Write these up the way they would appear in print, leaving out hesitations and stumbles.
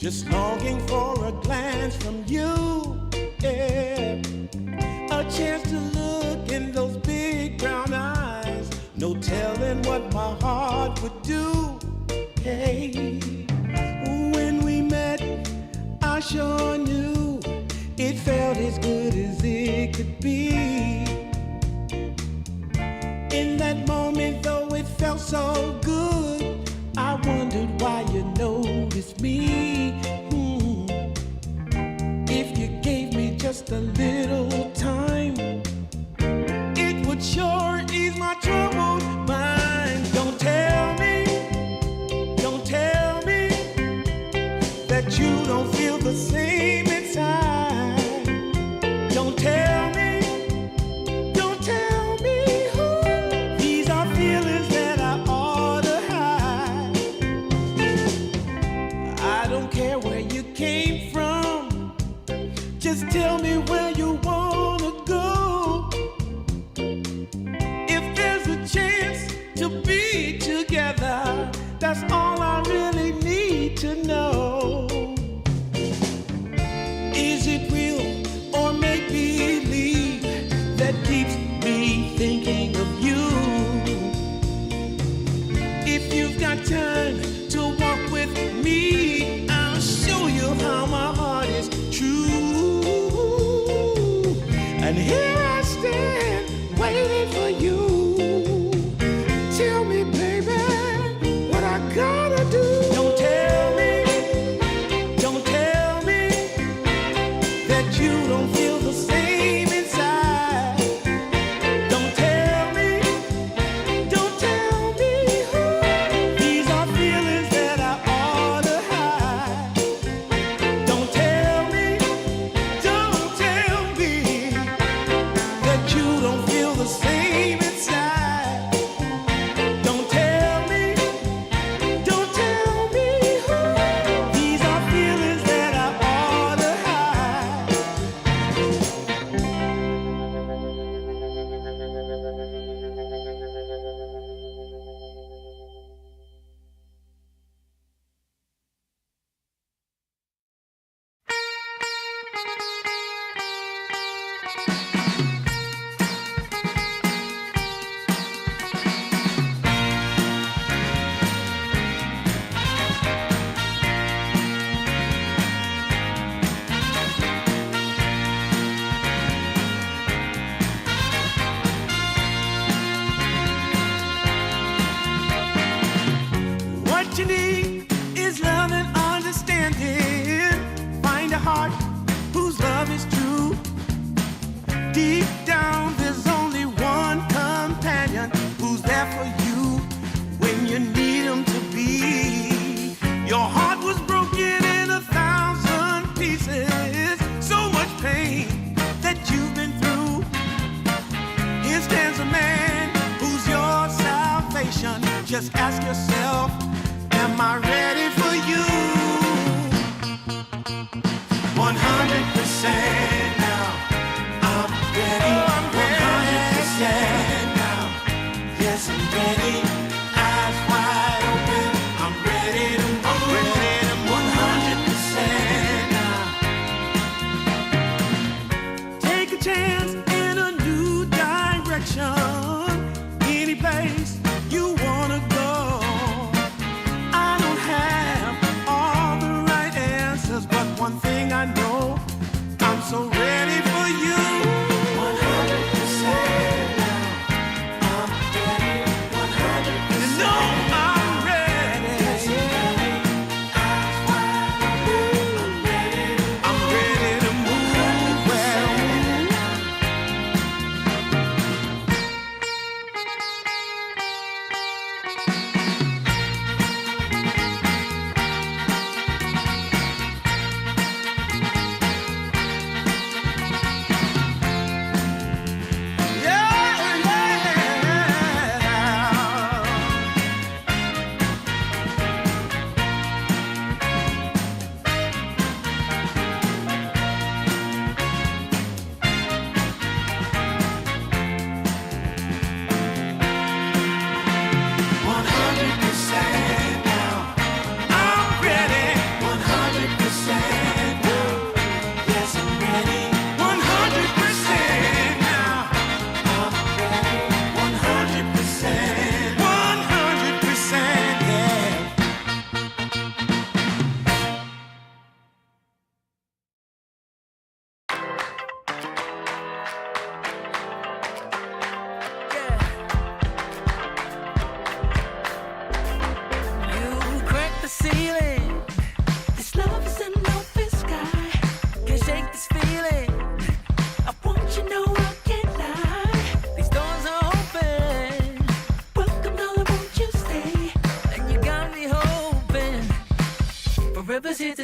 just longing for a glance from you. Yeah. A chance to look in those big brown eyes. No telling what my heart would do. Hey, when we met, I sure knew it felt as good as it could be. In that moment, though it felt so good, I wondered why you noticed me. If you gave me just a little time, it would sure ease my troubled mind. Don't tell me that you don't feel the same inside. Don't tell me. These are feelings that I ought to hide. I don't care where you came from. Just tell me where you wanna go. If there's a chance to be together, that's all I really need to know. Is it real or make believe that keeps me thinking of you? If you've got time to walk with me, I'll show you how my heart is true. And here I stand waiting for you. Tell me, baby, what I gotta do. Don't tell me that you don't feel the same inside. Don't tell me. These are feelings that I ought to hide. Don't tell me that you don't feel the same inside. Don't tell me. These are feelings that I ought to hide. What you need is love and understanding. Find a heart whose love is true. Deep down, there's only one companion who's there for you when you need him to be. Your heart was broken in 1,000 pieces. So much pain that you've been through. Here stands a man who's your salvation. Just ask yourself, am I ready for you? 100% now. I'm ready. 100% now. Yes, I'm ready. Eyes wide open. I'm ready to move. 100% now. Take a chance in a new direction. Any place you wanna go. I don't have all the right answers, but one thing I know, I'm so ready for you. 100% now. I'm ready. 100%. You know I'm ready. Yes, I'm ready. Eyes wide open. I'm ready to move. Well,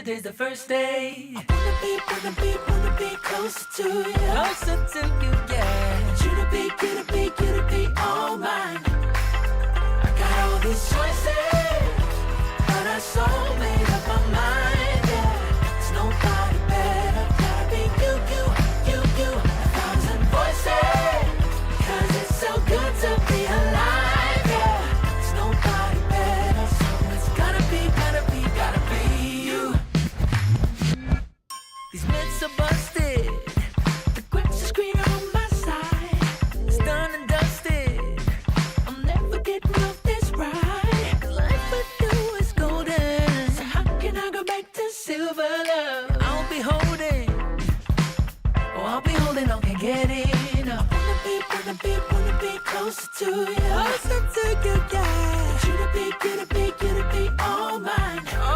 today's the first day. Wanna be closer to you. Closer to you, yeah. You to be all mine. I got all these choices, but I so made up my mind, yeah. There's nobody better, gotta be you. A thousand voices, 'cause it's so good to be alive, yeah. There's nobody better, so it's gotta be you. These myths are busted. The grass is greener on my side. It's done and dusted. I'm never getting off this ride. 'Cause life with you is golden. So how can I go back to silver love? I'll be holding. Oh, I'll be holding on, can't get enough. Wanna be closer to you. Closer to you, yeah. You to be all mine. Oh,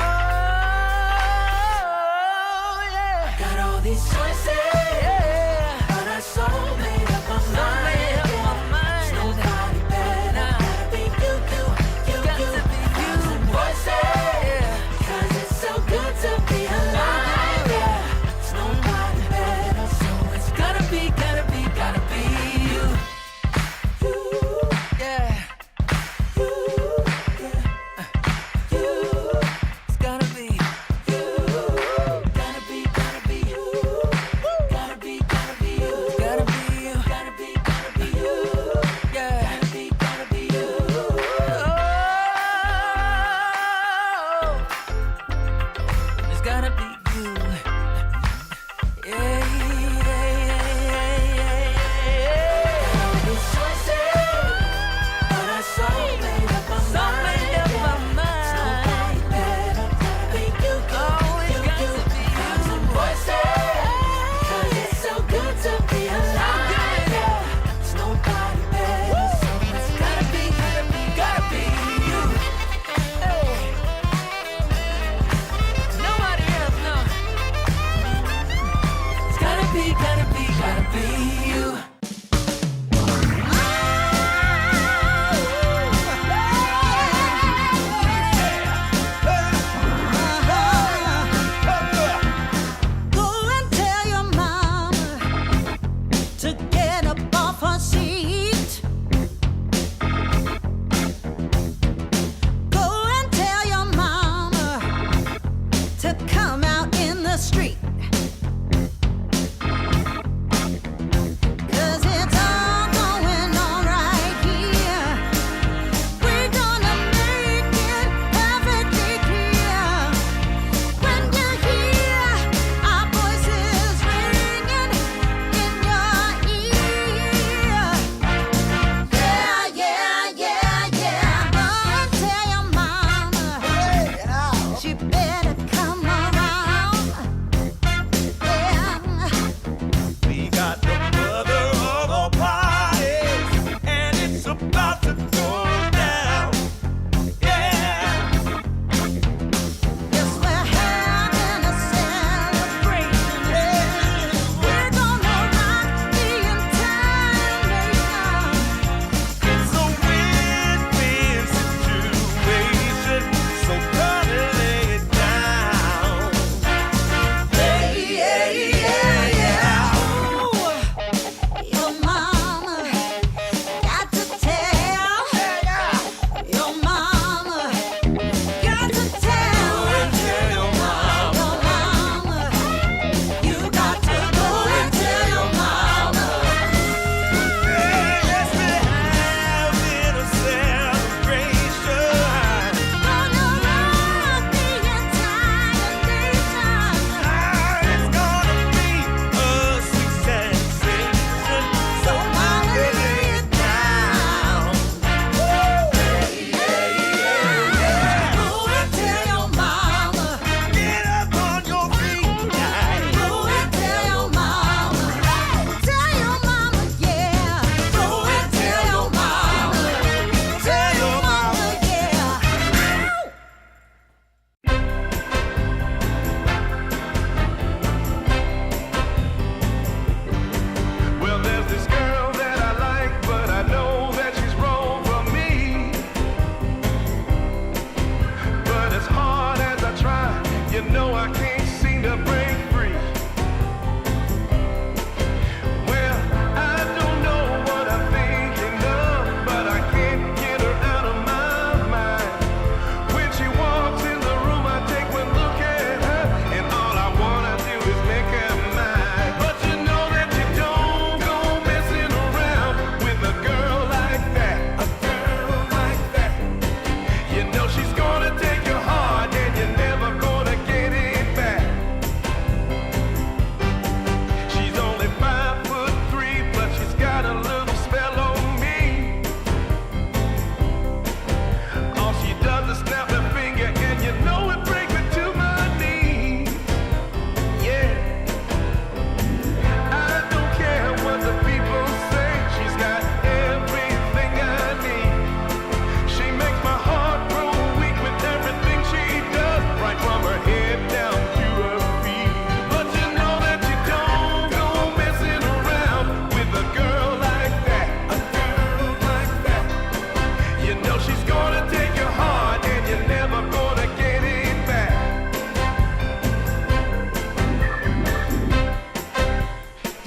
yeah. Got all these choices, Yeah. but I so made up my So mind. made up yeah. my mind. There's nobody better. Nah. Gotta be you. Got to be you. Thousand voices, Yeah. 'cause it's so good to be alive. Yeah. There's nobody better, so it's gotta be you. You, Yeah. you, yeah. You, It's gotta be. you, gotta be you.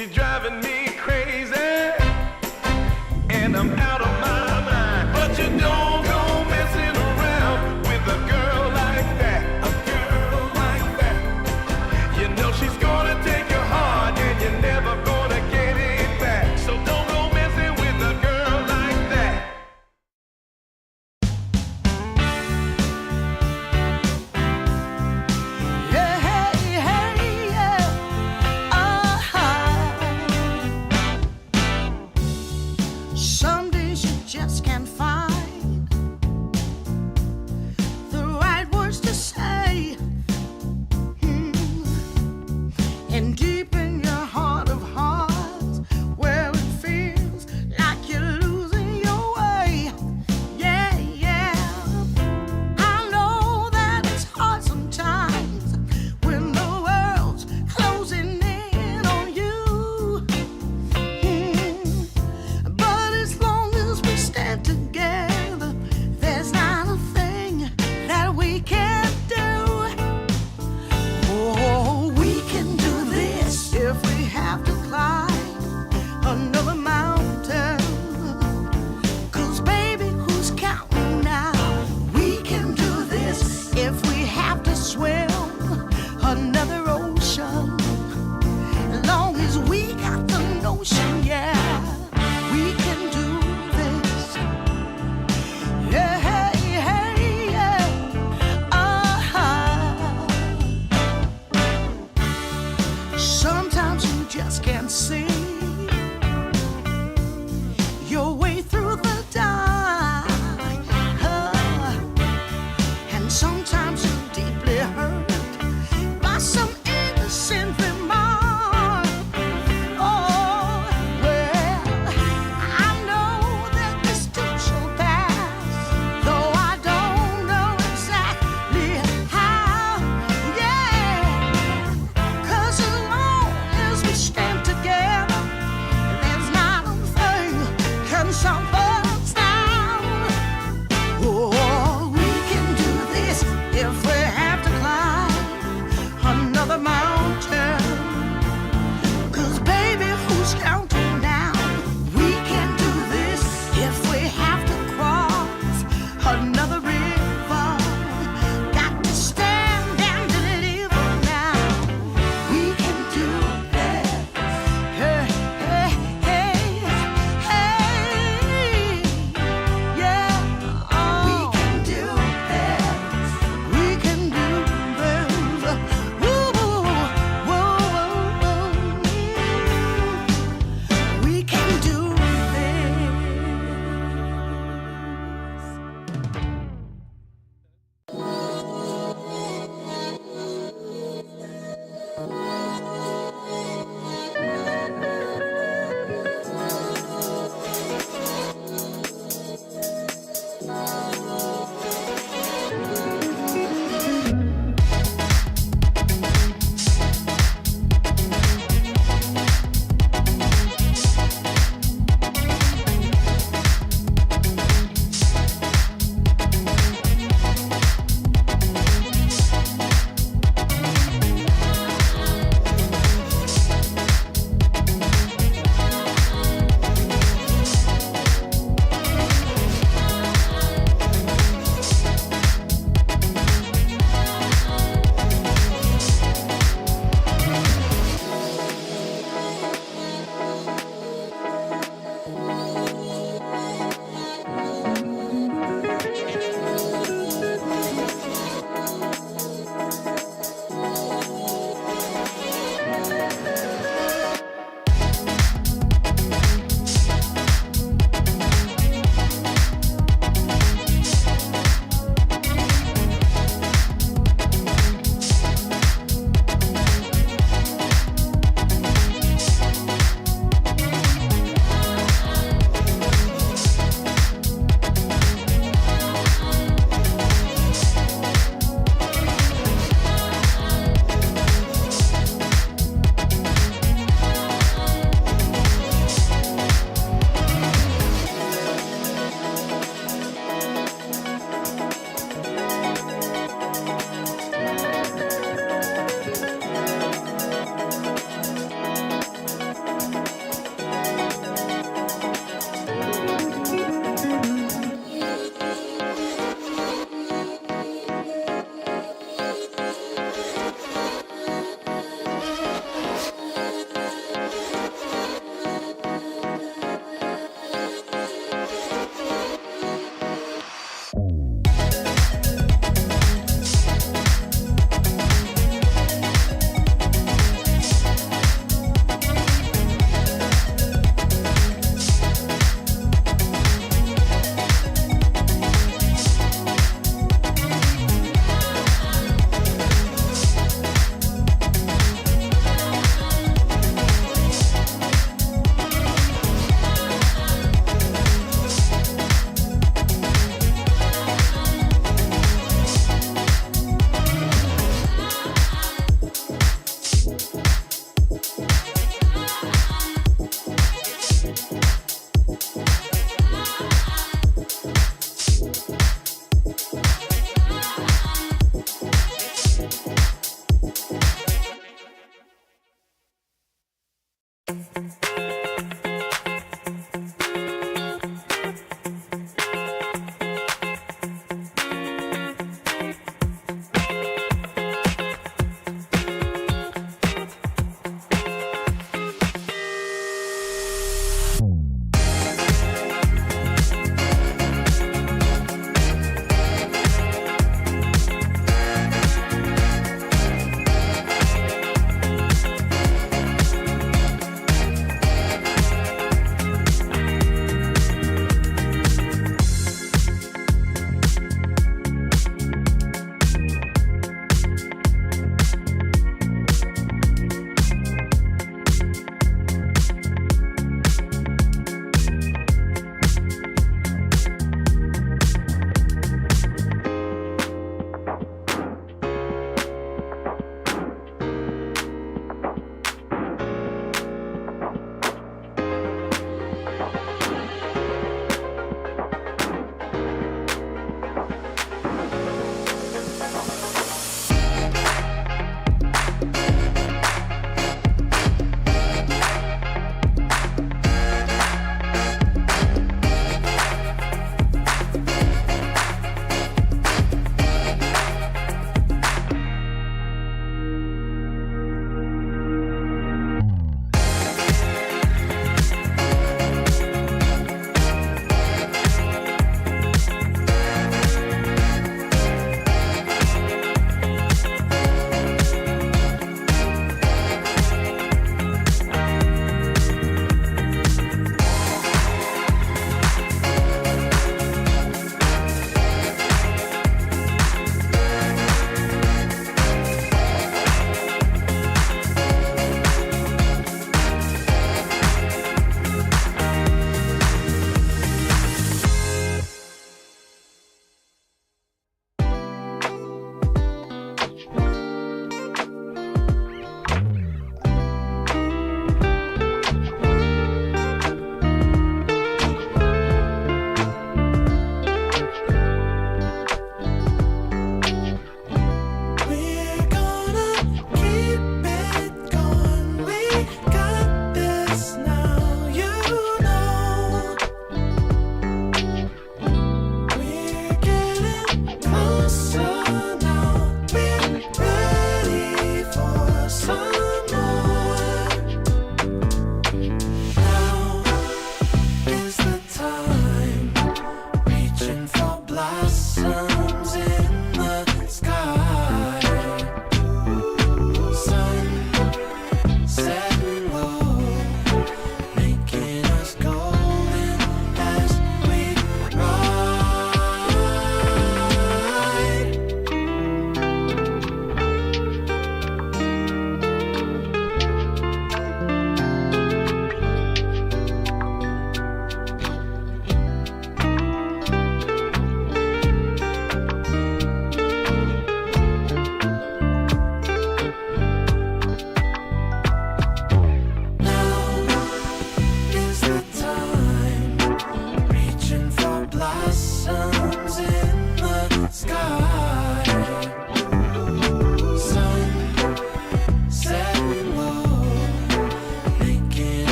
She's driving me crazy, and I'm out of my mind. But you don't go messing around with a girl like that. A girl like that. You know she's gonna take your heart, and you're never gonna get it back. So don't go messing with a girl like that. Some days you just can't find the right words to say. And deep in your heart of hearts, where it feels like you're losing your way. Yeah, yeah. I know that it's hard sometimes when the world's closing in on you. But as long as we stand together, there's not a thing that we can't do. Oh, we can do this if we have to climb another mountain. 'Cause baby, who's counting now? We can do this if we have to swim another ocean. As long as we got the notion, yeah, we can do this. Yeah, hey, yeah. Sometimes you just can't see your way through the dark. And sometimes you're deeply hurt by some innocent remark. Oh, well, I know that this too shall pass, though I don't know exactly how. Yeah, 'cause as long as we stand together, there's not a thing can stop us now. Oh, we can do this if we have to climb another mountain. 'Cause baby, who's counting now? We can do this if we have to cross another river. Got to stand and deliver now. We can do this. Hey, hey, hey, hey. Yeah, we can do this. We can do this. Woo, woo, woo, woo. We can do this.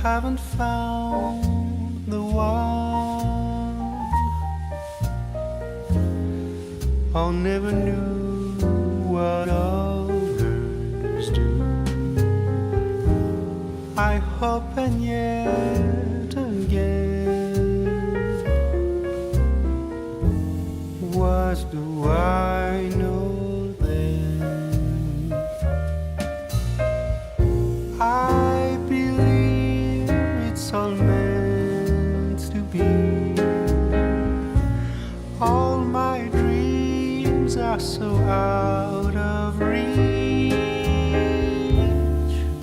haven't found the one. I never knew what others do. I hope and yet again, what do I know then? I believe it's all meant to be. All my dreams are so out of reach.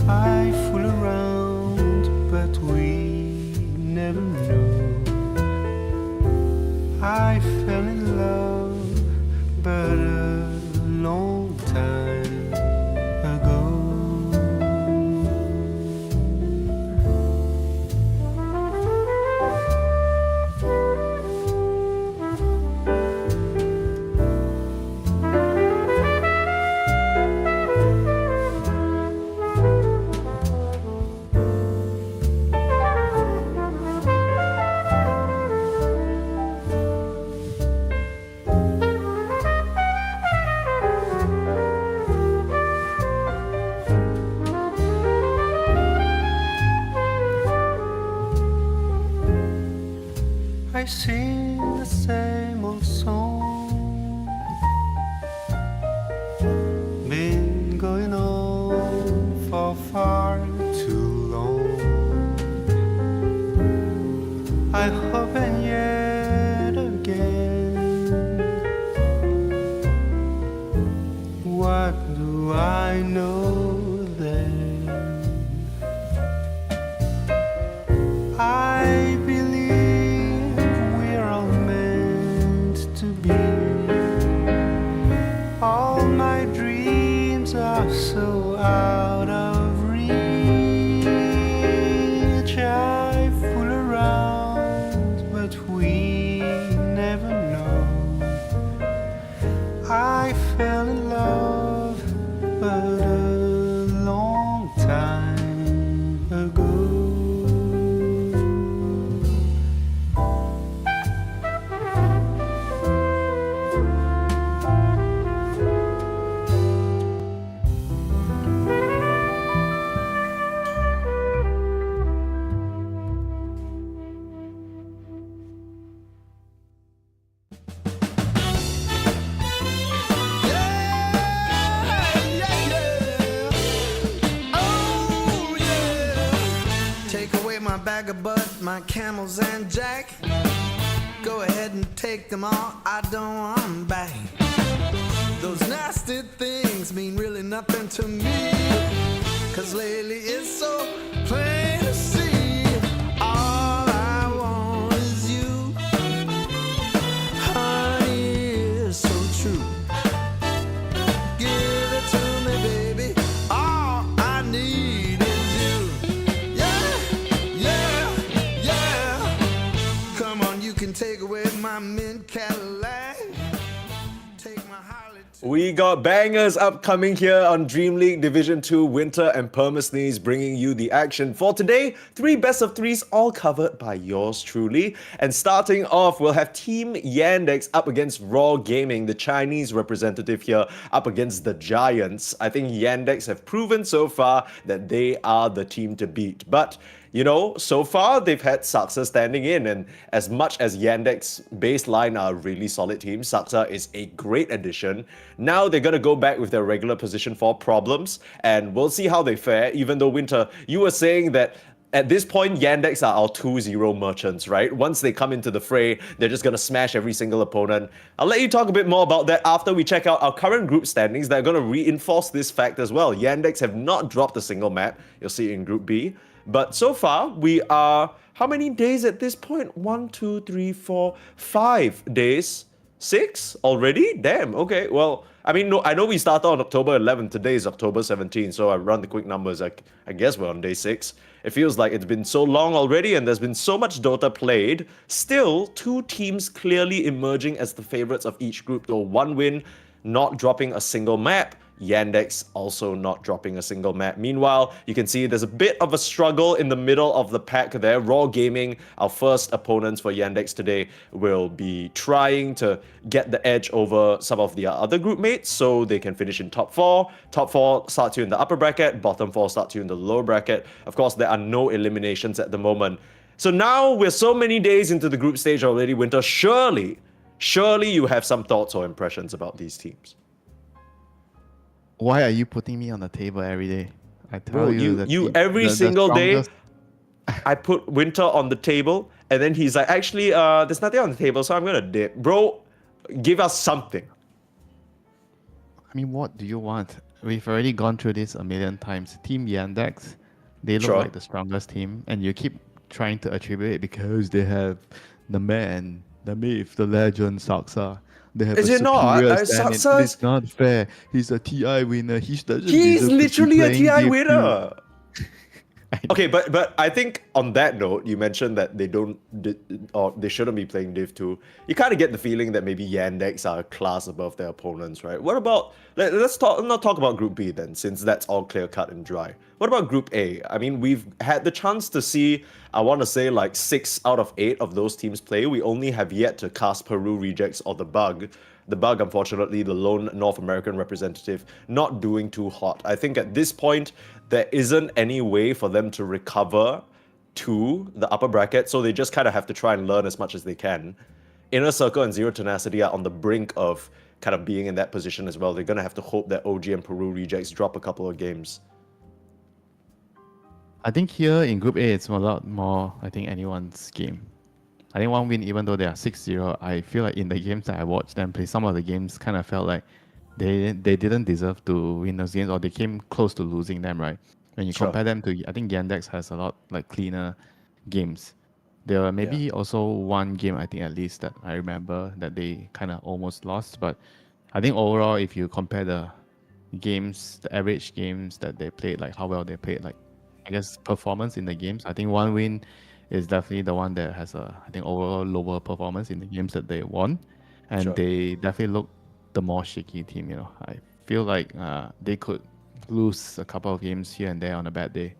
I fool around, but we never know. I fell in love, but a long time ago. I sing the same old song, been going on for far too long. I hope and yet again, what do I know then? I believe we're all meant to be. All my dreams are so out of reach. I fool around, but we never know. I fell in love, but a long time ago. Oh, yeah. Take away my bag of bud, my camels and jack. Go ahead and take them all, I don't want them back. Those nasty things mean really nothing to me, 'cause lately it's so plain to see. All I want is you, honey, is so true. Give it to me, baby. All I need is you. Yeah, yeah, yeah. Come on, you can take away my mint Cadillac. Take my Harley too. We got bangers upcoming here on DreamLeague Division 2 Winter and Permasneeze, bringing you the action for today. 3 best of 3s all covered by yours truly. And starting off, we'll have Team Yandex up against Raw Gaming, the Chinese representative here, up against the Giants. I think Yandex have proven so far that they are the team to beat. But you know, so far they've had Saksa standing in, and as much as Yandex baseline are a really solid team, Saksa is a great addition. Now they're gonna go back with their regular position 4 problems, and we'll see how they fare. Even though, Winter, you were saying that at this point, Yandex are our 2-0 merchants, right? Once they come into the fray, they're just gonna smash every single opponent. I'll let you talk a bit more about that after we check out our current group standings that are gonna reinforce this fact as well. Yandex have not dropped a single map. You'll see it in Group B. But so far, we are... How many days at this point? 1, 2, 3, 4, 5 days. 6 already? Damn, okay. Well, I mean, no, I know we started on October 11th. Today is October 17th, so I run the quick numbers. I guess we're on day 6. It feels like it's been so long already and there's been so much Dota played. Still, 2 teams clearly emerging as the favorites of each group, though 1 win, not dropping a single map. Yandex also not dropping a single map. Meanwhile, you can see there's a bit of a struggle in the middle of the pack there. Raw Gaming, our first opponents for Yandex today, will be trying to get the edge over some of the other group mates so they can finish in top 4. Top 4 starts you in the upper bracket, bottom 4 starts you in the lower bracket. Of course, there are no eliminations at the moment. So now we're so many days into the group stage already, Winter. Surely you have some thoughts or impressions about these teams. Why are you putting me on the table every day? I tell Bro, you every single day, I put Winter on the table, and then he's like, actually, there's nothing on the table, so I'm gonna dip. Bro, give us something. I mean, what do you want? We've already gone through this a million times. Team Yandex, they look like the strongest team, and you keep trying to attribute it because they have the man, the myth, the legend, Saksa. They have Is a it not? superior standing. Saksa's- It's not fair. He's a TI winner. He's literally a TI winner. I Okay, but I think on that note, you mentioned that they shouldn't be playing Div 2. You kind of get the feeling that maybe Yandex are a class above their opponents, right? What about let's not talk about Group B then, since that's all clear cut and dry. What about Group A? I mean, we've had the chance to see, I want to say, like 6 out of 8 of those teams play. We only have yet to cast Peru Rejects or the Bug. The Bug, unfortunately, the lone North American representative, not doing too hot. I think at this point, there isn't any way for them to recover to the upper bracket, so they just kind of have to try and learn as much as they can. Inner Circle and Zero Tenacity are on the brink of kind of being in that position as well. They're going to have to hope that OG and Peru Rejects drop a couple of games. I think here in Group A, it's a lot more, I think, anyone's game. I think one win, even though they are 6-0, I feel like in the games that I watched them play, some of the games kind of felt like they didn't deserve to win those games, or they came close to losing them, right? When you compare them to, I think Yandex has a lot like cleaner games. There were maybe also one game, I think at least, that I remember that they kind of almost lost. But I think overall, if you compare the games, the average games that they played, like how well they played, like I guess performance in the games, I think one win is definitely the one that has a, I think, overall lower performance in the games that they won. And they definitely look the more shaky team, you know. I feel like they could lose a couple of games here and there on a bad day.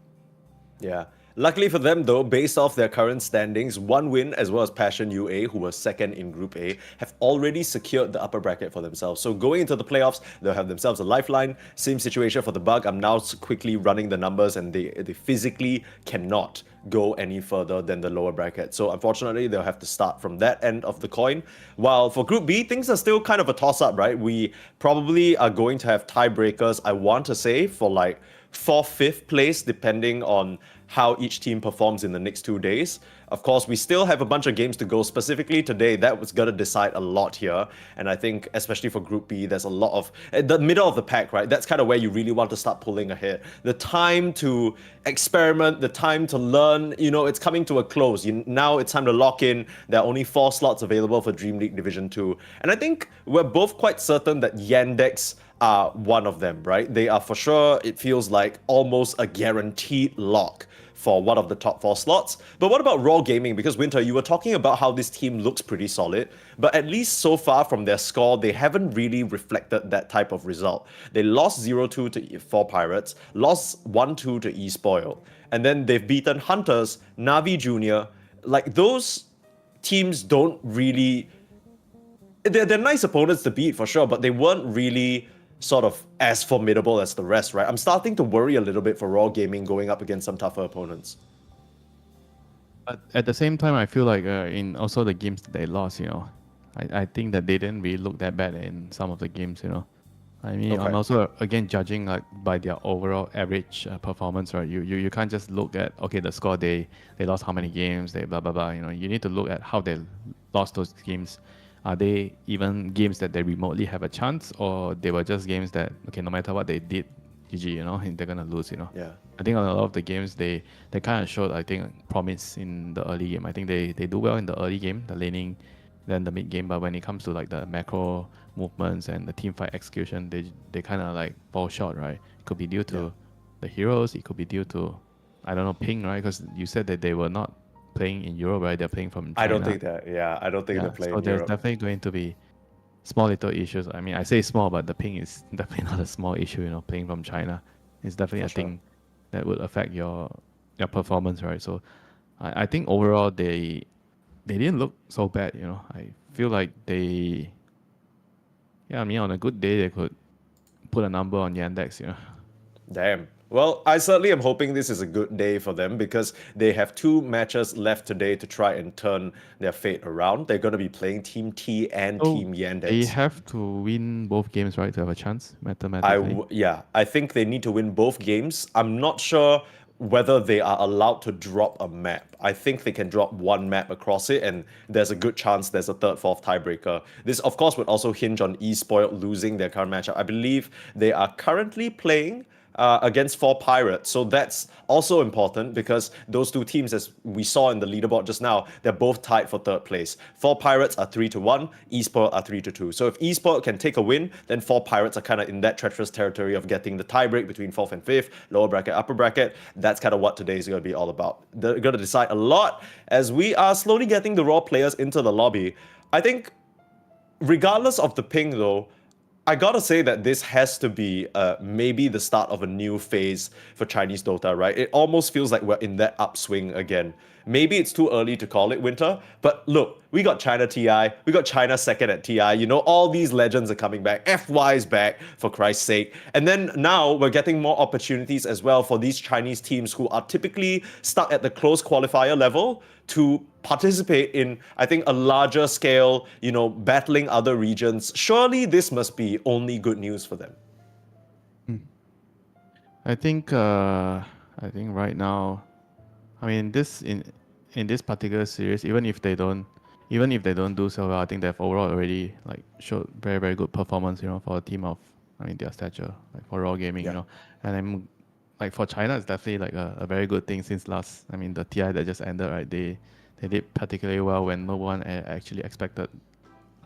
Yeah. Luckily for them, though, based off their current standings, one win as well as Passion UA, who was second in Group A, have already secured the upper bracket for themselves. So going into the playoffs, they'll have themselves a lifeline. Same situation for the Bug. I'm now quickly running the numbers, and they physically cannot go any further than the lower bracket. So unfortunately, they'll have to start from that end of the coin. While for Group B, things are still kind of a toss-up, right? We probably are going to have tiebreakers, I want to say, for like 4th, 5th place, depending on how each team performs in the next 2 days. Of course, we still have a bunch of games to go. Specifically today, that was going to decide a lot here. And I think, especially for Group B, there's a lot of... the middle of the pack, right? That's kind of where you really want to start pulling ahead. The time to experiment, the time to learn, you know, it's coming to a close. Now it's time to lock in. There are only 4 slots available for DreamLeague Division 2. And I think we're both quite certain that Yandex are one of them, right? They are for sure, it feels like, almost a guaranteed lock for one of the top 4 slots. But what about Raw Gaming? Because Winter, you were talking about how this team looks pretty solid, but at least so far from their score, they haven't really reflected that type of result. They lost 0-2 to 4 Pirates, lost 1-2 to eSpoil, and then they've beaten Hunters, Navi Junior. Like, those teams don't really... They're nice opponents to beat for sure, but they weren't really sort of as formidable as the rest, right? I'm starting to worry a little bit for Raw Gaming going up against some tougher opponents. But at the same time, I feel like in also the games that they lost, you know, I think that they didn't really look that bad in some of the games, you know. I mean, I'm also, again, judging like by their overall average performance, right? You can't just look at, okay, the score, they lost how many games, they blah, blah, blah, you know. You need to look at how they lost those games. Are they even games that they remotely have a chance, or they were just games that, okay, no matter what they did, GG, you know, they're gonna lose, you know? Yeah. I think on a lot of the games, they kind of showed, I think, promise in the early game. I think they do well in the early game, the laning, then the mid game, but when it comes to like the macro movements and the team fight execution, they kind of like fall short, right? It could be due to the heroes, it could be due to, I don't know, ping, right? Because you said that they were not playing in Europe, right? They're playing from China. I don't think that. Yeah, I don't think they're playing so in there's Europe. definitely going to be small little issues. I mean, I say small, but the ping is definitely not a small issue. Playing from China is definitely For a thing that would affect your performance, right? So, I think overall they didn't look so bad. I feel like I mean, on a good day they could put a number on Yandex. Damn. Well, I certainly am hoping this is a good day for them because they have 2 matches left today to try and turn their fate around. They're going to be playing Team T and So Team they Yandex. have to win both games, right, to have a chance mathematically. Yeah, I think they need to win both games. I'm not sure whether they are allowed to drop a map. I think they can drop one map across it, and there's a good chance there's a third, fourth tiebreaker. This, of course, would also hinge on eSpoiled losing their current matchup. I believe they are currently playing against 4 Pirates. So that's also important because those 2 teams, as we saw in the leaderboard just now, they're both tied for third place. 4 Pirates are 3-1, eSpoiled are 3-2. So if eSpoiled can take a win, then 4 Pirates are kind of in that treacherous territory of getting the tiebreak between fourth and fifth, lower bracket, upper bracket. That's kind of what today is going to be all about. They're going to decide a lot as we are slowly getting the raw players into the lobby. I think regardless of the ping though, I gotta say that this has to be maybe the start of a new phase for Chinese Dota, right? It almost feels like we're in that upswing again. Maybe it's too early to call it winter, but look, we got China TI, we got China second at TI, all these legends are coming back. FY is back, for Christ's sake. And then now we're getting more opportunities as well for these Chinese teams who are typically stuck at the close qualifier level to participate in, I think, a larger scale, battling other regions. Surely this must be only good news for them. I think right now, I mean this in this particular series, even if they don't do so well, I think they've overall already showed very, very good performance, for a team of, I mean, their stature, for Raw Gaming, Yeah. And I'm for China, it's definitely a very good thing since last. I mean, the TI that just ended, right? They did particularly well when no one actually expected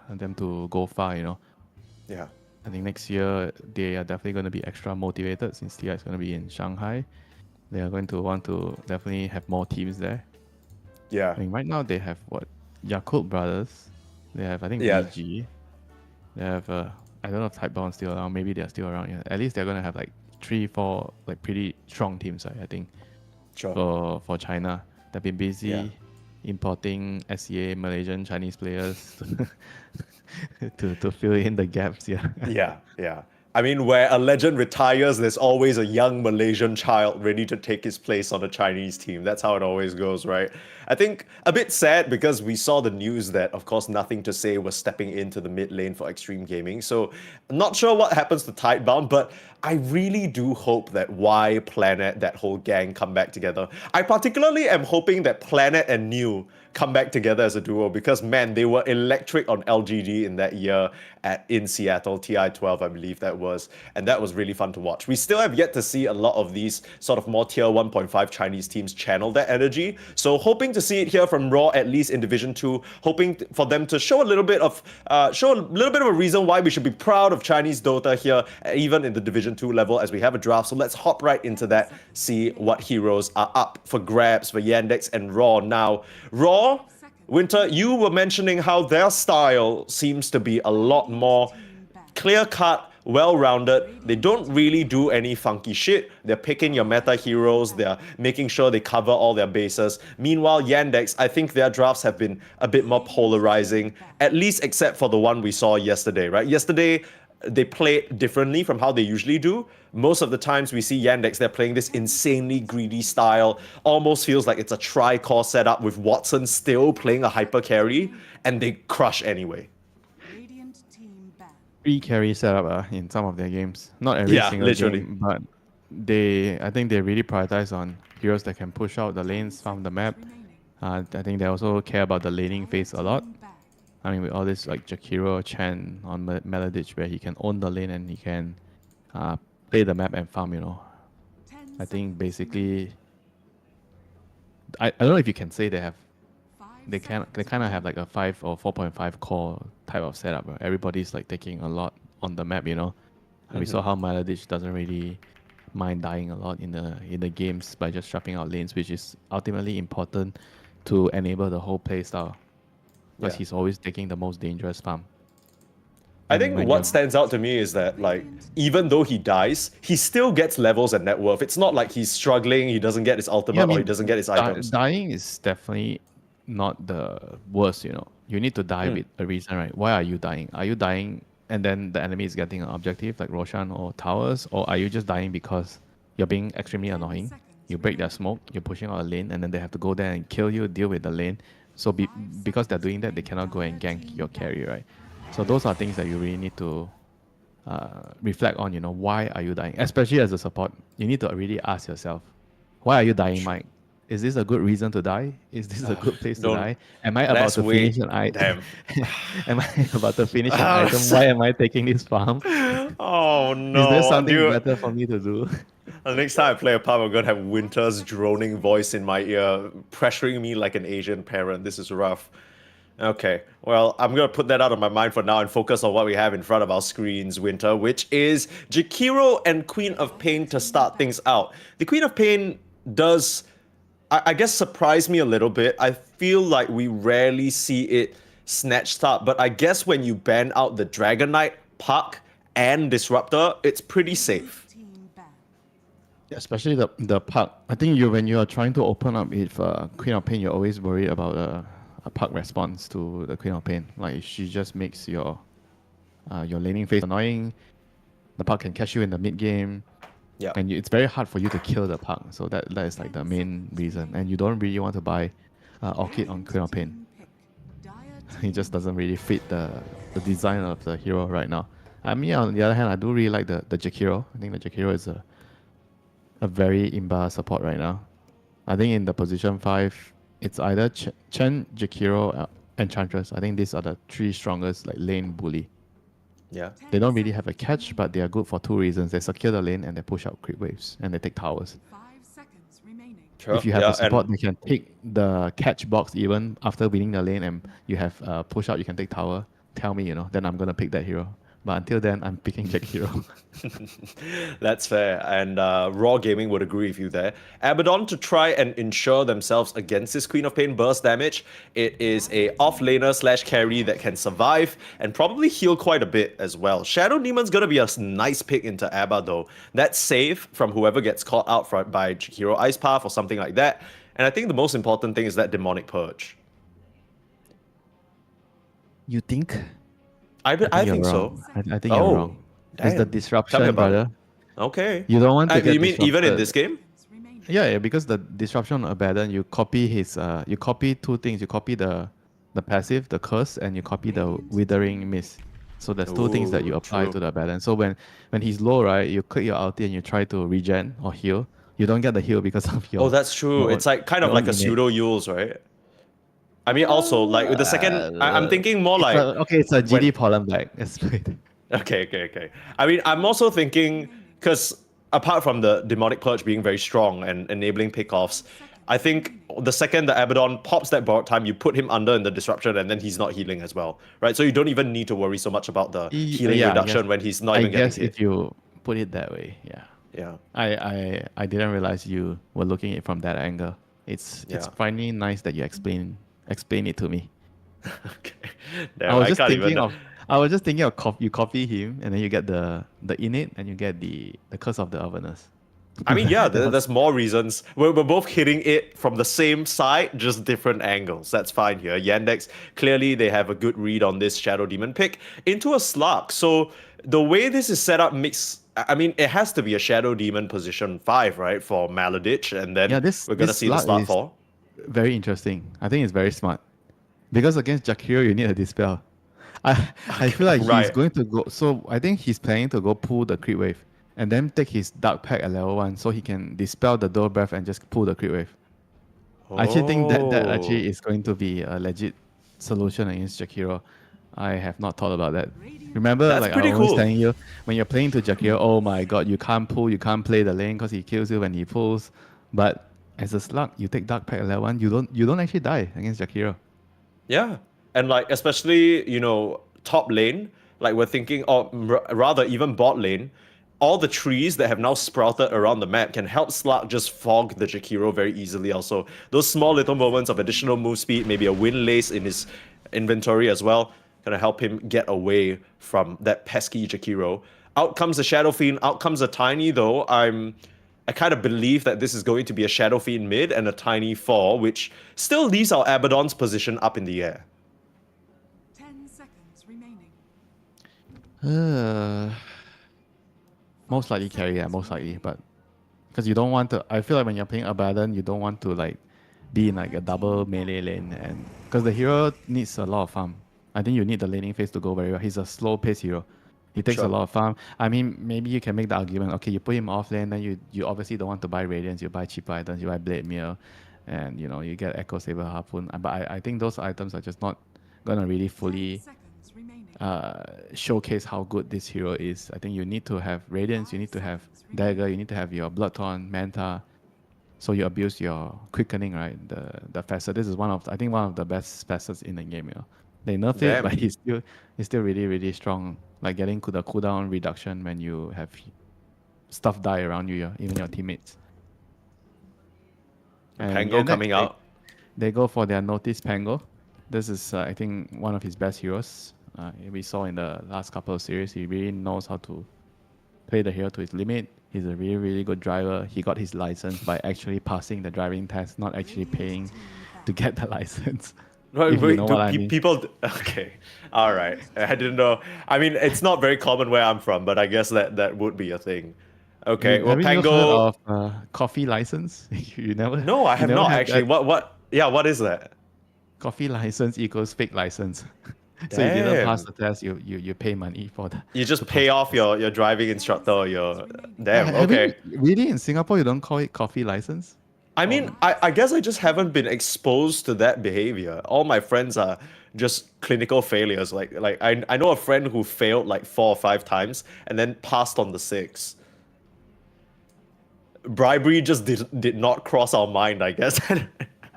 them to go far, Yeah. I think next year they are definitely going to be extra motivated since TI is going to be in Shanghai. They are going to want to definitely have more teams there. Yeah. I mean, right now they have Yakult Brothers. They have, I think, Yeah. VG. They have, I don't know if Typebound is still around. Maybe they're still around. Yeah. At least they're going to have 3, 4 pretty strong teams, right, I think, Sure. for China. They've been busy importing SEA Malaysian Chinese players to fill in the gaps. Yeah. I mean, where a legend retires, there's always a young Malaysian child ready to take his place on the Chinese team. That's how it always goes, right? I think a bit sad because we saw the news that, of course, Nothing to Say was stepping into the mid lane for Extreme Gaming. So, I'm not sure what happens to Tidebound, but I really do hope that Y, Planet, that whole gang come back together. I particularly am hoping that Planet and New come back together as a duo because, man, they were electric on LGD in that year in Seattle, TI12, I believe that was, and that was really fun to watch. We still have yet to see a lot of these sort of more tier 1.5 Chinese teams channel that energy, so hoping to see it here from Raw, at least in Division 2, hoping for them to show a little bit of a reason why we should be proud of Chinese Dota here, even in the Division 2 level as we have a draft. So let's hop right into that, see what heroes are up for grabs for Yandex and Raw. Now, Raw, Winter, you were mentioning how their style seems to be a lot more clear-cut, well-rounded. They don't really do any funky shit. They're picking your meta heroes. They're making sure they cover all their bases. Meanwhile, Yandex, I think their drafts have been a bit more polarizing, at least except for the one we saw yesterday, right? Yesterday, they played differently from how they usually do. Most of the times we see Yandex, they're playing this insanely greedy style. Almost feels like it's a tri-core setup with Watson still playing a hyper carry, and they crush anyway. Free carry setup in some of their games. Not every single literally. game, but I think they really prioritize on heroes that can push out the lanes from the map. I think they also care about the laning phase a lot. I mean, with all this Jakiro Chen on Melodich, where he can own the lane and he can play the map and farm, I think basically, I don't know if you can say they kind of have a 5 or 4.5 core type of setup where everybody's taking a lot on the map, And we saw how Melodich doesn't really mind dying a lot in the games by just swapping out lanes, which is ultimately important to enable the whole play style. Because he's always taking the most dangerous farm. I think when what you're stands out to me is that, like, even though he dies, he still gets levels and net worth. It's not like he's struggling, he doesn't get his ultimate, Yeah, I or he mean, doesn't get his items. dying is definitely not the worst, you know. You need to die with a reason, right? Why are you dying? Are you dying and then the enemy is getting an objective like Roshan or towers? Or are you just dying because you're being extremely annoying? You break their smoke, you're pushing out a lane, and then they have to go there and kill you, deal with the lane. So because they're doing that, they cannot go and gank your carry, right? So those are things that you really need to reflect on, you know, why are you dying? Especially as a support, you need to really ask yourself, why are you dying, Mike? Is this a good reason to die? Is this a good place to Don't- die? Am I about let's to wait. finish an item? Damn. Am I about to finish an item? Why am I taking this farm? Oh Is there no, something dude. better for me to do? The next time I play a pub, I'm gonna have Winter's droning voice in my ear, pressuring me like an Asian parent. This is rough. Okay, well, I'm gonna put that out of my mind for now and focus on what we have in front of our screens, Winter, which is Jakiro and Queen of Pain to start things out. The Queen of Pain does, I guess, surprise me a little bit. I feel like we rarely see it snatched up, but I guess when you ban out the Dragon Knight, Puck, and Disruptor, it's pretty safe. Especially the Puck. I think when you are trying to open up with Queen of Pain, you're always worried about a Puck response to the Queen of Pain. Like she just makes your laning phase annoying. The Puck can catch you in the mid game. Yeah. And it's very hard for you to kill the Puck. So that is like the main reason. And you don't really want to buy Orchid on Queen of Pain. It just doesn't really fit the design of the hero right now. I mean, on the other hand, I do really like the Jakiro. I think the Jakiro is a very imba support right now. I think in the position 5, it's either Chen, Jakiro, Enchantress. I think these are the 3 strongest like lane bully. Yeah. They don't really have a catch, but they are good for 2 reasons. They secure the lane and they push out creep waves and they take towers. Sure. If you have Yeah, a support, they can take the catch box even after winning the lane, and you have push out, you can take tower. Tell me, you know, then I'm gonna pick that hero. But until then, I'm picking Jack Hero. That's fair, and Raw Gaming would agree with you there. Abaddon to try and ensure themselves against this Queen of Pain burst damage. It is a off-laner / carry that can survive and probably heal quite a bit as well. Shadow Demon's gonna be a nice pick into Abba though. That's safe from whoever gets caught out by Jakiro Ice Path or something like that. And I think the most important thing is that Demonic Purge. You think? I think so. wrong. I think Oh, you're wrong. It's the damn. disruption, Tell me about brother. Okay. You don't want to get You mean even in disrupted. this game? Yeah, because the disruption on Abaddon, you copy his you copy 2 things. You copy the passive, the curse, and you copy the withering mist. So there's 2 things that you Ooh, apply true. to the Abaddon. So when he's low, right, you click your ulti and you try to regen or heal. You don't get the heal because of your Oh, that's true. your It's like kind of your like own a innate. pseudo Yules, right? I mean, also like with the second, I'm thinking more like Okay, it's a GD pollen back. Let's put it. okay. I mean, I'm also thinking because apart from the demonic purge being very strong and enabling pickoffs, I think the second the Abaddon pops that borrowed time, you put him under in the disruption, and then he's not healing as well, right? So you don't even need to worry so much about the healing Yeah, I reduction guess- when he's not I even guess getting hit. if you put it that way, yeah. Yeah. I didn't realize you were looking at it from that angle. It's Yeah. finally nice that you explain it to me. Okay. Damn, I can't even. I was just thinking of you copy him and then you get the innate and you get the curse of the otherness. I mean, yeah, there's more reasons. We're both hitting it from the same side, just different angles. That's fine here. Yandex, clearly they have a good read on this Shadow Demon pick into a Slug. So the way this is set up makes... I mean, it has to be a Shadow Demon position 5, right, for Maladich, and then Yeah, we're going to this see the Slug start is 4. very interesting. I think it's very smart. Because against Jakiro, you need a dispel. I feel like he's Right. going to go... So I think he's planning to go pull the creep wave and then take his Dark Pack at level 1 so he can dispel the Dual Breath and just pull the creep wave. I actually think that actually is going to be a legit solution against Jakiro. I have not thought about that. Remember, That's like I pretty was always cool. telling you, when you're playing to Jakiro, oh my god, you can't pull, you can't play the lane because he kills you when he pulls. But as a Slug, you take Dark Pack at level 1, you don't actually die against Jakiro. Yeah, and like especially top lane, like we're thinking, or rather even bot lane, all the trees that have now sprouted around the map can help Slug just fog the Jakiro very easily. Also, those small little moments of additional move speed, maybe a wind lace in his inventory as well, gonna help him get away from that pesky Jakiro. Out comes the Shadow Fiend, out comes a Tiny though. I kind of believe that this is going to be a Shadow Fiend mid and a Tiny 4, which still leaves our Abaddon's position up in the air. 10 seconds remaining. Most likely carry, yeah, most likely. But because you don't want to, I feel like when you're playing Abaddon, you don't want to like be in like a double melee lane, and because the hero needs a lot of farm. I think you need the laning phase to go very well. He's a slow pace hero. He takes a lot of farm. I mean, maybe you can make the argument, okay, you put him off lane, then you obviously don't want to buy Radiance, you buy cheaper items, you buy Blade Mirror, and you know, you get Echo Saber Harpoon. But I think those items are just not gonna really fully Seconds remaining. showcase how good this hero is. I think you need to have Radiance, you need to have Dagger, you need to have your Bloodthorn, Manta, so you abuse your quickening, right? The facet. This is one of the best facets in the game. You know, they nerf it, but he's still really really strong. Like getting the cooldown reduction when you have stuff die around you, even your teammates. And Pango coming out. They go for their Notice Pango. This is I think one of his best heroes. We saw in the last couple of series, he really knows how to play the hero to his limit. He's a really, really good driver. He got his license by actually passing the driving test, not actually paying to get the license. Wait, you know what I mean. people... Okay, all right. I didn't know. I mean, it's not very common where I'm from, but I guess that would be a thing. Okay, well, Have you Pango... heard of coffee license? You never? No, I have never not had actually. that? What? Yeah, what is that? Coffee license equals fake license. So you didn't pass the test, you pay money for that. You just pay off your driving instructor or your... Damn, okay. Really, in Singapore, you don't call it coffee license? I mean, I guess I just haven't been exposed to that behavior. All my friends are just clinical failures. Like I know a friend who failed like 4 or 5 times and then passed on the 6th. Bribery just did not cross our mind, I guess.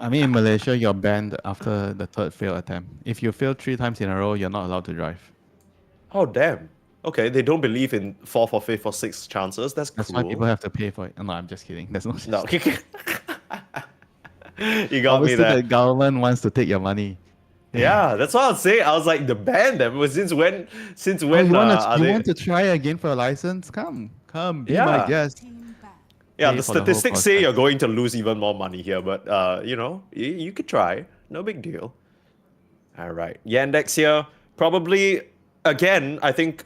I mean, in Malaysia, you're banned after the 3rd failed attempt. If you fail 3 times in a row, you're not allowed to drive. Oh, damn. Okay, they don't believe in 4th or 5th or 6th chances. That's That's cool. why people have to pay for it. No, I'm just kidding. There's no. No. You got Obviously, me there. the government wants to take your money. Yeah, that's what I was saying. I was like, the ban them. Since when? Since when? You Are they... want to try again for a license? Come, be Yeah. my guest. Yeah, pay the for the whole statistics say process. you're going to lose even more money here, but you know, you could try. No big deal. All right, Yandex here. Probably again, I think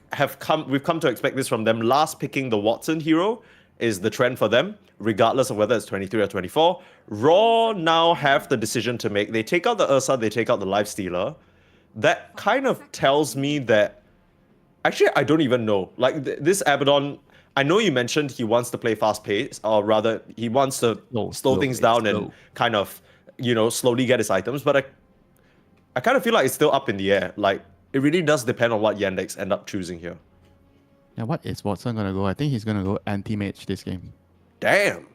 we've come to expect this from them. Last picking the Watson hero is the trend for them, regardless of whether it's 23 or 24. Raw now have the decision to make. They take out the Ursa, they take out the Lifestealer. That kind of tells me that actually I don't even know. Like this Abaddon, I know you mentioned he wants to play fast pace, or rather he wants to slow things down and kind of, you know, slowly get his items, but I kind of feel like it's still up in the air. Like it really does depend on what Yandex end up choosing here. Yeah, what is Watson gonna go? I think he's gonna go anti-mage this game. Damn.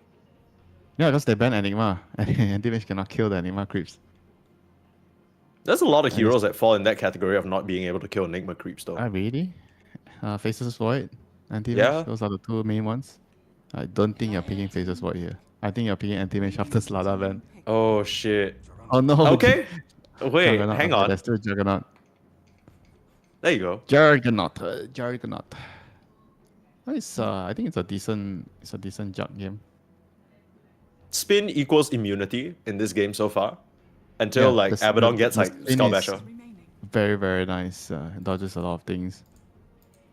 Yeah, because they ban Enigma. Anti-mage cannot kill the Enigma creeps. There's a lot of heroes that fall in that category of not being able to kill Enigma creeps though. Really? Faceless Void, anti-mage. Yeah. Those are the 2 main ones. I don't think you're picking Faceless Void here. I think you're picking anti-mage after Slada ban. Oh shit. Oh no. Okay. Wait, Juggernaut. hang Okay, on. there's still Juggernaut. There you go. Juggernaut. I think it's a decent jug game. Spin equals immunity in this game so far. Until Yeah, like Abaddon gets the like spin Skull is Basher. very, very nice. It dodges a lot of things.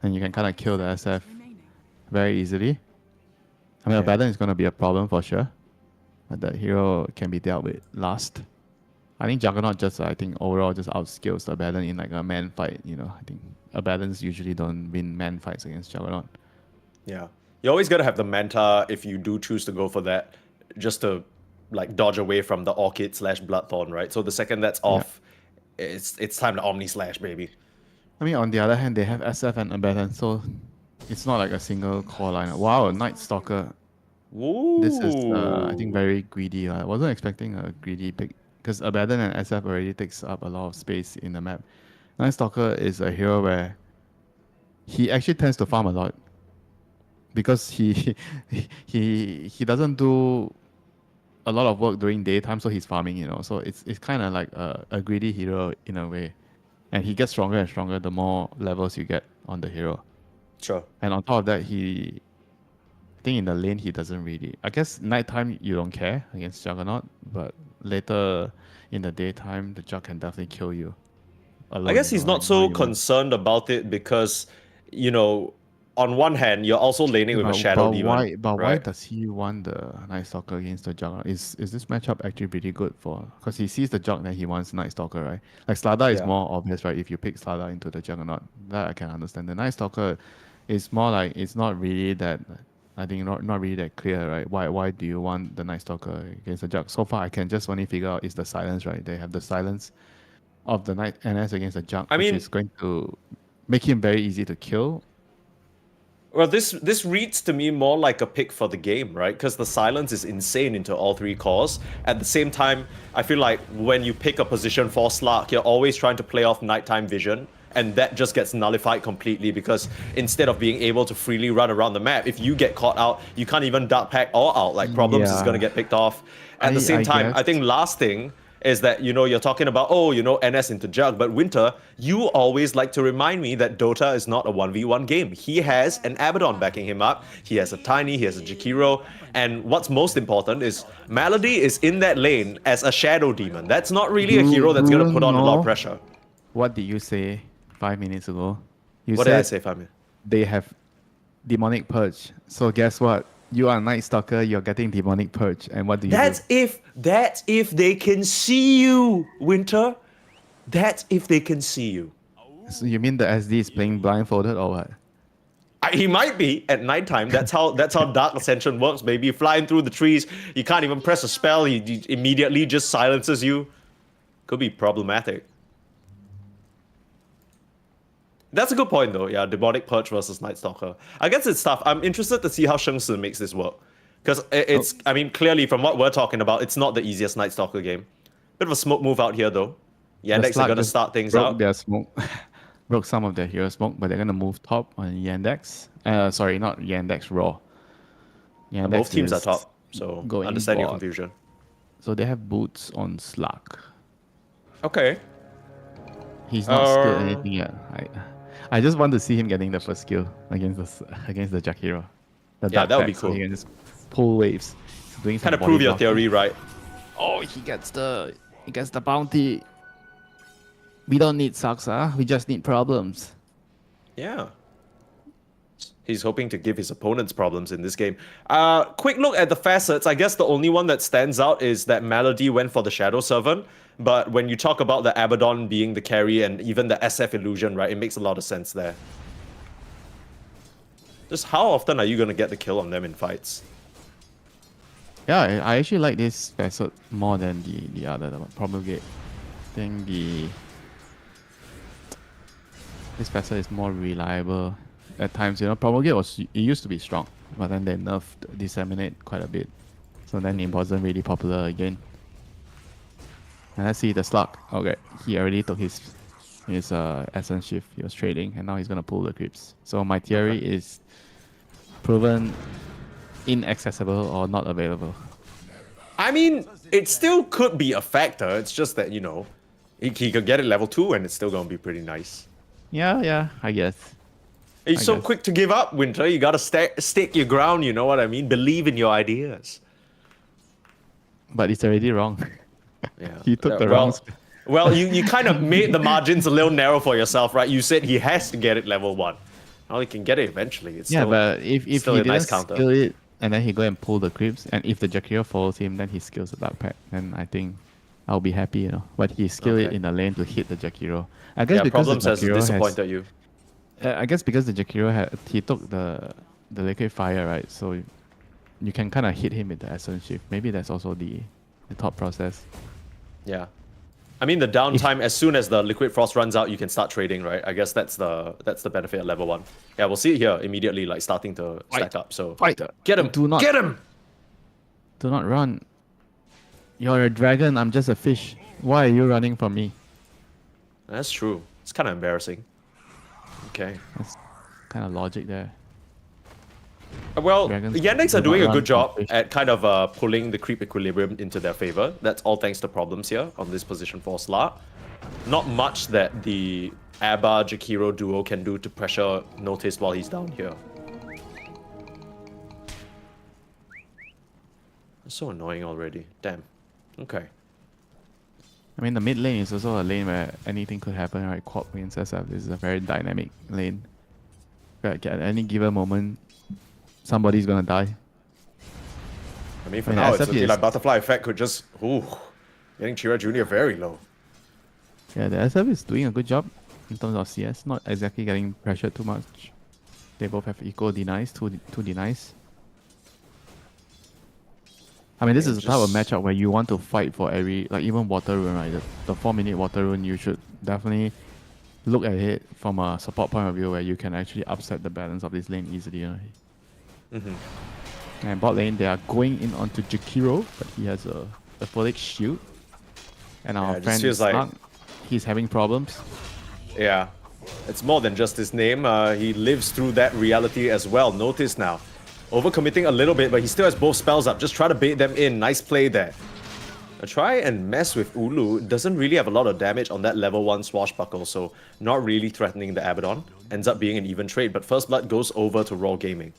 And you can kind of kill the SF very easily. I mean, Abaddon is going to be a problem for sure. But the hero can be dealt with last. I think Juggernaut overall just outskills Abaddon in like a man fight. You know, I think Abaddons usually don't win man fights against Juggernaut. Yeah. You always gotta have the Manta if you do choose to go for that, just to like dodge away from the Orchid / Bloodthorn, right? So the second that's off, it's time to Omni Slash, baby. I mean, on the other hand, they have SF and Abaddon, so it's not like a single core line. Wow, Night Stalker. Ooh. This is, I think, very greedy. I wasn't expecting a greedy pick because Abaddon and SF already takes up a lot of space in the map. Night Stalker is a hero where he actually tends to farm a lot because he doesn't do a lot of work during daytime, so he's farming, you know. So it's kind of like a greedy hero in a way. And he gets stronger and stronger the more levels you get on the hero. Sure. And on top of that, I think in the lane, he doesn't really... I guess nighttime, you don't care against Juggernaut, but later in the daytime, the Jug can definitely kill you. Alone, I guess he's not so you won't. concerned about it because, you know, on one hand, you're also laning with a Shadow Demon. Why right? does he want the Night Stalker against the Juggernaut? Is this matchup actually pretty good for... Because he sees the Jug, then he wants Night Stalker, right? Like, Slada is Yeah. more obvious, right? If you pick Slada into the Juggernaut, that I can understand. The Night Stalker is more like... It's not really that... I think not really that clear, right? Why do you want the Night Stalker against the Jug? So far, I can just only figure out is the silence, right? They have the silence of the Night NS against the Jug, I which mean- is going to make him very easy to kill. Well, this reads to me more like a pick for the game, right? Because the silence is insane into all three cores. At the same time, I feel like when you pick a position for Slark, you're always trying to play off nighttime vision, and that just gets nullified completely because instead of being able to freely run around the map, if you get caught out, you can't even dark pack or out. Like, Problems is Yeah. going to get picked off. At the same I time, guess. I think last thing is that, you know, you're talking about, oh, you know, NS into Jug, but Winter, you always like to remind me that Dota is not a 1v1 game. He has an Abaddon backing him up, he has a Tiny, he has a Jakiro, and what's most important is Malady is in that lane as a Shadow Demon. That's not really a hero that's going to put on a lot of pressure. What did you say 5 minutes ago? You What said did I say, Fami? they have Demonic Purge. So guess what? You are a Night Stalker, you're getting Demonic Purge. And what do you That's do? if they can see you, Winter. That's if they can see you. So you mean the SD is playing blindfolded or what? He might be at nighttime. That's how Dark Ascension works, baby. Flying through the trees, you can't even press a spell. He immediately just silences you. Could be problematic. That's a good point, though. Yeah, Demonic Purge versus Night Stalker. I guess it's tough. I'm interested to see how Sheng Tzu makes this work. Because it's, I mean, clearly from what we're talking about, it's not the easiest Night Stalker game. Bit of a smoke move out here, though. Yandex Slug are going to just start things broke out. Their smoke. Broke some of their hero smoke, but they're going to move top on Yandex. Sorry, not Yandex, Raw. Yandex Both teams are is top, so going understand your bot. confusion. So they have boots on Slug. Okay. He's not skilled anything yet. I just want to see him getting the first skill against the Jakiro. The Yeah, dark that would be pack, so cool. he can just pull waves. He's doing some Kind of body prove your blocking. theory, right? Oh, he gets the bounty. We don't need sucks, huh? We just need problems. Yeah. He's hoping to give his opponents problems in this game. Quick look at the facets. I guess the only one that stands out is that Malady went for the Shadow Servant. But when you talk about the Abaddon being the carry and even the SF Illusion, right, it makes a lot of sense there. Just how often are you going to get the kill on them in fights? Yeah, I actually like this facet more than the other, the Promulgate. I think this facet is more reliable at times. You know, Promulgate it used to be strong, but then they nerfed Disseminate quite a bit. So then it wasn't really popular again. And let's see the Slug. Okay, he already took his Essence Shift. He was trading, and now he's gonna pull the creeps. So my theory is proven inaccessible or not available. I mean, it still could be a factor. It's just that, you know, he could get it level 2 and it's still going to be pretty nice. Yeah, I guess. He's I so guess. quick to give up, Winter. You got to stick your ground, you know what I mean? Believe in your ideas. But it's already wrong. Yeah. He took the well, wrong spell. Well, you kind of made the margins a little narrow for yourself, right? You said he has to get it level 1. Well, he can get it eventually. It's Yeah, still, but if he still a didn't nice counter. skill it and then he go and pull the creeps, and if the Jakiro follows him, then he skills the Dark Pack, then I think I'll be happy, you know. But he skilled it Okay. in the lane to hit the Jakiro. I guess Yeah, because Problems the has Jakiro disappointed you. I guess because the Jakiro he took the liquid fire, right? So you can kind of hit him with the Essence Shift. Maybe that's also the thought process. Yeah. I mean, the downtime, as soon as the Liquid Frost runs out, you can start trading, right? I guess that's the benefit at level 1. Yeah, we'll see it here immediately, like, starting to stack up. So, Fight! get him! Do not- Get him! Do not run. You're a dragon, I'm just a fish. Why are you running from me? That's true. It's kind of embarrassing. Okay. That's kind of logic there. Well, Dragons Yandex do are doing not a run good job from fish. at kind of pulling the creep equilibrium into their favor. That's all thanks to Problems here on this position for Slar. not much that the Abba Jakiro duo can do to pressure Notice while he's down here. It's so annoying already. Damn. Okay. I mean, the mid lane is also a lane where anything could happen, right? Quad wins SF. This is a very dynamic lane. At any given moment, somebody's gonna die. I mean, for I mean, now, it's SF looking is- like Butterfly Effect could just... Ooh. Getting Chira Jr. very low. Yeah, the SF is doing a good job in terms of CS. Not exactly getting pressured too much. They both have equal denies, two denies. I mean, this is the type of matchup where you want to fight for every, like even water rune, right? The 4-minute water rune, you should definitely look at it from a support point of view where you can actually upset the balance of this lane easily. You know? And bot lane, they are going in onto Jakiro, but he has a Felix shield. And our Yeah, it just friend feels like- Snark, he's having problems. Yeah. It's more than just his name. He lives through that reality as well. Notice now. Overcommitting a little bit, but he still has both spells up. Just try to bait them in. Nice play there. Try and mess with Ulu. Doesn't really have a lot of damage on that level 1 swashbuckle, so not really threatening the Abaddon. Ends up being an even trade, but First Blood goes over to Raw Gaming.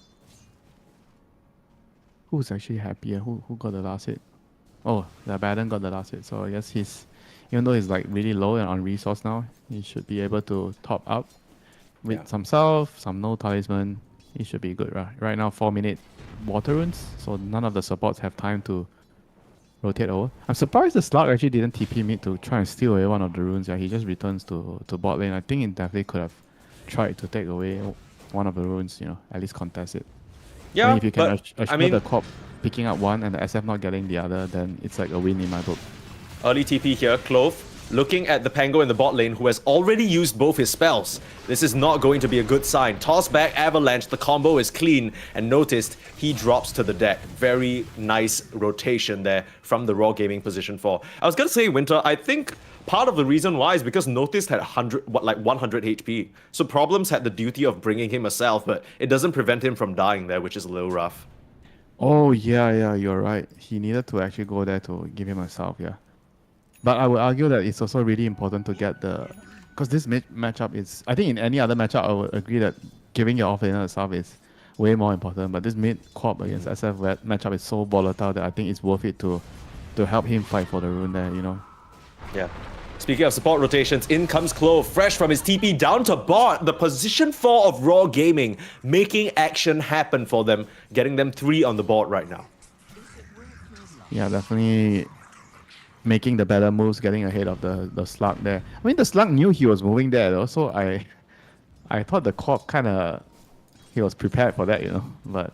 Who's actually happier? Who got the last hit? Oh, the Abaddon got the last hit. So I guess he's, even though he's like really low and on resource now, he should be able to top up with some self, some no talisman. He should be good, right? Right now, 4-minute water runes, so none of the supports have time to rotate over. I'm surprised the Slug actually didn't TP mid to try and steal away one of the runes. Yeah, he just returns to bot lane. I think he definitely could have tried to take away one of the runes, you know, at least contest it. Yeah, I mean, if you can but, assure the Corp picking up one and the SF not getting the other, then it's like a win in my book. Early TP here, Clove, looking at the Pango in the bot lane who has already used both his spells. This is not going to be a good sign. Toss back Avalanche, the combo is clean, and noticed he drops to the deck. Very nice rotation there from the Raw Gaming position 4. I was gonna say, Winter, I think part of the reason why is because Noticed had 100 HP. So Problems had the duty of bringing him a self, but it doesn't prevent him from dying there, which is a little rough. Oh, yeah, you're right. He needed to actually go there to give him a salve, yeah. But I would argue that it's also really important to get the... Because this matchup is... I think in any other matchup, I would agree that giving your offlaner a salve is way more important. But this mid-corp against SF matchup is so volatile that I think it's worth it to help him fight for the rune there, you know? Yeah. Speaking of support rotations, in comes Clove, fresh from his TP down to bot. The position 4 of Raw Gaming, making action happen for them, getting them 3 on the board right now. Yeah, definitely making the better moves, getting ahead of the Slug there. I mean, the Slug knew he was moving there though, so I thought the Corp kind of... He was prepared for that, you know, but...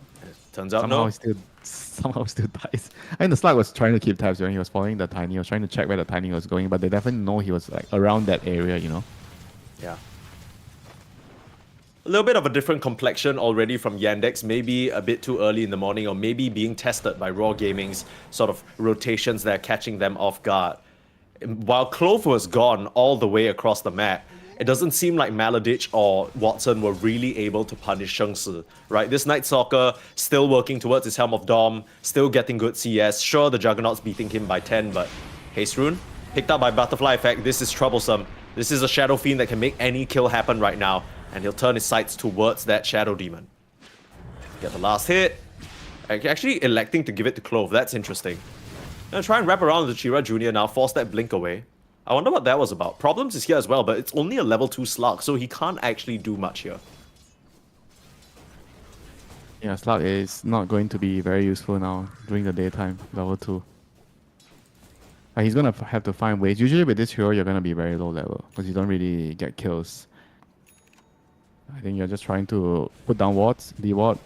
Turns out somehow no. Somehow still dies. I mean, the Slug was trying to keep tabs when he was following the Tiny. He was trying to check where the Tiny was going, but they definitely know he was like around that area, you know? Yeah. A little bit of a different complexion already from Yandex, maybe a bit too early in the morning, or maybe being tested by Raw Gaming's sort of rotations that are catching them off guard. While Clove was gone all the way across the map, it doesn't seem like Maladich or Watson were really able to punish Sheng Si, right? This Night Stalker still working towards his Helm of Dom, still getting good CS. Sure, the Juggernaut's beating him by 10, but Haste Rune, picked up by Butterfly Effect. This is troublesome. This is a Shadow Fiend that can make any kill happen right now, and he'll turn his sights towards that Shadow Demon. Get the last hit. Actually electing to give it to Clove, that's interesting. Gonna try and wrap around the Chira Jr. now, force that blink away. I wonder what that was about. Problems is here as well, but it's only a level 2 Slug, so he can't actually do much here. Yeah, Slug is not going to be very useful now during the daytime, level 2. He's going to have to find ways. Usually with this hero, you're going to be very low level, because you don't really get kills. I think you're just trying to put down wards, deward,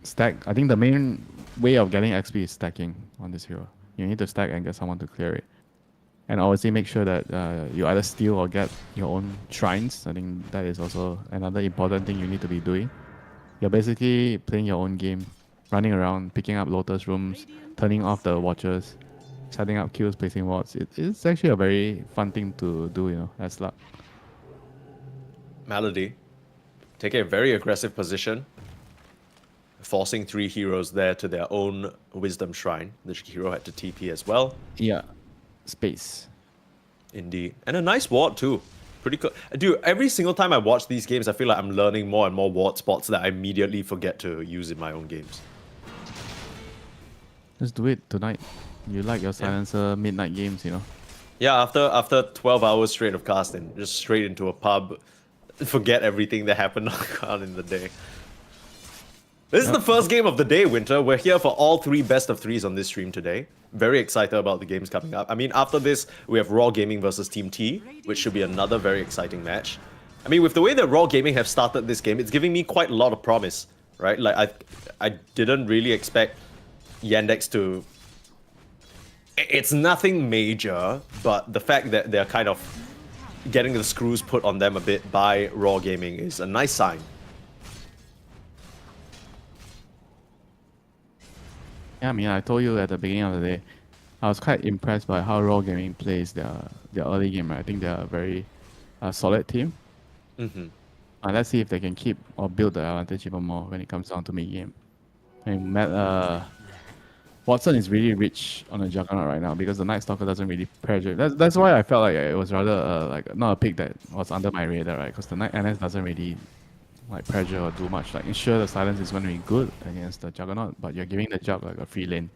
stack. I think the main way of getting XP is stacking on this hero. You need to stack and get someone to clear it. And obviously make sure that you either steal or get your own shrines. I think that is also another important thing you need to be doing. You're basically playing your own game, running around, picking up Lotus rooms, turning off the watchers, setting up kills, placing wards. It's actually a very fun thing to do, you know, as luck. Melody, taking a very aggressive position, forcing 3 heroes there to their own Wisdom Shrine. The hero had to TP as well. Yeah. Space. Indeed. And a nice ward too. Pretty cool. Dude, every single time I watch these games, I feel like I'm learning more and more ward spots that I immediately forget to use in my own games. Just do it tonight. You like your silencer midnight games, you know. Yeah, after 12 hours straight of casting, just straight into a pub, forget everything that happened on in the day. This is the first game of the day, Winter. We're here for all 3 best of 3s on this stream today. Very excited about the games coming up. I mean, after this, we have Raw Gaming versus Team T, which should be another very exciting match. I mean, with the way that Raw Gaming have started this game, it's giving me quite a lot of promise, right? Like, I didn't really expect Yandex to... It's nothing major, but the fact that they're kind of getting the screws put on them a bit by Raw Gaming is a nice sign. Yeah, I mean, I told you at the beginning of the day, I was quite impressed by how Raw Gaming plays their early game. Right? I think they're a very solid team. Let's see if they can keep or build the advantage even more when it comes down to mid-game. I mean, Watson is really rich on the Juggernaut right now because the Night Stalker doesn't really pressure. That's why I felt like it was rather like not a pick that was under my radar, right? Because the Night NS doesn't really like pressure or do much. Like, sure, the silence is going to be good against the Juggernaut, but you're giving the Jug like a free lane.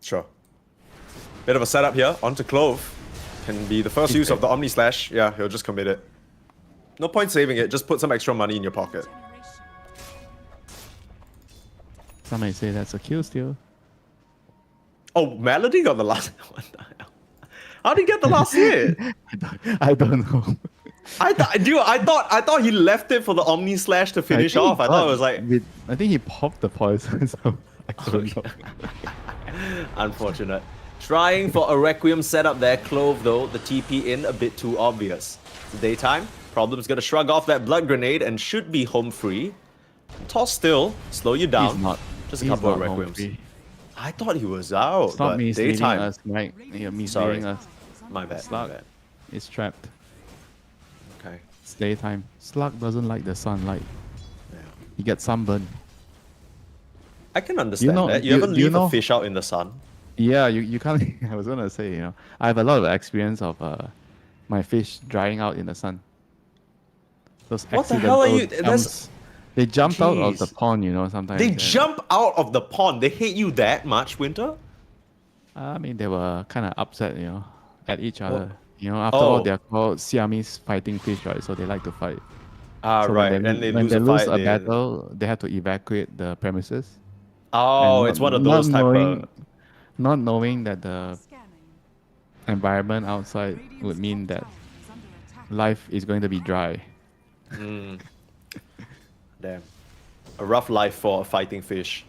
Sure. Bit of a setup here onto Clove. Can be the first use of the Omni Slash. Yeah, he'll just commit it. No point saving it, just put some extra money in your pocket. Some may say that's a kill steal. Oh, Melody got the last one. How did he get the last hit? I don't know. I thought he left it for the Omni Slash to finish off. I thought it was like... I think he popped the poison, so I don't know. Unfortunate. Trying for a Requiem setup there. Clove, though, the TP in a bit too obvious. Daytime. Problem's gonna shrug off that blood grenade and should be home free. Toss still. Slow you down. He's not. Just a couple of Requiems. I thought he was out, Stop but misleading Daytime. us, Mike. You're misleading us. My bad, my Slug bad. is trapped. Okay. It's daytime. Slug doesn't like the sunlight. Yeah. He gets sunburned. I can understand know- that. You you- haven't you leave know- a fish out in the sun. Yeah, you can't. I was gonna say, you know, I have a lot of experience of my fish drying out in the sun. Those What the hell are you- accidental that's- jumps. They jump out of the Jeez. pond, you know, sometimes. They and- jump out of the pond. They hate you that much, Winter? I mean, they were kind of upset, you know, at each other. You know, after Oh. all, they're called Siamese fighting fish, right? So they like to fight. Ah, So right. When And they when lose they a lose fight. a battle, they have to evacuate the premises. Oh, And it's one of those type of... Not knowing that the environment outside would mean that life is going to be dry. Damn. A rough life for a fighting fish.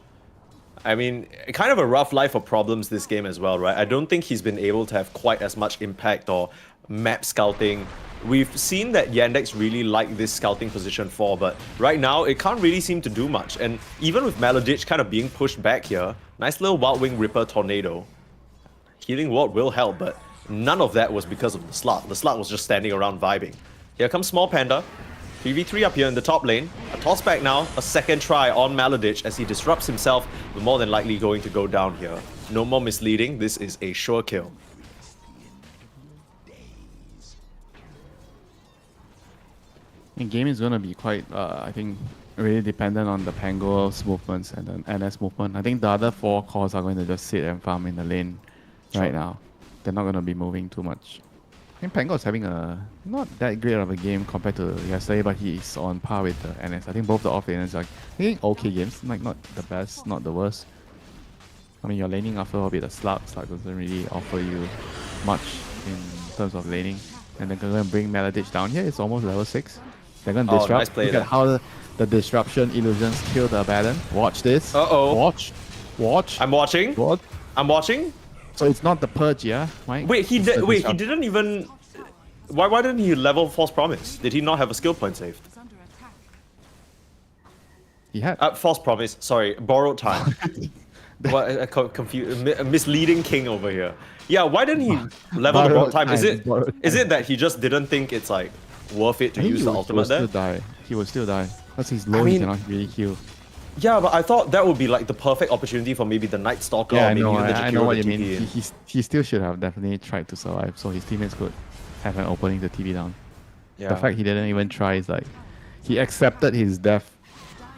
I mean, kind of a rough life for problems this game as well, right? I don't think he's been able to have quite as much impact or map scouting. We've seen that Yandex really like this scouting position 4, but right now it can't really seem to do much. And even with Maladich kind of being pushed back here, nice little Wild Wing Ripper Tornado. Healing Ward will help, but none of that was because of the Slug. The Slug was just standing around vibing. Here comes Small Panda. 3v3 up here in the top lane. A toss back now, a second try on Maladich as he disrupts himself, but more than likely going to go down here. No more misleading, this is a sure kill. The game is going to be quite, I think, really dependent on the Pangol's movements and the NS movement. I think the other 4 cores are going to just sit and farm in the lane right now. They're not going to be moving too much. I think Pangol's having a not that great of a game compared to yesterday, but he's on par with the NS. I think both the off-laners are okay games, like not the best, not the worst. I mean, you're laning after all with a Slug. Slug doesn't really offer you much in terms of laning. And they're going to bring Maladich down here. It's almost level 6. They're going to disrupt. Nice play Look there. at how the disruption illusions kill the Baron. Watch this. Uh-oh. Watch. I'm watching. What? I'm watching. So it's not the purge, yeah, Mike? Wait, he It's the he disrupt. didn't even... Why didn't he level False Promise? Did he not have a skill point saved? He had. False Promise, sorry, borrowed time. A misleading king over here. Yeah, why didn't he level the borrowed time? Is it that he just didn't think it's like worth it to I think use he the will ultimate still there? die. He will still die. Because he's low, he mean- cannot really heal. Yeah, but I thought that would be like the perfect opportunity for maybe the Night Stalker Yeah, or I maybe know, even the I know Jakiro what to you mean. TP in. He still should have definitely tried to survive, so his teammates could have an opening to TP down. Yeah. The fact he didn't even try is like he accepted his death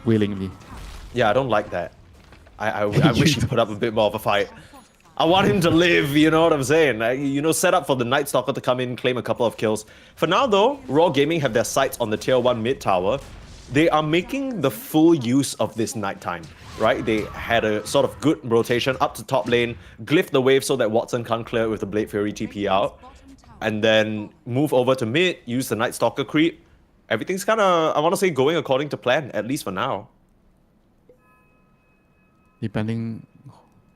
willingly. Yeah, I don't like that. I wish he put up a bit more of a fight. I want him to live, you know what I'm saying? Set up for the Night Stalker to come in, claim a couple of kills. For now though, Raw Gaming have their sights on the tier 1 mid tower. They are making the full use of this nighttime, right? They had a sort of good rotation up to top lane, glyph the wave so that Watson can't clear it with the Blade Fury TP out, and then move over to mid, use the Night Stalker creep. Everything's kind of, I want to say, going according to plan, at least for now. Depending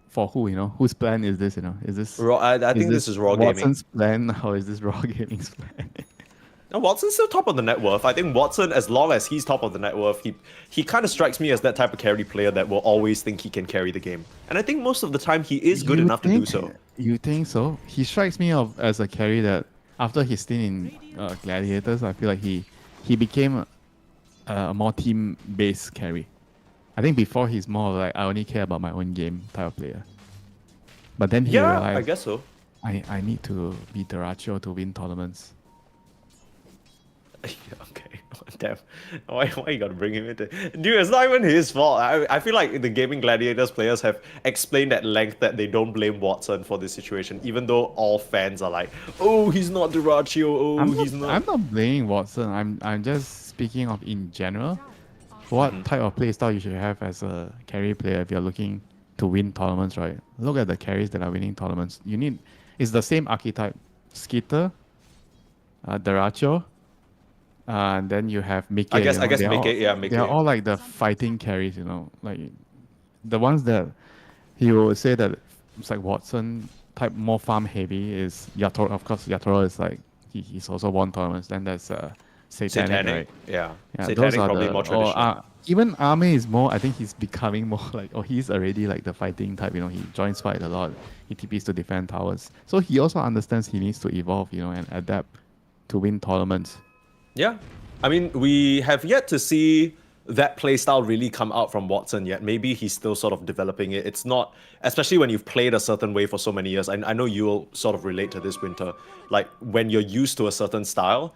for who, whose plan is this, is this Raw, I think this is Raw Watson's plan or is this Raw Gaming's plan? No, Watson's still top of the net worth. I think Watson, as long as he's top of the net worth, he kind of strikes me as that type of carry player that will always think he can carry the game. And I think most of the time he is good enough to do so. You think so? He strikes me as a carry that after his stint in Gladiators, I feel like he became a more team-based carry. I think before he's more like, I only care about my own game type of player. But then he realized, I guess so. I need to be Dyrachyo to win tournaments. Okay, damn. Why you gotta bring him into... Dude, it's not even his fault. I feel like the Gaming Gladiators players have explained at length that they don't blame Watson for this situation, even though all fans are like, oh, he's not Dyrachyo, he's not... I'm not blaming Watson. I'm just speaking of in general. What type of playstyle you should have as a carry player if you're looking to win tournaments, right? Look at the carries that are winning tournaments. It's the same archetype. Skitter, Dyrachyo, and then you have Mickey. I guess Mickey, Mickey. They're all like the fighting carries, like the ones that he would say that it's like Watson type more farm heavy is Yatoro. Of course, Yatoro is like he's also won tournaments. Then there's Satanic, right? Yeah. Satanic Those are probably more traditional. Even Ame is more, I think he's becoming more like, he's already like the fighting type, he joins fight a lot. He TPs to defend towers. So he also understands he needs to evolve, and adapt to win tournaments. Yeah. I mean, we have yet to see that playstyle really come out from Watson yet. Maybe he's still sort of developing it. It's not, especially when you've played a certain way for so many years. I know you'll sort of relate to this, Winter. Like, when you're used to a certain style,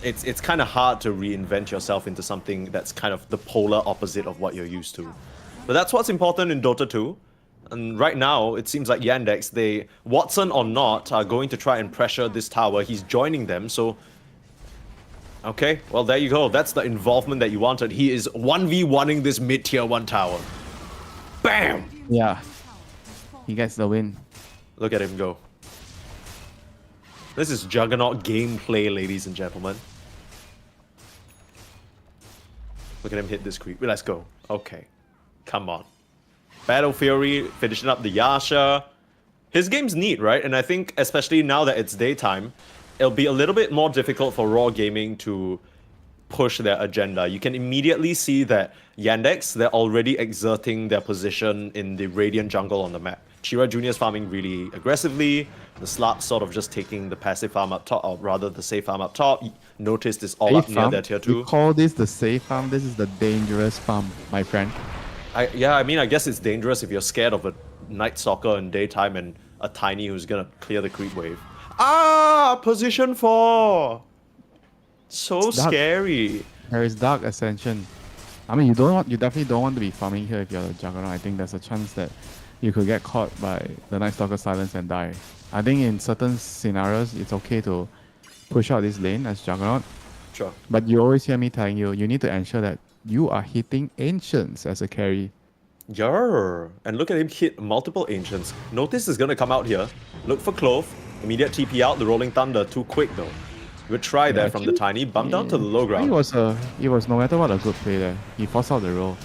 it's kind of hard to reinvent yourself into something that's kind of the polar opposite of what you're used to. But that's what's important in Dota 2. And right now, it seems like Yandex, Watson or not, are going to try and pressure this tower. He's joining them, so... Okay, well, there you go. That's the involvement that you wanted. He is 1v1ing this mid-tier 1 tower. Bam! Yeah. He gets the win. Look at him go. This is Juggernaut gameplay, ladies and gentlemen. Look at him hit this creep. Let's go. Okay. Come on. Battle Fury, finishing up the Yasha. His game's neat, right? And I think, especially now that it's daytime, it'll be a little bit more difficult for Raw Gaming to push their agenda. You can immediately see that Yandex, they're already exerting their position in the Radiant jungle on the map. Chira Jr.'s farming really aggressively. The Slark's sort of just taking the passive farm up top, or rather the safe farm up top. Notice this all up near their tier 2. You call this the safe farm? This is the dangerous farm, my friend. I mean, I guess it's dangerous if you're scared of a Night Stalker in daytime and a Tiny who's gonna clear the creep wave. Position 4! So scary. There is Dark Ascension. I mean, you definitely don't want to be farming here if you're a Juggernaut. I think there's a chance that you could get caught by the Night Stalker silence and die. I think in certain scenarios, it's okay to push out this lane as Juggernaut. Sure. But you always hear me telling you, you need to ensure that you are hitting Ancients as a carry. Yeah, and look at him hit multiple Ancients. Notice is gonna come out here. Look for Clove. Immediate TP out, the Rolling Thunder. Too quick though. Good try there from the Tiny. Bump down to the low ground. It was no matter what a good play there. He forced out the roll.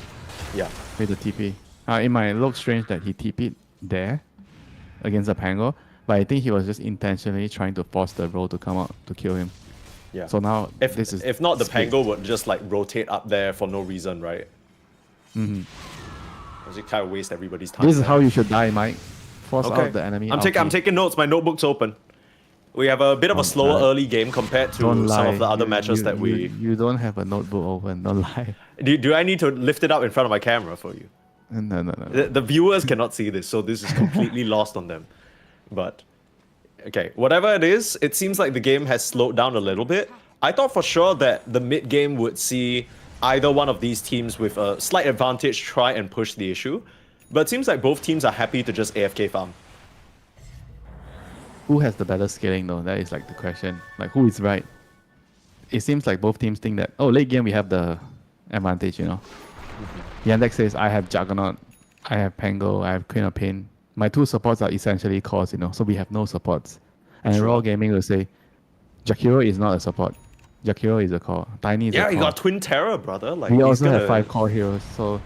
Yeah. With the TP. It might look strange that he TP'd there against the Pango, but I think he was just intentionally trying to force the roll to come out to kill him. Yeah. So now, if not, the Pango would just like rotate up there for no reason, right? Mm-hmm. Because it kind of waste everybody's time. This is how you should die, Mike. Force out the enemy. I'm taking notes. My notebook's open. We have a bit of a slower early game compared to some of the other matches that we... You don't have a notebook open, don't lie. Do I need to lift it up in front of my camera for you? No. The viewers cannot see this, so this is completely lost on them. But Okay, whatever it is, it seems like the game has slowed down a little bit. I thought for sure that the mid game would see either one of these teams with a slight advantage try and push the issue, but it seems like both teams are happy to just AFK farm. Who has the better scaling though? That is like the question. Like who is right? It seems like both teams think that, oh, late game we have the advantage, you know. Yandex says, I have Juggernaut, I have Pango, I have Queen of Pain. My two supports are essentially cores, you know, so we have no supports. And Raw Gaming will say, Jakiro is not a support. Jakiro is a core. Tiny is a core. Yeah, you got Twin Terror, brother. Like, we also have 5 core heroes, so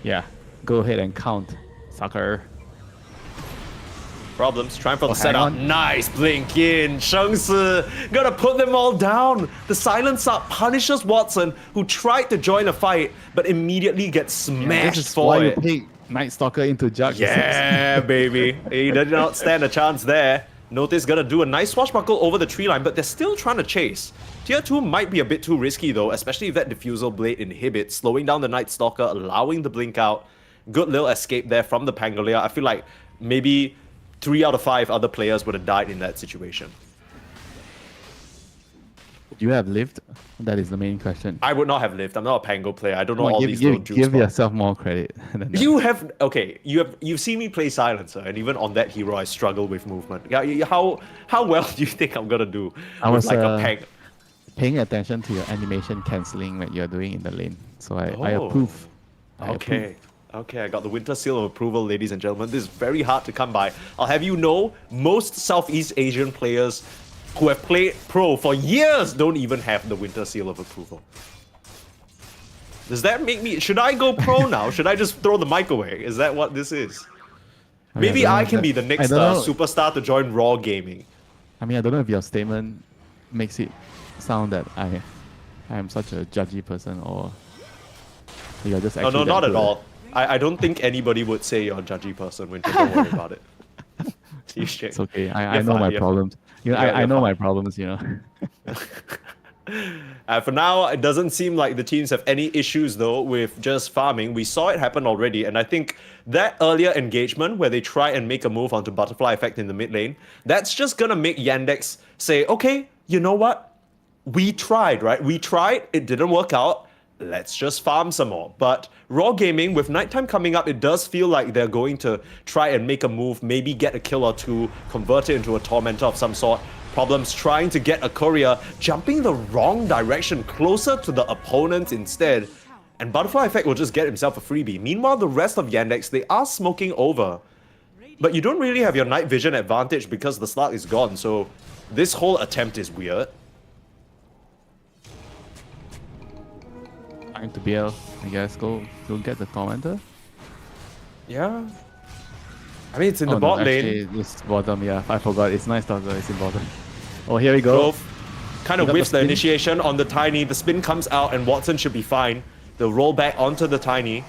yeah, go ahead and count, sucker. Problems. Trying for the hang setup. on. Nice blink in. Shengsi gonna put them all down. The silence up punishes Watson, who tried to join the fight, but immediately gets smashed This is for why it. you pick Night Stalker into Jug. Yeah, baby. He did not stand a chance there. Notice gonna do a nice swashbuckle over the tree line, but they're still trying to chase. Tier 2 might be a bit too risky though, especially if that Diffusal Blade inhibits, slowing down the Night Stalker, allowing the blink out. Good little escape there from the Pangolier. I feel like maybe 3 out of 5 other players would have died in that situation. Would you have lived? That is the main question. I would not have lived. I'm not a Pango player. I don't know Come on, all give, these little give, juice give spots. yourself more credit. than that. You have okay. You've seen me play Silencer, and even on that hero, I struggle with movement. Yeah, how well do you think I'm gonna do I with was like a Pang? paying attention to your animation cancelling that you're doing in the lane. So I Oh. approve. I Okay. approve. Okay, I got the Winter Seal of Approval, ladies and gentlemen. This is very hard to come by. I'll have you know, most Southeast Asian players who have played pro for years don't even have the Winter Seal of Approval. Does that make me... Should I go pro now? Should I just throw the mic away? Is that what this is? I mean, Maybe don't know I if can that- be the I next don't know- superstar to join Raw Gaming. I mean, I don't know if your statement makes it sound that I am such a judgy person or you're just No, actually no, that not at good. all. I don't think anybody would say you're a judgy person, Winter. Don't worry about it. It's okay. I You're know fine, my you're problems. You know, You're- I you're know my fine. problems, you know. For now, it doesn't seem like the teams have any issues though with just farming. We saw it happen already, and I think that earlier engagement where they try and make a move onto Butterfly Effect in the mid lane, that's just gonna make Yandex say, okay, you know what? We tried, right? We tried, it didn't work out. Let's just farm some more. But Raw Gaming, with nighttime coming up, it does feel like they're going to try and make a move, maybe get a kill or two, convert it into a Tormentor of some sort. Problems trying to get a courier, jumping the wrong direction, closer to the opponent instead. And Butterfly Effect will just get himself a freebie. Meanwhile, the rest of Yandex, they are smoking over. But you don't really have your night vision advantage because the Slark is gone, so this whole attempt is weird. Time to BL, I guess. Go get the Tormentor. Yeah. I mean, it's in the Oh, bot no, lane. actually, it's bottom, yeah. I forgot. It's Night Stalker, it's in bottom. Oh, here we go. Grove kind of Pick up whiffs the the spin. initiation on the Tiny. The spin comes out and Watson should be fine. They'll roll back onto the Tiny.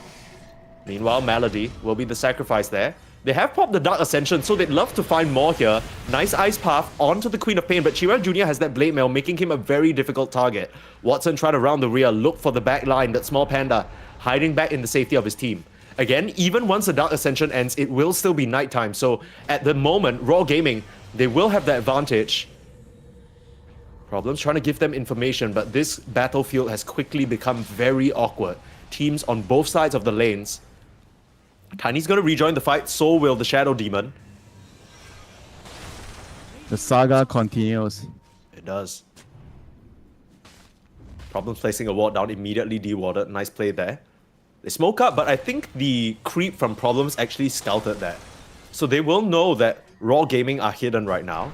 Meanwhile, Melody will be the sacrifice there. They have popped the Dark Ascension, so they'd love to find more here. Nice Ice Path onto the Queen of Pain, but Chira Jr. has that Blade Mail, making him a very difficult target. Watson trying to round the rear, look for the back line, that Small Panda hiding back in the safety of his team. Again, even once the Dark Ascension ends, it will still be nighttime, so at the moment, Raw Gaming, they will have the advantage. Problems trying to give them information, but this battlefield has quickly become very awkward. Teams on both sides of the lanes. Tiny's gonna rejoin the fight, so will the Shadow Demon. The saga continues. It does. Problems placing a ward down, immediately dewarded. Nice play there. They smoke up, but I think the creep from Problems actually scouted that. So they will know that Raw Gaming are hidden right now.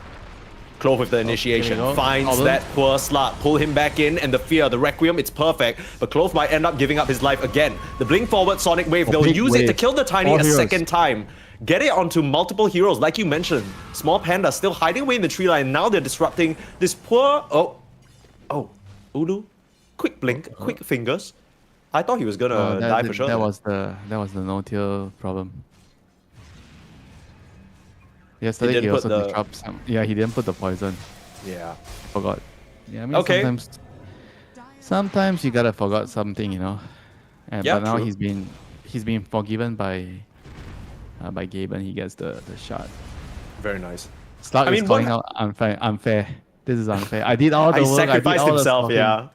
Clove with the initiation, go. finds Problem. that poor slut, pull him back in, and the fear, the Requiem, it's perfect. But Clove might end up giving up his life again. The blink forward Sonic Wave, they'll big use it to wave. kill the Tiny All a heroes. second time. Get it onto multiple heroes, like you mentioned. Small Panda still hiding away in the tree line. Now they're disrupting this poor... Oh, Ulu. Quick blink, quick fingers. I thought he was gonna die for sure. That was the no-till problem. Yesterday didn't he put also the- disrupted some. Yeah, he didn't put the poison. Yeah. Forgot. Yeah, I mean Okay. sometimes you gotta forgot something, you know. And Yeah, but now true. he's been forgiven by Gaben. He gets the shot. Very nice. Slug I is mean, calling what- out unfair. This is unfair. I did all the He work. I did sacrificed all the himself, stalking. yeah.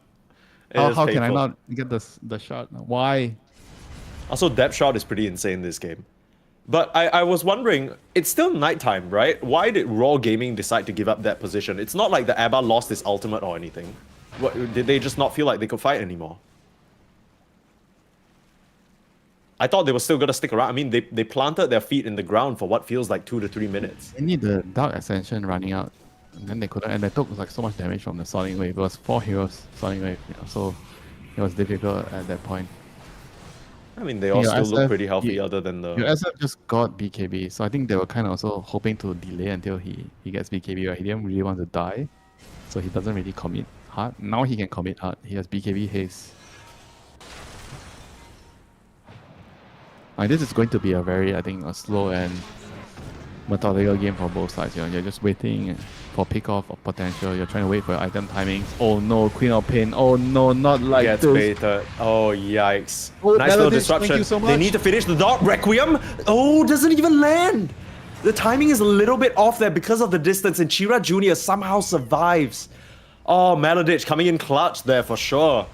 It is How can I painful. not get the shot? Why? Also, depth shot is pretty insane this game. But I was wondering, it's still nighttime, right? Why did Raw Gaming decide to give up that position? It's not like the ABBA lost his ultimate or anything. What, did they just not feel like they could fight anymore? I thought they were still going to stick around. I mean, they planted their feet in the ground for what feels like 2 to 3 minutes. They need the Dark Ascension running out. And then they couldn't, and they took like so much damage from the Sonic Wave. It was 4 heroes Sonic Wave, so it was difficult at that point. I mean, they all Your still look SF pretty healthy you- other than the... Your SF just got BKB, so I think they were kind of also hoping to delay until he gets BKB, right? He didn't really want to die, so he doesn't really commit hard. Now he can commit hard. He has BKB haste. This is going to be a very, I think, a slow and methodical game for both sides. You're just waiting for pick-off of potential. You're trying to wait for your item timings. Oh no, Queen of Pain. Oh no, not like Gets this. baited. Oh, yikes. Oh, Nice little Melody, disruption. thank you so They much. need to finish the dot. Requiem. Oh, doesn't even land. The timing is a little bit off there because of the distance, and Chira Jr. somehow survives. Oh, Melodich coming in clutch there for sure.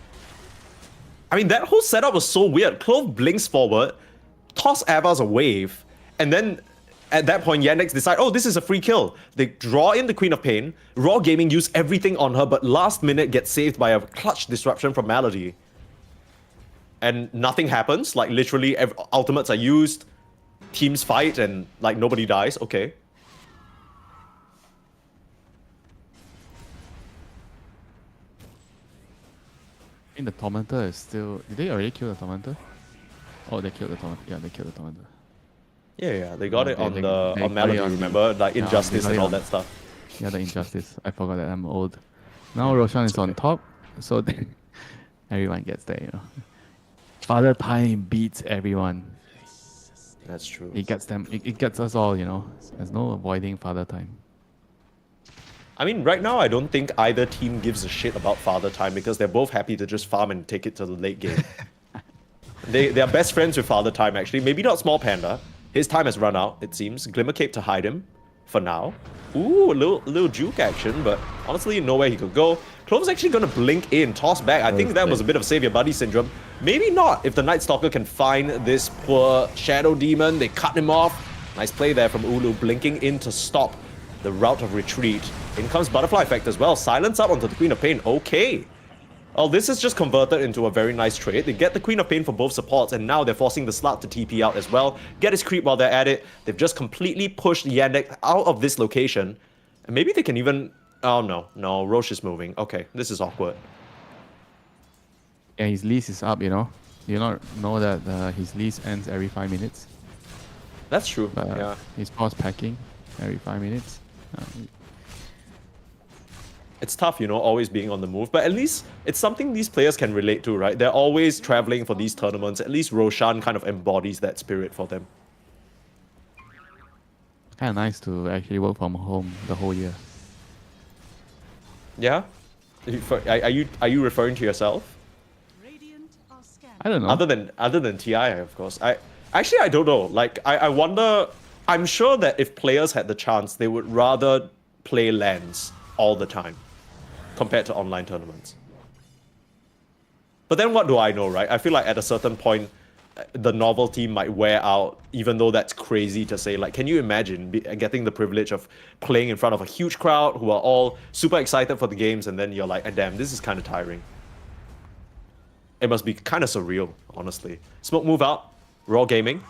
I mean, that whole setup was so weird. Clove blinks forward, toss Ava's a wave, and then at that point, Yandex decide, oh, this is a free kill. They draw in the Queen of Pain. Raw Gaming use everything on her, but last minute gets saved by a clutch disruption from Melody. And nothing happens. Like, literally, ultimates are used, teams fight, and, like, nobody dies. Okay. I think the Tormentor is still... Did they already kill the Tormentor? Oh, they killed the Tormentor. Yeah, they killed the Tormentor. Yeah, they got it They- on they- the they on got Melody, it on the- remember? Like, yeah, Injustice they got and it all on- that stuff. Yeah, the Injustice. I forgot that I'm old. Now Roshan is on top, so then everyone gets there, you know. Father Time beats everyone. That's true. It gets them. It gets us all, you know. There's no avoiding Father Time. I mean, right now, I don't think either team gives a shit about Father Time because they're both happy to just farm and take it to the late game. They are best friends with Father Time, actually. Maybe not Small Panda. His time has run out, it seems. Glimmer Cape to hide him for now. Ooh, a little juke action, but honestly, nowhere he could go. Clove's actually going to blink in, toss back. I think that was a bit of Savior Buddy syndrome. Maybe not if the Night Stalker can find this poor Shadow Demon. They cut him off. Nice play there from Ulu, blinking in to stop the route of retreat. In comes Butterfly Effect as well. Silence up onto the Queen of Pain. Okay. Oh, this is just converted into a very nice trade. They get the Queen of Pain for both supports, and now they're forcing the Slut to TP out as well. Get his creep while they're at it. They've just completely pushed Yandex out of this location. And maybe they can even... Oh, no. No, Roche is moving. Okay, this is awkward. Yeah, his lease is up, you know. You not know that his lease ends every 5 minutes. That's true, But yeah. his pause packing every 5 minutes. It's tough, you know, always being on the move, but at least it's something these players can relate to, right? They're always traveling for these tournaments. At least Roshan kind of embodies that spirit for them. Kind of nice to actually work from home the whole year. Yeah? Are you referring to yourself? I don't know. Other than TI, of course. I don't know. Like, I wonder. I'm sure that if players had the chance, they would rather play LANs all the time compared to online tournaments. But then what do I know, right? I feel like at a certain point, the novelty might wear out, even though that's crazy to say. Like, can you imagine getting the privilege of playing in front of a huge crowd who are all super excited for the games, and then you're like, damn, this is kind of tiring. It must be kind of surreal, honestly. Smoke move out. Raw Gaming.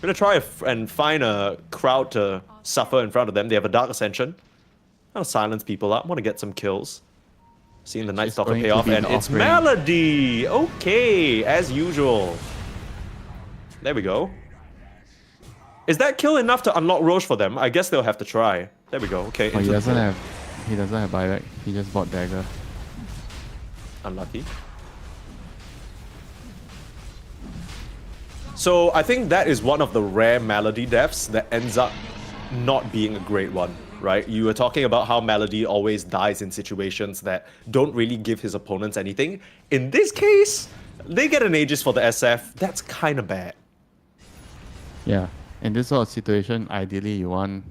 Gonna try and find a crowd to suffer in front of them. They have a Dark Ascension. I'll silence people up. Want to get some kills. Seeing the Night She's Stalker going pay to off, be and the it's offering. Melody! Okay, as usual. There we go. Is that kill enough to unlock Roche for them? I guess they'll have to try. There we go. Okay. Oh, he into the doesn't kill. have buyback. He just bought dagger. Unlucky. So I think that is one of the rare Melody deaths that ends up not being a great one, right? You were talking about how Melody always dies in situations that don't really give his opponents anything. In this case, they get an Aegis for the SF. That's kind of bad. Yeah. In this sort of situation, ideally you want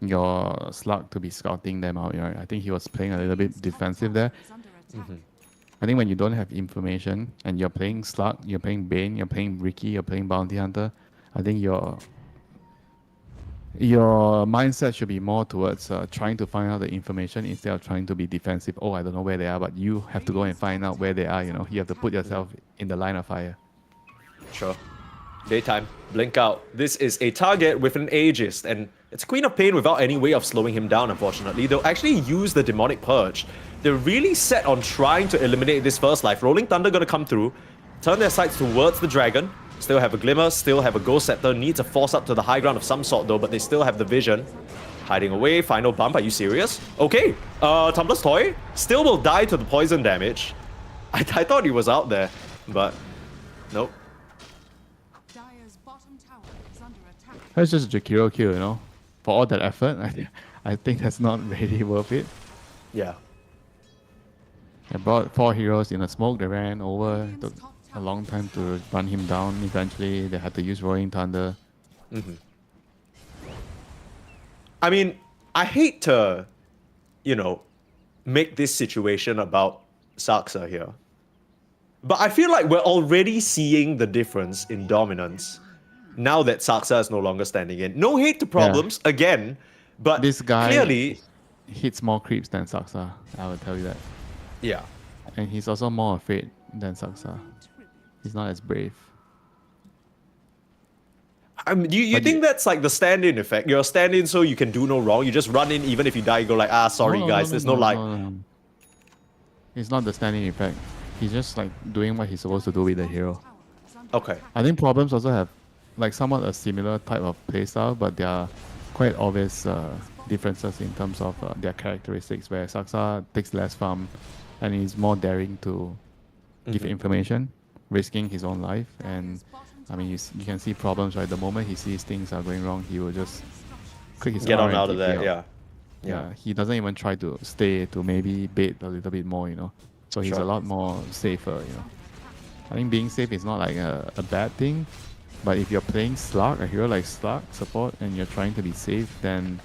your slug to be scouting them out. Right? I think he was playing a little bit defensive there. I think when you don't have information and you're playing slug, you're playing Bane, you're playing Ricky, you're playing Bounty Hunter, I think your mindset should be more towards trying to find out the information instead of trying to be defensive. Oh, I don't know where they are, but you have to go and find out where they are. You know, you have to put yourself in the line of fire. Sure. Daytime, blink out. This is a target with an Aegis, and it's Queen of Pain without any way of slowing him down, unfortunately. They'll actually use the Demonic Purge. They're really set on trying to eliminate this first life. Rolling Thunder gonna come through, turn their sights towards the Dragon, still have a Glimmer, still have a Ghost Scepter, need to force up to the high ground of some sort though, but they still have the vision. Hiding away, final bump, are you serious? Okay, Tumblr's Toy still will die to the poison damage. I thought he was out there, but nope. That's just a Jakiro kill, you know. For all that effort, I think that's not really worth it. Yeah. They brought 4 heroes in a smoke, they ran over, took a long time to run him down. Eventually, they had to use Rolling Thunder. I mean, I hate to, you know, make this situation about Saksa here. But I feel like we're already seeing the difference in dominance now that Saksa is no longer standing in. No hate to problems, again, but This guy clearly... hits more creeps than Saksa, I will tell you that. Yeah. And he's also more afraid than Saksa. He's not as brave. You But think you- that's like the stand-in effect? You're a stand-in so you can do no wrong. You just run in, even if you die, you go like, sorry guys, there's no like... no. It's not the standing effect. He's just like doing what he's supposed to do with the hero. Okay. I think problems also have like somewhat a similar type of playstyle, but there are quite obvious differences in terms of their characteristics, where Saksa takes less farm and is more daring to give information, risking his own life. And I mean, you can see problems, right? The moment he sees things are going wrong, he will just click his Get R on and out of TP there, out. yeah. Yeah, he doesn't even try to stay to maybe bait a little bit more, you know. So he's Sure. a lot more safer, you know. I think being safe is not like a bad thing, but if you're playing Slug, a hero like Slug support, and you're trying to be safe, then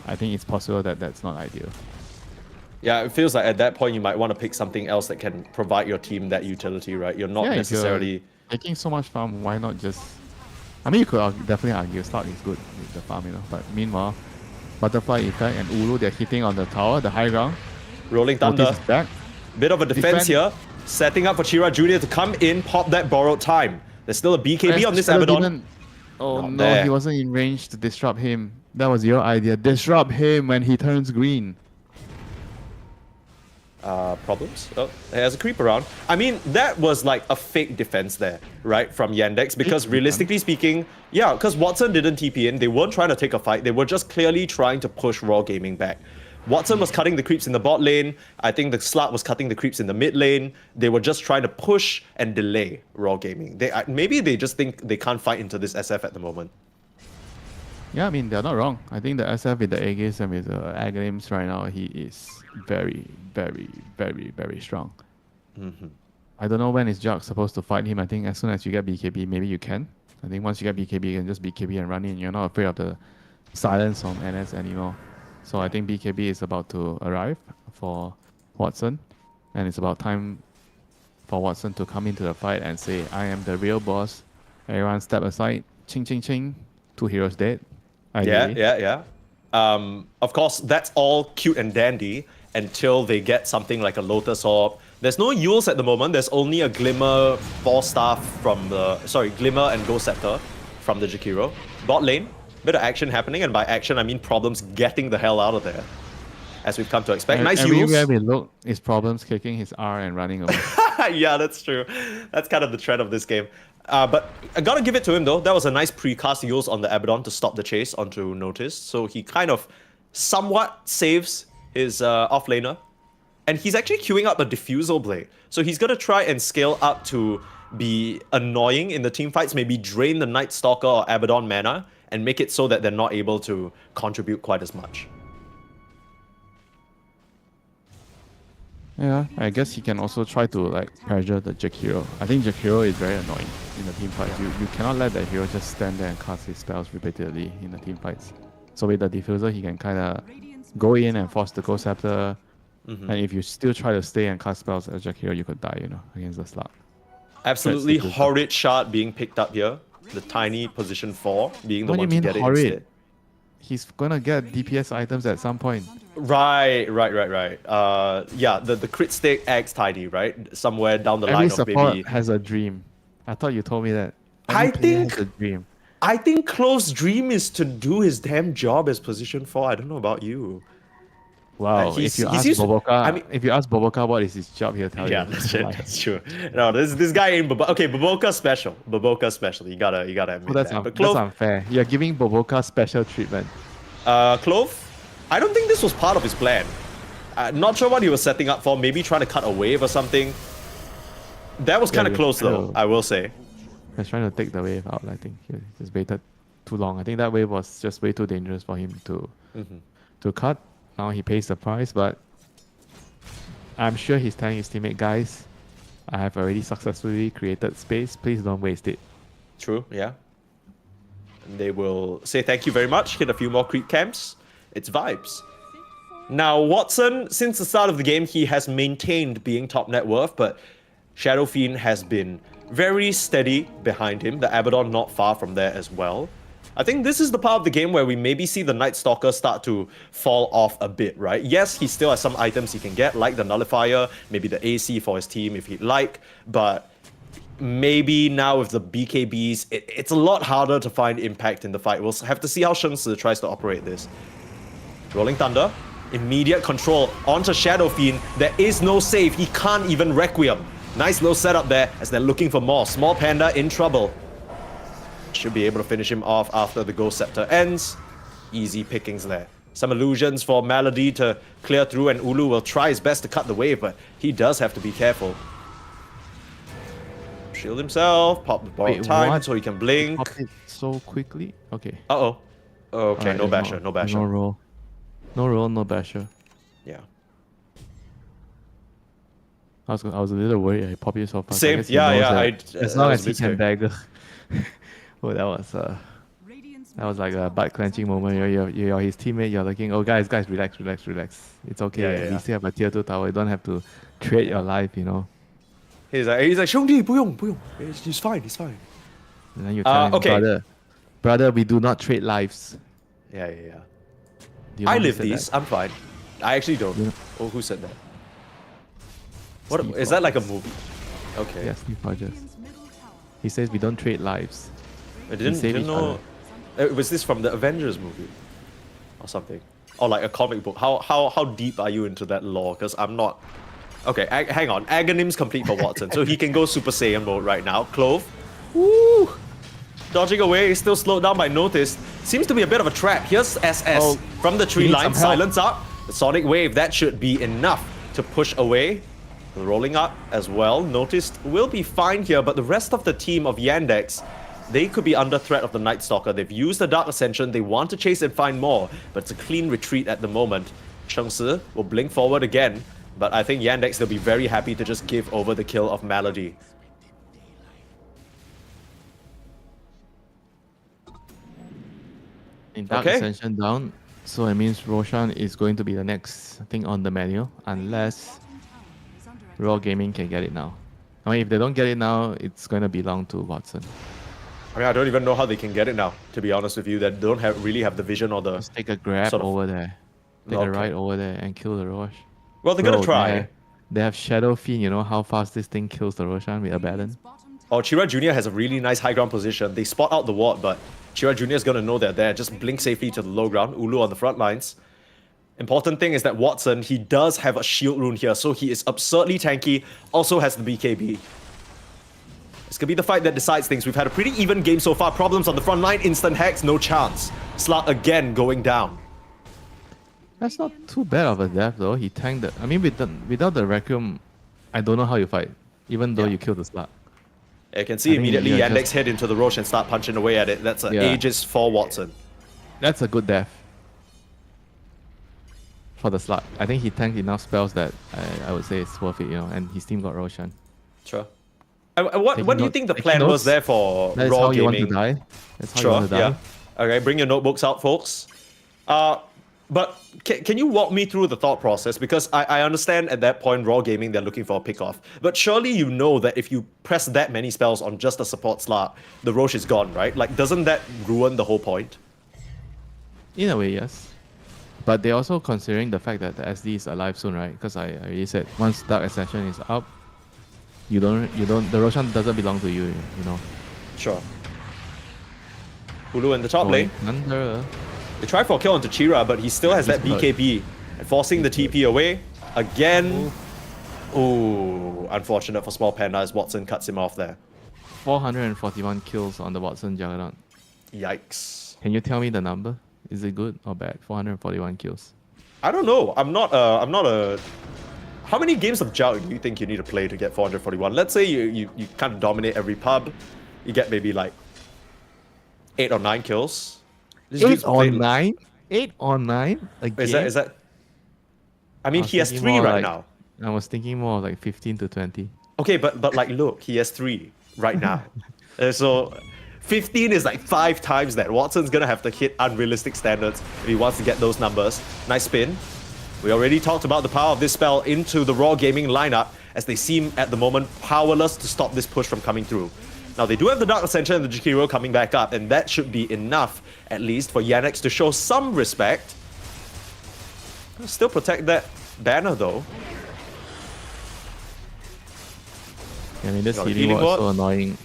I think it's possible that that's not ideal. Yeah, it feels like at that point you might want to pick something else that can provide your team that utility, right? You're not Yeah, necessarily... if you're taking so much farm, why not just... I mean, you could definitely argue Slug is good with the farm, you know, but meanwhile, Butterfly Effect and Ulu, they're hitting on the tower, the high ground. Rolling Thunder. Otis is back. Bit of a defense here. Setting up for Chira Jr. to come in, pop that borrowed time. There's still a BKB on this Still Abaddon. Oh Not no, there. he wasn't in range to disrupt him. That was your idea. Disrupt him when he turns green. Problems? Oh, there's a creep around. I mean, that was like a fake defense there, right? From Yandex, because realistically speaking, yeah, because Watson didn't TP in. They weren't trying to take a fight. They were just clearly trying to push Raw Gaming back. Watson was cutting the creeps in the bot lane. I think the Slut was cutting the creeps in the mid lane. They were just trying to push and delay Raw Gaming. Maybe they just think they can't fight into this SF at the moment. Yeah, I mean, they're not wrong. I think the SF with the Aegis and with the Aghanim's right now, he is very, very, very, very strong. I don't know when is Jug supposed to fight him. I think as soon as you get BKB, maybe you can. I think once you get BKB, you can just BKB and run in. You're not afraid of the silence from NS anymore. So I think BKB is about to arrive for Watson. And it's about time for Watson to come into the fight and say, I am the real boss. Everyone step aside. Ching, ching, ching. 2 heroes dead. Ideally. Yeah. Of course, that's all cute and dandy until they get something like a Lotus Orb. There's no Yules at the moment. There's only a Glimmer 4-staff from the... Sorry, Glimmer and Ghost Scepter from the Jakiro. Bot lane, bit of action happening, and by action I mean problems getting the hell out of there, as we've come to expect. Nice Everywhere Yules. we look, is problems kicking his R and running away. Yeah, that's true. That's kind of the trend of this game. But I gotta give it to him though. That was a nice precast Yules on the Abaddon to stop the chase onto Notice. So he kind of somewhat saves his offlaner. And he's actually queuing up a Diffusal Blade. So he's gonna try and scale up to be annoying in the team fights, maybe drain the Night Stalker or Abaddon mana, and make it so that they're not able to contribute quite as much. Yeah, I guess he can also try to like pressure the Jakiro. I think Jakiro is very annoying in the team fights. You cannot let that hero just stand there and cast his spells repeatedly in the team fights. So with the diffuser, he can kind of go in and force the Ghost Scepter. And if you still try to stay and cast spells as Jack Hero, you could die, against the slot. Absolutely That's the horrid shard being picked up here. The tiny position 4 being the What do you one to mean get it horrid? instead. He's gonna get DPS items at some point. Right. Yeah, the crit stick acts tiny, right? Somewhere down the Every line of support maybe. has a dream. I thought you told me that. I Every player think- has a dream. I think Clove's dream is to do his damn job as position 4. I don't know about you. Wow, he's- if you he's ask used to- Boboka, I mean- if you ask Boboka what is his job, he'll tell Yeah, you. that's true. Like, That's true. No, this guy ain't okay. Baboka special. Baboka special. You gotta admit that's, that. But that's Clove, unfair. You're giving Boboka special treatment. Clove, I don't think this was part of his plan. Not sure what he was setting up for. Maybe trying to cut a wave or something. That was kind of he close was though, trying I will say. He was trying to take the wave out. I think he just waited too long. I think that wave was just way too dangerous for him to cut. Now he pays the price, but I'm sure he's telling his teammate, guys, I have already successfully created space. Please don't waste it. True, yeah. And they will say thank you very much, hit a few more creep camps. It's vibes. Now, Watson, since the start of the game, he has maintained being top net worth, but Shadow Fiend has been very steady behind him. The Abaddon not far from there as well. I think this is the part of the game where we maybe see the Night Stalker start to fall off a bit, right? Yes, he still has some items he can get, like the Nullifier, maybe the AC for his team if he'd like, but maybe now with the BKBs, it's a lot harder to find impact in the fight. We'll have to see how Sheng Tzu tries to operate this. Rolling Thunder, immediate control onto Shadow Fiend. There is no save, he can't even Requiem. Nice little setup there as they're looking for more. Small Panda in trouble. Should be able to finish him off after the Ghost Scepter ends. Easy pickings there. Some illusions for Malady to clear through, and Ulu will try his best to cut the wave, but he does have to be careful. Shield himself, pop the borrowed Wait, time what? so he can blink. Pop it so quickly. Okay. Uh-oh. Okay, Alright, no there's basher, no basher. No roll. No roll, no basher. Yeah. I was a little worried. I popped it so fast. Same, I guess he yeah, knows yeah, that I- as long I as was he a can bit bag. Oh, that was like a butt clenching moment. You're his teammate. You're looking. Oh, guys, relax. It's okay. Yeah, yeah, At yeah. least you have a tier 2 tower. You don't have to trade your life. He's like, 兄弟,不用. He's fine. And then you tell him, okay. brother, we do not trade lives. Yeah. Do you I know who live said these. that? I'm fine. I actually don't. Yeah. Oh, who said that? What Steve is that like a Rogers. movie? Okay. Yes, Steve Rogers. He says we don't trade lives. I didn't save each know. Was this from the Avengers movie or something, or like a comic book? How deep are you into that lore? Because I'm not. Okay, hang on. Aghanim's complete for Watson, so he can go Super Saiyan mode right now. Clove, woo, dodging away. Still slowed down by Notice. Seems to be a bit of a trap. Here's SS Oh, from the tree he needs line. some help. Silence up. The Sonic Wave. That should be enough to push away. Rolling up as well. Noticed will be fine here, but the rest of the team of Yandex, they could be under threat of the Night Stalker. They've used the Dark Ascension. They want to chase and find more, but it's a clean retreat at the moment. Sheng Tzu will blink forward again, but I think Yandex, they'll be very happy to just give over the kill of Malady. In Dark Okay. Ascension down, so it means Roshan is going to be the next thing on the menu, unless Raw Gaming can get it now. I mean, if they don't get it now, it's going to belong to Watson. I mean, I don't even know how they can get it now, to be honest with you. That don't really have the vision or the... Just take a grab Sort of. over there. Take Okay. a ride over there and kill the Rosh. Well, they're gonna Bro, try. They have Shadow Fiend, you know how fast this thing kills the Roshan with Abaddon? Oh, Chira Jr. has a really nice high ground position. They spot out the ward, but Chira Jr. is going to know they're there. Just blink safely to the low ground. Ulu on the front lines. Important thing is that Watson, he does have a shield rune here, so he is absurdly tanky. Also has the BKB. It's going to be the fight that decides things. We've had a pretty even game so far. Problems on the front line. Instant hacks, no chance. Slut again going down. That's not too bad of a death though. He tanked it. I mean, without the Requiem, I don't know how you fight. Even though Yeah. you kill the slut. You can see I think immediately you're Yandex just- head into the Roche and start punching away at it. That's an Yeah. aegis for Watson. That's a good death. For the slut. I think he tanked enough spells that I would say it's worth it, and his team got Roshan. Sure. What do you note- think the taking plan was notes. there for That's Raw how you Gaming? want to die. That's how you Sure, want to die. yeah. Okay, bring your notebooks out, folks. But can you walk me through the thought process? Because I understand at that point, Raw Gaming, they're looking for a pick-off. But surely you know that if you press that many spells on just a support slot, the Roche is gone, right? Like, doesn't that ruin the whole point? In a way, yes. But they're also considering the fact that the SD is alive soon, right? Because I already said, once Dark Ascension is up, the Roshan doesn't belong to you, you know. Sure. Ulu in the top lane. Thunder. They try for a kill onto Chira, but he still has that He's hurt. BKB. And forcing the TP away. Again. Ooh, unfortunate for Small Panda as Watson cuts him off there. 441 kills on the Watson Juggernaut. Yikes. Can you tell me the number? Is it good or bad? 441 kills. I don't know. I'm not a... How many games of Jug do you think you need to play to get 441? Let's say you kind of dominate every pub. You get maybe like 8 or 9 kills. This 8 dude's or played- 9? 8 or 9? Again? Is that... I mean, was he has thinking 3 more right like- now. I was thinking more of like 15 to 20. Okay, but like, look, he has 3 right now. So 15 is like 5 times that. Watson's gonna have to hit unrealistic standards if he wants to get those numbers. Nice spin. We already talked about the power of this spell into the Raw Gaming lineup, as they seem at the moment powerless to stop this push from coming through. Now they do have the Dark Ascension and the Jakiro coming back up, and that should be enough, at least, for Yannex to show some respect. Still protect that banner though. I mean, this Got a healing healing was ward. so annoying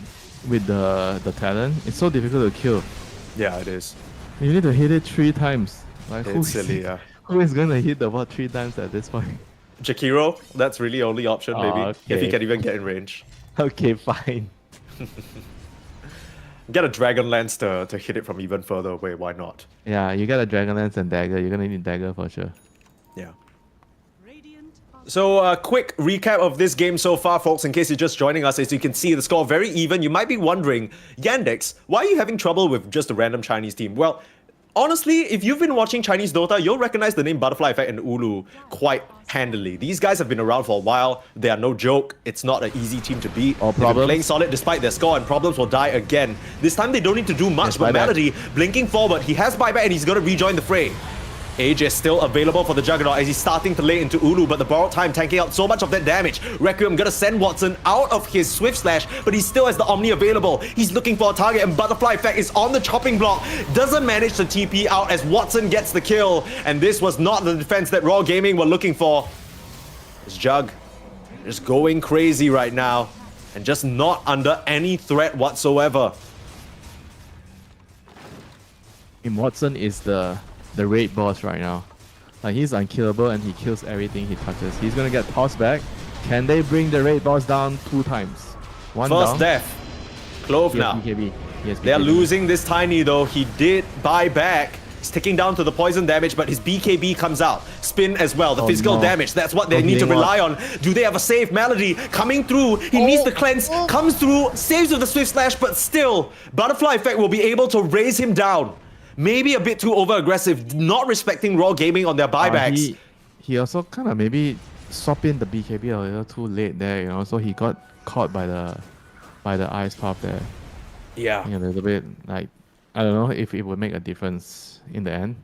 with the talent. It's so difficult to kill. Yeah, it is. You need to hit it 3 times. Like, It's silly, yeah. who is going to hit the ball 3 times at this point? Jakiro, that's really only option, maybe. If he Okay. can even get in range. Okay, fine. Get a Dragon Lance to hit it from even further away, why not? Yeah, you got a Dragon Lance and Dagger. You're going to need Dagger for sure. Yeah. So, a quick recap of this game so far, folks, in case you're just joining us. As you can see, the score very even. You might be wondering, Yandex, why are you having trouble with just a random Chinese team? Well, honestly, if you've been watching Chinese Dota, you'll recognize the name Butterfly Effect and Ulu quite handily. These guys have been around for a while. They are no joke. It's not an easy team to beat. All They've been problems. playing solid despite their score, and problems will die again. This time, they don't need to do much, Yes, but buyback. Melody blinking forward. He has buyback and he's going to rejoin the fray. Age is still available for the Juggernaut as he's starting to lay into Ulu, but the borrowed time tanking out so much of that damage. Requiem gonna send Watson out of his Swift Slash, but he still has the Omni available. He's looking for a target, and Butterfly Effect is on the chopping block. Doesn't manage to TP out as Watson gets the kill, and this was not the defense that Raw Gaming were looking for. It's Jug just going crazy right now, and just not under any threat whatsoever. And Watson is the raid boss right now. Like, he's unkillable and he kills everything he touches. He's gonna get tossed back. Can they bring the raid boss down 2 times? One First down. death. Clove He has now. BKB. He has They are BKB. losing this Tiny though. He did buy back. He's ticking down to the poison damage, but his BKB comes out. Spin as well. The Oh, physical no. damage. That's what they No need to healing rely on. Do they have a safe Melody coming through? He needs the cleanse. Comes through. Saves with the Swift Slash, but still, Butterfly Effect will be able to raise him down. Maybe a bit too over-aggressive, not respecting Raw Gaming on their buybacks. He also kind of maybe swap in the BKB a little too late there, you know, so he got caught by the ice path there. Yeah. A little bit, like, I don't know if it would make a difference in the end.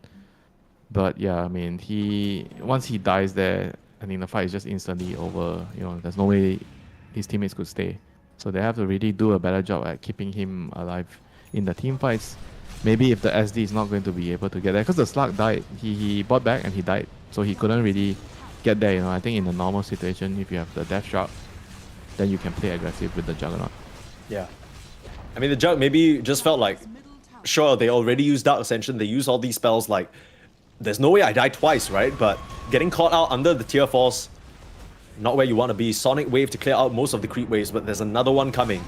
But yeah, I mean, once he dies there, I mean, the fight is just instantly over. You know, there's no way his teammates could stay. So they have to really do a better job at keeping him alive in the team fights. Maybe if the SD is not going to be able to get there, because the Slug died, he bought back and he died, so he couldn't really get there. You know, I think in a normal situation, if you have the Death Shark, then you can play aggressive with the Juggernaut. Yeah. I mean, the Jug maybe just felt like, sure, they already used Dark Ascension, they use all these spells, like, there's no way I die twice, right? But getting caught out under the tier 4s, not where you want to be. Sonic Wave to clear out most of the creep waves, but there's another one coming.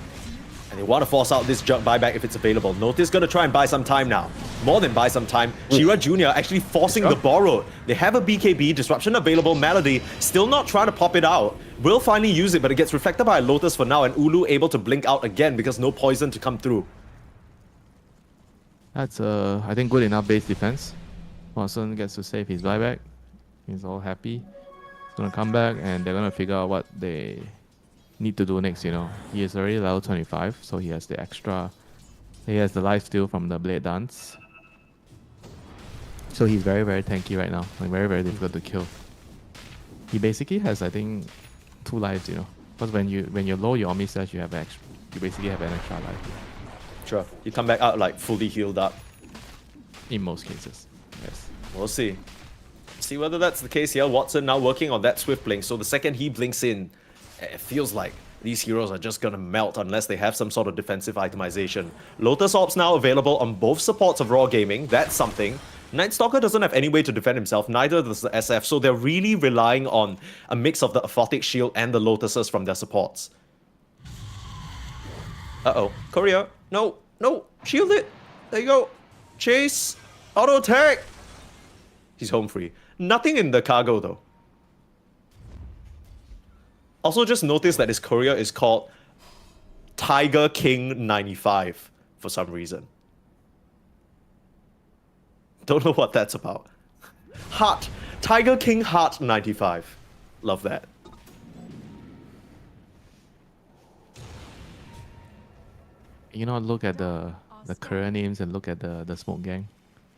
And they want to force out this Jug buyback if it's available. Notice gonna try and buy some time now. More than buy some time. Shira Jr. actually forcing the borrow. They have a BKB, Disruption available, Melody still not trying to pop it out. Will finally use it, but it gets reflected by a Lotus for now, and Ulu able to blink out again because no poison to come through. That's, I think, good enough base defense. Watson gets to save his buyback. He's all happy. He's gonna come back and they're gonna figure out what they need to do next, you know. He is already level 25, so he has the extra... He has the life steal from the Blade Dance. So he's very, very tanky right now. Like very, very difficult to kill. He basically has, I think, 2 lives, you know. Because when you're low, your Omni Slash, you basically have an extra life. Sure. You come back out like fully healed up. In most cases. Yes. We'll see. See whether that's the case here. Watson now working on that swift blink. So the second he blinks in, it feels like these heroes are just gonna melt unless they have some sort of defensive itemization. Lotus Orbs now available on both supports of Raw Gaming. That's something. Night Stalker doesn't have any way to defend himself, neither does the SF, so they're really relying on a mix of the Aphotic Shield and the Lotuses from their supports. Uh-oh. Courier. No. No. Shield it. There you go. Chase. Auto attack. He's home free. Nothing in the cargo though. Also just notice that his courier is called Tiger King 95 for some reason. Don't know what that's about. Heart. Tiger King Heart 95. Love that. You know, look at the career names and look at the smoke gang.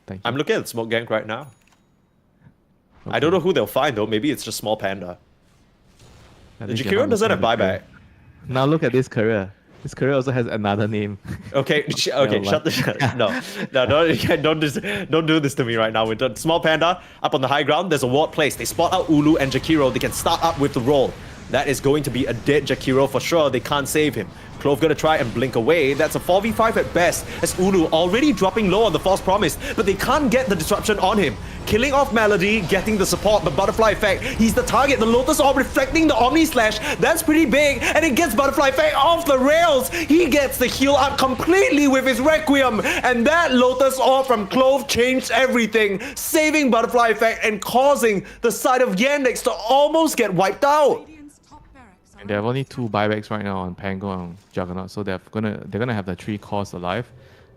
Thank you. I'm looking at the Smoke Gang right now. Okay. I don't know who they'll find though. Maybe it's just Small Panda. I The think you're Jakiro not doesn't have looking buyback. at the career. Now look at this career. This career also has another name. Okay, okay, shut the no, don't do this to me right now. With the Small Panda up on the high ground, there's a ward placed. They spot out Ulu and Jakiro. They can start up with the roll. That is going to be a dead Jakiro for sure. They can't save him. Clove gonna try and blink away. That's a 4v5 at best, as Ulu already dropping low on the False Promise, but they can't get the disruption on him. Killing off Melody, getting the support, but Butterfly Effect, he's the target. The Lotus Orb reflecting the Omni Slash. That's pretty big, and it gets Butterfly Effect off the rails. He gets the heal up completely with his Requiem, and that Lotus Orb from Clove changed everything, saving Butterfly Effect and causing the side of Yandex to almost get wiped out. And they have only 2 buybacks right now on Pango and Juggernaut, so they're gonna have the 3 cores alive.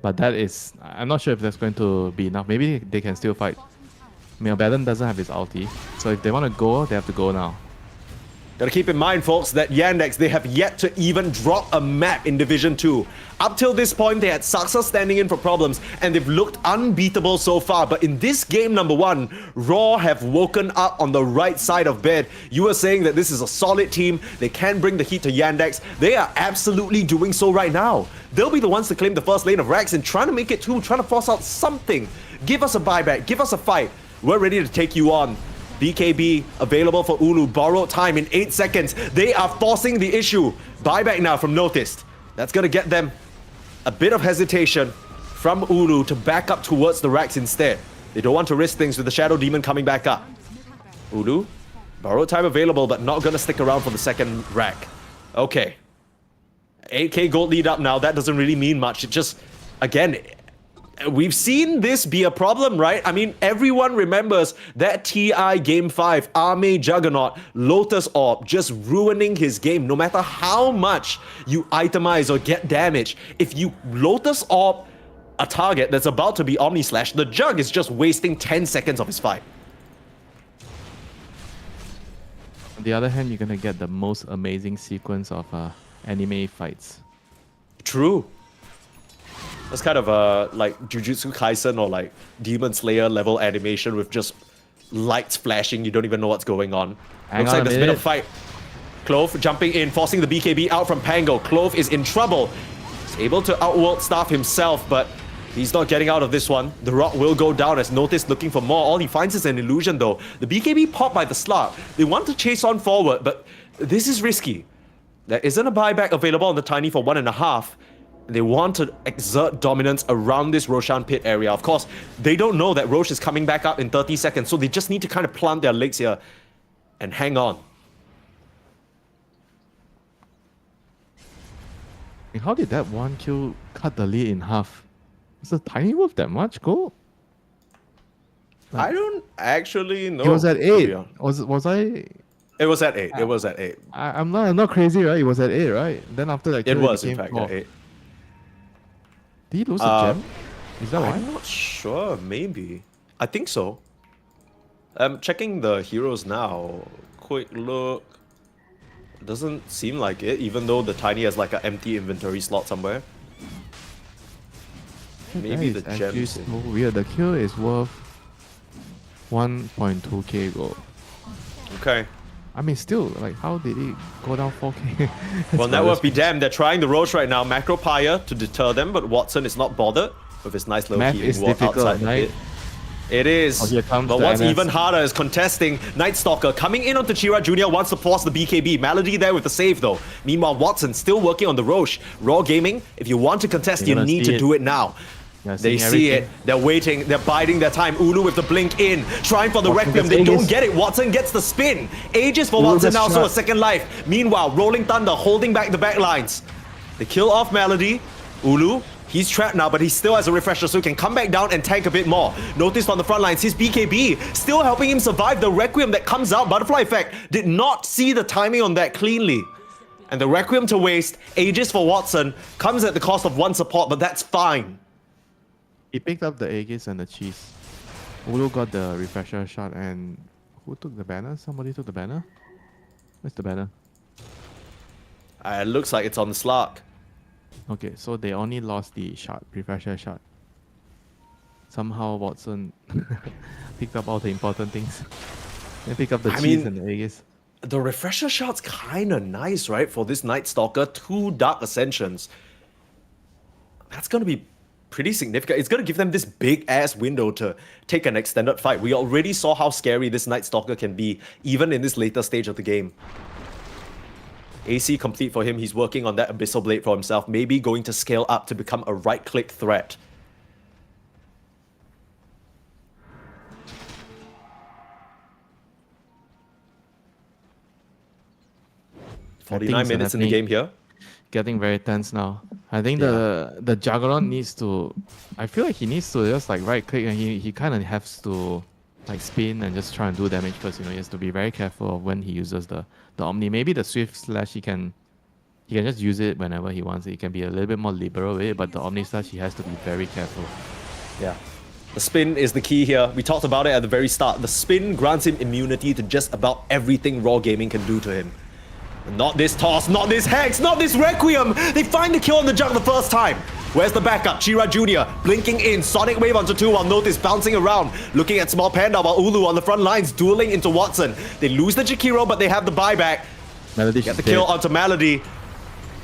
But that is, I'm not sure if that's going to be enough. Maybe they can still fight. Baden doesn't have his ulti, so if they want to go, they have to go now. Gotta keep in mind, folks, that Yandex, they have yet to even drop a map in Division 2. Up till this point, they had Saxa standing in for problems, and they've looked unbeatable so far. But in this game number 1, Raw have woken up on the right side of bed. You were saying that this is a solid team. They can bring the heat to Yandex. They are absolutely doing so right now. They'll be the ones to claim the first lane of Rax and trying to make it 2, trying to force out something. Give us a buyback. Give us a fight. We're ready to take you on. BKB available for Ulu. Borrowed time in 8 seconds. They are forcing the issue. Buyback now from Noticed. That's gonna get them a bit of hesitation from Ulu to back up towards the racks instead. They don't want to risk things with the Shadow Demon coming back up. Ulu, borrowed time available, but not gonna stick around for the second rack. Okay. 8k gold lead up now. That doesn't really mean much. It just, again, we've seen this be a problem, right? I mean, everyone remembers that TI Game 5, Arme Juggernaut, Lotus Orb, just ruining his game. No matter how much you itemize or get damage, if you Lotus Orb a target that's about to be Omni Slash, the Jug is just wasting 10 seconds of his fight. On the other hand, you're gonna get the most amazing sequence of anime fights. True. That's kind of like Jujutsu Kaisen or like Demon Slayer level animation with just lights flashing. You don't even know what's going on. Looks like there's been a fight. Clove jumping in, forcing the BKB out from Pango. Clove is in trouble. He's able to outworld Staff himself, but he's not getting out of this one. The rock will go down as Noticed looking for more. All he finds is an illusion though. The BKB popped by the Slark. They want to chase on forward, but this is risky. There isn't a buyback available on the Tiny for 1.5. They want to exert dominance around this Roshan pit area. Of course, they don't know that Roche is coming back up in 30 seconds, so they just need to kind of plant their legs here and hang on. How did that 1 kill cut the lead in half? Was the Tiny worth that much gold? I don't actually know. It was at 8. Was I? It was at 8. It was at 8. I'm not crazy, right? It was at 8, right? Then after that, It was in fact at 8. Did he lose a gem? Is that why? I'm not sure. Maybe. I think so. I'm checking the heroes now. Quick look. Doesn't seem like it, even though the Tiny has like an empty inventory slot somewhere. Maybe the That is actually gems. so weird. The kill is worth 1.2k gold. Okay. I mean, still, like, how did it go down 4k? Well, network be damned. They're trying the Roche right now. Macro Pyre to deter them, but Watson is not bothered with his nice low Math key is walk difficult, outside the right? pit. It is. Oh, here comes But the what's NS. even harder is contesting Night Stalker coming in onto Chira Jr. wants to force the BKB. Melody there with the save though. Meanwhile, Watson still working on the Roche. Raw Gaming, if you want to contest, You're you gonna need see to it. do it now. Yeah, They seeing see it. everything. They're waiting. They're biding their time. Ulu with the blink in. Trying for the Watson Requiem. gets They don't Aegis. get it. Watson gets the spin. Aegis for Ulu Watson gets now, so a shot. second life. Meanwhile, Rolling Thunder holding back the back lines. They kill off Melody. Ulu, he's trapped now, but he still has a refresher, so he can come back down and tank a bit more. Notice on the front lines, his BKB still helping him survive the Requiem that comes out. Butterfly Effect did not see the timing on that cleanly. And the Requiem to waste, Aegis for Watson, comes at the cost of one support, but that's fine. He picked up the Aegis and the cheese. Ulu got the refresher shot, and who took the banner? Somebody took the banner? Where's the banner? It looks like it's on the Slark. Okay, so they only lost the shot, refresher shot. Somehow Watson picked up all the important things. They pick up the I cheese mean- and the Aegis. The refresher shot's kinda nice, right? For this Night Stalker, 2 Dark Ascensions. That's gonna be pretty significant. It's gonna give them this big ass window to take an extended fight. We already saw how scary this Night Stalker can be, even in this later stage of the game. AC complete for him. He's working on that Abyssal Blade for himself. Maybe going to scale up to become a right-click threat. I 49 think minutes in the Tenacity game here. Getting very tense now. I think the Juggernaut needs to... I feel like he needs to just like right click, and he kind of has to like spin and just try and do damage first. You know, he has to be very careful of when he uses the Omni. Maybe the Swift Slash he can just use it whenever he wants it. He can be a little bit more liberal with it, but the Omni Slash he has to be very careful. Yeah. The spin is the key here. We talked about it at the very start. The spin grants him immunity to just about everything Raw Gaming can do to him. Not this toss, not this hex, not this Requiem! They find the kill on the jug the first time. Where's the backup? Chira Jr. blinking in, Sonic Wave onto 2 while Notice bouncing around, looking at Small Panda while Ulu on the front lines dueling into Watson. They lose the Jakiro, but they have the buyback. Melody Get the she's kill dead. onto Melody.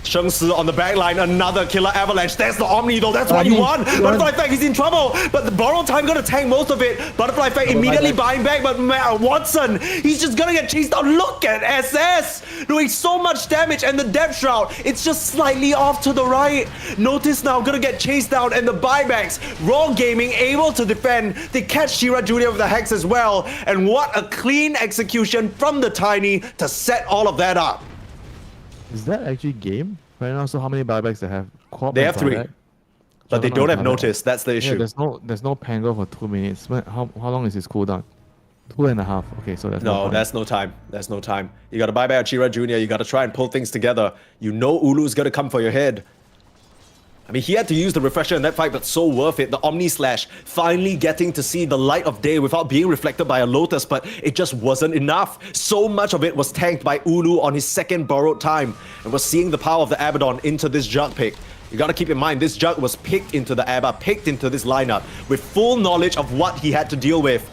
Sheng Si on the back line, another killer avalanche. There's the Omni though, that's what you want. Butterfly Effect, he's in trouble, but the borrow time gonna tank most of it. Butterfly Effect immediately buying back, but Watson, he's just gonna get chased out. Look at SS doing so much damage, and the Depth Shroud, it's just slightly off to the right. Notice now gonna get chased down, and the buybacks. Raw Gaming able to defend. They catch Chira Jr. with the Hex as well, and what a clean execution from the Tiny to set all of that up. Is that actually game right now? So how many buybacks they have? Quad They and have 3. buyback? But they Juggernaut don't have buyback. notice, that's the issue. Yeah, there's no Pango for 2 minutes. How long is his cooldown? 2.5. Okay, so that's No, that's no time. That's no time. You gotta buy back Chira Jr. You gotta try and pull things together. You know Ulu's gonna come for your head. I mean, he had to use the refresher in that fight, but so worth it. The Omni Slash finally getting to see the light of day without being reflected by a Lotus, but it just wasn't enough. So much of it was tanked by Ulu on his second borrowed time, and we're seeing the power of the Abaddon into this jug pick. You gotta keep in mind, this jug was picked into the Abba, picked into this lineup, with full knowledge of what he had to deal with.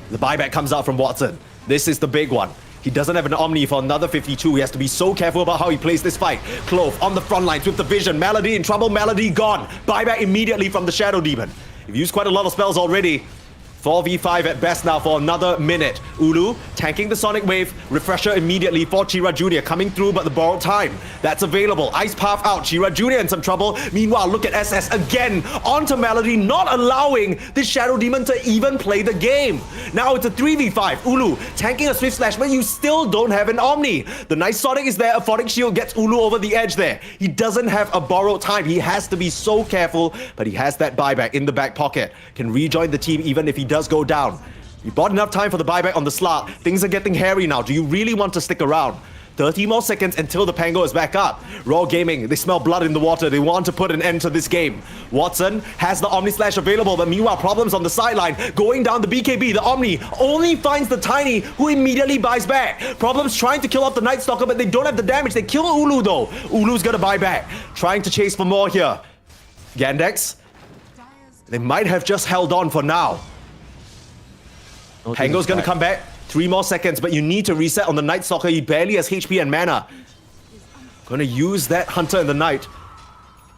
The buyback comes out from Watson. This is the big one. He doesn't have an Omni for another 52. He has to be so careful about how he plays this fight. Clove on the front lines with the vision. Melody in trouble. Melody gone. Buyback immediately from the Shadow Demon. You've used quite a lot of spells already. 4v5 at best now for another minute. Ulu tanking the Sonic Wave. Refresher immediately for Chira Jr. coming through, but the borrowed time. That's available. Ice Path out. Chira Jr. in some trouble. Meanwhile, look at SS again. Onto Melody, not allowing this Shadow Demon to even play the game. Now it's a 3v5. Ulu tanking a Swift Slash, but you still don't have an Omni. The nice Sonic is there. A Photic Shield gets Ulu over the edge there. He doesn't have a borrowed time. He has to be so careful, but he has that buyback in the back pocket. Can rejoin the team even if he does go down. You bought enough time for the buyback on the slot. Things are getting hairy now. Do you really want to stick around? 30 more seconds until the Pango is back up. Raw Gaming, they smell blood in the water. They want to put an end to this game. Watson has the Omni Slash available, but meanwhile, problems on the sideline. Going down the BKB, the Omni only finds the Tiny, who immediately buys back. Problems trying to kill off the Night Stalker, but they don't have the damage. They kill Ulu though. Ulu's gonna buy back. Trying to chase for more here. Gandex, they might have just held on for now. No Pango's gonna come back. 3 more seconds, but you need to reset on the Night Stalker. He barely has HP and mana. Gonna use that Hunter in the Night.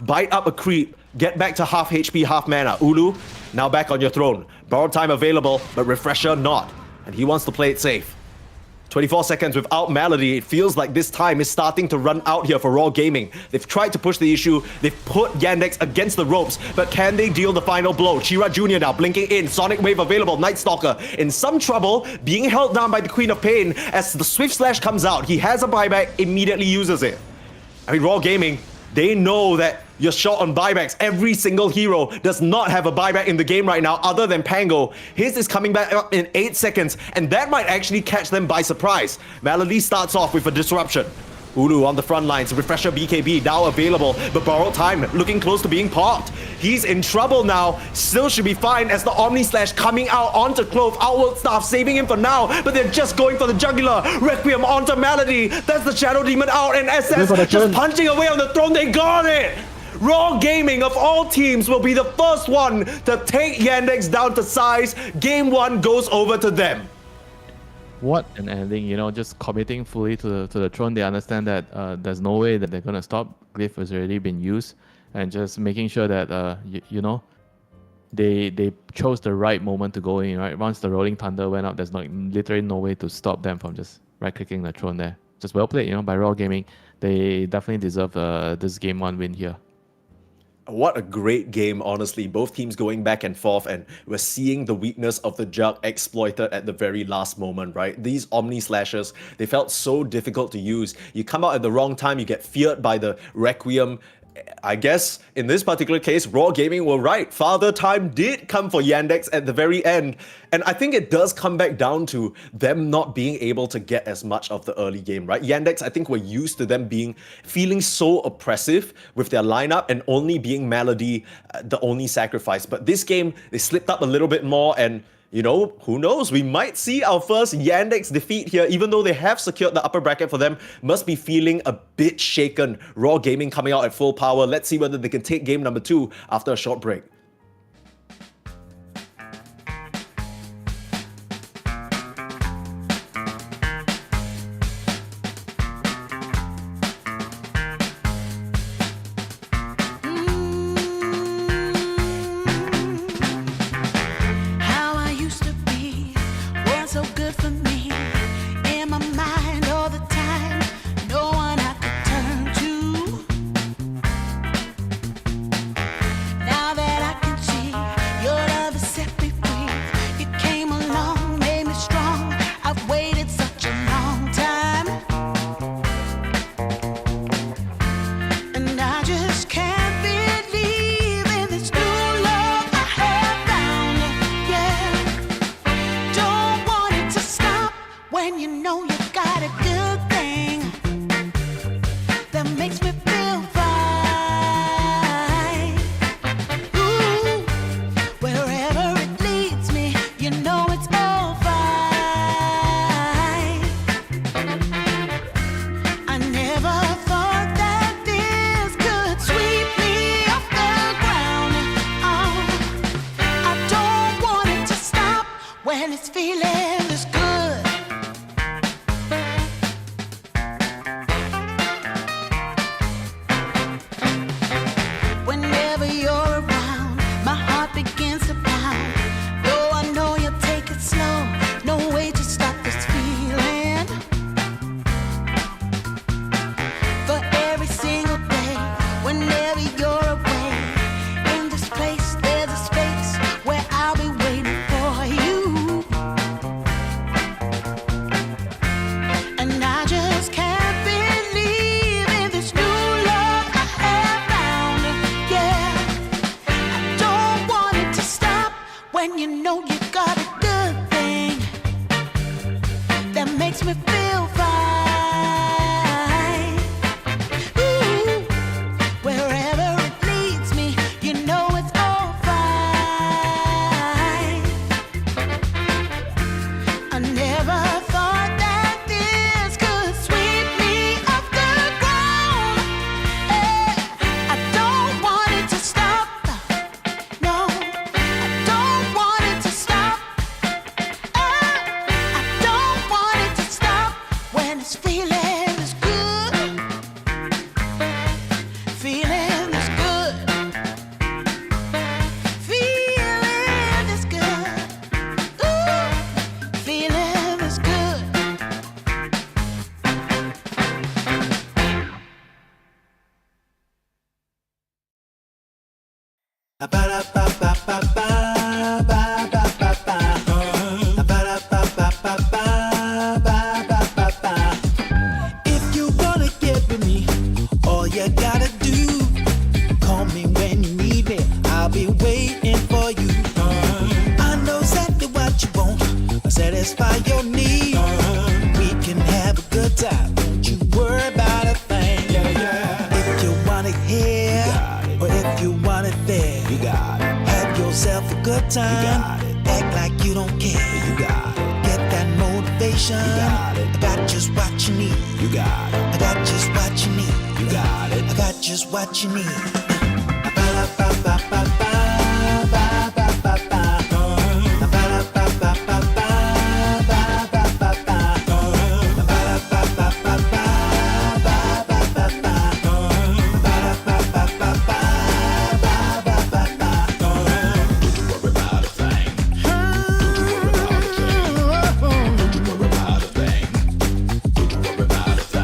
Bite up a creep. Get back to half HP, half mana. Ulu, now back on your throne. Borrowed time available, but Refresher not. And he wants to play it safe. 24 seconds without Melody. It feels like this time is starting to run out here for Raw Gaming. They've tried to push the issue. They've put Yandex against the ropes, but can they deal the final blow? Chira Jr. now blinking in. Sonic Wave available. Night Stalker in some trouble, being held down by the Queen of Pain as the Swift Slash comes out. He has a buyback, immediately uses it. I mean, Raw Gaming, they know that you're short on buybacks. Every single hero does not have a buyback in the game right now other than Pango. His is coming back up in 8 seconds, and that might actually catch them by surprise. Melody starts off with a disruption. Ulu on the front lines, Refresher BKB now available, but Borrowed Time looking close to being popped. He's in trouble now, still should be fine as the Omni Slash coming out onto Clove, Outworld Staff saving him for now, but they're just going for the Jugular. Requiem onto Melody, that's the Shadow Demon out, and SS just punching away on the throne, they got it! Raw Gaming of all teams will be the first one to take Yandex down to size. Game 1 goes over to them. What an ending, you know, just committing fully to the throne. They understand that there's no way that they're going to stop. Glyph has already been used, and just making sure that, you know, they chose the right moment to go in, right? Once the Rolling Thunder went up, there's literally no way to stop them from just right-clicking the throne there. Just well played, you know, by Raw Gaming. They definitely deserve this Game 1 win here. What a great game, honestly. Both teams going back and forth, and we're seeing the weakness of the Jug exploited at the very last moment, right? These Omni Slashers, they felt so difficult to use. You come out at the wrong time, you get feared by the Requiem. I guess in this particular case, Raw Gaming were right. Father Time did come for Yandex at the very end. And I think it does come back down to them not being able to get as much of the early game, right? Yandex, I think we're used to them feeling so oppressive with their lineup and only being Melody the only sacrifice. But this game, they slipped up a little bit more, and you know, who knows? We might see our first Yandex defeat here, even though they have secured the upper bracket for them. Must be feeling a bit shaken. Raw Gaming coming out at full power. Let's see whether they can take game number 2 after a short break. If you wanna get with me, all you gotta do, call me when you need me. I'll be waiting for you. I know exactly what you want. I'll satisfy your need. We can have a good time. Don't you worry about a thing. If you want it here, or if you want it there, you got it. Have yourself a good time. Act like you don't care. You got it. Get that motivation. You got it. I got just what you need. You got it. I got just what you need. You got it. I got just what you need.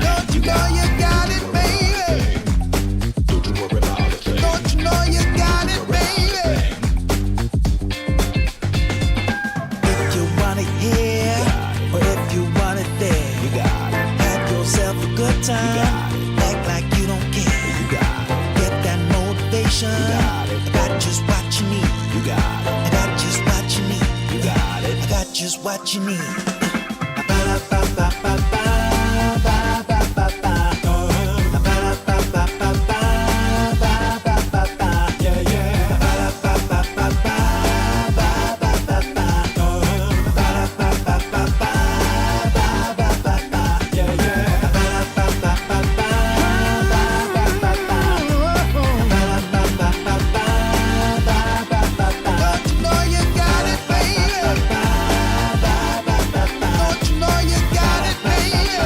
Don't you know you got it, baby? Don't you know you got it, baby? If you want it here, or if you want it there, you got it. Have yourself a good time. Act like you don't care. You got it. Get that motivation. You got it. I got just what you need. You got it. I got just what you need. You got it. I got just what you need. Don't you know you got it, baby? Don't you know you got it, baby?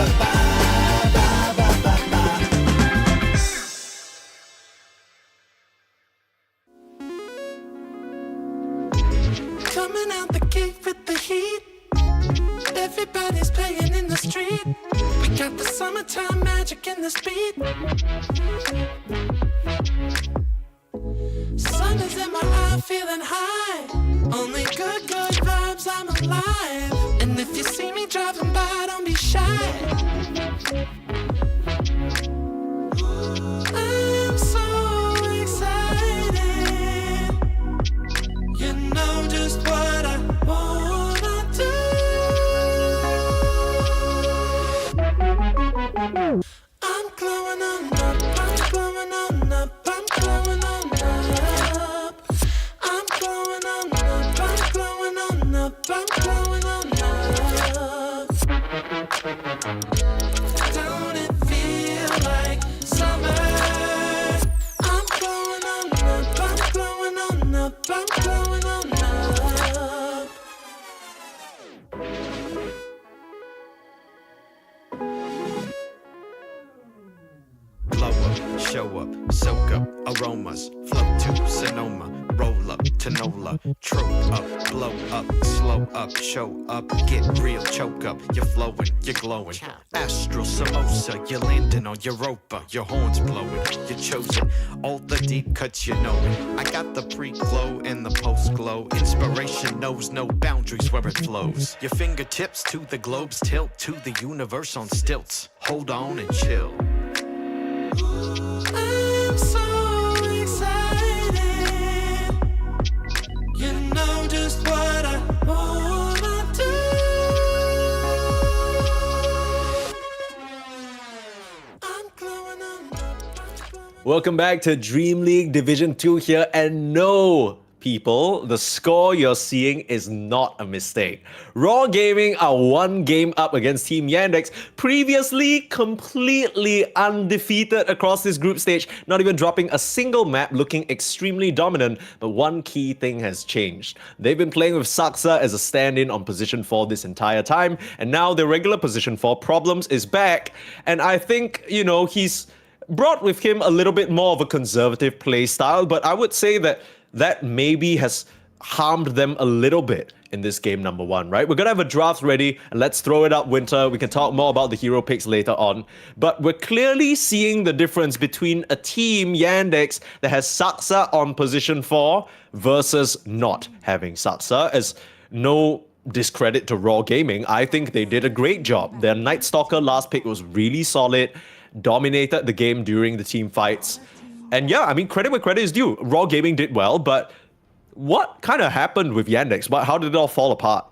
Coming out the gate with the heat. Everybody's playing in the street. We got the summertime magic in this beat. Sun is in my eye, feeling high. Only good vibes, I'm alive. And if you see me driving by, don't be shy. I'm so excited. You know just what I wanna do. I'm glowing on up, I'm glowing on up, I'm glowing on up. I'm glowing on up, I'm glowing on up, I'm glowing on up. Don't it feel like summer? I'm glowing on up, I'm glowing on up, I'm glowing on up. Blow up, show up, soak up, aromas, float to Sonoma, roll up, Tanola, trope up, blow up, slow up, show up, get real, choke up, you're flowing, you're glowing, astral samosa, you're landing on Europa, your horns blowing, you're chosen, all the deep cuts you know it. I got the pre-glow and the post-glow, inspiration knows no boundaries where it flows, your fingertips to the globes tilt to the universe on stilts, hold on and chill. I'm so excited. You know just what I wanna do. I'm glowing on up. Welcome back to DreamLeague Division 2 here, and no, people, the score you're seeing is not a mistake. Raw Gaming are one game up against Team Yandex, previously completely undefeated across this group stage, not even dropping a single map, looking extremely dominant, but one key thing has changed. They've been playing with Saksa as a stand-in on position 4 this entire time, and now their regular position 4 Problems is back, and I think, you know, he's brought with him a little bit more of a conservative play style, but I would say that maybe has harmed them a little bit in this game number 1, right? We're going to have a draft ready, and let's throw it up, Winter. We can talk more about the hero picks later on. But we're clearly seeing the difference between a team, Yandex, that has Saksa on position 4 versus not having Saksa. As no discredit to Raw Gaming, I think they did a great job. Their Night Stalker last pick was really solid, dominated the game during the team fights. And yeah, I mean, credit where credit is due. Raw Gaming did well, but what kind of happened with Yandex? How did it all fall apart?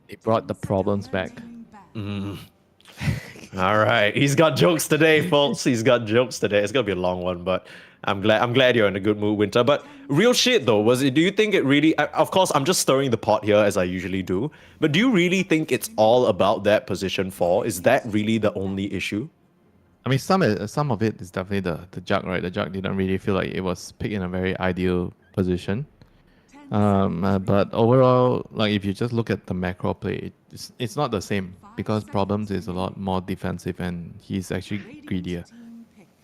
It brought the problems back. All right, he's got jokes today, folks. He's got jokes today. It's gonna be a long one, but I'm glad you're in a good mood, Winter. But real shit though, do you think it really? Of course, I'm just stirring the pot here as I usually do. But do you really think it's all about that position 4? Is that really the only issue? I mean, some of it is definitely the Jug, right? The Jug didn't really feel like it was picked in a very ideal position. But overall, like if you just look at the macro play, it's not the same because Problems is a lot more defensive and he's actually greedier.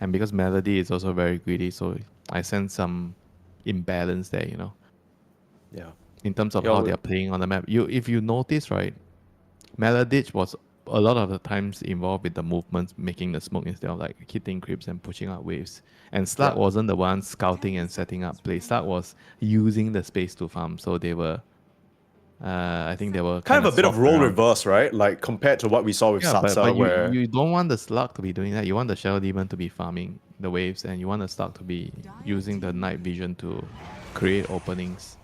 And because Melody is also very greedy, so I sense some imbalance there, you know. Yeah. In terms of how they're playing on the map. If you notice, right, Melody was a lot of the times involved with the movements, making the smoke instead of like hitting creeps and pushing out waves. And Slug wasn't the one scouting and setting up plays. Slug was using the space to farm. So they were, I think they were kind of a bit of role around. reverse, right? Like compared to what we saw with Saksa, but where you don't want the Slug to be doing that. You want the Shadow Demon to be farming the waves, and you want the Slug to be using the night vision to create openings.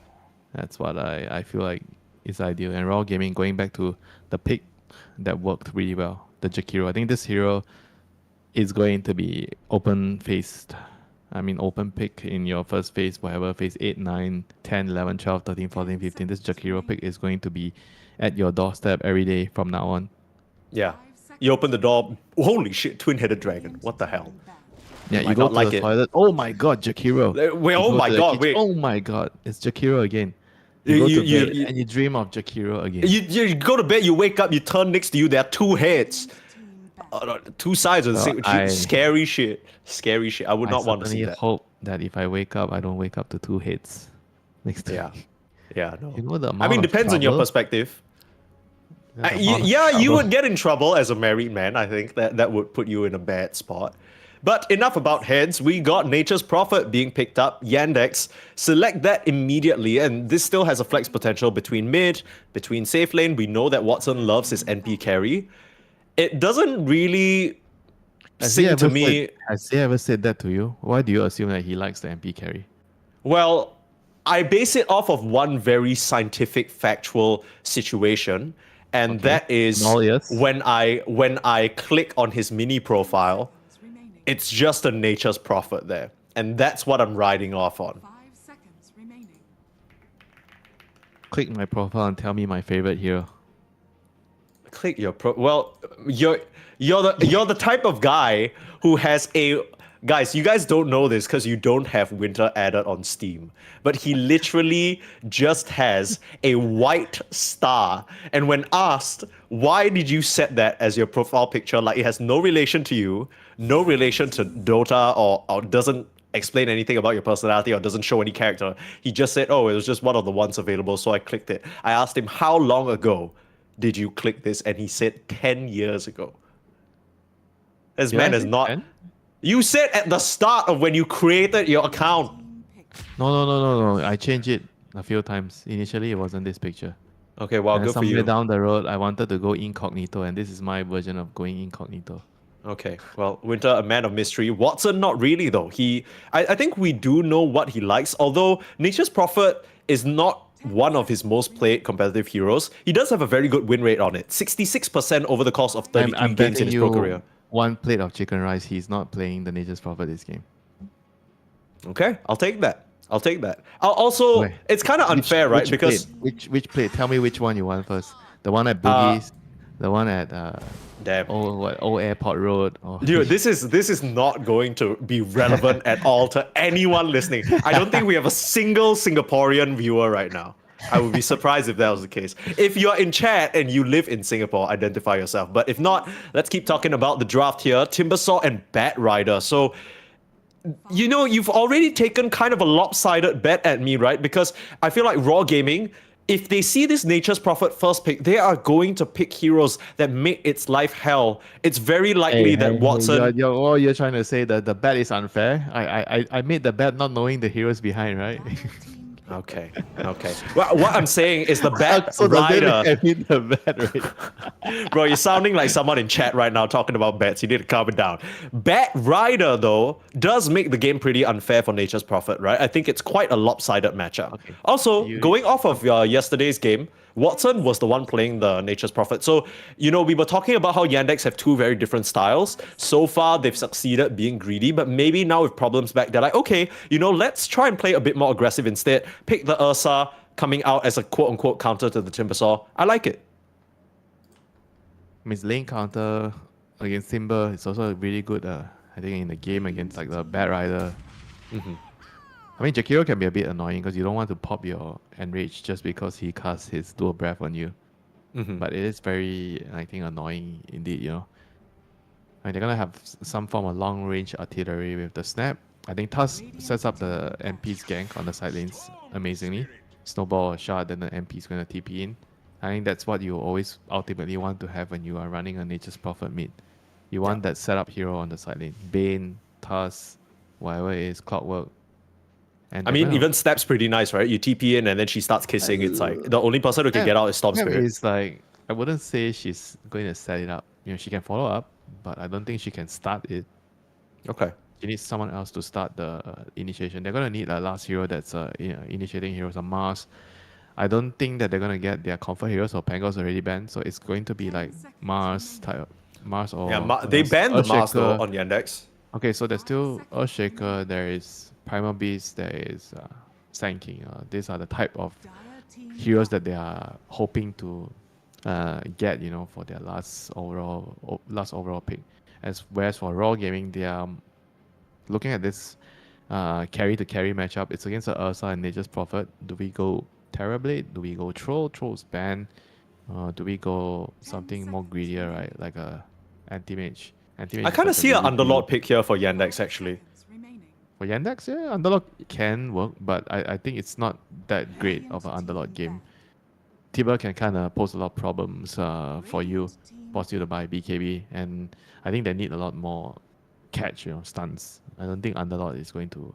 That's what I feel like is ideal. And Raw Gaming, going back to the pick that worked really well, the Jakiro. I think this hero is going to be open pick in your first phase, whatever, phase 8, 9, 10, 11, 12, 13, 14, 15. This Jakiro pick is going to be at your doorstep every day from now on. Yeah. You open the door, holy shit, twin-headed dragon. What the hell? Yeah, you go to the toilet. Oh my god, Jakiro. Wait, oh my god, wait. Oh my god, it's Jakiro again. You go to bed and you dream of Jakiro again. You go to bed, you wake up, you turn next to you, there are 2 heads. 2 sides of the same. Scary shit. Scary shit. I would not want to see that. I hope that if I wake up, I don't wake up to 2 heads next to me. Yeah, no. You know the amount I mean, of depends on your trouble? perspective. You would get in trouble as a married man. I think that would put you in a bad spot. But enough about heads. We got Nature's Prophet being picked up. Yandex. Select that immediately. And this still has a flex potential between mid, between safe lane. We know that Watson loves his NP carry. It doesn't really sing to me. Has he ever said that to you? Why do you assume that he likes the MP carry? Well, I base it off of one very scientific, factual situation. And that is when I click on his mini profile, it's just a Nature's Prophet there. And that's what I'm riding off on. 5 seconds remaining. Click my profile and tell me my favorite hero. Click your well, you're the type of guy who has a guys, you guys don't know this because you don't have Winter added on Steam, but he literally just has a white star. And when asked, why did you set that as your profile picture, like it has no relation to you, no relation to Dota, or doesn't explain anything about your personality or doesn't show any character, he just said, oh, it was just one of the ones available, so I clicked it. I asked him, how long ago did you click this? And he said 10 years ago. This man is not... 10? You said at the start of when you created your account. No. I changed it a few times. Initially, it wasn't this picture. Okay, well, And good for you. somewhere down the road, I wanted to go incognito, and this is my version of going incognito. Okay, well, Winter, a man of mystery. Watson, not really, though. I think we do know what he likes, although Nature's Prophet is not one of his most played competitive heroes. He does have a very good win rate on it. 66% over the course of 33 games in his pro career. One plate of chicken rice, he's not playing the Nature's Prophet this game. Okay, I'll take that. Also, it's kind of unfair, right? Because which plate? Tell me which one you want first. The one at Boogies, the one at Old Airport Road. Dude, this is not going to be relevant at all to anyone listening. I don't think we have a single Singaporean viewer right now. I would be surprised if that was the case. If you're in chat and you live in Singapore, identify yourself. But if not, let's keep talking about the draft here. Timbersaw and Bat Rider. So, you've already taken kind of a lopsided bet at me, right? Because I feel like Raw Gaming if they see this Nature's Prophet first pick, they are going to pick heroes that make its life hell. It's very likely that Watson. You're trying to say that the bet is unfair. I made the bet not knowing the heroes behind, right? Okay. Well, what I'm saying is the bet So does that rider. mean I mean the bet, right? Bro, you're sounding like someone in chat right now talking about bets. You need to calm it down. Bet rider, though, does make the game pretty unfair for Nature's Prophet, right? I think it's quite a lopsided matchup. Okay. Also, going off of yesterday's game, Watson was the one playing the Nature's Prophet. So, we were talking about how Yandex have two very different styles. So far, they've succeeded being greedy, but maybe now with problems back, they're like, okay, let's try and play a bit more aggressive instead. Pick the Ursa coming out as a quote-unquote counter to the Timbersaw. I like it. His lane counter against Timber is also really good. I think in the game against like the Bat Rider. I mean, Jakiro can be a bit annoying because you don't want to pop your Enrage just because he casts his Dual Breath on you. But it is very, I think, annoying indeed, I mean, they're going to have some form of long-range artillery with the Snap. I think Tusk sets up the MP's gank on the side lanes amazingly. Snowball or shot, then the MP is going to TP in. I think that's what you always ultimately want to have when you are running a Nature's Prophet mid. You want that setup hero on the side lane. Bane, Tusk, whatever it is, Clockwork. And I mean, even Snap's pretty nice, right? You TP in and then she starts kissing. It's like the only person who can get out is Storm Spirit. It's like, I wouldn't say she's going to set it up. She can follow up, but I don't think she can start it. Okay. She needs someone else to start the initiation. They're going to need a last hero that's initiating heroes on Mars. I don't think that they're going to get their comfort heroes or Pango's already banned, so it's going to be like Mars or... Yeah, they banned the Mars though on Yandex. Okay, so there's still Earthshaker, there is Primal Beast, there is Sand King. These are the type of heroes that they are hoping to get, for their last overall pick. Whereas for Raw Gaming, they are looking at this carry to carry matchup. It's against the Ursa and Nature's Prophet. Do we go Terrorblade? Do we go Troll? Troll's ban. Do we go something more greedier, right? Like a Anti-Mage. I kind of see an Underlord pick here for Yandex, actually. For Yandex, yeah, Underlord can work, but I think it's not that great of an Underlord game. Tiber can kind of pose a lot of problems for you, force you to buy BKB, and I think they need a lot more catch, stuns. I don't think Underlord is going to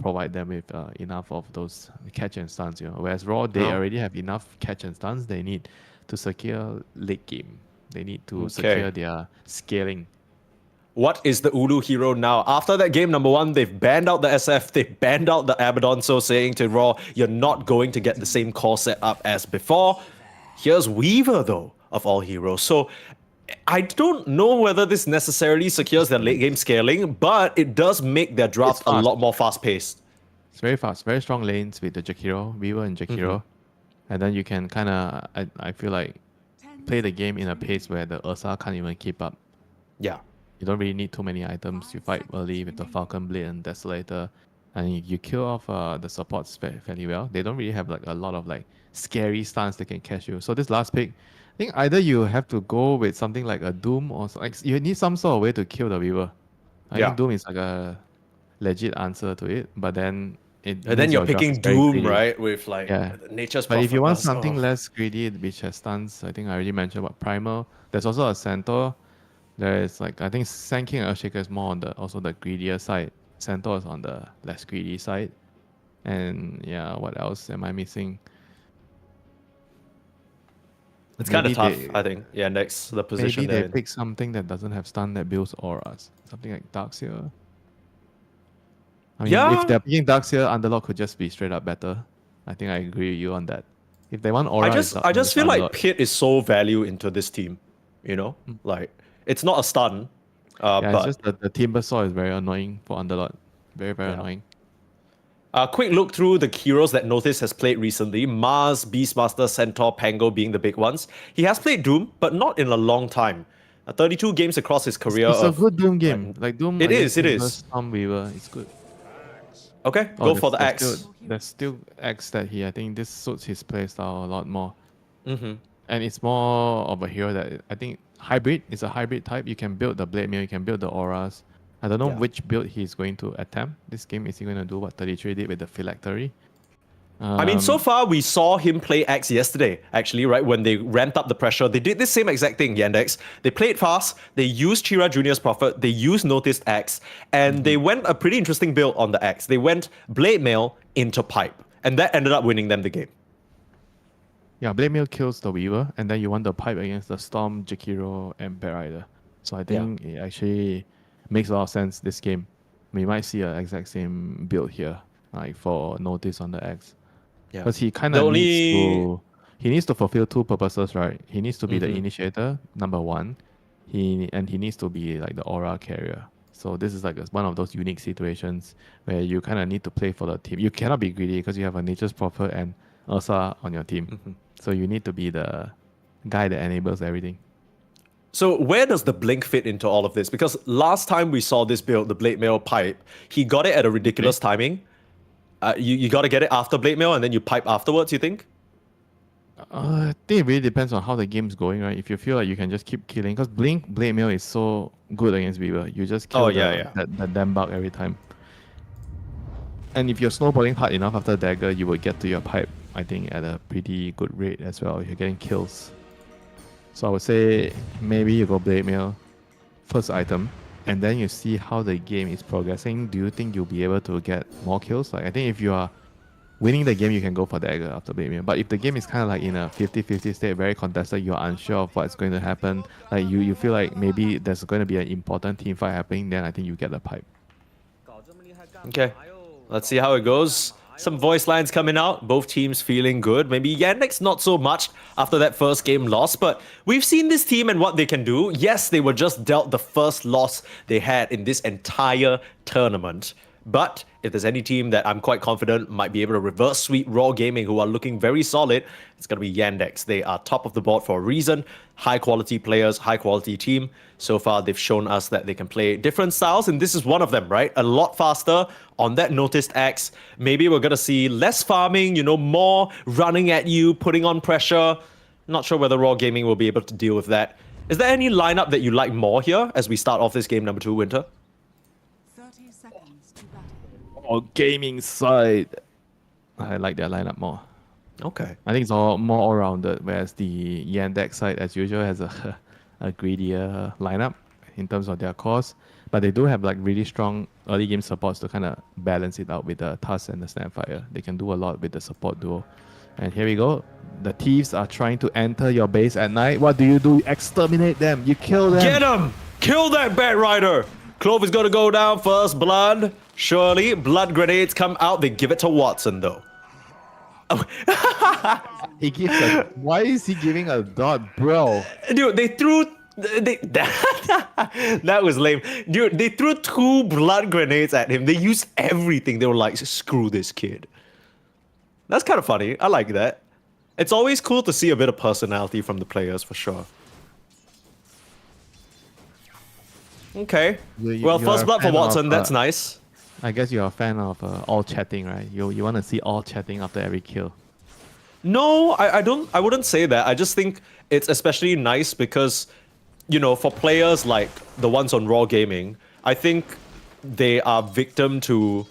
provide them with enough of those catch and stuns, Whereas Raw, they already have enough catch and stuns. They need to secure late game. They need to secure their scaling. What is the Ulu hero now? After that game number 1, they've banned out the SF, they've banned out the Abaddon, so saying to Raw, you're not going to get the same core setup as before. Here's Weaver, though, of all heroes. So I don't know whether this necessarily secures their late game scaling, but it does make their draft a lot more fast-paced. It's very fast, very strong lanes with the Jakiro, Weaver and Jakiro. And then you can kind of, I feel like, play the game in a pace where the Ursa can't even keep up. Yeah. You don't really need too many items. You fight early with the Falcon Blade and Desolator, and you kill off the supports fairly well. They don't really have like a lot of like scary stuns that can catch you. So this last pick, I think either you have to go with something like a Doom or like you need some sort of way to kill the Weaver. I think Doom is like a legit answer to it, but then and then you're picking Doom, right? With like Nature's Prophet. But if you want something less greedy, which has stuns, I think I already mentioned about Primal. There's also a Centaur. There is like, I think Sand King and Earthshaker is more on also the greedier side. Centaur is on the less greedy side. And yeah, what else am I missing? It's kind of tough, I think. Yeah, next the position. Maybe they pick something that doesn't have stun that builds auras. Something like Darkseer. I mean, if they're picking Darkseer, Underlord could just be straight up better. I think I agree with you on that. If they want aura, I just feel like Pit is so value into this team. Like it's not a stun. But it's just the Timbersaw is very annoying for Underlord. Very, very annoying. Quick look through the heroes that Notice has played recently. Mars, Beastmaster, Centaur, Pango being the big ones. He has played Doom, but not in a long time. 32 games across his career. It's a good Doom game. Like Doom. It is. Storm Weaver, it's good. Okay, go for the Axe. There's still Axe that I think this suits his playstyle a lot more. And it's more of a hero that I think hybrid. It's a hybrid type. You can build the Blade Mail, you can build the auras. I don't know which build he's going to attempt. This game is he going to do what 33 did with the Phylactery? I mean, so far we saw him play X yesterday, actually, right? When they ramped up the pressure, they did this same exact thing, Yandex. They played fast, they used Chira Jr.'s Prophet, they used Noticed X, and they went a pretty interesting build on the X. They went Blade Mail into Pipe, and that ended up winning them the game. Yeah, Blade Mail kills the Weaver, and then you want the Pipe against the Storm, Jakiro, and Bat Rider. So I think it actually makes a lot of sense this game. We might see an exact same build here, like for Notice on the X. Because he kind of needs to fulfill two purposes, right? He needs to be the initiator, number one. He needs to be like the aura carrier. So this is like one of those unique situations where you kind of need to play for the team. You cannot be greedy because you have a Nature's Prophet and Ursa on your team. So you need to be the guy that enables everything. So where does the Blink fit into all of this? Because last time we saw this build, the Blade Mail Pipe, he got it at a ridiculous timing. You got to get it after Blade Mail and then you pipe afterwards, you think? I think it really depends on how the game's going, right? If you feel like you can just keep killing, because Blade Mail is so good against Weaver. You just kill that damn bug every time. And if you're snowballing hard enough after Dagger, you will get to your pipe, I think, at a pretty good rate as well if you're getting kills. So I would say maybe you go Blade Mail, first item, and then you see how the game is progressing. Do you think you'll be able to get more kills? Like, I think if you are winning the game, you can go for Dagger after Blade Mail. But if the game is kind of like in a 50-50 state, very contested, you're unsure of what's going to happen, like you feel like maybe there's going to be an important team fight happening, then I think you get the pipe. Okay, let's see how it goes. Some voice lines coming out, both teams feeling good. Maybe Yandex not so much after that first game loss, but we've seen this team and what they can do. Yes, they were just dealt the first loss they had in this entire tournament. But if there's any team that I'm quite confident might be able to reverse sweep Raw Gaming, who are looking very solid, it's going to be Yandex. They are top of the board for a reason. High quality players, high quality team. So far, they've shown us that they can play different styles, and this is one of them, right? A lot faster on that Noticed X. Maybe we're going to see less farming, more running at you, putting on pressure. Not sure whether Raw Gaming will be able to deal with that. Is there any lineup that you like more here as we start off this game number 2, Winter? Or gaming side, I like their lineup more. Okay. I think it's all more all-rounded, whereas the Yandex side, as usual, has a greedier lineup in terms of their cores. But they do have like really strong early game supports to kind of balance it out with the Tusk and the Snapfire. They can do a lot with the support duo. And here we go. The thieves are trying to enter your base at night. What do? You exterminate them. You kill them. Get them! Kill that Bat Rider! Clove is going to go down first blood. Surely, blood grenades come out. They give it to Watson, though. He gives why is he giving a dot, bro? Dude, they threw... that was lame. Dude, they threw 2 blood grenades at him. They used everything. They were like, screw this kid. That's kind of funny. I like that. It's always cool to see a bit of personality from the players, for sure. Okay. Well, first blood for Watson. That's nice. I guess you're a fan of all chatting, right? You want to see all chatting after every kill. No, I don't. I wouldn't say that. I just think it's especially nice because, for players like the ones on Raw Gaming, I think they are victim to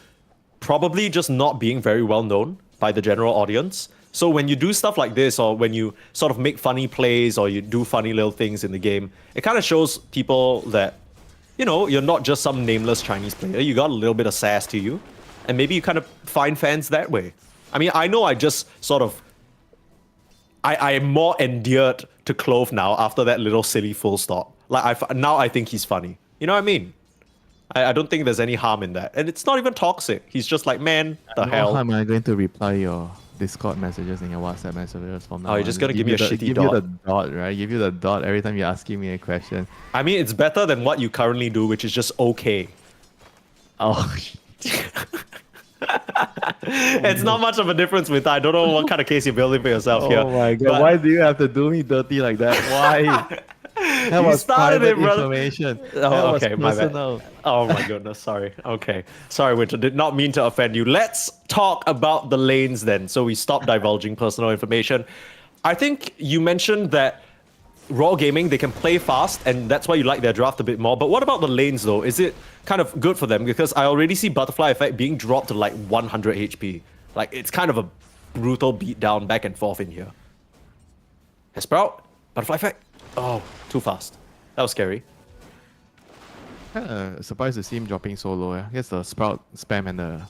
probably just not being very well known by the general audience. So when you do stuff like this, or when you sort of make funny plays, or you do funny little things in the game, it kind of shows people that, you're not just some nameless Chinese player. You got a little bit of sass to you. And maybe you kind of find fans that way. I mean, I know I just sort of... I am more endeared to Clove now after that little silly full stop. Like, now I think he's funny. You know what I mean? I don't think there's any harm in that. And it's not even toxic. He's just like, man, the hell. How am I going to reply your Discord messages and your WhatsApp messages from now on? You're just gonna give me a shitty dot. Give you the dot, right? Give you the dot every time you're asking me a question. I mean, it's better than what you currently do, which is just okay. Oh. It's not much of a difference with I don't know what kind of case you're building for yourself here. Oh my god, why do you have to do me dirty like that? Why? That was started it, brother. Information. Oh, okay, my bad. Personal. Oh my goodness, sorry. Okay. Sorry, Winter, did not mean to offend you. Let's talk about the lanes then, so we stop divulging personal information. I think you mentioned that Raw Gaming, they can play fast, and that's why you like their draft a bit more. But what about the lanes, though? Is it kind of good for them? Because I already see Butterfly Effect being dropped to like 100 HP. Like, it's kind of a brutal beatdown back and forth in here. Sprout, butterfly effect. Oh, too fast. That was scary. Surprised to see him dropping so low. I guess the Sprout spam and the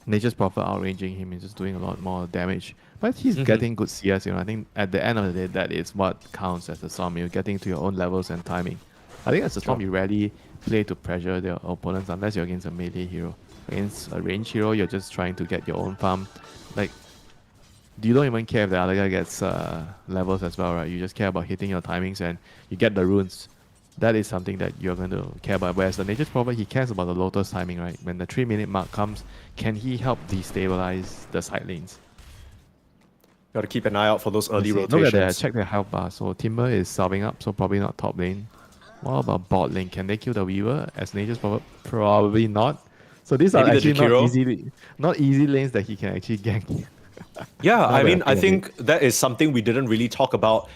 Nature's Prophet outranging him is just doing a lot more damage. But he's getting good CS, I think at the end of the day, that is what counts as a Storm. You're getting to your own levels and timing. I think as a Storm, you rarely play to pressure their opponents unless you're against a melee hero. Against a range hero, you're just trying to get your own farm. Like, you don't even care if the other guy gets levels as well, right? You just care about hitting your timings and you get the runes. That is something that you're going to care about. Whereas the Nature's Prophet, he cares about the Lotus timing, right? When the 3-minute mark comes, can he help destabilize the side lanes? Got to keep an eye out for those early Look rotations. at that, check their health bar. So Timber is subbing up, so probably not top lane. What about bot lane? Can they kill the Weaver as Nature's Prophet? Probably not. So these Maybe are the actually not easy lanes that he can actually gank. Yeah, I mean, bad, I yeah. think that is something we didn't really talk about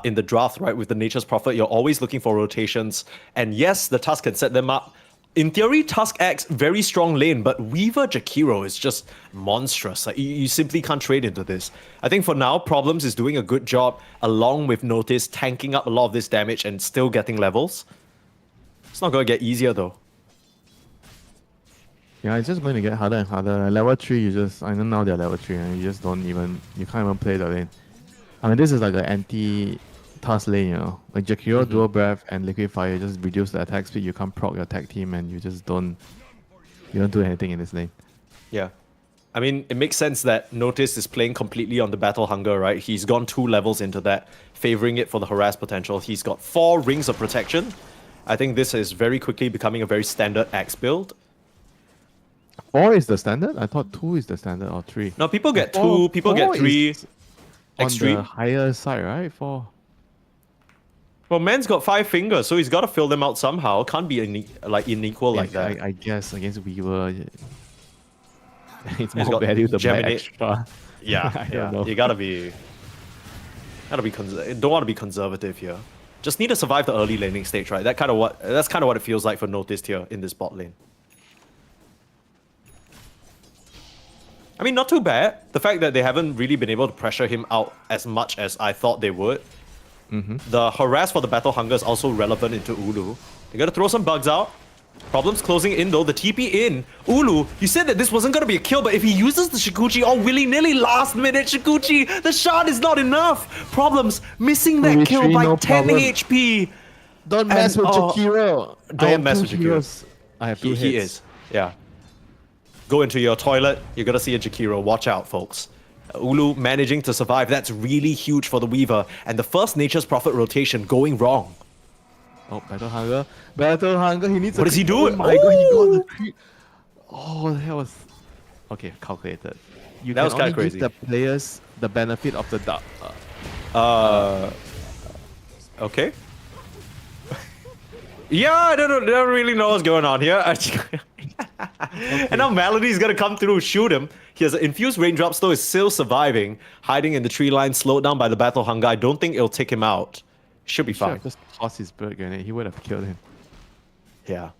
in the draft, right? With the Nature's Prophet, you're always looking for rotations. And yes, the Tusk can set them up. In theory, Tusk acts very strong lane, but Weaver Jakiro is just monstrous. Like, you simply can't trade into this. I think for now, Problems is doing a good job, along with Notice, tanking up a lot of this damage and still getting levels. It's not going to get easier, though. Yeah, it's just going to get harder and harder. Level 3, I know now they're level 3, and you can't even play the lane. I mean, this is like an anti-task lane, Like Jakiro, Dual Breath, and Liquid Fire just reduce the attack speed, you can't proc your tag team, and you don't do anything in this lane. Yeah. I mean, it makes sense that Notice is playing completely on the Battle Hunger, right? He's gone 2 levels into that, favoring it for the harass potential. He's got 4 Rings of Protection. I think this is very quickly becoming a very standard Axe build. 4 is the standard? I thought 2 is the standard, or 3. No, people get 2, people get 3. On Extreme. the higher side, right? 4. Well, man's got 5 fingers, so he's got to fill them out somehow. Can't be unequal like that. I guess against Weaver, it's He's more got value to buy Geminate. extra. Yeah, I don't know. You gotta be don't want to be conservative here. Just need to survive the early laning stage, right? That's kind of what it feels like for Noticed here in this bot lane. I mean, not too bad. The fact that they haven't really been able to pressure him out as much as I thought they would. The harass for the Battle Hunger is also relevant into Ulu. They gotta throw some bugs out. Problems closing in though. The TP in. Ulu, you said that this wasn't gonna be a kill, but if he uses the Shikuchi all willy-nilly last minute Shikuchi, the shard is not enough. Problems missing that kill Retreat, by no 10 problem. HP. Don't mess with oh, Jakiro. don't mess with Jakiro. I have 2 He hits. is. Yeah. Go into your toilet. You're gonna see a Jakiro. Watch out, folks. Ulu managing to survive. That's really huge for the Weaver. And the first Nature's Prophet rotation going wrong. Oh, Battle Hunger. Battle Hunger. He needs. What does he do? Oh my god, he got the creep. Oh, that was. Okay, calculated. You That can was kinda only crazy. give the players the benefit of the doubt. Okay. Yeah, I don't really know what's going on here. And now Melody's gonna come through, shoot him. He has an infused raindrops though, is still surviving, hiding in the tree line, slowed down by the Battle Hunger. I don't think it'll take him out. Should be fine. Just toss his bird grenade. He would have killed him. Yeah.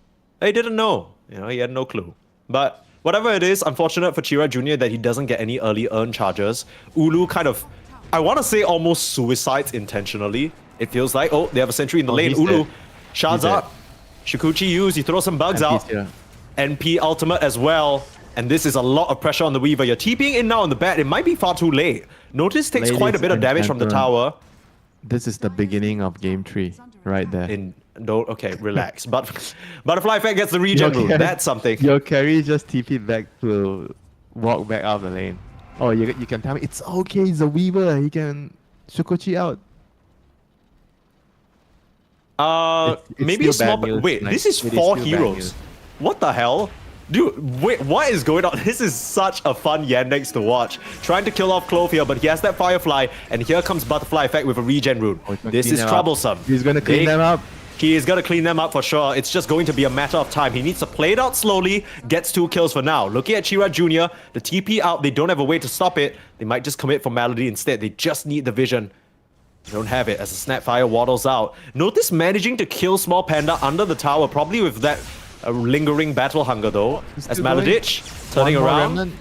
He didn't know. He had no clue. But whatever it is, unfortunate for Chira Jr. that he doesn't get any early earn charges. Ulu kind of, I want to say almost suicides intentionally. It feels like, oh, they have a sentry in the lane. he's Ulu, dead. shards He's up. Shikuchi used, you throw some bugs And out. he's here. NP ultimate as well. And this is a lot of pressure on the Weaver. You're TPing in now on the bat. It might be far too late. Notice takes quite a Ladies bit of and damage from the gentlemen. tower. This is the beginning of game 3, right there. Okay, relax. But Butterfly Effect gets the regen rune. That's something. Your carry just TP back to walk back out of the lane. Oh, you can tell me it's okay. It's a Weaver. He can Shukochi out. It's Maybe still small. bad news. Wait, Like, this is it is 4 still bad heroes. news. What the hell? Dude, wait, what is going on? This is such a fun Yandex to watch. Trying to kill off Clove here, but he has that Firefly, and here comes Butterfly Effect with a regen rune. Oh, he's gonna This clean is them up. troublesome. He's gonna clean them up. He is gonna clean them up for sure. It's just going to be a matter of time. He needs to play it out slowly, gets 2 kills for now. Looking at Chira Jr., the TP out, they don't have a way to stop it. They might just commit for Malady instead. They just need the vision. They don't have it as the Snapfire waddles out. Notice managing to kill Small Panda under the tower, probably with that lingering Battle Hunger though. He's As still going. Maladich turning One more around. remnant.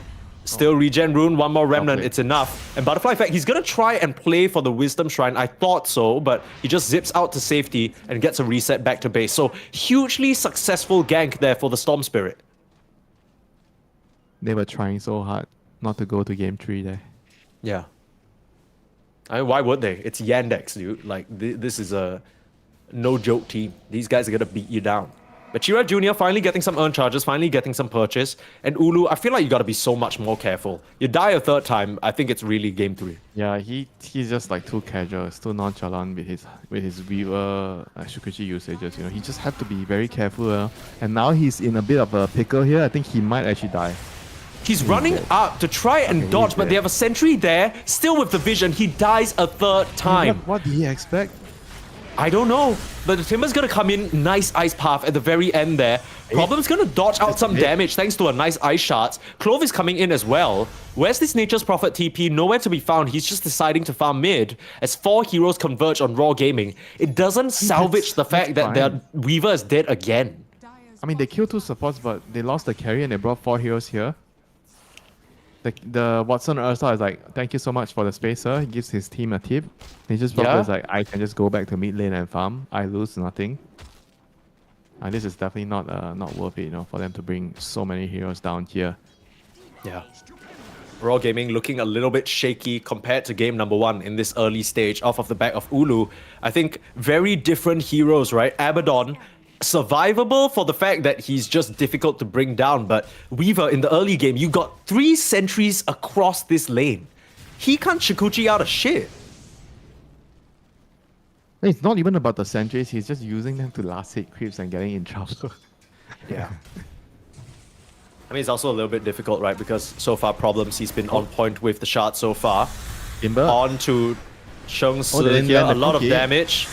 Still regen rune, one more remnant, play. it's enough. And Butterfly Effect, he's gonna try and play for the Wisdom Shrine. I thought so, but he just zips out to safety and gets a reset back to base. So hugely successful gank there for the Storm Spirit. They were trying so hard not to go to game 3 there. Yeah. I mean, why would they? It's Yandex, dude. Like, this is a no-joke team. These guys are gonna beat you down. But Chira Jr. finally getting some earn charges, finally getting some purchase. And Ulu, I feel like you gotta be so much more careful. You die a third time, I think it's really game 3. Yeah, he's just like too casual, it's too nonchalant with his Weaver Shukuchi usages. You know, he just had to be very careful. And now he's in a bit of a pickle here. I think he might actually die. He's running up to try and dodge, but they have a sentry there, still with the vision. He dies a third time. What did he expect? I don't know, but the Timber's gonna come in, nice ice path at the very end there. Problem's gonna dodge out some damage thanks to a nice ice shards. Clove is coming in as well. Where's this Nature's Prophet TP? Nowhere to be found. He's just deciding to farm mid as 4 heroes converge on Raw Gaming. It doesn't salvage the fact that their Weaver is dead again. I mean, they killed 2 supports, but they lost the carry and they brought 4 heroes here. The Watson Ursa is like, thank you so much for the space, sir. He gives his team a tip. Nature's Prophet is like, I can just go back to mid lane and farm. I lose nothing. And this is definitely not worth it, you know, for them to bring so many heroes down here. Yeah. Raw Gaming looking a little bit shaky compared to game number 1 in this early stage off of the back of Ulu. I think very different heroes, right? Abaddon, survivable for the fact that he's just difficult to bring down, but Weaver in the early game, you got 3 sentries across this lane. He can't Shikuchi out of shit. It's not even about the sentries, he's just using them to last hit creeps and getting in trouble. Yeah. I mean, it's also a little bit difficult, right? Because so far problems, he's been on point with the shard so far. Timber. On to Sheng Si they didn't here, land a the lot of cookie. damage.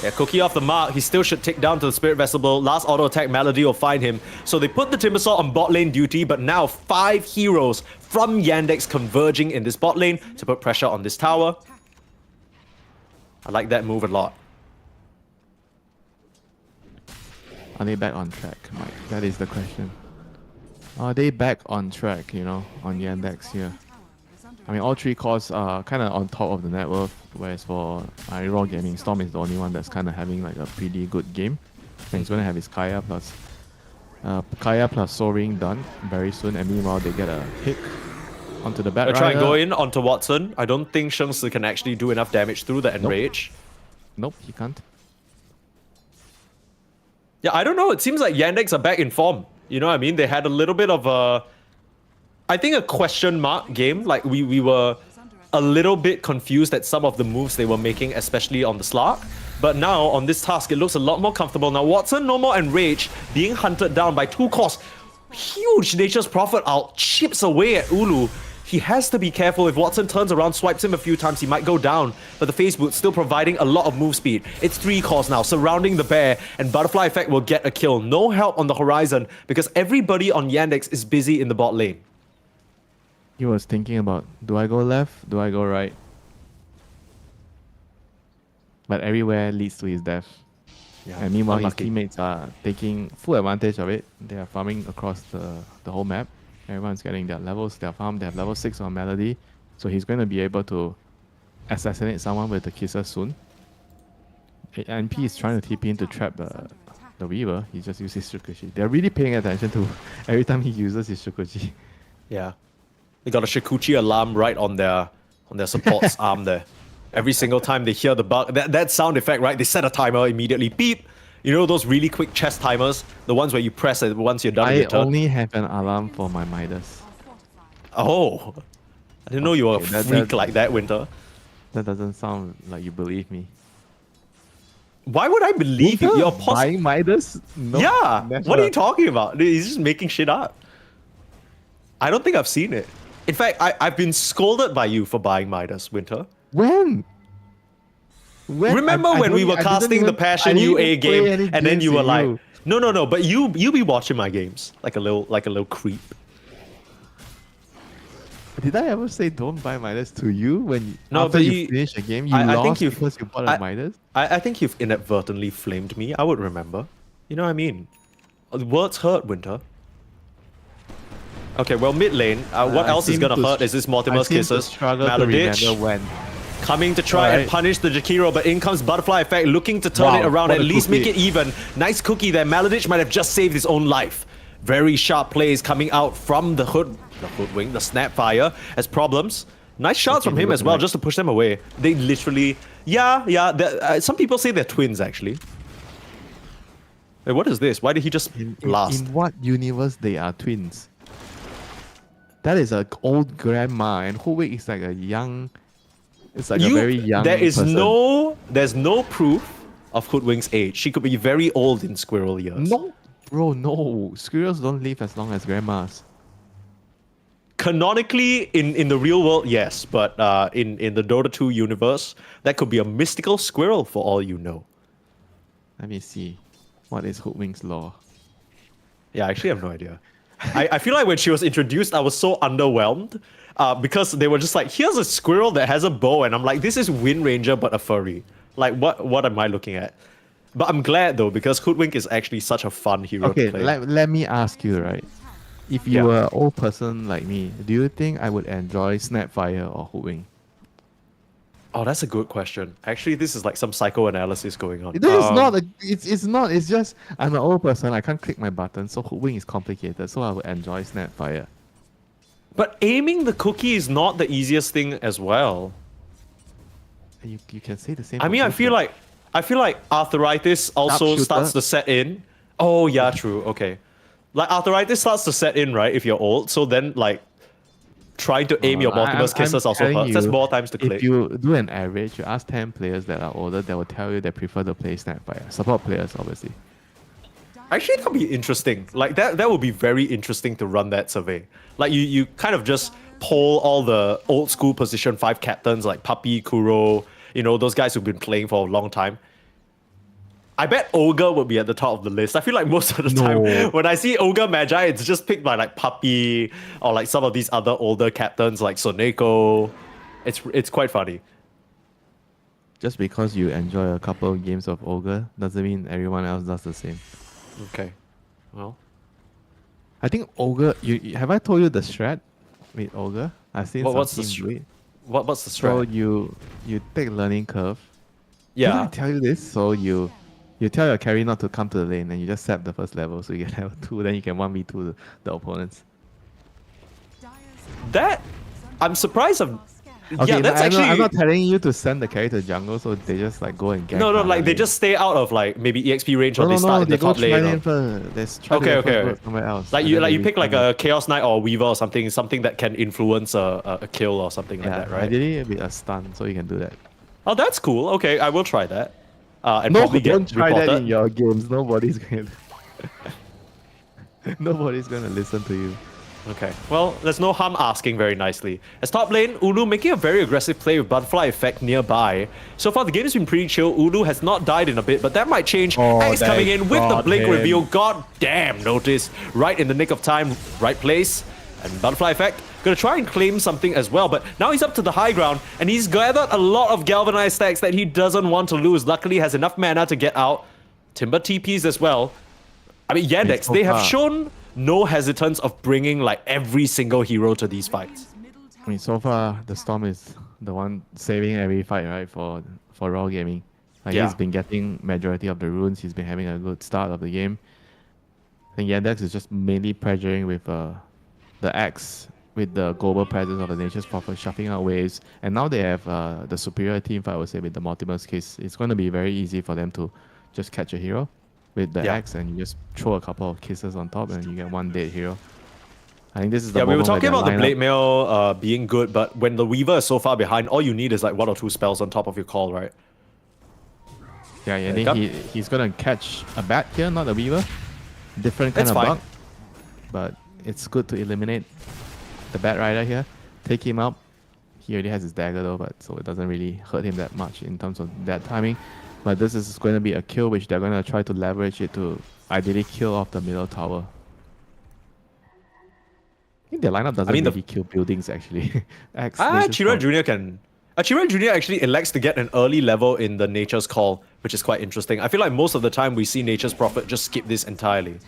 Yeah, Cookie off the mark. He still should take down to the Spirit Vessel. Last auto attack Melody will find him. So they put the Timbersaw on bot lane duty, but now 5 heroes from Yandex converging in this bot lane to put pressure on this tower. I like that move a lot. Are they back on track, Mike? That is the question. Are they back on track, you know, on Yandex here? I mean, all 3 cores are kind of on top of the net worth, whereas for Raw Gaming, Storm is the only one that's kind of having like a pretty good game. And he's going to have his Kaya plus Soul Ring done very soon, and meanwhile they get a pick onto the back. They'll try and go in onto Watson. I don't think Sheng Si can actually do enough damage through the Enrage. Nope, he can't. Yeah, I don't know. It seems like Yandex are back in form. You know what I mean? They had a little bit of a... I think a question mark game. Like, we were a little bit confused at some of the moves they were making, especially on the Slark. But now, on this task, it looks a lot more comfortable. Now, Watson, no more Enrage, being hunted down by 2 cores. Huge Nature's Prophet out, chips away at Ulu. He has to be careful. If Watson turns around, swipes him a few times, he might go down. But the Phase Boot still providing a lot of move speed. It's 3 cores now, surrounding the bear, and Butterfly Effect will get a kill. No help on the horizon, because everybody on Yandex is busy in the bot lane. He was thinking about, do I go left? Do I go right? But everywhere leads to his death. Yeah, And meanwhile, unlucky. his teammates are taking full advantage of it. They are farming across the whole map. Everyone's getting their levels, their farm. They have level 6 on Melody. So he's going to be able to assassinate someone with the Kisses soon. NP is trying to TP in to trap the Weaver. He just uses Shukuchi. They're really paying attention to every time he uses his Shukuchi. Yeah. They got a Shikuchi alarm right on their support's arm there. Every single time they hear the bug, that sound effect, right? They set a timer immediately. Beep! You know those really quick chest timers? The ones where you press it once you're done with I your turn? only have an alarm for my Midas. Oh! I didn't know you were a Okay, freak like that, Winter. That doesn't sound like you believe me. Why would I believe you? You're buying Midas? No, Yeah! never. What are you talking about? He's just making shit up. I don't think I've seen it. In fact, I've been scolded by you for buying Midas, Winter. When? Remember I when we don't- were I didn't casting the even- Passion I didn't UA even play game, any and then games you were with like, you. no, but you be watching my games like a little creep. Did I ever say don't buy Midas to you when No, after but you you- finish a game? You I lost think you've- because you bought a Midas? I think you've inadvertently flamed me. I would remember. You know what I mean? Words hurt, Winter. Okay, well, mid lane, what else is gonna hurt is this Mortimer's Kisses. Struggle to Maladich remember when. coming to try and Alright. punish the Jakiro, but in comes Butterfly Effect, looking to turn Wow, it around, what at a least make cookie. it even. Nice cookie there. Maladich might have just saved his own life. Very sharp plays coming out from the Hoodwink, the Snapfire as problems. Nice shots from him as well, just to push them away. They literally, some people say they're twins actually. Wait, what is this? Why did he just blast? In what universe they are twins? That is an old grandma, and Hoodwink is like a young. It's like a very young. There is person. there's no proof of Hoodwink's age. She could be very old in squirrel years. No, bro, no. Squirrels don't live as long as grandmas. Canonically, in the real world, yes, but in the Dota 2 universe, that could be a mystical squirrel for all you know. Let me see. What is Hoodwink's law? Yeah, I actually have no idea. I feel like when she was introduced, I was so underwhelmed because they were just like, here's a squirrel that has a bow, and I'm like, this is Wind Ranger but a furry. Like, what am I looking at? But I'm glad though, because Hoodwink is actually such a fun hero Okay, to play. let me ask you, right? If you Yeah. were an old person like me, do you think I would enjoy Snapfire or Hoodwink? Oh, that's a good question. Actually, this is like some psychoanalysis going on. It is not. It's not. It's just I'm an old person. I can't click my button, so Hoodwink is complicated. So I would enjoy Snapfire. But aiming the cookie is not the easiest thing as well. You can say the same. I for mean, I both feel of them. like arthritis also Sharpshooter. starts to set in. Oh yeah, true. Okay, like arthritis starts to set in, right? If you're old, so then like trying to aim your Mortimer's Kisses also telling hurts. That's you, more times to click. If you do an average, you ask 10 players that are older, they will tell you they prefer to play Snapfire. Support players, obviously. Actually, that would be interesting. Like that would be very interesting to run that survey. Like you kind of just poll all the old school position 5 captains like Puppy, Kuro, you know, those guys who've been playing for a long time. I bet Ogre would be at the top of the list. I feel like most of the time when I see Ogre Magi, it's just picked by like Puppy or like some of these other older captains like Soneko. It's quite funny. Just because you enjoy a couple of games of Ogre doesn't mean everyone else does the same. Okay. Well, I think Ogre, have I told you the strat with Ogre? I've seen some what's the teams do it. what's the So strat? you take learning curve. Did I Yeah. tell you this? So you tell your carry not to come to the lane and you just set the first level so you get level 2, then you can 1v2 the opponents. That I'm surprised of. Okay, Yeah, that's I'm not actually telling you to send the carry to jungle so they just like go and get. no, like they just stay out of like maybe EXP range or no, they start in they the go top try lane. lane Or, first. Let's try Okay, to okay. somewhere else. like and you then pick like return a Chaos Knight or Weaver or something that can influence a kill or something like that, right? Ideally it'd be a stun, so you can do that. Oh, that's cool. Okay, I will try that. And No, probably get don't try reported. that in your games. Nobody's going to. Nobody's going to listen to you. Okay, well, there's no harm asking very nicely. As top lane, Ulu making a very aggressive play with Butterfly Effect nearby. So far, the game has been pretty chill. Ulu has not died in a bit, but that might change. Axe they coming in with the got Blink him. reveal. God damn, notice. Right in the nick of time, right place. And Butterfly Effect gonna try and claim something as well, but now he's up to the high ground, and he's gathered a lot of galvanized stacks that he doesn't want to lose. Luckily, has enough mana to get out. Timber TPs as well. I mean, Yandex, so they have far- shown no hesitance of bringing like every single hero to these fights. I mean, so far, the Storm is the one saving every fight, right, for Raw Gaming. Like, Yeah. He's been getting majority of the runes. He's been having a good start of the game. I think Yandex is just mainly pressuring with the Axe, with the global presence of the Nature's Prophet, shuffling out waves. And now they have the superior team fight, I would say, with the Mortimer's case. It's going to be very easy for them to just catch a hero with the Yeah. Axe, and you just throw a couple of kisses on top and you get one dead hero. I think this is the Yeah, we were moment where talking their about the lineup- Blade Mail being good, but when the Weaver is so far behind, all you need is like 1 or 2 spells on top of your call, right? Yeah, I There think you he's gonna catch a bat here, not a Weaver. Different kind That's of fine. bug, but it's good to eliminate the Bat Rider here. Take him out. He already has his dagger though, but so it doesn't really hurt him that much in terms of that timing. But this is going to be a kill which they're going to try to leverage it to ideally kill off the middle tower. I think their lineup doesn't mean, really kill buildings actually. Axe, Ah, Nature's Chira Prophet. Jr. can... Chira Jr. actually elects to get an early level in the Nature's Call, which is quite interesting. I feel like most of the time we see Nature's Prophet just skip this entirely.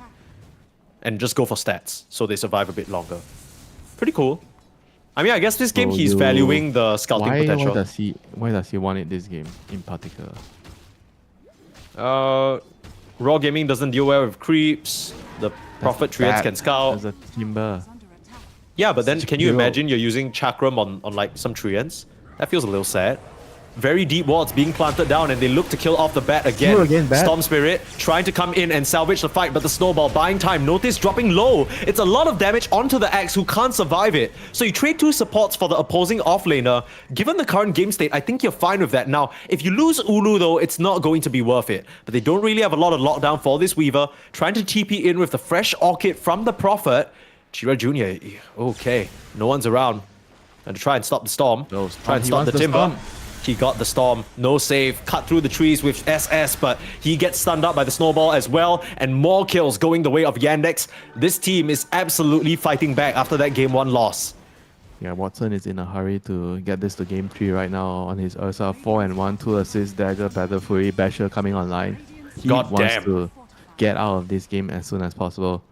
and just go for stats, so they survive a bit longer. Pretty cool. I mean, I guess this game So he's valuing the scouting potential. Why does he want it this game in particular? Raw Gaming doesn't deal well with creeps. The Prophet Treants can scout. There's a Timber. Yeah, but then can you Hero. imagine you're using Chakram on like some Treants? That feels a little sad. Very deep wards being planted down, and they look to kill off the bat again. Hero again, bat. Storm Spirit trying to come in and salvage the fight, but the snowball buying time. Notice dropping low. It's a lot of damage onto the Axe, who can't survive it. So you trade 2 supports for the opposing offlaner. Given the current game state, I think you're fine with that. Now, if you lose Ulu though, it's not going to be worth it. But they don't really have a lot of lockdown for this Weaver. Trying to TP in with the fresh Orchid from the Prophet. Chira Jr., okay, no one's around. And to try and stop the storm. No, try and he stop wants the the timber. storm. He got the storm, no save, cut through the trees with SS, but he gets stunned up by the snowball as well, and more kills going the way of Yandex. This team is absolutely fighting back after that game 1 loss. Yeah, Watson is in a hurry to get this to game 3 right now on his Ursa. 4 and 1, 2 assists, Dagger, Battle Fury, Basher coming online. He God wants damn. to get out of this game as soon as possible.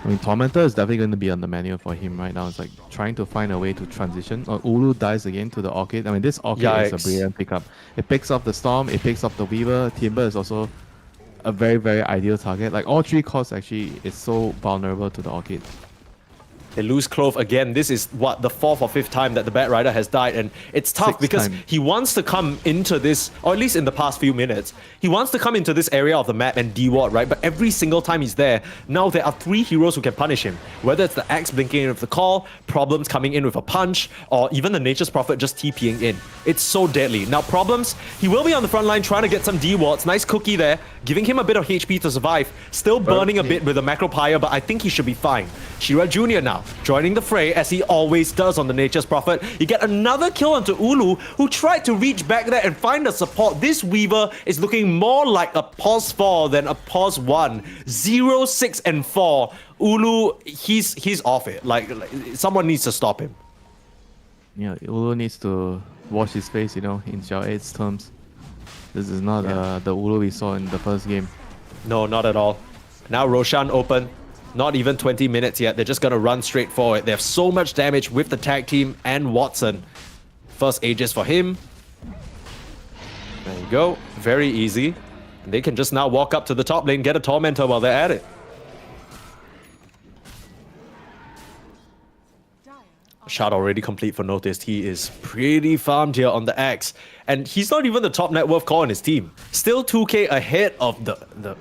I mean, Tormentor is definitely going to be on the menu for him right now. It's like trying to find a way to transition. Ulu dies again to the Orchid. I mean, this Orchid is a brilliant pickup. It picks up the Storm, it picks up the Weaver. Timber is also a very, very ideal target. Like, all 3 cores actually is so vulnerable to the Orchid. They lose Clove again. This is what, the 4th or 5th time that the Bat Rider has died, and it's tough 6th because time. he wants to come into this, or at least in the past few minutes, he wants to come into this area of the map and deward, right? But every single time he's there, now there are 3 heroes who can punish him. Whether it's the Axe blinking in with the call, Problems coming in with a punch, or even the Nature's Prophet just TPing in. It's so deadly. Now Problems, he will be on the front line trying to get some dewards. Nice cookie there, giving him a bit of HP to survive. Still burning a bit with the Macropyre, but I think he should be fine. Shira Jr. now, joining the fray as he always does on the Nature's Prophet. You get another kill onto Ulu, who tried to reach back there and find the support. This Weaver is looking more like a pause 4 than a pause 1. 0, 6, and 4. Ulu, he's off it. Like someone needs to stop him. Yeah, Ulu needs to wash his face, you know, in Xiao 8's terms. This is not the Ulu we saw in the first game. No, not at all. Now Roshan open. Not even 20 minutes yet. They're just going to run straight forward. They have so much damage with the tag team and Watson. First Aegis for him. There you go. Very easy. And they can just now walk up to the top lane, get a Tormentor while they're at it. Shot already complete for Noticed. He is pretty farmed here on the Axe. And he's not even the top net worth core in his team. Still 2k ahead of the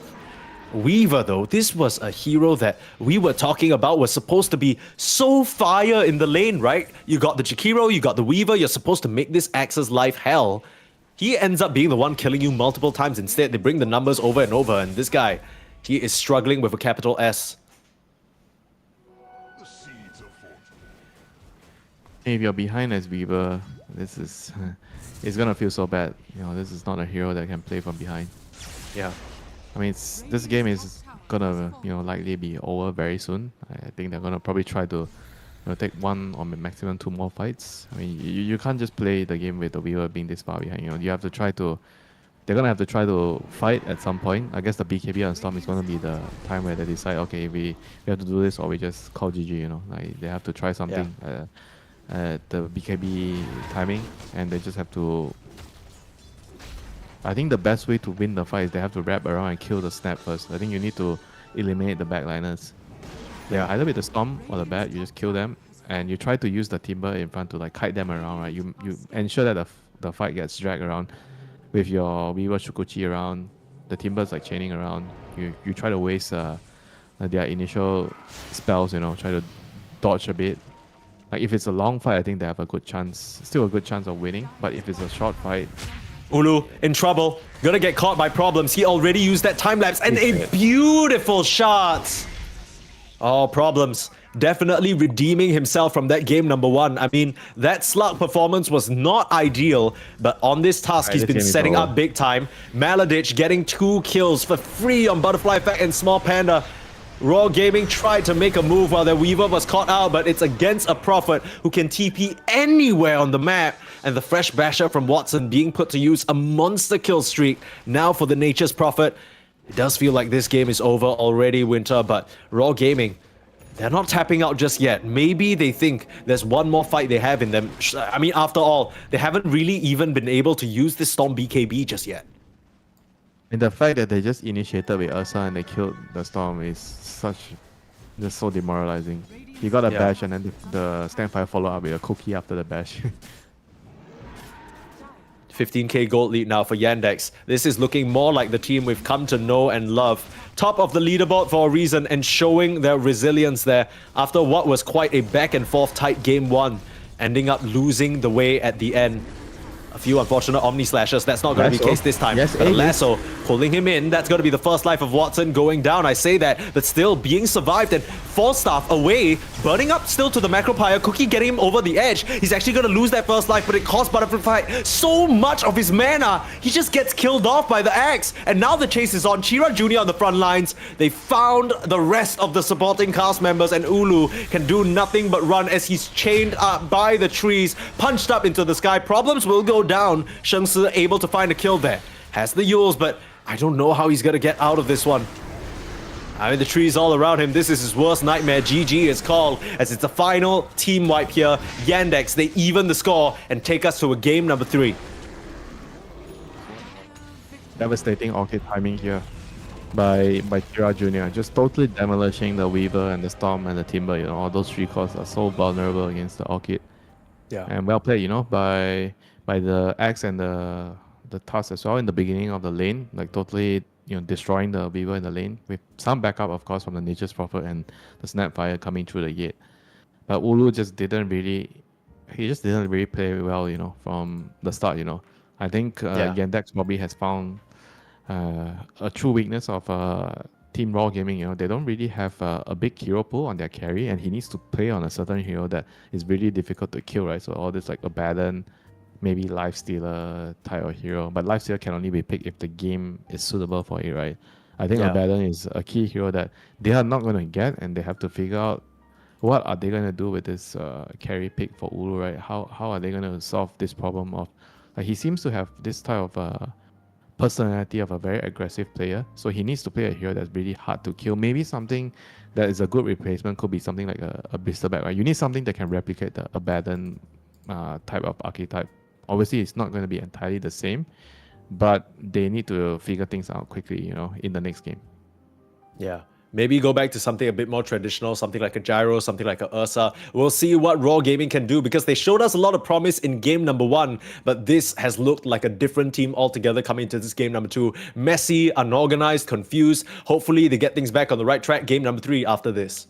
Weaver though. This was a hero that we were talking about was supposed to be so fire in the lane, right? You got the Jakiro, you got the Weaver, you're supposed to make this Axe's life hell. He ends up being the one killing you multiple times. Instead, they bring the numbers over and over, and this guy, he is struggling with a capital S. If you're behind as Weaver, this is it's gonna feel so bad. You know, this is not a hero that can play from behind. Yeah. I mean, this game is gonna, you know, likely be over very soon. I think they're gonna probably try to, you know, take 1 or maximum 2 more fights. I mean, you can't just play the game with the Weaver being this far behind. You know, you have to try to. They're gonna have to try to fight at some point. I guess the BKB on Storm is gonna be the time where they decide, okay, we have to do this or we just call GG. You know, like they have to try something at the BKB timing, and they just have to. I think the best way to win the fight is they have to wrap around and kill the snap first. I think you need to eliminate the backliners. Yeah, either with the Storm or the Bat, you just kill them, and you try to use the Timber in front to like kite them around, right? You ensure that the fight gets dragged around with your Weaver Shukuchi around, the Timbers like chaining around. You try to waste their initial spells, you know, try to dodge a bit. Like if it's a long fight, I think they have a good chance, still a good chance of winning. But if it's a short fight, Ulu in trouble. Gonna get caught by Problems. He already used that time lapse and a beautiful shot. Oh, Problems. Definitely redeeming himself from that game number 1. I mean, that slug performance was not ideal, but on this task, he's been setting up big time. Maladich getting 2 kills for free on Butterfly Effect and Small Panda. Raw Gaming tried to make a move while their Weaver was caught out, but it's against a Prophet who can TP anywhere on the map. And the fresh basher from Watson being put to use, a monster kill streak now for the Nature's Prophet. It does feel like this game is over already, Winter, but Raw Gaming, they're not tapping out just yet. Maybe they think there's one more fight they have in them. I mean, after all, they haven't really even been able to use this Storm BKB just yet. And the fact that they just initiated with Ursa and they killed the Storm is just so demoralizing. You got a bash and then the Standfire follow up with a cookie after the bash. 15k gold lead now for Yandex. This is looking more like the team we've come to know and love. Top of the leaderboard for a reason and showing their resilience there after what was quite a back and forth tight game 1, ending up losing the way at the end. A few unfortunate Omni Slashers. That's not going to be the case this time. Yes, But Lasso pulling him in. That's going to be the first life of Watson going down. I say that, but still being survived and Falstaff away, burning up still to the Macropyre. Cookie getting him over the edge. He's actually going to lose that first life, but it cost Butterfly so much of his mana. He just gets killed off by the axe. And now the chase is on. Chira Jr. on the front lines. They found the rest of the supporting cast members, and Ulu can do nothing but run as he's chained up by the trees, punched up into the sky. Problems will go down. Sheng Si able to find a kill there. Has the Yules, but I don't know how he's gonna get out of this one. I mean, the trees all around him. This is his worst nightmare. GG is called as it's a final team wipe here. Yandex, they even the score and take us to a game number 3. Devastating Orchid timing here by Kira Jr. Just totally demolishing the Weaver and the Storm and the Timber. You know, all those 3 cores are so vulnerable against the Orchid. Yeah. And well played, you know, by the Axe and the Tusk as well in the beginning of the lane, like totally, you know, destroying the Weaver in the lane with some backup, of course, from the Nature's Prophet and the Snapfire coming through the gate. But Ulu just didn't really play well, you know, from the start, you know. I think Yandex probably has found a true weakness of Team Raw Gaming. You know, they don't really have a big hero pool on their carry, and he needs to play on a certain hero that is really difficult to kill, right? So all this like Abaddon, maybe Lifestealer type of hero, but Lifestealer can only be picked if the game is suitable for it, right? I think Abaddon is a key hero that they are not going to get, and they have to figure out what are they going to do with this carry pick for Ulu, right? How are they going to solve this problem of he seems to have this type of personality of a very aggressive player, so he needs to play a hero that's really hard to kill. Maybe something that is a good replacement could be something like a Blisterback, right? You need something that can replicate the Abaddon type of archetype. Obviously, it's not going to be entirely the same, but they need to figure things out quickly, you know, in the next game. Yeah. Maybe go back to something a bit more traditional, something like a Gyro, something like a Ursa. We'll see what Raw Gaming can do because they showed us a lot of promise in game number 1, but this has looked like a different team altogether coming into this game number 2. Messy, unorganized, confused. Hopefully they get things back on the right track. Game number 3 after this.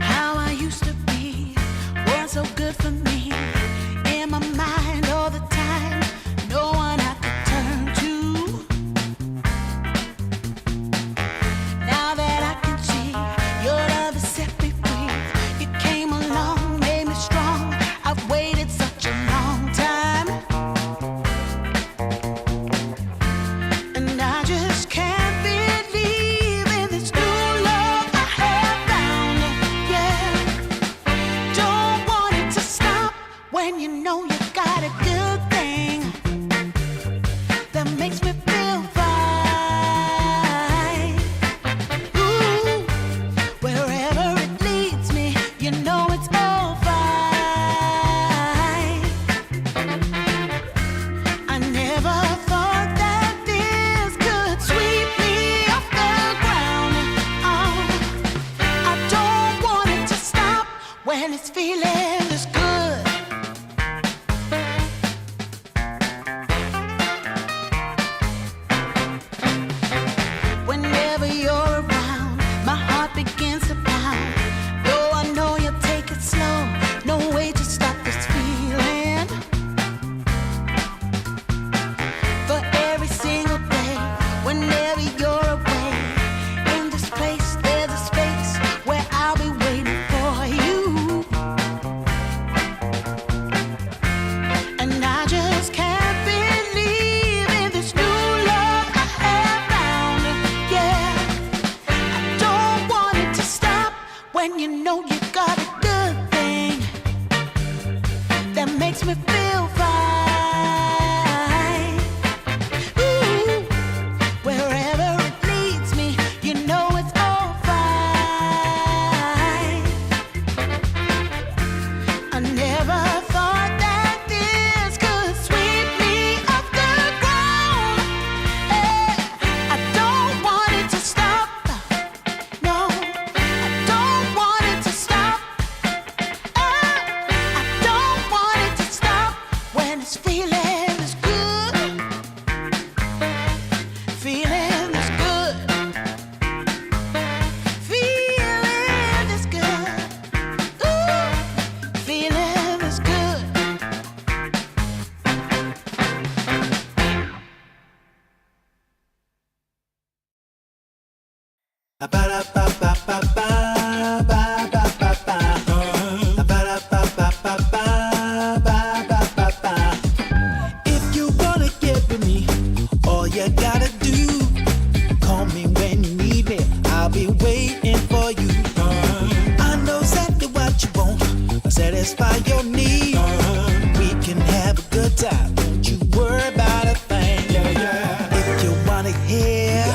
How I used to be was so good for me. In my mind all the time, no one I could turn to. Now that I can see your love has set me free. You came along, made me strong. I've waited such a long time, and I just can't believe in this new love I have found. Yeah, don't want it to stop when you know you got a good thing that makes me feel fine. Ooh, wherever it leads me, you know it's all fine. I never thought that this could sweep me off the ground. Oh, I don't want it to stop when it's feeling this good. this feeling is good. Feeling is good. Feeling is good. Ooh, feeling is good. If you wanna get with me, all you gotta do, call me when you need me. I'll be waiting for you. I know exactly what you want. I'll satisfy your need. We can have a good time. Don't you worry about a thing. If you want it here,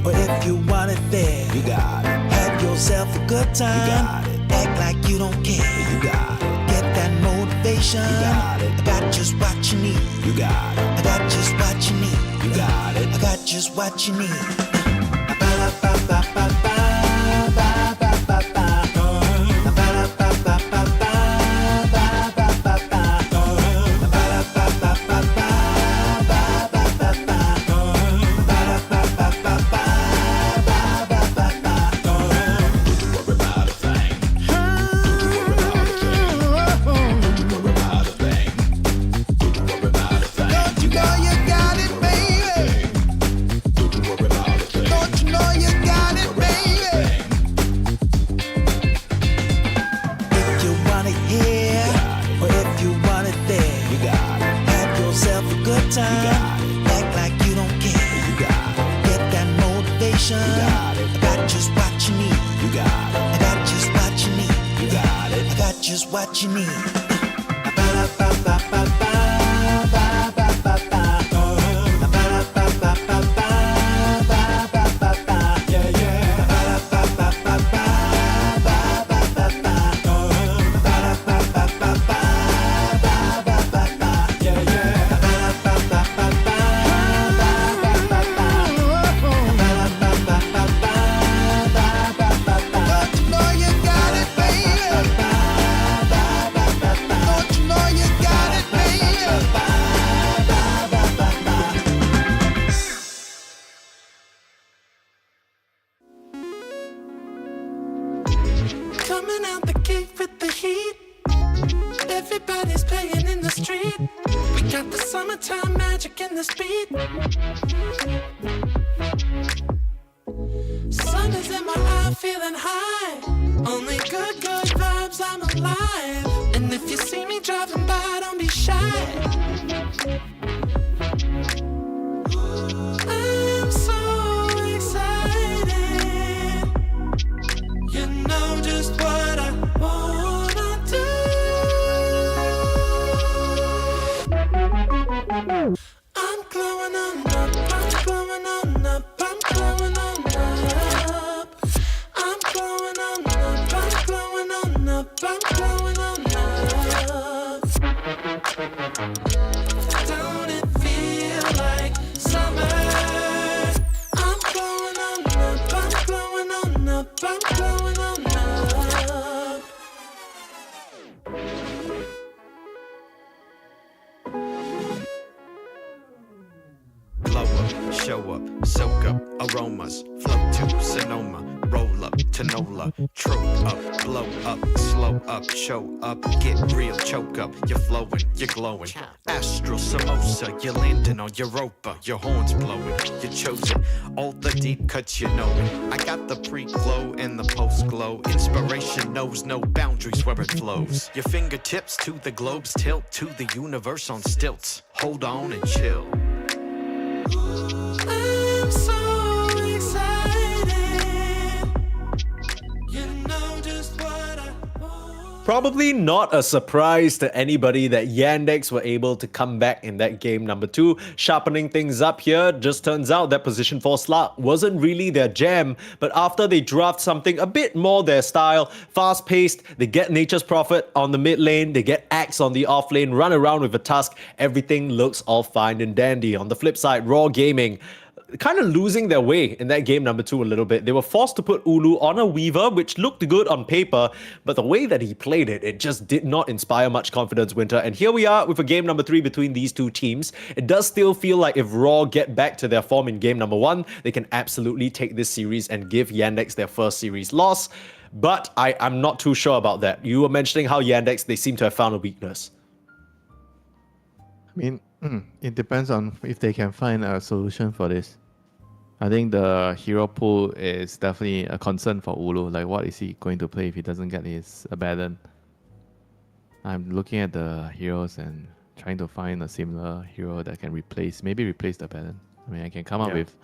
or if you want it there, you got it. Have yourself a good time. Act like you don't care. You got it. Get that motivation. You got it. I got just what you need. You got it. I got just what you need. You got it. I got just what you need. Don't you know you got it, baby? Don't you know you got it, baby? If you want it here, or if you want it there, you got it. Have yourself a good time. Act like you don't care. You got it. Get that motivation. You got it. I got just what you need. You got it. I got just what you need. You got it. I got just what you need. Don't you know you got it, baby? Don't you know you got it, baby? Coming out the gate with the heat. Everybody's playing in the street. We got the summertime magic in this beat. Sun is in my eye, feeling high. Only good vibes, I'm alive. And if you see me driving by, don't be shy. I'm so excited. You know just what I wanna do. I'm glowing on up, I'm glowing on up, I'm glowing on up. I'm glowing on up, I'm glowing on up, I'm glowing on up. Don't it feel like summer? I'm glowing on up, I'm glowing on up, I'm glowing on up. Blow up, show up, soak up aromas, float to Sonoma, roll up to Nola, trope up, blow up, slow up, show up, get real, choke up, you're flowing, you're glowing. Astral samosa, you're landing on Europa, your horns blowing, you're chosen, all the deep cuts you know it. I got the pre-glow and the post-glow, inspiration knows no boundaries where it flows. Your fingertips to the globe's tilt, to the universe on stilts, hold on and chill. I'm so excited. You know just what I want. Probably not a surprise to anybody that Yandex were able to come back in that game number 2, sharpening things up here. Just turns out that position 4 slot wasn't really their jam, but after they draft something a bit more their style, fast-paced, they get Nature's Prophet on the mid lane, they get Axe on the off lane, run around with a Tusk, everything looks all fine and dandy. On the flip side, Raw Gaming, kind of losing their way in that game number 2 a little bit. They were forced to put Ulu on a Weaver, which looked good on paper, but the way that he played it, it just did not inspire much confidence, Winter. And here we are with a game number 3 between these two teams. It does still feel like if Raw get back to their form in game number 1, they can absolutely take this series and give Yandex their first series loss. But I'm not too sure about that. You were mentioning how Yandex, they seem to have found a weakness. I mean, it depends on if they can find a solution for this. I think the hero pool is definitely a concern for Ulu. Like, what is he going to play if he doesn't get his Abaddon? I'm looking at the heroes and trying to find a similar hero that can maybe replace the Abaddon. I mean, I can come up with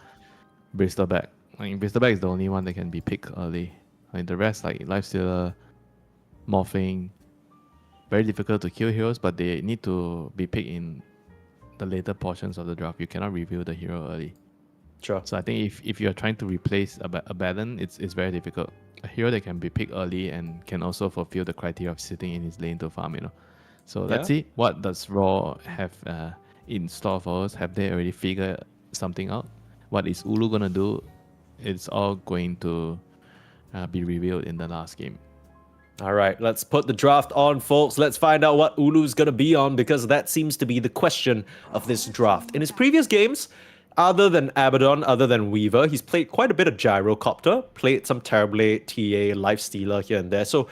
Bristleback. I mean, Bristleback is the only one that can be picked early. I mean, the rest, like Lifestealer, Morphing, very difficult to kill heroes, but they need to be picked in the later portions of the draft. You cannot reveal the hero early. Sure. So I think if you're trying to replace Abaddon, it's very difficult. A hero that can be picked early and can also fulfill the criteria of sitting in his lane to farm, So let's see, what does Raw have in store for us? Have they already figured something out? What is Ulu gonna do? It's all going to be revealed in the last game. All right, let's put the draft on, folks. Let's find out what Ulu's going to be on, because that seems to be the question of this draft. In his previous games, other than Abaddon, other than Weaver, he's played quite a bit of Gyrocopter, played some Terrorblade, TA, Lifestealer here and there. So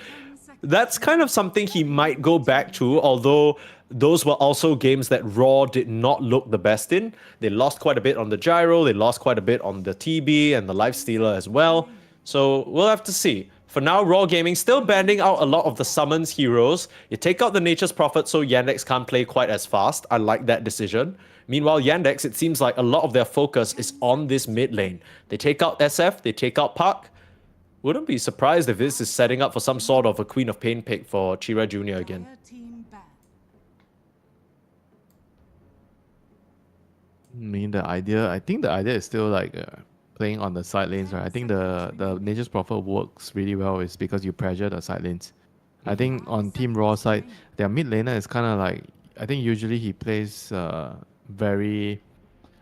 that's kind of something he might go back to, although those were also games that Raw did not look the best in. They lost quite a bit on the Gyro, they lost quite a bit on the TB and the Lifestealer as well. So we'll have to see. For now, Raw Gaming still banding out a lot of the summons heroes. You take out the Nature's Prophet so Yandex can't play quite as fast. I like that decision. Meanwhile, Yandex, it seems like a lot of their focus is on this mid lane. They take out SF, they take out Puck. Wouldn't be surprised if this is setting up for some sort of a Queen of Pain pick for Chira Jr. again. I think the idea is still like playing on the side lanes, right? I think the Nature's Prophet works really well is because you pressure the side lanes. I think on Team Raw side, their mid laner is kind of like, I think usually he plays very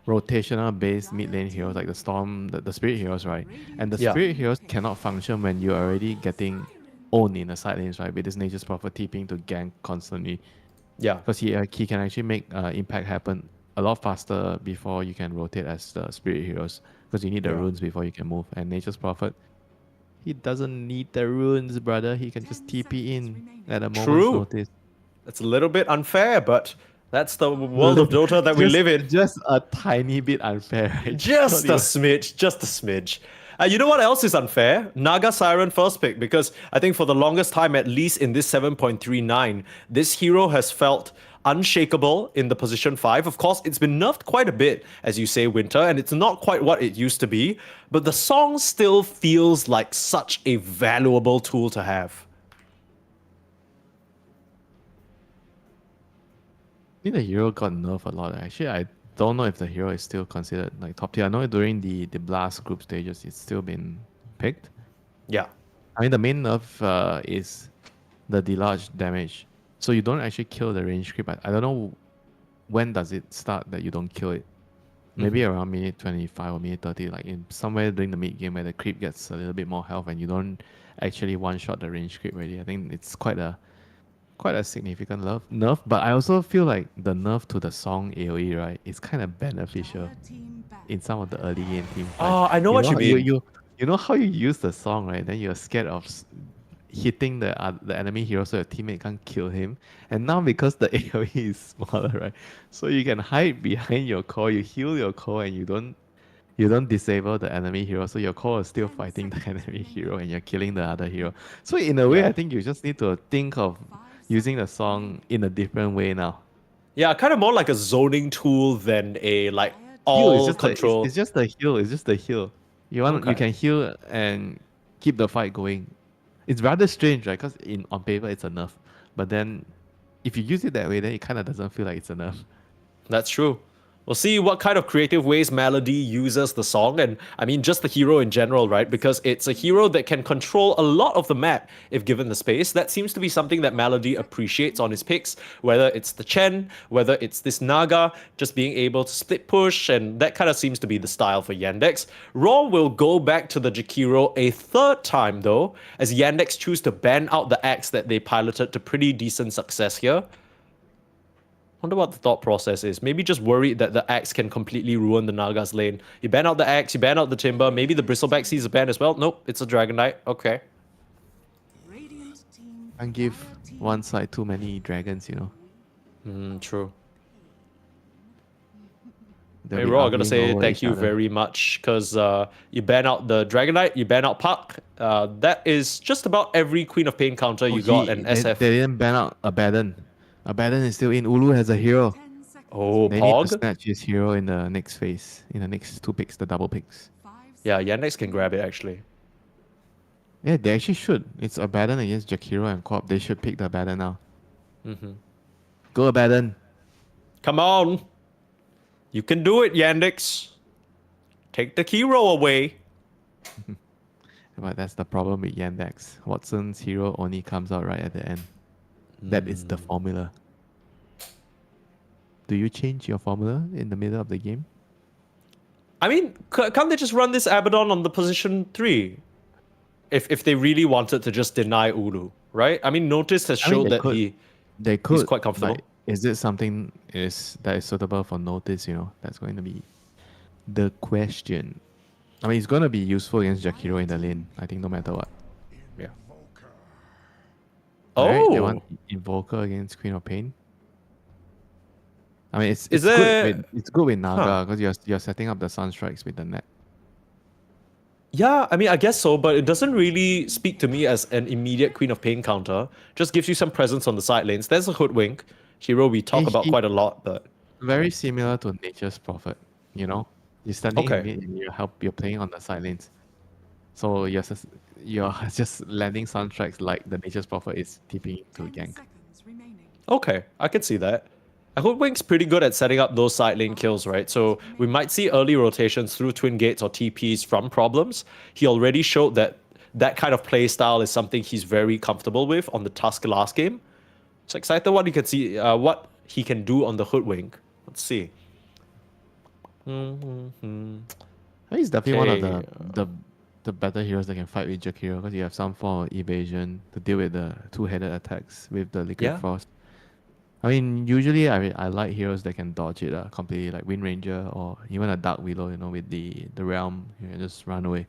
rotational based mid lane heroes like the Storm, the Spirit heroes, right? And the Spirit heroes cannot function when you're already getting owned in the side lanes, right? With this Nature's Prophet TPing to gank constantly. Yeah. Because he can actually make impact happen a lot faster before you can rotate as the Spirit heroes. Because you need the runes before you can move. And Nature's Prophet, he doesn't need the runes, brother. He can just TP in at a moment's notice. It's a little bit unfair, but that's the world of Dota that we live in. Just a tiny bit unfair, right? Just a smidge, just a smidge. You know what else is unfair? Naga Siren first pick, because I think for the longest time, at least in this 7.39, this hero has felt unshakable in the position 5. Of course, it's been nerfed quite a bit, as you say, Winter, and it's not quite what it used to be, but the song still feels like such a valuable tool to have. I think the hero got nerfed a lot. Actually, I don't know if the hero is still considered like top tier. I know during the Blast group stages, it's still been picked. Yeah. I mean, the main nerf is the delarge damage. So you don't actually kill the range creep. I don't know when does it start that you don't kill it. Maybe around minute 25 or minute 30, like in somewhere during the mid game where the creep gets a little bit more health and you don't actually one-shot the range creep already. I think it's quite a significant nerf. But I also feel like the nerf to the song AoE, right, is kind of beneficial in some of the early game team fights. Oh, I know what you mean. You know how you use the song, right? Then you're scared of hitting the enemy hero so your teammate can't kill him. And now because the AoE is smaller, right? So you can hide behind your core, you heal your core, and you don't disable the enemy hero. So your core is still fighting the enemy hero and you're killing the other hero. So in a way, I think you just need to think of using the song in a different way now. Yeah, kind of more like a zoning tool than a like all control. It's just the heal. It's just the heal. You can heal and keep the fight going. It's rather strange, right? Because on paper it's a nerf, but then if you use it that way, then it kind of doesn't feel like it's a nerf. That's true. We'll see what kind of creative ways Melody uses the song, and I mean just the hero in general, right? Because it's a hero that can control a lot of the map if given the space. That seems to be something that Melody appreciates on his picks, whether it's the Chen, whether it's this Naga, just being able to split push, and that kind of seems to be the style for Yandex. Raw will go back to the Jakiro a third time though, as Yandex choose to ban out the axe that they piloted to pretty decent success here. Wonder what the thought process is. Maybe just worried that the axe can completely ruin the Naga's lane. You ban out the axe, you ban out the timber, maybe the bristleback sees a ban as well. Nope, it's a Dragon Knight. Okay. And give one side too many dragons, you know. True. They'll Hey, be Raw, I gotta arguing say over thank each you other. very much, because you ban out the Dragon Knight, you ban out Puck. That is just about every Queen of Pain counter you got an they SF. didn't ban out Abaddon. Abaddon is still in. Ulu has a hero. Oh, They need to Pog? snatch his hero in the next phase, in the next two picks, the double picks. Yeah, Yandex can grab it actually. Yeah, they actually should. It's Abaddon against Jakiro and Corp. They should pick the Abaddon now. Go Abaddon. Come on! You can do it, Yandex. Take the hero away. But that's the problem with Yandex. Watson's hero only comes out right at the end. That is the formula. Do you change your formula in the middle of the game? I mean, can't they just run this Abaddon on the position 3? If they really wanted to just deny Ulu, right? I mean, Notice has I mean, showed they that could. They could. he's quite comfortable. Like, is it something that is suitable for Notice? You know, that's going to be the question. I mean, it's going to be useful against Jakiro in the lane. I think no matter what. Yeah. Right? They Oh, want Invoker against Queen of Pain. I mean, it's Is good. there- It's good with Naga because you're setting up the Sunstrikes with the net. yeah, I mean, I guess so, but it doesn't really speak to me as an immediate Queen of Pain counter. Just gives you some presence on the side lanes. There's a Hoodwink hero we talk about quite a lot, but Very similar to Nature's Prophet. You know, you're standing Okay. in mid and you're playing on the side lanes. So you're just landing Sunstrikes like the Nature's Prophet is tipping to gank. okay, I can see that. Hoodwink's pretty good at setting up those side lane kills, right? So we might see early rotations through Twin Gates or TPs from Problems. He already showed that that kind of play style is something he's very comfortable with on the Tusk last game. So excited what what he can do on the Hoodwink. Let's see. He's definitely one of Okay, the better heroes that can fight with Jakiro because you have some form of evasion to deal with the two-headed attacks with the Liquid Yeah. Frost. I mean, usually I like heroes that can dodge it completely, like Wind Ranger or even a Dark Willow, you know, with the Realm, you can just run away.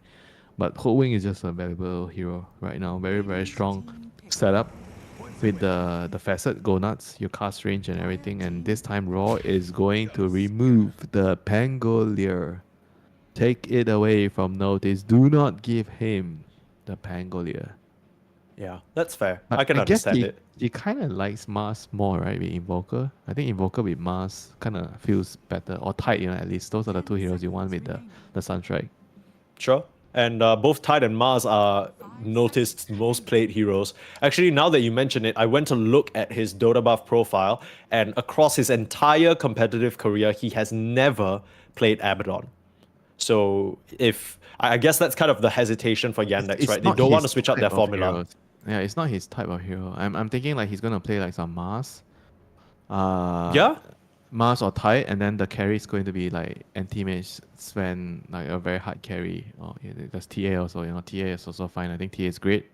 But Hoodwink is just a valuable hero right now. Very, very strong setup with the Facet Go Nuts, your cast range and everything. And this time Raw is going to remove the Pangolier. Take it away from Notice. Do not give him the Pangolier. Yeah, that's fair. But I can guess understand it. he kind of likes Mars more, right? With Invoker. I think Invoker with Mars kind of feels better. Or Tide, you know, at least. Those are the two heroes you want with the Sunstrike. Sure. And both Tide and Mars are Noticed's most played heroes. Actually, now that you mention it, I went to look at his Dota buff profile, and across his entire competitive career, he has never played Abaddon. So I guess that's kind of the hesitation for Yandex, right? They not don't want to his switch out their type of formula. heroes. Yeah, it's not his type of hero. I'm thinking like he's gonna play like some Mars. Yeah? Mars or Tide, and then the carry is going to be like anti-mage Sven, like a very hard carry. Or there's TA also, you know, TA is also fine. I think TA is great.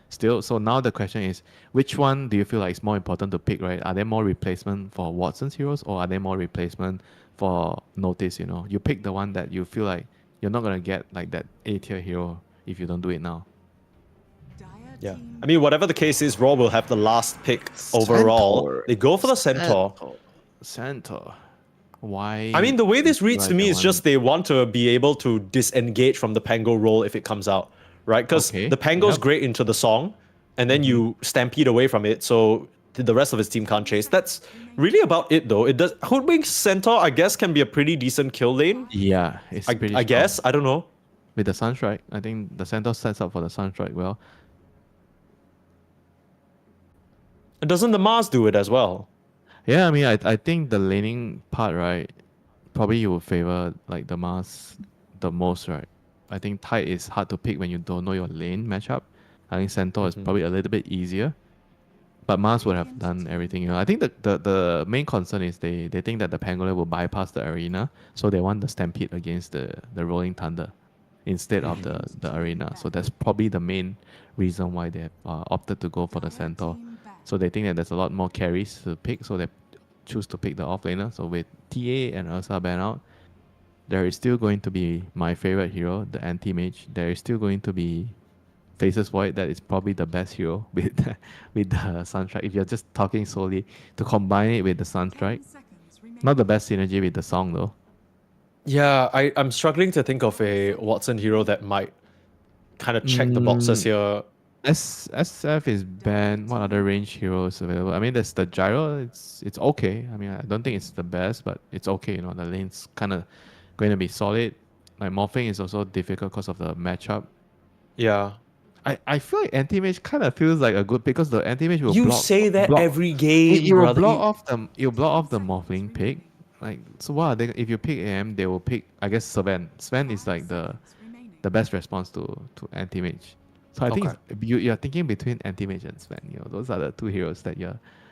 Still, so now the question is, which one do you feel like is more important to pick, right? Are there more replacement for Watson's heroes, or are there more replacement for Notice, you know? You pick the one that you feel like you're not gonna get like that A-tier hero if you don't do it now. Yeah. I mean, whatever the case is, Raw will have the last pick overall. Centaur. They go for the Centaur. Centaur. Why? I mean, the way this do you reads to like me the is one- just they want to be able to disengage from the Pango roll if it comes out, right? Because Okay, the Pango's yep. great into the song, and then you stampede away from it, so the rest of his team can't chase. That's really about it, though. It does Hoodwink Centaur, I guess, can be a pretty decent kill lane. Yeah, it's pretty I strong. guess. I don't know. With the Sunstrike, I think the Centaur sets up for the Sunstrike well. Doesn't the Mars do it as well? Yeah, I mean, I think the laning part, right? probably you would favor like the Mars the most, right? I think Tide is hard to pick when you don't know your lane matchup. I think Centaur is probably a little bit easier. But Mars would have done everything. I think the main concern is they think that the Pangolin will bypass the arena, so they want the Stampede against the Rolling Thunder instead of the arena. So that's probably the main reason why they have opted to go for the Centaur. So they think that there's a lot more carries to pick, so they choose to pick the offlaner. So with TA and Ursa ban out, there is still going to be my favorite hero, the anti-mage. There is still going to be Faces Void. That is probably the best hero with with the Sunstrike. If you're just talking solely to combine it with the Sunstrike, not the best synergy with the song though. Yeah, I'm struggling to think of a Watson hero that might kind of check the boxes here. SF is banned. What other range heroes available? I mean, there's the Gyro. It's okay. I mean, I don't think it's the best, but it's okay. You know, the lane's kind of going to be solid. Like morphing is also difficult because of the matchup. Yeah. I feel like anti-mage kind of feels like a good pick because the anti-mage will You block. say that block, every game, it will brother. block off the morphling pick. Like so, what are they, if you pick AM, they will pick. I guess Sven. Sven is like the best response to anti-mage. So I think you're thinking between anti-mage and Sven. You know, those are the two heroes that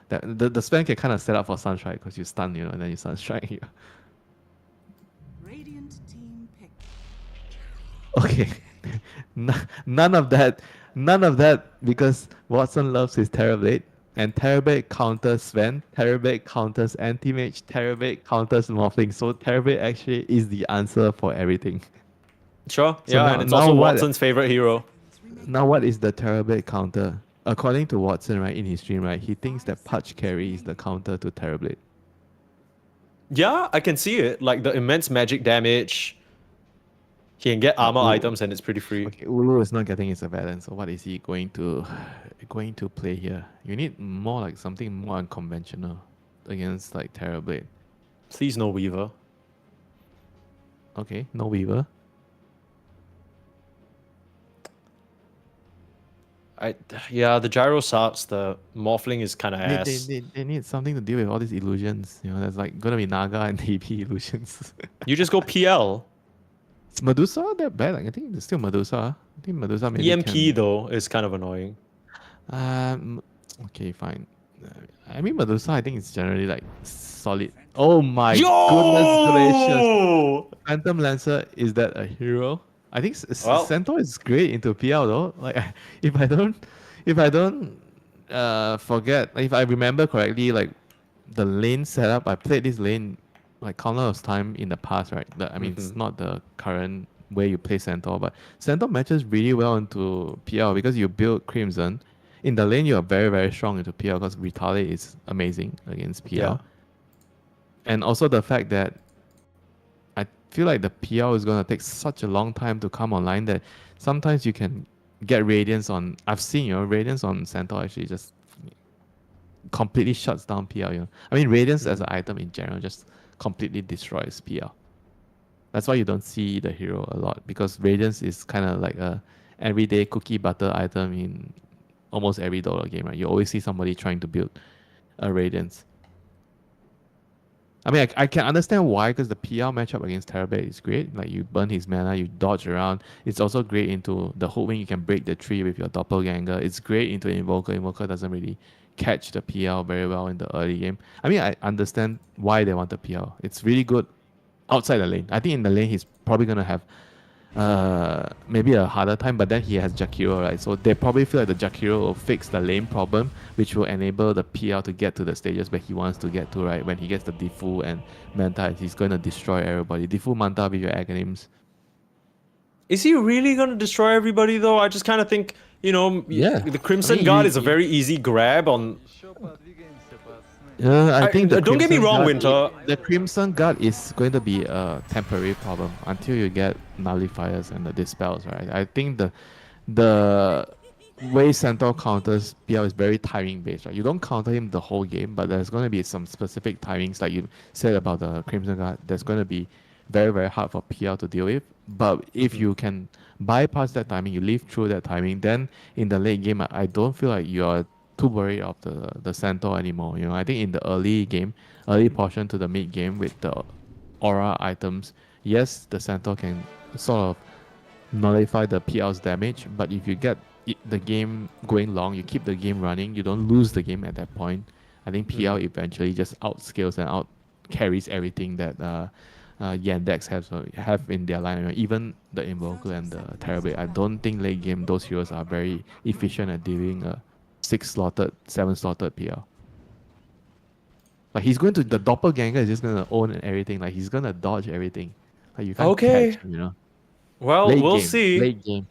the Sven can kind of set up for Sunstrike because you stun, you know, and then you Sunstrike here. Radiant team pick. Okay. None of that because Watson loves his Terrorblade and Terrorblade counters Sven, Terrorblade counters Anti-Mage, Terrorblade counters Morphling. So Terrorblade actually is the answer for everything. Sure. So yeah, now- and it's now also what- Watson's favorite hero. Now what is the Terrorblade counter? According to Watson, right, in his stream, right, he thinks that Pudge Carry is the counter to Terrorblade. Yeah, I can see it. Like the immense magic damage. He can get armor items and it's pretty free. Okay, Ulu is not getting his balance. So what is he going to play here? You need more like something more unconventional against like Terrorblade. Please no Weaver. Okay, no Weaver. Yeah, the gyro sucks. The morphling is kind of ass. They need something to deal with all these illusions. You know, there's like gonna be Naga and DP illusions. You just go PL. Is Medusa that bad? Like, I think it's still Medusa. I think Medusa maybe EMP can... though is kind of annoying. Okay, fine. I mean Medusa, I think it's generally like solid. Oh my Yo! goodness gracious! Phantom Lancer, is that a hero? I think Centaur is great into PL though. Like if I don't forget, if I remember correctly, like the lane setup, I played this lane like countless time in the past, right? I mean, it's not the current way you play Centaur, but Centaur matches really well into PL because you build Crimson. In the lane, you are very, very strong into PL because Retaliate is amazing against PL. Yeah. And also the fact that I feel like the PL is going to take such a long time to come online that sometimes you can get Radiance on... I've seen, you know, Radiance on Centaur actually just completely shuts down PL, you know. I mean, Radiance as an item in general just completely destroys PL. That's why you don't see the hero a lot because Radiance is kind of like a everyday cookie butter item in almost every Dota game, right? You always see somebody trying to build a Radiance. I mean, I can understand why, because the PL matchup against Terrorblade is great. Like, you burn his mana, you dodge around. It's also great into the Hoodwink. You can break the tree with your Doppelganger. It's great into Invoker. Invoker doesn't really catch the PL very well in the early game. I mean, I understand why they want the PL. It's really good outside the lane. I think in the lane, he's probably going to have maybe a harder time, but then he has Jakiro, right? So they probably feel like the Jakiro will fix the lane problem, which will enable the PL to get to the stages where he wants to get to, right? When he gets the Diffu and Manta, he's going to destroy everybody. Diffu, Manta with your Aghanims. Is he really going to destroy everybody though? I just kind of think, you know, the Crimson Guard is a very easy grab on... I think don't get me wrong, Winter. The Crimson Guard is going to be a temporary problem until you get nullifiers and the dispels, right? I think the way Centaur counters PL is very timing based, right? You don't counter him the whole game, but there's going to be some specific timings, like you said about the Crimson Guard. That's going to be very, very hard for PL to deal with. But if you can bypass that timing, you live through that timing, then in the late game, I don't feel like you're too worried of the Centaur anymore. You know, I think in the early game, early portion to the mid game with the aura items, yes, the Centaur can sort of nullify the PL's damage, but if you get the game going long, you keep the game running, you don't lose the game at that point. I think PL eventually just outscales and out carries everything that Yandex have in their line. Even the Invoker and the Terrorblade. I don't think late game those heroes are very efficient at dealing a 6-slotted, 7-slotted PL. Like he's going to the doppelganger is just gonna own everything. Like he's gonna dodge everything. Like you can't catch him, Well, Late we'll game, see. Late game.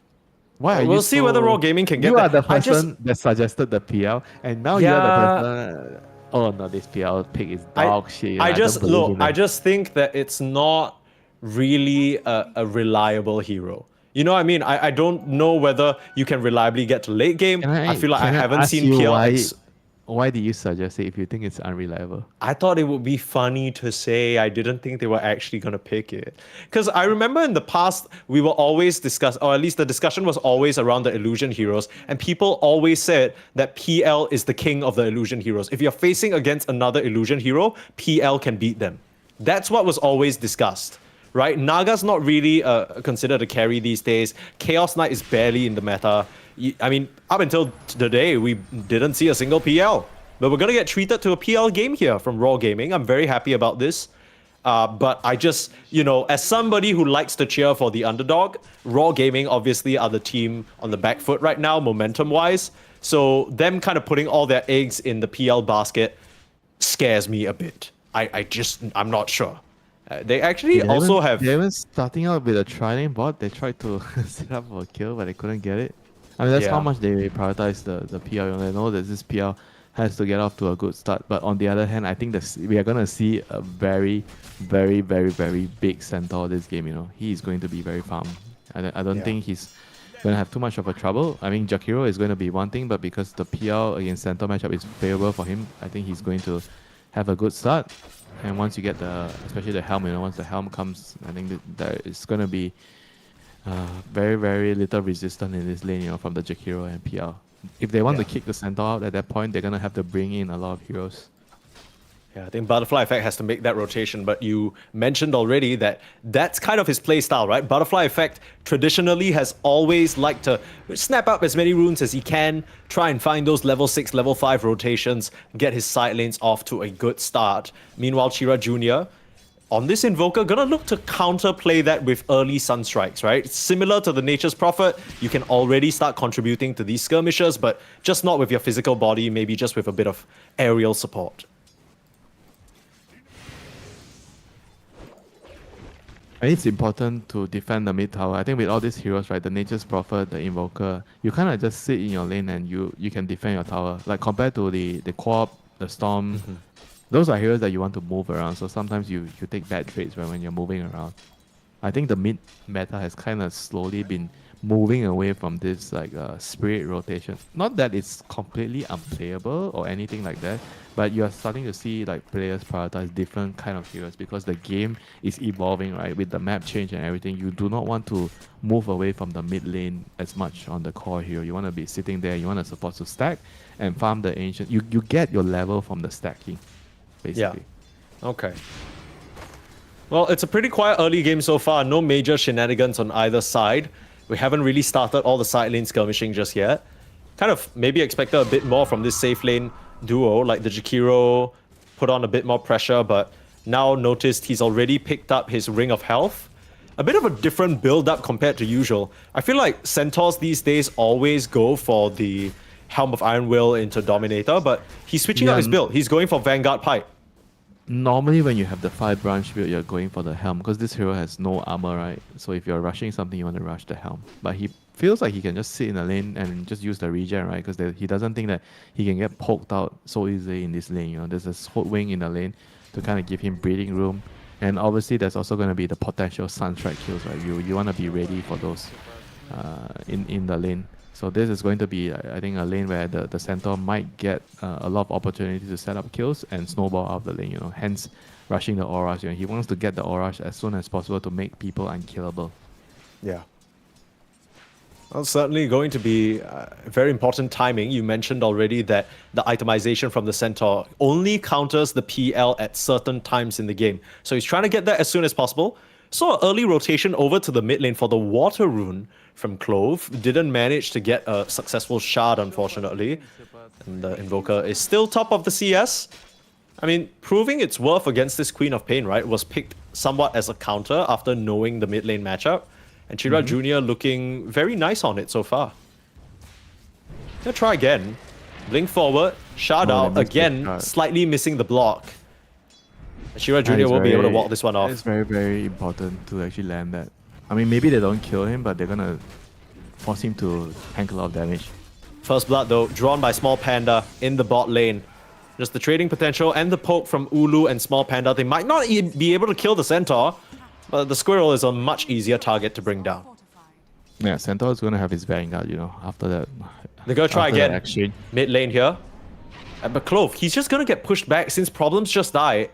Why are you We'll see whether Raw Gaming can get You are that. the I just- person that suggested the PL, and now you're the person. Oh no, this PL pick is dog shit. I don't just believe look. in I it. just think that it's not really a reliable hero. You know what I mean? I don't know whether you can reliably get to late game. I feel like I can haven't ask seen you PL. why did you suggest it if you think it's unreliable? I thought it would be funny to say. I didn't think they were actually going to pick it. Because I remember in the past, we were always discuss, or at least the discussion was always around the illusion heroes. And people always said that PL is the king of the illusion heroes. If you're facing against another illusion hero, PL can beat them. That's what was always discussed, right? Naga's not really considered a carry these days. Chaos Knight is barely in the meta. I mean, up until today, we didn't see a single PL. But we're going to get treated to a PL game here from Raw Gaming. I'm very happy about this. But I just, as somebody who likes to cheer for the underdog, Raw Gaming obviously are the team on the back foot right now, momentum-wise. So them kind of putting all their eggs in the PL basket scares me a bit. I'm not sure. They actually also have... They were starting out with a tri-lane bot. They tried to set up for a kill, but they couldn't get it. I mean, that's how much they prioritize the PL. They know that this PL has to get off to a good start. But on the other hand, I think we are going to see a very, very, very, very big Centaur this game. He is going to be very farm. I don't think he's going to have too much of a trouble. I mean, Jakiro is going to be one thing, but because the PL against Centaur matchup is favorable for him, I think he's going to have a good start. And once you get especially the helm, once the helm comes, I think that it's going to be very, very little resistance in this lane, from the Jakiro and PL. If they want to kick the Centaur out at that point, they're going to have to bring in a lot of heroes. Yeah, I think Butterfly Effect has to make that rotation, but you mentioned already that that's kind of his play style, right? Butterfly Effect traditionally has always liked to snap up as many runes as he can, try and find those level 6, level 5 rotations, get his side lanes off to a good start. Meanwhile, Chira Jr., on this Invoker, gonna look to counterplay that with early Sunstrikes, right? Similar to the Nature's Prophet, you can already start contributing to these skirmishes, but just not with your physical body, maybe just with a bit of aerial support. It's important to defend the mid tower. I think with all these heroes, right, the Nature's Prophet, the Invoker, you kind of just sit in your lane and you can defend your tower. Like compared to the Co-op, the Storm, those are heroes that you want to move around. So sometimes you take bad trades when you're moving around. I think the mid meta has kind of slowly been moving away from this spirit rotation. Not that it's completely unplayable or anything like that, but you are starting to see players prioritize different kind of heroes because the game is evolving, right? With the map change and everything, you do not want to move away from the mid lane as much on the core hero. You want to be sitting there, you want to support to stack and farm the ancient. You get your level from the stacking, basically. Yeah. Okay. Well, it's a pretty quiet early game so far. No major shenanigans on either side. We haven't really started all the side lane skirmishing just yet. Kind of maybe expected a bit more from this safe lane duo, like the Jakiro put on a bit more pressure, but now noticed he's already picked up his Ring of Health. A bit of a different build-up compared to usual. I feel like Centaurs these days always go for the Helm of Iron Will into Dominator, but he's switching up his build. He's going for Vanguard Pipe. Normally when you have the 5 branch build, you're going for the helm because this hero has no armor, right? So if you're rushing something, you want to rush the helm. But he feels like he can just sit in the lane and just use the regen, right? Because he doesn't think that he can get poked out so easily in this lane. There's a Sword Wing in the lane to kind of give him breathing room. And obviously there's also going to be the potential Sunstrike kills, right? You want to be ready for those in the lane. So this is going to be, I think, a lane where the Centaur might get a lot of opportunity to set up kills and snowball out of the lane, hence rushing the auras. He wants to get the auras as soon as possible to make people unkillable. Yeah. Well, certainly going to be very important timing. You mentioned already that the itemization from the Centaur only counters the PL at certain times in the game. So he's trying to get that as soon as possible. Saw an early rotation over to the mid lane for the Water Rune from Clove. Didn't manage to get a successful shard, unfortunately. And the Invoker is still top of the CS. I mean, proving its worth against this Queen of Pain, right, was picked somewhat as a counter after knowing the mid lane matchup. And Chira Jr. looking very nice on it so far. Gonna try again. Blink forward, shard out, again, slightly missing the block. And Chira Jr. will be able to walk this one off. It's very, very important to actually land that. I mean, maybe they don't kill him, but they're gonna force him to tank a lot of damage. First blood though, drawn by Small Panda in the bot lane. Just the trading potential and the poke from Ulu and Small Panda. They might not be able to kill the Centaur, but the Squirrel is a much easier target to bring down. Yeah, Centaur is gonna have his Vanguard, you know, after that. They're gonna try again. Exchange. Mid lane here. But Clove, he's just gonna get pushed back since Problems just died.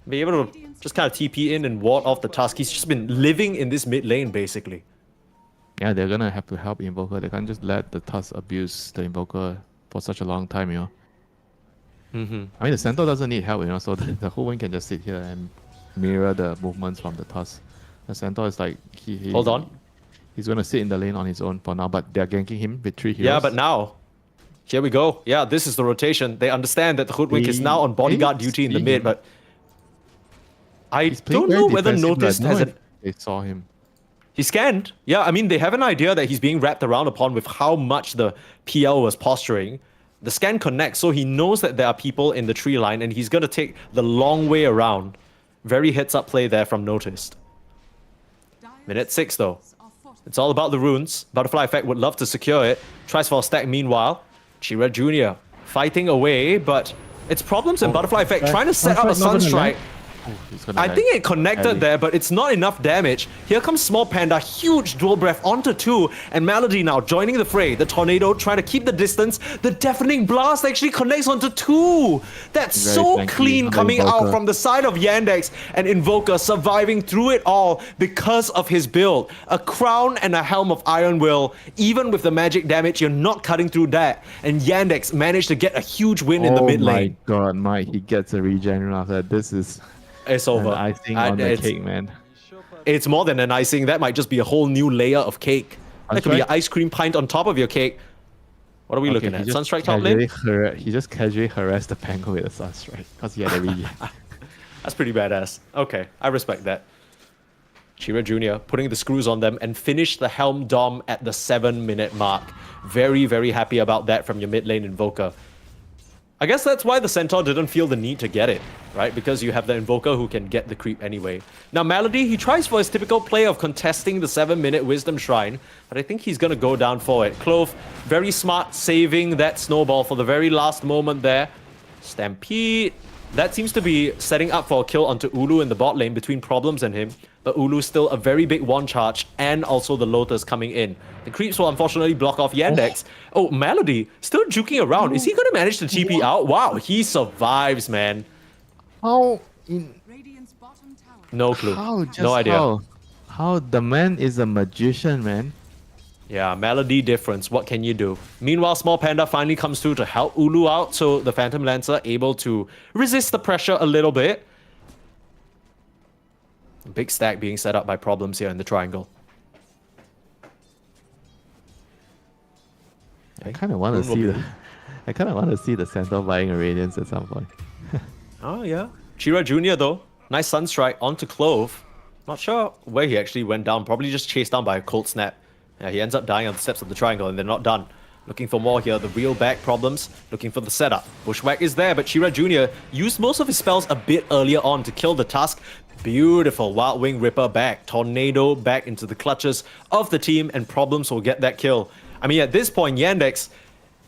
Be able to just kind of TP in and ward off the Tusk. He's just been living in this mid lane, basically. Yeah, they're gonna have to help Invoker. They can't just let the Tusk abuse the Invoker for such a long time, you know. I mean, the Centaur doesn't need help, you know, so the whole wing can just sit here and mirror the movements from the Tusk. The Centaur is like... Hold on. He's gonna sit in the lane on his own for now, but they're ganking him with 3 heroes. Yeah, but now... Here we go. Yeah, this is the rotation. They understand that the Hoodwink is now on bodyguard duty in the mid, but... I don't know whether Noticed has it. They saw him. He scanned. Yeah, I mean, they have an idea that he's being wrapped around upon with how much the PL was posturing. The scan connects, so he knows that there are people in the tree line, and he's going to take the long way around. Very heads-up play there from Noticed. Minute 6, though. It's all about the runes. Butterfly Effect would love to secure it. Tries for a stack meanwhile. Chira Jr. fighting away, but it's Problems and Butterfly Effect trying to set up a Sunstrike. I think it connected there, but it's not enough damage. Here comes Small Panda, huge dual breath onto 2, and Melody now joining the fray. The Tornado trying to keep the distance. The Deafening Blast actually connects onto 2. That's so clean coming out from the side of Yandex, and Invoker surviving through it all because of his build. A crown and a helm of Iron Will. Even with the magic damage, you're not cutting through that. And Yandex managed to get a huge win in the mid lane. Oh my god, Mike, he gets a regen after that. This is... It's over. Icing on the cake, man. It's more than an icing. That might just be a whole new layer of cake. That could be an ice cream pint on top of your cake. What are we looking at? Sunstrike top lane? He just casually harassed the Pango with a Sunstrike because he had a regen. That's pretty badass. Okay, I respect that. Chira Jr. putting the screws on them and finish the Helm Dom at the 7-minute mark. Very, very happy about that from your mid lane Invoker. I guess that's why the Centaur didn't feel the need to get it, right? Because you have the Invoker who can get the creep anyway. Now Melody, he tries for his typical play of contesting the 7-minute Wisdom Shrine, but I think he's gonna go down for it. Clove, very smart, saving that snowball for the very last moment there. Stampede, that seems to be setting up for a kill onto Ulu in the bot lane between Problems and him, but Ulu's still a very big one charge, and also the Lotus coming in. The creeps will unfortunately block off Yandex. Oh, Melody, still juking around. Is he gonna manage to TP out? Wow, he survives, man. How? No clue. How? Just no idea. How? The man is a magician, man. Yeah, Melody difference. What can you do? Meanwhile, Small Panda finally comes through to help Ulu out, so the Phantom Lancer able to resist the pressure a little bit. Big stack being set up by Problems here in the triangle. I kind of want to see the... I kind of want to see the Centaur buying a Radiance at some point. Oh, yeah. Chira Jr. though. Nice Sunstrike onto Clove. Not sure where he actually went down. Probably just chased down by a Cold Snap. Yeah, he ends up dying on the steps of the triangle and they're not done. Looking for more here. The real back Problems. Looking for the setup. Bushwhack is there, but Chira Jr. used most of his spells a bit earlier on to kill the Tusk. Beautiful Wild Wing Ripper back. Tornado back into the clutches of the team, and Problems will get that kill. I mean, at this point, Yandex,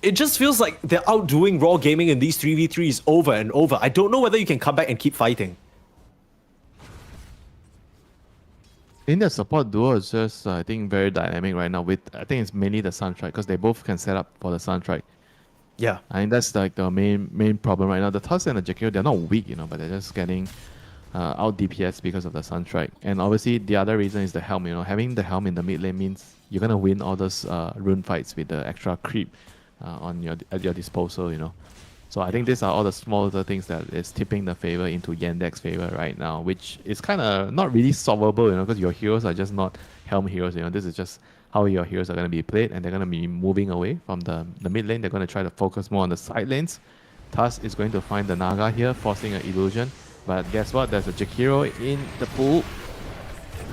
it just feels like they're outdoing Raw Gaming in these 3v3s over and over. I don't know whether you can come back and keep fighting. In their support duo is just, I think, very dynamic right now. With I think it's mainly the Sunstrike, because they both can set up for the Sunstrike. Yeah. I think that's like the main problem right now. The Tusk and the Jekyll, they're not weak, you know, but they're just getting out DPS because of the Sunstrike. And obviously, the other reason is the helm. Having the helm in the mid lane means you're gonna win all those rune fights with the extra creep at your disposal. So I think these are all the small little things that is tipping the favor into Yandex's favor right now, which is kind of not really solvable, because your heroes are just not helm heroes. This is just how your heroes are going to be played, and they're going to be moving away from the mid lane. They're going to try to focus more on the side lanes. Tusk is going to find the Naga here, forcing an illusion. But guess what? There's a Jakiro in the pool.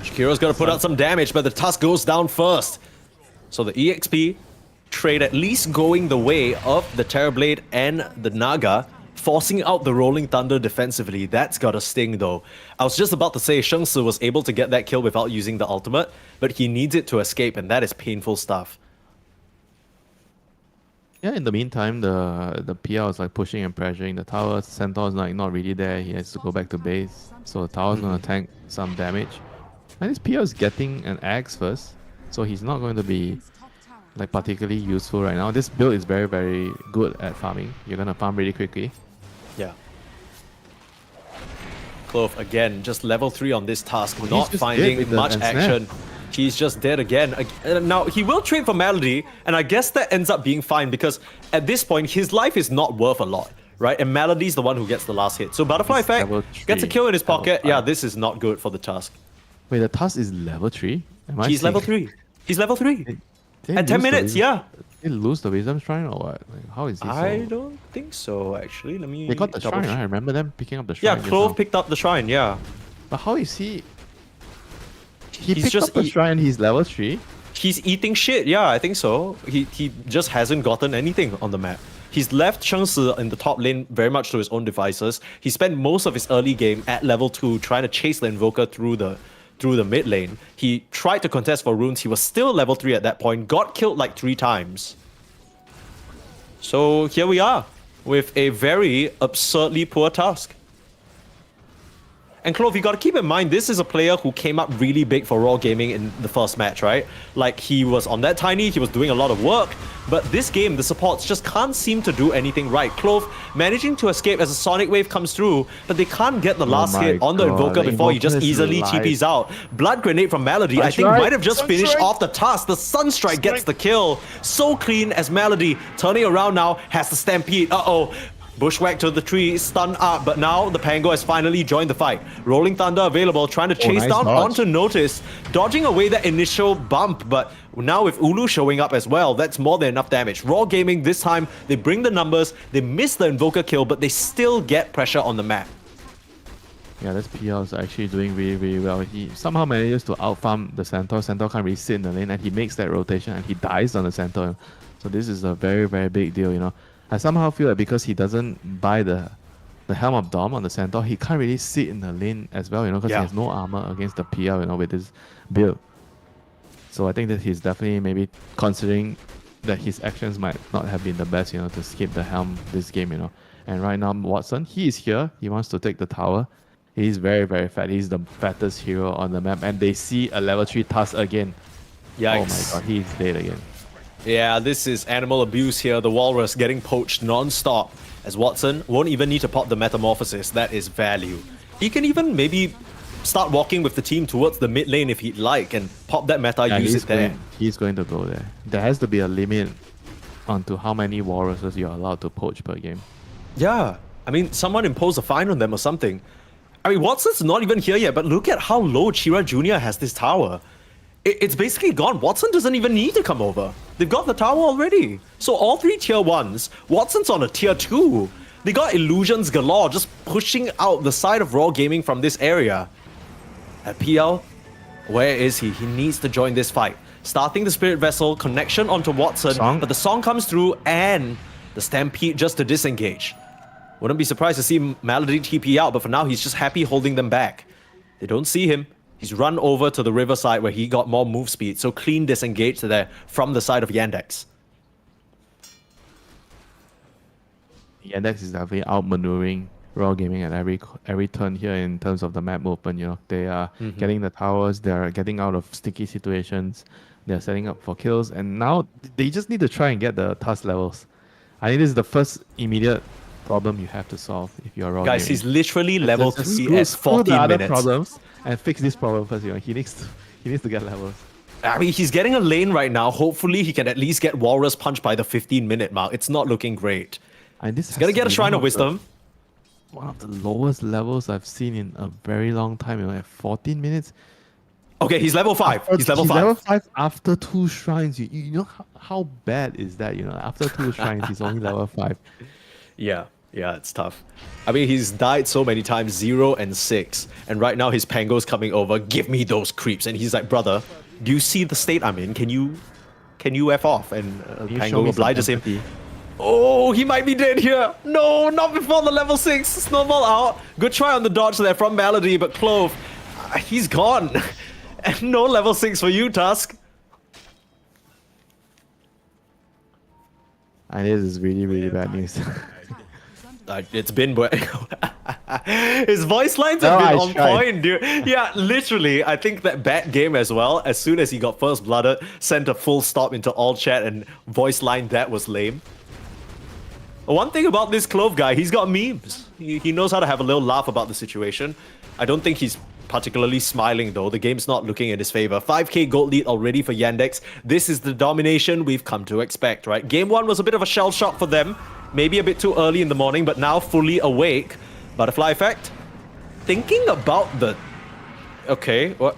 Jakiro's going to put out some damage, but the Tusk goes down first. So the EXP trade at least going the way of the Terrorblade and the Naga, forcing out the Rolling Thunder defensively. That's got a sting though. I was just about to say Sheng Tzu was able to get that kill without using the ultimate, but he needs it to escape, and that is painful stuff. Yeah, in the meantime, the PL is like pushing and pressuring the tower. Centaur is not really there. He has to go back to base. So the tower's going to tank some damage. And this PL is getting an axe first, so he's not going to be like particularly useful right now. This build is very, very good at farming. You're gonna farm really quickly. Yeah. Clove again, just level 3 on this task, not finding much action. He's just dead again. Now, he will trade for Melody, and I guess that ends up being fine because at this point, his life is not worth a lot, right? And Melody's the one who gets the last hit. So Butterfly Effect gets a kill in his pocket. Yeah, this is not good for the Tusk. Wait, the Tusk is level 3? He's level 3. He's level 3. At 10 minutes, yeah. Did they lose the Wisdom Shrine or what? Like, how is this? I don't think so, actually. Let me. They got the shrine, right? I remember them picking up the shrine. Yeah, Clove picked up the shrine, yeah. But how is he? He picked up the shrine, he's level 3? He's eating shit, yeah, I think so. He just hasn't gotten anything on the map. He's left Sheng Tzu in the top lane very much to his own devices. He spent most of his early game at level 2 trying to chase the Invoker through the mid lane. He tried to contest for runes. He was still level 3 at that point. Got killed like 3 times. So here we are with a very absurdly poor Tusk. And Clove, you gotta keep in mind, this is a player who came up really big for Raw Gaming in the first match, right? Like, he was on that tiny, he was doing a lot of work, but this game, the supports just can't seem to do anything right. Clove managing to escape as a Sonic Wave comes through, but they can't get the last hit on the Invoker before he just easily TPs out. Blood Grenade from Melody, I think might have just finished off the Tusk. The Sunstrike gets the kill. So clean as Melody, turning around now, has the Stampede. Uh-oh. Bushwhack to the tree, stun up, but now the Pango has finally joined the fight. Rolling Thunder available, trying to chase down onto Notice, dodging away that initial bump, but now with Ulu showing up as well, that's more than enough damage. Raw Gaming this time, they bring the numbers, they miss the Invoker kill, but they still get pressure on the map. Yeah, this PL is actually doing really, really well. He somehow manages to outfarm the Centaur. Centaur can't really sit in the lane, and he makes that rotation, and he dies on the Centaur. So this is a very, very big deal, I somehow feel like because he doesn't buy the Helm of Dom on the Centaur, he can't really sit in the lane as well, because he has no armor against the PL, with his build. So I think that he's definitely maybe considering that his actions might not have been the best, to skip the Helm this game, And right now, Watson, he is here. He wants to take the tower. He's very, very fat. He's the fattest hero on the map. And they see a level 3 Tusk again. Yikes. Oh my god, he's dead again. Yeah, this is animal abuse here. The Walrus getting poached non-stop as Watson won't even need to pop the Metamorphosis. That is value. He can even maybe start walking with the team towards the mid lane if he'd like and pop that meta, use it there. He's going to go there. There has to be a limit onto how many Walruses you're allowed to poach per game. Yeah, I mean, someone impose a fine on them or something. I mean, Watson's not even here yet, but look at how low Chira Jr. has this tower. It's basically gone. Watson doesn't even need to come over. They've got the tower already. So all 3 tier 1s, Watson's on a tier 2. They got illusions galore just pushing out the side of Raw Gaming from this area. At PL, where is he? He needs to join this fight. Starting the Spirit Vessel, connection onto Watson, but the song comes through and the Stampede just to disengage. Wouldn't be surprised to see Melody TP out, but for now he's just happy holding them back. They don't see him. He's run over to the riverside where he got more move speed, so clean disengage there from the side of Yandex. Yandex is definitely outmaneuvering Raw Gaming at every turn here in terms of the map movement. They are getting the towers, they are getting out of sticky situations, they're setting up for kills, and now they just need to try and get the Tusk levels. I think this is the first immediate problem you have to solve if you're raw Guys, gaming. he's literally level Just 3 screw- at screw the 14 other minutes. problems and fix this problem first. He needs to get levels. I mean, he's getting a lane right now. Hopefully, he can at least get Walrus Punch by the 15-minute mark. It's not looking great. And this He's gonna get a Shrine of Wisdom. One of the lowest levels I've seen in a very long time. At 14 minutes. Okay, he's level 5. He's level 5. Level 5 after 2 shrines. You know how bad is that? After 2 shrines, he's only level 5. Yeah, it's tough. I mean, he's died so many times, 0 and 6. And right now, his Pango's coming over. Give me those creeps. And he's like, brother, do you see the state I'm in? Can you F off? And Pango obliges him. Oh, he might be dead here. No, not before the level 6. Snowball out. Good try on the dodge there from Melody, but Clove, he's gone. And no level 6 for you, Tusk. And this is really, really bad news. It's been... His voice lines have been on point, dude. Yeah, literally. I think that bad game as well, as soon as he got first blooded, sent a full stop into all chat and voice line that was lame. One thing about this Clove guy, he's got memes. He knows how to have a little laugh about the situation. I don't think he's particularly smiling though. The game's not looking in his favor. 5k gold lead already for Yandex. This is the domination we've come to expect, right? Game 1 was a bit of a shell shock for them. Maybe a bit too early in the morning, but now fully awake. Butterfly effect. Thinking about the... Okay, well,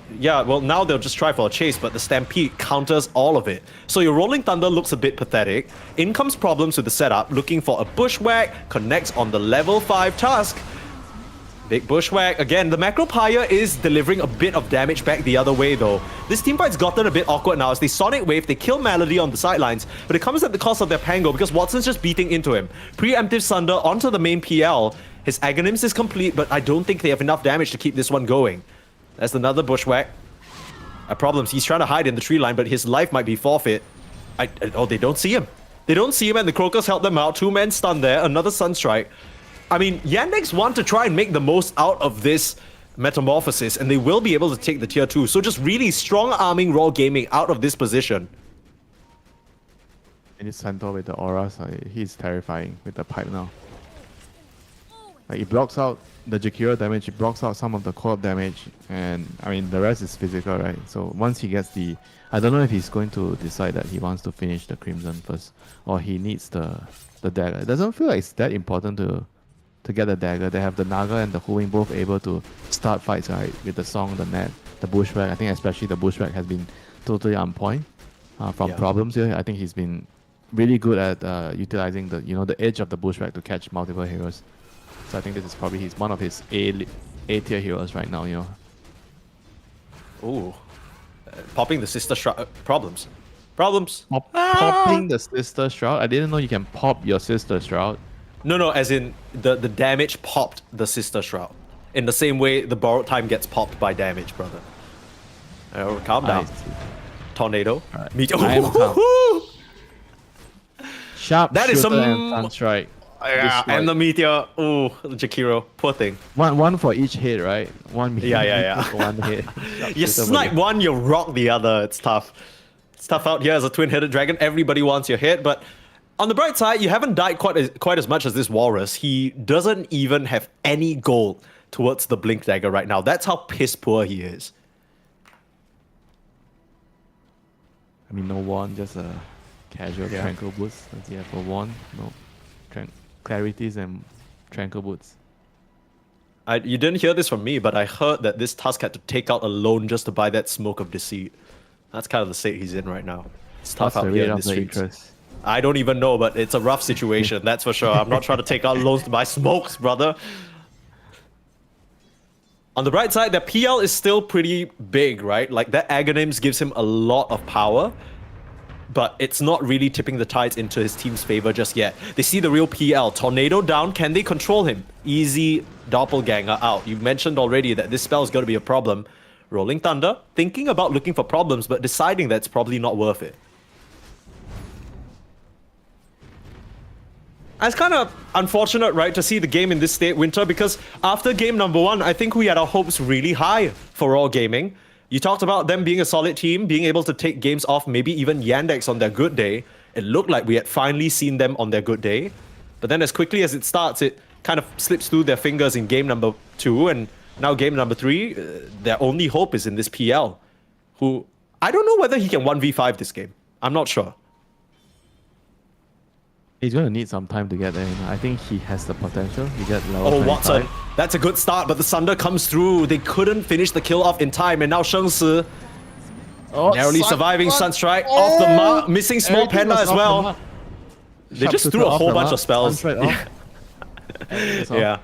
now they'll just try for a chase, but the Stampede counters all of it. So your Rolling Thunder looks a bit pathetic. In comes Problems with the setup, looking for a Bushwhack, connects on the level 5 Tusk. Big Bushwhack. Again, the Macro Pyre is delivering a bit of damage back the other way though. This teamfight's gotten a bit awkward now as they Sonic Wave, they kill Melody on the sidelines, but it comes at the cost of their Pango because Watson's just beating into him. Preemptive Sunder onto the main PL. His Aghanim's is complete, but I don't think they have enough damage to keep this one going. That's another Bushwhack. Problems. He's trying to hide in the tree line, but his life might be forfeit. Oh, they don't see him. They don't see him, and the Crocus help them out. 2 men stunned there. Another Sunstrike. I mean, Yandex want to try and make the most out of this metamorphosis, and they will be able to take the tier 2. So just really strong arming Raw Gaming out of this position. And it's Centaur with the auras, he's terrifying with the pipe now. Like, it blocks out the Jakiro damage, it blocks out some of the co-op damage, and I mean the rest is physical, right? So once he gets the... I don't know if he's going to decide that he wants to finish the Crimson first, or he needs the dagger. It doesn't feel like it's that important to get the dagger. They have the Naga and the Huing both able to start fights, right? With the Song, the Net, the Bushwhack. I think especially the Bushwhack has been totally on point from Problems here. I think he's been really good at utilizing the the edge of the Bushwhack to catch multiple heroes. So I think this is probably one of his A tier heroes right now, Ooh. Popping the Sister Shroud. Problems. Popping the Sister Shroud? I didn't know you can pop your Sister Shroud. No, as in the damage popped the Sister Shroud. In the same way the Borrowed Time gets popped by damage, brother. Calm down. Tornado. Right. Meteor. I am calm. Sharp That is shooter some... and Sunstrike. Yeah, and the Meteor. Ooh, Jakiro. Poor thing. One for each hit, right? One meteor Yeah. for one hit. You snipe one, you rock the other. It's tough. It's tough out here as a twin-headed dragon. Everybody wants your hit, but on the bright side, you haven't died quite as much as this Walrus. He doesn't even have any gold towards the Blink Dagger right now. That's how piss poor he is. I mean, no one, just a casual Tranquil Boots. Does he have a wand? No. Clarities and Tranquil Boots. You didn't hear this from me, but I heard that this Tusk had to take out a loan just to buy that Smoke of Deceit. That's kind of the state he's in right now. It's tough out here in the streets. I don't even know, but it's a rough situation, that's for sure. I'm not trying to take out loans to buy smokes, brother. On the bright side, the PL is still pretty big, right? Like, that Aghanims gives him a lot of power, but it's not really tipping the tides into his team's favor just yet. They see the real PL. Tornado down, can they control him? Easy Doppelganger out. You mentioned already that this spell is going to be a problem. Rolling Thunder, thinking about looking for problems, but deciding that it's probably not worth it. It's kind of unfortunate, right, to see the game in this state, Winter, because after game number 1, I think we had our hopes really high for Raw Gaming. You talked about them being a solid team, being able to take games off, maybe even Yandex on their good day. It looked like we had finally seen them on their good day. But then as quickly as it starts, it kind of slips through their fingers in game number 2, and now game number 3, their only hope is in this PL, who I don't know whether he can 1v5 this game. I'm not sure. He's going to need some time to get there. You know? I think he has the potential. You get level Oh, 25. Watson. That's a good start, but the Sunder comes through. They couldn't finish the kill off in time, and now Sheng Si narrowly surviving Sunstrike off the mark, missing Small Everything Panda was as off the well. mark. They just threw a Sharpshooter whole off the bunch mark, of spells. Sunstrike off. That's all. Yeah.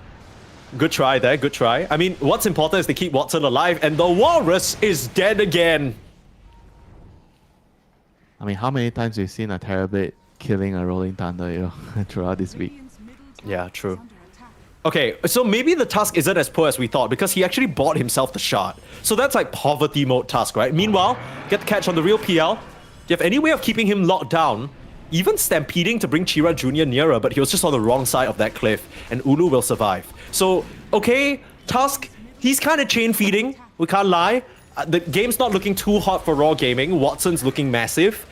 Good try there, good try. I mean, what's important is they keep Watson alive, and the Walrus is dead again. I mean, how many times we've seen a Terrorblade killing a Rolling Thunder, you know, throughout this week? Yeah, true. Okay, so maybe the Tusk isn't as poor as we thought because he actually bought himself the shard. So that's like poverty mode Tusk, right? Meanwhile, get the catch on the real PL. Do you have any way of keeping him locked down? Even stampeding to bring Chira Jr. nearer, but he was just on the wrong side of that cliff, and Ulu will survive. So, okay, Tusk, he's kind of chain feeding, we can't lie. The game's not looking too hot for Raw Gaming. Watson's looking massive.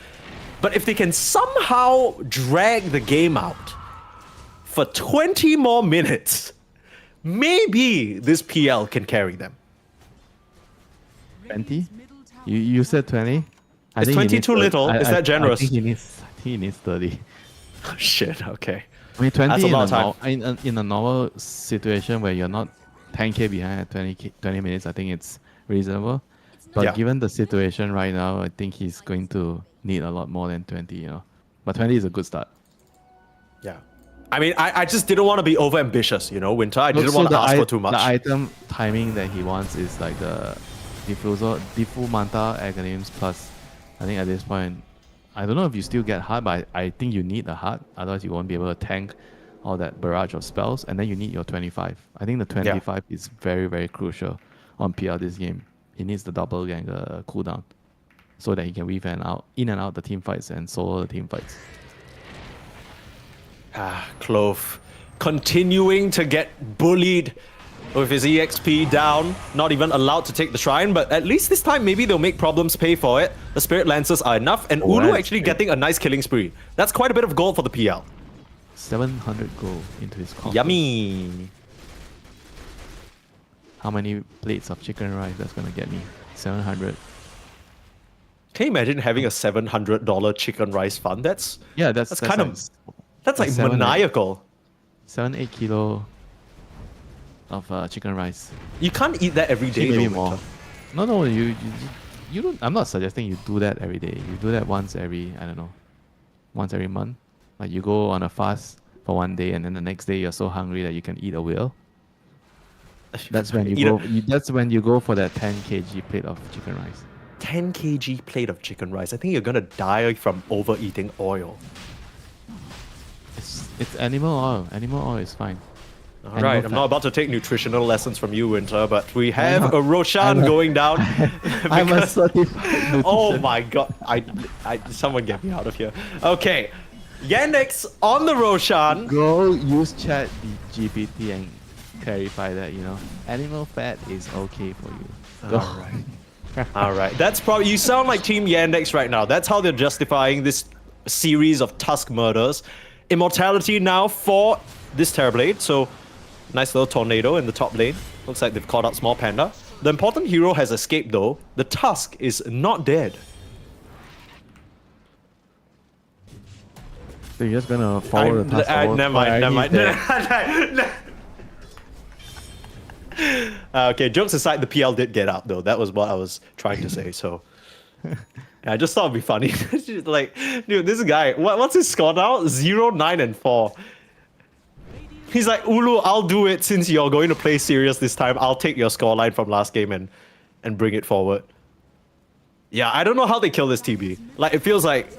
But if they can somehow drag the game out for 20 more minutes, maybe this PL can carry them. 20? You said 20? I Is think 20 he needs too 30. little? Is that generous? I think he needs 30. Shit, okay. I mean, 20 That's a lot of in a normal situation where you're not 10k behind at 20 minutes, I think it's reasonable. But Yeah. given the situation right now, I think he's going to need a lot more than 20, you know. But 20 is a good start. Yeah. I mean, I just didn't want to be over ambitious, you know, Winter. I didn't want to ask for too much. The item timing that he wants is like the Diffu Manta Agonims plus. I think at this point, I don't know if you still get heart, but I think you need a heart. Otherwise, you won't be able to tank all that barrage of spells. And then you need your 25. I think the 25 is very, very crucial on PR this game. He needs the double ganger cooldown so that he can weave in and out the team fights and solo the team fights. Clove continuing to get bullied with his EXP down, not even allowed to take the shrine, but at least this time maybe they'll make problems pay for it. The Spirit Lancers are enough, and Ulu that's actually great. getting a nice killing spree. That's quite a bit of gold for the PL. 700 gold into his coffers. Yummy. How many plates of chicken rice that's gonna get me? 700. Can you imagine having a $700 chicken rice fund? That's kind of that's like 7, maniacal. 7-8 kilo of chicken rice. You can't eat that every day. Maybe though, more. Winter. No, you don't. I'm not suggesting you do that every day. You do that once every, I don't know, once every month. Like you go on a fast for one day, and then the next day you're so hungry that you can eat a whale. That's when you go. That's when you go for that 10 kg plate of chicken rice. 10 kg plate of chicken rice. I think you're gonna die from overeating oil. It's animal oil. Animal oil is fine. All right, I'm not about to take nutritional lessons from you, Winter, but we have a Roshan going down. I'm a certified Oh my god! Someone get me out of here. Okay, Yandex on the Roshan. Go use Chat GPT and clarify that, you know, animal fat is okay for you. Go. All right. All right. That's probably, you sound like Team Yandex right now. That's how they're justifying this series of Tusk murders. Immortality now for this Terrorblade. So nice little tornado in the top lane. Looks like they've caught out Small Panda. The important hero has escaped though. The Tusk is not dead. So you're just gonna follow the task forward? Never mind. Okay, jokes aside, the PL did get out though. That was what I was trying to say. So I just thought it'd be funny. Like, dude, this guy, what's his score now? 0, 9, and 4. He's like, Ulu, I'll do it since you're going to play serious this time. I'll take your scoreline from last game and bring it forward. Yeah, I don't know how they kill this TB. Like, it feels like,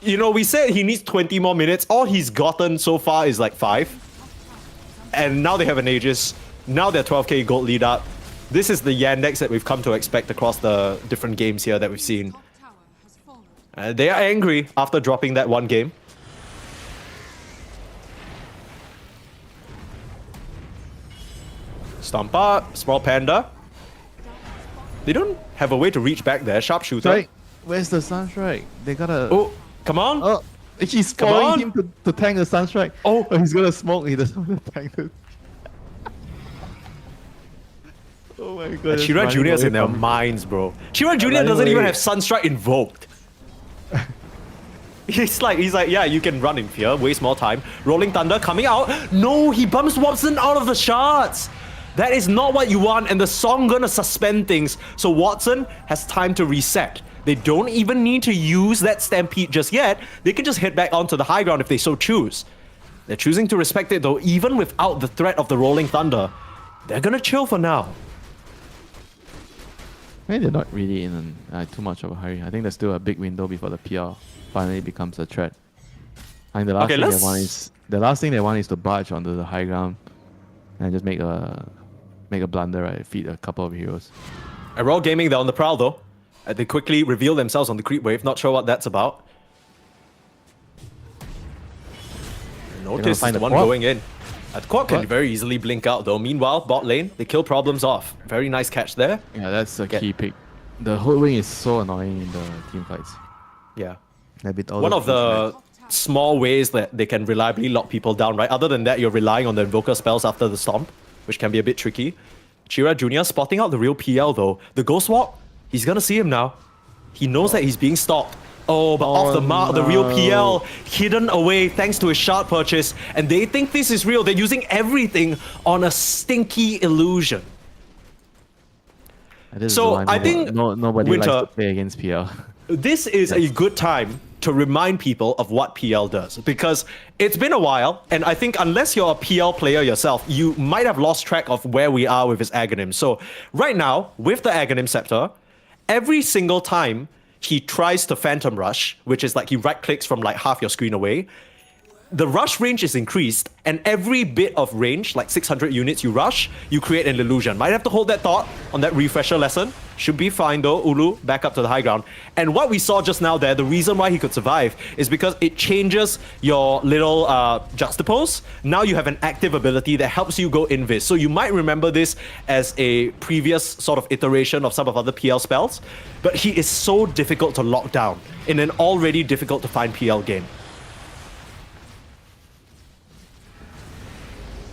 you know, we said he needs 20 more minutes. All he's gotten so far is like 5. And now they have an Aegis. Now they're 12k gold lead up. This is the Yandex that we've come to expect across the different games here that we've seen. They are angry after dropping that one game. Stomp up, Small Panda. They don't have a way to reach back there. Sharpshooter. Right. Where's the Sunstrike? They gotta. Oh, come on. Oh, He's Come following on. him to tank the Sunstrike. Oh. He's gonna smoke. He doesn't want to tank it. Oh my god. Shira Junior's in their minds, bro. Shira Junior doesn't even have Sunstrike invoked. He's like, yeah, you can run in fear, waste more time. Rolling Thunder coming out. No, he bumps Watson out of the shards. That is not what you want, and the song gonna suspend things, so Watson has time to reset. They don't even need to use that Stampede just yet. They can just head back onto the high ground if they so choose. They're choosing to respect it though, even without the threat of the Rolling Thunder. They're gonna chill for now. Maybe they're not really in too much of a hurry. I think there's still a big window before the PR finally becomes a threat. I think the last thing they want is to barge onto the high ground and just make a blunder, right? Feed a couple of heroes. At Raw Gaming, they're on the prowl though. They quickly reveal themselves on the creep wave. Not sure what that's about. Notice the one going in. The quad can very easily blink out though. Meanwhile, bot lane, they kill problems off. Very nice catch there. Yeah, that's a key pick. The whole wing is so annoying in the team fights. Yeah. One of the small ways that they can reliably lock people down, right? Other than that, you're relying on the invoker spells after the stomp, which can be a bit tricky. Chira Jr. spotting out the real PL though. The Ghost Walk, he's gonna see him now. He knows that he's being stalked. Oh, but off the mark, the real PL hidden away thanks to his shard purchase. And they think this is real. They're using everything on a stinky illusion. So I think nobody Winter, likes to play against PL. This is a good time to remind people of what PL does, because it's been a while, and I think unless you're a PL player yourself, you might have lost track of where we are with his Aghanim. So right now, with the Aghanim Scepter, every single time he tries to Phantom Rush, which is like he right-clicks from like half your screen away, the rush range is increased, and every bit of range, like 600 units you rush, you create an illusion. Might have to hold that thought on that refresher lesson. Should be fine though. Ulu, back up to the high ground. And what we saw just now there, the reason why he could survive is because it changes your little juxtapose. Now you have an active ability that helps you go invis. So you might remember this as a previous sort of iteration of some of other PL spells, but he is so difficult to lock down in an already difficult to find PL game.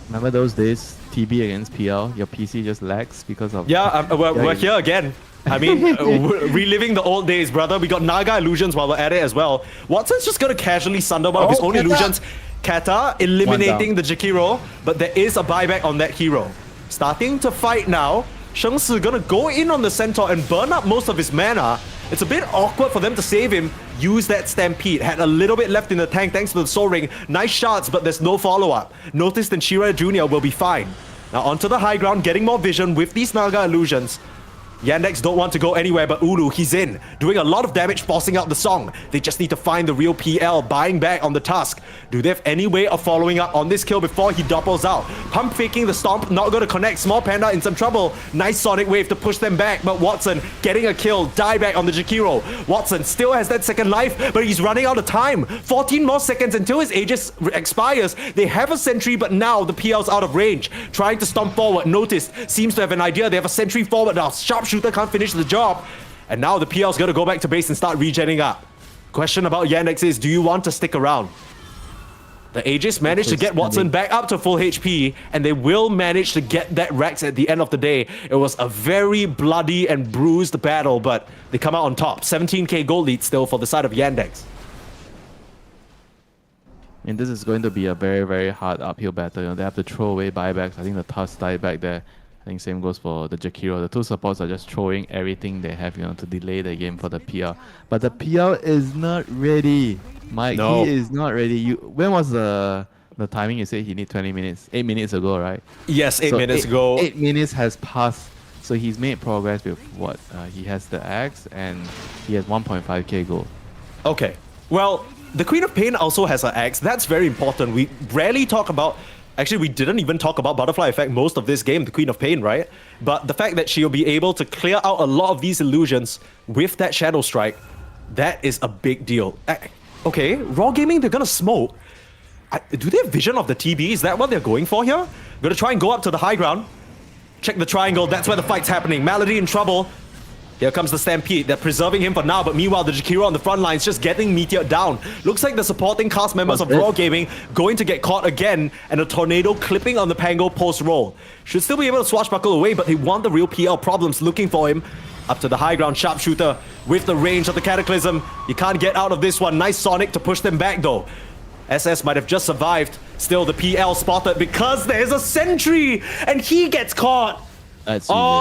Remember those days, TB against PL, your PC just lags because of... Yeah, we're here again. I mean, reliving the old days, brother. We got Naga illusions while we're at it as well. Watson's just gonna casually sunder one of his own illusions. Kata eliminating the Jakiro, but there is a buyback on that hero. Starting to fight now. Sheng Si gonna go in on the Centaur and burn up most of his mana. It's a bit awkward for them to save him. Use that Stampede. Had a little bit left in the tank thanks to the Soul Ring. Nice shots, but there's no follow-up. Notice that Shira Jr. will be fine. Now onto the high ground, getting more vision with these Naga illusions. Yandex don't want to go anywhere, but Ulu, he's in. Doing a lot of damage, forcing out the song. They just need to find the real PL, buying back on the Tusk. Do they have any way of following up on this kill before he doppels out? Pump faking the stomp, not going to connect. Small Panda in some trouble. Nice Sonic Wave to push them back, but Watson getting a kill, die back on the Jakiro. Watson still has that second life, but he's running out of time. 14 more seconds until his Aegis expires. They have a sentry, but now the PL's out of range. Trying to stomp forward. Notice, seems to have an idea. They have a sentry forward now. Sharpshooter can't finish the job. And now the PL's gonna go back to base and start regenning up. Question about Yandex is, do you want to stick around? The Aegis managed to get Watson back up to full HP, and they will manage to get that Rex at the end of the day. It was a very bloody and bruised battle, but they come out on top. 17k gold lead still for the side of Yandex. And this is going to be a very, very hard uphill battle. You know, they have to throw away buybacks. I think the Tusk died back there. I think same goes for the Jakiro. The two supports are just throwing everything they have, you know, to delay the game for the PL. But the PL is not ready. Mike, no. He is not ready. When was the timing? You said he need 20 minutes. 8 minutes ago, right? Yes, 8 minutes ago. 8 minutes has passed. So he's made progress with what? He has the axe and he has 1.5k gold. Okay. Well, the Queen of Pain also has an axe. That's very important. We rarely talk about... Actually, we didn't even talk about Butterfly Effect most of this game, the Queen of Pain, right? But the fact that she'll be able to clear out a lot of these illusions with that Shadow Strike, that is a big deal. Okay, Raw Gaming, they're gonna smoke. Do they have vision of the TB? Is that what they're going for here? Gonna try and go up to the high ground. Check the triangle, that's where the fight's happening. Malady in trouble. Here comes the Stampede. They're preserving him for now, but meanwhile, the Jakiro on the front line is just getting meteored down. Looks like the supporting cast members of Raw Gaming going to get caught again, and a tornado clipping on the Pango post-roll. Should still be able to swashbuckle away, but they want the real PL problems looking for him. Up to the high ground sharpshooter with the range of the Cataclysm. You can't get out of this one. Nice Sonic to push them back though. SS might have just survived. Still the PL spotted because there's a sentry and he gets caught.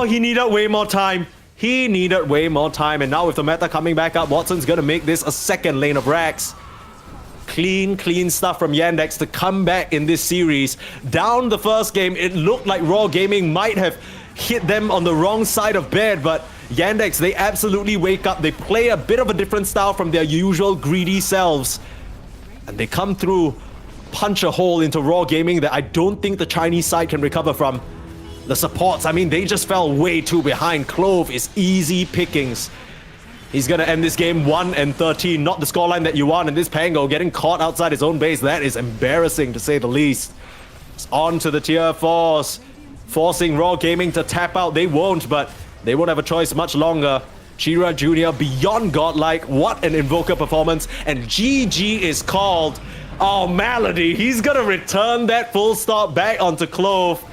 He needed way more time. He needed way more time, and now with the meta coming back up, Watson's gonna make this a second lane of racks. Clean stuff from Yandex to come back in this series. Down the first game, it looked like Raw Gaming might have hit them on the wrong side of bed, but Yandex, they absolutely wake up. They play a bit of a different style from their usual greedy selves. And they come through, punch a hole into Raw Gaming that I don't think the Chinese side can recover from. The supports, I mean, they just fell way too behind. Clove is easy pickings. He's gonna end this game 1-13, not the scoreline that you want, and this Pango getting caught outside his own base. That is embarrassing to say the least. It's on to the tier 4s, forcing Raw Gaming to tap out. They won't, but they won't have a choice much longer. Chira Jr. beyond godlike. What an Invoker performance, and GG is called. Oh, Malady, he's gonna return that full stop back onto Clove.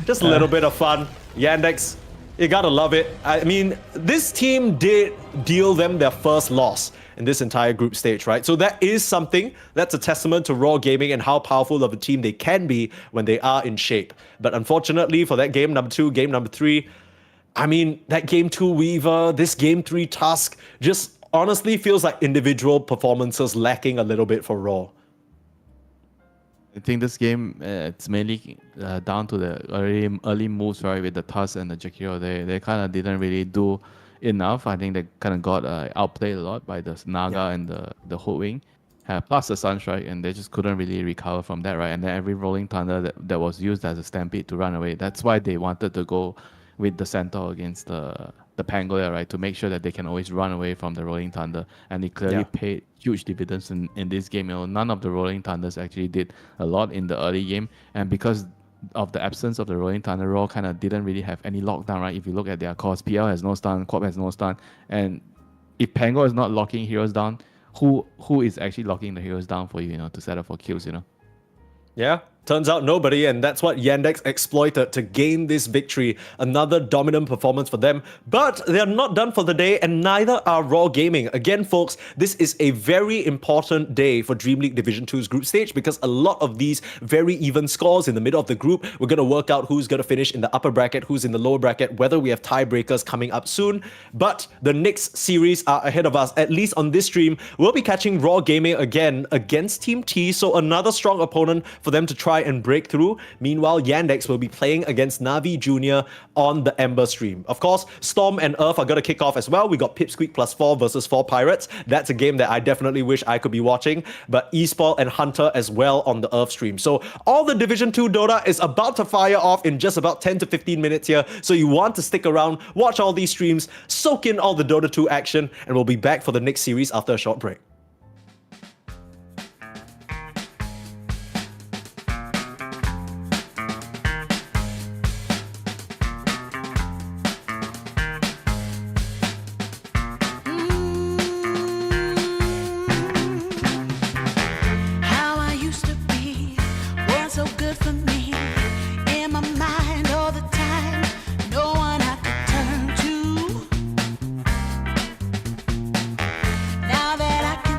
Just a little bit of fun. Yandex, you gotta love it. I mean, this team did deal them their first loss in this entire group stage, right? So that is something that's a testament to Raw Gaming and how powerful of a team they can be when they are in shape. But unfortunately for that game number 2, game number 3, I mean, that game 2 Weaver, this game 3 Tusk, just honestly feels like individual performances lacking a little bit for Raw. I think this game, it's mainly down to the early moves, right, with the Tusk and the Jakiro. They kind of didn't really do enough. I think they kind of got outplayed a lot by the Naga and the Hoodwing, plus the Sunstrike, and they just couldn't really recover from that, right? And then every Rolling Thunder that was used as a Stampede to run away. That's why they wanted to go with the Centaur against the Pangolin, right, to make sure that they can always run away from the Rolling Thunder. And it clearly paid huge dividends in this game. You know, none of the Rolling Thunders actually did a lot in the early game, and because of the absence of the Rolling Thunder, Raw kind of didn't really have any lockdown, right? If you look at their cores, PL has no stun, Quap has no stun, and if Pango is not locking heroes down, who is actually locking the heroes down for you, you know, to set up for kills, you know? Yeah, turns out nobody, and that's what Yandex exploited to gain this victory. Another dominant performance for them, but they're not done for the day, and neither are Raw Gaming. Again, folks, this is a very important day for DreamLeague Division 2's group stage because a lot of these very even scores in the middle of the group, we're going to work out who's going to finish in the upper bracket, who's in the lower bracket, whether we have tiebreakers coming up soon. But the next series are ahead of us. At least on this stream, we'll be catching Raw Gaming again against Team T, so another strong opponent for them to try and break through. Meanwhile, Yandex will be playing against Navi Jr. on the Ember stream. Of course, Storm and Earth are going to kick off as well. We got Pipsqueak +4 versus 4 Pirates. That's a game that I definitely wish I could be watching. But Espol and Hunter as well on the Earth stream. So all the Division 2 Dota is about to fire off in just about 10 to 15 minutes here. So you want to stick around, watch all these streams, soak in all the Dota 2 action, and we'll be back for the next series after a short break. How I used to be was so good for me. In my mind all the time, no one I could turn to. Now that I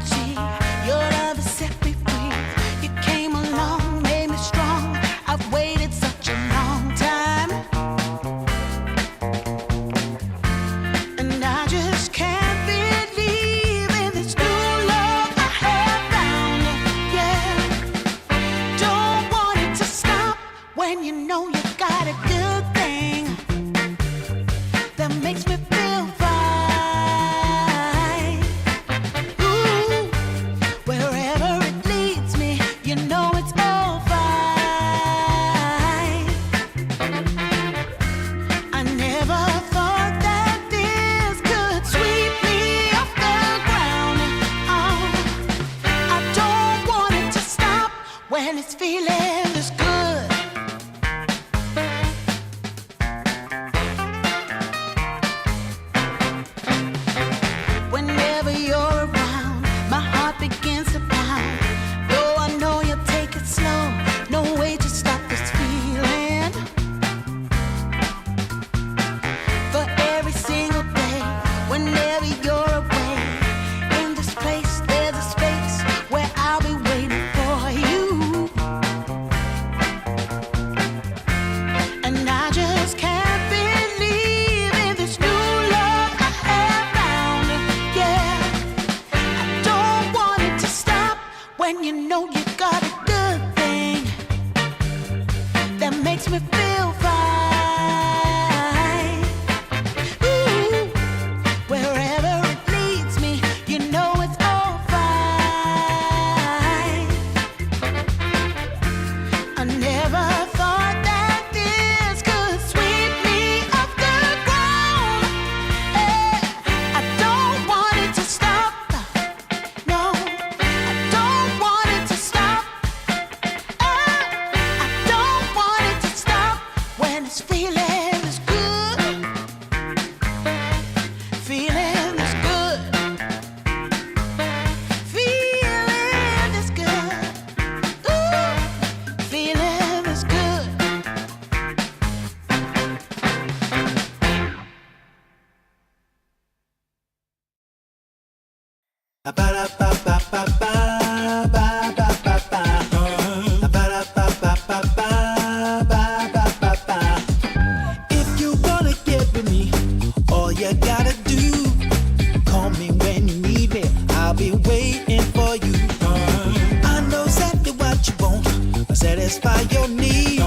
Feeling is good. Feeling is good. Feeling is good. Ooh, feeling is good. If you wanna get with me, all you gotta do, call me when you need me. I'll be waiting for you. I know exactly what you want, satisfy your need.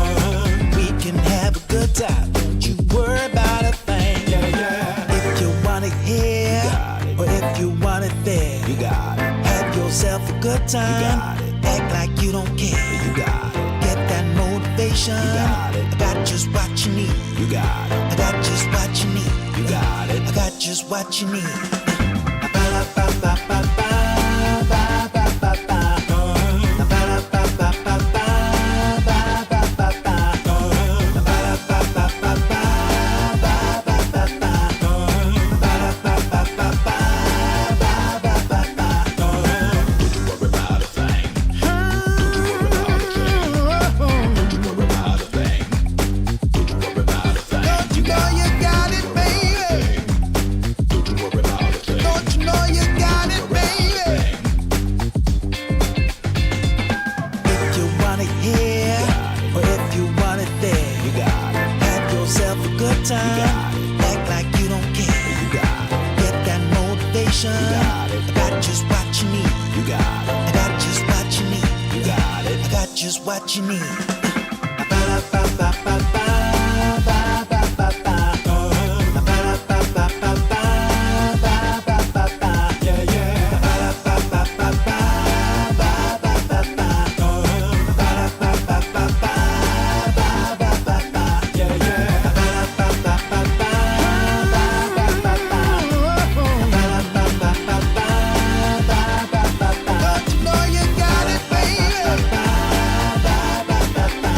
We can have a good time, don't you worry about a thing. If you want it here, or if you want it there, you got it. Have yourself a good time. Act like you don't care. You got it. Get that motivation. You got it. I got just what you need. You got it. I got just what you need. You got it. I got just what you need. Don't you know you got it, baby? Don't you know you got it, baby? If you want it here, or if you want it there, you got it. Have yourself a good time. Act like you don't care. You got it. Get that motivation. You got it. I got just what you need. You got it. I got just what you need. You got it. I got just what you need. Don't you know you got it, baby?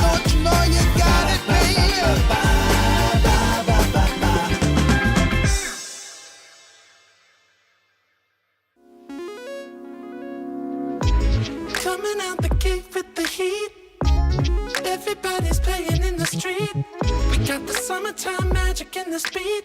Don't you know you got it, baby? Coming out the gate with the heat. Everybody's playing in the street. We got the summertime magic in this beat.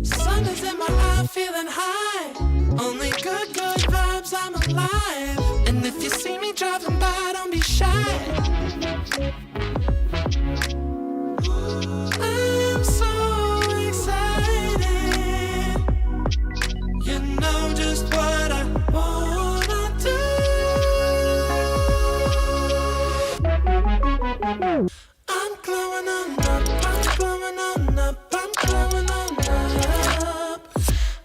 Sun is in my eye, feeling high. Only good vibes, I'm alive. And if you see me driving by, don't be shy. I'm so excited. You know just what I wanna do. I'm glowing on up, I'm glowing on up, I'm glowing on up.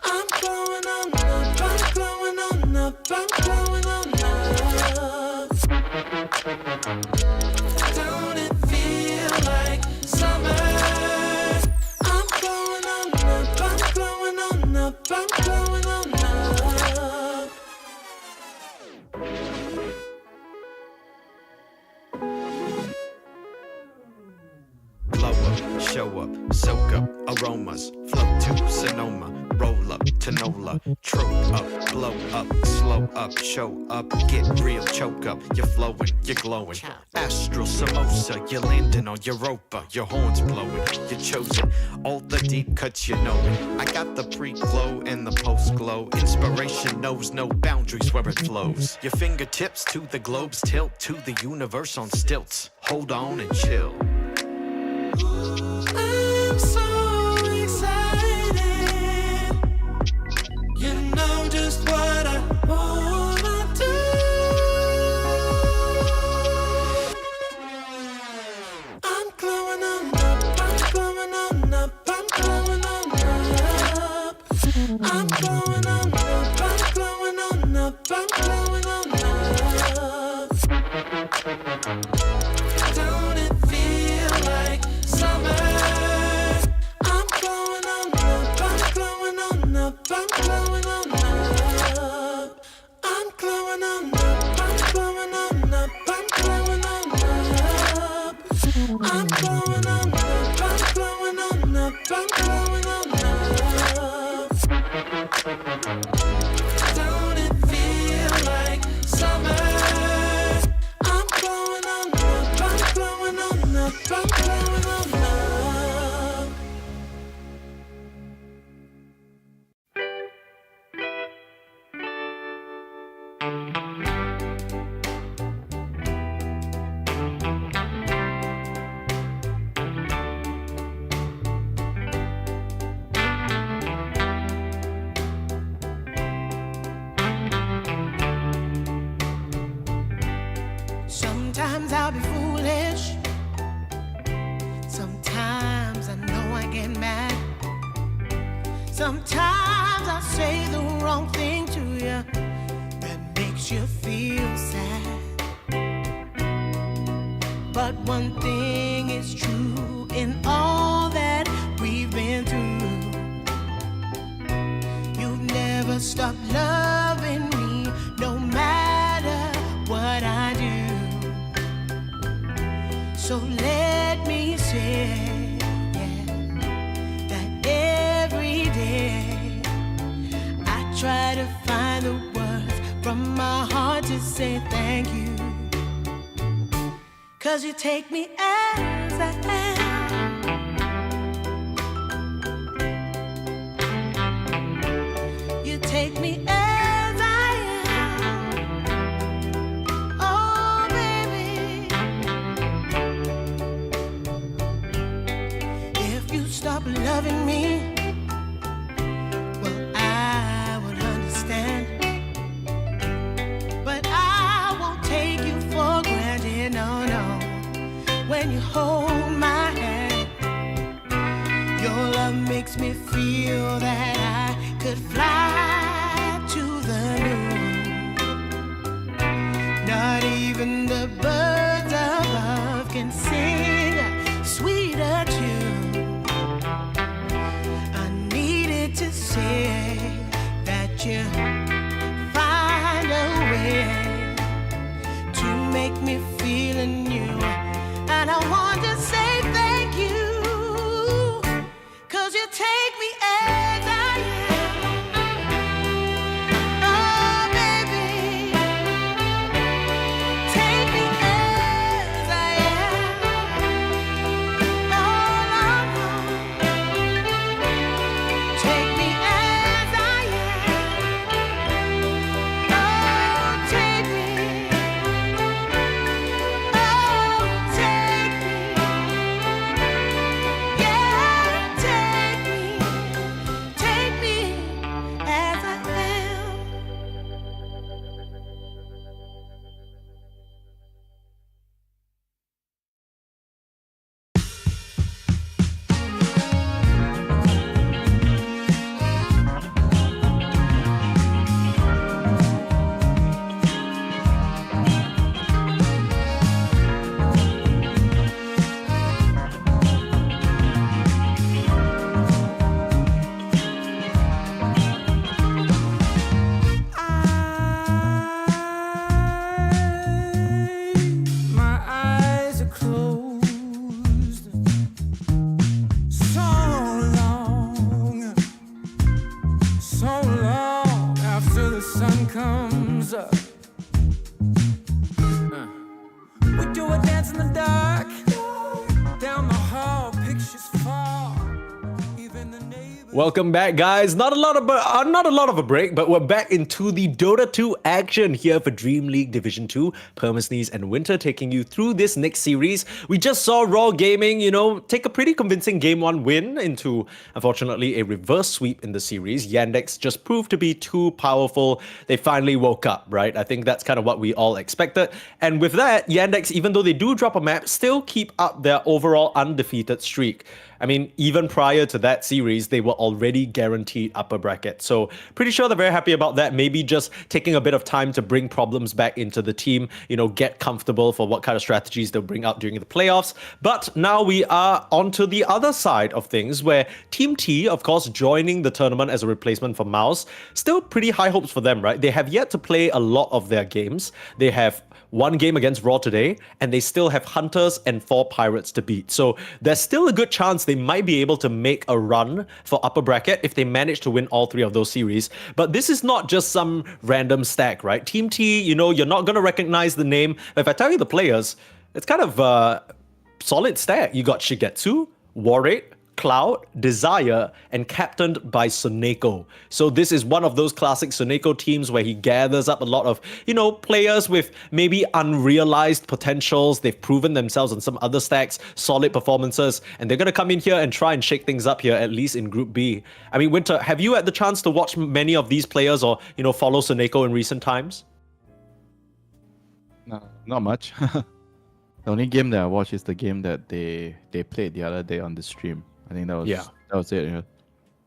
I'm glowing on up, I'm glowing on up, I'm glowing on up. Don't it feel like summer? I'm glowing on up, I'm glowing on up, I'm glowing on up. Blow up, show up, soak up, aromas, flow to Sonoma, roll up, Tanola, trope up, blow up, slow up, show up, get real, choke up, you're flowing, you're glowing. Astral samosa, you're landing on Europa, your horns blowing, you're chosen, all the deep cuts you know it. I got the pre-glow and the post-glow, inspiration knows no boundaries where it flows. Your fingertips to the globes tilt to the universe on stilts, hold on and chill. I'm so excited. You know just what I wanna do. I'm glowing on up, I'm glowing on up, I'm glowing on up. I'm glowing on up, I'm glowing on up, I'm glowing on up. Don't it feel like summer? I'm blowing on up, I'm blowing on up, I'm blowing on up. Don't it feel like summer? I'm blowing on up, I'm blowing on up, I'm blowing on up. Sometimes I'll be foolish. Sometimes I know I get mad. Sometimes I say the wrong thing to you that makes you feel sad. But one thing is true in all that we've been through. You've never stopped loving me, no matter what I do. So let me say, yeah, that every day I try to find the words from my heart to say thank you. 'Cause you take me as I am. You take me as I am. Oh, baby. If you stop loving me, well, I would understand. But I won't take you for granted, no, no. When you hold my hand, your love makes me feel that I could fly to the moon. Not even the birds above can sing a sweeter tune. I needed to say that you find a way to make me feel anew. And I want to say thank you, 'cause you take me as I am. Oh, baby, take me as I am. Oh, Lord, take me as I am. Oh, take me. Oh, take me. Yeah, take me as I am. My eyes are closed so long after the sun comes up. We do a dance in the dark, down the hall, pictures fall. Even the neighbors. Welcome back, guys. Not a lot of a break, but we're back into the Dota 2 action here for DreamLeague Division 2. Permasneeze and Winter taking you through this next series. We just saw Raw Gaming, take a pretty convincing Game 1 win into, unfortunately, a reverse sweep in the series. Yandex just proved to be too powerful. They finally woke up, right? I think that's kind of what we all expected. And with that, Yandex, even though they do drop a map, still keep up their overall undefeated streak. I mean, even prior to that series, they were already guaranteed upper bracket. So pretty sure they're very happy about that. Maybe just taking a bit of time to bring problems back into the team, get comfortable for what kind of strategies they'll bring out during the playoffs. But now we are onto the other side of things where Team T, of course, joining the tournament as a replacement for Mouse. Still pretty high hopes for them, right? They have yet to play a lot of their games. They have one game against Raw today, and they still have Hunters and 4 Pirates to beat. So there's still a good chance they might be able to make a run for upper bracket if they manage to win all 3 of those series. But this is not just some random stack, right? Team T, you're not going to recognize the name. If I tell you the players, it's kind of a solid stack. You got Shigetsu, Warwick, Cloud, Desire, and captained by Soneko. So this is one of those classic Soneko teams where he gathers up a lot of, players with maybe unrealized potentials. They've proven themselves on some other stacks, solid performances, and they're going to come in here and try and shake things up here, at least in Group B. I mean, Winter, have you had the chance to watch many of these players or, follow Soneko in recent times? No, not much. The only game that I watched is the game that they played the other day on the stream. I think that was it. Yeah.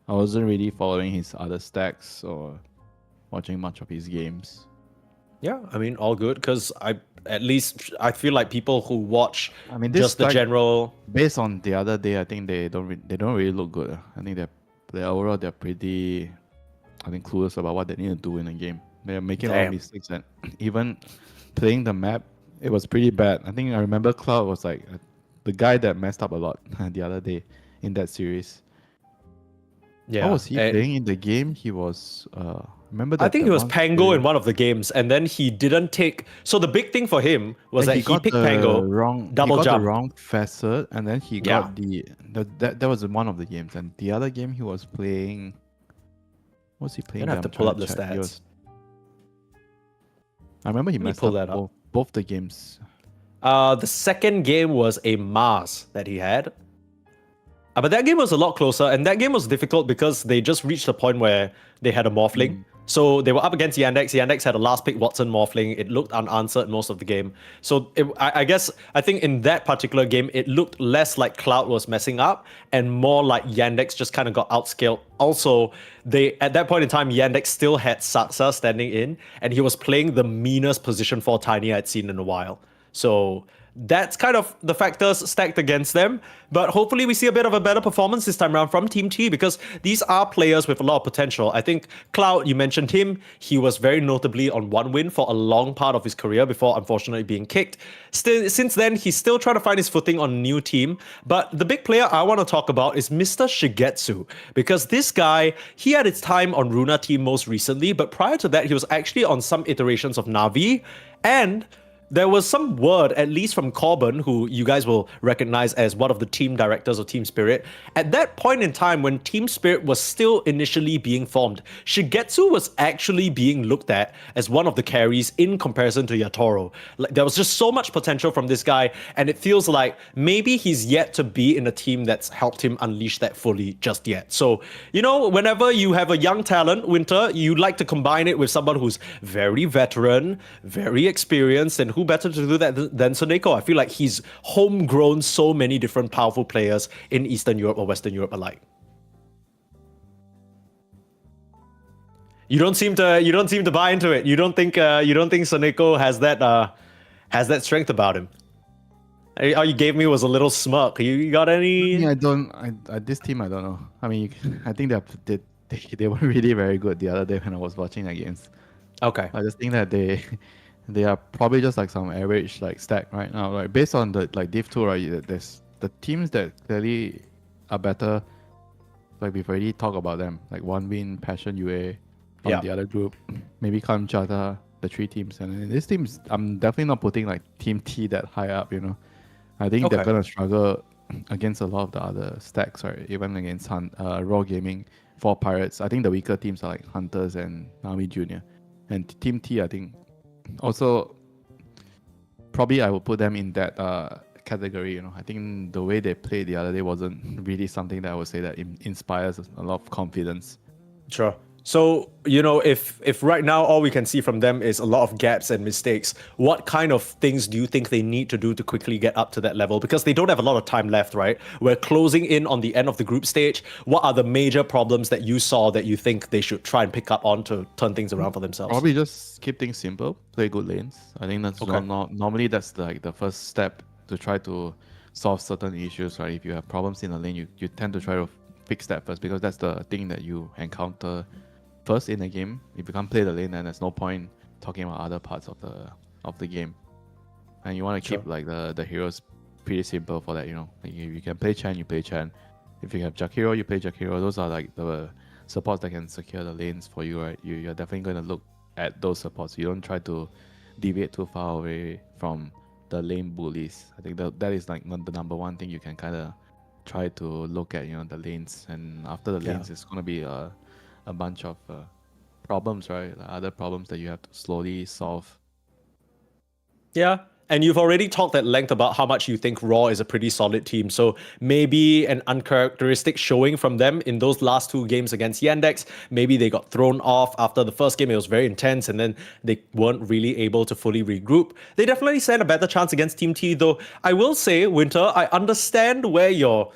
I wasn't really following his other stacks or watching much of his games. Yeah, I mean, all good, because I feel like people who watch this just the general. Based on the other day, I think they don't really look good. I think overall they're pretty, clueless about what they need to do in a game. They're making a lot of mistakes, and even playing the map, it was pretty bad. I think I remember Cloud was like the guy that messed up a lot the other day in that series. Yeah. What was he playing in the game? He was remember that I think he was Pango in one of the games, and then he didn't take. So the big thing for him was that he picked Pango, double jump, the wrong facet, and then he got that was one of the games, and the other game he was playing. What was he playing? I have to pull up the stats. I remember he messed up both the games. The second game was a Mars that he had. But that game was a lot closer, and that game was difficult because they just reached a point where they had a Morphling. So they were up against Yandex. Yandex had a last pick Watson Morphling. It looked unanswered most of the game. So I think in that particular game, it looked less like Cloud was messing up and more like Yandex just kind of got outscaled. Also, at that point in time, Yandex still had Saksa standing in, and he was playing the meanest position for Tiny I'd seen in a while. So that's kind of the factors stacked against them. But hopefully we see a bit of a better performance this time around from Team T, because these are players with a lot of potential. I think Cloud, you mentioned him. He was very notably on 1 win for a long part of his career before unfortunately being kicked. Since then, he's still trying to find his footing on a new team. But the big player I want to talk about is Mr. Shigetsu, because this guy, he had his time on Runa team most recently, but prior to that, he was actually on some iterations of Navi, and there was some word, at least from Corbin, who you guys will recognize as one of the team directors of Team Spirit. At that point in time, when Team Spirit was still initially being formed, Shigetsu was actually being looked at as one of the carries in comparison to Yatoro. Like, there was just so much potential from this guy, and it feels like maybe he's yet to be in a team that's helped him unleash that fully just yet. So, whenever you have a young talent, Winter, you like to combine it with someone who's very veteran, very experienced, and who better to do that than Soneko? I feel like he's homegrown so many different powerful players in Eastern Europe or Western Europe alike. You don't seem to buy into it. You don't think Soneko has that strength about him. All you gave me was a little smirk. You got any? This team I don't know. I mean, I think they were really very good the other day when I was watching their games. Okay. I just think that they are probably just like some average like stack right now. Like based on the Div 2, right? There's the teams that clearly are better. Like we've already talked about them. Like One Win, Passion UA from the other group. Maybe Kamchata, the 3 teams. And in these teams, I'm definitely not putting like Team T that high up, I think they're gonna struggle against a lot of the other stacks, right? Even against Raw Gaming, 4 Pirates. I think the weaker teams are like Hunters and Nami Junior. And Team T, I think also probably I would put them in that category. I think the way they played the other day wasn't really something that I would say that inspires a lot of confidence. Sure. So, if right now all we can see from them is a lot of gaps and mistakes, what kind of things do you think they need to do to quickly get up to that level? Because they don't have a lot of time left, right? We're closing in on the end of the group stage. What are the major problems that you saw that you think they should try and pick up on to turn things around for themselves? Probably just keep things simple, play good lanes. I think that's normally that's like the first step to try to solve certain issues, right? If you have problems in a lane, you tend to try to fix that first, because that's the thing that you encounter first in the game. If you can't play the lane, then there's no point talking about other parts of the game. and you want to keep Sure. like the heroes pretty simple for that. You know, like if you can play Chen, you play Chen. If you have Jakiro, you play Jakiro. Those are like the supports that can secure the lanes for you, right? You're definitely going to look at those supports. You don't try to deviate too far away from the lane bullies. I think that is like the number one thing you can kind of try to look at, you know, the lanes. And after the lanes, it's going to be a bunch of problems, right? Like other problems that you have to slowly solve. Yeah. And you've already talked at length about how much you think Raw is a pretty solid team. So maybe an uncharacteristic showing from them in those last two games against Yandex. Maybe they got thrown off after the first game. It was very intense and then they weren't really able to fully regroup. They definitely stand a better chance against Team T, though. I will say, Winter, I understand where your,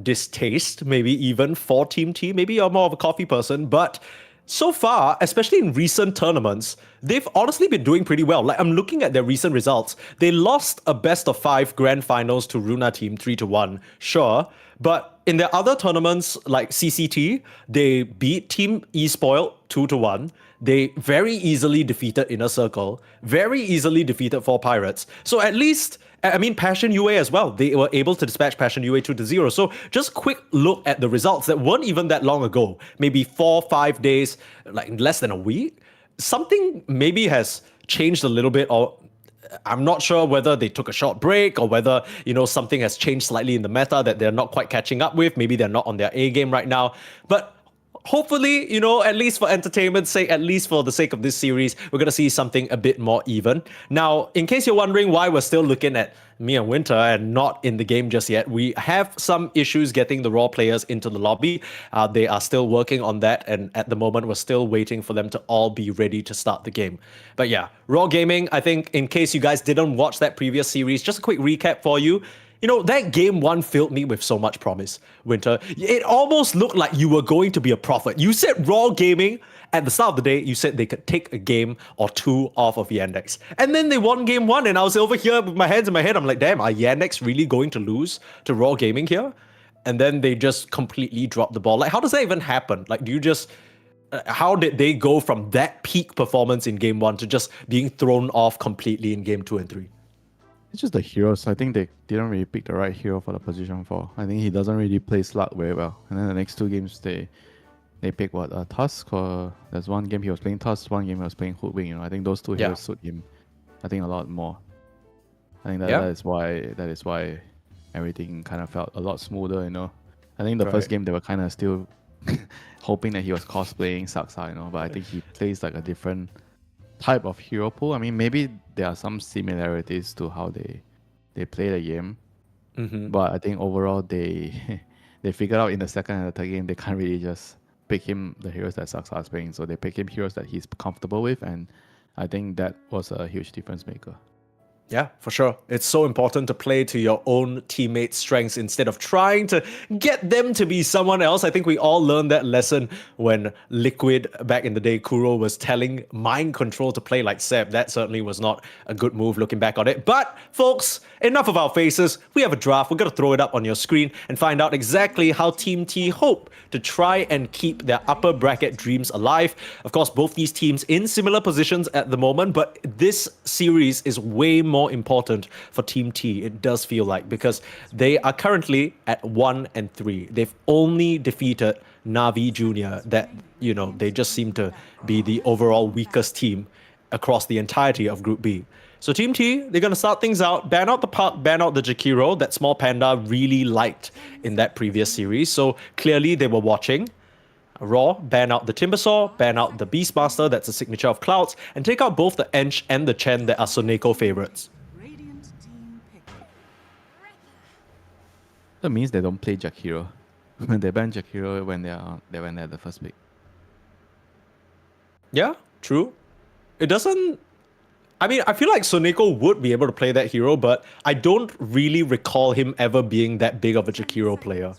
distaste, maybe even for Team T. Maybe you're more of a coffee person, but so far, especially in recent tournaments, they've honestly been doing pretty well. Like, I'm looking at their recent results. They lost a best of 5 grand finals to Runa team 3-1, sure. But in their other tournaments, like CCT, they beat Team Espoiled 2-1. They very easily defeated Inner Circle, very easily defeated 4 Pirates. So at least, I mean, Passion UA as well. They were able to dispatch Passion UA 2-0. So just quick look at the results that weren't even that long ago. Maybe 4-5 days, like less than a week. Something maybe has changed a little bit, or I'm not sure whether they took a short break or whether, something has changed slightly in the meta that they're not quite catching up with. Maybe they're not on their A game right now. But hopefully, at least for entertainment's sake, at least for the sake of this series, we're going to see something a bit more even. Now, in case you're wondering why we're still looking at me and Winter and not in the game just yet, we have some issues getting the Raw players into the lobby. They are still working on that, and at the moment, we're still waiting for them to all be ready to start the game. But yeah, Raw Gaming, I think in case you guys didn't watch that previous series, just a quick recap for you. That game 1 filled me with so much promise, Winter. It almost looked like you were going to be a prophet. You said Raw Gaming, at the start of the day, you said they could take a game or 2 off of Yandex. And then they won game 1, and I was over here with my hands in my head. I'm like, damn, are Yandex really going to lose to Raw Gaming here? And then they just completely dropped the ball. Like, how does that even happen? Like, do you just... how did they go from that peak performance in game 1 to just being thrown off completely in game 2 and 3? It's just the heroes. I think they didn't really pick the right hero for the position 4. I think he doesn't really play Slug very well. And then the next 2 games, they pick what, Tusk, or there's one game he was playing Tusk, one game he was playing Hoodwing. I think those 2 heroes suit him, I think, a lot more. I think that is why everything kind of felt a lot smoother, I think the first game they were kind of still hoping that he was cosplaying Saksa, but I think he plays like a different type of hero pool. I mean, maybe there are some similarities to how they play the game, but I think overall they figured out in the second and the third game they can't really just pick him the heroes that Saksa is playing, so they pick him heroes that he's comfortable with, and I think that was a huge difference maker. Yeah, for sure. It's so important to play to your own teammates' strengths instead of trying to get them to be someone else. I think we all learned that lesson when Liquid, back in the day, Kuro was telling Mind Control to play like Seb. That certainly was not a good move looking back on it. But, folks, enough of our faces. We have a draft. We're going to throw it up on your screen and find out exactly how Team T hope to try and keep their upper bracket dreams alive. Of course, both these teams in similar positions at the moment, but this series is way more important for Team T, it does feel like, because they are currently at 1-3. They've only defeated Navi Junior. That, they just seem to be the overall weakest team across the entirety of Group B. So Team T, they're going to start things out, ban out the Puck, ban out the Jakiro that Small Panda really liked in that previous series. So clearly they were watching. Raw, ban out the Timbersaw, ban out the Beastmaster, that's a signature of Clouds, and take out both the Ench and the Chen that are Soneko favorites. That means they don't play Jakiro. They ban Jakiro when they're the first pick. Yeah, true. It doesn't... I mean, I feel like Soneko would be able to play that hero, but I don't really recall him ever being that big of a Jakiro player.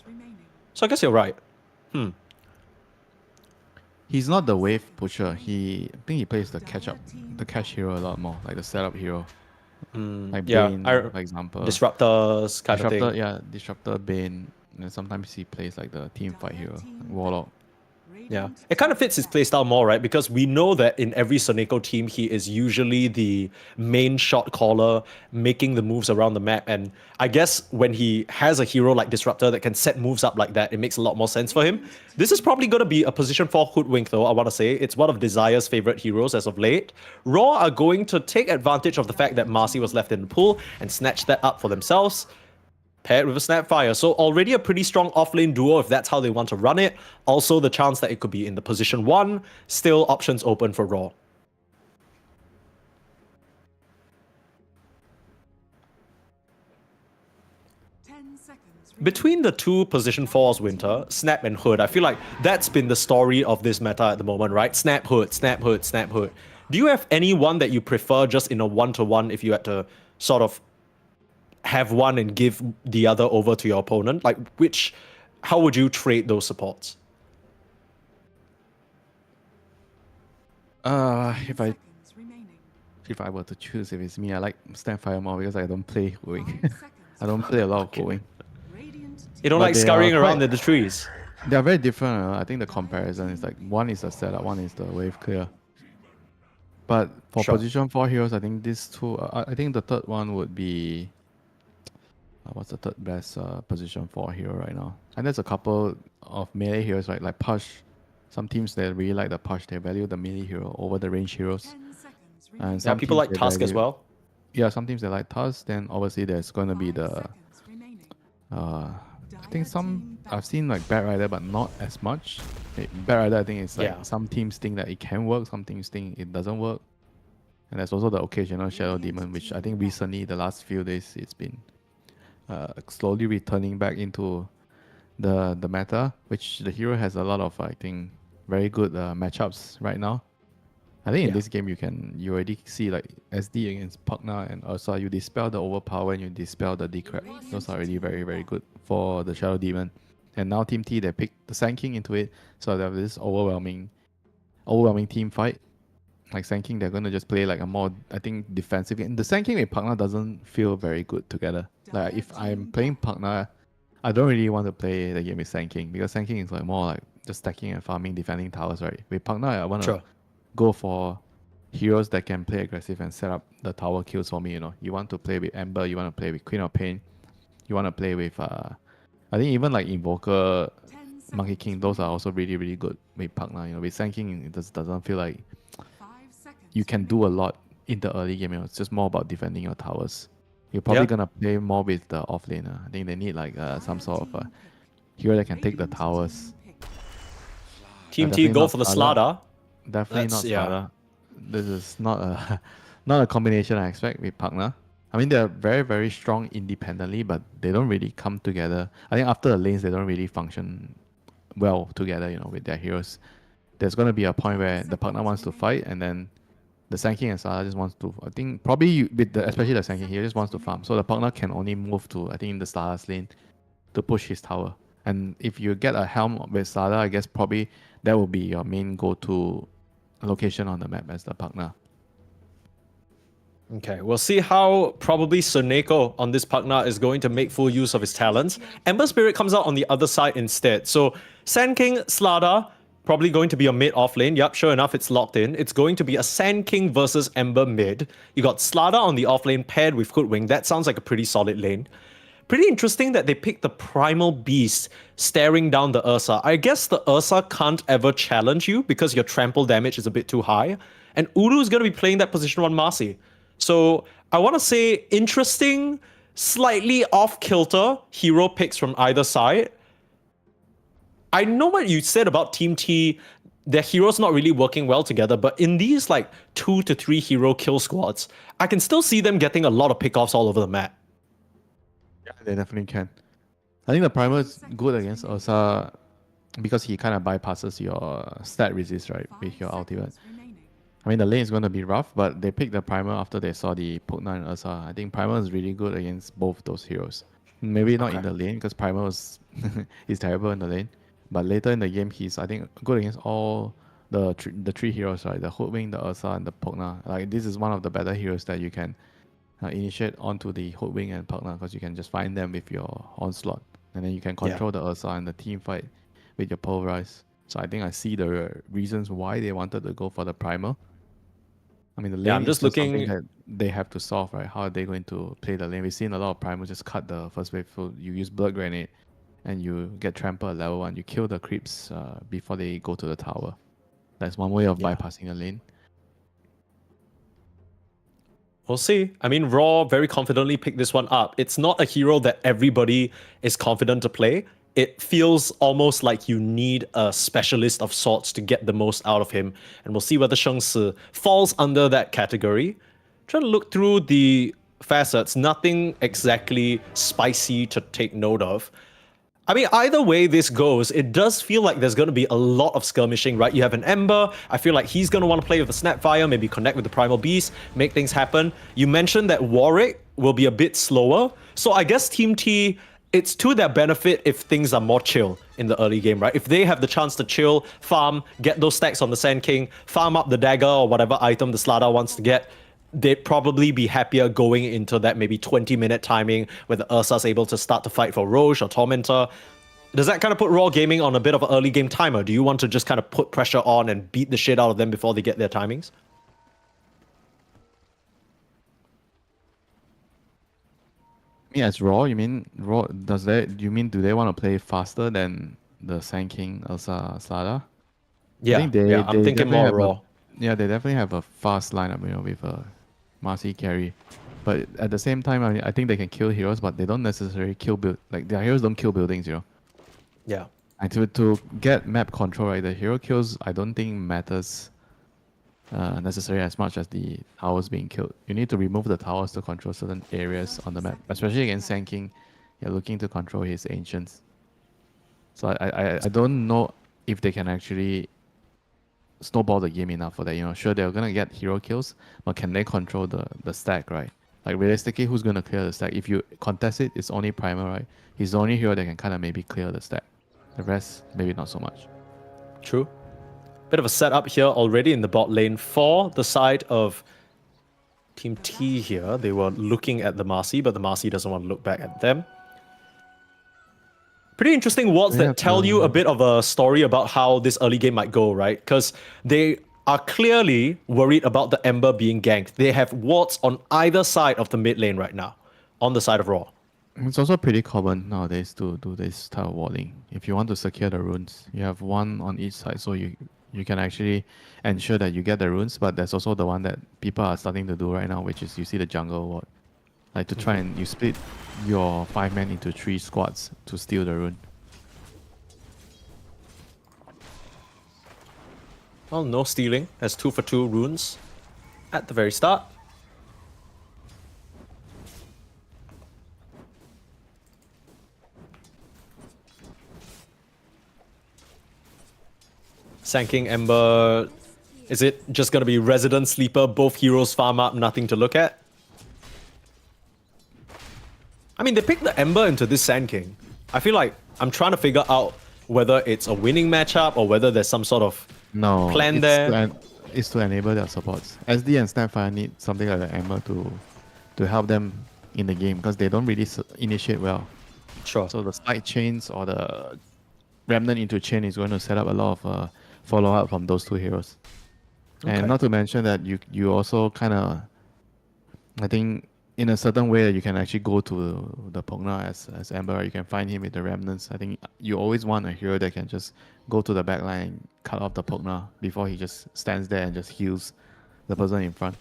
So I guess you're right. He's not the wave pusher. I think he plays the catch hero a lot more, like the setup hero. Like Bane, for example. Disruptors kind of thing. Yeah, Disruptor, Bane. And sometimes he plays like the team fight hero, like Warlock. Yeah, it kind of fits his playstyle more, right? Because we know that in every Soneko team, he is usually the main shot caller, making the moves around the map. And I guess when he has a hero like Disruptor that can set moves up like that, it makes a lot more sense for him. This is probably going to be a position for Hoodwink, though, I want to say. It's one of Desire's favorite heroes as of late. Raw are going to take advantage of the fact that Marcy was left in the pool and snatch that up for themselves, paired with a Snapfire. So already a pretty strong offlane duo if that's how they want to run it. Also the chance that it could be in the position 1. Still options open for Raw. Between the two position 4s, Winter, Snap and Hood, I feel like that's been the story of this meta at the moment, right? Snap, Hood, Snap, Hood, Snap, Hood. Do you have any one that you prefer just in a 1-to-1 if you had to sort of have one and give the other over to your opponent? Like, how would you trade those supports? If I were to choose, if it's me, I like Snapfire more because I don't play Hoodwink. I don't play a lot of Hoodwink. You don't But like they scurrying are around quite- in the trees? They are very different. I think the comparison is like one is the setup, one is the wave clear. But for Sure. position 4 heroes, I think these two. I think the third one would be. What's the third best position 4 hero right now? And there's a couple of melee heroes, right? Like Push. Some teams they really like the Push. They value the melee hero over the range heroes. And Yeah, some people teams like they Tusk as value- well. Yeah, some teams they like Tusk. Then obviously there's going to be the. I think some I've seen like Bat Rider, but not as much. Bat Rider, I think it's like Yeah. some teams think that it can work, some teams think it doesn't work. And there's also the occasional Shadow Demon, which I think recently, the last few days, it's been slowly returning back into the meta, which the hero has a lot of, I think, very good matchups right now. I think in Yeah. this game you already see like SD against Pugna and Ursa, you dispel the overpower and you dispel the decrep. Those are already very, very good for the Shadow Demon. And now Team T, they picked the Sand King into it, so they have this overwhelming team fight. Like Sand King, they're gonna just play like a more, I think, defensive game. The Sand King with Pugna doesn't feel very good together. Like if I'm playing Pugna, I don't really want to play the game with Sand King because Sand King is like more like just stacking and farming, defending towers, right? With Pugna, I wanna Sure. go for heroes that can play aggressive and set up the tower kills for me. You want to play with Ember, you want to play with Queen of Pain, you want to play with I think even like Invoker, Monkey King, those are also really, really good with Pugna. With Sand King, it just doesn't feel like you can do a lot in the early game. It's just more about defending your towers. You're probably Yeah. gonna play more with the offlaner. I think they need like some sort of hero that can take the towers. Team T definitely go not for the Sala. Slada. Definitely That's- not yeah. Spada. This is not a not a combination I expect with Pugna. I mean, they're very, very strong independently, but they don't really come together. I think after the lanes, they don't really function well together, with their heroes. There's going to be a point where the Pugna wants to fight, and then the Sand King and Sada just wants to, I think, probably especially the Sand King, he just wants to farm. So the Pugna can only move to, I think, in the Sada's lane to push his tower. And if you get a Helm with Sada, I guess probably that will be your main go-to location on the map as the Pugna. Okay, we'll see how probably Soneko on this Pugna is going to make full use of his talents. Ember Spirit comes out on the other side instead. So Sand King, Slada, probably going to be a mid off lane. Yep, sure enough, it's locked in. It's going to be a Sand King versus Ember mid. You got Slada on the off lane paired with Hoodwink. That sounds like a pretty solid lane. Pretty interesting that they picked the Primal Beast staring down the Ursa. I guess the Ursa can't ever challenge you because your trample damage is a bit too high. And Uru is going to be playing that position 1 Marcy. So I want to say interesting, slightly off-kilter hero picks from either side. I know what you said about Team T, their heroes not really working well together, but in these like 2 to 3 hero kill squads, I can still see them getting a lot of pickoffs all over the map. Yeah, they definitely can. I think the Primal is good against Ursa because he kind of bypasses your stat resist, right, with your ultimate. I mean, the lane is going to be rough, but they picked the Primal after they saw the Pugna and Ursa. I think Primal is really good against both those heroes. Maybe not in the lane, because Primal is terrible in the lane. But later in the game, he's, I think, good against all the three heroes, right? The Hoodwink, the Ursa, and the Pugna. Like, this is one of the better heroes that you can initiate onto the Hoodwink and Pugna, because you can just find them with your Onslaught. And then you can control the Ursa and the team fight with your Pulverize. So I think I see the reasons why they wanted to go for the primal. I mean, the lane Yeah, I'm is just still something looking. that they have to solve, right? How are they going to play the lane? We've seen a lot of primals just cut the first wave full. You use Blood Grenade and you get trample at level 1. You kill the creeps before they go to the tower. That's one way of Yeah. bypassing a lane. We'll see. I mean, Raw very confidently picked this one up. It's not a hero that everybody is confident to play. It feels almost like you need a specialist of sorts to get the most out of him. And we'll see whether Sheng Si falls under that category. Trying to look through the facets, nothing exactly spicy to take note of. I mean, either way this goes, it does feel like there's going to be a lot of skirmishing, right? You have an Ember. I feel like he's going to want to play with the Snapfire, maybe connect with the Primal Beast, make things happen. You mentioned that Warwick will be a bit slower. So I guess Team T, it's to their benefit if things are more chill in the early game, right? If they have the chance to chill, farm, get those stacks on the Sand King, farm up the dagger or whatever item the Slardar wants to get, they'd probably be happier going into that maybe 20-minute timing where the Ursa's able to start to fight for Roche or Tormentor. Does that kind of put Raw Gaming on a bit of an early game timer? Do you want to just kind of put pressure on and beat the shit out of them before they get their timings? Yeah, as Raw, you mean Raw? Do they want to play faster than the Sand King, Ursa, Slardar? Yeah, I'm thinking definitely more have Raw. Yeah, they definitely have a fast lineup, with a Marcy carry. But at the same time, I think they can kill heroes, but they don't necessarily kill their heroes don't kill buildings, Yeah. And to get map control, right, the hero kills I don't think matters necessarily as much as the towers being killed. You need to remove the towers to control certain areas on the map, especially against Sand King. You're looking to control his ancients. So I don't know if they can actually snowball the game enough for that. Sure, they're gonna get hero kills, but can they control the stack, right? Like realistically, who's gonna clear the stack? If you contest it, it's only Primal, right? He's the only hero that can kind of maybe clear the stack. The rest, maybe not so much. True. Bit of a setup here already in the bot lane for the side of Team T here. They were looking at the Marcy, but the Marcy doesn't want to look back at them. Pretty interesting wards that tell you a bit of a story about how this early game might go, right? Because they are clearly worried about the Ember being ganked. They have wards on either side of the mid lane right now, on the side of Raw. It's also pretty common nowadays to do this type of warding. If you want to secure the runes, you have one on each side, so you can actually ensure that you get the runes. But there's also the one that people are starting to do right now, which is you see the jungle ward. Like to try and you split your 5 men into 3 squads to steal the rune. Well, no stealing, as 2 for 2 runes at the very start. Sand King, Ember, is it just going to be Resident Sleeper, both heroes farm up, nothing to look at? I mean, they picked the Ember into this Sand King. I feel like I'm trying to figure out whether it's a winning matchup or whether there's some sort of plan there. It's to enable their supports. SD and Snapfire need something like the Ember to help them in the game because they don't really initiate well. Sure. So the side chains or the Remnant into chain is going to set up a lot of follow-up from those 2 heroes. Okay. And not to mention that you also kind of, I think, in a certain way that you can actually go to the Pogna as Ember. You can find him with the Remnants. I think you always want a hero that can just go to the back line and cut off the Pogna before he just stands there and just heals the person in front.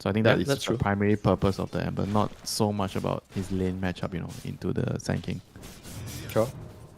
So I think that is the primary purpose of the Ember, not so much about his lane matchup, into the Sand King. Sure.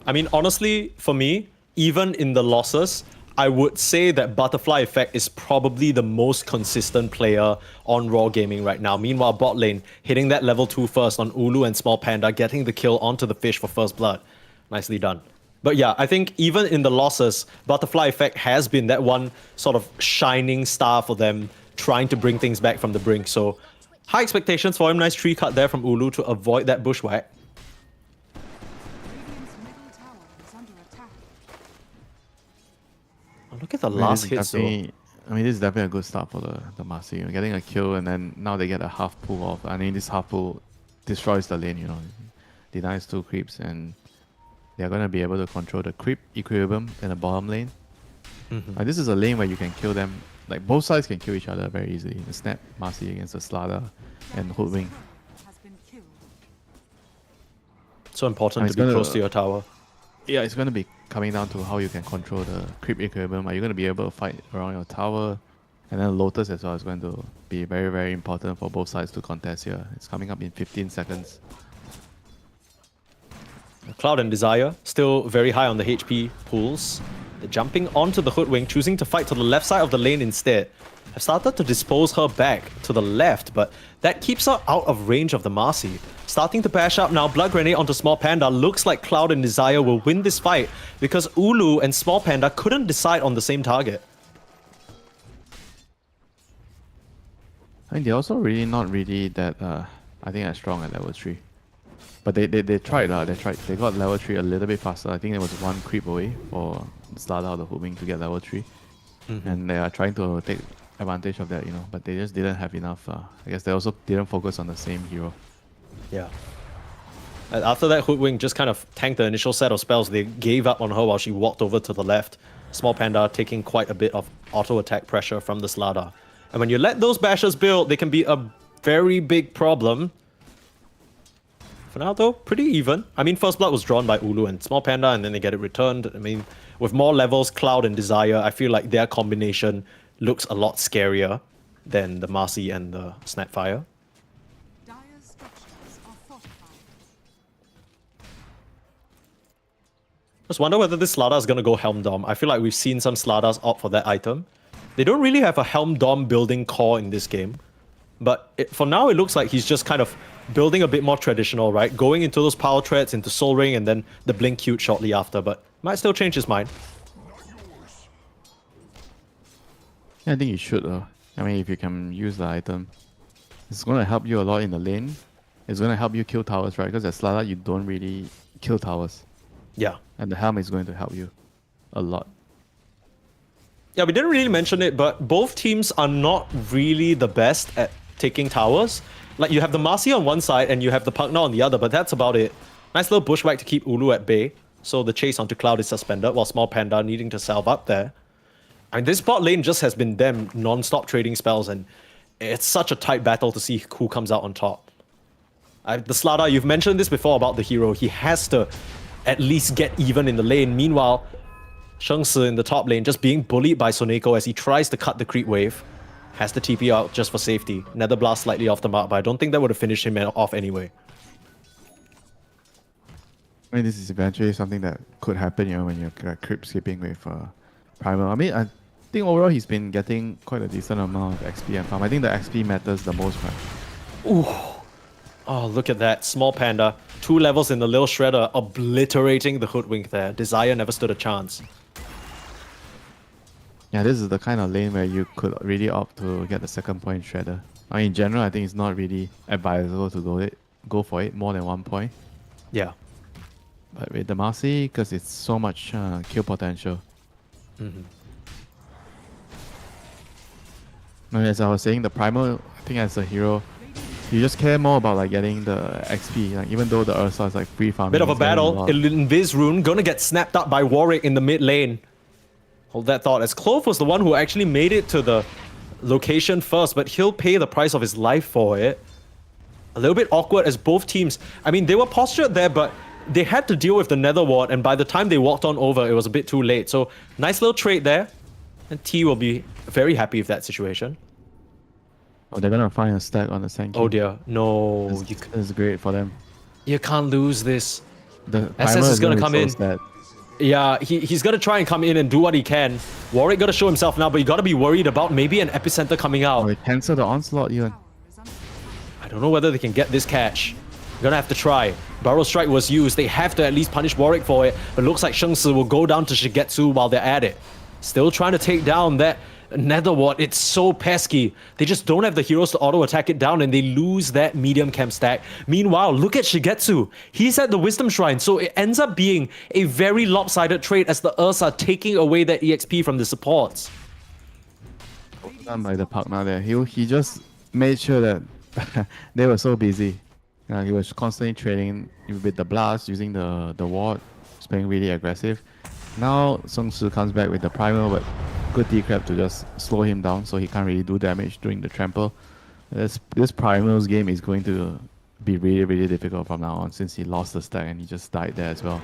I mean, honestly, for me, even in the losses, I would say that Butterfly Effect is probably the most consistent player on Raw Gaming right now. Meanwhile, bot lane, hitting that level 2 first on Ulu and Small Panda, getting the kill onto the fish for first blood. Nicely done. But yeah, I think even in the losses, Butterfly Effect has been that one sort of shining star for them, trying to bring things back from the brink. So high expectations for him. Nice tree cut there from Ulu to avoid that bushwhack. Oh, look at the last hit, though. I mean, this is definitely a good start for the Marcy. Getting a kill and then now they get a half pull off. I mean, this half pull destroys the lane, denies 2 creeps and they're going to be able to control the creep equilibrium in the bottom lane. This is a lane where you can kill them. Like both sides can kill each other very easily. The Snap, Marcy against the Slada, and Hoodwink. So important And to it's be gonna- close to your tower. Yeah, it's going to be coming down to how you can control the creep equilibrium. Are you going to be able to fight around your tower? And then Lotus as well is going to be very, very important for both sides to contest here. It's coming up in 15 seconds. Cloud and Desire still very high on the HP pools. They're jumping onto the Hoodwink, choosing to fight to the left side of the lane instead. Have started to dispose her back to the left, but that keeps her out of range of the Marcy. Starting to bash up now, Blood Grenade onto Small Panda. Looks like Cloud and Desire will win this fight because Ulu and Small Panda couldn't decide on the same target. I mean, they're also really not really that, I think, as strong at level 3. But they tried, they tried. They got level 3 a little bit faster. I think it was one creep away for Slada or the Hoodwink to get level 3. And they are trying to take advantage of that, but they just didn't have enough. I guess they also didn't focus on the same hero. Yeah. And after that, Hoodwink just kind of tanked the initial set of spells. They gave up on her while she walked over to the left. Small Panda taking quite a bit of auto attack pressure from the Slada. And when you let those bashers build, they can be a very big problem. For now, though, pretty even. I mean, First Blood was drawn by Ulu and Small Panda, and then they get it returned. I mean, with more levels, Cloud and Desire, I feel like their combination looks a lot scarier than the Marcy and the Snapfire. Dire's structures are fortified. Just wonder whether this Slada is going to go Helm Dom. I feel like we've seen some Sladas opt for that item. They don't really have a Helm Dom building core in this game. But for now, it looks like he's just kind of building a bit more traditional, right? Going into those power threads, into Soul Ring, and then the Blink Cute shortly after. But might still change his mind. Yeah, I think you should, though. I mean, if you can use the item, it's going to help you a lot in the lane. It's going to help you kill towers, right? Because at Slada, you don't really kill towers. Yeah. And the Helm is going to help you a lot. Yeah, we didn't really mention it, but both teams are not really the best at taking towers. Like, you have the Marcy on one side and you have the Pugna on the other, but that's about it. Nice little bushwhack to keep Ulu at bay. So the chase onto Cloud is suspended, while Small Panda needing to salve up there. I mean, this bot lane just has been them non-stop trading spells, and it's such a tight battle to see who comes out on top. The Slada, you've mentioned this before about the hero. He has to at least get even in the lane. Meanwhile, Sheng Si in the top lane just being bullied by Soneko as he tries to cut the creep wave. Has the TP out just for safety. Nether Blast slightly off the mark, but I don't think that would have finished him off anyway. I mean, this is eventually something that could happen, when you're creep skipping with Primal. I mean, I think overall he's been getting quite a decent amount of XP and farm. I think the XP matters the most, right? Ooh. Oh, look at that. Small Panda. 2 levels in the Lil Shredder, obliterating the Hoodwink there. Desire never stood a chance. Yeah, this is the kind of lane where you could really opt to get the second point Shredder. I mean, in general, I think it's not really advisable to go for it more than 1 point. Yeah. But with the Marcy, because it's so much kill potential. I mean, as I was saying, the Primal, I think as a hero, you just care more about like getting the XP. Like, even though the Ursa is like free farming. Bit of a it's getting battle. lot. Invis Rune gonna get snapped up by Warwick in the mid lane. Hold that thought, as Clove was the one who actually made it to the location first, but he'll pay the price of his life for it. A little bit awkward as both teams, I mean, they were postured there, but they had to deal with the Nether Ward, and by the time they walked on over, it was a bit too late. So, nice little trade there, and T will be very happy with that situation. Oh, they're gonna find a stack on the Sanctum. Oh dear, no. It's great for them. You can't lose this. The SS Primal is gonna be come so in. sad. Yeah, he's gonna try and come in and do what he can. Warwick gotta show himself now, but you gotta be worried about maybe an epicenter coming out. Oh, they cancel the onslaught even. I don't know whether they can get this catch. You're gonna have to try. Burrow Strike was used. They have to at least punish Warwick for it, but looks like Sheng Si will go down to Shigetsu while they're at it. Still trying to take down that Nether Ward. It's so pesky. They just don't have the heroes to auto-attack it down, and they lose that medium camp stack. Meanwhile, look at Shigetsu. He's at the Wisdom Shrine, so it ends up being a very lopsided trade as the Ursa taking away that EXP from the supports. Done by the partner there. He just made sure that they were so busy. He was constantly trading with the blast, using the ward, He's playing really aggressive. Now Sung Su comes back with the primal, but good decrep to just slow him down so he can't really do damage during the trample. This primal's game is going to be really, really difficult from now on since he lost the stack and he just died there as well.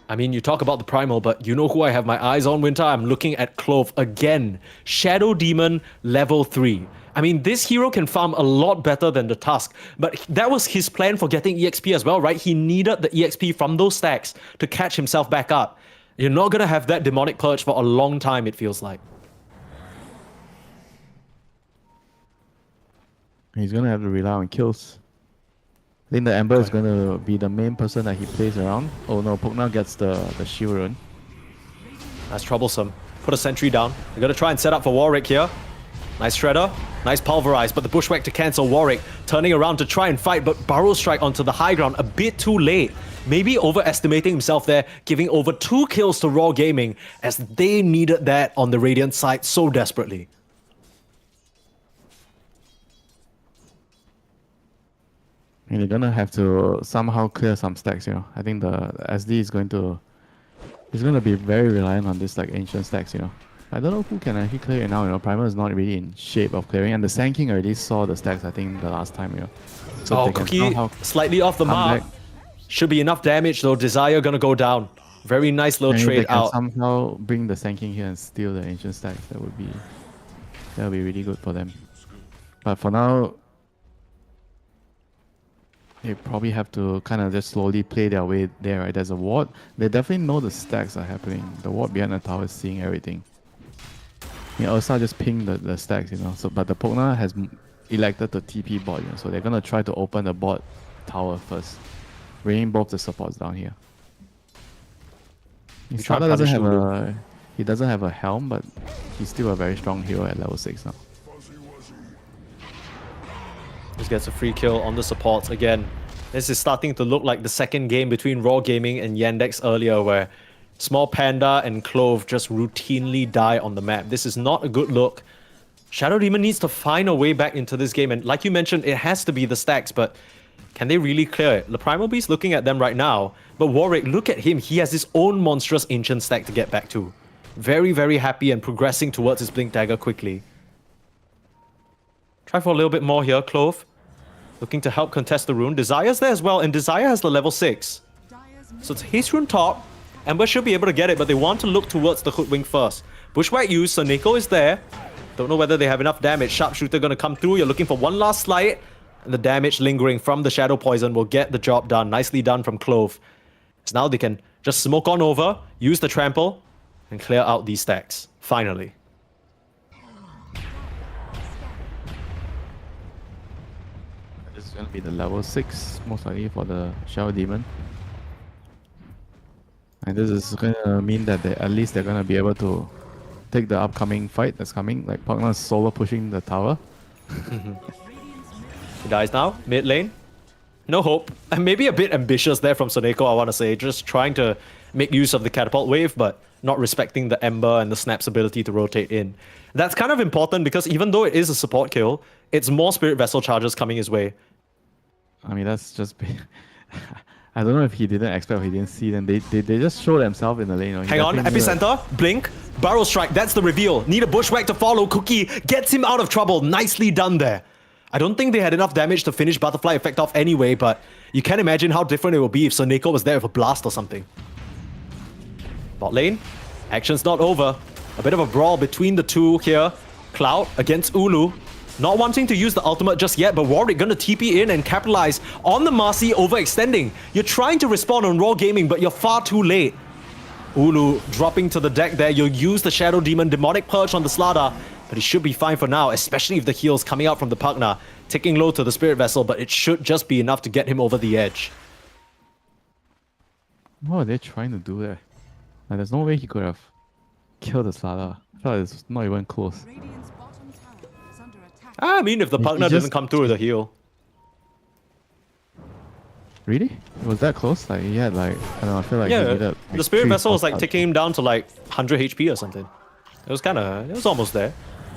I mean, you talk about the primal, but you know who I have my eyes on, Winter? I'm looking at Clove again. Shadow Demon level 3. I mean, this hero can farm a lot better than the Tusk, but that was his plan for getting EXP as well, right? He needed the EXP from those stacks to catch himself back up. You're not going to have that Demonic Purge for a long time, it feels like. He's going to have to rely on kills. I think the Ember is going to be the main person that he plays around. Oh no, Pokna gets the shield rune. That's troublesome. Put a sentry down. They're going to try and set up for Warwick here. Nice Shredder. Nice Pulverize, but the Bushwhack to cancel Warwick. Turning around to try and fight, but Burrow Strike onto the high ground a bit too late. Maybe overestimating himself there, giving over 2 kills to Raw Gaming as they needed that on the Radiant side so desperately. And they're gonna have to somehow clear some stacks, you know. I think the SD is going to be very reliant on this like ancient stacks, you know. I don't know who can actually clear it now, you know. Primal is not really in shape of clearing, and the Sand King already saw the stacks, I think, the last time, you know. So oh, Cookie slightly off the mark. Back. Should be enough damage though. Desire gonna go down. Very nice little trade out. Somehow bring the Sand King here and steal the ancient stacks. That would be really good for them. But for now, they probably have to kind of just slowly play their way there, right? There's a ward. They definitely know the stacks are happening. The ward behind the tower is seeing everything. Yeah, Ursa just pinged the stacks, you know. So, but the Pokna has elected to TP bot, you know. So they're gonna try to open the bot tower first, bringing both the supports down here. Sada doesn't have a helm, but he's still a very strong hero at level 6 now. Just gets a free kill on the supports again. This is starting to look like the second game between Raw Gaming and Yandex earlier, where Small Panda and Clove just routinely die on the map. This is not a good look. Shadow Demon needs to find a way back into this game, and like you mentioned, it has to be the stacks, but can they really clear it? The Primal Beast looking at them right now, but Warwick, look at him. He has his own monstrous ancient stack to get back to. Very, very happy and progressing towards his Blink Dagger quickly. Try for a little bit more here, Clove. Looking to help contest the rune. Desire's there as well, and Desire has the level 6. So it's Haste Rune top. Ember should be able to get it, but they want to look towards the Hoodwink first. Bushwhack used, Soneko is there. Don't know whether they have enough damage. Sharpshooter gonna come through. You're looking for one last slide. And the damage lingering from the Shadow Poison will get the job done. Nicely done from Clove. So now they can just smoke on over, use the trample, and clear out these stacks. Finally. This is going to be the level 6, most likely, for the Shadow Demon. And this is going to mean that at least they're going to be able to take the upcoming fight that's coming. Like, Pugna's solo pushing the tower. He dies now, mid lane. No hope. And maybe a bit ambitious there from Soneko, I want to say. Just trying to make use of the catapult wave, but not respecting the Ember and the Snap's ability to rotate in. That's kind of important because even though it is a support kill, it's more Spirit Vessel charges coming his way. I mean, that's just... I don't know if he didn't expect or he didn't see them. They just show themselves in the lane. You know? Hang on, Epicenter, Blink, Barrel Strike, that's the reveal. Need a Bushwhack to follow. Cookie gets him out of trouble. Nicely done there. I don't think they had enough damage to finish Butterfly Effect off anyway, but you can imagine how different it would be if Soneko was there with a blast or something. Bot lane, action's not over. A bit of a brawl between the two here. Cloud against Ulu. Not wanting to use the ultimate just yet, but Warwick gonna TP in and capitalize on the Marcy overextending. You're trying to respond on Raw Gaming, but you're far too late. Ulu dropping to the deck there. You'll use the Shadow Demon Demonic Purge on the Slada, but he should be fine for now, especially if the heal's coming out from the Pugna. Ticking low to the Spirit Vessel, but it should just be enough to get him over the edge. What are they trying to do there? Like, there's no way he could have killed the Slada. I thought it's not even close. I mean, if the Pugna didn't come through with the heal. Really? Was that close? Like, he had like, I don't know, I feel like he needed, like, the Spirit 3 Vessel was like spots. ticking him down to like 100 HP or something. It was almost there.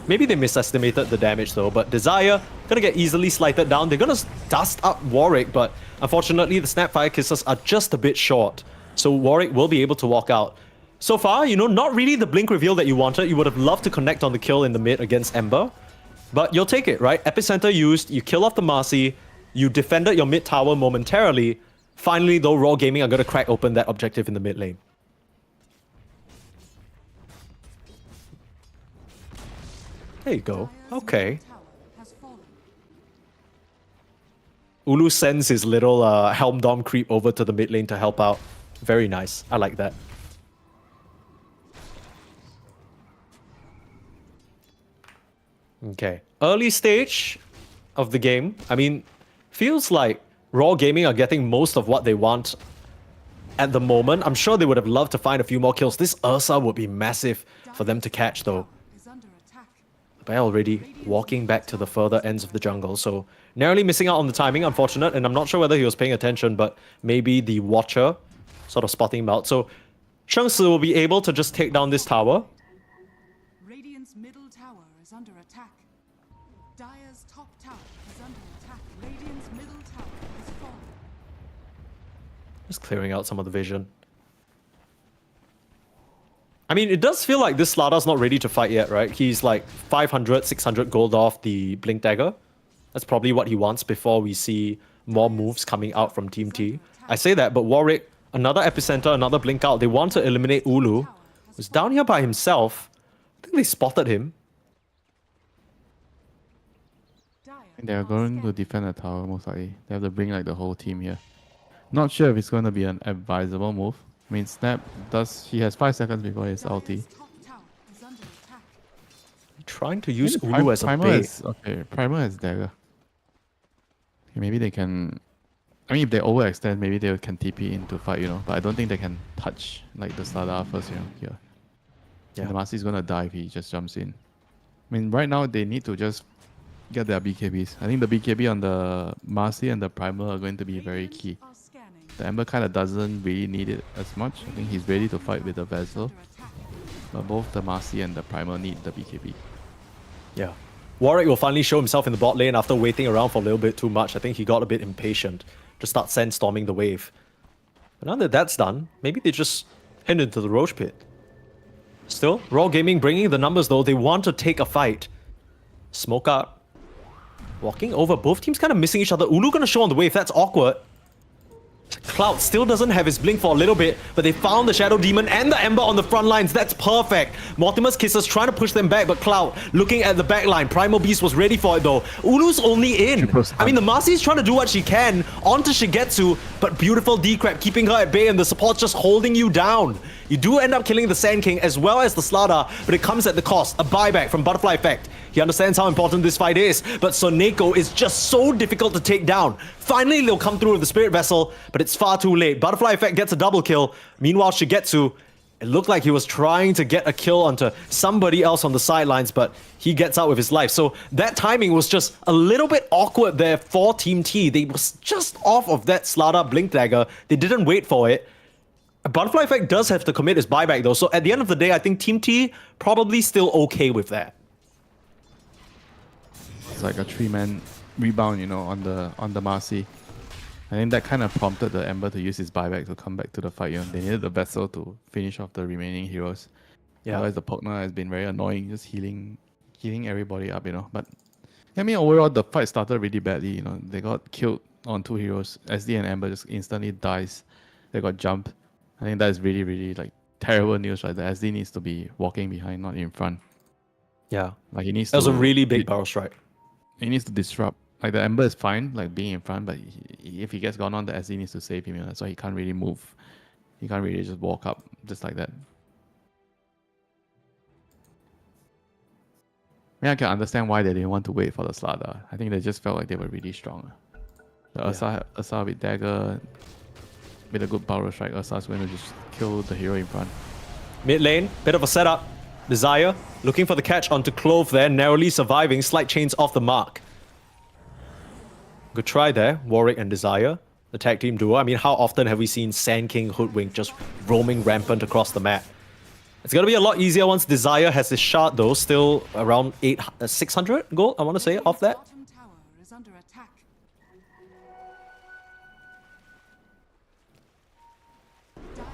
Maybe they misestimated the damage though, but Desire gonna get easily slighted down. They're gonna dust up Warwick, but unfortunately the Snapfire Kisses are just a bit short. So Warwick will be able to walk out. So far, not really the blink reveal that you wanted. You would have loved to connect on the kill in the mid against Ember. But you'll take it, right? Epicenter used, you kill off the Marcy, you defended your mid tower momentarily. Finally, though, Raw Gaming are going to crack open that objective in the mid lane. There you go. Okay. Ulu sends his little Helm Dom creep over to the mid lane to help out. Very nice. I like that. Okay. Early stage of the game. I mean, feels like Raw Gaming are getting most of what they want at the moment. I'm sure they would have loved to find a few more kills. This Ursa would be massive for them to catch, though. Bear already walking back to the further ends of the jungle, so narrowly missing out on the timing, unfortunate, and I'm not sure whether he was paying attention, but maybe the Watcher sort of spotting him out. So Shengsi will be able to just take down this tower. Radiant's middle tower is under attack. Dire's top tower is under attack. Radiant's middle tower is falling. Just clearing out some of the vision. I mean, it does feel like this Slada's not ready to fight yet, right? He's like 500, 600 gold off the Blink Dagger. That's probably what he wants before we see more moves coming out from Team T. I say that, but Warwick, another Epicenter, another Blink out. They want to eliminate Ulu. He's down here by himself. I think they spotted him. They're going to defend the tower most likely. They have to bring like the whole team here. Not sure if it's going to be an advisable move. I mean, Snap does. He has 5 seconds before his ulti. Trying to use Ulu as a bait. Okay, Primer has dagger. Okay, maybe they can. I mean, if they overextend, maybe they can TP in to fight, But I don't think they can touch like the Slada first, here. Yeah. The Marcy is gonna die if he just jumps in. I mean, right now they need to just get their BKBs. I think the BKB on the Marcy and the Primer are going to be very key. The Ember kind of doesn't really need it as much. I think he's ready to fight with the Vessel. But both the Marcy and the Primer need the BKB. Yeah. Warwick will finally show himself in the bot lane after waiting around for a little bit too much. I think he got a bit impatient to start sandstorming the wave. But now that that's done, maybe they just head into the Roach Pit. Still, Raw Gaming bringing the numbers though. They want to take a fight. Smoke up. Walking over. Both teams kind of missing each other. Ulu gonna show on the wave. That's awkward. Cloud still doesn't have his blink for a little bit, but they found the Shadow Demon and the Ember on the front lines. That's perfect. Mortimer's Kisses trying to push them back, but Cloud looking at the back line. Primal Beast was ready for it though. Ulu's only in. I mean, the Marcy's trying to do what she can onto Shigetsu, but beautiful D-Crab keeping her at bay and the support's just holding you down. You do end up killing the Sand King as well as the Slada, but it comes at the cost. A buyback from Butterfly Effect. He understands how important this fight is, but Soneko is just so difficult to take down. Finally, they'll come through with the Spirit Vessel, but it's far too late. Butterfly Effect gets a double kill. Meanwhile, Shigetsu, it looked like he was trying to get a kill onto somebody else on the sidelines, but he gets out with his life. So that timing was just a little bit awkward there for Team T. They was just off of that Slada Blink Dagger. They didn't wait for it. Butterfly Effect does have to commit his buyback though, so at the end of the day, I think Team T probably still okay with that. It's like a 3-man rebound, on the Marcy. I think that kind of prompted the Ember to use his buyback to come back to the fight. They needed the Vessel to finish off the remaining heroes. Yeah. Otherwise, the Pogna has been very annoying, just healing everybody up, But I mean, overall, the fight started really badly. They got killed on 2 heroes. SD and Ember just instantly dies. They got jumped. I think that is really, really like terrible news, right? The SD needs to be walking behind, not in front. Yeah, like he needs. That was a really big barrel strike. He needs to disrupt. Like the Ember is fine, like being in front, but if he gets gone on, the SD needs to save him. That's why he can't really move. He can't really just walk up just like that. I mean, I can understand why they didn't want to wait for the Slada. I think they just felt like they were really strong. The Ursa with dagger, with a good power strike, Ursa's going to just kill the hero in front. Mid lane, bit of a setup. Desire looking for the catch onto Clove there, narrowly surviving. Slight chains off the mark. Good try there, Warwick and Desire, the tag team duo. I mean, how often have we seen Sand King Hoodwink just roaming rampant across the map? It's gonna be a lot easier once Desire has his shard though, still around 600 gold, I want to say, off that. Bottom tower is under attack. Dire's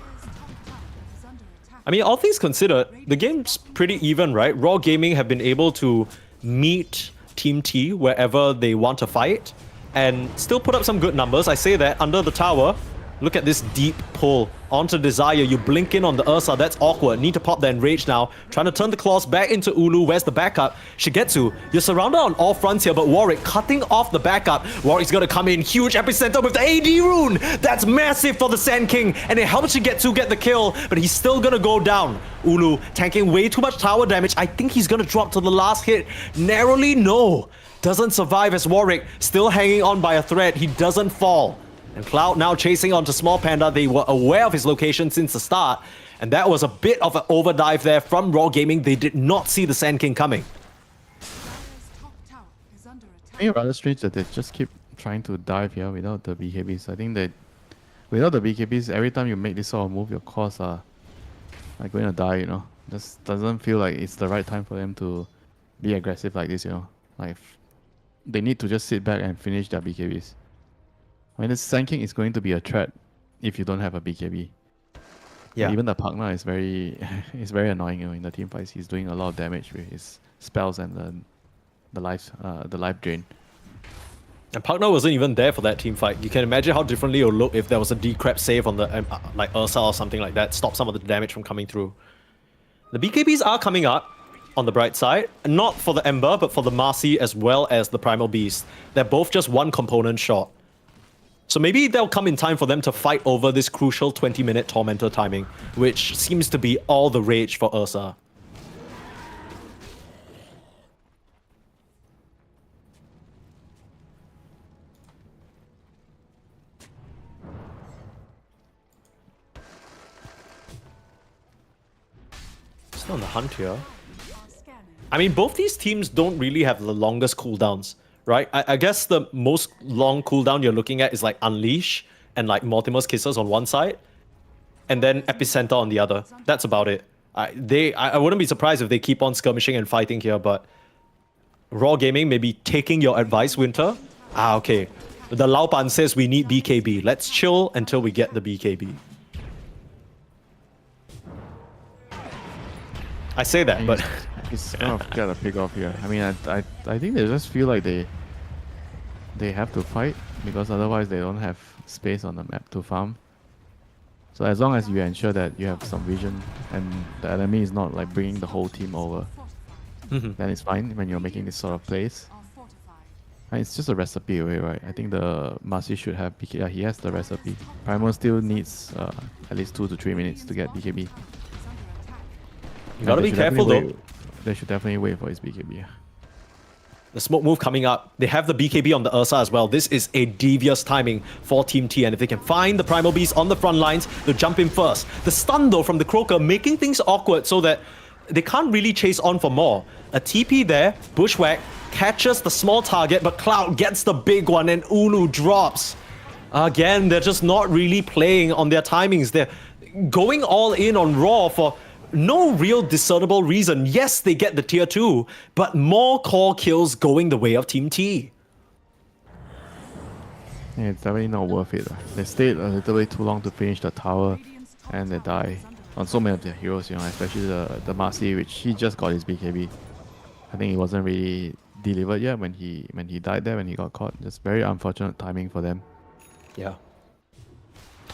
I mean, all things considered, the game's pretty even, right? Raw Gaming have been able to meet Team T wherever they want to fight and still put up some good numbers. I say that under the tower. Look at this deep pull onto Desire. You blink in on the Ursa. That's awkward. Need to pop the Enrage now. Trying to turn the claws back into Ulu. Where's the backup? Shigetsu, you're surrounded on all fronts here, but Warwick cutting off the backup. Warwick's gonna come in. Huge epicenter with the AD rune. That's massive for the Sand King, and it helps Shigetsu get the kill, but he's still gonna go down. Ulu tanking way too much tower damage. I think he's gonna drop to the last hit. Narrowly, no. Doesn't survive as Warwick still hanging on by a thread. He doesn't fall. And Cloud now chasing onto Small Panda. They were aware of his location since the start. And that was a bit of an overdive there from Raw Gaming. They did not see the Sand King coming. Top tower is under I attack. think rather strange that they just keep trying to dive here without the BKBs. I think that without the BKBs, every time you make this sort of move, your cores are like going to die, you know. Just doesn't feel like it's the right time for them to be aggressive like this, you know. Like, they need to just sit back and finish their BKBs. I mean, this Sand King is going to be a threat if you don't have a BKB. Yeah. Even the partner is very is very annoying, you know, in the team fights. He's doing a lot of damage with his spells and the life drain. And Pugner wasn't even there for that team fight. You can imagine how differently it would look if there was a decrep save on the like Ursa or something like that. Stop some of the damage from coming through. The BKBs are coming up on the bright side. Not for the Ember, but for the Marcy as well as the Primal Beast. They're both just one component short. So maybe they'll come in time for them to fight over this crucial 20-minute Tormentor timing, which seems to be all the rage for Ursa. Still on the hunt here. I mean, both these teams don't really have the longest cooldowns. Right? I guess the most long cooldown you're looking at is like Unleash and like Mortimer's Kisses on one side, and then Epicenter on the other. That's about it. I wouldn't be surprised if they keep on skirmishing and fighting here, but Raw Gaming may be taking your advice, Winter. Okay. The Laupan says we need BKB. Let's chill until we get the BKB. I say that, but... He's kind of got a pick off here. I mean, I think they just feel like they have to fight because otherwise they don't have space on the map to farm. So as long as you ensure that you have some vision and the enemy is not like bringing the whole team over, then it's fine when you're making this sort of plays. And it's just a recipe away, right? I think the Marcy should have BKB. Yeah, he has the recipe. Primal still needs at least 2 to 3 minutes to get BKB. You gotta be careful though. They should definitely wait for his BKB. The smoke move coming up. They have the BKB on the Ursa as well. This is a devious timing for Team T, and if they can find the Primal Beast on the front lines, they'll jump in first. The stun though from the Croaker making things awkward so that they can't really chase on for more. A TP there, Bushwhack, catches the small target, but Cloud gets the big one and Ulu drops. Again, they're just not really playing on their timings. They're going all in on Raw for no real discernible reason. Yes, they get the tier 2, but more core kills going the way of Team T. Yeah, it's definitely not worth it. They stayed a little bit too long to finish the tower and they die on so many of their heroes, you know, especially the Marcy, which he just got his BKB. I think it wasn't really delivered yet when he died there, when he got caught. Just very unfortunate timing for them. Yeah.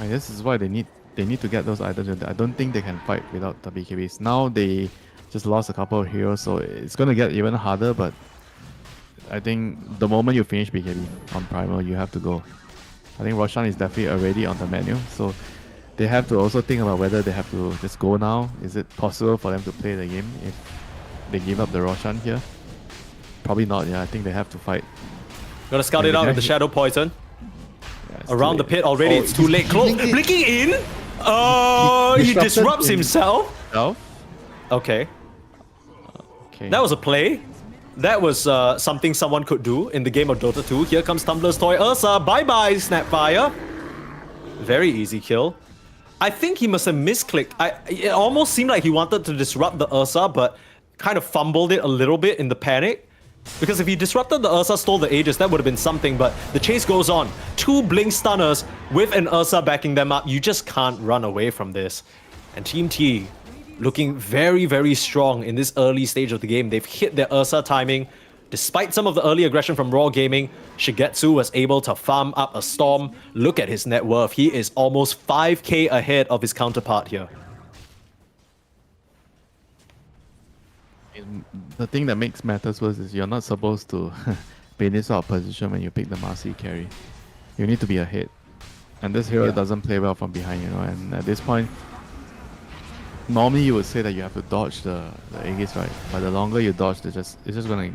And this is why they need to get those items. I don't think they can fight without the BKBs. Now they just lost a couple of heroes, so it's going to get even harder, but I think the moment you finish BKB on Primal, you have to go. I think Roshan is definitely already on the menu, so they have to also think about whether they have to just go now. Is it possible for them to play the game if they give up the Roshan here? Probably not, yeah. I think they have to fight. Gotta scout it out with the Shadow Poison. Yeah, around the pit already, it's too late. Blinking in? He disrupts himself? No? Okay. Okay. That was a play. That was something someone could do in the game of Dota 2. Here comes Tumblr's toy Ursa. Bye-bye, Snapfire. Very easy kill. I think he must have misclicked. It almost seemed like he wanted to disrupt the Ursa, but kind of fumbled it a little bit in the panic. Because if he disrupted the Ursa, stole the Aegis, that would have been something, but the chase goes on. 2 Blink Stunners with an Ursa backing them up. You just can't run away from this. And Team T looking very, very strong in this early stage of the game. They've hit their Ursa timing. Despite some of the early aggression from Raw Gaming, Shigetsu was able to farm up a Storm. Look at his net worth. He is almost 5k ahead of his counterpart here. The thing that makes matters worse is you're not supposed to be in this sort of position when you pick the Marcy carry. You need to be ahead. And this hero doesn't play well from behind, you know, and at this point, normally you would say that you have to dodge the Aegis, right? But the longer you dodge, it's just gonna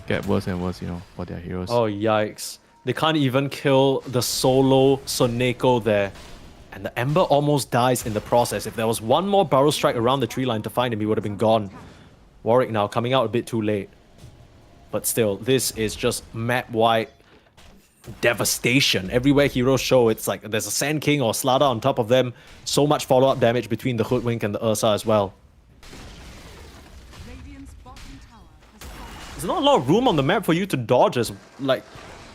get worse and worse, you know, for their heroes. Oh, yikes. They can't even kill the solo Soneko there. And the Ember almost dies in the process. If there was one more Barrel Strike around the tree line to find him, he would have been gone. Warwick now coming out a bit too late. But still, this is just map-wide devastation. Everywhere heroes show, it's like there's a Sand King or Slada on top of them. So much follow-up damage between the Hoodwink and the Ursa as well. Radiant's bottom tower has fallen. There's not a lot of room on the map for you to dodge as, like,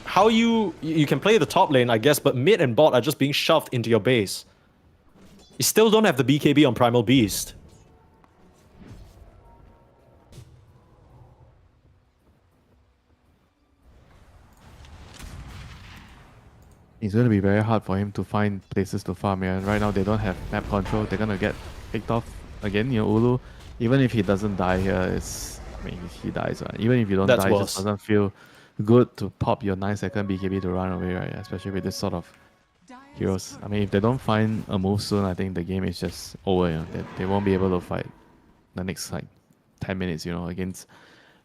how you can play the top lane, I guess, but mid and bot are just being shoved into your base. You still don't have the BKB on Primal Beast. It's going to be very hard for him to find places to farm here. Right now, they don't have map control. They're going to get picked off again. You know, Ulu, even if he doesn't die here, I mean, if he dies, right? Even if you don't That's die, it worse. just doesn't feel good to pop your 9-second BKB to run away, right? Especially with this sort of heroes. I mean, if they don't find a move soon, I think the game is just over. You know? They won't be able to fight the next, like, 10 minutes, you know, against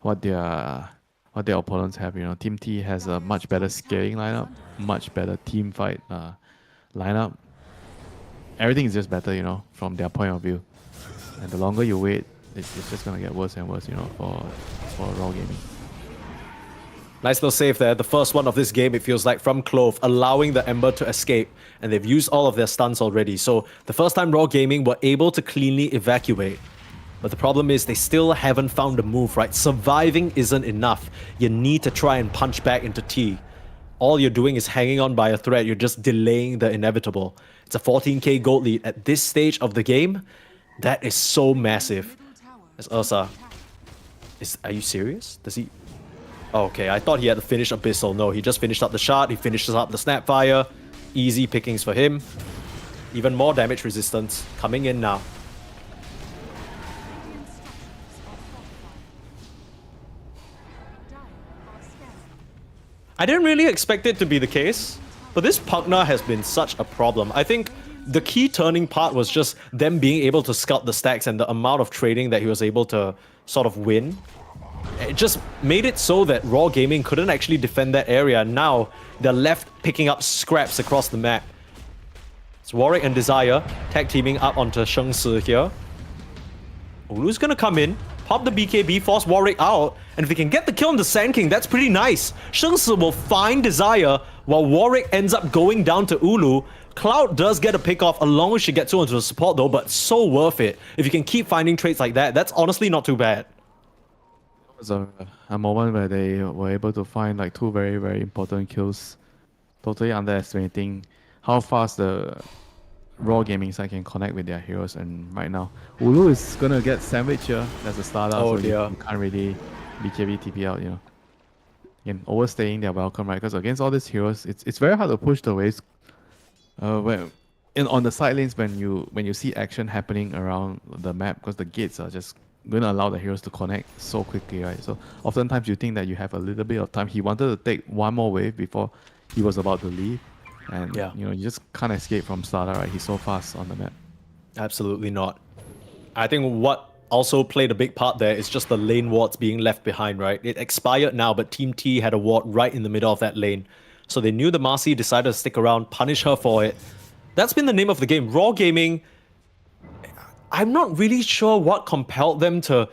what their opponents have. You know, Team T has a much better scaling lineup, much better team fight lineup. Everything is just better, you know, from their point of view. And the longer you wait, it's just gonna get worse and worse, you know, for Raw Gaming. Nice little save there. The first one of this game, it feels like, from Clove, allowing the Ember to escape. And they've used all of their stunts already. So the first time Raw Gaming were able to cleanly evacuate. But the problem is they still haven't found a move, right? Surviving isn't enough. You need to try and punch back into T. All you're doing is hanging on by a thread. You're just delaying the inevitable. It's a 14k gold lead at this stage of the game. That is so massive. As Ursa. Are you serious? Does he... Oh, okay, I thought he had to finish Abyssal. No, he just finished up the shard. He finishes up the Snapfire. Easy pickings for him. Even more damage resistance coming in now. I didn't really expect it to be the case, but this Pugna has been such a problem. I think the key turning part was just them being able to scout the stacks and the amount of trading that he was able to sort of win. It just made it so that Raw Gaming couldn't actually defend that area. Now they're left picking up scraps across the map. It's Warwick and Desire tag teaming up onto Sheng Si here. Ulu's gonna come in, pop the BKB, force Warwick out, and if he can get the kill on the Sand King, that's pretty nice. Sheng Si will find Desire while Warwick ends up going down to Ulu. Cloud does get a pick off along with Shigetsu into the support though, but so worth it. If you can keep finding traits like that, that's honestly not too bad. It was a moment where they were able to find like two very, very important kills, totally underestimating how fast the Raw Gaming side can connect with their heroes. And right now, Ulu is gonna get sandwiched here. There's a starter, Oh, so dear. you can't really BKB TP out, you know. Again, overstaying their welcome, right? Because against all these heroes, it's very hard to push the waves. On the side lanes, when you see action happening around the map, because the gates are just going to allow the heroes to connect so quickly, right? So oftentimes you think that you have a little bit of time. He wanted to take one more wave before he was about to leave, and you know, you just can't escape from Slada, right? He's so fast on the map. Absolutely not. I think what also played a big part there is just the lane wards being left behind, right? It expired now, but Team T had a ward right in the middle of that lane. So they knew the Marcy decided to stick around, punish her for it. That's been the name of the game. Raw Gaming, I'm not really sure what compelled them to...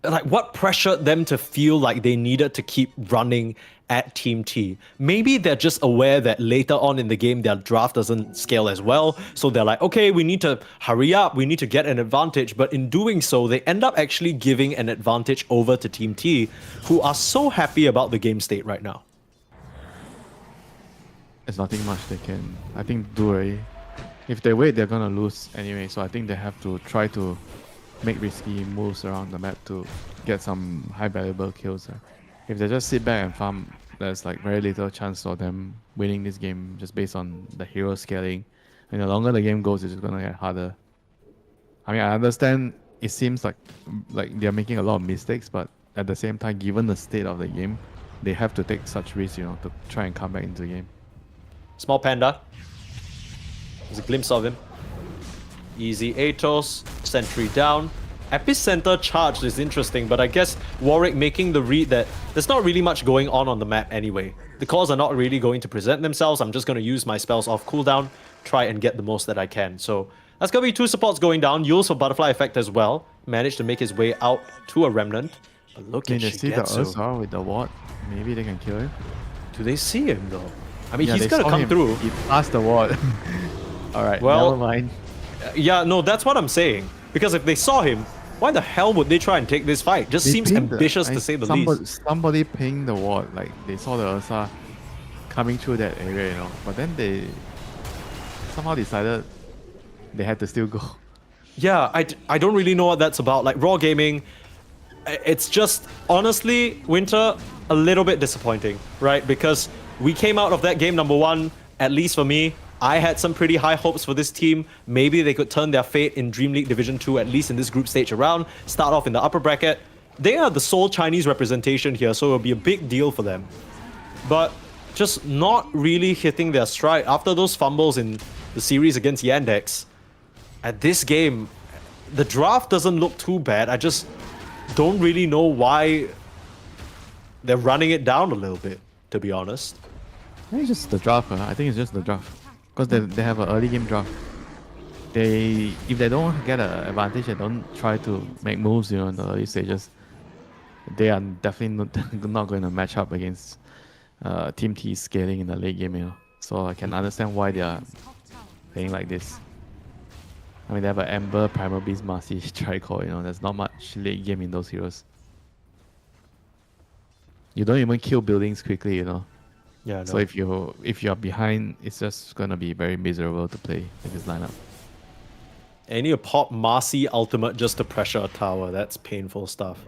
Like, what pressured them to feel like they needed to keep running at Team T. Maybe they're just aware that later on in the game, their draft doesn't scale as well. So they're like, okay, we need to hurry up. We need to get an advantage. But in doing so, they end up actually giving an advantage over to Team T, who are so happy about the game state right now. There's nothing much they can, I think, do already. If they wait, they're gonna lose anyway. So I think they have to try to make risky moves around the map to get some high valuable kills. If they just sit back and farm, there's like very little chance of them winning this game just based on the hero scaling. And the longer the game goes, it's just gonna get harder. I mean, I understand it seems like they're making a lot of mistakes, but at the same time, given the state of the game, they have to take such risks, you know, to try and come back into the game. Small Panda. There's a glimpse of him. Easy Atos. Sentry down. Epicenter charged is interesting, but I guess Warwick making the read that there's not really much going on the map anyway. The cores are not really going to present themselves. I'm just going to use my spells off cooldown, try and get the most that I can. So that's going to be 2 supports going down. Yules for Butterfly Effect as well. Managed to make his way out to a Remnant. But look at They see the Shigetsu. Ursa with the ward. Maybe they can kill him. Do they see him though? I mean, Yeah, he's they going to saw come him. through. He passed the ward. Alright, Well, never mind. Yeah, no, that's what I'm saying. Because if they saw him, why the hell would they try and take this fight? Just They seems pinged ambitious to say the least. Somebody pinged the ward, like they saw the Ursa coming through that area, you know. But then they somehow decided they had to still go. Yeah, I don't really know what that's about. Like, Raw Gaming, it's just, honestly, Winter, a little bit disappointing, right? Because we came out of that game number 1, at least for me, I had some pretty high hopes for this team. Maybe they could turn their fate in DreamLeague Division 2, at least in this group stage around, start off in the upper bracket. They are the sole Chinese representation here, so it'll be a big deal for them. But just not really hitting their stride after those fumbles in the series against Yandex. At this game, the draft doesn't look too bad. I just don't really know why they're running it down a little bit, to be honest. I think it's just the draft. I think it's just the draft. Because they have an early game draft. If they don't get an advantage, they don't try to make moves, you know, in the early stages. They are definitely not going to match up against Team T scaling in the late game, you know. So I can understand why they are playing like this. I mean, they have an Ember, Primal Beast, Marcy, Tricor, you know, there's not much late game in those heroes. You don't even kill buildings quickly, you know. Yeah, So if you're behind, it's just gonna be very miserable to play with this lineup. And you need to pop Marcy ultimate just to pressure a tower. That's painful stuff.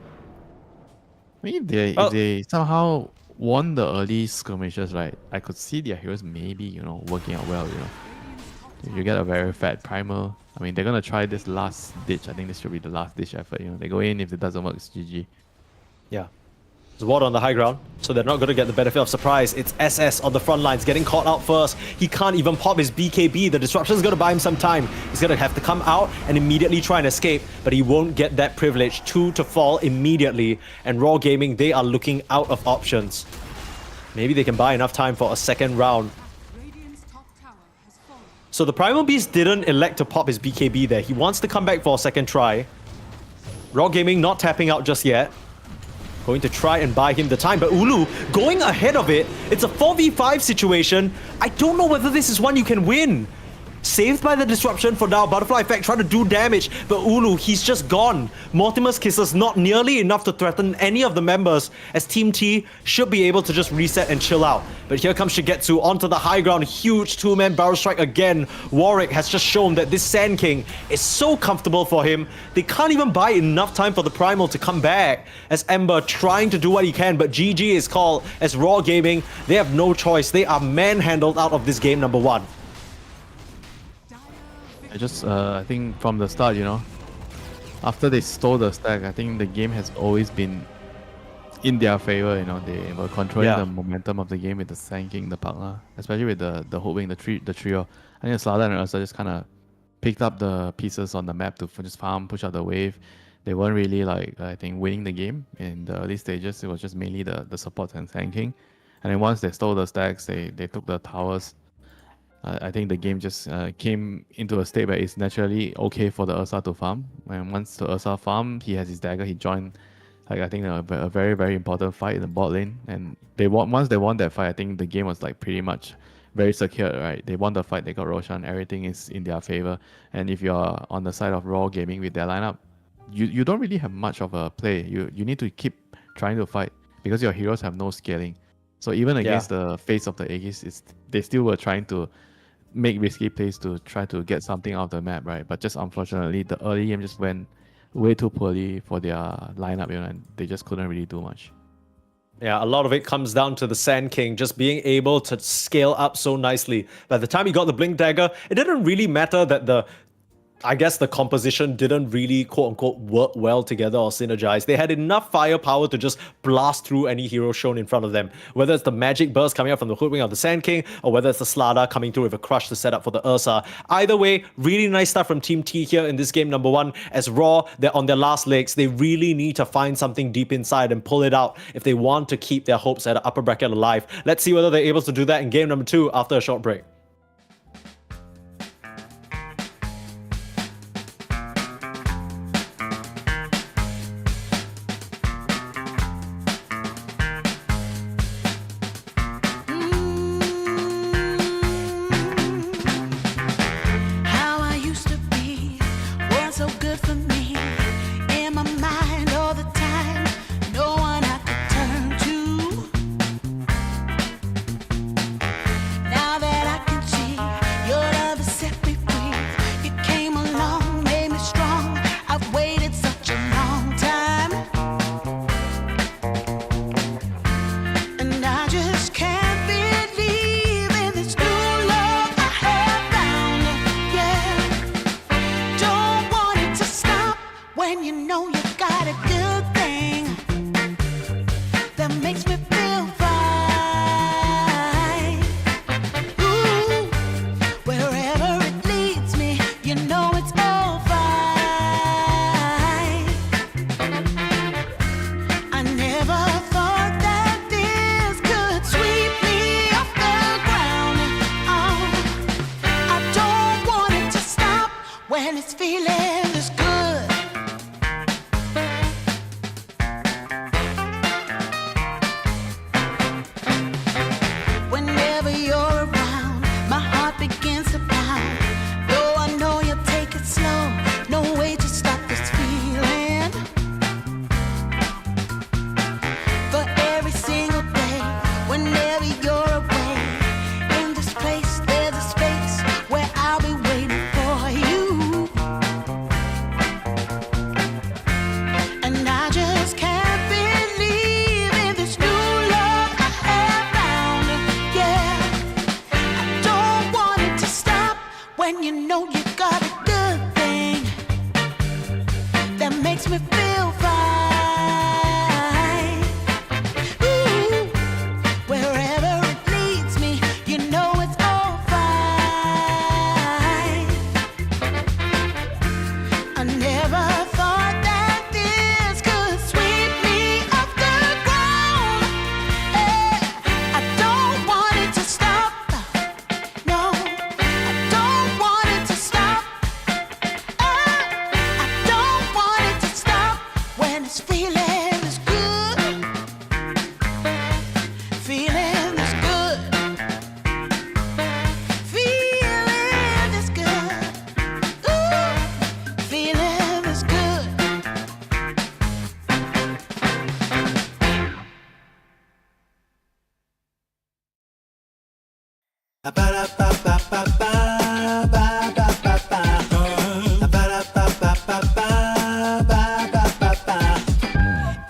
I mean, if they somehow won the early skirmishes, right, I could see their heroes maybe, you know, working out well, you know. If you get a very fat primer, I mean, they're gonna try this last ditch. I think this should be the last ditch effort, you know. They go in, if it doesn't work, it's GG. Yeah. There's water on the high ground, so they're not going to get the benefit of surprise. It's SS on the front lines, getting caught out first. He can't even pop his BKB. The disruption's going to buy him some time. He's going to have to come out and immediately try and escape, but he won't get that privilege. 2 to fall immediately, and Raw Gaming, they are looking out of options. Maybe they can buy enough time for a second round. Radiant's top tower has fallen. So the Primal Beast didn't elect to pop his BKB there. He wants to come back for a second try. Raw Gaming not tapping out just yet. Going to try and buy him the time, but Ulu going ahead of it. It's a 4v5 situation. I don't know whether this is one you can win. Saved by the disruption for now. Butterfly Effect trying to do damage, but Ulu, he's just gone. Mortimer's Kisses not nearly enough to threaten any of the members, as Team T should be able to just reset and chill out. But here comes Shigetsu onto the high ground. Huge 2-man barrel strike again. Warwick has just shown that this Sand King is so comfortable for him. They can't even buy enough time for the Primal to come back, as Ember trying to do what he can, but GG is called as Raw Gaming. They have no choice. They are manhandled out of this game number 1. I think from the start, you know, after they stole the stack, I think the game has always been in their favor, you know. They were controlling the momentum of the game with the Sand King, the partner, especially with the Hoodwing, the trio. I think Slada and Ursa just kind of picked up the pieces on the map to just farm, push out the wave. They weren't really, like, I think, winning the game in the early stages. It was just mainly the supports and Sand King. And then once they stole the stacks, they took the towers. I think the game just came into a state where it's naturally okay for the Ursa to farm. And once the Ursa farmed, he has his dagger, he joined, like, I think a very, very important fight in the bot lane. And once they won that fight, I think the game was like pretty much very secure, right? They won the fight, they got Roshan, everything is in their favor. And if you're on the side of Raw Gaming with their lineup, you don't really have much of a play. You need to keep trying to fight because your heroes have no scaling. So even against the face of the Aegis, they still were trying to make risky plays to try to get something out of the map, right? But just unfortunately, the early game just went way too poorly for their lineup, and they just couldn't really do much. Yeah, a lot of it comes down to the Sand King just being able to scale up so nicely. By the time he got the Blink Dagger, it didn't really matter that I guess the composition didn't really quote-unquote work well together or synergize. They had enough firepower to just blast through any hero shown in front of them. Whether it's the magic burst coming out from the Hoodwing of the Sand King, or whether it's the Slada coming through with a crush to set up for the Ursa. Either way, really nice stuff from Team T here in this game number 1. As Raw, they're on their last legs. They really need to find something deep inside and pull it out if they want to keep their hopes at the upper bracket alive. Let's see whether they're able to do that in game number 2 after a short break. How I used to be was so good for me. In my mind all the time, no one I could turn to. Now that I can see your love has set me free. You came along, made me strong. I've waited such a long time, and I just can't believe in this new love I have found. Yeah, don't want it to stop when you know you got a good thing that makes me feel fine. Ooh, wherever it leads me, you know it's all fine. I never thought that this could sweep me off the ground. Oh, I don't want it to stop when it's feeling this good. Whenever you're around, my heart begins to pound. Though I know you'll take it slow, no way to stop this feeling. For every single day, whenever you're away, in this place there's a space where I'll be waiting for you. And I just can't believe in this new love I have found. Yeah, I don't want it to stop when you know you got a good thing that makes me feel fine. Ooh, wherever it leads me, you know it's all fine. I never thought that this could sweep me off the ground. I don't want it to stop. No, I don't want it to stop. I don't want it to stop when it's feeling this good. Feeling this good. Feeling this good. Ooh, feeling this good.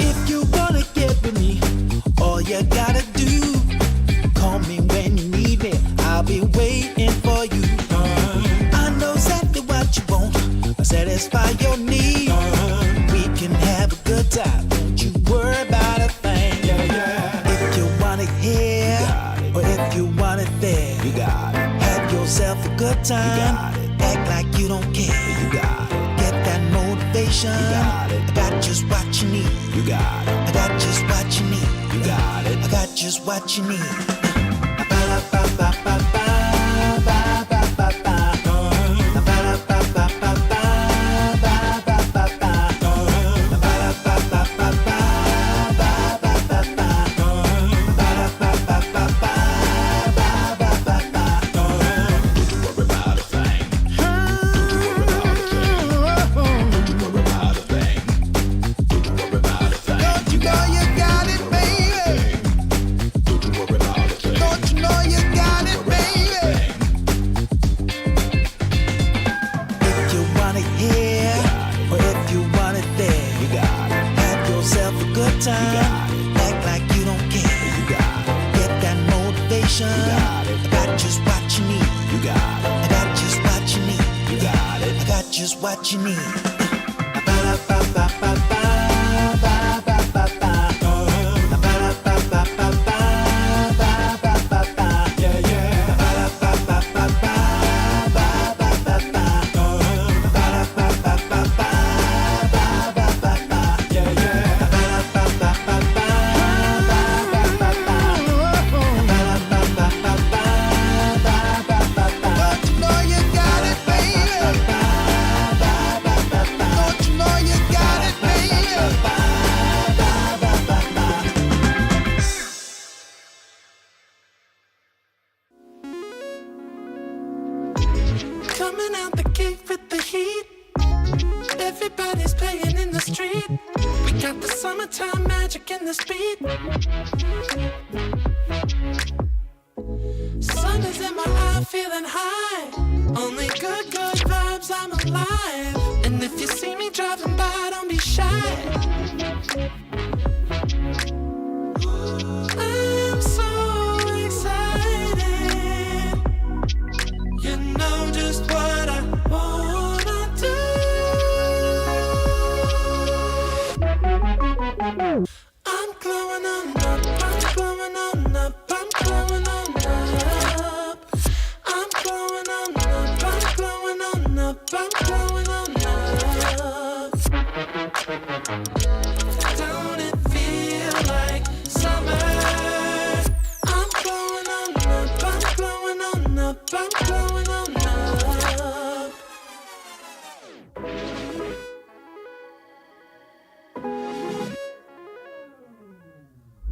If you wanna get with me, all you gotta do, call me when you need me. I'll be waiting for you. I know exactly what you want, satisfy your need. We can have a good time, don't you worry about a thing. If you want it here, or if you want it there, you got it. Have yourself a good time, act like you don't care. You got it. Get that motivation, you got it. I got just what you need. You got it. I got just what you need. You got it. I got just what you need. Don't you know you got it, baby? Don't you know you got it, baby? just what you need. Coming out the gate with the heat. Everybody's playing in the street. We got the summertime magic in the speed. Sun is in my eye, feeling high. Only good vibes, I'm alive. And if you see me driving by, don't be shy. I'm so excited. You know just what I wanna do. I'm glowing on up, I'm glowing on up, I'm glowing on up. I'm glowing on up, I'm glowing on up, I'm glowing on up. Don't it feel like summer? I'm glowing on up, I'm glowing on up, I'm glowing on up.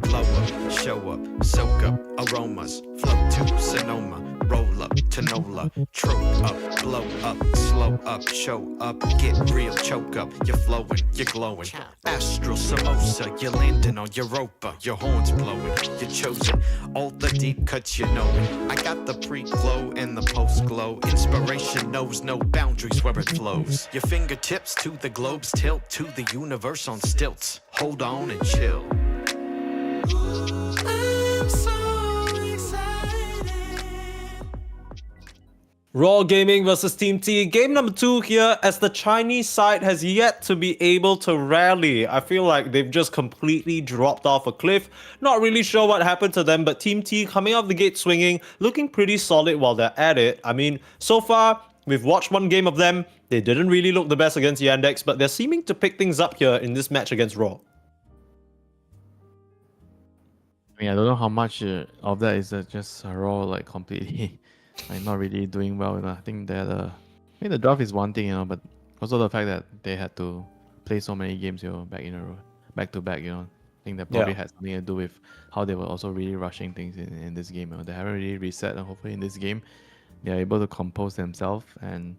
Blow up, show up, soak up, aromas, flow to Sonoma, roll up, Tanola, trope up, blow up, slow up, show up, get real, choke up, you're flowing, you're glowing. Astral samosa, you're landing on Europa, your horns blowing, you're chosen, all the deep cuts you know it. I got the pre-glow and the post-glow, inspiration knows no boundaries where it flows. Your fingertips to the globes tilt to the universe on stilts, hold on and chill. I'm so excited. Raw Gaming versus Team T. Game number 2 here, as the Chinese side has yet to be able to rally. I feel like they've just completely dropped off a cliff. Not really sure what happened to them, but Team T coming off the gate swinging, looking pretty solid while they're at it. I mean, so far, we've watched one game of them. They didn't really look the best against Yandex, but they're seeming to pick things up here in this match against Raw. I mean, I don't know how much of that is just Raw like completely like not really doing well. You know? I think that I mean the draft is one thing, you know, but also the fact that they had to play so many games, you know, back in a row, back to back, you know. I think that probably had something to do with how they were also really rushing things in this game. You know? They haven't really reset, and hopefully in this game they are able to compose themselves and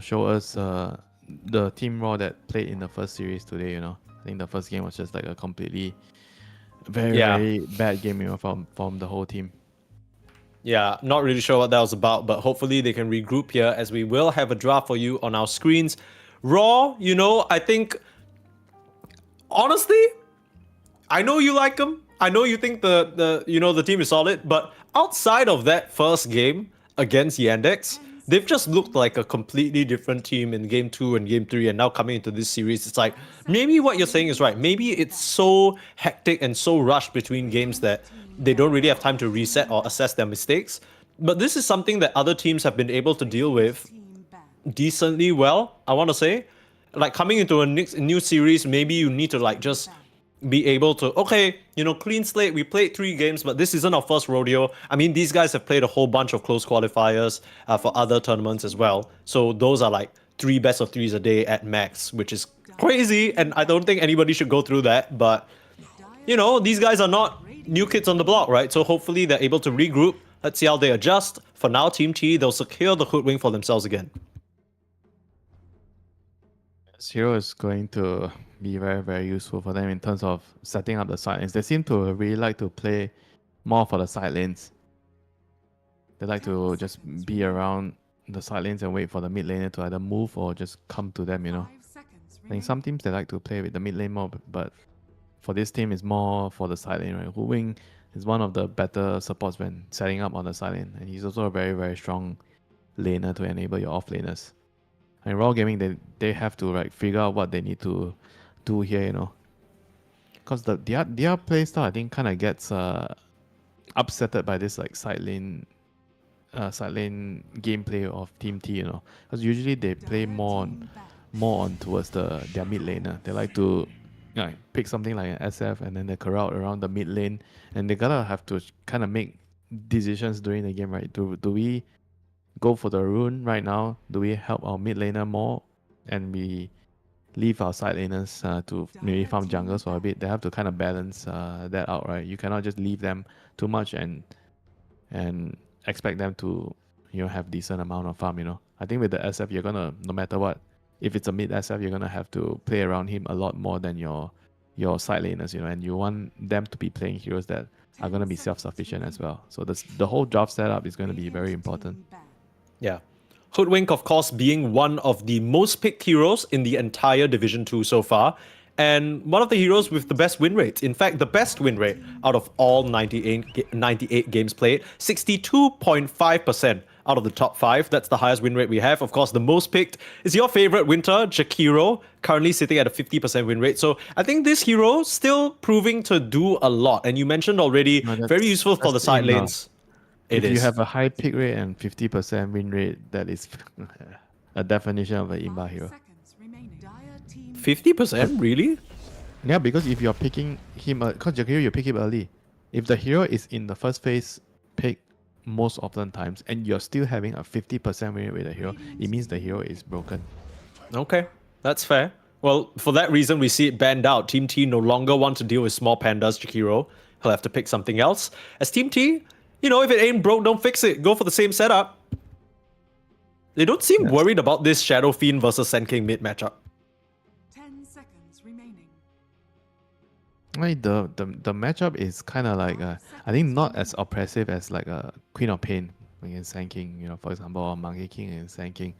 show us the Team Raw that played in the first series today. You know, I think the first game was just like a completely very bad game, you know, from the whole team. Yeah, not really sure what that was about, but hopefully they can regroup here, as we will have a draft for you on our screens. Raw, you know, I think, honestly, I know you like them. I know you think the team is solid, but outside of that first game against Yandex, they've just looked like a completely different team in game 2 and game 3, and now coming into this series, it's like, maybe what you're saying is right. Maybe it's so hectic and so rushed between games that they don't really have time to reset or assess their mistakes. But this is something that other teams have been able to deal with decently well, I want to say. Like, coming into a new series, maybe you need to like just be able to, okay, you know, clean slate, we played 3 games, but this isn't our first rodeo. I mean, these guys have played a whole bunch of close qualifiers for other tournaments as well. So those are like 3 best of 3s a day at max, which is crazy, and I don't think anybody should go through that. But, you know, these guys are not new kids on the block, right? So hopefully they're able to regroup. Let's see how they adjust. For now, Team T, they'll secure the hood wing for themselves again. This hero is going to be very, very useful for them in terms of setting up the side lanes. They seem to really like to play more for the side lanes. They like to just be around the side lanes and wait for the mid laner to either move or just come to them, you know. I think some teams they like to play with the mid lane more, but for this team it's more for the side lane, right? Hu Wing is one of the better supports when setting up on the side lane, and he's also a very, very strong laner to enable your off laners. And Raw Gaming, they have to like figure out what they need to do here, you know. Because the other play style, I think, kind of gets upsetted by this like side lane gameplay of Team T, you know. Because usually they play more on towards their mid laner. They like to pick something like an SF and then they corral around the mid lane, and they gotta have to kind of make decisions during the game, right? Do we go for the rune right now? Do we help our mid laner more, and we leave our side laners to maybe farm jungles for a bit? They have to kind of balance that out, right? You cannot just leave them too much and expect them to, you know, have decent amount of farm, you know. I think with the SF, you're gonna, no matter what, if it's a mid SF, you're gonna have to play around him a lot more than your side laners, you know, and you want them to be playing heroes that are gonna be self-sufficient as well. So the whole draft setup is gonna be very important. Yeah. Hoodwink, of course, being one of the most picked heroes in the entire Division 2 so far, and one of the heroes with the best win rate. In fact, the best win rate out of all 98 games played, 62.5% out of the top 5. That's the highest win rate we have. Of course, the most picked is your favorite Winter, Jakiro, currently sitting at a 50% win rate. So I think this hero still proving to do a lot. And you mentioned already, very useful for the side lanes. If you have a high pick rate and 50% win rate, that is a definition of an Imba hero. 50%? Really? Yeah, because if you're picking him, because Jakiro, you pick him early. If the hero is in the first phase pick most often times, and you're still having a 50% win rate with the hero, it means the hero is broken. Okay, that's fair. Well, for that reason, we see it banned out. Team T no longer want to deal with small pandas, Jakiro. He'll have to pick something else. As Team T, you know, if it ain't broke, don't fix it. Go for the same setup. They don't seem worried about this Shadow Fiend versus Sand King mid matchup. 10 seconds remaining. Like the matchup is kind of like I think not as oppressive as like a Queen of Pain against Sand King, you know, for example, or Monkey King against Sand King.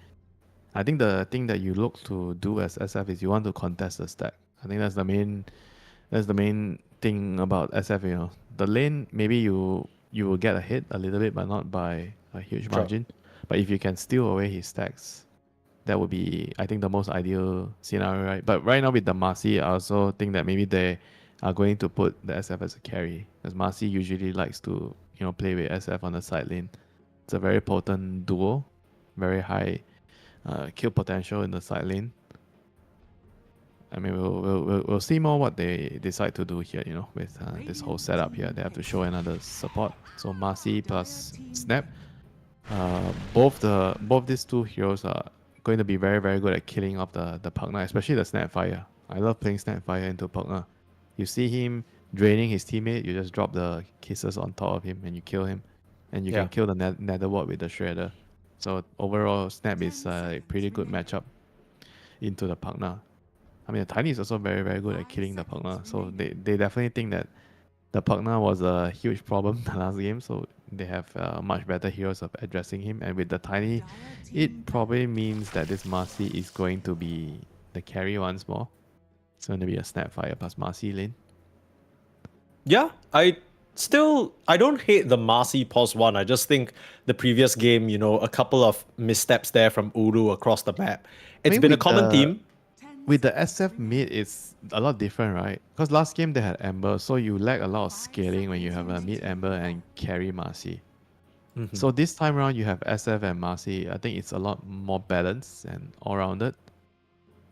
I think the thing that you look to do as SF is you want to contest the stack. I think that's the main thing about SF, you know. The lane, maybe you will get a hit a little bit, but not by a huge margin. But if you can steal away his stacks, that would be, I think, the most ideal scenario, right? But right now with the Marcy, I also think that maybe they are going to put the SF as a carry, because Marcy usually likes to, you know, play with SF on the side lane. It's a very potent duo, very high kill potential in the side lane. I mean, we'll see more what they decide to do here, you know, with this whole setup here. They have to show another support. So Marcy plus Snap. Both these two heroes are going to be very, very good at killing off the Pugna, especially the Snapfire. I love playing Snapfire into Pugna. You see him draining his teammate, you just drop the kisses on top of him and you kill him. And you can kill the Netherward with the Shredder. So overall, Snap is a pretty good matchup into the Pugna. I mean, the Tiny is also very, very good at killing the Pugna. So they definitely think that the Pugna was a huge problem the last game. So they have much better heroes of addressing him. And with the Tiny, it probably means that this Marcy is going to be the carry once more. It's going to be a Snapfire plus Marcy lane. Yeah, I don't hate the Marcy pos one. I just think the previous game, you know, a couple of missteps there from Uru across the map. It's been a common theme. With the SF mid, it's a lot different, right? Because last game they had Ember, so you lack a lot of scaling when you have a mid Ember and carry Marcy. So this time around, you have SF and Marcy. I think it's a lot more balanced and all-rounded.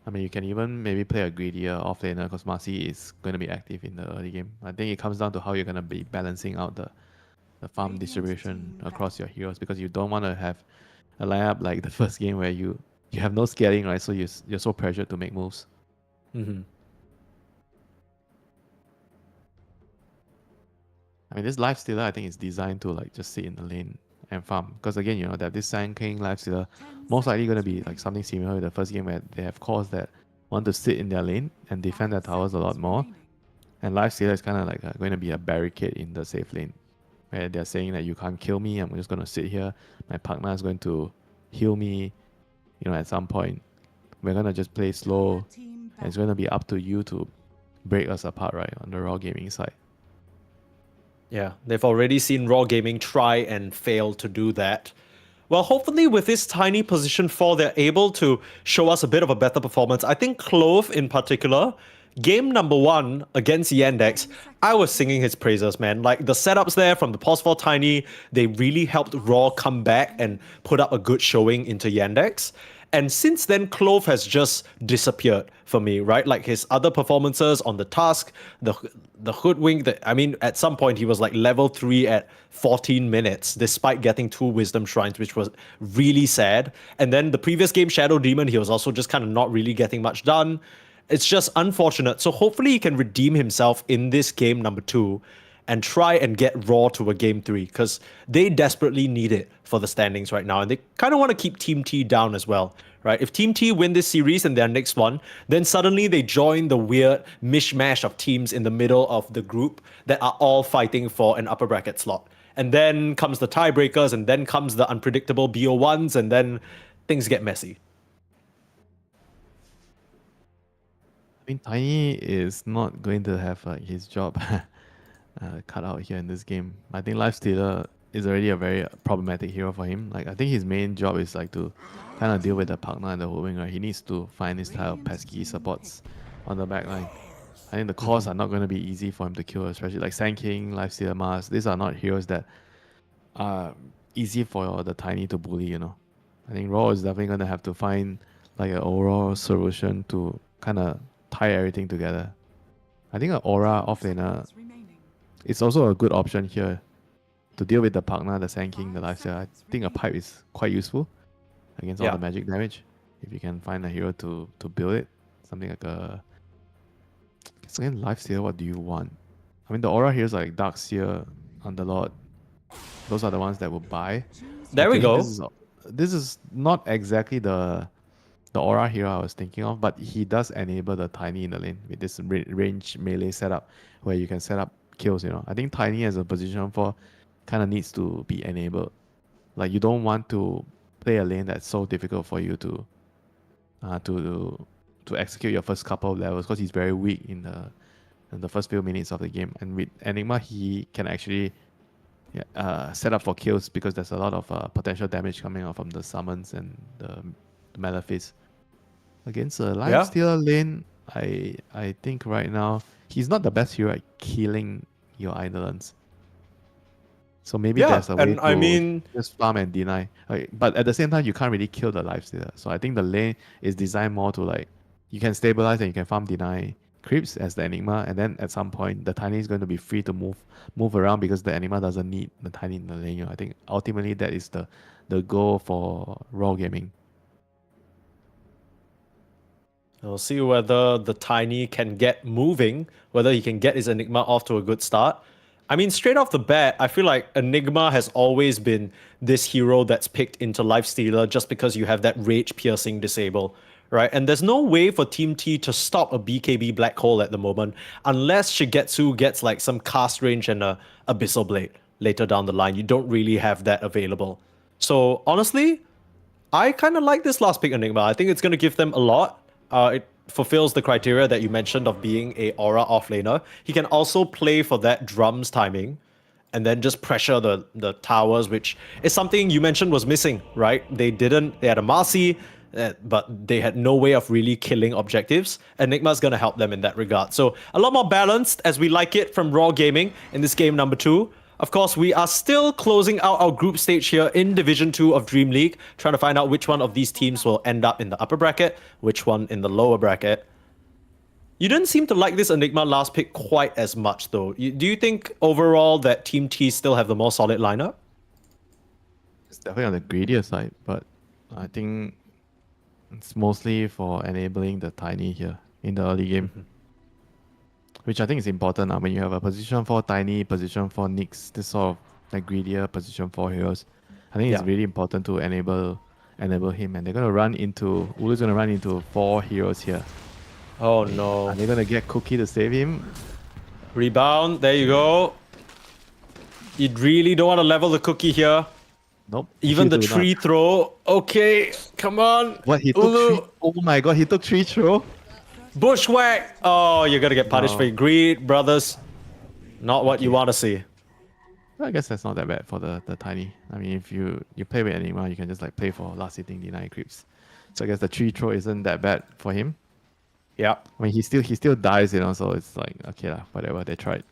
I mean, you can even maybe play a greedier offlaner because Marcy is going to be active in the early game. I think it comes down to how you're going to be balancing out the farm distribution across your heroes, because you don't want to have a lineup like the first game where you have no scaling, right? So you're so pressured to make moves. I mean, this Lifestealer, I think, is designed to like just sit in the lane and farm. Because again, you know, that this Sand King Lifestealer most likely going to be like something similar with the first game where they have cores that want to sit in their lane and defend their towers a lot more. And Lifestealer is kind of like going to be a barricade in the safe lane, where they're saying that you can't kill me, I'm just going to sit here. My partner is going to heal me, you know, at some point. We're going to just play slow, and it's going to be up to you to break us apart, right, on the Raw Gaming side. Yeah, they've already seen Raw Gaming try and fail to do that. Well, hopefully with this tiny position 4, they're able to show us a bit of a better performance. I think Clove in particular, game number 1 against Yandex, I was singing his praises, man. Like the setups there from the pause 4 tiny, they really helped Raw come back and put up a good showing into Yandex. And since then, Clove has just disappeared for me, right? Like his other performances on the task, the hoodwink, I mean, at some point he was like level 3 at 14 minutes, despite getting 2 wisdom shrines, which was really sad. And then the previous game, Shadow Demon, he was also just kind of not really getting much done. It's just unfortunate. So hopefully he can redeem himself in this game number 2 and try and get Raw to a game 3, because they desperately need it for the standings right now. And they kind of want to keep Team T down as well, right? If Team T win this series and their next one, then suddenly they join the weird mishmash of teams in the middle of the group that are all fighting for an upper bracket slot. And then comes the tiebreakers, and then comes the unpredictable BO1s, and then things get messy. I mean, Tiny is not going to have his job cut out here in this game. I think Lifestealer is already a very problematic hero for him. Like, I think his main job is like to kind of deal with the partner and the holding, right? He needs to find his type of pesky supports on the back line. I think the cores are not going to be easy for him to kill, especially like Sand King, Lifestealer, Mars. These are not heroes that are easy for the Tiny to bully, you know. I think Raw is definitely going to have to find like an overall solution to kind of tie everything together. I think an Aura offlaner is also a good option here to deal with the partner, the Sand King, the Lifestealer. I think a pipe is quite useful against all the magic damage. If you can find a hero to build it. Something like a... Again, Lifestealer, what do you want? I mean, the Aura heroes like Darkseer, Underlord, those are the ones that will buy. There we go. This is not exactly the Aura hero I was thinking of, but he does enable the Tiny in the lane with this range melee setup where you can set up kills, you know. I think Tiny as a position 4 kind of needs to be enabled. Like, you don't want to play a lane that's so difficult for you to execute your first couple of levels, because he's very weak in the first few minutes of the game. And with Enigma, he can actually set up for kills, because there's a lot of potential damage coming out from the summons and the Malefice. Against a Lifestealer lane, I think right now he's not the best hero at killing your Eidolons. So maybe there's a way to just farm and deny. But at the same time, you can't really kill the Lifestealer. So I think the lane is designed more to like, you can stabilize and you can farm deny creeps as the Enigma, and then at some point the Tiny is going to be free to move around, because the Enigma doesn't need the Tiny in the lane. You know, I think ultimately that is the goal for Raw Gaming. We'll see whether the Tiny can get moving, whether he can get his Enigma off to a good start. I mean, straight off the bat, I feel like Enigma has always been this hero that's picked into Lifestealer just because you have that Rage Piercing disable, right? And there's no way for Team T to stop a BKB Black Hole at the moment, unless Shigetsu gets like some cast range and a Abyssal Blade later down the line. You don't really have that available. So honestly, I kind of like this last pick Enigma. I think it's going to give them a lot. It fulfills the criteria that you mentioned of being a Aura offlaner. He can also play for that drums timing and then just pressure the towers, which is something you mentioned was missing, right? They had a Marcy, but they had no way of really killing objectives. Enigma's going to help them in that regard. So a lot more balanced as we like it from Raw Gaming in this game number 2. Of course, we are still closing out our group stage here in Division 2 of DreamLeague, trying to find out which one of these teams will end up in the upper bracket, which one in the lower bracket. You didn't seem to like this Enigma last pick quite as much, though. Do you think overall that Team T still have the more solid lineup? It's definitely on the greedier side, but I think it's mostly for enabling the Tiny here in the early game. Which I think is important when you have a position 4 Tiny, position 4 Nyx, this sort of like greedier position 4 heroes. I think it's really important to enable him, and they're gonna run into Ulu's gonna run into 4 heroes here. Oh no. Are they gonna get Cookie to save him? Rebound, there you go. You really don't want to level the Cookie here. Nope. Even the tree throw. Okay, come on. What, he took 3? Oh my god, he took 3 throw? Bushwhack! Oh, you're gonna get punished for your greed, brothers. Not what you want to see. I guess that's not that bad for the Tiny. I mean, if you play with Enigma, you can just like play for last hitting deny creeps. So I guess the tree throw isn't that bad for him. Yeah. I mean, he still dies, so it's like, okay lah, whatever, they tried.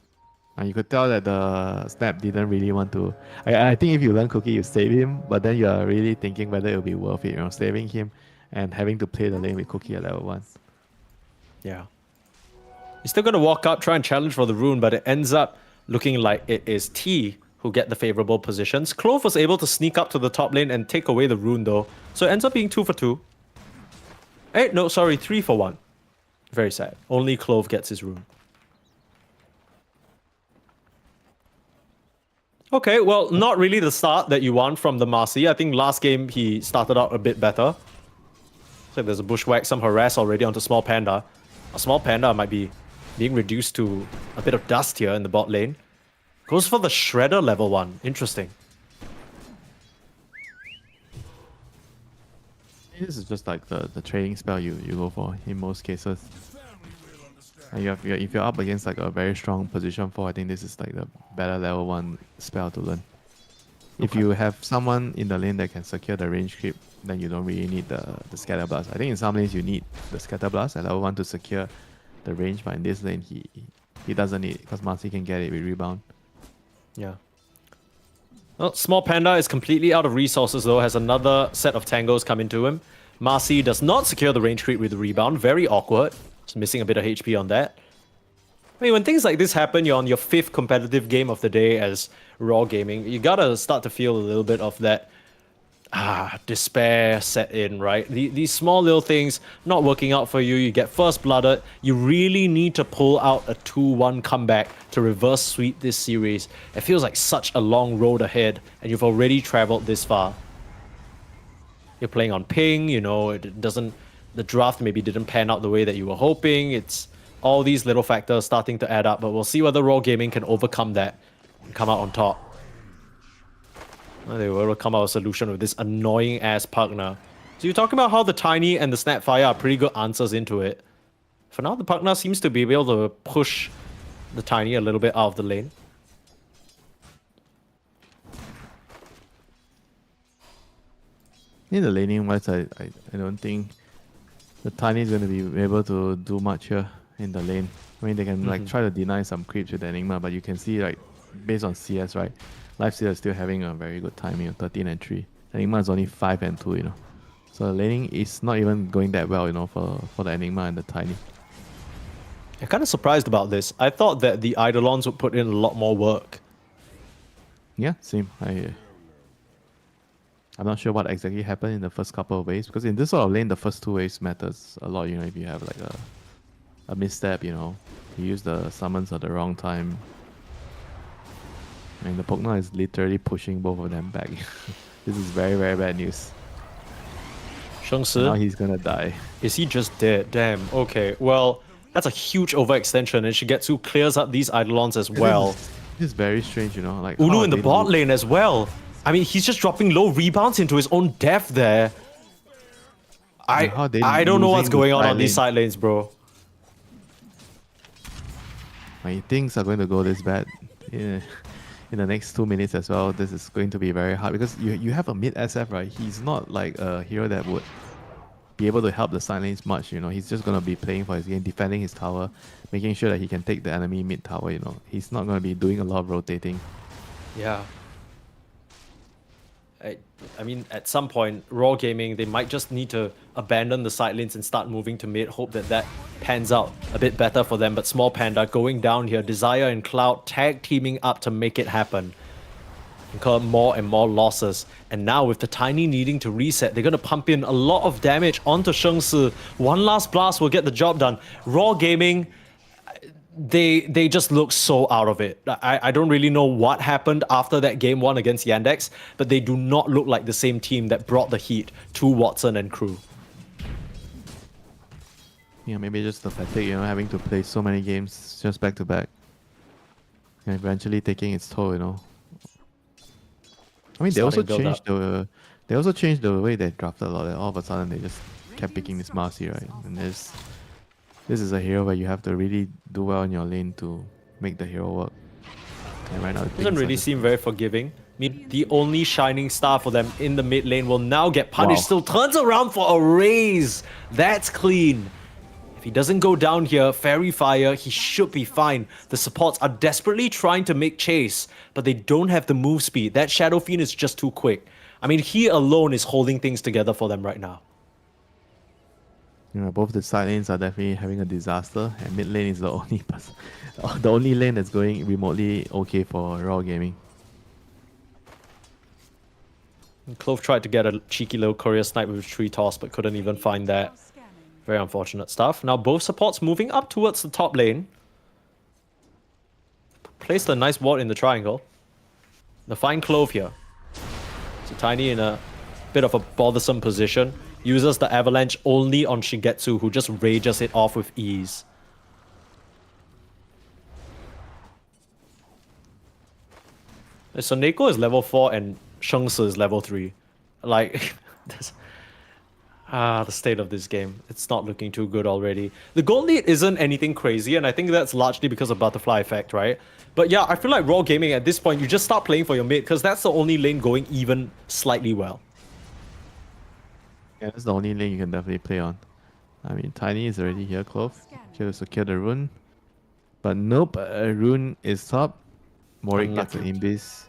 And you could tell that the Snap didn't really want to. I think if you learn Cookie, you save him, but then you are really thinking whether it will be worth it, saving him and having to play the lane with Cookie at level 1. Yeah. He's still going to walk up, try and challenge for the rune, but it ends up looking like it is T who get the favorable positions. Clove was able to sneak up to the top lane and take away the rune though. So it ends up being 2 for 2. 3 for 1. Very sad. Only Clove gets his rune. Okay, well, not really the start that you want from the Marcy. I think last game he started out a bit better. So there's a bushwhack, some harass already onto Small Panda. A Small Panda might be being reduced to a bit of dust here in the bot lane. Goes for the Shredder level 1. Interesting. This is just like the trading spell you go for in most cases. And if you're up against like a very strong position 4, I think this is like the better level 1 spell to learn. If you have someone in the lane that can secure the range creep, then you don't really need the Scatter Blast. I think in some lanes you need the Scatter Blast at level 1 to secure the range, but in this lane he doesn't need it because Marcy can get it with Rebound. Yeah. Well, Small Panda is completely out of resources though, has another set of tangos come into him. Marcy does not secure the range creep with the Rebound, very awkward. Just missing a bit of HP on that. I mean, when things like this happen, you're on your 5th competitive game of the day as Raw Gaming, you gotta start to feel a little bit of that despair set in, right? These small little things not working out for you, you get first blooded, you really need to pull out a 2-1 comeback to reverse sweep this series. It feels like such a long road ahead, and you've already traveled this far. You're playing on ping, it doesn't, the draft maybe didn't pan out the way that you were hoping. It's all these little factors starting to add up, but we'll see whether Raw Gaming can overcome that and come out on top. They will come out with a solution with this annoying ass Pugna. So you're talking about how the Tiny and the Snapfire are pretty good answers into it. For now, the Pugna seems to be able to push the Tiny a little bit out of the lane. In the laning wise, I don't think the Tiny is going to be able to do much here in the lane. I mean, they can like try to deny some creeps with Enigma, but you can see like based on CS, right? Lifesteal is still having a very good timing, 13 and 3. Enigma is only 5 and 2, So the laning is not even going that well, for the Enigma and the Tiny. I'm kind of surprised about this. I thought that the Eidolons would put in a lot more work. Yeah, same. I'm not sure what exactly happened in the first couple of waves, because in this sort of lane, the first 2 waves matters a lot, if you have like a misstep, you use the summons at the wrong time. And the Pugna is literally pushing both of them back. This is very, very bad news. Shengsi, now he's gonna die. Is he just dead? Damn. Okay. Well, that's a huge overextension, and Shigetsu clears up these Eidolons as well. This is very strange, Like Ulu in the bot lane as well. I mean, he's just dropping low rebounds into his own death there. I don't know what's going on these side lanes, bro. Things are going to go this bad. Yeah. In the next 2 minutes as well, this is going to be very hard because you have a mid SF, right? He's not like a hero that would be able to help the side lanes much, He's just going to be playing for his game, defending his tower, making sure that he can take the enemy mid tower, He's not going to be doing a lot of rotating. Yeah. I mean, at some point, Raw Gaming, they might just need to abandon the side lanes and start moving to mid. Hope that pans out a bit better for them. But Small Panda going down here. Desire and Cloud tag teaming up to make it happen. Incur more and more losses. And now with the Tiny needing to reset, they're going to pump in a lot of damage onto Shengsi. One last blast will get the job done. Raw Gaming, they just look so out of it. I don't really know what happened after that game 1 against Yandex, but they do not look like the same team that brought the heat to Watson and crew. Yeah, maybe just the fatigue, having to play so many games just back to back. And eventually taking its toll, I mean, they also changed the way they drafted a lot. All of a sudden, they just kept picking this Marcy, right? And this is a hero where you have to really do well in your lane to make the hero work. And right now, Doesn't things are really just- seem very forgiving. The only shining star for them in the mid lane will now get punished. Wow. Still turns around for a raise. That's clean. If he doesn't go down here, Fairy Fire, he should be fine. The supports are desperately trying to make chase, but they don't have the move speed. That Shadow Fiend is just too quick. I mean, he alone is holding things together for them right now. You know, both the side lanes are definitely having a disaster, and mid lane is the only the only lane that's going remotely okay for Raw Gaming. Clove tried to get a cheeky little courier snipe with tree toss, but couldn't even find that. Very unfortunate stuff. Now both supports moving up towards the top lane. Placed a nice ward in the triangle. The fine Clove here. So Tiny in a bit of a bothersome position. Uses the avalanche only on Shigetsu, who just rages it off with ease. So Neko is level 4 and Shengsi is level 3. Like, the state of this game. It's not looking too good already. The gold lead isn't anything crazy, and I think that's largely because of butterfly effect, right? But yeah, I feel like Raw Gaming at this point, you just start playing for your mid, because that's the only lane going even slightly well. Yeah, that's the only lane you can definitely play on. I mean, Tiny is already here, Clove. Here to secure the rune. But nope, rune is top. Morik gets an Imbis.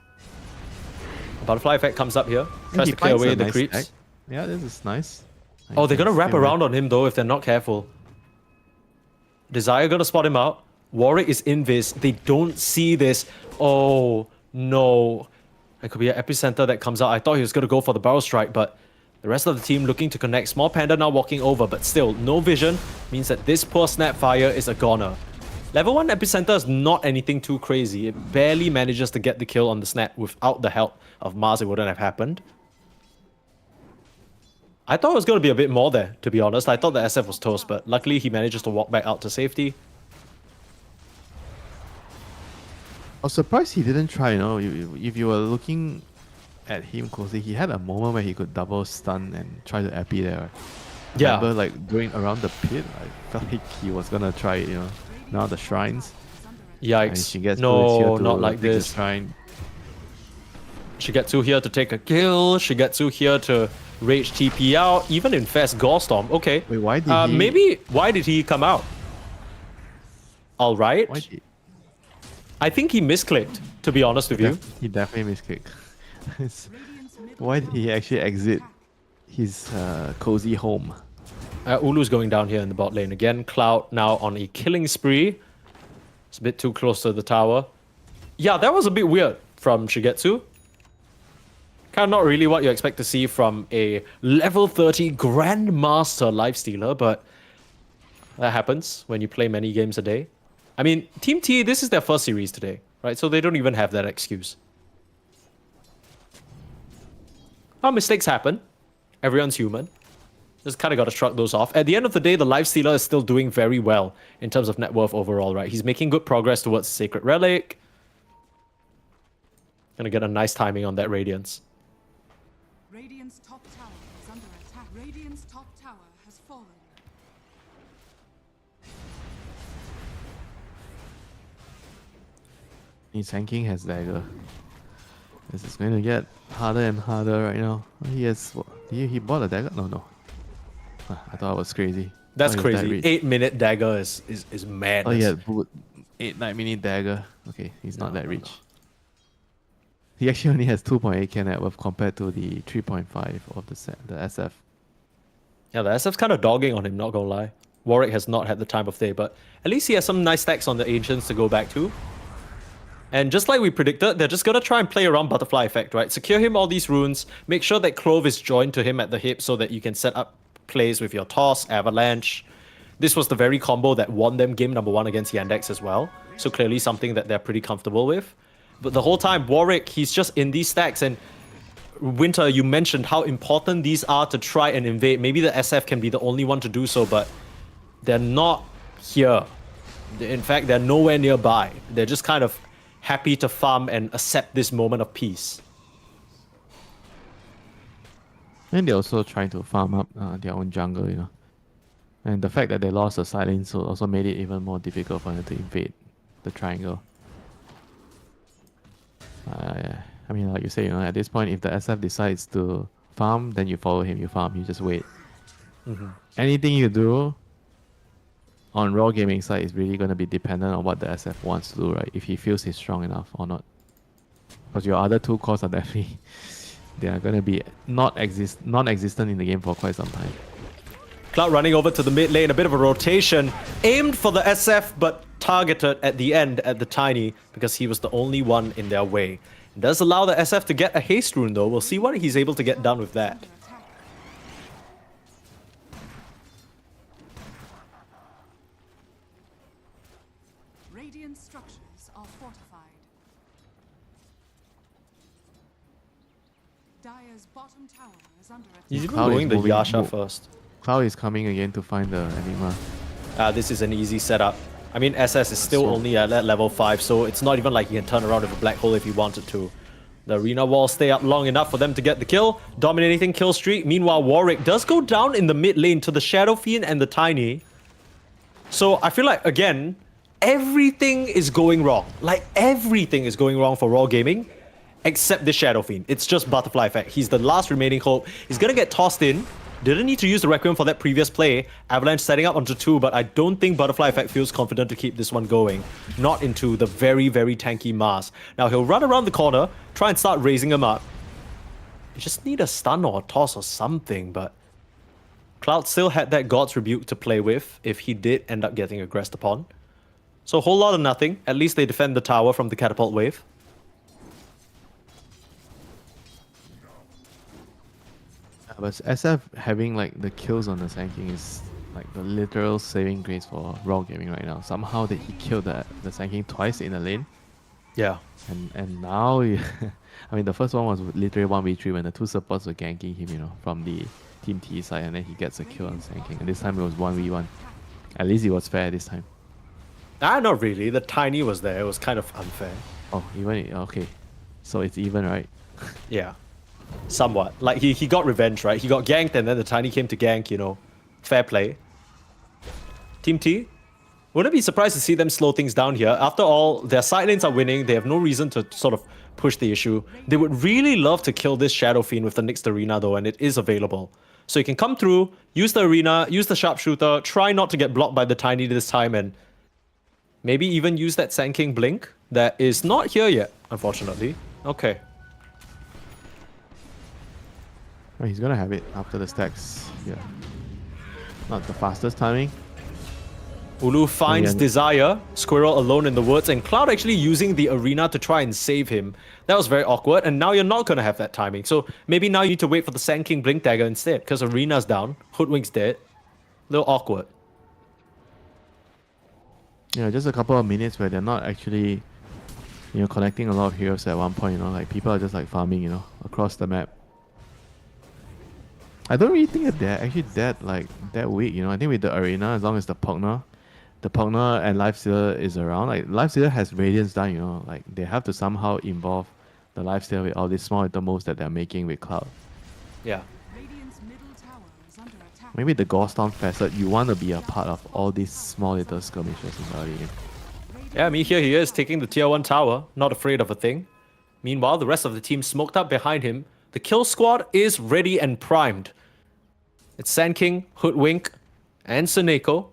Butterfly effect comes up here. Tries He to clear finds a away the nice creeps. stack. Yeah, this is nice. Oh, they're gonna wrap Scam around on him though if they're not careful. Desire gonna spot him out. Warwick is invis. They don't see this. Oh no. It could be an epicenter that comes out. I thought he was gonna go for the barrel strike, but the rest of the team looking to connect. Small Panda now walking over, but still, no vision means that this poor Snapfire is a goner. Level 1 epicenter is not anything too crazy. It barely manages to get the kill on the Snap. Without the help of Mars, it wouldn't have happened. I thought it was going to be a bit more there, to be honest. I thought the SF was toast, but luckily he manages to walk back out to safety. I was surprised he didn't try, you know. If you were looking at him closely, he had a moment where he could double stun and try to epi there. Right? Yeah. Remember, like, going around the pit, I felt like he was gonna try it, you know. Now the shrines. And Yikes. she gets No, not like take the this. shrine. Shigetsu here to take a kill. Shigetsu here to rage TP out. Even in Fast Gorestorm. Okay. Wait, why did he... Maybe, why did he come out? Alright. Why did... I think he misclicked, to be honest with you. He definitely miskicked. Why did he actually exit his cozy home? Ulu's going down here in the bot lane again. Cloud now on a killing spree. It's a bit too close to the tower. Yeah, that was a bit weird from Shigetsu. Kind of not really what you expect to see from a level 30 Grandmaster Lifestealer, but that happens when you play many games a day. I mean, Team T, this is their first series today, right? So they don't even have that excuse. Well, mistakes happen. Everyone's human. Just kind of got to shrug those off. At the end of the day, the Lifestealer is still doing very well in terms of net worth overall, right? He's making good progress towards Sacred Relic. Gonna get a nice timing on that Radiance. Radiant's top tower is under attack. Radiant's top tower has fallen. His Hanking has dagger. This is going to get harder and harder right now. He has... He bought a dagger? No. I thought I was crazy. That's Thought he was that crazy. rich. 8-minute dagger is madness. Oh yeah, 8-9-minute dagger. Okay, he's not that rich. He actually only has 2.8k net worth compared to the 3.5 of the SF. Yeah, the SF's kind of dogging on him, not gonna lie. Warwick has not had the time of day, but at least he has some nice stacks on the Ancients to go back to. And just like we predicted, they're just gonna try and play around Butterfly Effect, right? Secure him all these runes, make sure that Clove is joined to him at the hip so that you can set up plays with your Toss, Avalanche. This was the very combo that won them game number 1 against Yandex as well. So clearly something that they're pretty comfortable with. But the whole time, Warwick, he's just in these stacks. And Winter, you mentioned how important these are to try and invade. Maybe the SF can be the only one to do so, but they're not here. In fact, they're nowhere nearby. They're just kind of happy to farm and accept this moment of peace. And they're also trying to farm up their own jungle, you know. And the fact that they lost the silence also made it even more difficult for them to invade the triangle. I mean, like you say, at this point, if the SF decides to farm, then you follow him, you farm, you just wait. Anything you do on raw gaming side is really going to be dependent on what the SF wants to do, right? If he feels he's strong enough or not. Because your other two cores are definitely, they are going to be non-existent in the game for quite some time. Cloud running over to the mid lane, a bit of a rotation, aimed for the SF, but targeted at the end at the Tiny because he was the only one in their way. It does allow the SF to get a haste rune though. We'll see what he's able to get done with that. Radiant structures are fortified. Dire's bottom tower is under attack. He's even Cloud is going the moving- Yasha first. Cloud is coming again to find the Enigma. This is an easy setup. I mean, SS is still only at level 5, so it's not even like he can turn around with a black hole if he wanted to. The arena walls stay up long enough for them to get the kill. Dominating kill streak. Meanwhile, Warwick does go down in the mid lane to the Shadow Fiend and the Tiny. So I feel like, again, everything is going wrong. Like, everything is going wrong for Raw Gaming, except the Shadow Fiend. It's just Butterfly Effect. He's the last remaining hope. He's gonna get tossed in. Didn't need to use the Requiem for that previous play. Avalanche setting up onto 2, but I don't think Butterfly Effect feels confident to keep this one going. Not into the very, very tanky Mars. Now he'll run around the corner, try and start raising him up. You just need a stun or a toss or something, but Cloud still had that God's Rebuke to play with if he did end up getting aggressed upon. So a whole lot of nothing. At least they defend the tower from the catapult wave. But SF having like the kills on the Sand King is like the literal saving grace for Raw Gaming right now. Somehow that he killed the Sand King twice in the lane. Yeah. And now, I mean, the first one was literally 1v3 when the two supports were ganking him, from the Team T side, and then he gets a kill on Sand King. And this time it was 1v1. At least it was fair this time. Not really. The Tiny was there. It was kind of unfair. Oh, okay. So it's even, right? Yeah. Somewhat. Like, he got revenge, right? He got ganked and then the Tiny came to gank, Fair play. Team T, wouldn't be surprised to see them slow things down here. After all, their side lanes are winning. They have no reason to sort of push the issue. They would really love to kill this Shadow Fiend with the next arena though, and it is available. So you can come through, use the arena, use the sharpshooter, try not to get blocked by the Tiny this time, and maybe even use that Sand King blink that is not here yet, unfortunately. Okay. Well, he's gonna have it after the stacks. Yeah. Not the fastest timing. Ulu finds Yeah. Desire, Squirrel alone in the woods, and Cloud actually using the arena to try and save him. That was very awkward, and now you're not going to have that timing. So maybe now you need to wait for the Sand King Blink Dagger instead, because arena's down, Hoodwink's dead. A little awkward. Yeah, just a couple of minutes where they're not actually, connecting a lot of heroes at one point, like people are just like farming, across the map. I don't really think that they're actually that weak, I think with the arena, as long as the Pugner and Lifestealer is around, like Lifestealer has Radiance down, like they have to somehow involve the Lifestealer with all these small little moves that they're making with Cloud. Yeah. Radiant's middle tower is under attack. Maybe the Gorestorm Facet, you want to be a part of all these small little skirmishes in the early game. Yeah, I mean, here he is taking the tier 1 tower, not afraid of a thing. Meanwhile, the rest of the team smoked up behind him. The kill squad is ready and primed. It's Sand King, Hoodwink, and Suneko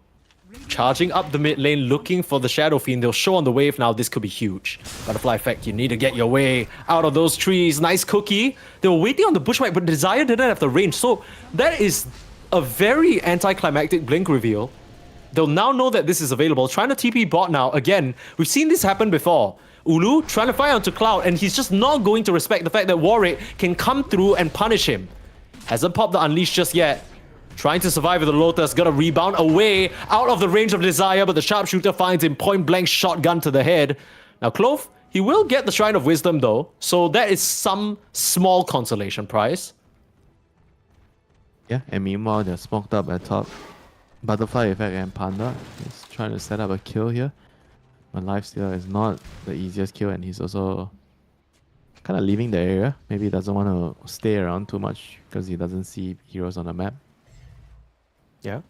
charging up the mid lane, looking for the Shadow Fiend. They'll show on the wave now. This could be huge. Butterfly Effect, you need to get your way out of those trees. Nice cookie. They were waiting on the bushwhack, but Desire didn't have the range. So that is a very anticlimactic blink reveal. They'll now know that this is available. Trying to TP bot now. Again, we've seen this happen before. Ulu trying to fire onto Cloud, and he's just not going to respect the fact that Warwick can come through and punish him. Hasn't popped the Unleash just yet. Trying to survive with the Lotus, gonna rebound away out of the range of Desire, but the Sharpshooter finds him point blank shotgun to the head. Now Clove, he will get the Shrine of Wisdom though, so that is some small consolation prize. Yeah, and meanwhile they're smoked up at top. Butterfly Effect and Panda is trying to set up a kill here. But Lifestealer is not the easiest kill, and he's also kind of leaving the area. Maybe he doesn't want to stay around too much because he doesn't see heroes on the map. Yeah.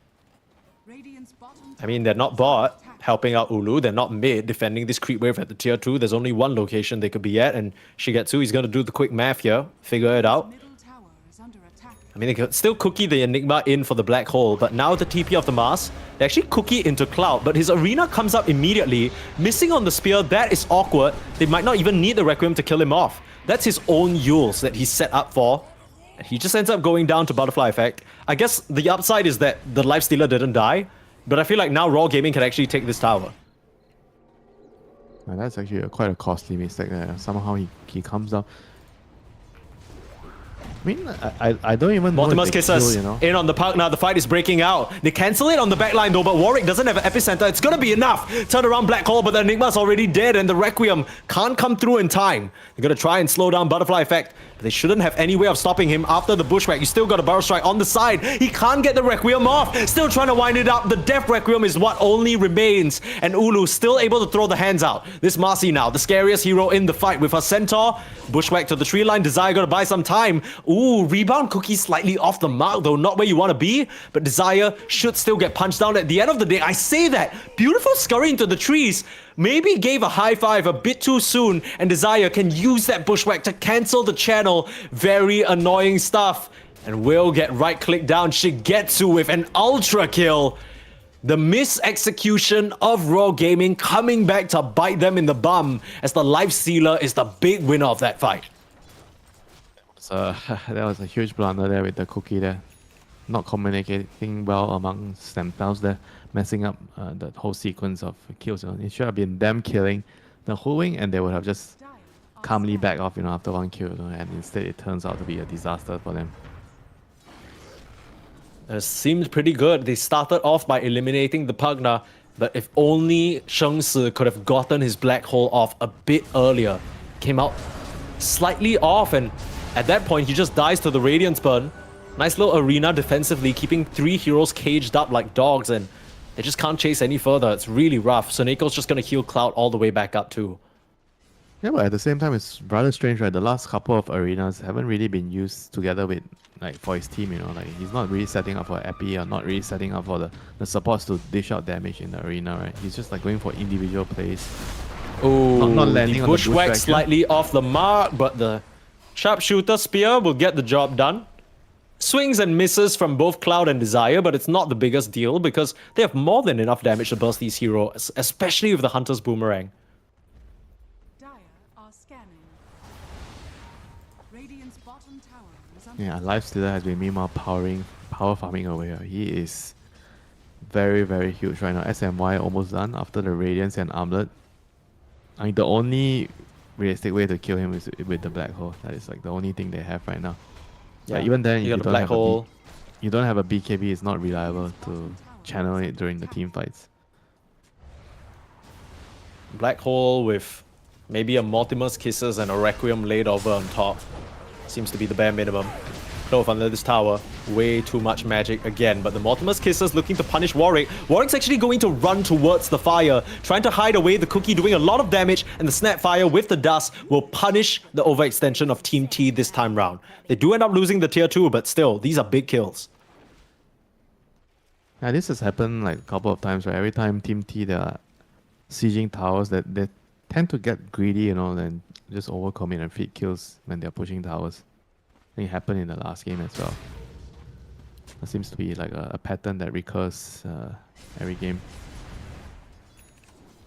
Radiant's bottom I mean, they're not bot helping out Ulu. They're not mid defending this creep wave at the tier 2. There's only one location they could be at, and Shigetsu is going to do the quick math here, figure it out. middle tower is under attack. I mean, they could still cookie the Enigma in for the black hole, but now the TP of the Mars, they actually cookie into Cloud, but his arena comes up immediately, missing on the spear. That is awkward. They might not even need the Requiem to kill him off. That's his own Yules that he's set up for. And he just ends up going down to Butterfly Effect. I guess the upside is that the Lifestealer didn't die, but I feel like now Raw Gaming can actually take this tower. And that's actually quite a costly mistake there. Somehow he comes down. I mean, I don't even know. Mortimer's if they Kisses kill, you know? in on the puck now. The fight is breaking out. They cancel it on the backline though, but Warwick doesn't have an epicenter. It's gonna be enough. Turn around Black Hole, but the Enigma's already dead and the Requiem can't come through in time. They're gonna try and slow down Butterfly Effect, but they shouldn't have any way of stopping him after the Bushwhack. You still got a Barrel Strike on the side. He can't get the Requiem off. Still trying to wind it up. The Death Requiem is what only remains, and Ulu still able to throw the hands out. This Marcy now, the scariest hero in the fight with her Centaur. Bushwhack to the tree line. Desire gotta buy some time. Ooh, rebound cookie slightly off the mark though, not where you want to be, but Desire should still get punched down at the end of the day. I say that. Beautiful scurry into the trees. Maybe gave a high five a bit too soon, and Desire can use that Bushwhack to cancel the channel. Very annoying stuff. And will get right click down Shigetsu with an ultra kill. The mis-execution of Raw Gaming coming back to bite them in the bum, as the Lifestealer is the big winner of that fight. So that was a huge blunder there with the cookie there. Not communicating well amongst themselves there, messing up the whole sequence of kills. You know. It should have been them killing the whole wing, and they would have just calmly back off, you know, after one kill. You know, and instead it turns out to be a disaster for them. It seemed pretty good. They started off by eliminating the Pugna, but if only Sheng Si could have gotten his black hole off a bit earlier. Came out slightly off, and at that point he just dies to the Radiance Burn. Nice little arena defensively, keeping 3 heroes caged up like dogs, and they just can't chase any further. It's really rough. Soneko's just gonna heal Cloud all the way back up too. Yeah, but at the same time, it's rather strange, right? The last couple of arenas haven't really been used together with, like, for his team, you know? Like, he's not really setting up for Epi or not really setting up for the supports to dish out damage in the arena, right? He's just, like, going for individual plays. Oh, not landing the on the Bushwhack Bushwhack, slightly off the mark, but the Sharpshooter Spear will get the job done. Swings and misses from both Cloud and Desire, but it's not the biggest deal because they have more than enough damage to burst these heroes, especially with the Hunter's Boomerang. Dire are scanning. Radiant's bottom tower is under Yeah, Lifestealer has been meanwhile power farming away. He is very, very huge right now. SMY almost done after the Radiance and Armlet. I mean, the only realistic way to kill him is with the Black Hole. That is like the only thing they have right now. Yeah, But even then, you you got the don't Black have Hole. you don't have a BKB. It's not reliable to channel it during the team fights. Black Hole with maybe a Mortimer's Kisses and a Requiem laid over on top. Seems to be the bare minimum. Clove under this tower. Way too much magic again, but the Mortimer's Kisses looking to punish Warwick. Warwick's actually going to run towards the fire, trying to hide away the cookie, doing a lot of damage, and the Snapfire with the dust will punish the overextension of Team T this time round. They do end up losing the tier 2, but still, these are big kills. Yeah, this has happened like a couple of times, right? Every time Team T they are sieging towers, that they tend to get greedy, you know, and just overcommit and feed kills when they're pushing towers. I think it happened in the last game as well. It seems to be like a pattern that recurs every game.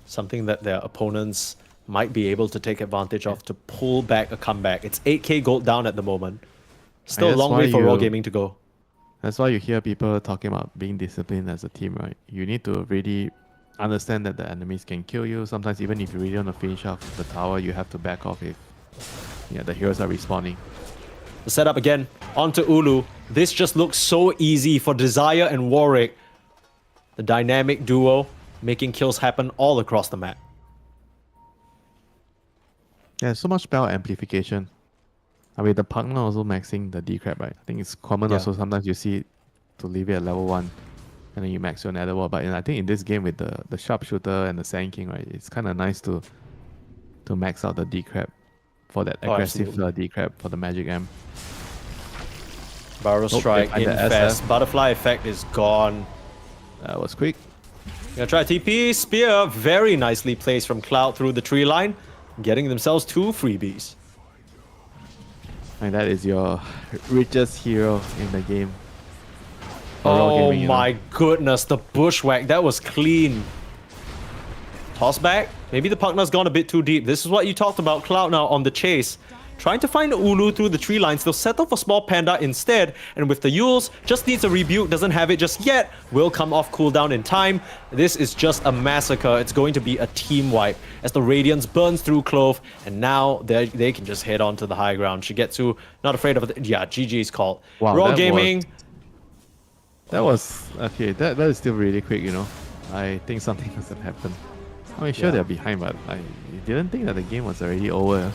Something that their opponents might be able to take advantage of to pull back a comeback. It's 8k gold down at the moment. Still a that's long why way for Raw you- Gaming to go. That's why you hear people talking about being disciplined as a team, right? You need to really understand that the enemies can kill you. Sometimes even if you really want to finish off the tower, you have to back off if the heroes are respawning. The setup again onto Ulu. This just looks so easy for Desire and Warwick. The dynamic duo making kills happen all across the map. Yeah, so much spell amplification. I mean, the partner also maxing the D-Crab, right? I think it's common Yeah. also sometimes you see to leave it at level 1 and then you max your nether wall. But I think in this game with the Sharpshooter and the Sand King, right, it's kind of nice to max out the D-Crab for that aggressive absolutely. D-Crab for the Magic M. Barrow Nope, Strike they in find the fast. SF. Butterfly effect is gone. That was quick. Gonna try TP. Spear very nicely placed from Cloud through the tree line, getting themselves 2 freebies. And that is your richest hero in the game. For raw Oh gaming, you know. my goodness, the bushwhack, that was clean. Toss back. Maybe the partner's gone a bit too deep. This is what you talked about, Cloud, now on the chase. Trying to find the Ulu through the tree lines. They'll settle for small panda instead. And with the Yules, just needs a rebuke. Doesn't have it just yet. Will come off cooldown in time. This is just a massacre. It's going to be a team wipe as the Radiance burns through Clove. And now they can just head on to the high ground. Shigetsu, not afraid of it. Yeah, GG's called. Wow, Raw that Gaming. That was okay. That is still really quick, you know. I think something must have happened. I mean, sure Yeah. they're behind, but I didn't think that the game was already over.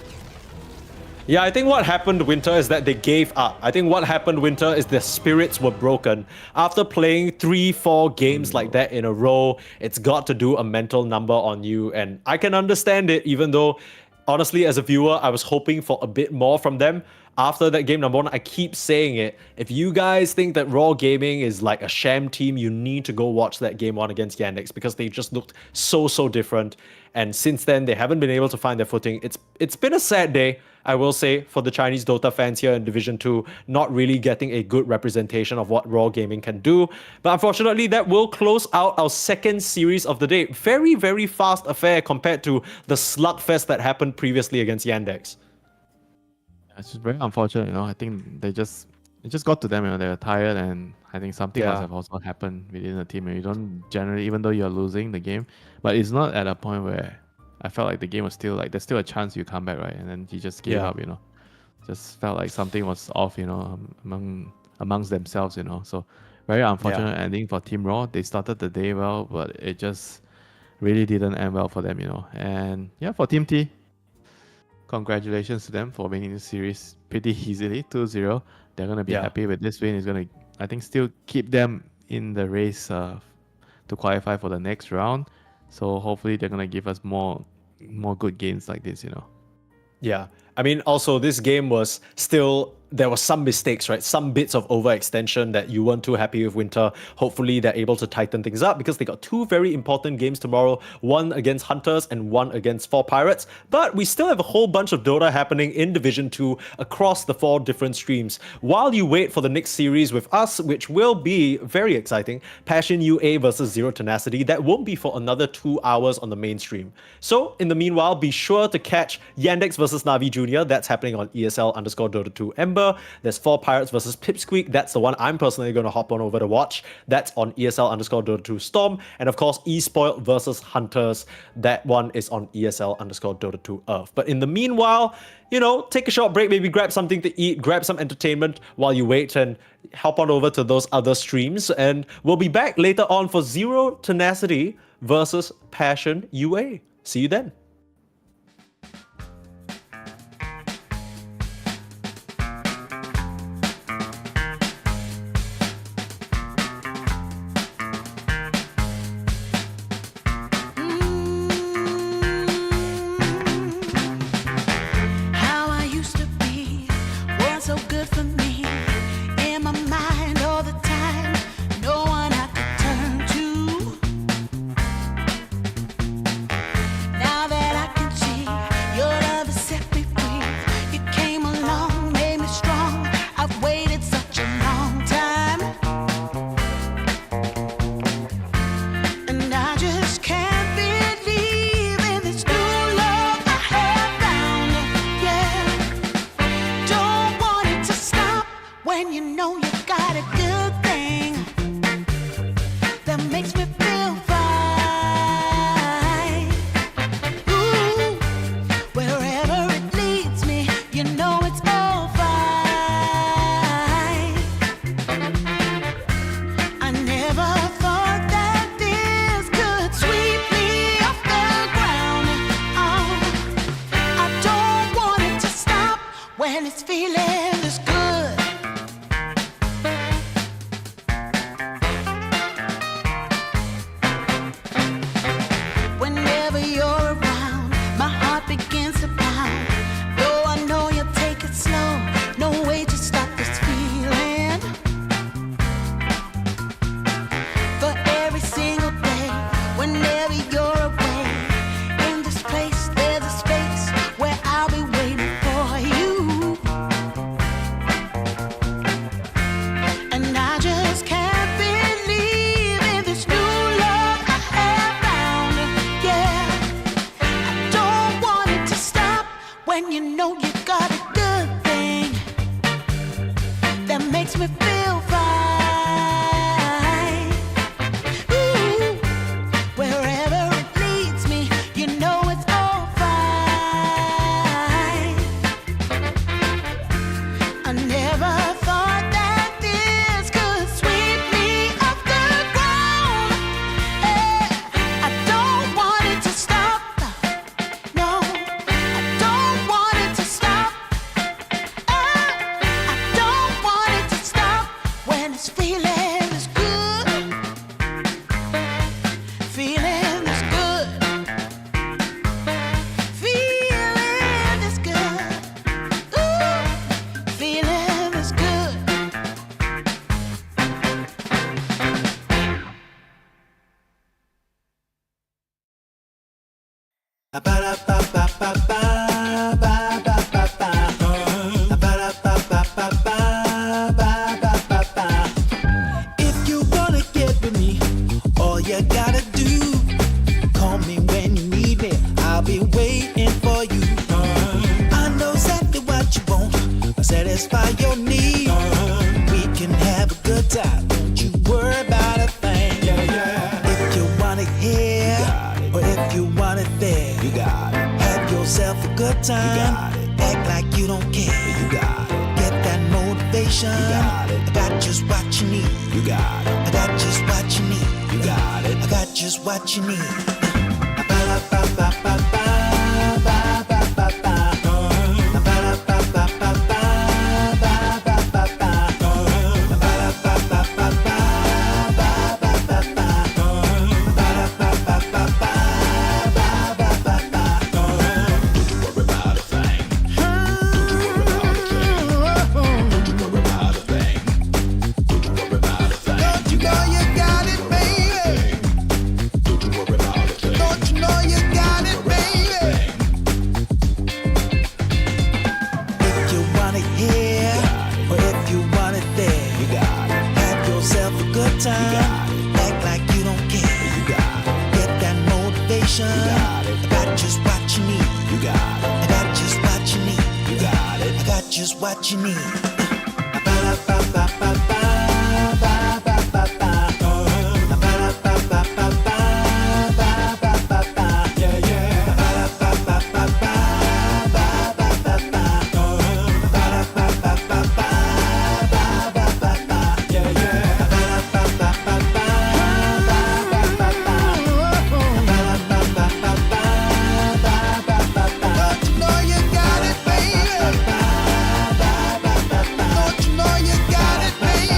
Yeah, I think what happened, Winter, is that they gave up. I think what happened, Winter, is their spirits were broken. After playing 3-4 games like that in a row, it's got to do a mental number on you. And I can understand it, even though, honestly, as a viewer, I was hoping for a bit more from them. After that game number 1, I keep saying it. If you guys think that Raw Gaming is like a sham team, you need to go watch that game 1 against Yandex because they just looked so different. And since then, they haven't been able to find their footing. It's been a sad day, I will say, for the Chinese Dota fans here in Division 2, not really getting a good representation of what Raw Gaming can do. But unfortunately, that will close out our second series of the day. Very fast affair compared to the slugfest that happened previously against Yandex. It's just very unfortunate, you know. I think it just got to them, you know. They were tired, and I think something Yeah. must have also happened within the team. And you don't generally, even though you're losing the game, but it's not at a point where I felt like the game was still like there's still a chance you come back, right? And then he just gave Yeah. up, you know. Just felt like something was off, you know, amongst themselves, you know. So very unfortunate ending for Team Raw. They started the day well, but it just really didn't end well for them, you know. And yeah, for Team T, congratulations to them for winning the series pretty easily, 2-0. They're going to be Yeah. happy with this win. It's going to, I think, still keep them in the race to qualify for the next round. So hopefully they're going to give us more good games like this, you know. Yeah. I mean, also, this game was still, there were some mistakes, right? Some bits of overextension that you weren't too happy with, Winter. Hopefully, they're able to tighten things up because they got 2 very important games tomorrow. One against Hunters and one against 4 Pirates. But we still have a whole bunch of Dota happening in Division 2 across the 4 different streams. While you wait for the next series with us, which will be very exciting, Passion UA versus Zero Tenacity, that won't be for another 2 hours on the main stream. So, in the meanwhile, be sure to catch Yandex versus Navi Jr. That's happening on ESL_Dota 2 Ember. There's 4 Pirates versus Pipsqueak. That's the one I'm personally going to hop on over to watch. That's on ESL_Dota 2 Storm. And of course, Espoiled versus Hunters. That one is on ESL_Dota 2 Earth. But in the meanwhile, you know, take a short break, maybe grab something to eat, grab some entertainment while you wait and hop on over to those other streams. And we'll be back later on for Zero Tenacity versus Passion UA. See you then. How I used to be was so good for me. In my mind all the time, no one I could turn to. Now that I can see your love has set me free. You came along, made me strong. I've waited such a long time, and I just can't believe in this new love I have found. Yeah, don't want it to stop when you know you got a good thing that makes me feel fine. Ooh, wherever it leads me, you know it's all fine. I never thought that this could sweep me off the ground. Oh, I don't want it to stop when it's feeling this good. Whenever you're around, my heart begins to pound. Though I know you'll take it slow, no way to stop this feeling. For every If you wanna get with me, all you gotta do, call me when you need me. I'll be waiting for you. I know exactly what you want. I'll satisfy your need. We can have a good time. Don't you worry about a thing. If you want it here, or if you want it there, you got it. Have yourself a good time. Act like you don't care. You got it. Get that motivation. You got it. I got just what you need. You got it. I got just what you need. You got it. I got just what you need. Don't you know you got it, baby? Don't you know you got it, baby? If you want it here, or if you want it there, you got it. Have yourself a good time. Act like you don't care. You got it. Get that motivation. You got it. I got just what you need. You got it. I got just what you need. You got it. I got just what you need. Don't you know you got it, baby? Don't you know you got it, baby?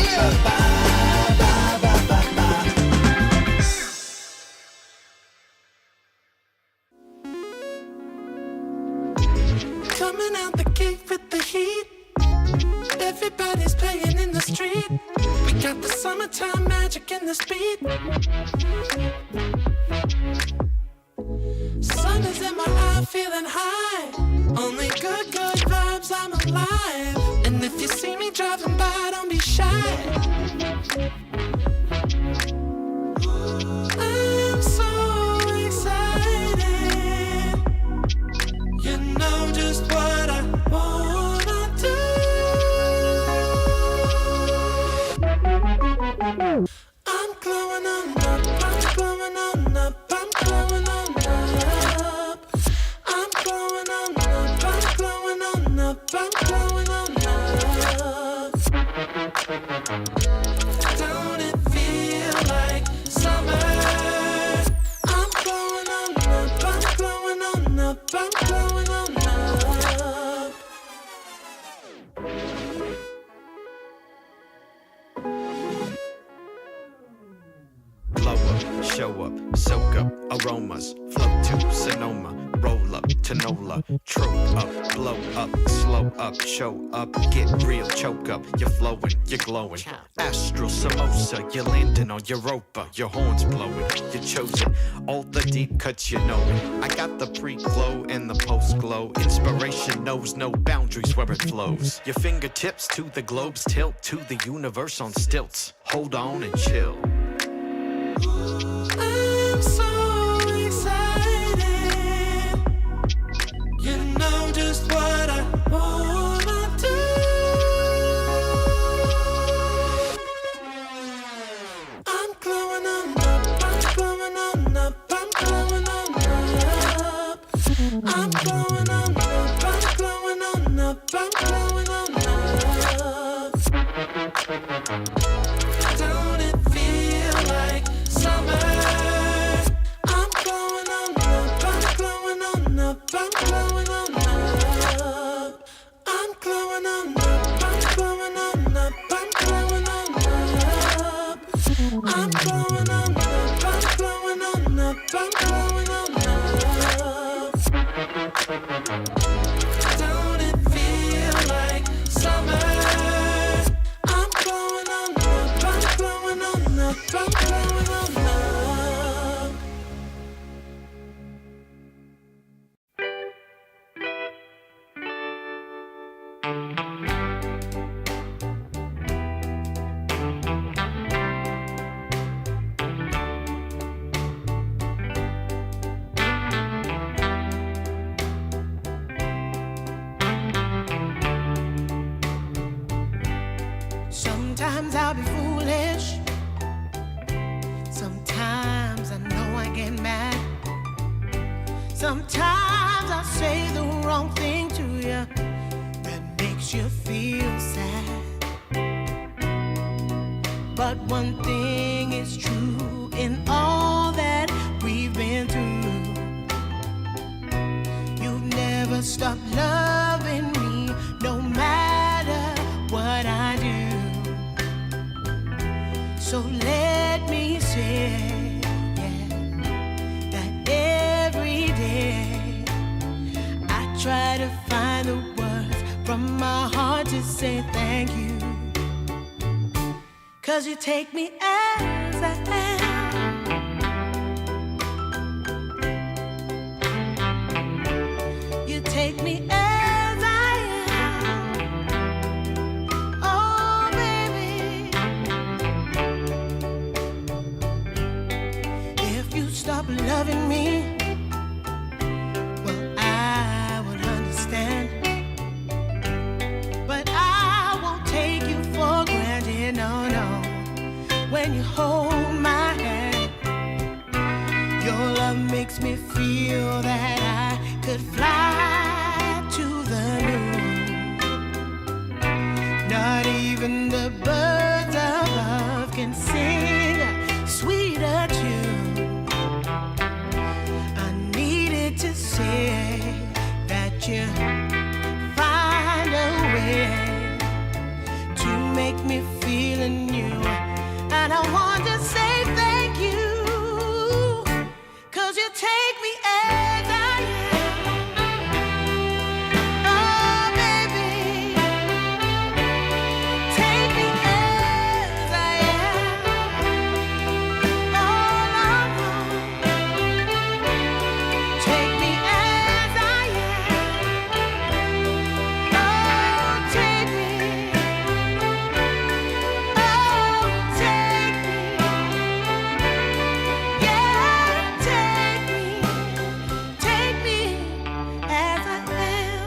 Coming out the gate with the heat. Everybody's playing in the street. We got the summertime magic in this beat. Sun is in my eye, feeling high. Only good vibes, I'm alive. And if you see me driving by, don't be shy. I'm so excited. You know just what I wanna do. I'm glowing on up, I'm glowing on up, I'm glowing on up. I'm glowing on up, I'm glowing on up, I'm glowing on up. Don't it feel like summer? I'm glowing on up, I'm glowing on up, I'm glowing on up. Blow up, show up, soak up, aromas, flow to Sonoma, roll up, Tanola, trope up, blow up, slow up, show up, get real, choke up, you're flowing, you're glowing. Astral samosa, you're landing on Europa, your horns blowing, you're chosen, all the deep cuts you know. I got the pre-glow and the post-glow, inspiration knows no boundaries where it flows. Your fingertips to the globe's tilt, to the universe on stilts, hold on and chill. I'm so excited. You know just what I wanna do. I'm glowing on up, I'm glowing on up, I'm glowing on up. I'm glowing on up, I'm glowing on up, I'm glowing on up. Don't it feel like summer? I'm glowing on up, I'm glowing on up, I'm glowing on up. I'm glowing on up, I'm glowing on up, I'm glowing on up. I'm glowing on up, I'm glowing on up, I'm glowing on up. Don't it feel like summer? I'm glowing on up, I'm glowing on up, I'm glowing on up. Sometimes I'll be foolish. Sometimes I know I get mad. Sometimes I say the wrong thing to you that makes you feel sad. But one thing is true in all that we've been through. You've never stopped loving me, no matter what I do. So let me say, yeah, that every day I try to find the words from my heart to say thank you. 'Cause you take me as I am. You take me as I am. Oh, baby. If you stop loving me, well, I would understand. But I won't take you for granted, no, no. When you hold my hand, your love makes me feel that I could fly to the moon. Not even the birds above can sing a sweeter tune. I needed to say that you find a way to make me feel anew. And I want to say thank you, 'cause you take me as I am. Oh, baby, take me as I am. Oh, Lord, take me as I am. Oh, take me. Oh, take me. Yeah, take me. Take me as I am.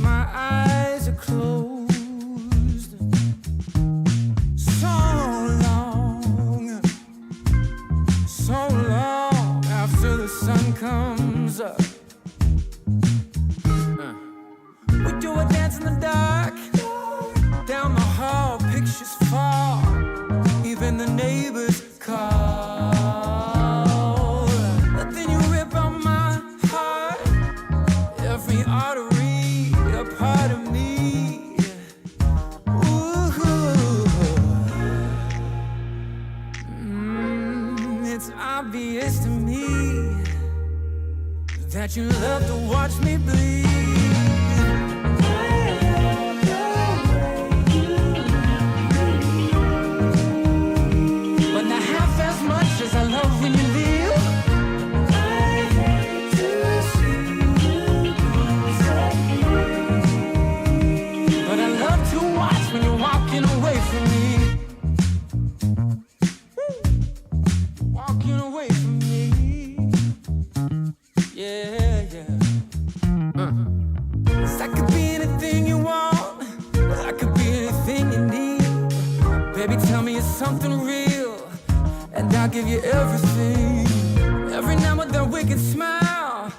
My eyes are closed so long after the sun comes up. We do a dance in the dark, down the hall, pictures fall, even the neighbors call. But then you rip out my heart, every artery, a part of me. Ooh, it's obvious to me that you love to watch me bleed. But not half as much as I love when you leave. I hate to see you go. But I love to watch when you're walking away from me. Walking away from me. Yeah, yeah. I could be anything you want. I could be anything you need. Baby, tell me it's something real, and I'll give you everything. Every now and then we can smile.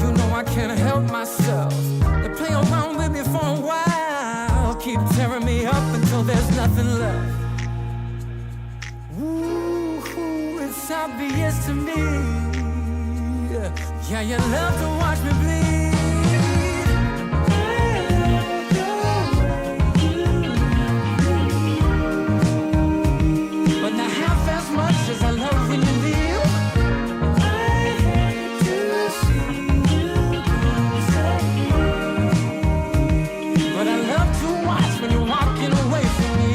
You know I can't help myself. They play around with me for a while, keep tearing me up until there's nothing left. Ooh, it's obvious to me Yeah, you love to watch me bleed. But not half as much as I love when you leave. I hate to see you go. But I love to watch when you're walking away from me.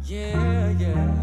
Yeah, yeah.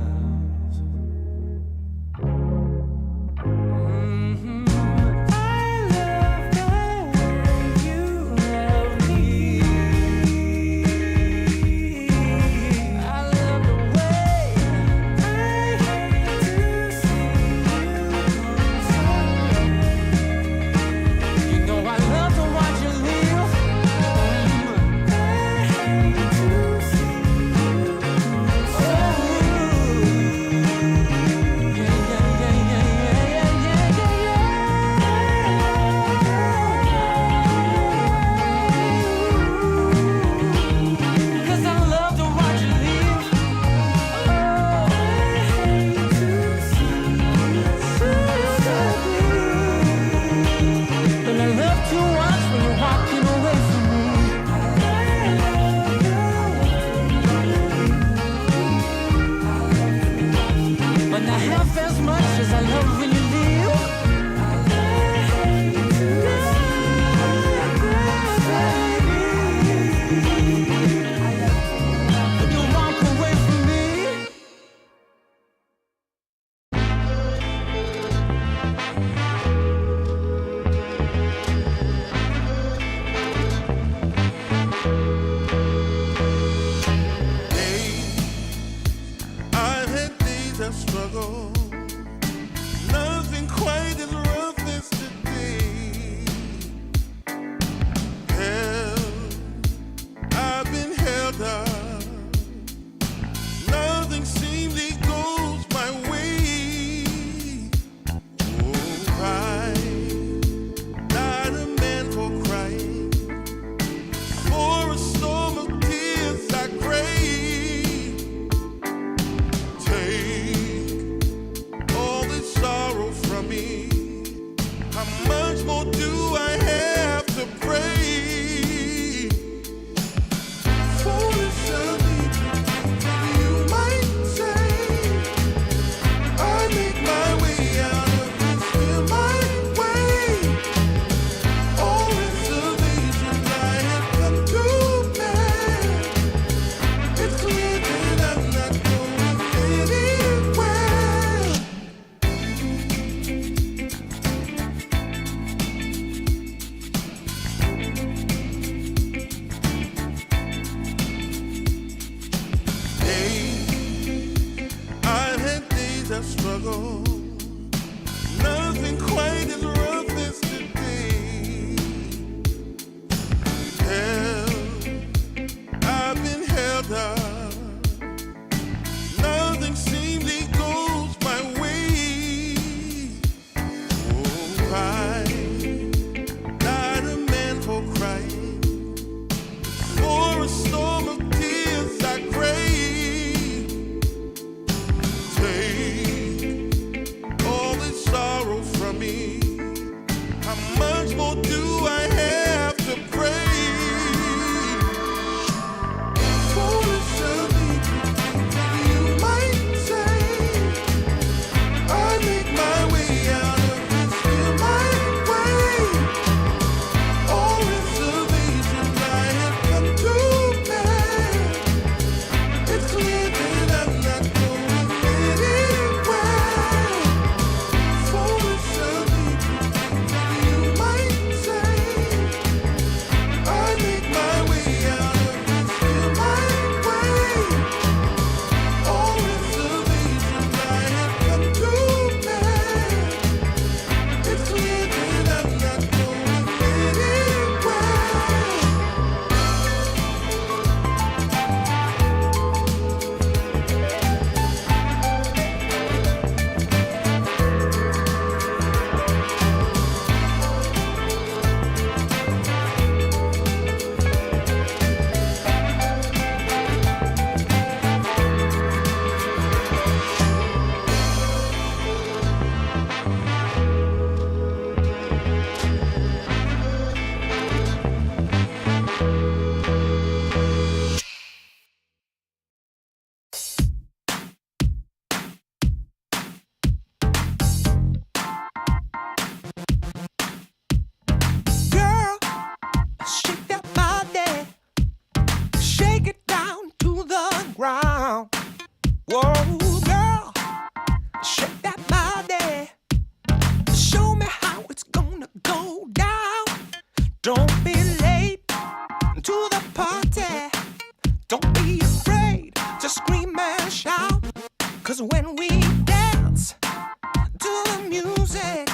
'Cause when we dance to the music,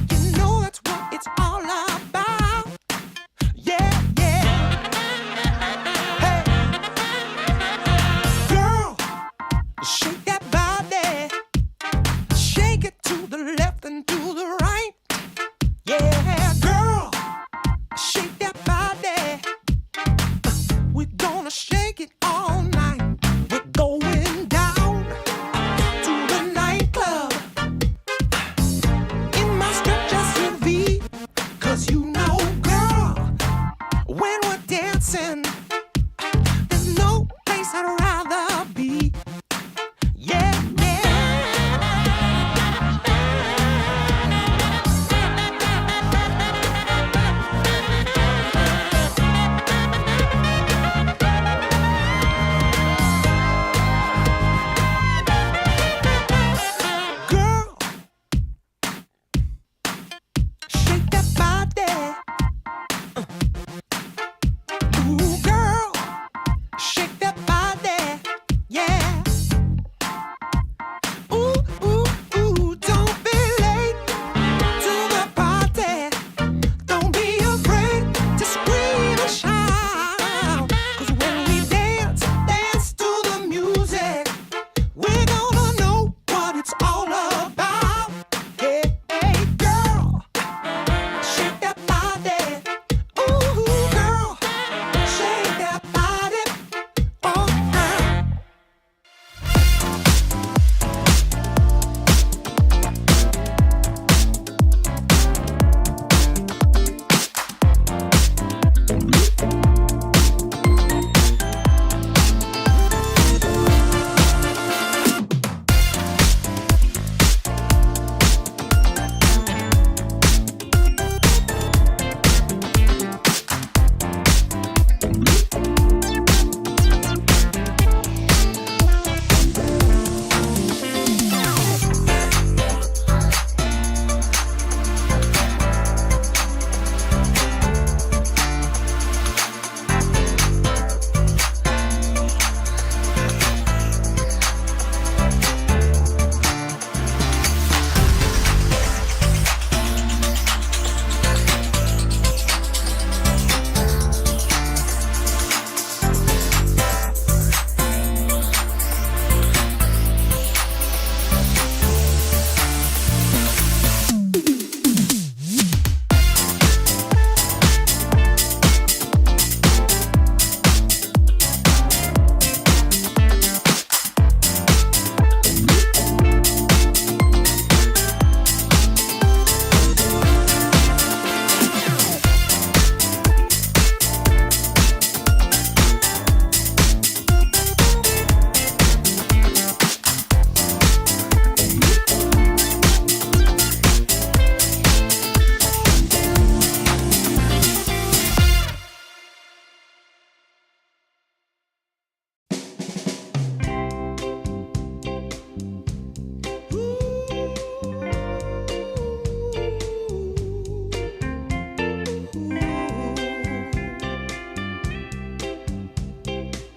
you know that's what it's all about. Yeah, yeah. Hey, girl, shake that body. Shake it to the left and to the right. Yeah, girl, shake that body. We're gonna shake it all night. We're going down to the nightclub in my stretch SUV. 'Cause you know, girl, when we're dancing, there's no place I'd rather be. Yeah, yeah. Girl, shake that body. Ooh, girl, shake that body. Yeah. Ooh, ooh, ooh, don't be late to the party. Don't be afraid to scream and shout. 'Cause when we dance, dance to the music, we're gonna know what it's all about. Hey, hey, girl, shake that body. Ooh, girl, shake that body. Oh, girl.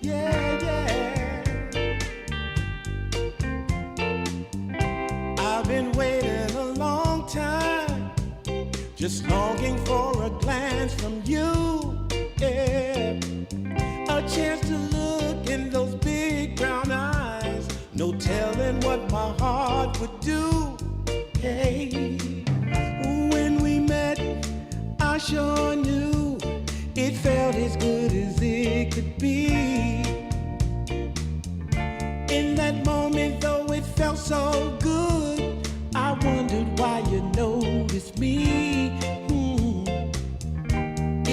Yeah, yeah. I've been waiting a long time, just longing for a glance from you. Yeah, a chance to look in those big brown eyes. No telling what my heart would do. Hey, when we met, I sure knew it felt as good as it could be. In that moment, though it felt so good, I wondered why you noticed me.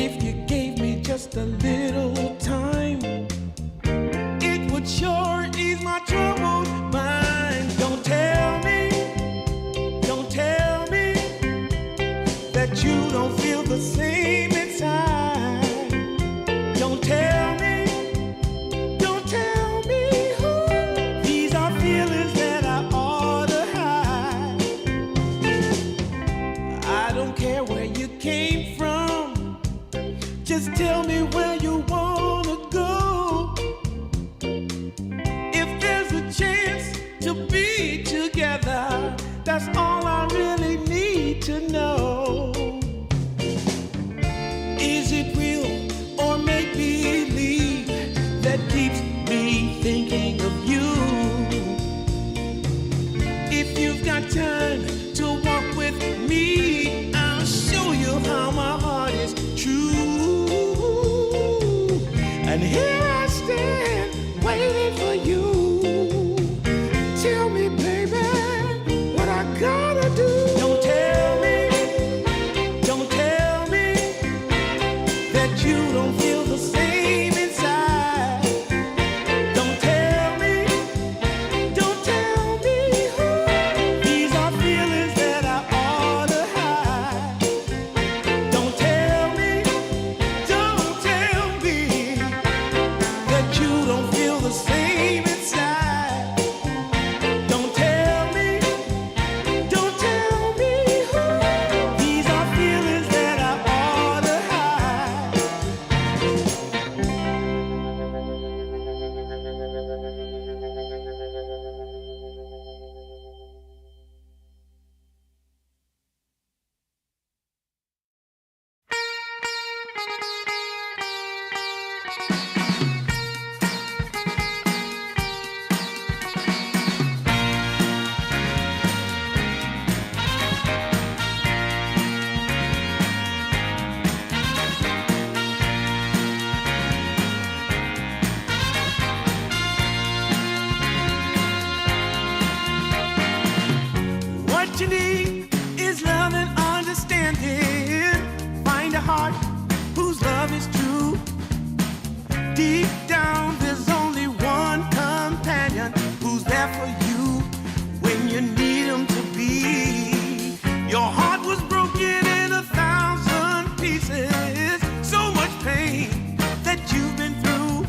If you gave me just a little time, it would sure ease my troubled mind. Don't tell me that you don't feel the same inside. Don't tell me. These are feelings that I ought to hide. I don't care where you came from, just tell me where you wanna go. If there's a chance That's all I really need to know. Is it real or make believe that keeps me thinking of you? If you've got time to walk with me, I'll show you how my heart is true. And here I stand waiting for you. Tell me, baby, what I gotta do. Don't tell me that you don't feel the same inside. Don't tell me these are feelings that I ought to hide. Don't tell me that you don't feel the same inside. Don't tell me these are feelings that I ought to hide. What you need is love and understanding. Find a heart whose love is true. Deep down, there's only one companion who's there for you when you need him to be. Your heart was broken in 1,000 pieces. So much pain that you've been through.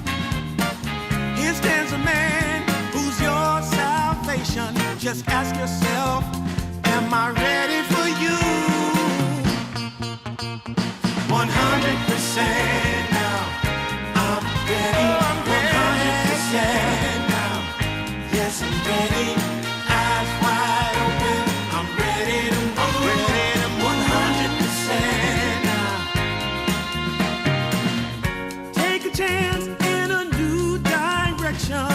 Here stands a man who's your salvation. Just ask yourself, am I ready for you? 100% now. I'm ready. 100% now. Yes, I'm ready. Eyes wide open. I'm ready to move. 100% now. Take a chance in a new direction.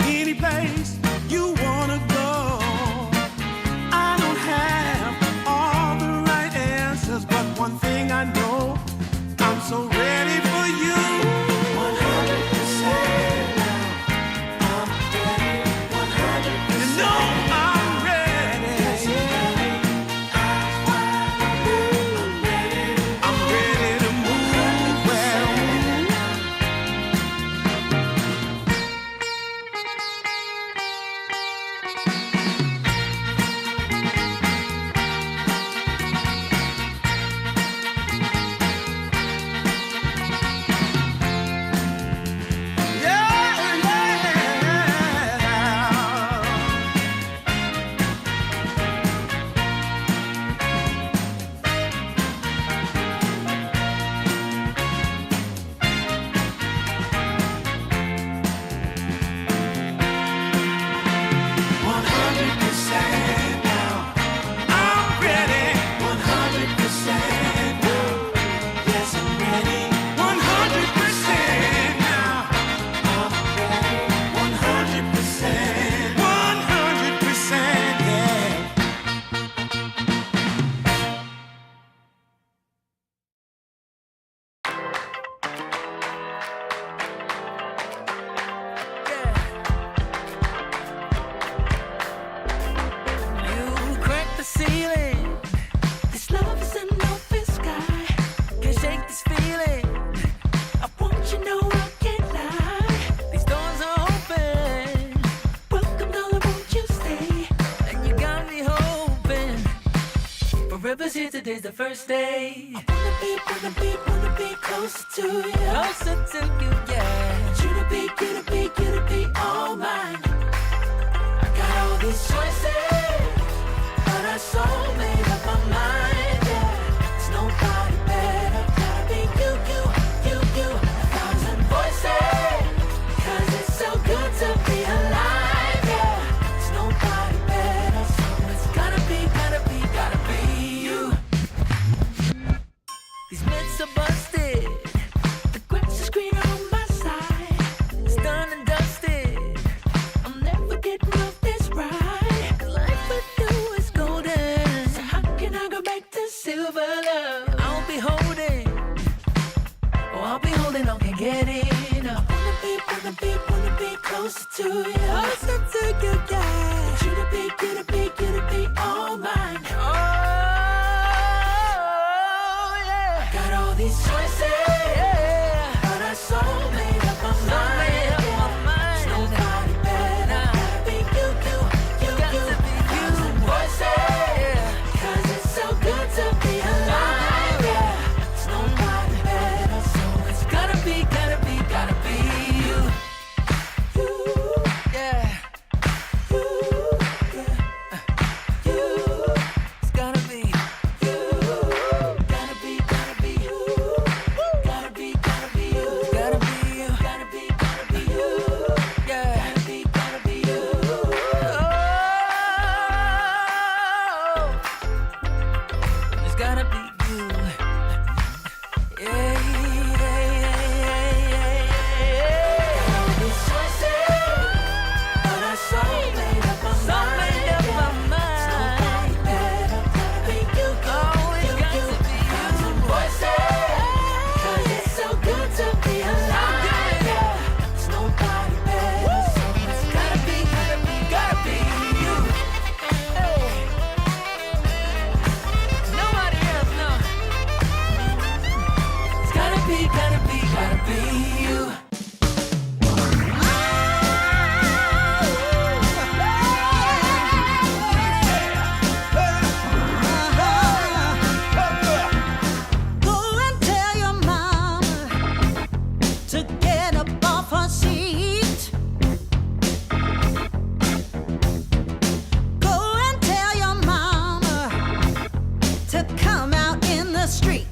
Any place you wanna go. I don't have all the right answers, but one thing I know, I'm so ready for you. 100% now. I'm ready. 100%. You know I'm ready. Yes, I'm ready. Eyes wide open. I'm ready to move. Well, Forever's here, today's the first day. I wanna be closer to you. Closer to you, yeah. You to be all mine. I got all these choices, but I so made up my mind, yeah. There's nobody better, gotta be you. 1,000 voices, 'cause it's so good to be alive, yeah. There's nobody better, so it's holding on, can't get enough. Wanna be closer to you. Closer to you, yeah. You to be all mine. Oh, yeah. Got all these choices, yeah. But I so made up my mind. There's nobody better. Gotta be you. Thousand voices, 'cause it's so good to be alive, yeah. There's nobody better, so it's gotta be you. Yeah. You, yeah. You, it's gotta be you. Gotta be you. Gotta be you. Gotta be you. Gotta be you. Yeah. Gotta be you. Oh, it's gotta be you. Yeah. Got all these choices, but I so made up my mind. Nobody better. Gotta be you. Thousand voices, 'cause it's so good to be alive. Yeah. There's nobody better, so it's gotta be you. Hey. Nobody else, no. It's gotta be you. Go and tell your mama to get up off her seat. Go and tell your mama to come out in the street.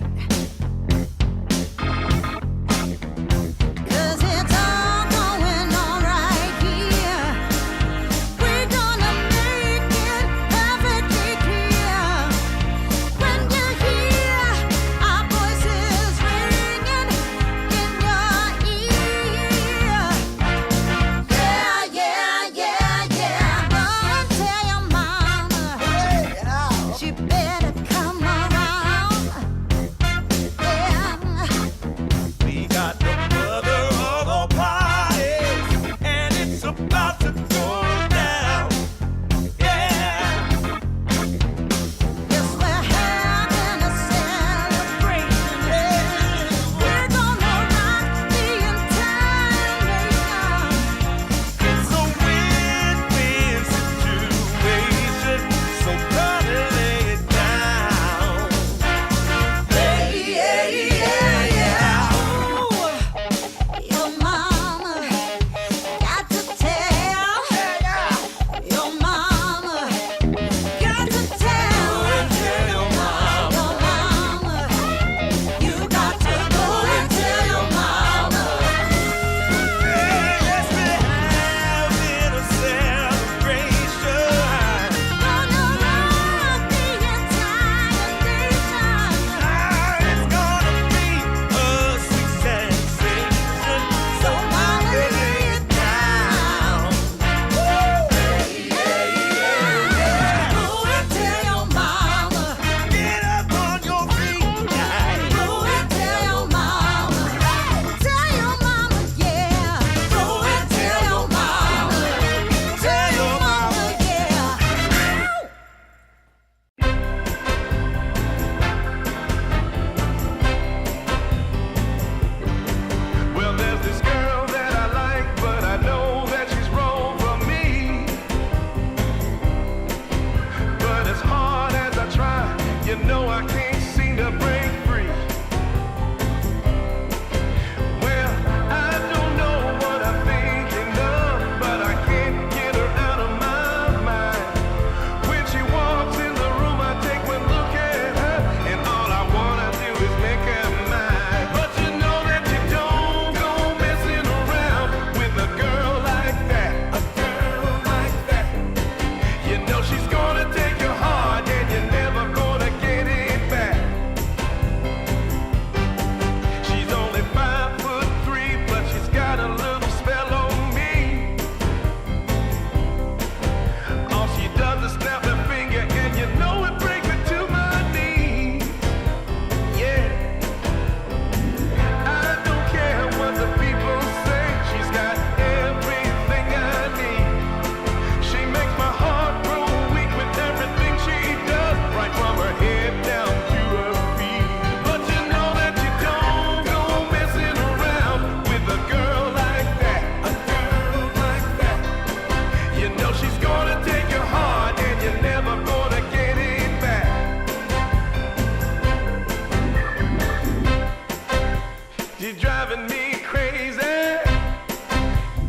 She's driving me crazy,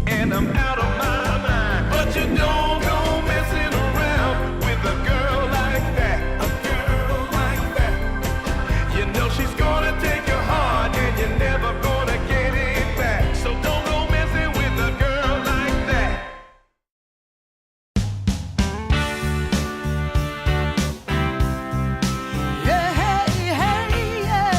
and I'm out of my mind. But you don't go messing around with a girl like that. A girl like that. You know she's gonna take your heart, and you're never gonna get it back. So don't go messing with a girl like that. Yeah, hey, hey, yeah.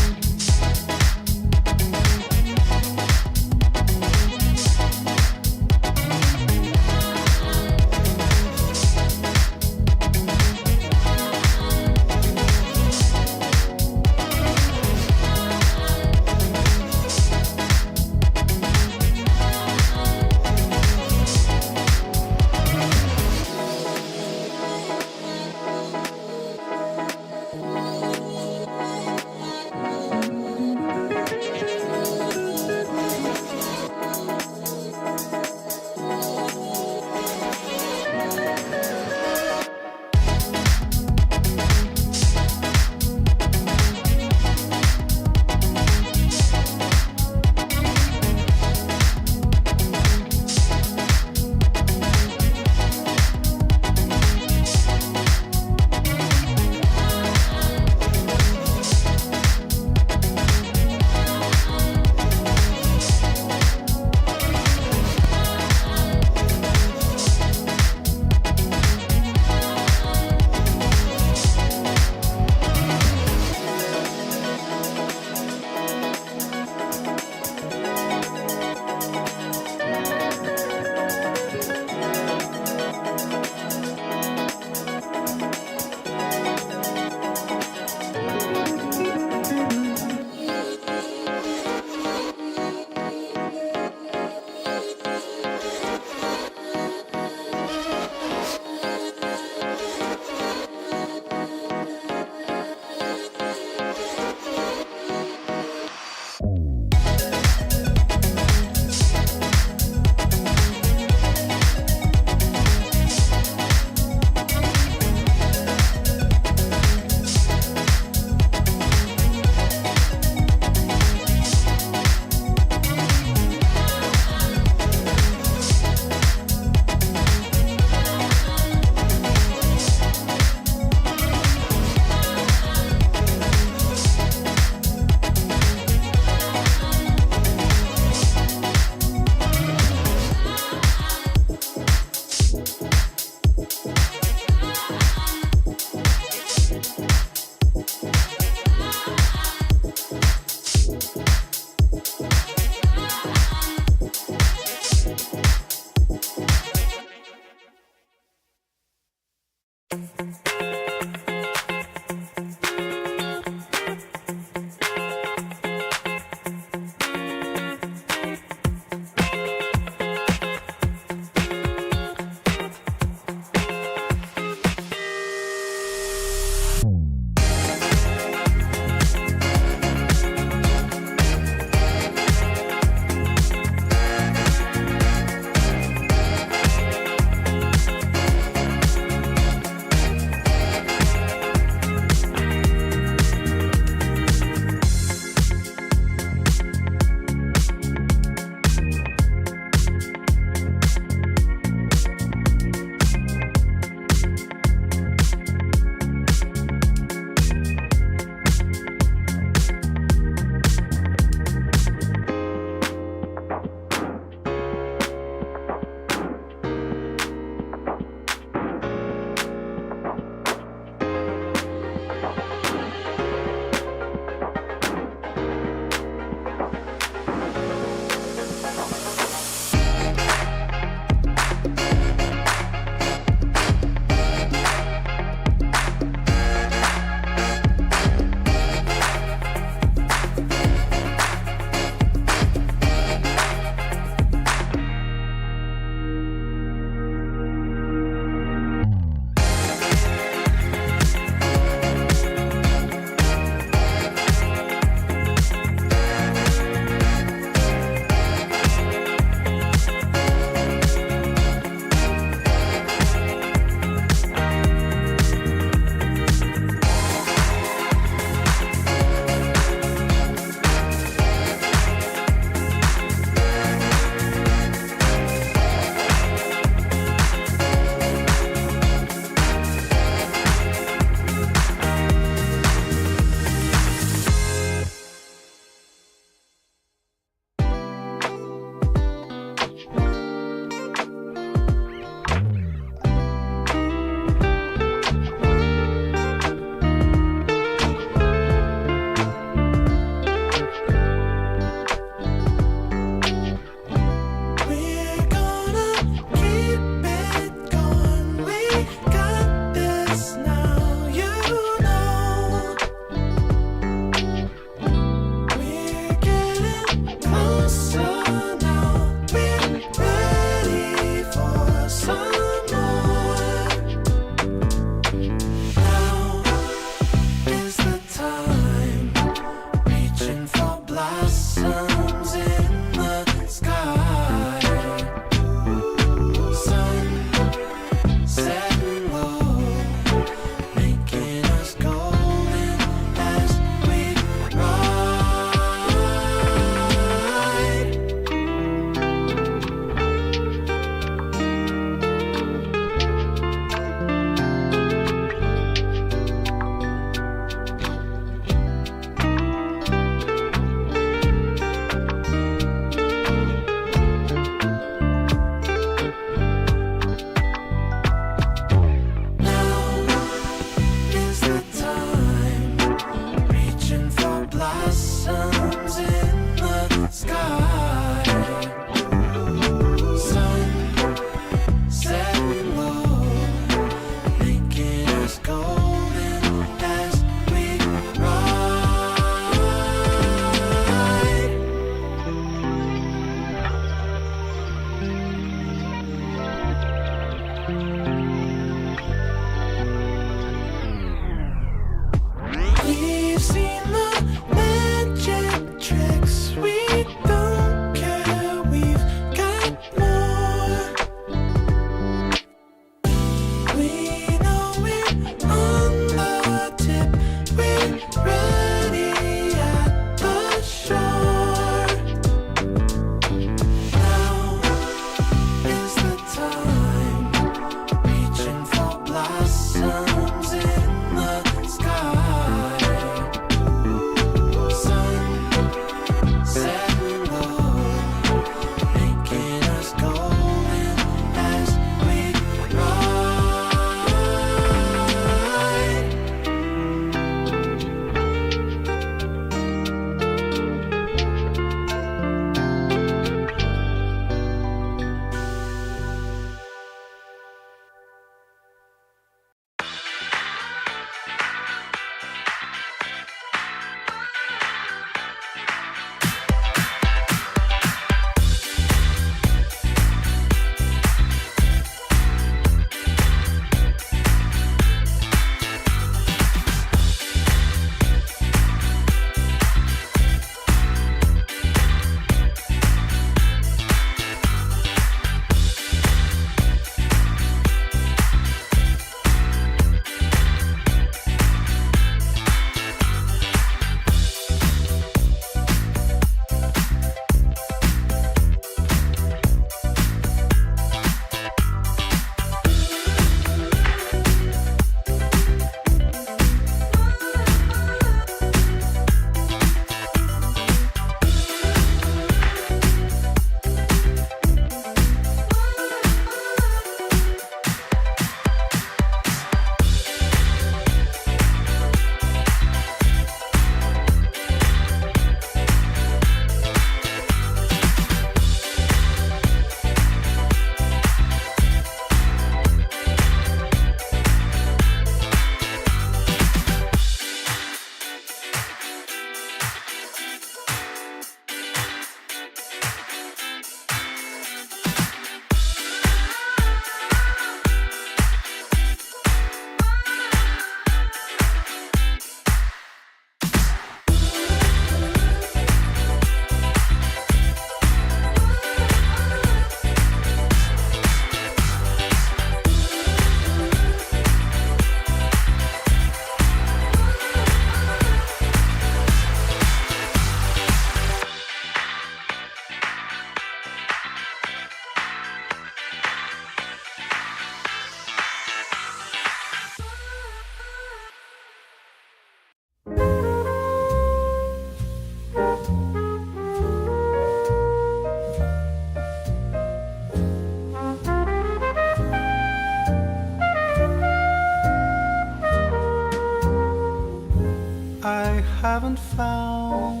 haven't found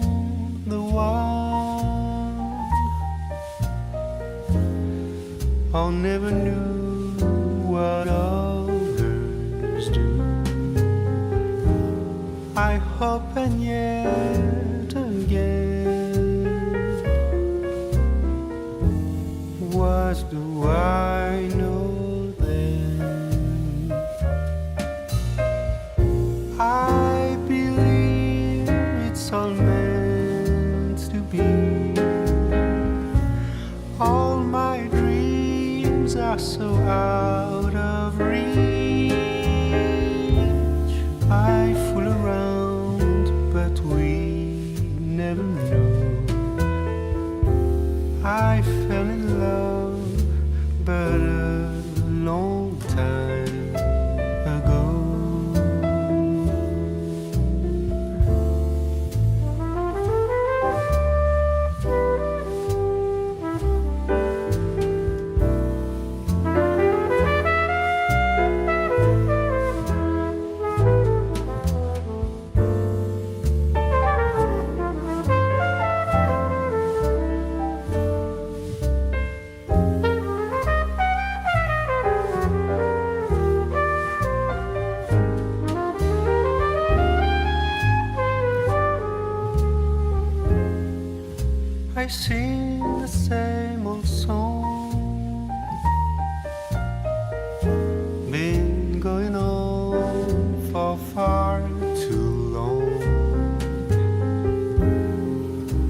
the one, or never knew what others do. I hope and yet again, what do I know then? I believe it's all meant to be. All my dreams are so out of reach. I fool around, but we never know. I fell in love, but a long time ago. I sing the same old song, been going on for far too long.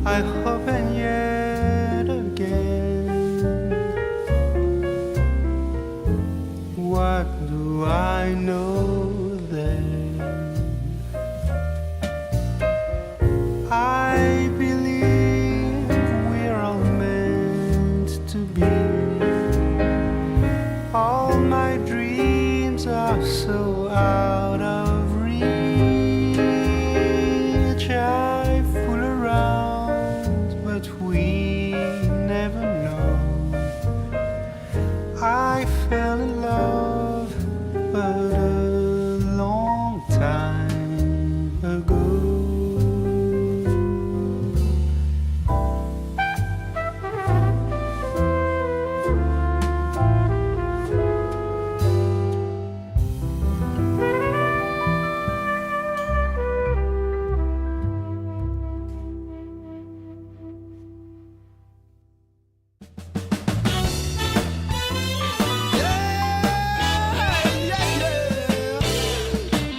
I hope and yet again, what do I know then? I believe we're all meant to be. All my dreams are so out of reach. I fool around, but we never know. I fell in love, but a long time ago.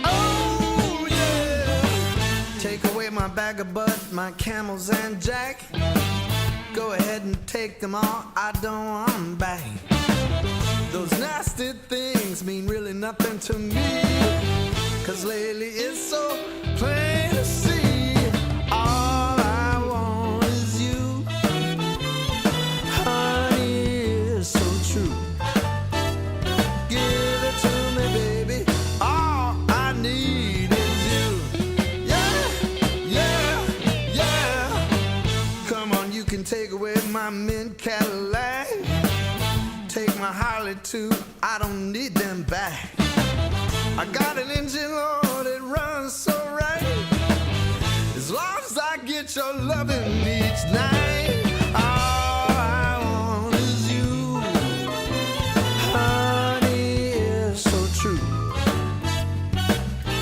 Oh, yeah. Take away my bag of bud, my camels and jack. Go ahead and take them all, I don't want them back. Those nasty things mean really nothing to me, 'cause lately it's so plain to see. All I want is you, honey, is so true. Give it to me, baby, all I need is you. Yeah, yeah, yeah. Come on, you can take away my mint Cadillac. Take my Harley too, I don't need them back. I got an engine, Lord, it runs so right. As long as I get your loving each night. All I want is you, honey, is so true.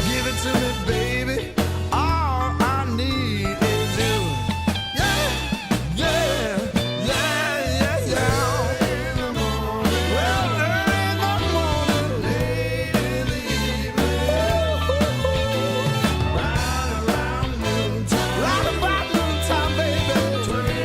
Give it to me, baby, all I need is you. Yeah, yeah, yeah, yeah, yeah. In the morning, well, early in the morning, late in the evening, right around noontime, right about noontime, baby. 20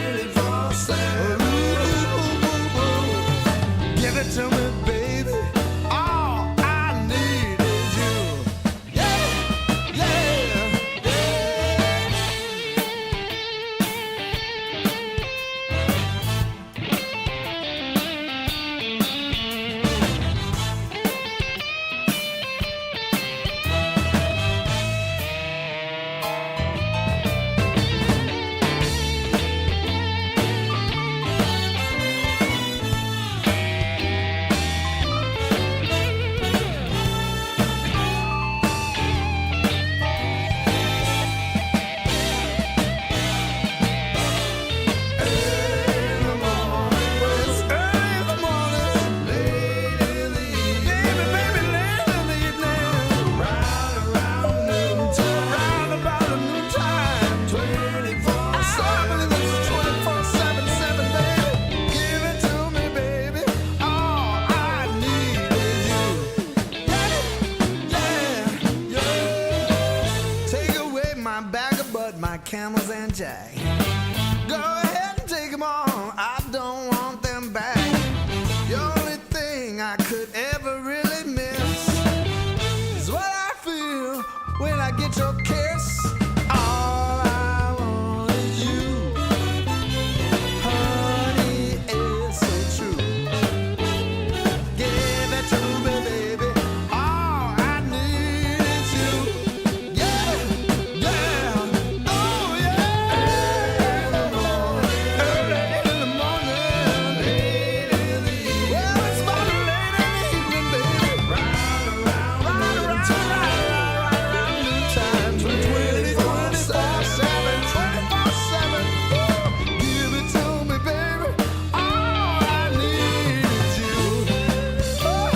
camels and jack. Go ahead and take them all, I don't want them back. The only thing I could ever really miss is what I feel when I get your kiss. All I want is you, honey, it's so true. Give it to me, baby. All I need is you. Yeah, yeah, oh yeah. Early in the morning, late in the evening. Well, it's about late in the evening, baby. Right around noontime, 24/7, 24/7. Give it to me, baby. All I need is you. Oh,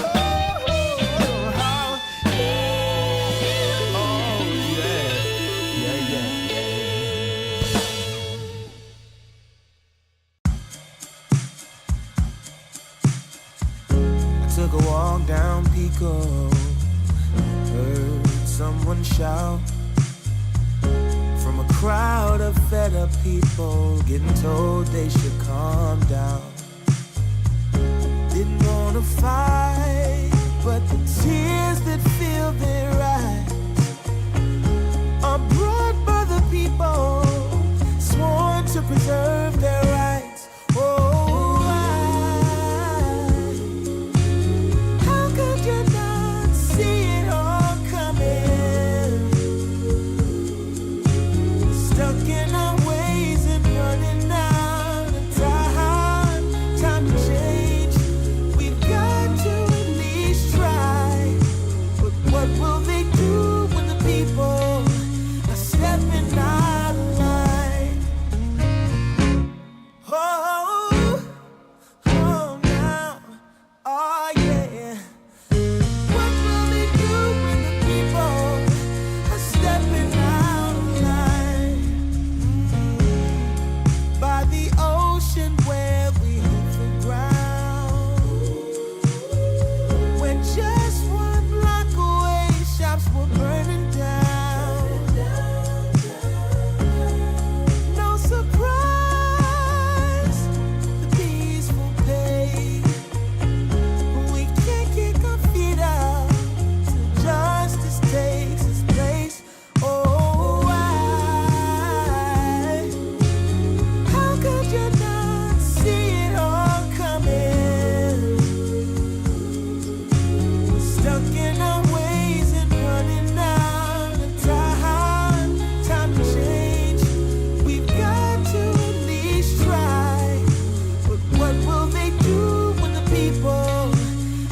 yeah, yeah, yeah. I took a walk down Pico, heard someone shout from a crowd of fed up people, getting told they should calm down. Didn't wanna fight, but the tears that fill their eyes are brought by the people sworn to preserve their rights. Oh, how could you not see it all coming? Stuck in our ways and running out of time. Time to change. We've got to at least try. But what will they do when the people are stepping out of line? Oh, oh now, oh yeah. What will they do when the people are stepping out of line? By the ocean where we hit the ground, when just one block away shops were burning down. No surprise, the peaceful pay. We can't kick our feet out till justice takes its place. Oh, how could you not see it all coming? Stuck in our ways and running out of time. Time to change. We've got to at least try. But what will they do when the people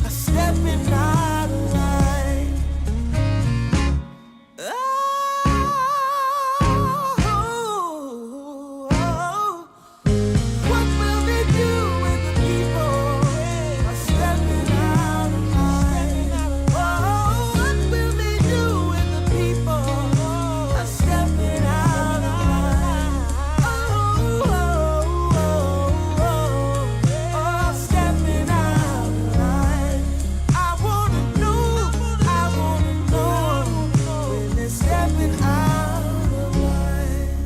are stepping out of line? What will they do when the people are stepping out of line? What will they do when the people are stepping out of line? Stepping out of line. I wanna know when they're stepping out of line.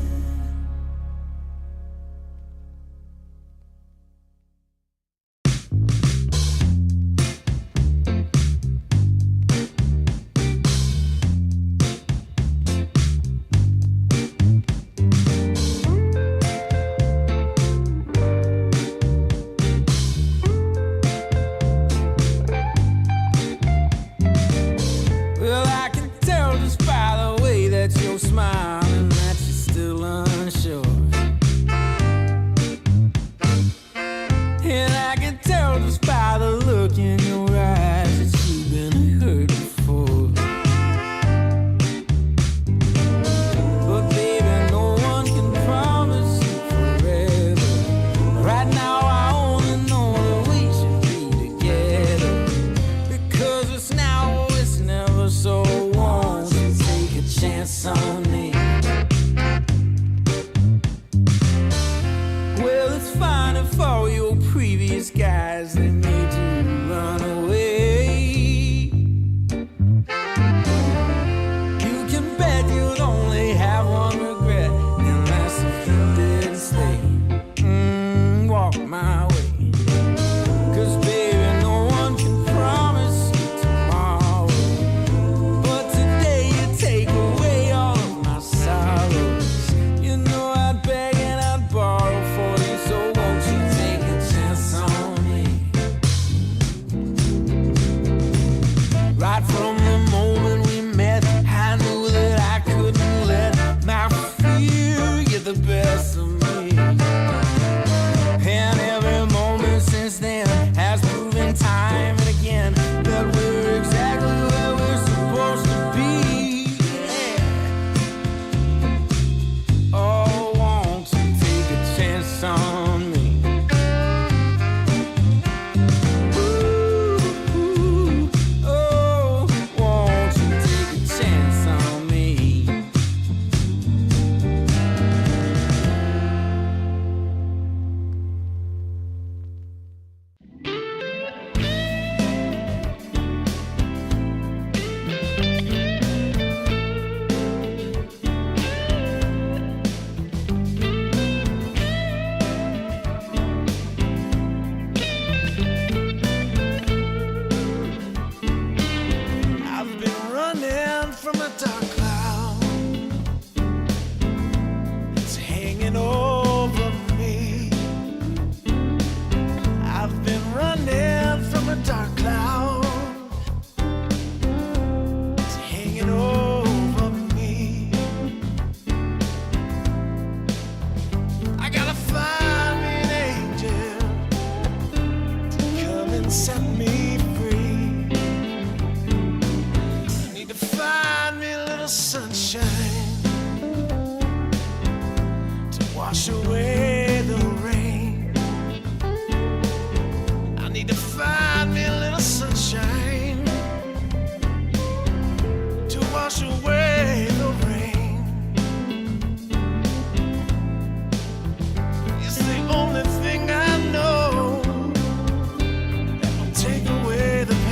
Well, I can tell just by the way that you're smiling that you're still unsure. And I can tell just by the look in your eyes that you've been hurt before. But baby, no one can promise you forever. Right now I only know that we should be together. Because it's now or it's never, so won't you take a chance on me? Well, it's fine if all your previous guys, they made you run away. You can bet you'd only have one regret, sunshine to wash away the rain. I need to find me a little sunshine to wash away the rain. It's the only thing I know that will take away the pain.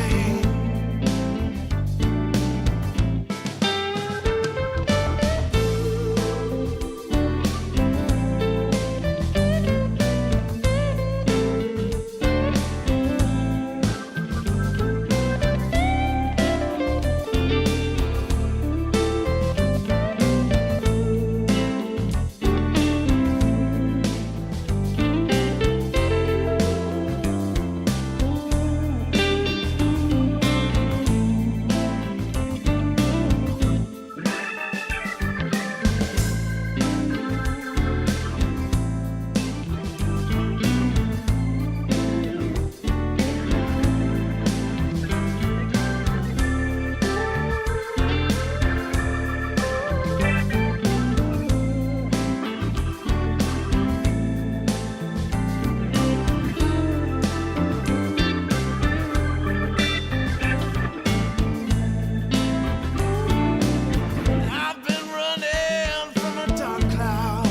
I've been running from a dark cloud.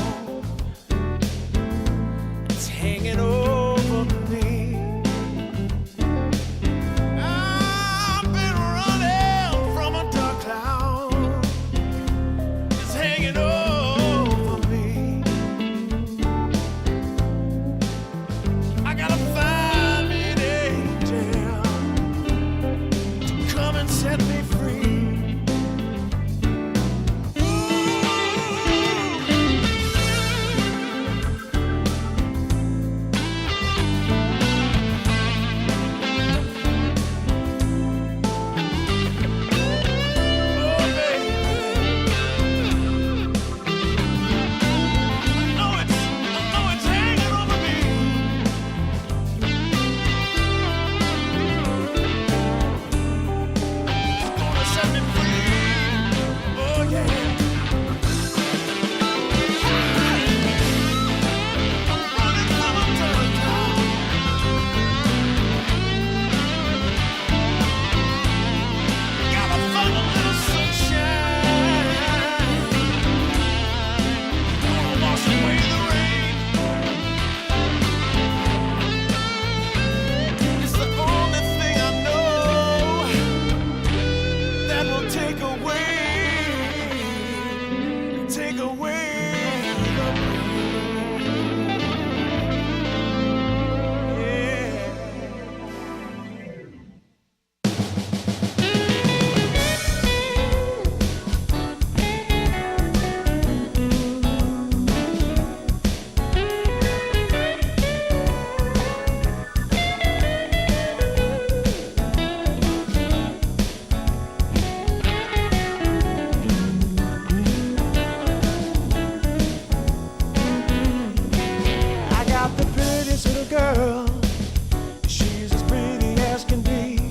It's hanging over me. I've been running from a dark cloud. It's hanging over me. I gotta find me an angel to come and set me free. Take away the pain. Yeah. I got the prettiest little girl. She's as pretty as can be.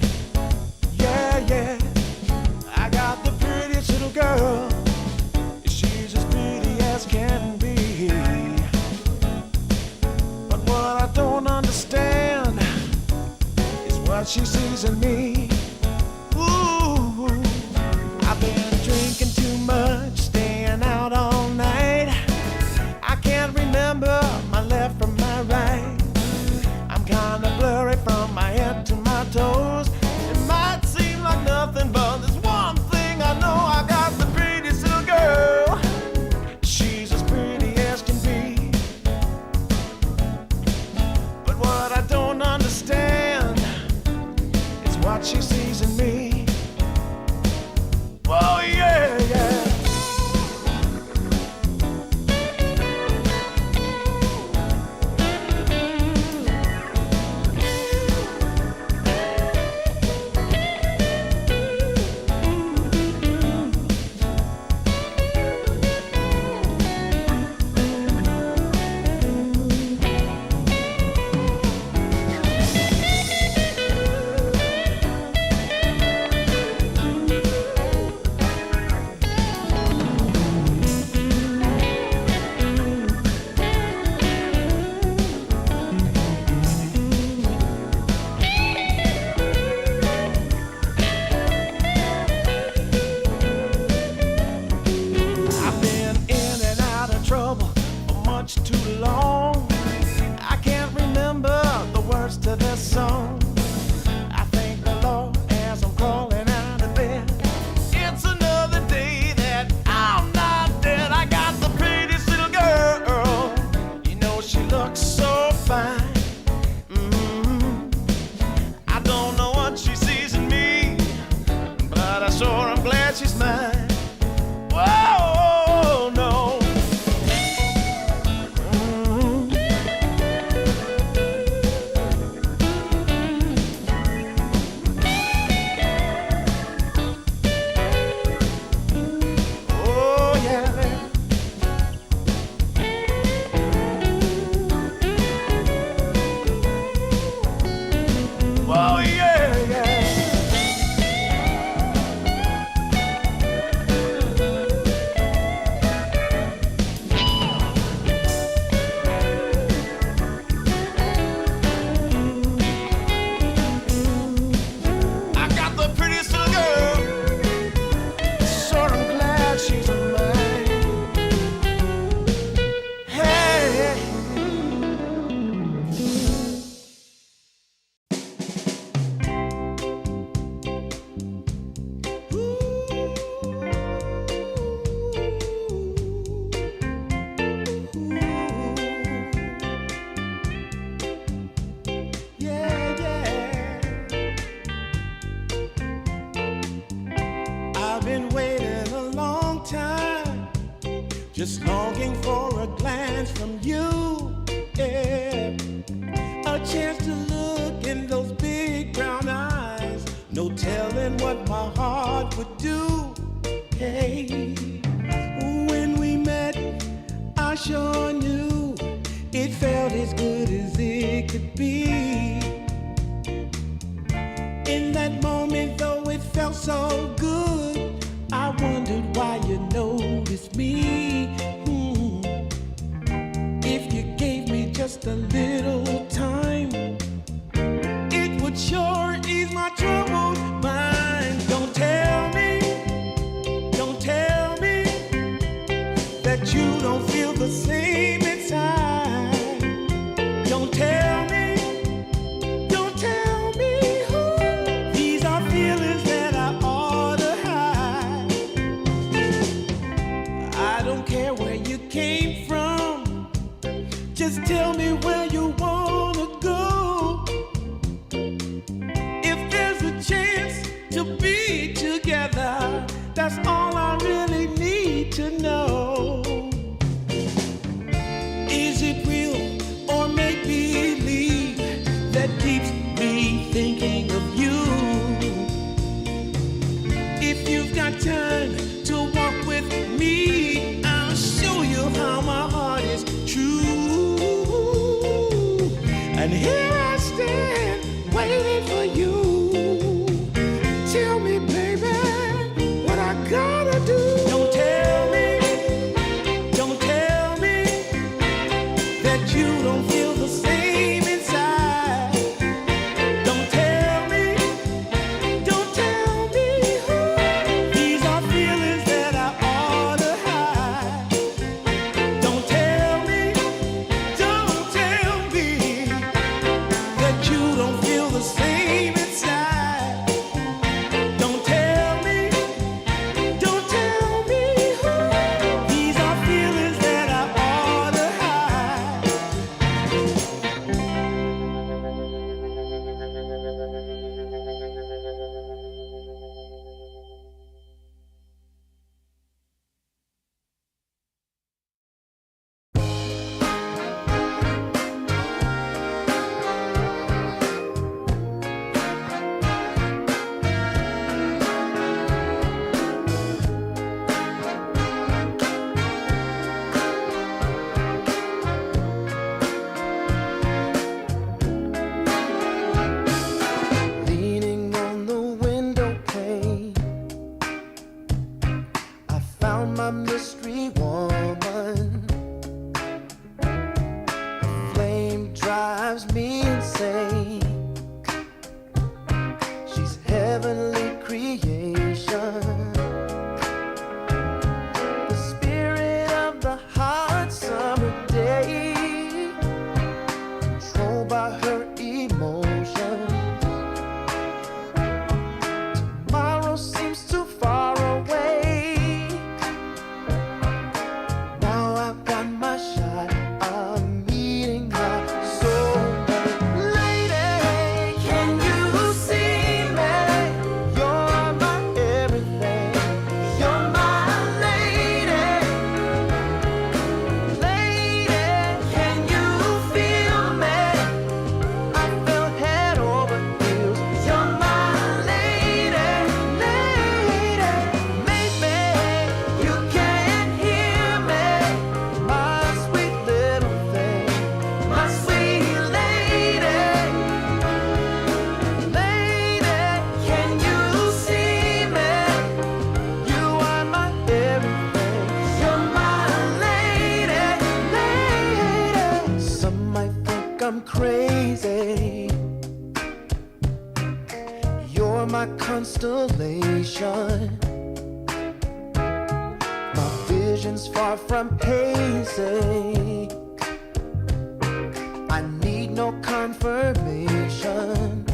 Yeah, yeah. I got the prettiest little girl. She's as pretty as can be. But what I don't understand is what she sees in me. Ooh, I've been drinking too much, staying out all night. I can't remember my left from my right. I'm kinda blurry from my head to my toes. It might seem like nothing, but there's one thing I know. I got the prettiest little girl. She's as pretty as can be. But what I don't understand is what she sees just longing for a glance from you. Yeah. A chance to look in those big brown eyes. No telling what my heart would do. Hey, when we met, I sure knew it felt as good as it could be. In that moment, though it felt so good, I wondered why you noticed me. If you gave me just a little time, it would sure ease my troubled mind. Don't tell me that you don't feel the same inside. Don't tell me these are feelings that I ought to hide. I don't care where you came from, just tell me where you wanna go. If there's a chance to be together, that's all I really need to know. Is it real or make believe that keeps me thinking of you? If you've got time to walk with me, I'll show you how my heart is true. And here I stand waiting for you. Tell me, baby, what I gotta do. Don't tell me that you don't feel the same inside. Don't tell me these are feelings that I ought to hide. Don't tell me that you don't feel the same inside. Don't tell me these are feelings that I ought to hide. Leaning on the window pane, I found my mystery woman. Flame drives me insane. She's heavenly creation, the spirit of the hot summer day, controlled by her emotion. Tomorrow seems too far away. Now I've got my shot. I'm meeting my soulmate. Lady, can you see me? You're my everything. You're my lady. Lady, can you feel me? I feel head over heels. You're my lady, lady. Maybe you can't hear me, my sweet little thing, my sweet lady. Lady, can you see me? You are my everything. You're my lady, lady. Some might think I'm crazy. You're my constellation. My vision's far from hazy. I need no confirmation.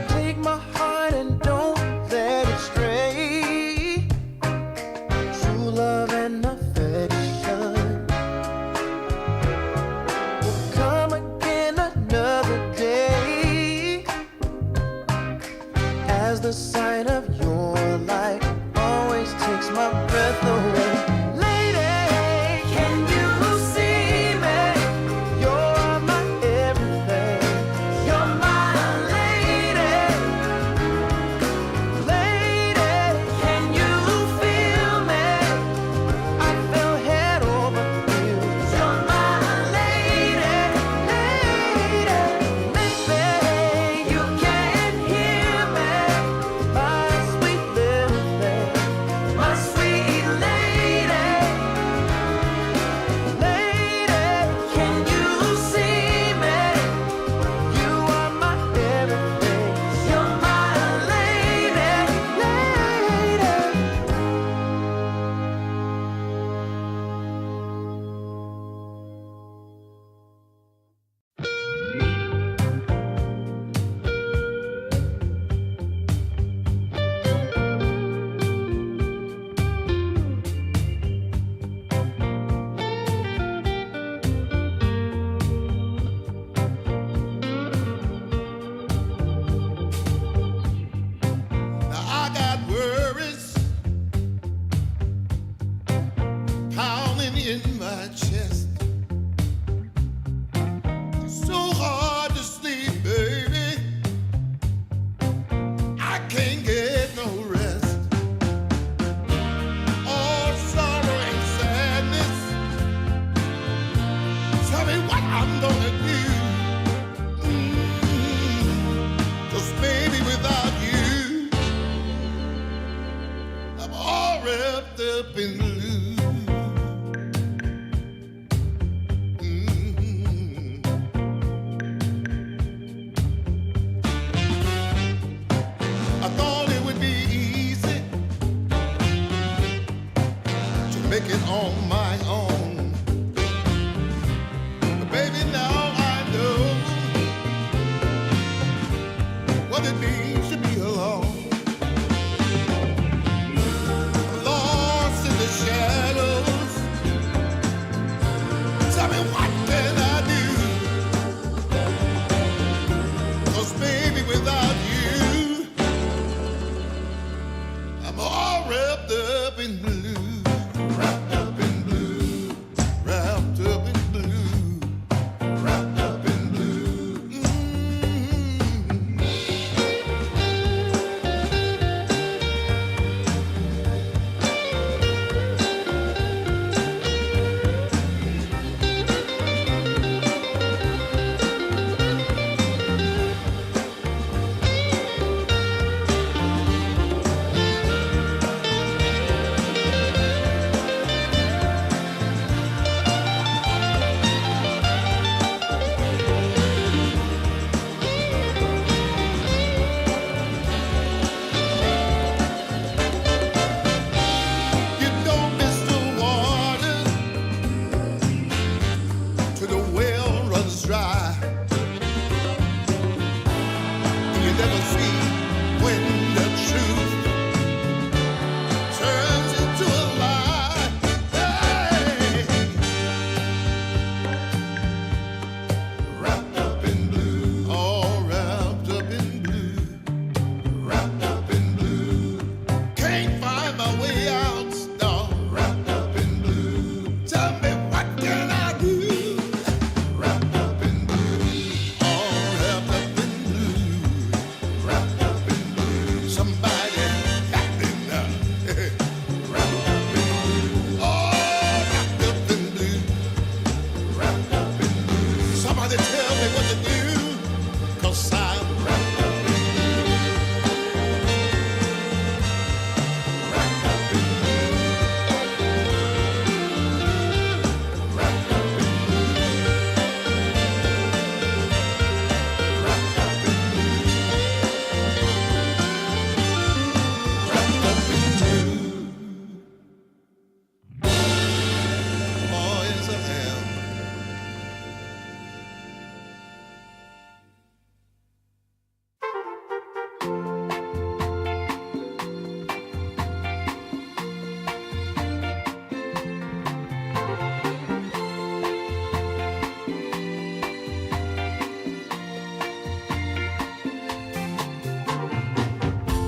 Take my heart and don't let it stray. True love and affection will come again another day. As the sight of your light always takes my breath away. wrapped up in blue. I thought it would be easy to make it on my own. But baby, now I know what it means to be alone. Lost in the shadows. Tell me, what can I do? 'Cause baby, without you, I'm all wrapped up in blue. Wrapped up in blue. Wrapped up in blue. Wrapped up in blue. You don't miss the water till the well runs dry. You never see when the truth turns into a lie. Hey. Wrapped up in blue, all wrapped up in blue. Wrapped up in blue, can't find my way out. No, wrapped up in blue. Tell me, what can I do? Wrapped up in blue, all wrapped up in blue. Wrapped up in blue, somebody help me now. Wrapped up in blue, all wrapped up in blue. Wrapped up in blue, somebody tell me what to do. 'Cause I'm wrapped up in blue. Wrapped up in blue. Wrapped up in blue. Wrapped up in blue. Wrapped up in blue. Oh, yes, I am.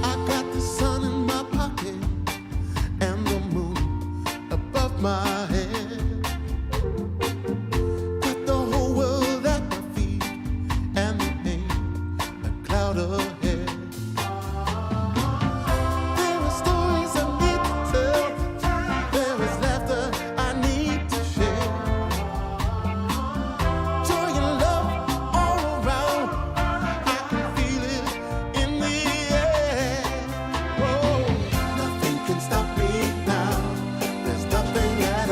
I got the sun in my pocket and the moon above my head. Got the whole world at my feet and there ain't a cloud ahead. There are stories I need to tell. There is laughter I need to share. Joy and love all around. I can feel it in the air. Oh, nothing can stop me now. There's nothing at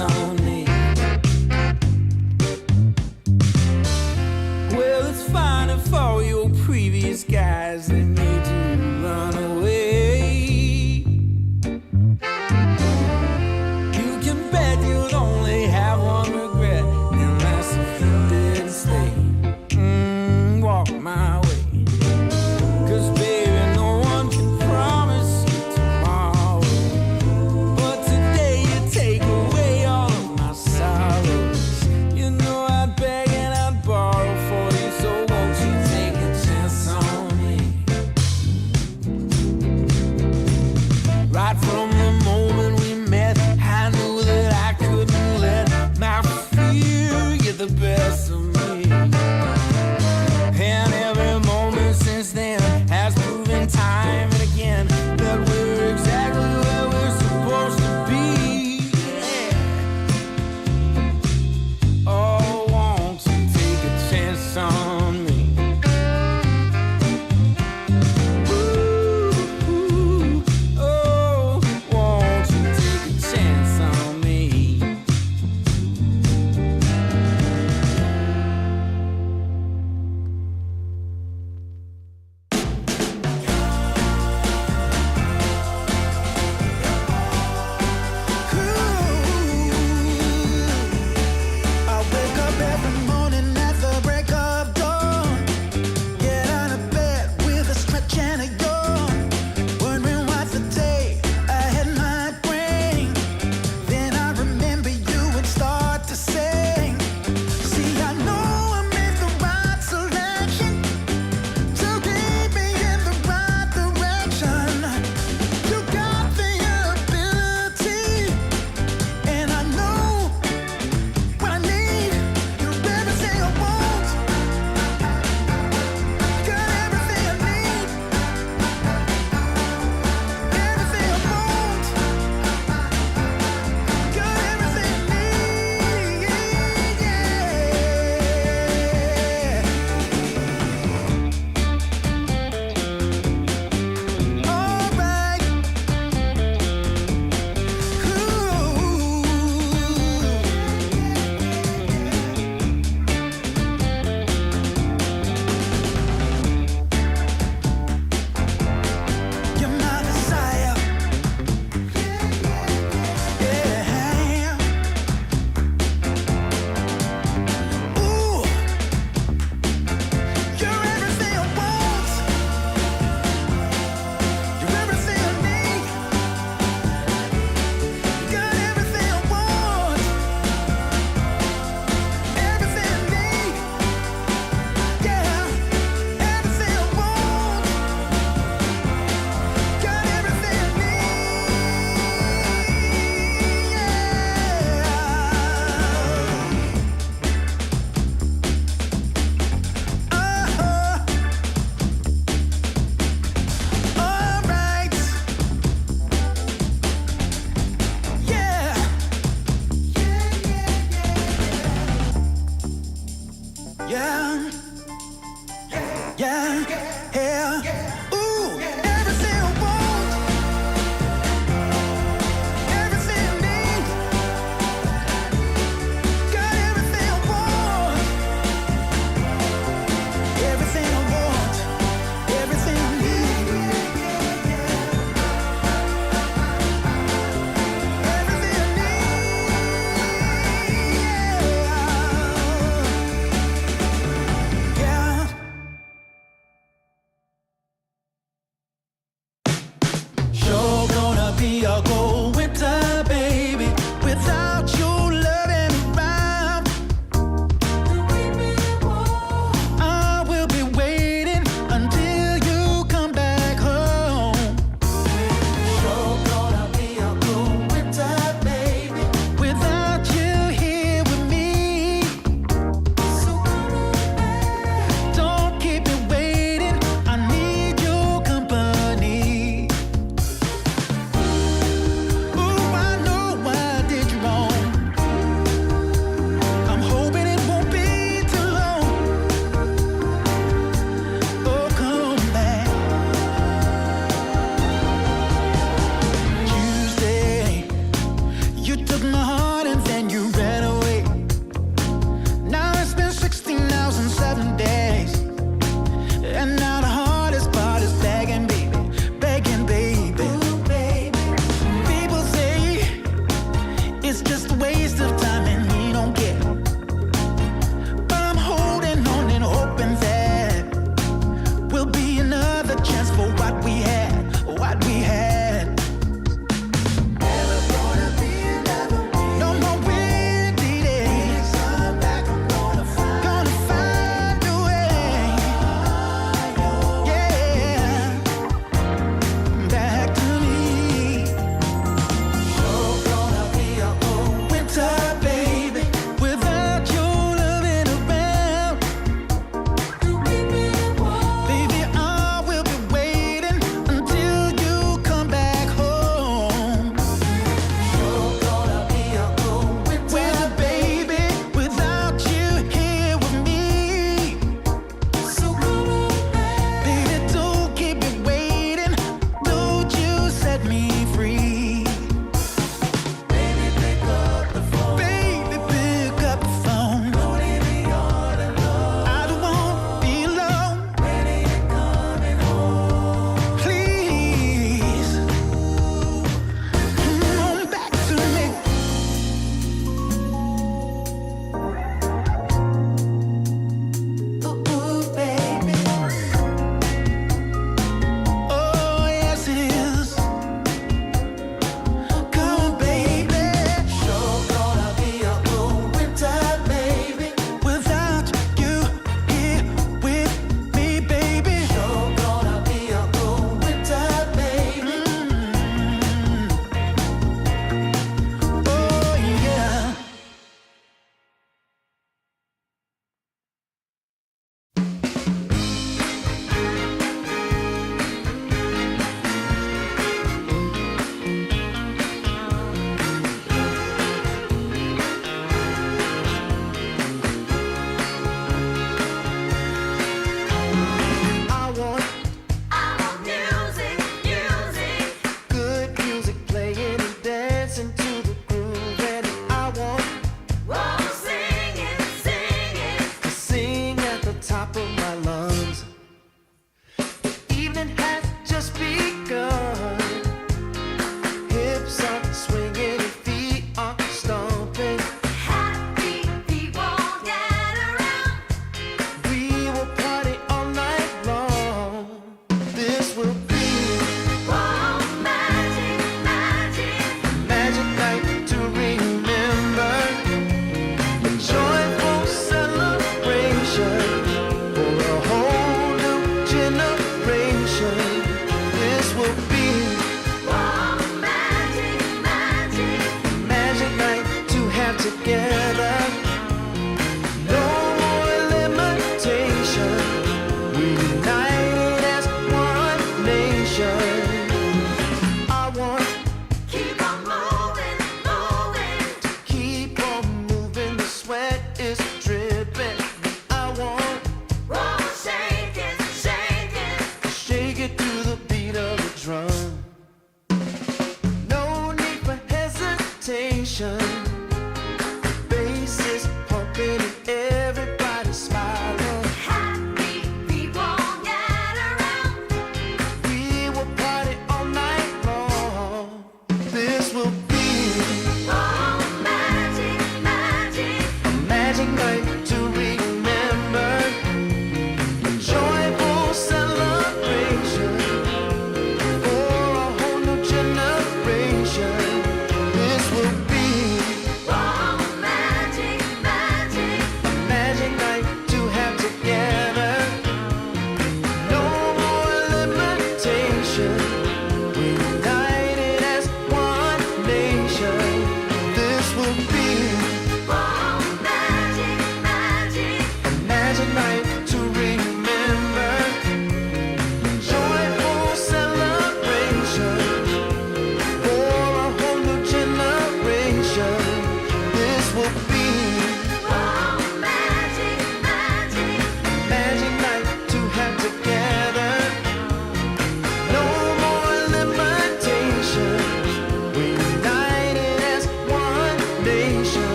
on me. Well, it's fine if all your previous guys they made you run away. You can bet you'd only have one regret, and that's if you didn't stay. Walk my way. 'Cause baby, no one can promise you tomorrow. But today you take away all of my sorrows. You know I'd beg and I'd borrow for you, so won't you take a chance on me? Right from the moment we met, I knew that I couldn't let my fear get the best of me. And every moment since then has proven time and again that we're exactly where we're supposed to be. Yeah. Oh, won't you take a chance on me? Ooh, oh, top of my lungs. The evening has just begun. Hips are swinging, feet are stomping. Happy people gather round. We will party all night long. This will be Oh, magic, magic. magic night to remember. A joyful celebration for a whole new generation. This will be Oh, magic, magic. magic night to have together. No more limitation. We unite as one nation. I want Keep on moving, moving. keep on moving. The sweat is dripping. I want Oh, shake it, shake it. shake it to the beat of the drum. No need for hesitation. Bass is pumping and everybody smiling. Happy people gather round. We will party all night long. This will be Oh, magic, magic. a magic night to remember. A joyful celebration for a whole new generation. This will be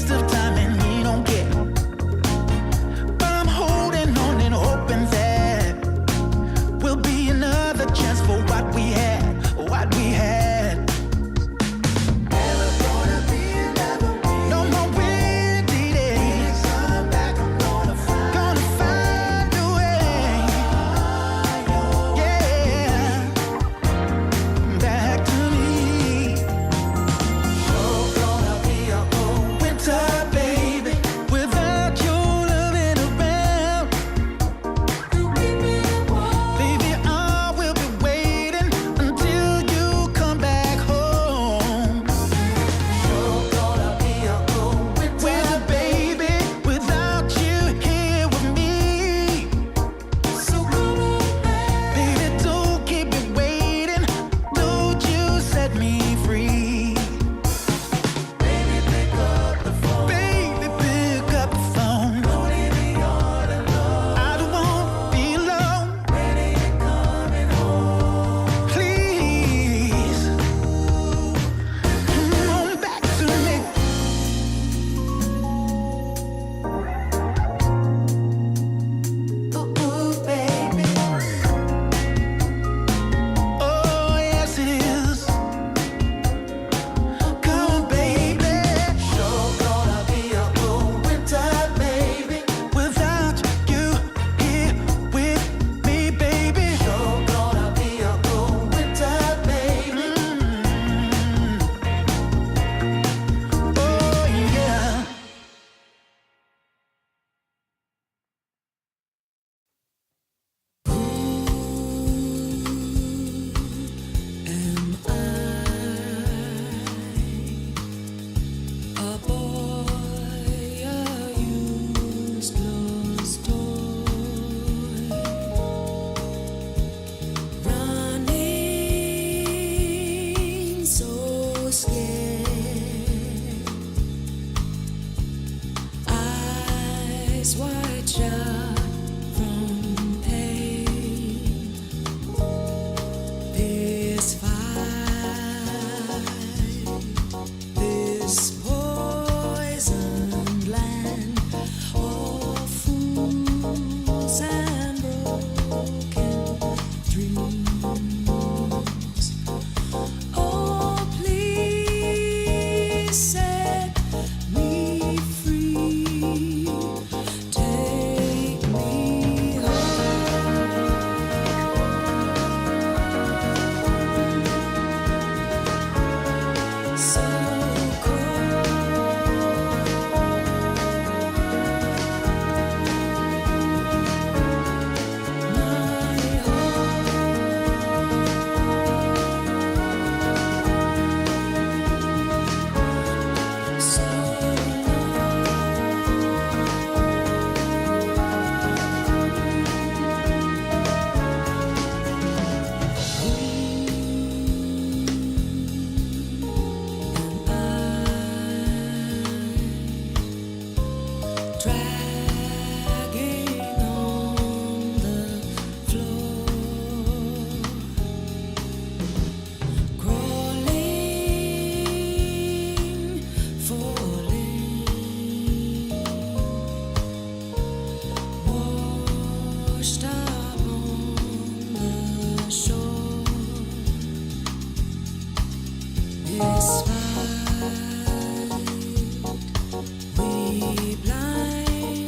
waste of time and we don't care. But I'm holding on and hoping that will be another chance for what we had, what we had. Never gonna be another way. No more windy days. Come back, I'm gonna find a way. Yeah, back to me. You're gonna be a cold winter, baby, without your loving around. Baby, I will be waiting until you come back home. You're gonna be a cold winter, baby, without you here with me. So come on, baby, don't keep me waiting. Don't you set me free. Baby, pick up the phone. Baby, pick up the phone. Don't leave me all alone. I don't want to be alone. When are you coming home? Please, come on back to me. Ooh, baby. Oh, yes it is. Come on, baby. You're gonna be a cold winter, baby, without you here with me, baby. You're gonna be a cold winter, baby. Oh, yeah. Am I a boy, a used lost toy, running so scared, eyes wide shut from pain? This fight, this poisoned land of fools and broken dreams. Oh, please set me free. Take me home. So cold. My home. So dragging on the floor, crawling, falling, washed up on the shore. This fight we blind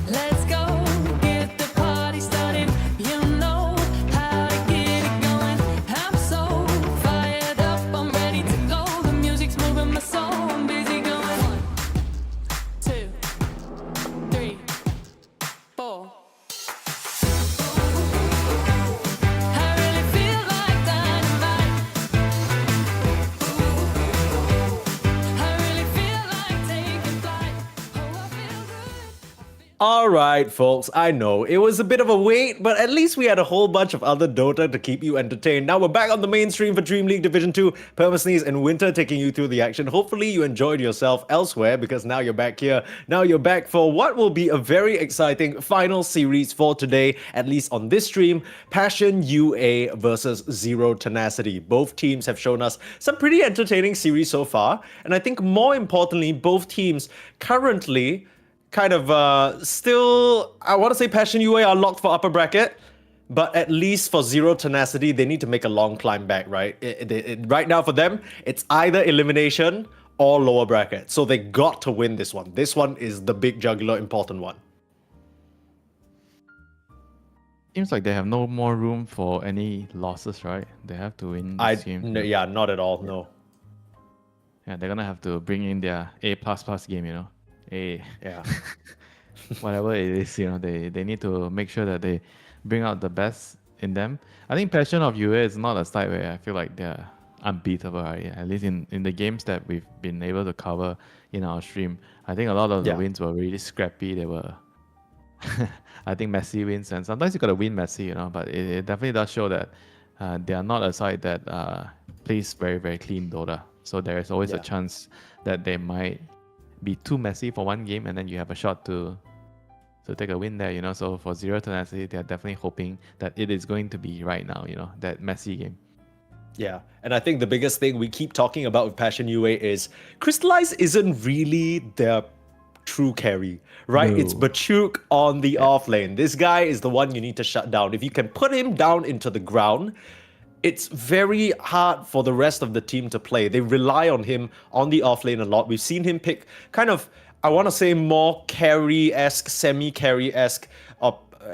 Let's go, get the party started. You know how to get it going. I'm so fired up, I'm ready to go. The music's moving my soul, I'm busy going. 1, 2, 3, 4. I really feel like dynamite. I really feel like taking flight. Oh, I feel good. All right, folks, I know it was a bit of a wait, but at least we had a whole bunch of other Dota to keep you entertained. Now we're back on the mainstream for Dream League Division 2, Permasneeze and Winter taking you through the action. Hopefully you enjoyed yourself elsewhere because now you're back here. Now you're back for what will be a very exciting final series for today, at least on this stream, Passion UA versus Zero Tenacity. Both teams have shown us some pretty entertaining series so far, and I think more importantly, both teams currently kind of still, I want to say Passion UA are locked for upper bracket, but at least for Zero Tenacity, they need to make a long climb back, right? Right now for them, it's either elimination or lower bracket. So they got to win this one. This one is the big jugular important one. Seems like they have no more room for any losses, right? They have to win this game. Yeah, not at all, no. Yeah, they're gonna have to bring in their A++ game, you know. Yeah. Whatever it is, you know, they need to make sure that they bring out the best in them. I think Passion of UA is not a side where I feel like they're unbeatable, right? At least in the games that we've been able to cover in our stream. I think a lot of the wins were really scrappy. They were, I think, messy wins. And sometimes you got to win messy, you know, but it definitely does show that they are not a side that plays very, very clean Dota. So there is always a chance that they might be too messy for one game and then you have a shot to take a win there, you know. So for Zero Tenacity, they're definitely hoping that it is going to be right now, you know, that messy game. Yeah, and I think the biggest thing we keep talking about with Passion UA is Crystallize isn't really their true carry, right? No. It's Bachuk on the off lane. This guy is the one you need to shut down. If you can put him down into the ground, it's very hard for the rest of the team to play. They rely on him on the offlane a lot. We've seen him pick kind of, I want to say, more carry-esque, semi-carry-esque,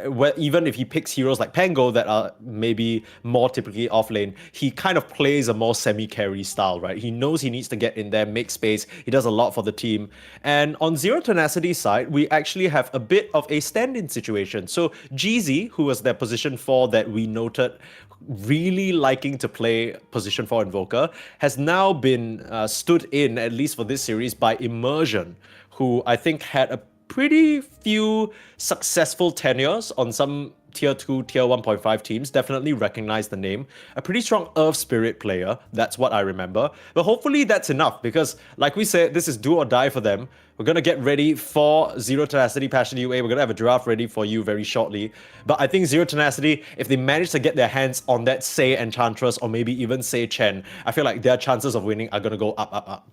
where even if he picks heroes like Pango that are maybe more typically offlane, he kind of plays a more semi-carry style, right? He knows he needs to get in there, make space. He does a lot for the team. And on Zero Tenacity's side, we actually have a bit of a stand-in situation. So Jeezy, who was their position 4 that we noted really liking to play position 4 Invoker, has now been stood in, at least for this series, by Immersion, who I think had a pretty few successful tenures on some tier 2, tier 1.5 teams. Definitely recognize the name. A pretty strong Earth Spirit player, that's what I remember. But hopefully that's enough, because like we said, this is do or die for them. We're going to get ready for Zero Tenacity Passion UA. We're going to have a draft ready for you very shortly. But I think Zero Tenacity, if they manage to get their hands on that Say Enchantress or maybe even Say Chen, I feel like their chances of winning are going to go up, up, up.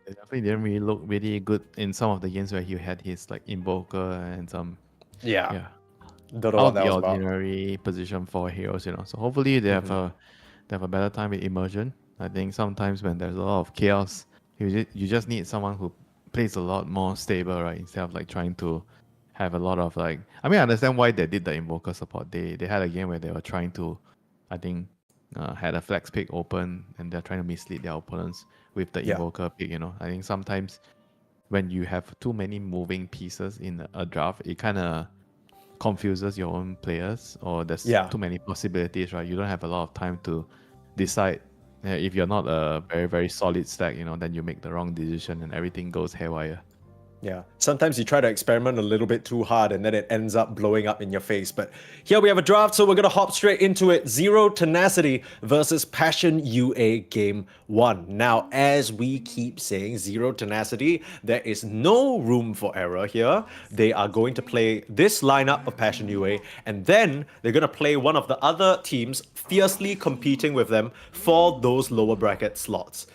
It definitely didn't really look really good in some of the games where he had his like Invoker and some Yeah. Don't know what that was about. ordinary position for heroes, you know. So hopefully they have a better time with Immersion. I think sometimes when there's a lot of chaos, you just need someone who plays a lot more stable, right? Instead of like trying to have a lot of like, I mean, I understand why they did the Invoker support. They had a game where they were trying to, I think, had a flex pick open and they're trying to mislead their opponents with the Invoker pick, you know. I think sometimes when you have too many moving pieces in a draft, it kind of confuses your own players, or there's too many possibilities, right? You don't have a lot of time to decide. If you're not a very, very solid stack, you know, then you make the wrong decision and everything goes haywire. Yeah, sometimes you try to experiment a little bit too hard and then it ends up blowing up in your face. But here we have a draft, so we're going to hop straight into it. Zero Tenacity versus Passion UA Game 1. Now, as we keep saying, Zero Tenacity, there is no room for error here. They are going to play this lineup of Passion UA, and then they're going to play one of the other teams, fiercely competing with them for those lower bracket slots.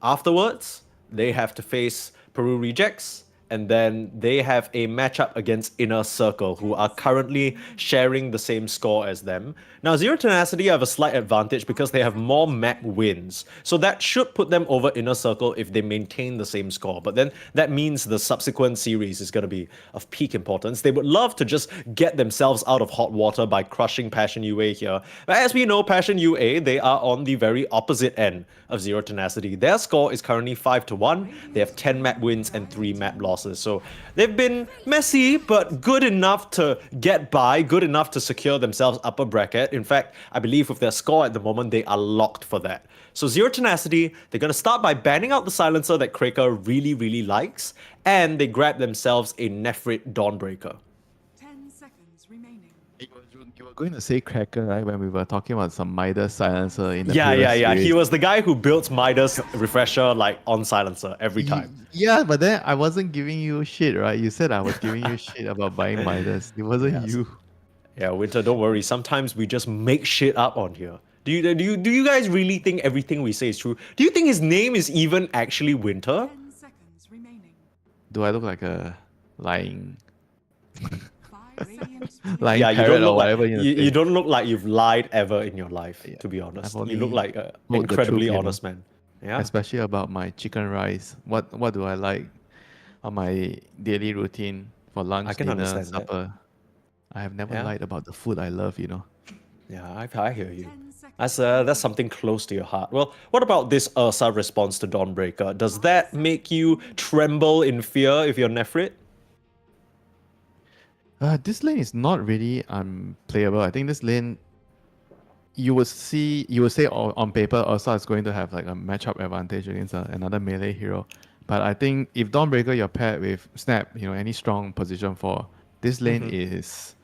Afterwards, they have to face Peru Rejects, and then they have a matchup against Inner Circle, who are currently sharing the same score as them. Now, Zero Tenacity have a slight advantage because they have more map wins, so that should put them over Inner Circle if they maintain the same score. But then that means the subsequent series is going to be of peak importance. They would love to just get themselves out of hot water by crushing Passion UA here. But as we know, Passion UA, they are on the very opposite end of Zero Tenacity. Their score is currently 5-1. They have 10 map wins and 3 map losses. So they've been messy, but good enough to get by, good enough to secure themselves upper bracket. In fact, I believe with their score at the moment, they are locked for that. So Zero Tenacity, they're going to start by banning out the silencer that Kraker really, really likes, and they grab themselves a Nephrit Dawnbreaker. 10 seconds remaining. You were going to say Cracker, right? When we were talking about some Midas silencer in the Yeah. series. He was the guy who built Midas Refresher like on silencer every time. Yeah, but then I wasn't giving you shit, right? You said I was giving you shit about buying Midas. It wasn't you. Yeah, Winter, don't worry. Sometimes we just make shit up on here. Do you guys really think everything we say is true? Do you think his name is even actually Winter? 10 seconds remaining. Do I look like a lying 5 seconds lying Yeah, you parrot don't or look whatever like, you you say? don't look like you've lied ever in your life, to be honest. I've You look only like an told the incredibly truth, you know. honest man. Yeah. Especially about my chicken rice. What do I like on my daily routine for lunch, I can dinner, understand that. supper? I have never Yeah. lied about the food I love, you know. Yeah, I hear you. 10 seconds. That's something close to your heart. Well, what about this Ursa response to Dawnbreaker? Does that make you tremble in fear if you're Nephrit? This lane is not really unplayable. I think this lane, you would say on paper, Ursa is going to have like a matchup advantage against another melee hero. But I think if Dawnbreaker you're paired with Snap, any strong position for this lane is,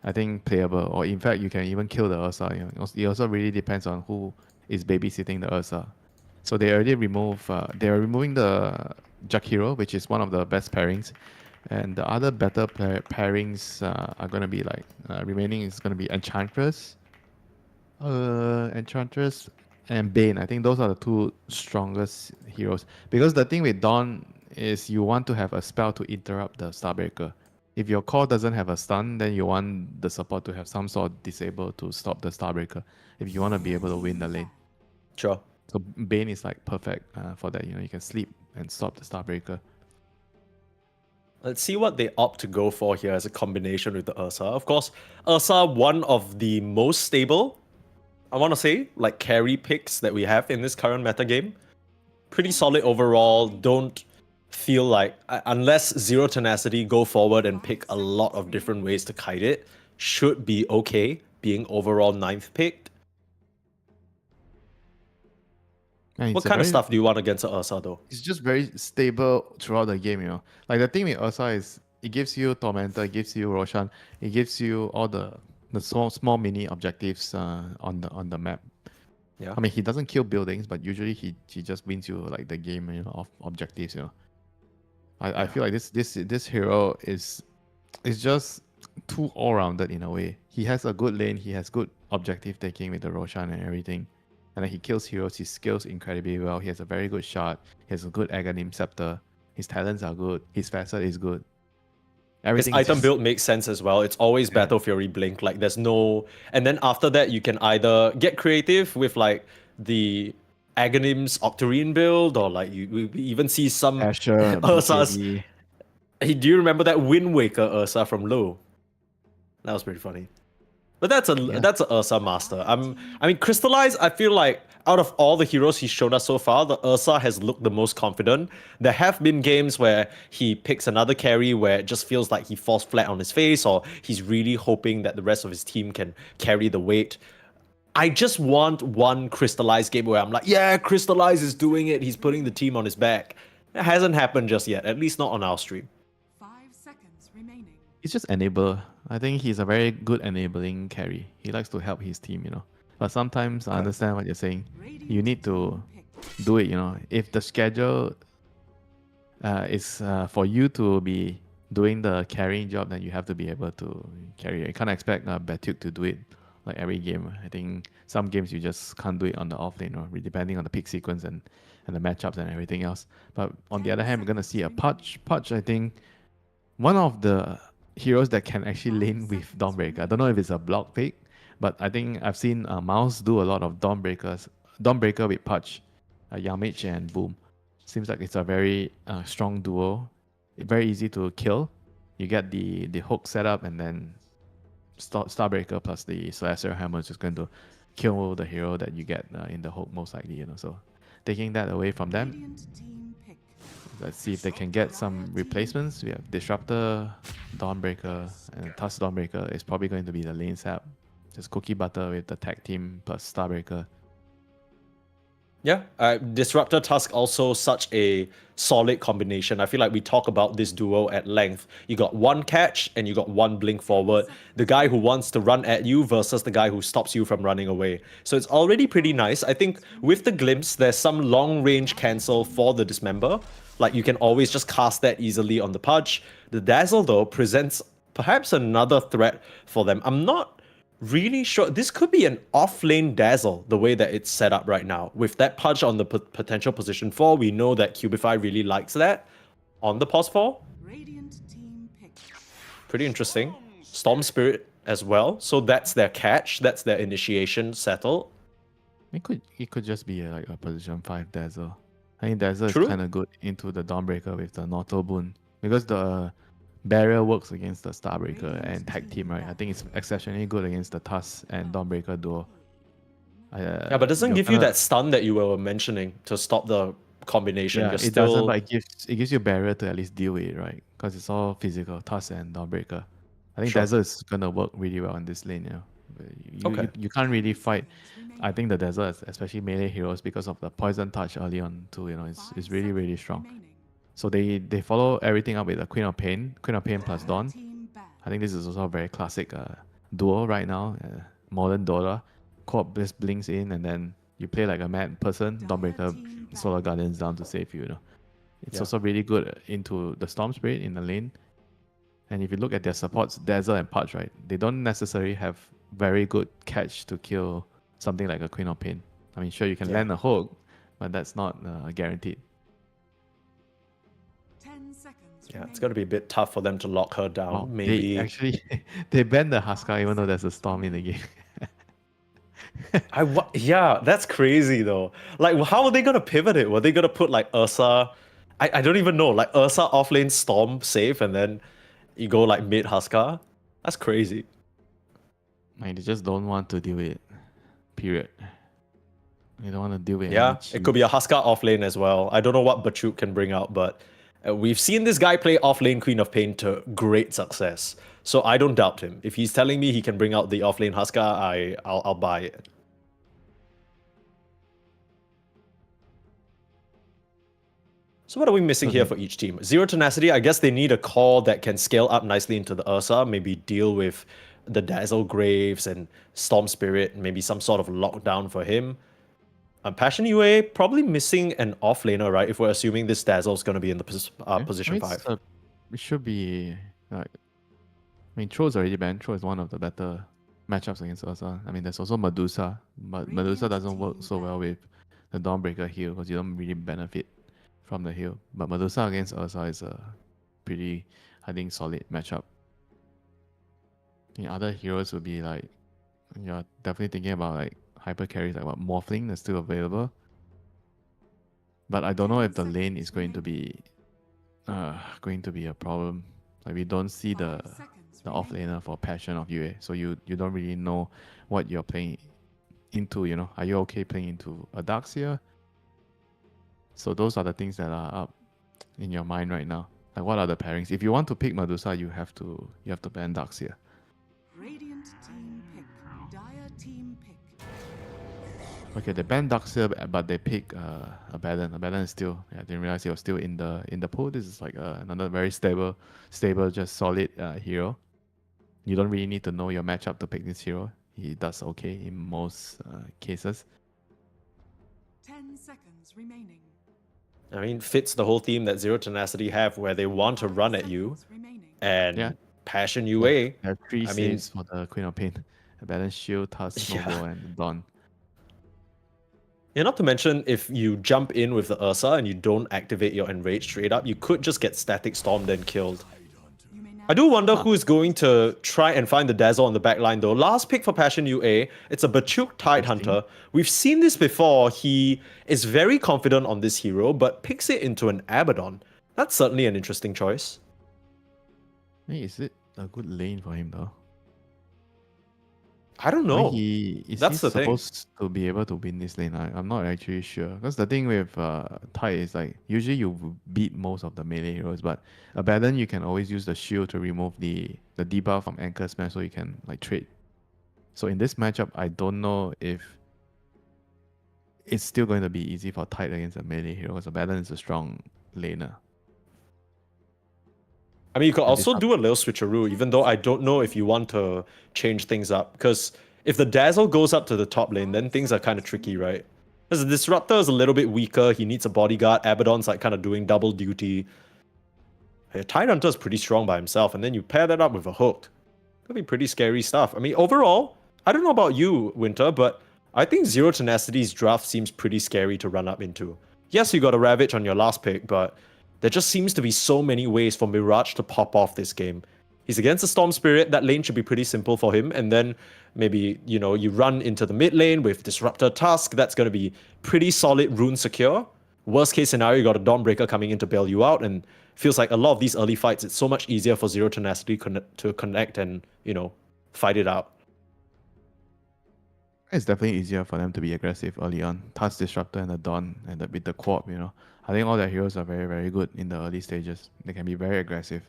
I think, playable. Or in fact, you can even kill the Ursa. It also really depends on who is babysitting the Ursa. So they already they are removing the Jack Hero, which is one of the best pairings. And the other better pairings are going to be like, remaining is going to be Enchantress, and Bane. I think those are the two strongest heroes. Because the thing with Dawn is you want to have a spell to interrupt the Starbreaker. If your core doesn't have a stun, then you want the support to have some sort of disable to stop the Starbreaker if you want to be able to win the lane. Sure. So Bane is like perfect for that. You can sleep and stop the Starbreaker. Let's see what they opt to go for here as a combination with the Ursa. Of course, Ursa, one of the most stable, I want to say, like carry picks that we have in this current meta game. Pretty solid overall. Don't feel like, unless Zero Tenacity go forward and pick a lot of different ways to kite it, should be okay being overall 9th picked. And What it's a kind of very- stuff do you want against the Ursa though? It's just very stable throughout the game. Like the thing with Ursa is it gives you Tormentor, it gives you Roshan, it gives you all the small mini objectives on the map. Yeah. I mean, he doesn't kill buildings, but usually he just wins you like the game of objectives. I feel like this hero is just too all-rounded in a way. He has a good lane, he has good objective taking with the Roshan and everything. And then he kills heroes, he scales incredibly well, he has a very good shot, he has a good Aghanim Scepter, his talents are good, his facet is good. His Everything is item just- build makes sense as well. It's always Battle Fury Blink. Like there's no, and then after that you can either get creative with like the Aghanim's Octarine build, or like we even see some Asher, Ursa's. BKB. Hey, do you remember that Wind Waker Ursa from Low? That was pretty funny. But that's a Ursa master. I mean, Crystallize, I feel like out of all the heroes he's shown us so far, the Ursa has looked the most confident. There have been games where he picks another carry where it just feels like he falls flat on his face, or he's really hoping that the rest of his team can carry the weight. I just want one Crystallize game where I'm like, yeah, Crystallize is doing it. He's putting the team on his back. It hasn't happened just yet, at least not on our stream. He's just enabler. I think he's a very good enabling carry. He likes to help his team, you know. But sometimes I understand what you're saying. You need to do it, you know. If the schedule is for you to be doing the carrying job, then you have to be able to carry. You can't expect Batuk to do it like every game. I think some games you just can't do it on the off lane, or depending on the pick sequence and the matchups and everything else. But on the other hand, we're gonna see a Pudge. Pudge, I think, one of the heroes that can actually lane with Dawnbreaker. I don't know if it's a block pick, but I think I've seen Mouse do a lot of Dawnbreaker with Pudge, Yamich and Boom. Seems like it's a very strong duo. Very easy to kill. You get the hook set up, and then Starbreaker plus the Celestial Hammer is just going to kill the hero that you get in the hook most likely, you know. So taking that away from them, Radiant team pick. let's see if they can get some replacements. We have Disruptor, Dawnbreaker, and Tusk Dawnbreaker is probably going to be the lane sap. Just cookie butter with the tag team plus Starbreaker. Yeah, Disruptor Tusk also such a solid combination. I feel like we talk about this duo at length. You got one catch and you got one blink forward. The guy who wants to run at you versus the guy who stops you from running away. So it's already pretty nice. I think with the Glimpse, there's some long range cancel for the Dismember. Like you can always just cast that easily on the Pudge. The Dazzle though presents perhaps another threat for them. I'm not really sure. This could be an off-lane Dazzle, the way that it's set up right now. With that Pudge on the potential position 4, we know that Cubify really likes that on the pos 4. Radiant team pick. Pretty interesting. Storm Spirit as well. So that's their catch. That's their initiation settled. It could just be like a position 5 Dazzle. I think Dazzle True. is kind of good into the Dawnbreaker with the Naughto Boon. Because the barrier works against the Starbreaker and tag team, right? I think it's exceptionally good against the Tusk and Dawnbreaker duo. Yeah, but doesn't give you that stun that you were mentioning to stop the combination. Yeah, You're it still... doesn't, but it gives you a barrier to at least deal with it, right? Because it's all physical, Tusk and Dawnbreaker. I think Sure. Dazzle is gonna work really well in this lane, yeah. Okay. You can't really fight. I think the Dazzle, especially melee heroes, because of the poison touch early on too, you know, is really, really strong. So they follow everything up with the Queen of Pain plus Dawn. Team bad. I think this is also a very classic duo right now. Modern Dota. Co-op just blinks in, and then you play like a mad person. Dawnbreaker Solar Guardians down to save you, you know. It's also really good into the Storm Spirit in the lane. And if you look at their supports, Dazzle and Pudge, right? They don't necessarily have very good catch to kill something like a Queen of Pain. I mean, sure, you can land a hook, but that's not guaranteed. 10 seconds. Yeah, it's going to be a bit tough for them to lock her down. Oh, Maybe... They actually they banned the Huskar even though there's a storm in the game. Yeah, that's crazy though. Like, how are they gonna pivot it? Were they gonna put like Ursa? I don't even know. Like Ursa offlane Storm safe, and then you go like mid Huskar. That's crazy. Like, they just don't want to deal with it. Period. They don't want to deal with it. Yeah, it could be a Huskar offlane as well. I don't know what Bachuk can bring out, but we've seen this guy play offlane Queen of Pain to great success. So I don't doubt him. If he's telling me he can bring out the offlane Huskar, I'll buy it. So what are we missing here for each team? Zero Tenacity, I guess they need a core that can scale up nicely into the Ursa, maybe deal with the Dazzle Graves and Storm Spirit, maybe some sort of lockdown for him. Passion UA, probably missing an offlaner, right? If we're assuming this Dazzle is going to be in the position 5. It should be like... I mean, Troll's already banned. Troll is one of the better matchups against Ursa. I mean, there's also Medusa, but Medusa doesn't work so well with the Dawnbreaker heal because you don't really benefit from the heal. But Medusa against Ursa is a pretty, I think, solid matchup. Other heroes would be like, you're definitely thinking about like hyper carries, like what, Morphling that's still available. But I don't know if the lane is going to be a problem. Like, we don't see the offlaner for Passion of UA, so you don't really know what you're playing into, you know. Are you okay playing into a Darkseer? So those are the things that are up in your mind right now. Like, what are the pairings? If you want to pick Medusa, you have to ban Darkseer. Radiant team pick. Dire team pick. Okay, they banned Darkseer, but they pick Abaddon. Abaddon is still. I didn't realize he was still in the pool. This is like another very stable, just solid hero. You don't really need to know your matchup to pick this hero. He does okay in most cases. 10 seconds remaining. I mean, fits the whole theme that Zero Tenacity have, where they want to run at you, and Yeah. Passion UA. There are three I mean, saves for the Queen of Pain: Abaddon, Shield, Tusk, Snowball, and Dawn. yeah, not to mention, if you jump in with the Ursa and you don't activate your Enrage straight up, you could just get Static Stormed and killed. I do wonder who's going to try and find the Dazzle on the back line though. Last pick for Passion UA, it's a Bachuk Tidehunter. We've seen this before. He is very confident on this hero, but picks it into an Abaddon. That's certainly an interesting choice. Hey, is it a good lane for him though? I don't know. That's the supposed to be able to win this lane. I'm not actually sure. Because the thing with Tide is like usually you beat most of the melee heroes, but Abaddon you can always use the shield to remove the debuff from Anchor Smash so you can like trade. So in this matchup, I don't know if it's still going to be easy for Tide against a melee hero because Abaddon is a strong laner. I mean, you could also do a little switcheroo, even though I don't know if you want to change things up. Because if the Dazzle goes up to the top lane, then things are kind of tricky, right? Because the Disruptor is a little bit weaker. He needs a bodyguard. Abaddon's like kind of doing double duty. Tidehunter is pretty strong by himself. And then you pair that up with a hook. Could be pretty scary stuff. I mean, overall, I don't know about you, Winter, but I think Zero Tenacity's draft seems pretty scary to run up into. Yes, you got a Ravage on your last pick, but there just seems to be so many ways for Mirage to pop off this game. He's against the Storm Spirit. That lane should be pretty simple for him. And then maybe, you know, you run into the mid lane with Disruptor Tusk. That's going to be pretty solid rune secure. Worst case scenario, you got a Dawnbreaker coming in to bail you out. And feels like a lot of these early fights, it's so much easier for Zero Tenacity to connect and, you know, fight it out. It's definitely easier for them to be aggressive early on. Tusk, Disruptor, and the Dawn, and with the Quap, you know. I think all their heroes are very, very good in the early stages. They can be very aggressive.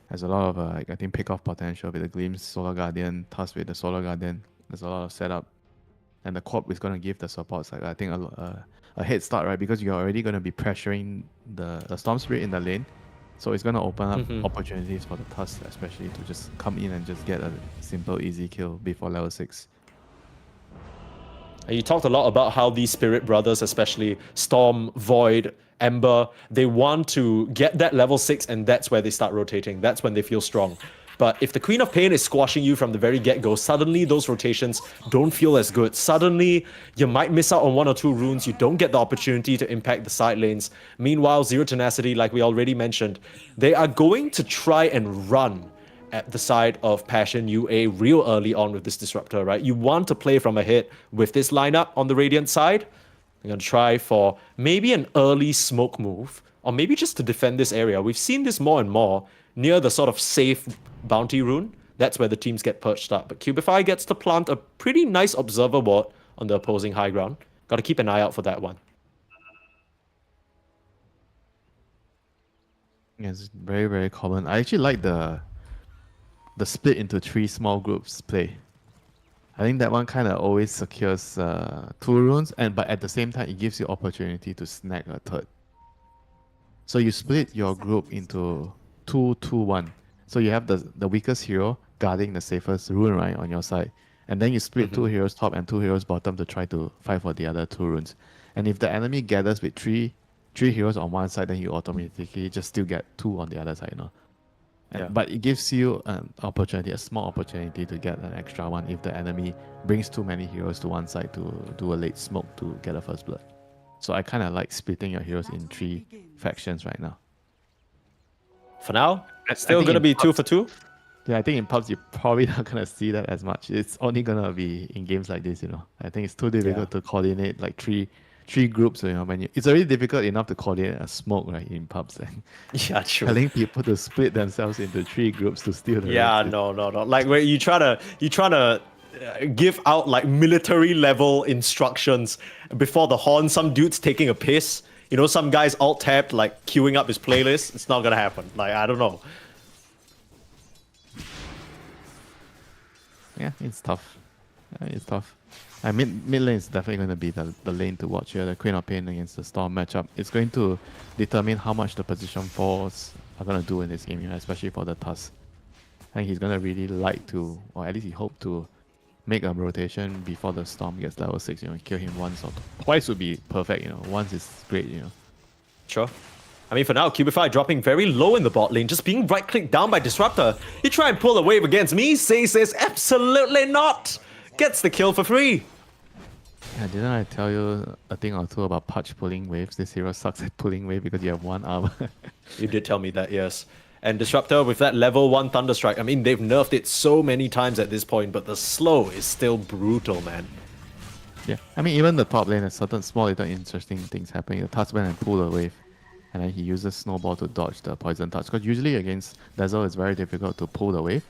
There's a lot of, I think, pick-off potential with the Glimpse, Solar Guardian, Tusk with the Solar Guardian. There's a lot of setup. And the Quap is going to give the supports, like, I think, a head start, right? Because you're already going to be pressuring the Storm Spirit in the lane. So it's going to open up opportunities for the Tusk, especially to just come in and just get a simple, easy kill before level 6. And you talked a lot about how these Spirit Brothers, especially Storm, Void, Ember, they want to get that level 6 and that's where they start rotating. That's when they feel strong. But if the Queen of Pain is squashing you from the very get-go, suddenly those rotations don't feel as good. Suddenly, you might miss out on 1 or 2 runes. You don't get the opportunity to impact the side lanes. Meanwhile, Zero Tenacity, like we already mentioned, they are going to try and run at the side of Passion UA real early on with this Disruptor, right? You want to play from ahead with this lineup on the Radiant side. You're going to try for maybe an early smoke move, or maybe just to defend this area. We've seen this more and more near the sort of safe bounty rune. That's where the teams get perched up. But Cubify gets to plant a pretty nice observer ward on the opposing high ground. Got to keep an eye out for that one. Yeah, it's very, very common. I actually like the split into 3 small groups play. I think that one kind of always secures 2 runes, but at the same time, it gives you opportunity to snag a third. So you split your group into 2-2-1. So you have the weakest hero guarding the safest rune, right, on your side. And then you split 2 heroes top and 2 heroes bottom to try to fight for the other 2 runes. And if the enemy gathers with 3 heroes on one side, then you automatically just still get 2 on the other side, you know. Yeah. But it gives you an opportunity, a small opportunity to get an extra one if the enemy brings too many heroes to one side to do a late smoke to get a first blood. So I kind of like splitting your heroes in 3 factions right now. For now, it's still going to be 2 for 2. Yeah, I think in pubs you're probably not going to see that as much. It's only going to be in games like this, you know. I think it's too difficult to coordinate like three groups, you know. It's already difficult enough to coordinate a smoke, right, in pubs. And yeah, true. Telling people to split themselves into 3 groups to steal the no. Like where you try to give out like military level instructions before the horn. Some dude's taking a piss. You know, some guy's alt tabbed like queuing up his playlist. It's not gonna happen. Like, I don't know. Yeah, it's tough. It's tough. And mid lane is definitely going to be the lane to watch here. The Queen of Pain against the Storm matchup. It's going to determine how much the position force are going to do in this game, especially for the Tusk. I think he's going to really like to, or at least he hoped to, make a rotation before the Storm gets level 6. Kill him once or twice would be perfect. Once is great. Sure. I mean, for now, Cubify dropping very low in the bot lane, just being right-clicked down by Disruptor. You try and pull a wave against me, says absolutely not. Gets the kill for free. Yeah, didn't I tell you a thing or two about Pudge pulling waves? This hero sucks at pulling wave because you have 1 armor. You did tell me that, yes. And Disruptor with that level 1 Thunderstrike, I mean, they've nerfed it so many times at this point, but the slow is still brutal, man. Yeah, I mean, even the top lane has certain small little interesting things happening. The Tusk went and pulled a wave, and then he uses Snowball to dodge the Poison Touch. Because usually against Dazzle, it's very difficult to pull the wave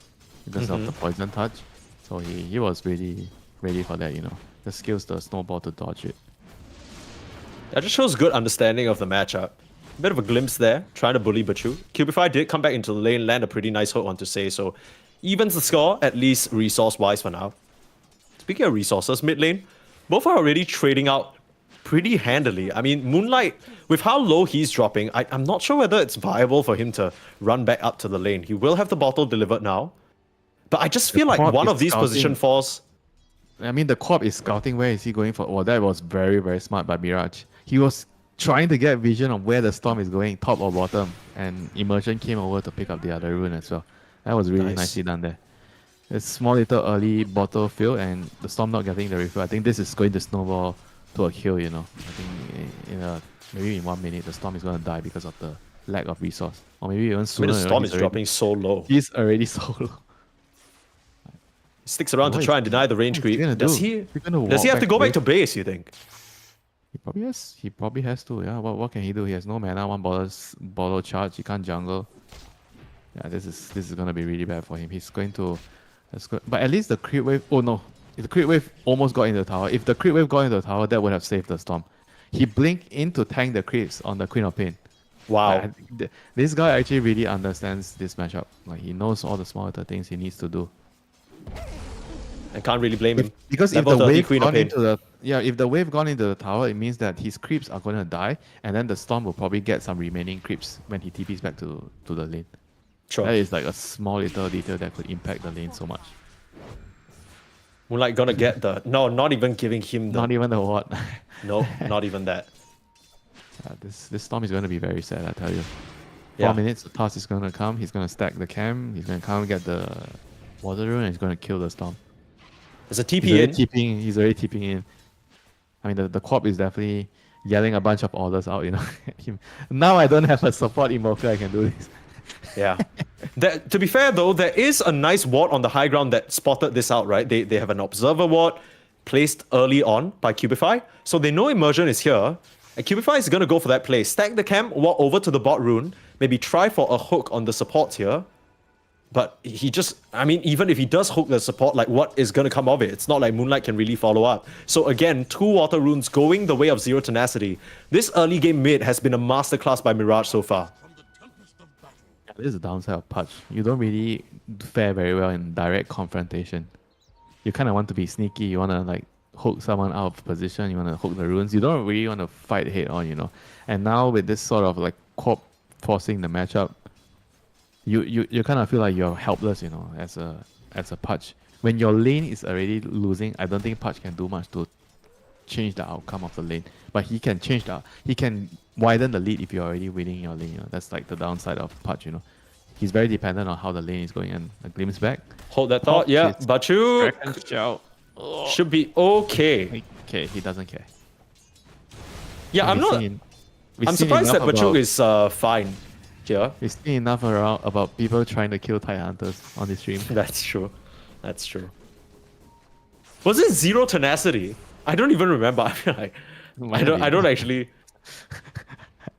because of the Poison Touch. So he was really ready for that, Just skills the Snowball to dodge it. That just shows good understanding of the matchup. A bit of a glimpse there, trying to bully Bachu. Cubify did come back into the lane, land a pretty nice hook, want to say, so evens the score, at least resource-wise for now. Speaking of resources, mid lane, both are already trading out pretty handily. I mean, Moonlight, with how low he's dropping, I'm not sure whether it's viable for him to run back up to the lane. He will have the bottle delivered now. But I just feel like one of these position fours... I mean, the Corp is scouting where is he going for. Well, that was very, very smart by Mirage. He was trying to get vision of where the Storm is going, top or bottom. And Immersion came over to pick up the other rune as well. That was really nicely done there. A small little early bottle fill and the Storm not getting the refill. I think this is going to snowball to a kill, I think maybe in 1 minute, the Storm is going to die because of the lack of resource. Or maybe even sooner. I mean, the Storm is dropping so low. He's already so low. Sticks around to try and deny the range creep. Does he have to go back to base, you think? He probably has to, yeah. What can he do? He has no mana, 1 bottle charge, he can't jungle. Yeah, this is gonna be really bad for him. He's going to but at least the creep wave, oh no. The creep wave almost got into the tower. If the creep wave got into the tower, that would have saved the Storm. He blinked in to tank the creeps on the Queen of Pain. Wow. This guy actually really understands this matchup. Like, he knows all the small little things he needs to do. I can't really blame him. Because if the wave gone into if the wave gone into the tower, it means that his creeps are going to die, and then the Storm will probably get some remaining creeps when he TPs back to the lane. Sure. That is like a small little detail that could impact the lane so much. Moonlight gonna get the... No, not even giving him the... Not even the what? No, not even that. This Storm is going to be very sad, I tell you. 4 minutes, the Tusk is going to come, he's going to stack the cam, he's going to come get the water rune, and he's going to kill the Storm. There's a TP in. He's already TPing in. I mean, the Corp is definitely yelling a bunch of orders out, Now I don't have a support invoker, I can do this. Yeah. To be fair, though, there is a nice ward on the high ground that spotted this out, right? They have an observer ward placed early on by Cubify, so they know Immersion is here, and Cubify is going to go for that play. Stack the camp, walk over to the bot rune, maybe try for a hook on the supports here. But he just, I mean, even if he does hook the support, like, what is going to come of it? It's not like Moonlight can really follow up. So again, 2 water runes going the way of Zero Tenacity. This early game mid has been a masterclass by Mirage so far. This is the downside of Pudge. You don't really fare very well in direct confrontation. You kind of want to be sneaky. You want to, like, hook someone out of position. You want to hook the runes. You don't really want to fight head on, And now with this sort of, like, Corp forcing the matchup, you kind of feel like you're helpless, as a Pudge. When your lane is already losing, I don't think Pudge can do much to change the outcome of the lane. But he can he can widen the lead if you're already winning your lane. That's like the downside of Pudge, He's very dependent on how the lane is going, and a glimpse back. Hold that thought, yeah. Bachu should be okay. Okay, he doesn't care. Yeah, I'm surprised that Bachu is fine. Yeah. We've seen enough around about people trying to kill Titanhunters on this stream. That's true. That's true. Was it Zero Tenacity? I don't even remember. I feel like I don't actually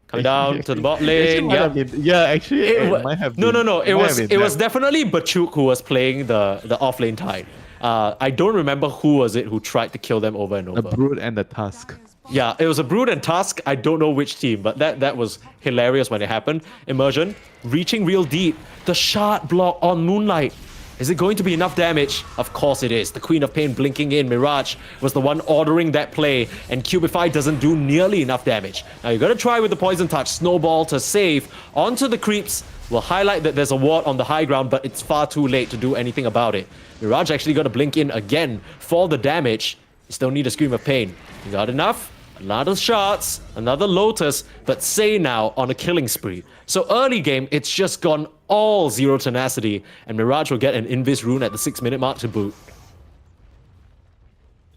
come down to the bot lane. Actually, it might have been. No. It was definitely Bachuk who was playing the off lane Tide. I don't remember who was it who tried to kill them over and over. The Brood and the Tusk. Yeah, it was a Brood and Tusk. I don't know which team, but that was hilarious when it happened. Immersion reaching real deep. The shard block on Moonlight. Is it going to be enough damage? Of course it is. The Queen of Pain blinking in. Mirage was the one ordering that play, and Cubify doesn't do nearly enough damage. Now you gotta try with the Poison Touch. Snowball to save. Onto the creeps. Will highlight that there's a ward on the high ground, but it's far too late to do anything about it. Mirage actually gonna blink in again for the damage. You still need a Scream of Pain. You got enough? Another shots, another Lotus, but Say now on a killing spree. So early game, it's just gone all zero tenacity, and Mirage will get an Invis rune at the 6-minute mark to boot.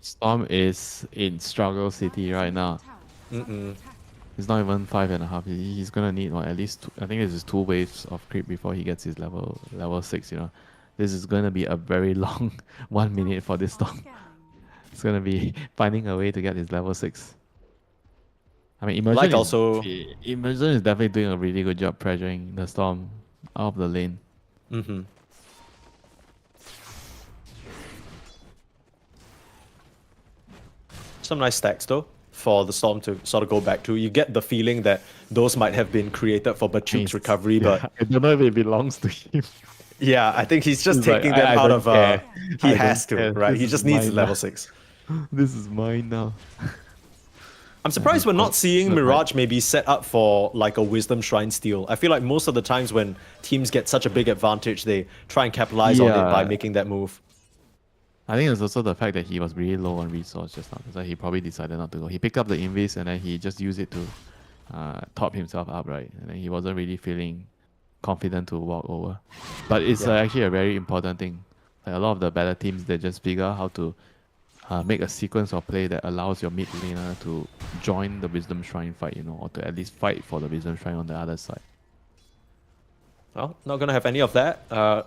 Storm is in struggle city right now. It's not even 5.5. He's gonna need at least I think this is 2 waves of creep before he gets his level 6. You know, this is gonna be a very long 1 minute for this Storm. It's gonna be finding a way to get his level 6. I mean, Immersion, Immersion is definitely doing a really good job pressuring the Storm out of the lane. Some nice stacks though for the Storm to sort of go back to. You get the feeling that those might have been created for Bachuk's recovery, but I don't know if it belongs to him. yeah, I think he's just taking like, them out of. He I has don't to, care. right? This He is just needs mine level now. 6. This is mine now. I'm surprised we're not seeing Mirage maybe set up for like a Wisdom Shrine steal. I feel like most of the times when teams get such a big advantage, they try and capitalize on it by making that move. I think it's also the fact that he was really low on resource just now. So he probably decided not to go. He picked up the Invis and then he just used it to top himself up, right? And then he wasn't really feeling confident to walk over. But it's actually a very important thing. Like a lot of the better teams, they just figure out how to make a sequence of play that allows your mid laner to join the Wisdom Shrine fight, you know, or to at least fight for the Wisdom Shrine on the other side. Well, not going to have any of that.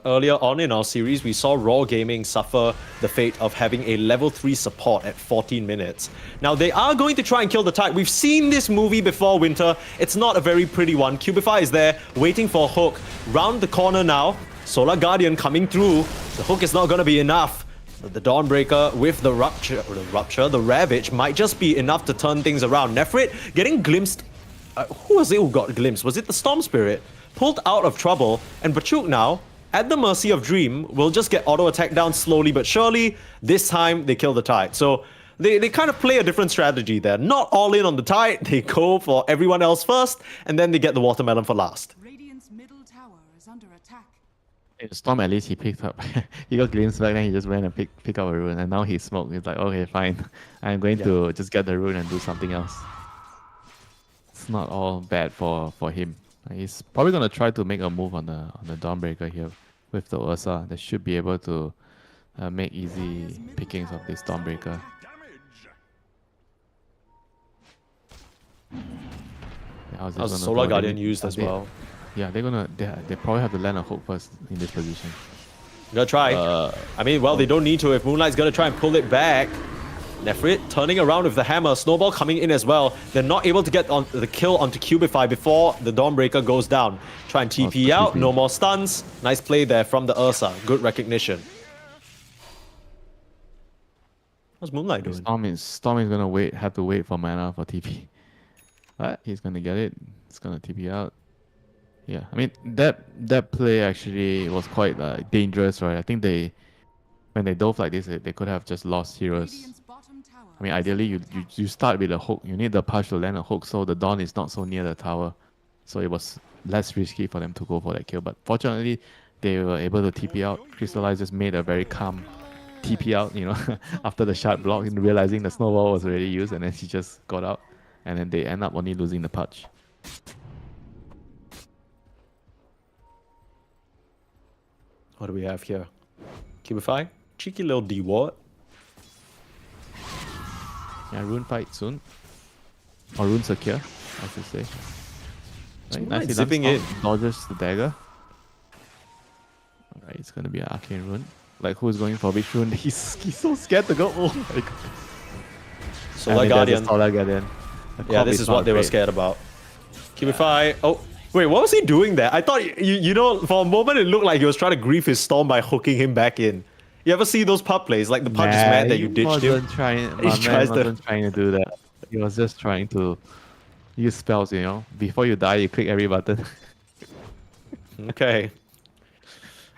Earlier on in our series, we saw Raw Gaming suffer the fate of having a level 3 support at 14 minutes. Now, they are going to try and kill the Tide. We've seen this movie before, Winter. It's not a very pretty one. Cubify is there, waiting for a hook. Round the corner now. Solar Guardian coming through. The hook is not going to be enough. The Dawnbreaker with the the Ravage might just be enough to turn things around. Nefrit getting glimpsed. Who was it who got glimpsed? Was it the Storm Spirit? Pulled out of trouble, and Bachuk now, at the mercy of Dream, will just get auto-attack down slowly but surely. This time, they kill the Tide. So they kind of play a different strategy there. Not all in on the Tide, they go for everyone else first, and then they get the Watermelon for last. Radiant's middle tower is under attack. In Storm, at least he picked up. He got glimpsed back, then he just went and pick up a rune, and now he's smoked. He's like, okay, fine. I'm going to just get the rune and do something else. It's not all bad for him. He's probably gonna try to make a move on the Dawnbreaker here with the Ursa. That should be able to make easy pickings of this Dawnbreaker. How's Solar Guardian used as well. Yeah, they probably have to land a hook first in this position. Gonna try. I mean, well, they don't need to if Moonlight's gonna try and pull it back. Nefrit turning around with the hammer. Snowball coming in as well. They're not able to get on the kill onto Cubify before the Dawnbreaker goes down. Try and TP out. No more stuns. Nice play there from the Ursa. Good recognition. What's Moonlight doing? Storm is gonna have to wait for mana for TP. But he's gonna get it. It's gonna TP out. Yeah, I mean that play actually was quite dangerous, right? I think when they dove like this, they could have just lost heroes. I mean, ideally you start with a hook. You need the push to land a hook, so the Dawn is not so near the tower. So it was less risky for them to go for that kill. But fortunately, they were able to TP out. Crystallize just made a very calm TP out, you know, after the shard block, and realizing the snowball was already used, and then she just got out, and then they end up only losing the patch. What do we have here? Cubify? Cheeky little D-ward. Yeah, rune fight soon. Or rune secure, I should say. Right, nicely zipping in. Dodges the dagger. Alright, it's gonna be an arcane rune. Like, who's going for which rune? He's so scared to go. Oh my god. Solar Guardian. Solar Guardian. Yeah, this is what they were scared about. Cubify. Oh, wait, what was he doing there? I thought, you know, for a moment it looked like he was trying to grief his Storm by hooking him back in. You ever see those pup plays? Like the pup is mad that you ditched him. He wasn't trying to do that. He was just trying to use spells, you know. Before you die, you click every button. Okay.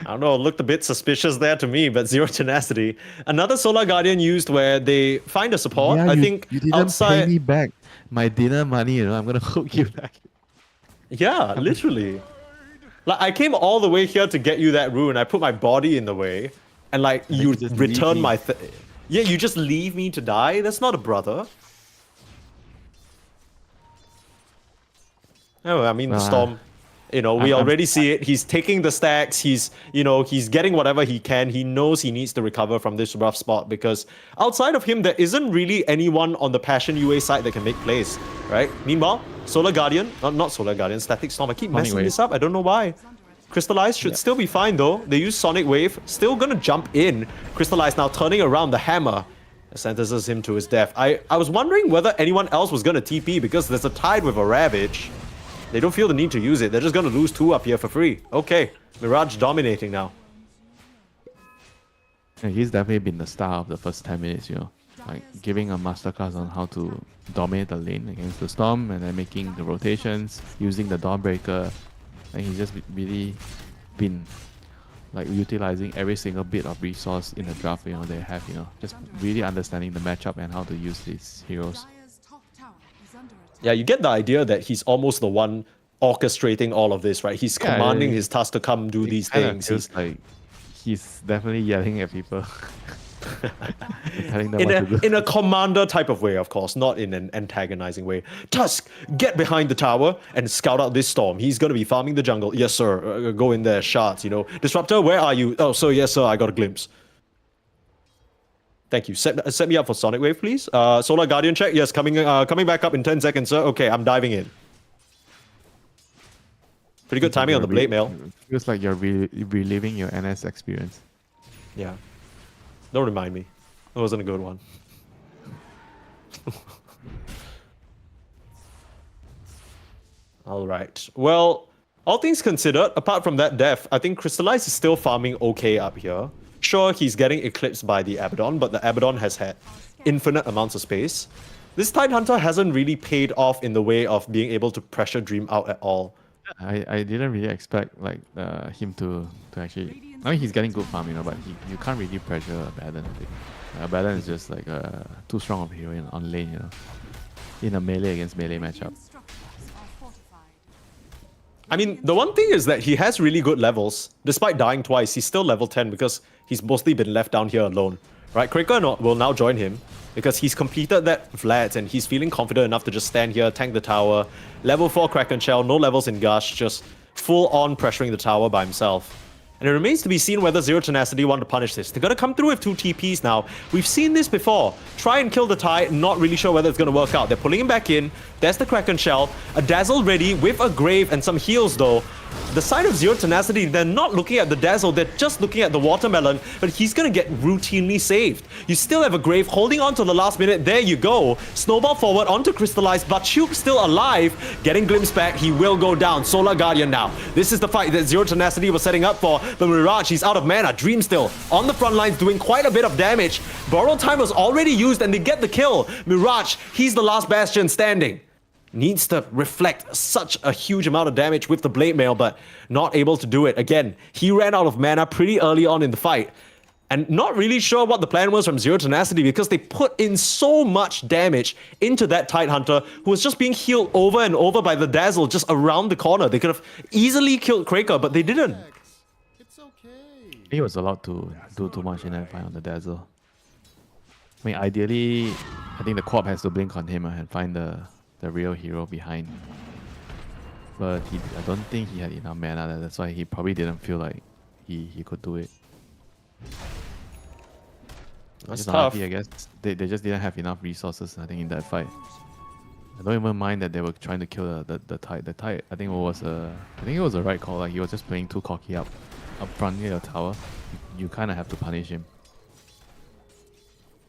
I don't know, it looked a bit suspicious there to me, but Zero Tenacity. Another Solar Guardian used where they find a support. Yeah, I you, think you didn't outside. pay me back my dinner money. You know, I'm gonna hook you back. Yeah, literally. Like, I came all the way here to get you that rune. I put my body in the way, and like then you you just leave return me. my. Yeah, you just leave me to die. That's not a brother. Oh, I mean, the storm. You know, we I'm- already see it. He's taking the stacks. He's, you know, he's getting whatever he can. He knows he needs to recover from this rough spot because outside of him, there isn't really anyone on the Passion UA side that can make plays, right? Meanwhile, Solar Guardian, not Solar Guardian, Static Storm. I keep Sonic messing Wave. this up. I don't know why. Crystallize should still be fine though. They use Sonic Wave, still gonna jump in. Crystallize now turning around the hammer. Sentences him to his death. I was wondering whether anyone else was gonna TP because there's a tide with a Ravage. They don't feel the need to use it. They're just gonna lose 2 up here for free. Okay, Mirage dominating now. Yeah, he's definitely been the star of the first 10 minutes, you know. Like giving a masterclass on how to dominate the lane against the Storm and then making the rotations, using the Dawnbreaker. And he's just really been like utilizing every single bit of resource in the draft, you know, they have, you know. Just really understanding the matchup and how to use these heroes. Dire's top tower is under attack. Yeah, you get the idea that he's almost the one orchestrating all of this, right? He's Yeah, commanding yeah, his task to come do It these kinda things. feels He's like he's definitely yelling at people. Telling them what to do. in a commander type of way, of course, not in an antagonizing way. Tusk, get behind the tower and scout out this storm. He's gonna be farming the jungle. Yes, sir. Go in there, shards, you know. Disruptor, where are you? Oh, sir, yes, sir. I got a glimpse. Thank you. Set me up for Sonic Wave, please. Solar Guardian check. Yes, coming back up in 10 seconds, sir. Okay, I'm diving in. Pretty good timing on the blade mail. Feels like you're reliving your NS experience. Yeah. Don't remind me. It wasn't a good one. Alright. Well, all things considered, apart from that death, I think Crystallize is still farming okay up here. Sure, he's getting eclipsed by the Abaddon, but the Abaddon has had infinite amounts of space. This Tidehunter hasn't really paid off in the way of being able to pressure Dream out at all. I didn't really expect like him to actually. I mean, he's getting good farm, you know, but you can't really pressure Abaddon. I think Abaddon is just like too strong of a hero on lane, you know, in a melee against melee matchup. Structures are fortified. I mean, the one thing is that he has really good levels. Despite dying twice, he's still level 10 because he's mostly been left down here alone. Right, Kraker will now join him because he's completed that Vlad and he's feeling confident enough to just stand here, tank the tower. Level 4 Kraken Shell, no levels in Gush, just full on pressuring the tower by himself. And it remains to be seen whether Zero Tenacity want to punish this. They're going to come through with 2 TPs now. We've seen this before. Try and kill the Tide, not really sure whether it's going to work out. They're pulling him back in. There's the Kraken Shell. A Dazzle ready with a Grave and some heals though. The side of Zero Tenacity, they're not looking at the Dazzle, they're just looking at the Watermelon, but he's gonna get routinely saved. You still have a Grave holding on to the last minute, there you go. Snowball forward onto Crystallize, Batchuk still alive, getting glimpsed back, he will go down. Solar Guardian now. This is the fight that Zero Tenacity was setting up for, but Mirage, he's out of mana. Dream still on the front lines doing quite a bit of damage. Borrow time was already used and they get the kill. Mirage, he's the last bastion standing. Needs to reflect such a huge amount of damage with the Blade Mail, but not able to do it. Again, he ran out of mana pretty early on in the fight. And not really sure what the plan was from Zero Tenacity because they put in so much damage into that Tidehunter who was just being healed over and over by the Dazzle just around the corner. They could have easily killed Kraker, but they didn't. It's okay. He was allowed to do too much in that fight on the Dazzle. I mean, ideally, I think the Corp has to blink on him and find the real hero behind. But I don't think he had enough mana. That's why he probably didn't feel like he could do it. That's Just tough. unlucky, I guess. They just didn't have enough resources, I think, in that fight. I don't even mind that they were trying to kill the Tide. The Tide, I think it was a right call. Like he was just playing too cocky up front near the tower. You kind of have to punish him.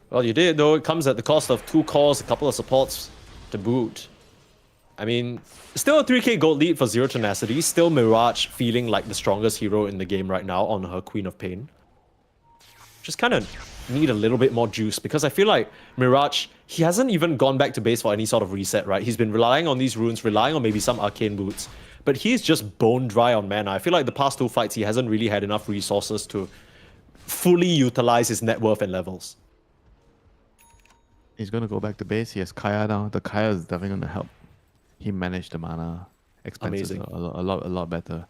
Well, you did, though. It comes at the cost of 2 cores, a couple of supports to boot. I mean, still a 3k gold lead for Zero Tenacity. Still Mirage feeling like the strongest hero in the game right now on her Queen of Pain. Just kind of need a little bit more juice because I feel like Mirage, he hasn't even gone back to base for any sort of reset, right? He's been relying on these runes, relying on maybe some arcane boots. but he's just bone dry on mana. I feel like the past 2 fights he hasn't really had enough resources to fully utilize his net worth and levels. He's gonna go back to base. He has Kaya now. The Kaya is definitely gonna help him manage the mana expenses Amazing. a lot better.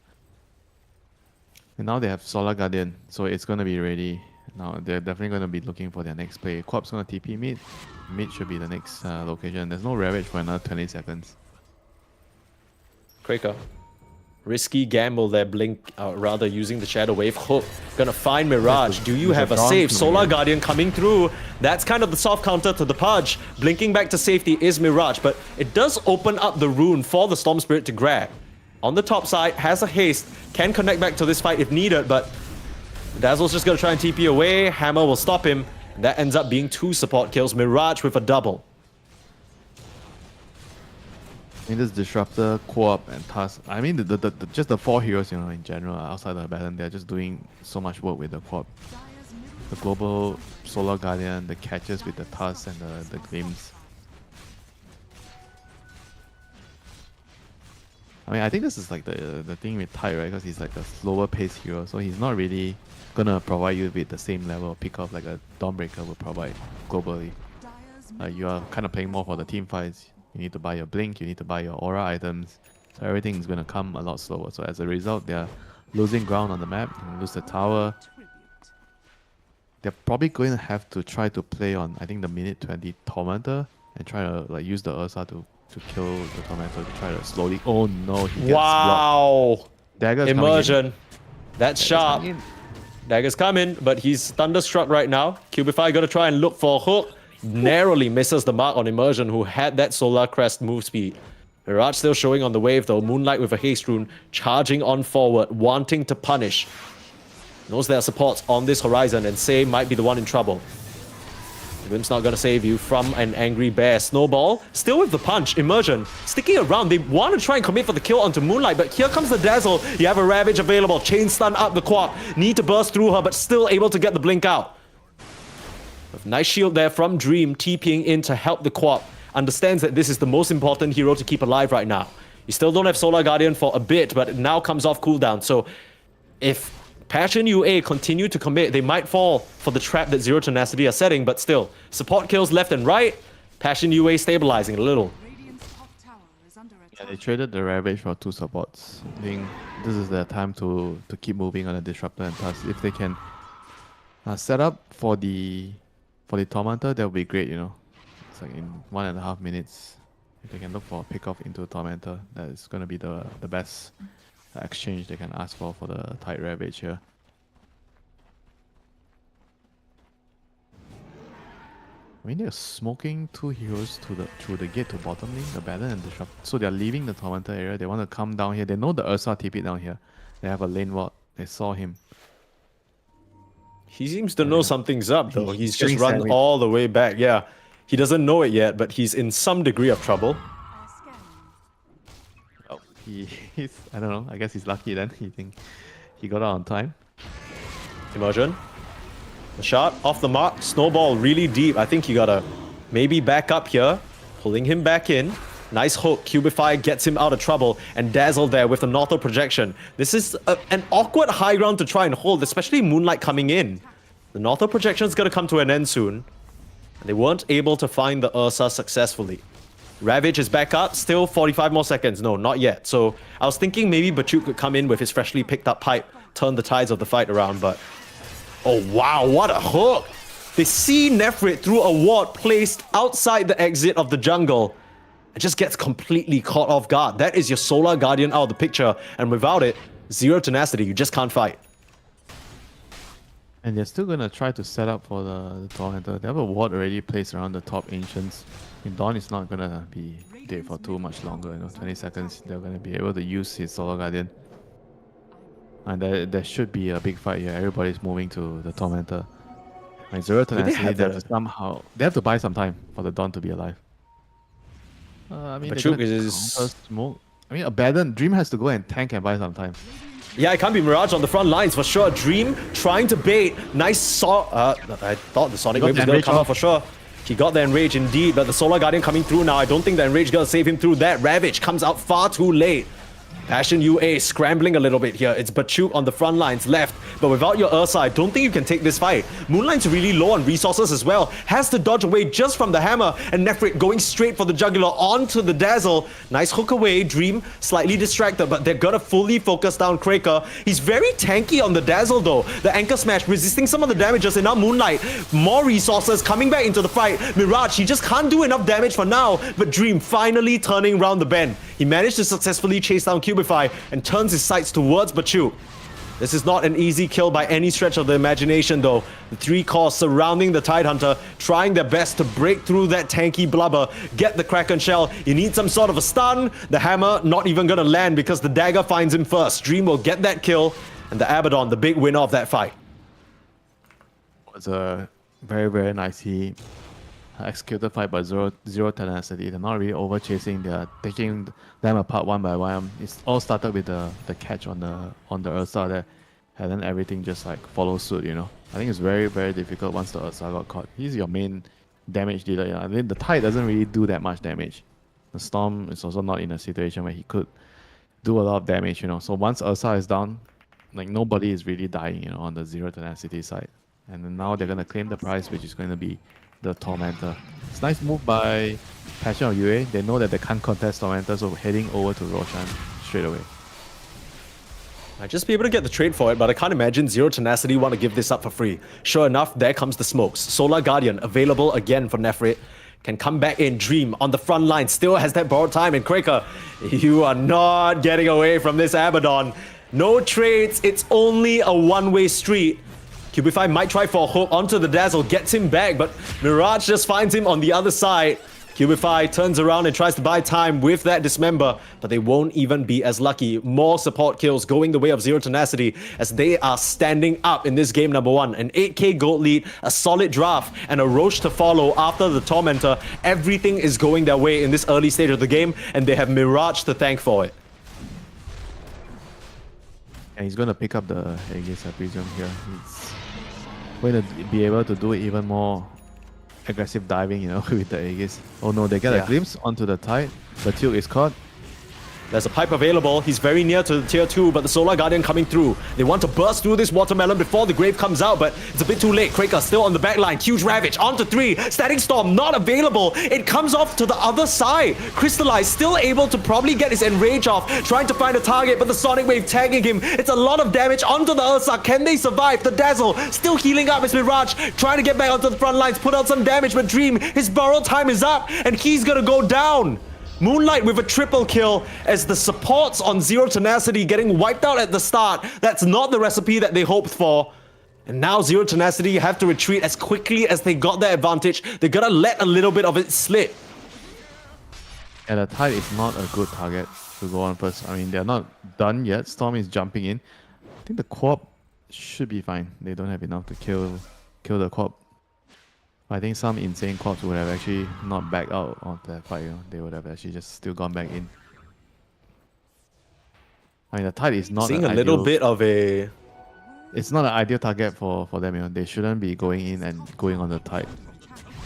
And now they have Solar Guardian, so it's gonna be ready. Now they're definitely gonna be looking for their next play. Quap's gonna TP mid. Mid should be the next location. There's no Ravage for another 20 seconds. Kraker. Risky gamble there, Blink, rather using the Shadow Wave. Hook, gonna find Mirage. Do you there's have a a Dawn save? coming Solar in. Guardian coming through. That's kind of the soft counter to the Pudge. Blinking back to safety is Mirage, but it does open up the rune for the Storm Spirit to grab. On the top side, has a haste, can connect back to this fight if needed, but Dazzle's just gonna try and TP away. Hammer will stop him. That ends up being 2 support kills. Mirage with a double. I mean, this Disruptor, Co-op, and Tusk. I mean, just the 4 heroes, in general, outside the battle, they're just doing so much work with the Co-op. The global Solar Guardian, the catches with the Tusk and the Glimpse. I mean, I think this is like the thing with Tide, right? Because he's like a slower paced hero, so he's not really gonna provide you with the same level of pick-off like a Dawnbreaker will provide globally. You are kind of playing more for the team fights. You need to buy your Blink, you need to buy your Aura items, so everything is gonna come a lot slower. So as a result, they're losing ground on the map, lose the tower. They're probably going to have to try to play on, I think, the minute 20 Tormentor and try to like use the Ursa to kill the Tormentor to try to slowly. Oh no, he gets blocked. Wow. Dagger's Immersion. That's Dagger's sharp. coming in. Dagger's coming, but he's thunderstruck right now. Cubify gonna try and look for a hook. Narrowly misses the mark on Immersion, who had that Solar Crest move speed. Mirage still showing on the wave though. Moonlight with a haste rune, charging on forward, wanting to punish. Knows there are supports on this horizon, and Say might be the one in trouble. Wim's not gonna save you from an angry bear. Snowball, still with the punch. Immersion, sticking around. They want to try and commit for the kill onto Moonlight, but here comes the Dazzle. You have a Ravage available. Chain stun up the Quap. Need to burst through her, but still able to get the Blink out. With nice shield there from Dream, TPing in to help the Quap. Understands that this is the most important hero to keep alive right now. You still don't have Solar Guardian for a bit, but it now comes off cooldown. So if Passion UA continue to commit, they might fall for the trap that Zero Tenacity are setting, but still, support kills left and right. Passion UA stabilizing a little. Radiant's top tower is under Yeah, attack. they traded the Ravage for 2 supports. I think this is their time to keep moving on the Disruptor and Tusk. If they can set up for the Tormentor, that would be great, It's like in 1.5 minutes. If they can look for a pick-off into Tormentor, that is going to be the best exchange they can ask for the Tide Ravage here. I mean, they're smoking 2 heroes through the gate to bottom lane, the Baron and Disrupt. So they're leaving the Tormentor area. They want to come down here. They know the Ursa TP down here. They have a lane ward. They saw him. He seems to know something's up though. He's just getting run sandwiched. all the way back. Yeah, he doesn't know it yet, but he's in some degree of trouble. Scanning. Oh, he's I don't know. I guess he's lucky then. He got out on time. Immersion. The shot off the mark. Snowball really deep. I think he gotta maybe back up here. Pulling him back in. Nice hook. Cubify gets him out of trouble. And Dazzle there with an auto projection. This is an awkward high ground to try and hold, especially Moonlight coming in. The auto projection is gonna come to an end soon. And they weren't able to find the Ursa successfully. Ravage is back up. Still 45 more seconds. No, not yet. So I was thinking maybe Bachuk could come in with his freshly picked up pipe, turn the tides of the fight around, but... Oh wow, what a hook! They see Nefrit through a ward placed outside the exit of the jungle. It just gets completely caught off guard. That is your Solar Guardian out of the picture, and without it, Zero Tenacity, you just can't fight. And they're still gonna try to set up for the Tormentor. They have a ward already placed around the top Ancients. Dawn is not gonna be dead for too much longer, 20 seconds. They're gonna be able to use his Solar Guardian. And there should be a big fight here. Everybody's moving to the Tormentor. Like Zero Tenacity, they have to buy some time for the Dawn to be alive. I mean, Bachuk they're gonna is- counter smoke. I mean, Abaddon, Dream has to go and tank and buy some time. Yeah, it can't be Mirage on the front lines for sure. Dream trying to bait. Nice I thought the Sonic He got Wave was the going to Enrage come out off. for sure. He got the Enrage indeed, but the Solar Guardian coming through now. I don't think the Enrage is going to save him through that. Ravage comes out far too late. Passion UA scrambling a little bit here. It's Bachuk on the front lines left, but without your Ursa, I don't think you can take this fight. Moonlight's really low on resources as well. Has to dodge away just from the hammer, and Nefrit going straight for the jugular onto the Dazzle. Nice hook away. Dream slightly distracted, but they're gonna fully focus down Kraker. He's very tanky on the Dazzle though. The anchor smash resisting some of the damages, and now Moonlight, more resources coming back into the fight. Mirage, he just can't do enough damage for now, but Dream finally turning round the bend. He managed to successfully chase down Cubify and turns his sights towards Bachuk. This is not an easy kill by any stretch of the imagination though. The 3 cores surrounding the Tidehunter, trying their best to break through that tanky blubber, get the Kraken shell. You need some sort of a stun. The hammer not even gonna land because the dagger finds him first. Dream will get that kill, and the Abaddon, the big winner of that fight. It was a very nicely executed fight by Zero Tenacity. They're not really over chasing, they're taking them apart one by one. It's all started with the catch on the Ursa there, and then everything just like follows suit, you know. I think it's very difficult once the Ursa got caught. He's your main damage dealer, you know. I mean, the Tide doesn't really do that much damage. The Storm is also not in a situation where he could do a lot of damage, you know. So once Ursa is down, like nobody is really dying, you know, on the Zero Tenacity side. And then now they're gonna claim the prize, which is going to be the Tormentor. It's a nice move by Passion of UA. They know that they can't contest Tormentor, so heading over to Roshan straight away. Might just be able to get the trade for it, but I can't imagine Zero Tenacity want to give this up for free. Sure enough, there comes the smokes. Solar Guardian available again for Nefrit. Can come back in. Dream on the front line, still has that borrowed time. And Kraker, you are not getting away from this Abaddon. No trades, it's only a one-way street. Cubify might try for a hook onto the Dazzle, gets him back, but Mirage just finds him on the other side. Cubify turns around and tries to buy time with that Dismember, but they won't even be as lucky. More support kills going the way of Zero Tenacity as they are standing up in this game number 1. An 8k gold lead, a solid draft, and a Roche to follow after the Tormentor. Everything is going their way in this early stage of the game, and they have Mirage to thank for it. And he's going to pick up the Aegis, I presume, here. He's going to be able to do even more aggressive diving, you know, with the Aegis. Oh no, they get a glimpse onto the Tide. The Tilt is caught. There's a pipe available. He's very near to tier 2, but the Solar Guardian coming through. They want to burst through this watermelon before the grave comes out, but it's a bit too late. Kraker still on the back line. Huge Ravage onto 3. Static Storm not available. It comes off to the other side. Crystallize still able to probably get his Enrage off, trying to find a target, but the Sonic Wave tagging him. It's a lot of damage onto the Ursa. Can they survive? The Dazzle still healing up as Mirage trying to get back onto the front lines, put out some damage, but Dream, his borrowed time is up, and he's gonna go down. Moonlight with a triple kill as the supports on Zero Tenacity getting wiped out at the start. That's not the recipe that they hoped for. And now Zero Tenacity have to retreat as quickly as they got their advantage. They're gonna let a little bit of it slip. And the Tide is not a good target to go on first. I mean, they're not done yet. Storm is jumping in. I think the co-op should be fine. They don't have enough to kill the co-op. I think some insane co-ops would have actually not backed out of that fight. You know? They would have actually just still gone back in. I mean, the Tide is not seeing a little bit of a... It's not an ideal target for them. You know? They shouldn't be going in and going on the Tide.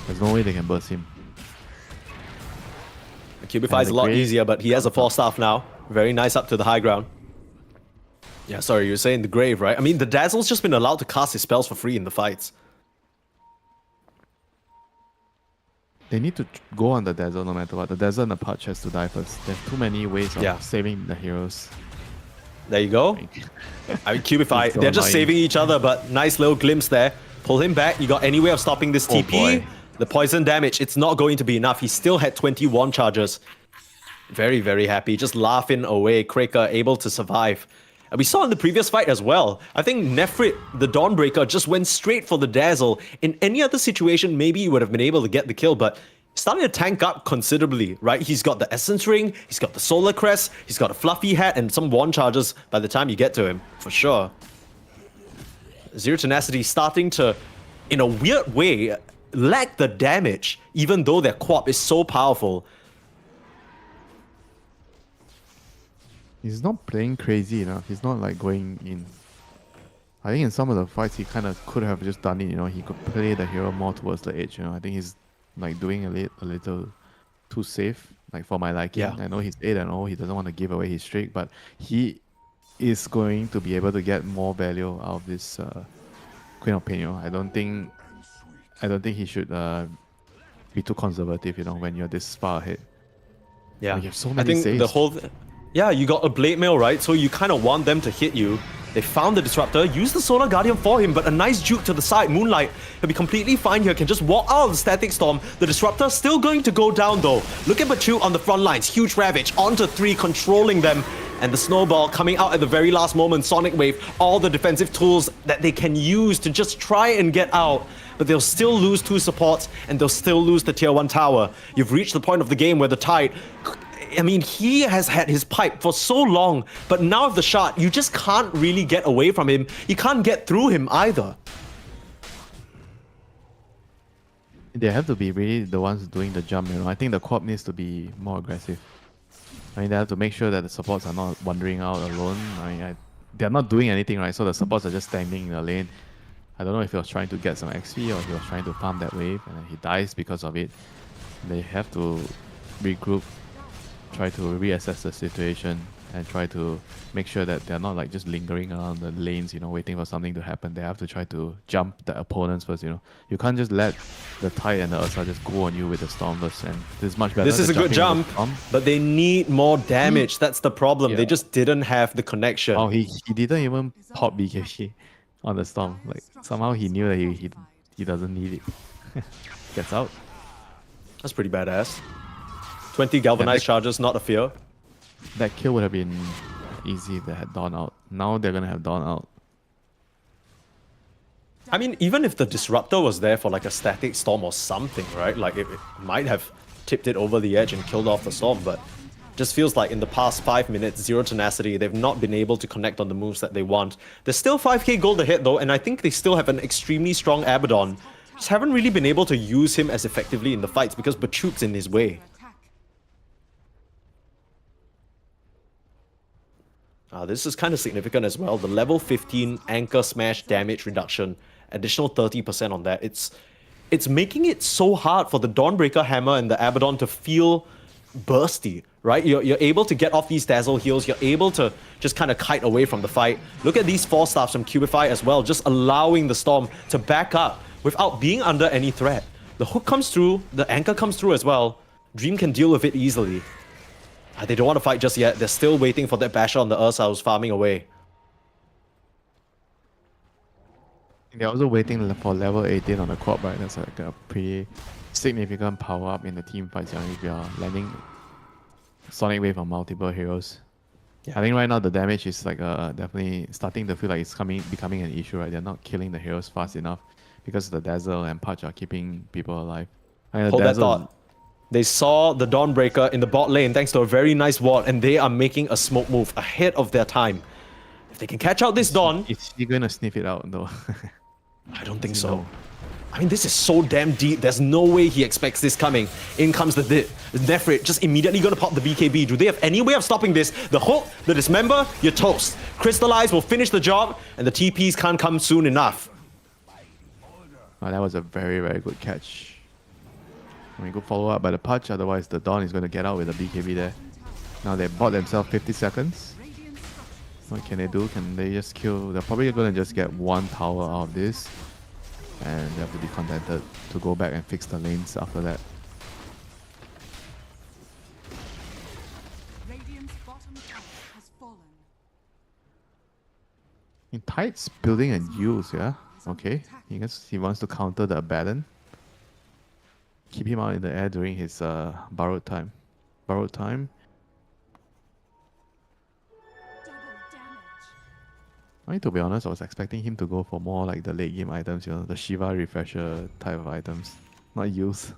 There's no way they can burst him. Cubify is a lot easier, but he has a 4-staff now. Very nice up to the high ground. Yeah, sorry, you were saying the grave, right? I mean, the Dazzle's just been allowed to cast his spells for free in the fights. They need to go on the Dazzle no matter what. The Dazzle and the Punch has to die first. There's too many ways of saving the heroes. There you go. I mean, Cubify, they're just saving each other, but nice little glimpse there. Pull him back. You got any way of stopping this TP? Boy. The poison damage, it's not going to be enough. He still had 21 charges. Very happy. Just laughing away. Kraker able to survive. And we saw in the previous fight as well. I think Nefrit, the Dawnbreaker, just went straight for the Dazzle. In any other situation, maybe he would have been able to get the kill, but starting to tank up considerably, right? He's got the Essence Ring, he's got the Solar Crest, he's got a Fluffy Hat, and some Wand charges by the time you get to him, for sure. Zero Tenacity starting to, in a weird way, lack the damage, even though their co-op is so powerful. He's not playing crazy enough. He's not like going in. I think in some of the fights he kind of could have just done it, you know. He could play the hero more towards the edge, you know. I think he's like doing a little too safe. like for my liking. Yeah. I know he's 8-0, he doesn't want to give away his streak, but he is going to be able to get more value out of this Queen of Peño. I don't think he should be too conservative, when you're this far ahead. Yeah, you have so I many think saves. the whole... Yeah, you got a Blade Mail, right? So you kind of want them to hit you. They found the Disruptor, used the Solar Guardian for him, but a nice juke to the side. Moonlight, he'll be completely fine here, can just walk out of the Static Storm. The Disruptor still going to go down though. Look at Bachu on the front lines, huge Ravage, onto 3, controlling them. And the Snowball coming out at the very last moment, Sonic Wave, all the defensive tools that they can use to just try and get out. But they'll still lose 2 supports, and they'll still lose the Tier 1 tower. You've reached the point of the game where the Tide... I mean, he has had his pipe for so long, but now with the shot, you just can't really get away from him. You can't get through him either. They have to be really the ones doing the jump, I think the co-op needs to be more aggressive. I mean, they have to make sure that the supports are not wandering out alone. I mean, they're not doing anything, right? So the supports are just standing in the lane. I don't know if he was trying to get some XP or he was trying to farm that wave and then he dies because of it. They have to regroup, try to reassess the situation and try to make sure that they're not like just lingering around the lanes, waiting for something to happen. They have to try to jump the opponents first, You can't just let the Tide and the Ursa just go on you with the Storm first, and this is much better. This is a good jump, but they need more damage. That's the problem. Yeah. They just didn't have the connection. Oh, he didn't even pop BKB on the Storm. Like, somehow he knew that he doesn't need it. Gets out. That's pretty badass. 20 galvanized charges, not a fear. That kill would have been easy if they had Dawn out. Now they're gonna have Dawn out. I mean, even if the Disruptor was there for like a Static Storm or something, right? Like it might have tipped it over the edge and killed off the Storm, but just feels like in the past 5 minutes, Zero Tenacity, they've not been able to connect on the moves that they want. There's still 5k gold ahead though, and I think they still have an extremely strong Abaddon. Just haven't really been able to use him as effectively in the fights because Bachuk's in his way. This is kind of significant as well. The level 15 Anchor Smash damage reduction, additional 30% on that. It's making it so hard for the Dawnbreaker Hammer and the Abaddon to feel bursty, right? You're able to get off these Dazzle heals. You're able to just kind of kite away from the fight. Look at these 4 staffs from Cubify as well, just allowing the Storm to back up without being under any threat. The hook comes through, the Anchor comes through as well. Dream can deal with it easily. They don't want to fight just yet. They're still waiting for that basher on the Ursa who's farming away. They're also waiting for level 18 on the co-op, right? That's like a pretty significant power up in the team fights if you're landing Sonic Wave on multiple heroes. Yeah. I think right now the damage is like definitely starting to feel like it's becoming an issue, right? They're not killing the heroes fast enough because the Dazzle and Punch are keeping people alive. Hold that thought. They saw the Dawnbreaker in the bot lane thanks to a very nice ward, and they are making a smoke move ahead of their time. If they can catch out this Dawn... Is he going to sniff it out though? I don't think so. I mean, this is so damn deep. There's no way he expects this coming. In comes the Nefrit, just immediately going to pop the BKB. Do they have any way of stopping this? The hook, the Dismember, you're toast. Crystallize will finish the job, and the TPs can't come soon enough. Oh, that was a very, very good catch. I mean, good follow up by the Punch, otherwise the Dawn is going to get out with the BKB there. Now they bought themselves 50 seconds. What can they do? Can they just kill? They're probably going to just get 1 tower out of this. And they have to be contented to go back and fix the lanes after that. Radiant's bottom tower has fallen. In Tide's building and use, yeah? Okay. I guess he wants to counter the Abaddon. Keep him out in the air during his borrowed time. Borrowed time. I mean, to be honest, I was expecting him to go for more like the late game items, the Shiva refresher type of items, not use.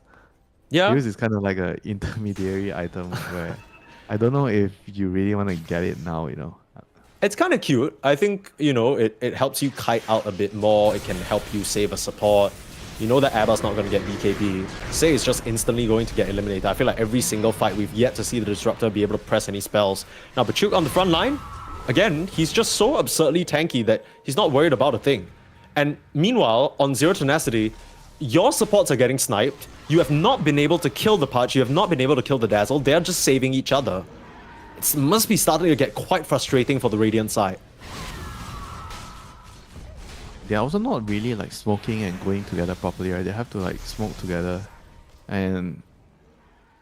Yeah. Use is kind of like an intermediary item where I don't know if you really want to get it now, It's kind of cute. I think, it helps you kite out a bit more. It can help you save a support. You know that Abba's not going to get BKB. Say is just instantly going to get eliminated. I feel like every single fight we've yet to see the Disruptor be able to press any spells. Now, Bachuk on the front line, again, he's just so absurdly tanky that he's not worried about a thing. And meanwhile, on Zero Tenacity, your supports are getting sniped. You have not been able to kill the Pudge. You have not been able to kill the Dazzle. They're just saving each other. It must be starting to get quite frustrating for the Radiant side. They're also not really like smoking and going together properly, right? They have to like smoke together, and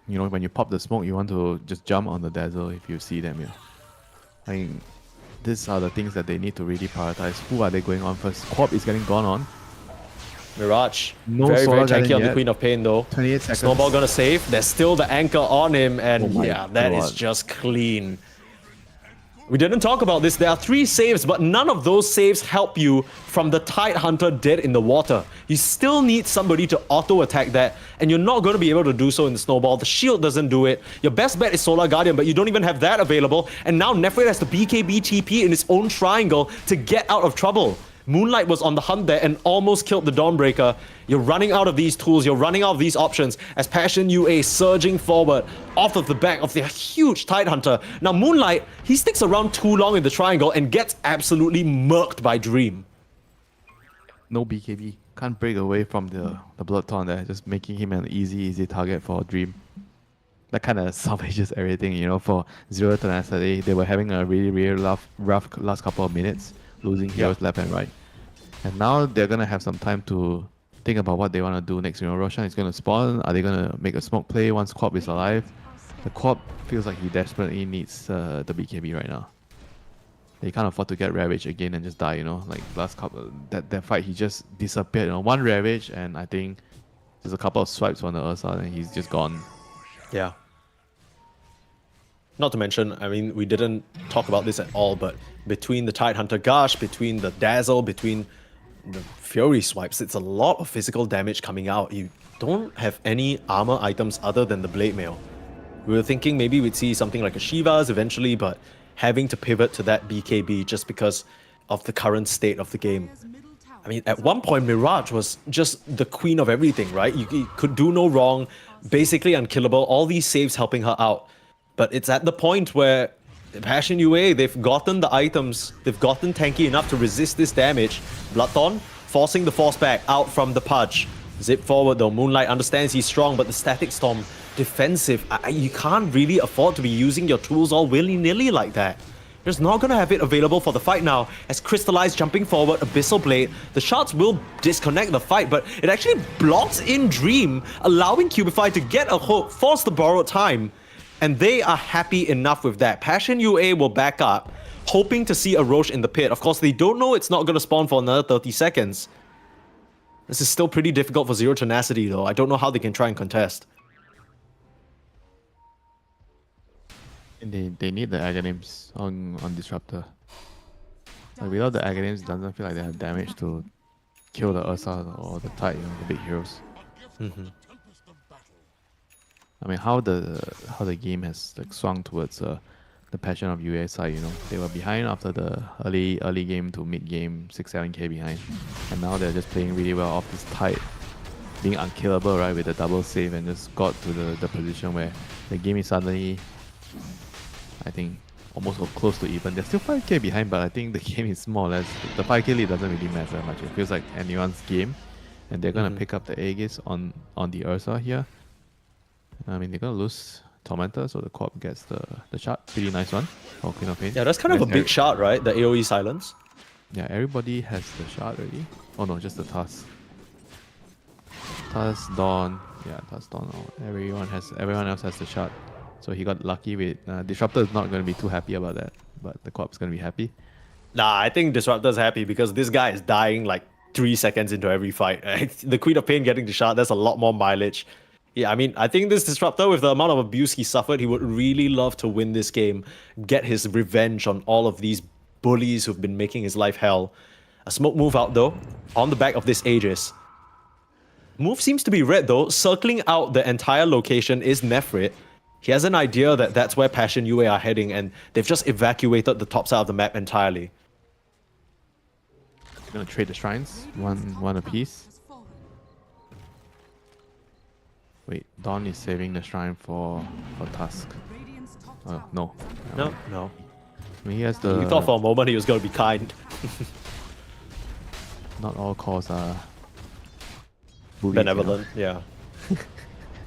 you know, when you pop the smoke, you want to just jump on the Dazzle if you see them. Yeah, I mean, these are the things that they need to really prioritize. Who are they going on first? Corp is getting gone on. Mirage, No very Solar tanky Garden on the yet. Queen of Pain though. 28 seconds. Snowball gonna save. There's still the anchor on him, and Oh my yeah, that is God. just clean. We didn't talk about this. There are 3 saves, but none of those saves help you from the Tide Hunter dead in the water. You still need somebody to auto-attack that, and you're not going to be able to do so in the Snowball. The shield doesn't do it. Your best bet is Solar Guardian, but you don't even have that available. And now Nefrit has the BKB TP in his own triangle to get out of trouble. Moonlight was on the hunt there and almost killed the Dawnbreaker. You're running out of these tools, you're running out of these options as Passion UA surging forward off of the back of the huge Tide Hunter. Now Moonlight, he sticks around too long in the triangle and gets absolutely murked by Dream. No BKB. Can't break away from the Blood Taunt there, just making him an easy target for Dream. That kind of salvages everything, you know, for Zero Tenacity. They were having a really rough last couple of minutes, losing heroes left and right. And now they're going to have some time to think about what they want to do next. You know, Roshan is going to spawn. Are they going to make a smoke play once Corp is alive? The Corp feels like he desperately needs the BKB right now. He can't afford to get Ravage again and just die, you know. Like last couple, that fight, he just disappeared. You know, 1 Ravage and I think just a couple of swipes on the Ursa and he's just gone. Yeah. Not to mention, I mean, we didn't talk about this at all, but between the Tide Hunter Gush, between the Dazzle, between the Fury swipes, it's a lot of physical damage coming out. You don't have any armor items other than the Blade Mail. We were thinking maybe we'd see something like a Shiva's eventually, but having to pivot to that BKB just because of the current state of the game. I mean, at one point, Mirage was just the queen of everything, right? You could do no wrong, basically unkillable, all these saves helping her out. But it's at the point where Passion UA, they've gotten the items, they've gotten tanky enough to resist this damage. Bloodthorn forcing the force back out from the Pudge. Zip forward though, Moonlight understands he's strong, but the Static Storm defensive. You can't really afford to be using your tools all willy-nilly like that. You're just not going to have it available for the fight now. As Crystallize jumping forward, Abyssal Blade, the shots will disconnect the fight, but it actually blocks in Dream, allowing Cubify to get a hook, force the borrowed time. And they are happy enough with that. Passion UA will back up, hoping to see a Roche in the pit. Of course, they don't know it's not going to spawn for another 30 seconds. This is still pretty difficult for Zero Tenacity though. I don't know how they can try and contest. And they need the Aghanims on Disruptor. Like without the Aghanims, it doesn't feel like they have damage to kill the Ursa or the Tide, you know, the big heroes. I mean, how the game has like swung towards the Passion of UA side, you know. They were behind after the early game to mid game, 6-7k behind. And now they're just playing really well off this Tide, being unkillable, right, with the double save, and just got to the position where the game is suddenly, I think, almost close to even. They're still 5k behind, but I think the game is more or less, the 5k lead doesn't really matter much. It feels like anyone's game, and they're gonna pick up the Aegis on the Ursa here. I mean, they're gonna lose Tormentor, so the Corp gets the shot. Pretty nice one for Queen of Pain. Yeah, that's kind of a big shot, right? The AoE silence. Yeah, everybody has the shot already. Oh no, just the Tusk. Tusk, Dawn. Yeah, Tusk, Dawn. Oh, everyone else has the shot. So he got lucky with... Disruptor is not going to be too happy about that, but the Corp's going to be happy. Nah, I think Disruptor's happy because this guy is dying like 3 seconds into every fight. The Queen of Pain getting the shot, that's a lot more mileage. Yeah, I mean, I think this Disruptor, with the amount of abuse he suffered, he would really love to win this game, get his revenge on all of these bullies who've been making his life hell. A smoke move out though, on the back of this Aegis. Move seems to be red though. Circling out the entire location is Nefrit. He has an idea that that's where Passion UA are heading, and they've just evacuated the top side of the map entirely. Gonna trade the shrines, one apiece. Wait, Dawn is saving the shrine for Tusk. No. No. I mean, he has the... You thought for a moment he was going to be kind. Not all calls are bullied, you know. benevolent. Yeah.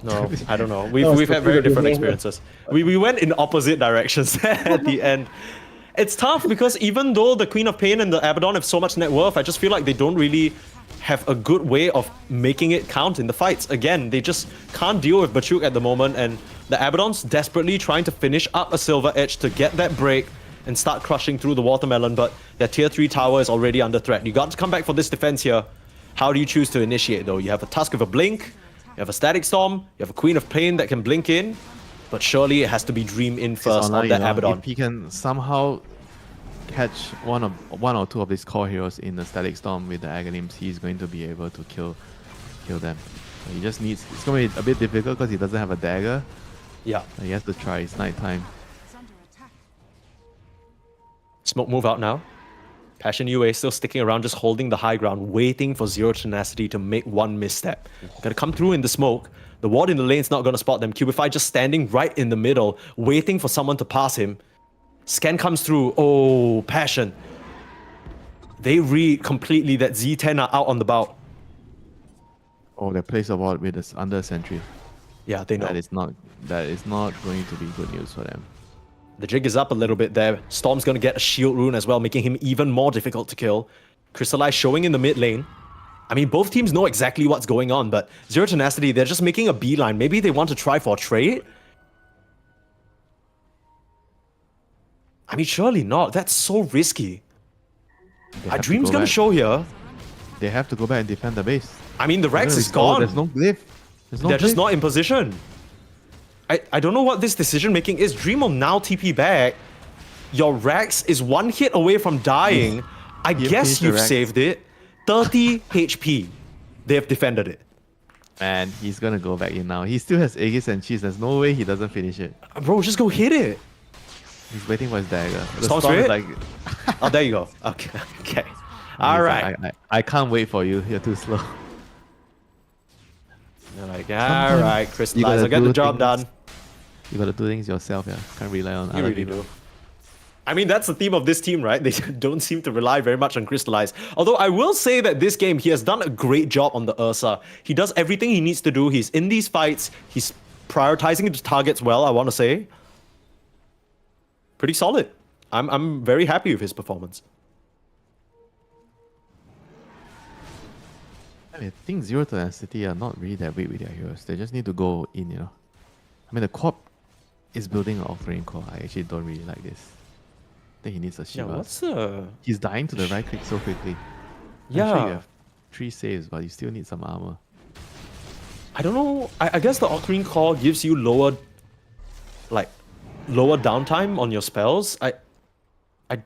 No, I don't know. We've had very different experiences. We went in opposite directions at the end. It's tough because even though the Queen of Pain and the Abaddon have so much net worth, I just feel like they don't really have a good way of making it count in the fights. Again, they just can't deal with Bachuk at the moment, and the Abaddon's desperately trying to finish up a Silver Edge to get that break and start crushing through the watermelon, but their tier 3 tower is already under threat. You got to come back for this defense here. How do you choose to initiate though? You have a Tusk of a Blink, you have a Static Storm, you have a Queen of Pain that can blink in, but surely it has to be Dream in first Online, on that you know, Abaddon. If he can somehow catch one or two of these core heroes in the Static Storm with the Aghanims, he's going to be able to kill them. So he just needs. It's going to be a bit difficult because he doesn't have a dagger. Yeah. But he has to try. It's nighttime. Smoke move out now. Passion UA still sticking around, just holding the high ground, waiting for Zero Tenacity to make one misstep. Gonna come through in the smoke. The ward in the lane's not gonna spot them. Cubify just standing right in the middle, waiting for someone to pass him. Scan comes through. Oh, Passion. They read completely that Z10 are out on the bout. Oh, they place a ward with this under a sentry. Yeah, they know. That is not going to be good news for them. The jig is up a little bit there. Storm's gonna get a shield rune as well, making him even more difficult to kill. Crystallize showing in the mid lane. I mean, both teams know exactly what's going on, but Zero Tenacity, they're just making a beeline. Maybe they want to try for a trade? I mean, surely not. That's so risky. Dream's gonna show here. They have to go back and defend the base. I mean, the Rex is restore. gone. There's no glyph. They're just not in position. I don't know what this decision making is. Dream will now TP back. Your Rex is one hit away from dying. I guess you've saved it. 30 HP. They have defended it. Man, he's gonna go back in now. He still has Aegis and Cheese. There's no way he doesn't finish it. Bro, just go hit it. He's waiting for his dagger. The Storm Storm is Spirit? Oh, there you go. Okay. Okay. All right. I can't wait for you. You're too slow. They're like, all right, Crystallize, I'll get the job done. You gotta do things yourself, yeah. Can't rely on You other really people. do. I mean, that's the theme of this team, right? They don't seem to rely very much on Crystallize. Although I will say that this game, he has done a great job on the Ursa. He does everything he needs to do. He's in these fights. He's prioritizing his targets well, I want to say. Pretty solid. I'm very happy with his performance. I mean, I think Zero Tenacity are not really that weak with their heroes. They just need to go in, you know. I mean, the Corp is building an offering core. I actually don't really like this. I think he needs a Shiva. Yeah, what's the... He's dying to the right click so quickly. Yeah. I'm sure you have 3 saves, but you still need some armor. I don't know. I guess the Ocarine Core gives you lower downtime on your spells. I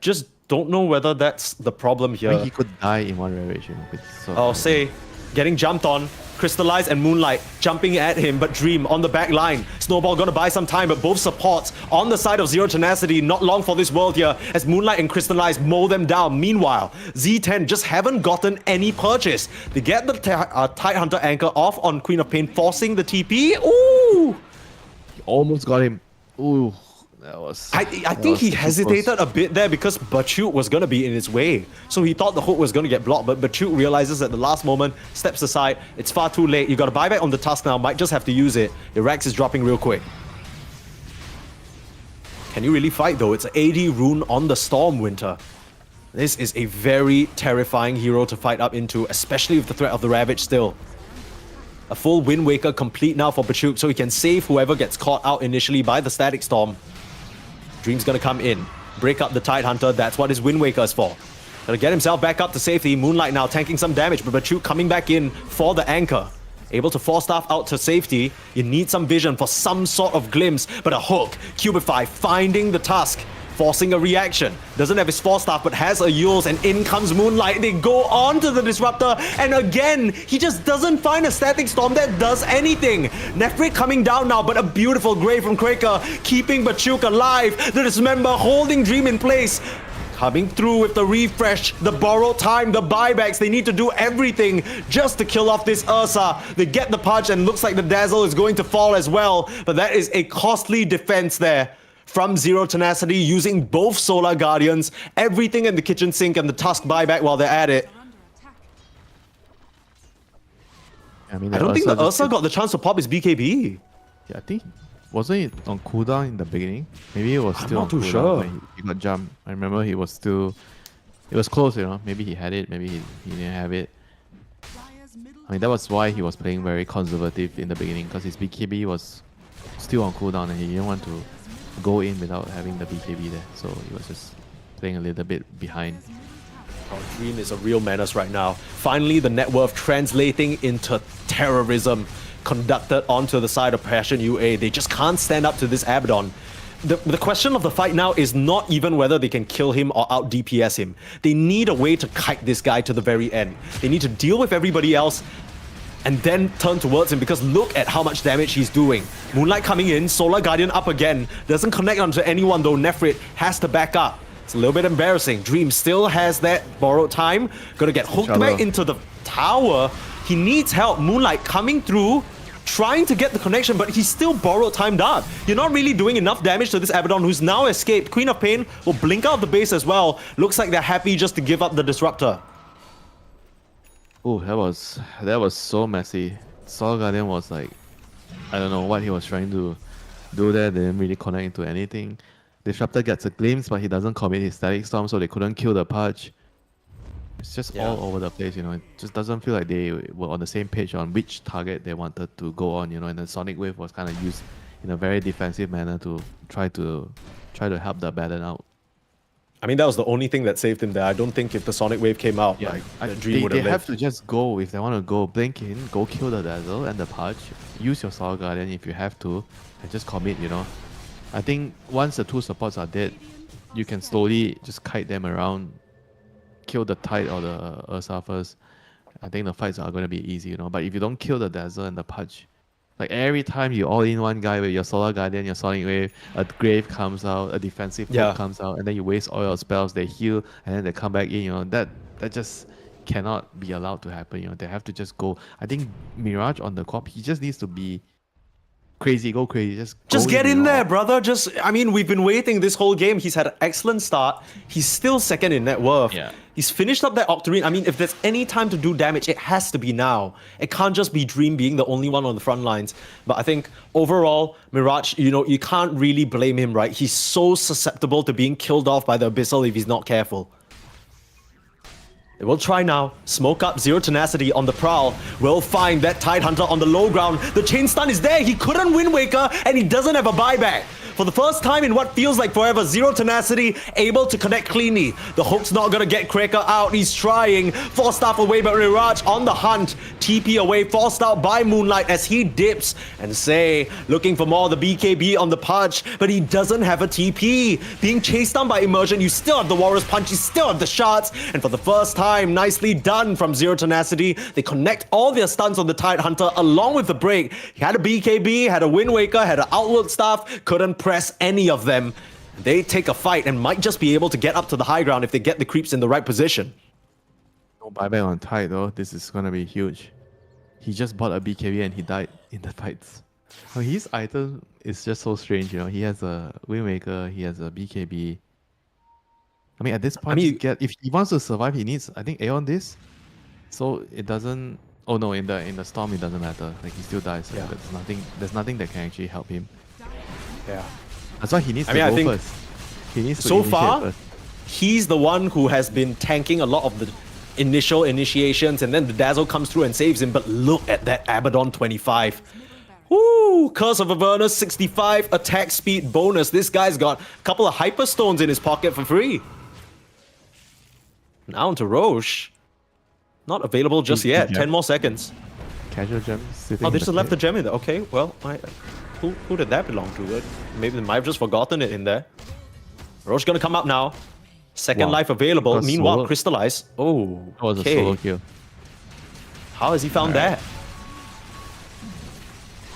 just don't know whether that's the problem here. I mean, he could die in one rage, you know. Oh, say, getting jumped on. Crystallize and Moonlight jumping at him, but Dream on the back line. Snowball gonna buy some time, but both supports on the side of Zero Tenacity. Not long for this world here as Moonlight and Crystallize mow them down. Meanwhile, Z10 just haven't gotten any purchase. They get the Tidehunter anchor off on Queen of Pain, forcing the TP. Ooh! He almost got him. Ooh. That was... I think he hesitated a bit there because Bachuk was going to be in his way. So he thought the hook was going to get blocked, but Bachuk realizes at the last moment, steps aside. It's far too late. You got to buy back on the Tusk now. Might just have to use it. Your Rex is dropping real quick. Can you really fight though? It's an AD rune on the Storm, Winter. This is a very terrifying hero to fight up into, especially with the threat of the Ravage still. A full Wind Waker complete now for Bachuk, so he can save whoever gets caught out initially by the Static Storm. Dream's gonna come in, break up the Tidehunter. That's what his Wind Waker is for. Gonna get himself back up to safety. Moonlight now tanking some damage, but Bachuk coming back in for the anchor. Able to force staff out to safety. You need some vision for some sort of glimpse, but a hook. Cubify finding the Tusk, forcing a reaction. Doesn't have his force staff, but has a Yules, and in comes Moonlight. They go on to the Disruptor, and again, he just doesn't find a Static Storm that does anything. Nefrit coming down now, but a beautiful grave from Quaker, keeping Bachuk alive. The Dismember holding Dream in place. Coming through with the refresh, the borrowed time, the buybacks. They need to do everything just to kill off this Ursa. They get the punch, and looks like the Dazzle is going to fall as well, but that is a costly defense there from Zero Tenacity, using both Solar Guardians, everything in the kitchen sink, and the Tusk buyback while they're at it. I mean, I don't think the just Ursa got the chance to pop his BKB. Yeah, I think wasn't it on cooldown in the beginning? Maybe it was I'm still not on too cooldown sure. when he got jumped. I remember he was still. It was close, you know. Maybe he had it, maybe he didn't have it. I mean, that was why he was playing very conservative in the beginning, because his BKB was still on cooldown and he didn't want to go in without having the BKB there. So he was just playing a little bit behind. Oh, Dream is a real menace right now. Finally, the net worth translating into terrorism conducted onto the side of Passion UA. They just can't stand up to this Abaddon. The question of the fight now is not even whether they can kill him or out DPS him. They need a way to kite this guy to the very end. They need to deal with everybody else and then turn towards him, because look at how much damage he's doing. Moonlight coming in, Solar Guardian up again. Doesn't connect onto anyone though. Nefrit has to back up. It's a little bit embarrassing. Dream still has that borrowed time. Gonna get hooked back into the tower. He needs help. Moonlight coming through, trying to get the connection, but he's still borrowed time dart. You're not really doing enough damage to this Abaddon, who's now escaped. Queen of Pain will blink out the base as well. Looks like they're happy just to give up the Disruptor. Oh, that was so messy. Soul Guardian was like, I don't know what he was trying to do there. They didn't really connect into anything. Disruptor gets a glimpse, but he doesn't commit his Static Storm, so they couldn't kill the Pudge. It's just all over the place, you know. It just doesn't feel like they were on the same page on which target they wanted to go on, you know. And the Sonic Wave was kind of used in a very defensive manner to try to help the Abaddon out. I mean, that was the only thing that saved him there. I don't think if the Sonic Wave came out, the Dream would they have have lived. to just go. If they want to go, blink in, go kill the Dazzle and the Pudge. Use your Soul Guardian if you have to, and just commit, you know. I think once the two supports are dead, you can slowly just kite them around, kill the Tide or the Ursa first. I think the fights are going to be easy, you know. But if you don't kill the Dazzle and the Pudge, like every time you all in one guy with your Solar Guardian, your Sonic Wave, a Grave comes out, a defensive hook comes out, and then you waste all your spells, they heal, and then they come back in, you know. That just cannot be allowed to happen, you know. They have to just go. I think Mirage on the corp, he just needs to be crazy, go crazy. Just get in there, brother. I mean, we've been waiting this whole game. He's had an excellent start. He's still second in net worth. Yeah. He's finished up that Octarine. I mean, if there's any time to do damage, it has to be now. It can't just be Dream being the only one on the front lines. But I think overall, Mirage, you know, you can't really blame him, right? He's so susceptible to being killed off by the Abyssal if he's not careful. They will try now. Smoke up, Zero Tenacity on the prowl. Will find that Tide Hunter on the low ground. The chain stun is there. He couldn't Wind Waker, and he doesn't have a buyback. For the first time in what feels like forever, Zero Tenacity able to connect cleanly. The hook's not gonna get Cracker out. He's trying. Forced out away, but Mirage on the hunt. TP away, forced out by Moonlight as he dips. And Say looking for more of the BKB on the Pudge, but he doesn't have a TP. Being chased down by Immersion, you still have the Warrior's Punch, you still have the shots. And for the first time, nicely done from Zero Tenacity. They connect all their stuns on the Tide Hunter along with the break. He had a BKB, had a Wind Waker, had an Outward Staff, couldn't press any of them. They take a fight and might just be able to get up to the high ground if they get the creeps in the right position. no buyback on Tide though. This is gonna be huge. He just bought a BKB and he died in the fights. I mean, his item is just so strange, you know. He has a Wind Waker, he has a BKB. I mean, at this point, if he wants to survive, he needs, I think, Aeon this. So it doesn't. Oh no, in the storm, it doesn't matter. Like he still dies. So there's nothing that can actually help him. Yeah. That's why he needs to go first. He needs to so far, first. He's the one who has been tanking a lot of the initial initiations, and then the Dazzle comes through and saves him. But look at that Abaddon 25. Woo! Curse of Avernus 65 attack speed bonus. This guy's got a couple of Hyperstones in his pocket for free. Now onto Roche. Not available just yet. 10 more seconds. Casual gem sitting. Oh, they just left the gem in there. Okay, well, who did that belong to? Maybe they might have just forgotten it in there. Roche gonna come up now. Second life available. Meanwhile, solo. Crystallize. Oh, That was a solo kill. How has he found that?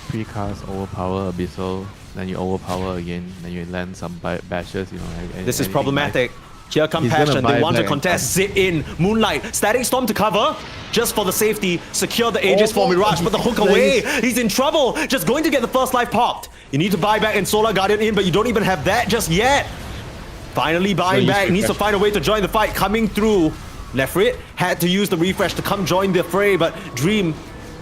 Precast, overpower, Abyssal, then you overpower again, then you land some bashes, you know. This is problematic. Here come He's gonna Passion. They buy want to back contest. Zit in. Moonlight. Static Storm to cover. Just for the safety. Secure the Aegis for Mirage. But the hook away. He's in trouble. Just going to get the first life popped. You need to buy back and Solar Guardian in, but you don't even have that just yet. Finally buying back. He needs to find a way to join the fight. Coming through. Nefrit had to use the refresh to come join the fray, but Dream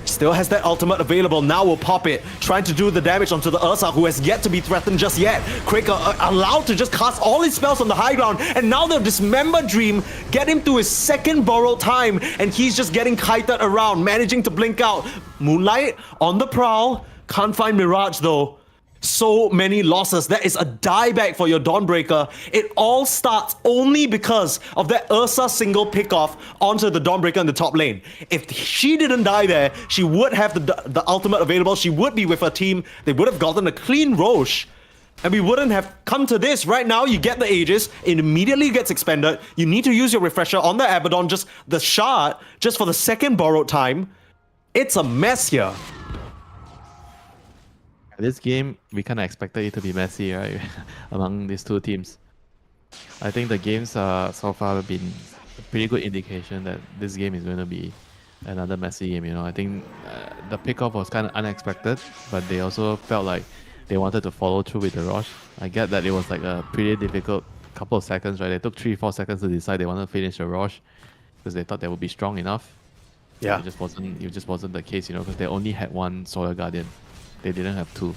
Still has that ultimate available. Now will pop it. Trying to do the damage onto the Ursa, who has yet to be threatened just yet. Quake allowed to just cast all his spells on the high ground. And now they'll dismember Dream, get him to his second borrowed time. And he's just getting kited around, managing to blink out. Moonlight on the prowl. Can't find Mirage though. So many losses. That is a dieback for your Dawnbreaker. It all starts only because of that Ursa single pickoff onto the Dawnbreaker in the top lane. If she didn't die there, she would have the ultimate available. She would be with her team. They would have gotten a clean Roche. And we wouldn't have come to this. Right now, you get the Aegis. It immediately gets expended. You need to use your refresher on the Abaddon, just the shard, just for the second borrowed time. It's a mess here. This game, we kind of expected it to be messy, right? Among these two teams. I think the games so far have been a pretty good indication that this game is going to be another messy game. You know, I think the pickoff was kind of unexpected, but they also felt like they wanted to follow through with the Roche. I get that it was like a pretty difficult couple of seconds, right? They took 3-4 seconds to decide they wanted to finish the Roche because they thought they would be strong enough. Yeah. It just wasn't the case, you know, because they only had one Solar Guardian. They didn't have two.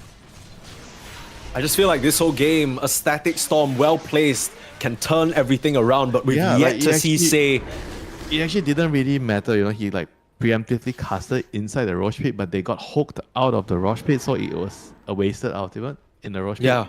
I just feel like this whole game, a static storm well placed can turn everything around, but we've yet to see Say. It actually didn't really matter, you know, he like preemptively casted inside the Roche pit, but they got hooked out of the Roche pit, so it was a wasted ultimate in the Roche pit. Yeah.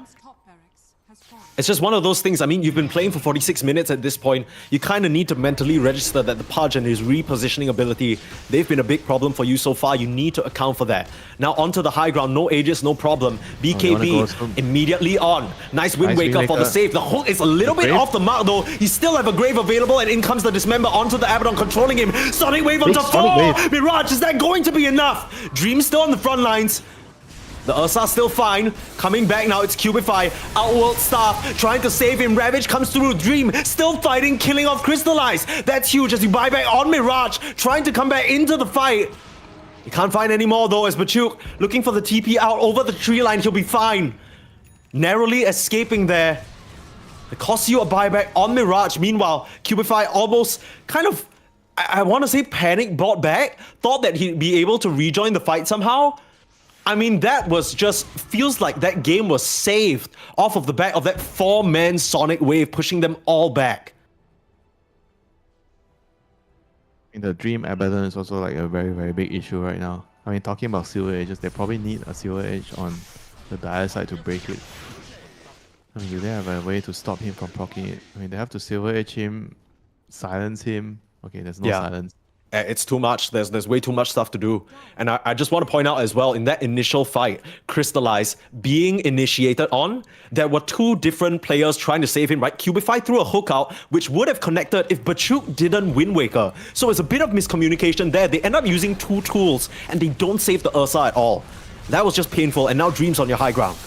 It's just one of those things. I mean, you've been playing for 46 minutes at this point. You kind of need to mentally register that the Pudge and his repositioning ability, they've been a big problem for you so far. You need to account for that. Now onto the high ground, no Aegis, no problem. BKB immediately on. Nice Wind Waker for the save. The hook is a little bit off the mark though. You still have a Grave available, and in comes the Dismember onto the Abaddon, controlling him. Sonic Wave onto 4! Mirage, is that going to be enough? Dream still on the front lines. The Ursa still fine. Coming back now, it's Cubify. Outworld Staff trying to save him. Ravage comes through. Dream still fighting, killing off Crystallize. That's huge as you buy back on Mirage. Trying to come back into the fight. You can't find any more though as Bachuk looking for the TP out over the tree line. He'll be fine. Narrowly escaping there. It costs you a buyback on Mirage. Meanwhile, Cubify almost kind of, I want to say panic bought back. Thought that he'd be able to rejoin the fight somehow. I mean, that was just, feels like that game was saved off of the back of that 4-man Sonic Wave, pushing them all back. In the Dream Abaddon is also like a very, very big issue right now. I mean, talking about Silver Edges, they probably need a Silver Edge on the Dire side to break it. I mean, do they have a way to stop him from proccing it? I mean, they have to Silver Edge him, silence him. Okay, there's no silence. It's too much. There's way too much stuff to do. And I just want to point out as well, in that initial fight, Crystallize being initiated on, there were two different players trying to save him, right? Cubify threw a hook out, which would have connected if Bachuk didn't Wind Waker. So it's a bit of miscommunication there. They end up using two tools, and they don't save the Ursa at all. That was just painful, and now Dream's on your high ground.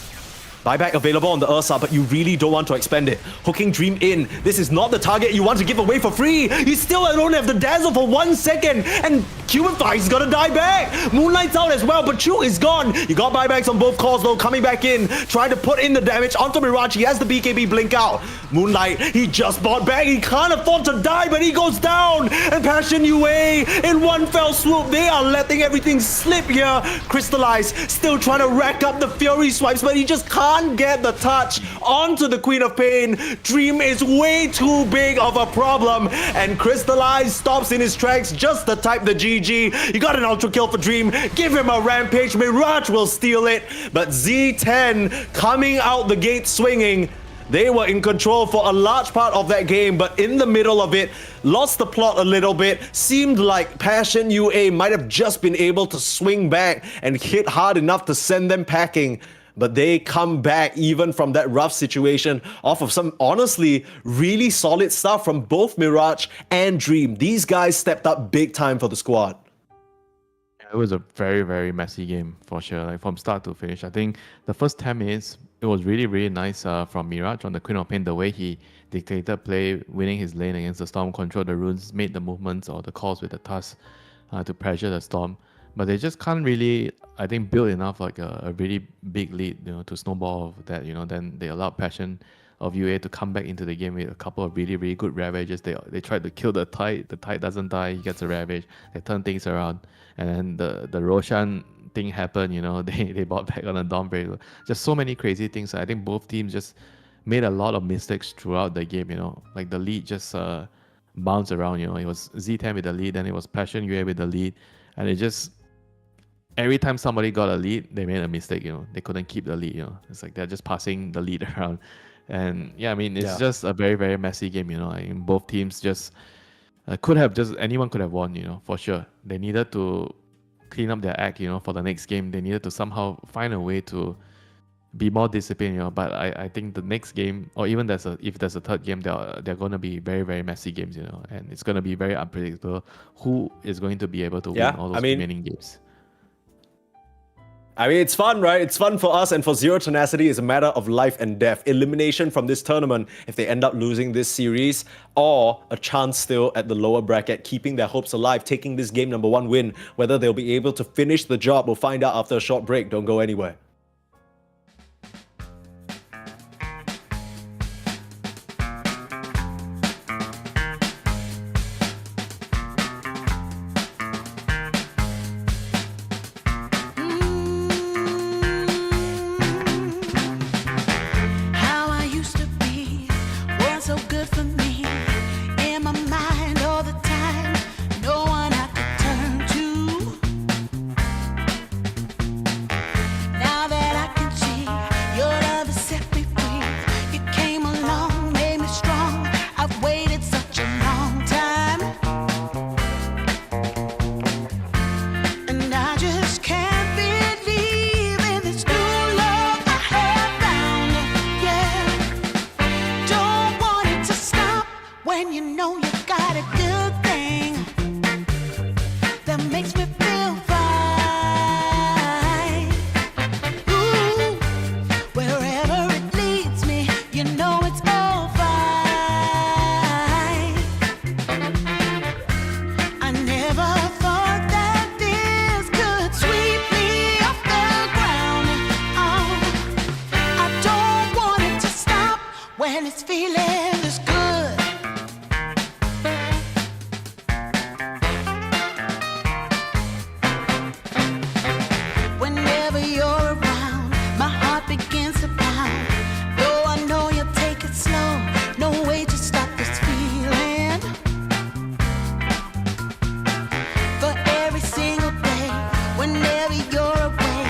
Buyback available on the Ursa, but you really don't want to expend it. Hooking Dream in. This is not the target you want to give away for free. You still don't have the Dazzle for 1 second, and Cubify is gonna die back. Moonlight's out as well, but Chu is gone. You got buybacks on both calls though, coming back in, trying to put in the damage onto Mirage. He has the BKB blink out. Moonlight, he just bought back. He can't afford to die, but he goes down. And Passion UA, in one fell swoop, they are letting everything slip here. Crystallize, still trying to rack up the Fury swipes, but he just can't get the touch onto the Queen of Pain. Dream is way too big of a problem, and Crystallize stops in his tracks just to type the GG. You got an ultra kill for Dream. Give him a rampage. Mirage will steal it, but Z10 coming out the gate swinging. They were in control for a large part of that game, but in the middle of it, lost the plot a little bit. Seemed like Passion UA might have just been able to swing back and hit hard enough to send them packing. But they come back even from that rough situation off of some, honestly, really solid stuff from both Mirage and Dream. These guys stepped up big time for the squad. It was a very, very messy game for sure, like from start to finish. I think the first 10 minutes, it was really, really nice from Mirage on the Queen of Pain, the way he dictated play, winning his lane against the Storm, controlled the runes, made the movements or the calls with the Tusk to pressure the Storm. But they just can't really, I think, build enough like a really big lead, you know, to snowball that, you know, then they allowed Passion of UA to come back into the game with a couple of really, really good ravages. They tried to kill the Tide. The Tide doesn't die. He gets a ravage. They turn things around. And then the Roshan thing happened, they bought back on a Dawnbreaker. Just so many crazy things. I think both teams just made a lot of mistakes throughout the game, Like the lead just bounced around, It was Z10 with the lead, then it was Passion UA with the lead. And it just... Every time somebody got a lead, they made a mistake, They couldn't keep the lead, It's like they're just passing the lead around. And yeah, I mean, it's just a very, very messy game, I mean, both teams just anyone could have won, for sure. They needed to clean up their act, for the next game. They needed to somehow find a way to be more disciplined, But I think the next game, or even if there's a third game, they're going to be very, very messy games, And it's going to be very unpredictable who is going to be able to win all those remaining games. I mean, it's fun, right? It's fun for us, and for Zero Tenacity, it's a matter of life and death. Elimination from this tournament if they end up losing this series, or a chance still at the lower bracket, keeping their hopes alive, taking this game number 1 win. Whether they'll be able to finish the job, we'll find out after a short break. Don't go anywhere. How I used to be was so good for me. In my mind all the time, no one I could turn to. Now that I can see your love has set me free. You came along, made me strong. I've waited such a long time, and I just can't believe in this new love I have found. Yeah, don't want it to stop when you know you got a good thing that makes me feel fine. Ooh, wherever it leads me, you know it's all fine. I never thought that this could sweep me off the ground. Oh, I don't want it to stop when it's feeling this good. Whenever you're around, my heart begins to pound. Though I know you'll take it slow, no way to stop this feeling. For every single day, whenever you're away,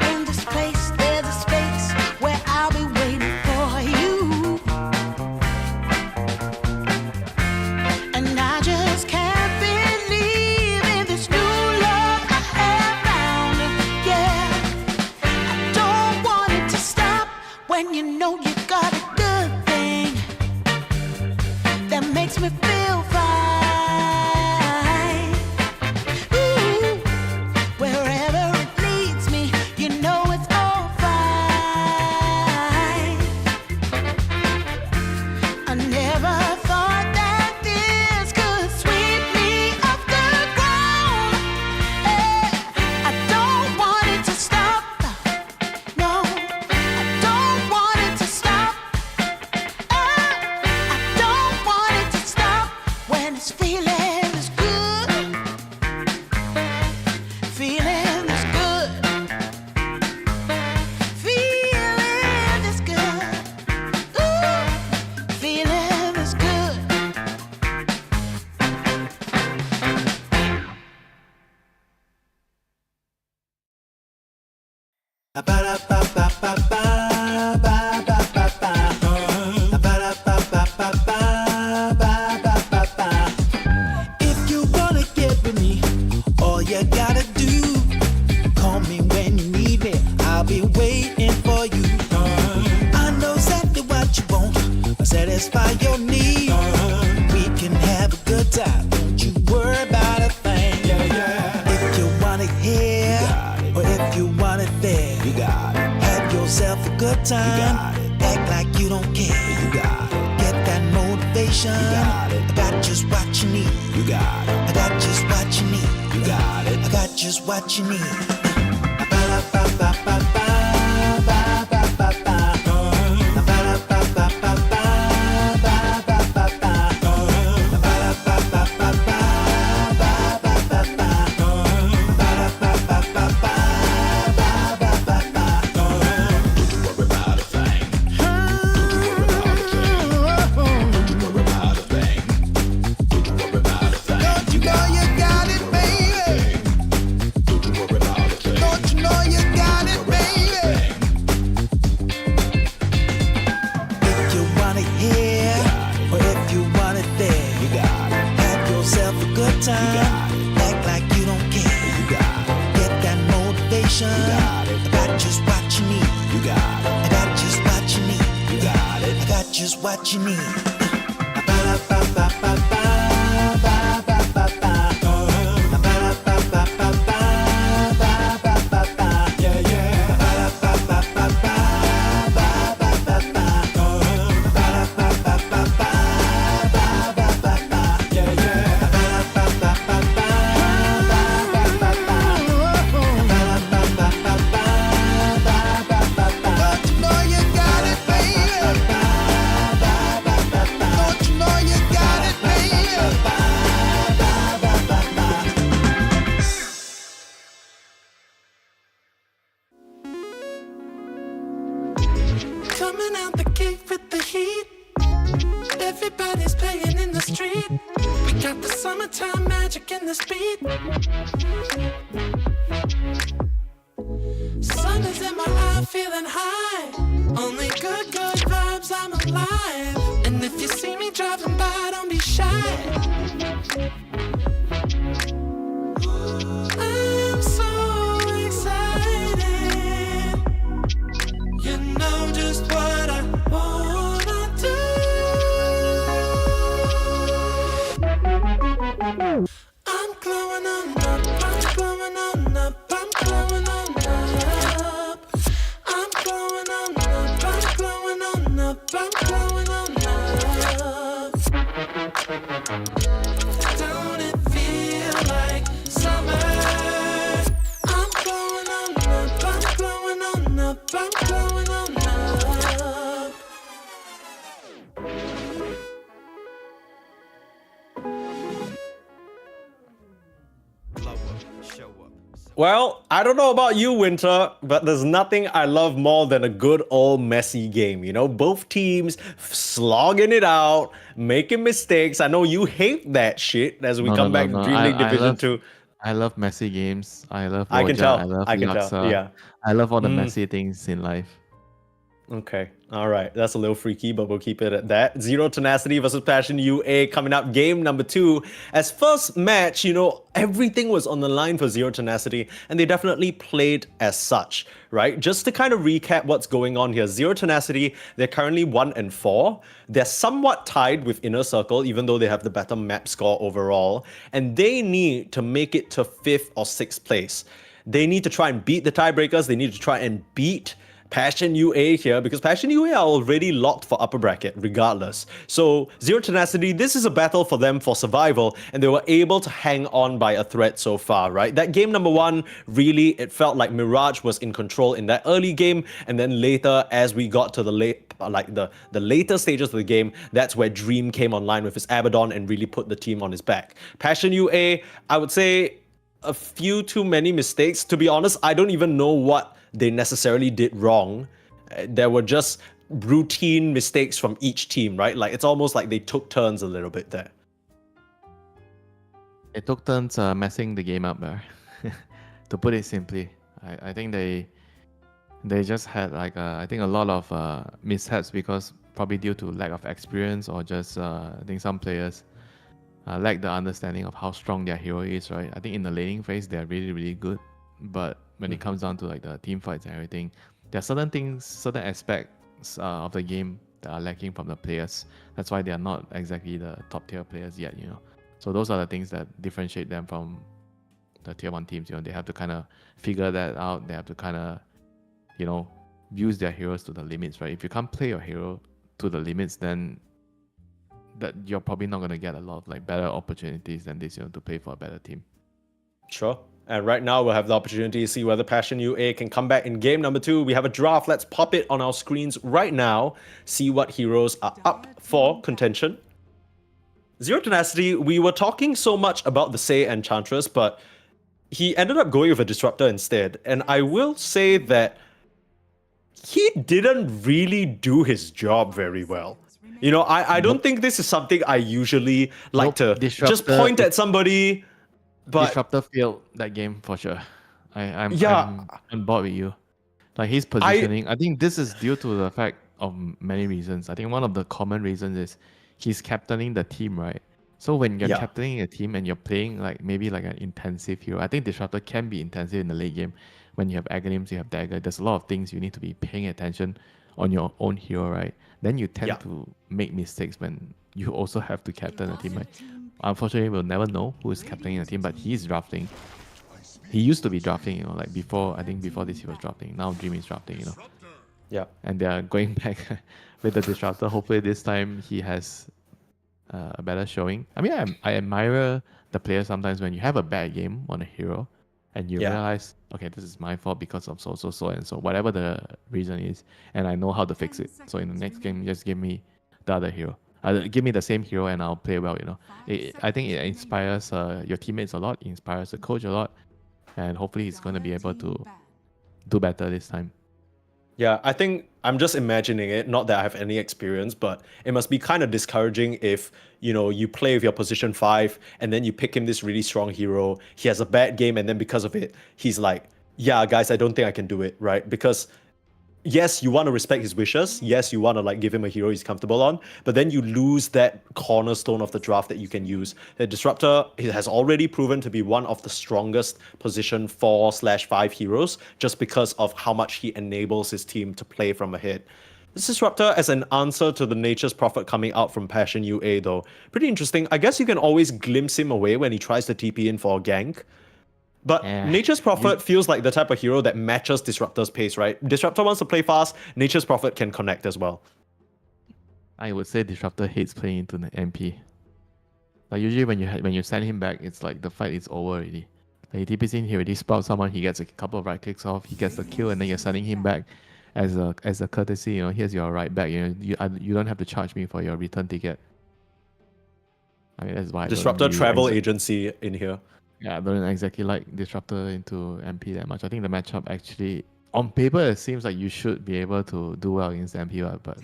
in this place there's a space where I'll be waiting for you. And I just can't believe in this new love I have found. Yeah, I don't want it to stop when you know you got a good thing that makes me feel fine. Ooh, wherever it leads me, you know it's all fine. I never thought that this could sweep me off the ground. I don't want it to stop. No, I don't want it to stop. I don't want it to stop when it's feeling this good. Feeling this good. Feeling this good. Ooh, feeling this good. If you wanna get with me, all you gotta do, call me when you need me. I'll be waiting for you. I know exactly what you want, satisfy your need. We can have a good time, don't you worry about a thing. If you want it here, or if you want it there, have yourself a good time. Act like you don't care. Get that motivation. I got just what you need. I got just what you need. I got just what you need. Ba-da-ba-ba-ba-ba, ba-ba-ba-ba. Ba-da-ba-ba-ba. just what you need. Coming out the gate with the heat. Everybody's playing in the street. We got the summertime magic in this beat. Sun is in my eye, feeling high. Only good vibes, I'm alive. And if you see me driving by, don't be shy. I'm so excited. You know just what I wanna do. I'm glowing on up, I'm glowing on up, I'm glowing on up. I'm glowing on up, I'm glowing on up, I'm glowing on up. Don't it feel like summer? I'm glowing on up, I'm glowing on up, I'm glowing on up. Blow up, show up. Well, I don't know about you, Winter, but there's nothing I love more than a good old messy game. You know, both teams slogging it out, making mistakes. I know you hate that shit as we come back to Dream League Division 2. I love messy games. I love I can Roja. tell. I love I can tell. Laksa. Yeah. I love all the messy things in life. Okay. All right. That's a little freaky, but we'll keep it at that. Zero Tenacity versus Passion UA coming up, game number 2. As first match, you know, everything was on the line for Zero Tenacity, and they definitely played as such, right? Just to kind of recap what's going on here. Zero Tenacity, they're currently 1-4. They're somewhat tied with Inner Circle, even though they have the better map score overall, and they need to make it to 5th or 6th place. They need to try and beat the tiebreakers. They need to try and beat Passion UA here, because Passion UA are already locked for upper bracket regardless. So Zero Tenacity, this is a battle for them for survival, and they were able to hang on by a thread so far, right? That game number 1, really, it felt like Mirage was in control in that early game, and then later, as we got to the later stages of the game, that's where Dream came online with his Abaddon and really put the team on his back. Passion UA, I would say a few too many mistakes. To be honest, I don't even know what they necessarily did wrong. There were just routine mistakes from each team, right? Like, it's almost like they took turns a little bit there. It took turns messing the game up there. To put it simply, I think they just had like I think a lot of mishaps, because probably due to lack of experience, or just I think some players lack the understanding of how strong their hero is, right? I think in the laning phase they're really good, but when it comes down to like the team fights and everything, there are certain things, certain aspects of the game that are lacking from the players. That's why they are not exactly the top tier players yet, you know. So those are the things that differentiate them from the tier 1 teams. You know, they have to kind of figure that out. They have to kind of, you know, use their heroes to the limits, right? If you can't play your hero to the limits, then that you're probably not going to get a lot of like better opportunities than this, you know, to play for a better team. Sure. And right now we'll have the opportunity to see whether Passion UA can come back in game number 2. We have a draft. Let's pop it on our screens right now. See what heroes are up for contention. Zero Tenacity, we were talking so much about the Sei Enchantress, but he ended up going with a Disruptor instead. And I will say that he didn't really do his job very well. You know, I don't think this is something I usually like to just point at somebody. But Disruptor failed that game for sure. I'm on board with you. Like his positioning, I think this is due to the fact of many reasons. I think one of the common reasons is he's captaining the team, right? So when you're captaining a team and you're playing like maybe like an intensive hero, I think Disruptor can be intensive in the late game. When you have Aghanims, you have Dagger, there's a lot of things you need to be paying attention on your own hero, right? Then you tend Yeah. to make mistakes when you also have to captain a team, right? Unfortunately, we'll never know who is captaining a team, but he's drafting. He used to be drafting, like before, I think before this he was drafting. Now Dream is drafting. Yeah. And they are going back with the disruptor. Hopefully this time he has a better showing. I mean, I admire the player sometimes when you have a bad game on a hero and you Yeah. realize, okay, this is my fault because of so and so, whatever the reason is, and I know how to fix it. So in the next game, just give me the other hero. Give me the same hero and I'll play well. I think it inspires your teammates a lot, inspires the coach a lot, and hopefully he's going to be able to do better this time. Yeah, I think I'm just imagining it, not that I have any experience, but it must be kind of discouraging if, you play with your position 5 and then you pick him this really strong hero. He has a bad game and then because of it, he's like, yeah, guys, I don't think I can do it, right? Because yes, you want to respect his wishes. Yes, you want to give him a hero he's comfortable on, but then you lose that cornerstone of the draft that you can use. The Disruptor has already proven to be one of the strongest position 4/5 heroes just because of how much he enables his team to play from ahead. This Disruptor as an answer to the Nature's Prophet coming out from Passion UA though. Pretty interesting. I guess you can always glimpse him away when he tries to TP in for a gank. But Nature's Prophet feels like the type of hero that matches Disruptor's pace, right? Disruptor wants to play fast, Nature's Prophet can connect as well. I would say Disruptor hates playing into the MP. Like usually when you send him back, it's like the fight is over already. Like he TPs in, he already spouts someone, he gets a couple of right clicks off, he gets the kill, and then you're sending him back as a courtesy. Here's your right back. You don't have to charge me for your return ticket. I mean that's why Disruptor travel agency in here. Yeah, I don't exactly like Disruptor into MP that much. I think the matchup actually, on paper, it seems like you should be able to do well against MP, but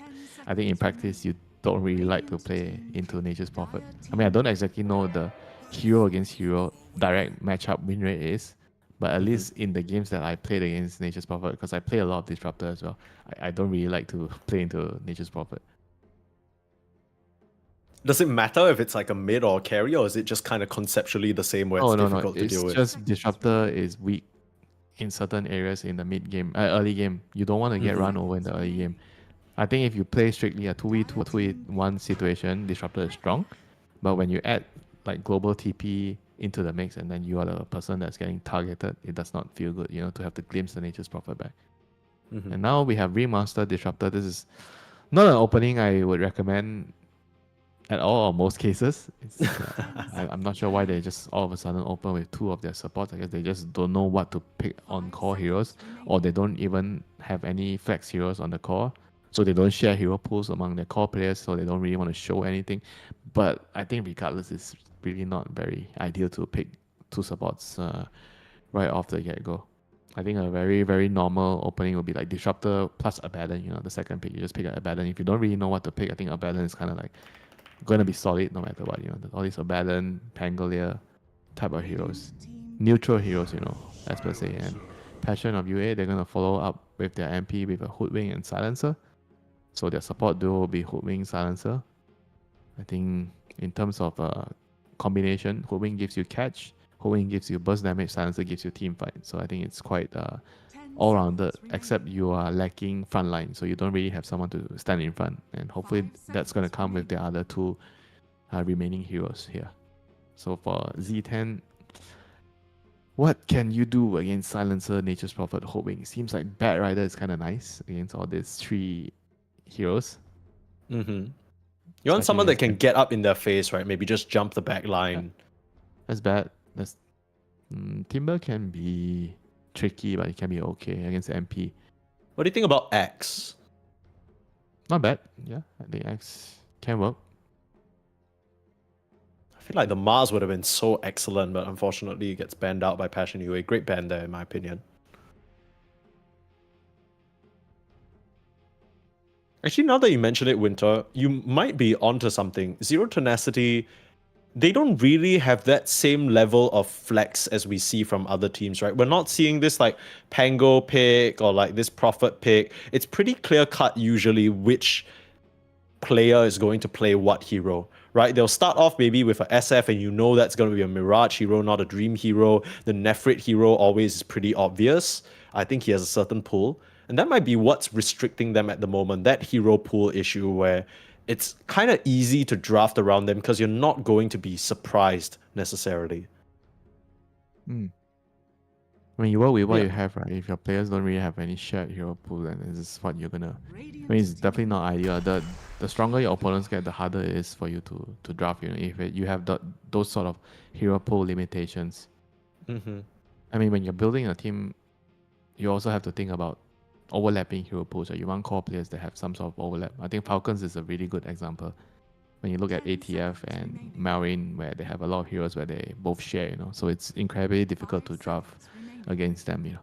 I think in practice, you don't really like to play into Nature's Prophet. I mean, I don't exactly know the hero against hero direct matchup win rate is, but at least in the games that I played against Nature's Prophet, because I play a lot of Disruptor as well, I don't really like to play into Nature's Prophet. Does it matter if it's like a mid or a carry, or is it just kind of conceptually the same where it's difficult to deal with? It's just Disruptor is weak in certain areas in the early game. You don't want to get run over in the early game. I think if you play strictly a 2v2 or 2v1 situation, Disruptor is strong. But when you add like global TP into the mix and then you are the person that's getting targeted, it does not feel good, to have to glimpse the Nature's Prophet back. And now we have Remastered Disruptor. This is not an opening I would recommend at all, or most cases. I'm not sure why they just all of a sudden open with 2 of their supports. I guess they just don't know what to pick on core heroes, or they don't even have any flex heroes on the core. So they don't share hero pools among their core players, so they don't really want to show anything. But I think regardless, it's really not very ideal to pick 2 supports right off the get-go. I think a very, very normal opening would be like Disruptor plus Abaddon, the second pick. You just pick Abaddon. If you don't really know what to pick, I think Abaddon is kind of like going to be solid no matter what. All these Abaddon, Pangolier type of heroes. Neutral heroes, as per se. And Passion of UA, they're going to follow up with their MP with a Hoodwink and Silencer. So their support duo will be Hoodwink, Silencer. I think in terms of combination, Hoodwink gives you catch, Hoodwink gives you burst damage, Silencer gives you team fight. So I think it's quite all-rounded, except you are lacking frontline, so you don't really have someone to stand in front. And hopefully that's going to come with the other 2 remaining heroes here. So for Z10, what can you do against Silencer, Nature's Prophet, Hoodwink? Seems like Bat Rider is kind of nice against all these 3 heroes. You want someone that can get up in their face, right? Maybe just jump the back line. That's bad. Timber can be tricky, but it can be okay against MP. What do you think about X? Not bad. Yeah, I think X can work. I feel like the Mars would have been so excellent, but unfortunately it gets banned out by Passion UA. Great ban there, in my opinion. Actually, now that you mention it, Winter, you might be onto something. Zero Tenacity, they don't really have that same level of flex as we see from other teams, right? We're not seeing this like Pango pick or like this Prophet pick. It's pretty clear cut usually which player is going to play what hero, right? They'll start off maybe with a SF and that's going to be a Mirage hero, not a Dream hero. The Nephrit hero always is pretty obvious. I think he has a certain pull. And that might be what's restricting them at the moment, that hero pool issue where it's kind of easy to draft around them because you're not going to be surprised necessarily. I mean, you work with what Yeah. you have, right? If your players don't really have any shared hero pool, then this is what you're gonna. I mean, it's definitely not ideal. The stronger your opponents get, the harder it is for you to draft. You know, if you have those sort of hero pool limitations. Mm-hmm. I mean, when you're building a team, you also have to think about overlapping hero pools. Right? You want core players that have some sort of overlap. I think Falcons is a really good example. When you look at ATF and Marine, where they have a lot of heroes where they both share, you know, so it's incredibly difficult to draft against them, you know.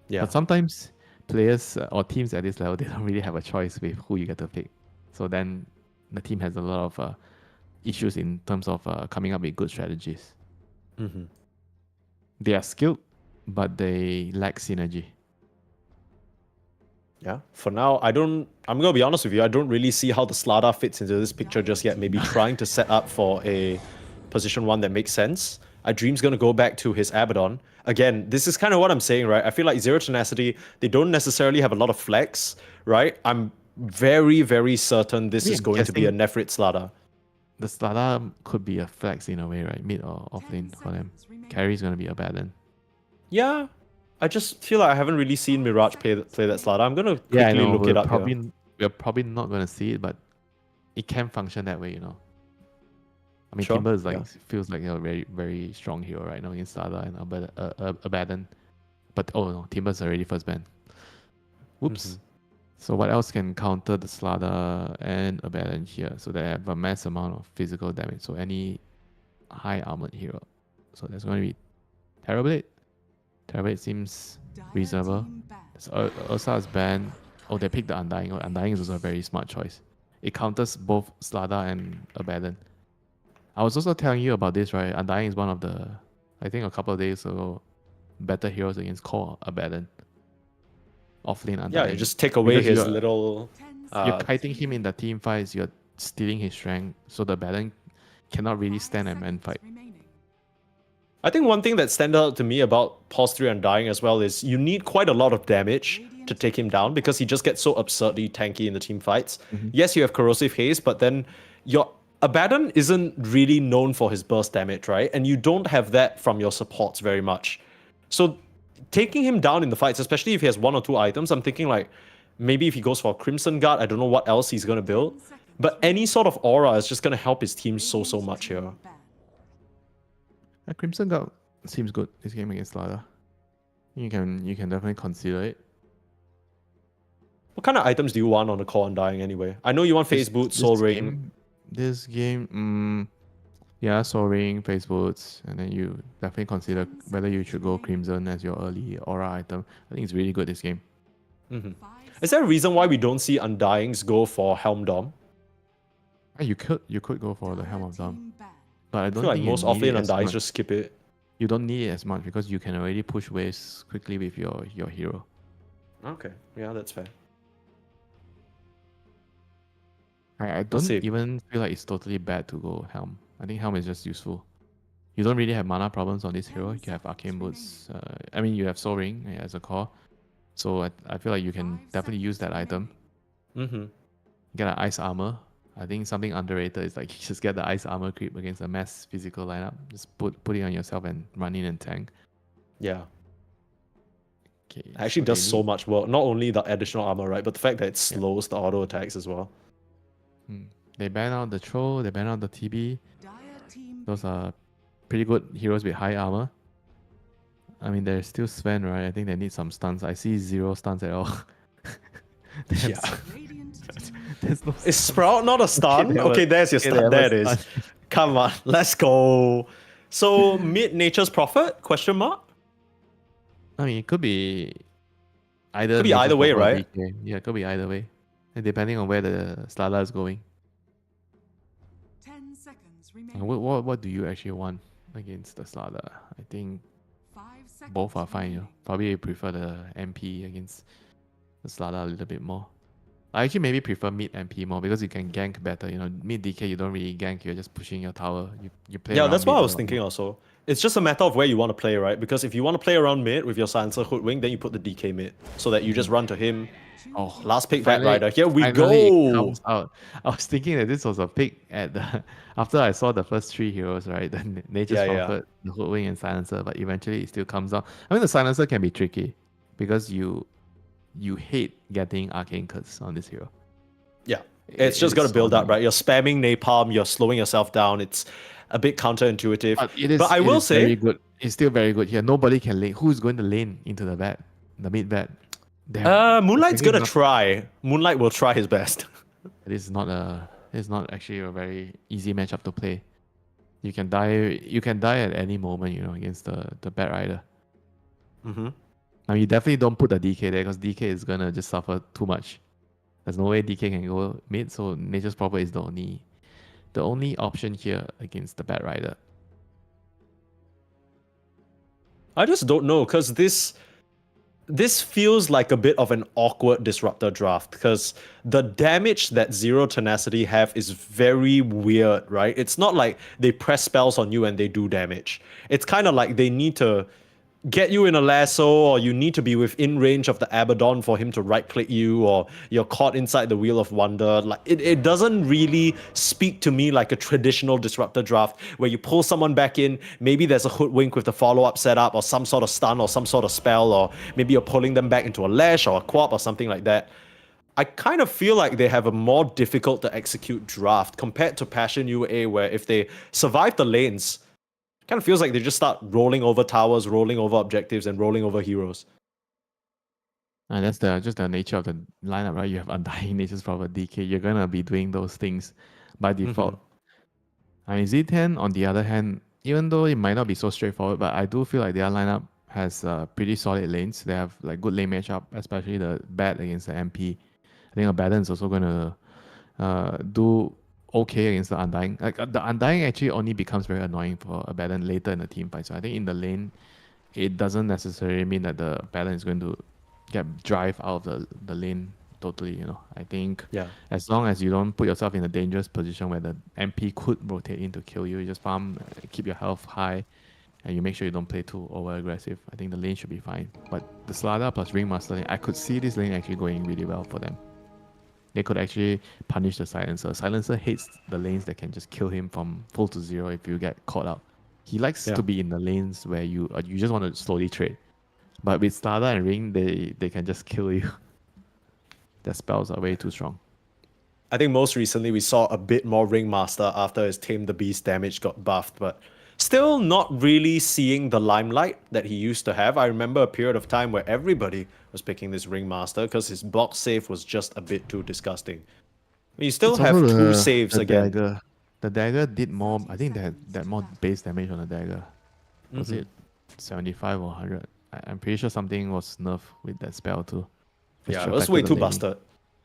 Yeah. But sometimes players or teams at this level, they don't really have a choice with who you get to pick. So then the team has a lot of issues in terms of coming up with good strategies. Mm-hmm. They are skilled, but they lack synergy. Yeah. For now, I'm gonna be honest with you, I don't really see how the Slardar fits into this picture just yet. Maybe trying to set up for a position 1 that makes sense. Dream's gonna go back to his Abaddon. Again, this is kind of what I'm saying, right? I feel like Zero Tenacity, they don't necessarily have a lot of flex, right? I'm very, very certain this is going to be a Nephrit Slardar. The Slardar could be a flex in a way, right? Mid or off lane for them. Carry's gonna be Abaddon. Yeah. I just feel like I haven't really seen Mirage play that Slardar. I'm gonna quickly Yeah, I know. look it up here. We're probably not gonna see it, but it can function that way, you know. I mean, Sure, Timber is like yeah. feels like a very, very strong hero right now against Slardar and Abaddon. But oh no, Timber's already first ban. Whoops. Mhm. So what else can counter the Slardar and Abaddon here? So they have a mass amount of physical damage. So any high armored hero. So there's going to be Terrorblade. Terrorblade seems reasonable. So Ursa's ban. Oh, they picked the Undying. Oh, Undying is also a very smart choice. It counters both Slardar and Abaddon. I was also telling you about this, right? Undying is one of the, I think a couple of days ago, better heroes against core Abaddon. Offlane Undying. Yeah, you just take away Because his little... you're kiting him in the team fights, you're stealing his strength, so the Abaddon cannot really stand a man fight. I think one thing that stands out to me about Pulse 3 Undying as well is you need quite a lot of damage to take him down because he just gets so absurdly tanky in the team fights. Yes, you have Corrosive Haze, but then your Abaddon isn't really known for his burst damage, right? And you don't have that from your supports very much. So taking him down in the fights, especially if he has 1 or 2 items, I'm thinking like, maybe if he goes for Crimson Guard, I don't know what else he's going to build. But any sort of aura is just going to help his team so much here. Crimson Guard seems good this game against Slardar. You can definitely consider it. What kind of items do you want on the core Undying anyway? I know you want Phase Boots, Soul Ring. This game, yeah, Soul Ring, Phase Boots, and then you definitely consider whether you should go Crimson as your early aura item. I think it's really good this game. Is there a reason why we don't see Undyings go for Helm Dom? You could go for the Helm of Dawn, but I I don't feel like think most you need offlane it as Undyings much. just skip it. You don't need it as much because you can already push waves quickly with your hero. Okay, yeah, that's fair. I don't see. even feel like it's totally bad to go Helm. I think Helm is just useful. You don't really have mana problems on this hero. You have Arcane Boots. I mean, you have Soul Ring as a core. So I feel like you can definitely use that item. Get an Ice Armor. I think something underrated is like just get the Ice Armor creep against a mass physical lineup. Just put it on yourself and run in and tank. Yeah. Okay, It actually so does they so need- much work. Not only the additional armor, right? But the fact that it slows the auto attacks as well. They ban out the Troll, they ban out the TB. Those are pretty good heroes with high armor. I mean, there's still Sven, right? I think they need some stuns. I see 0 stuns at all. Yeah. There's no Is Sprout not a stun? Okay, there's your stun. There it is. Come on, let's go. So mid Nature's Prophet? Question mark? I mean, it could be either. Could be either way, Nature's right? Prophet or DK. Yeah, it could be either way. And depending on where the Slardar is going. 10 seconds What do you actually want against the Slardar? I think both are fine. You know? Probably prefer the MP against the Slardar a little bit more. I actually maybe prefer mid MP more because you can gank better. You know, mid DK you don't really gank. You're just pushing your tower. You play. Yeah, around that's what mid I a was lot thinking more. also. It's just a matter of where you want to play, right? Because if you want to play around mid with your Silencer Hoodwink, then you put the DK mid. So that you just run to him. Oh, Last pick, Bat finally- Rider. Here we finally it go! comes out. I was thinking that this was a pick at the after I saw the first 3 heroes, right? Then they just Yeah, yeah. offered the Hoodwink and Silencer, but eventually it still comes out. I mean, the Silencer can be tricky because you hate getting Arcane Curse on this hero. Yeah. It's just got to so build up, annoying. right? You're spamming Napalm, you're slowing yourself down. It's a bit counterintuitive. But I it will is very say, good. It's still very good here. Nobody can lane. Who's going to lane into the bat? The mid bat? Moonlight's the thing gonna is try. Moonlight will try his best. It's not actually a very easy matchup to play. You can die at any moment, you know, against the Bat Rider. Mm-hmm. Now you definitely don't put the DK there because DK is gonna just suffer too much. There's no way DK can go mid, so Nature's Prophet is the only option here against the Bat Rider. I just don't know, because this feels like a bit of an awkward disruptor draft, because the damage that Zero Tenacity have is very weird, right? It's not like they press spells on you and they do damage. It's kind of like they need to get you in a lasso, or you need to be within range of the Abaddon for him to right-click you, or you're caught inside the Wheel of Wonder. Like it doesn't really speak to me like a traditional disruptor draft where you pull someone back in, maybe there's a hoodwink with the follow-up setup, or some sort of stun, or some sort of spell, or maybe you're pulling them back into a lash or a quap or something like that. I kind of feel like they have a more difficult to execute draft compared to Passion UA, where if they survive the lanes, kind of feels like they just start rolling over towers, rolling over objectives, and rolling over heroes. And that's just the nature of the lineup, right? You have Undying, Nature's Prophet, DK. You're gonna be doing those things by default. I mean, Z10, on the other hand, even though it might not be so straightforward, but I do feel like their lineup has pretty solid lanes. They have like good lane matchup, especially the Bat against the MP. I think Abaddon is also gonna do okay against the Undying. Like the Undying actually only becomes very annoying for Abaddon later in the team fight. So I think in the lane, it doesn't necessarily mean that the Abaddon is going to get drive out of the lane totally, you know. I think as long as you don't put yourself in a dangerous position where the MP could rotate in to kill you, you just farm, keep your health high, and you make sure you don't play too over aggressive. I think the lane should be fine. But the Slada plus Ringmaster lane, I could see this lane actually going really well for them. They could actually punish the Silencer. Silencer hates the lanes that can just kill him from full to zero if you get caught out. He likes to be in the lanes where you just want to slowly trade. But with Slada and Ring, they can just kill you. Their spells are way too strong. I think most recently we saw a bit more Ringmaster after his Tame the Beast damage got buffed, but still not really seeing the limelight that he used to have. I remember a period of time where everybody was picking this Ringmaster because his block save was just a bit too disgusting. You still It's have also two saves the again. Dagger. The dagger did more. I think they had that more base damage on the dagger. Was it 75 or 100? I'm pretty sure something was nerfed with that spell too. which Yeah, it was affected way the too laning. busted.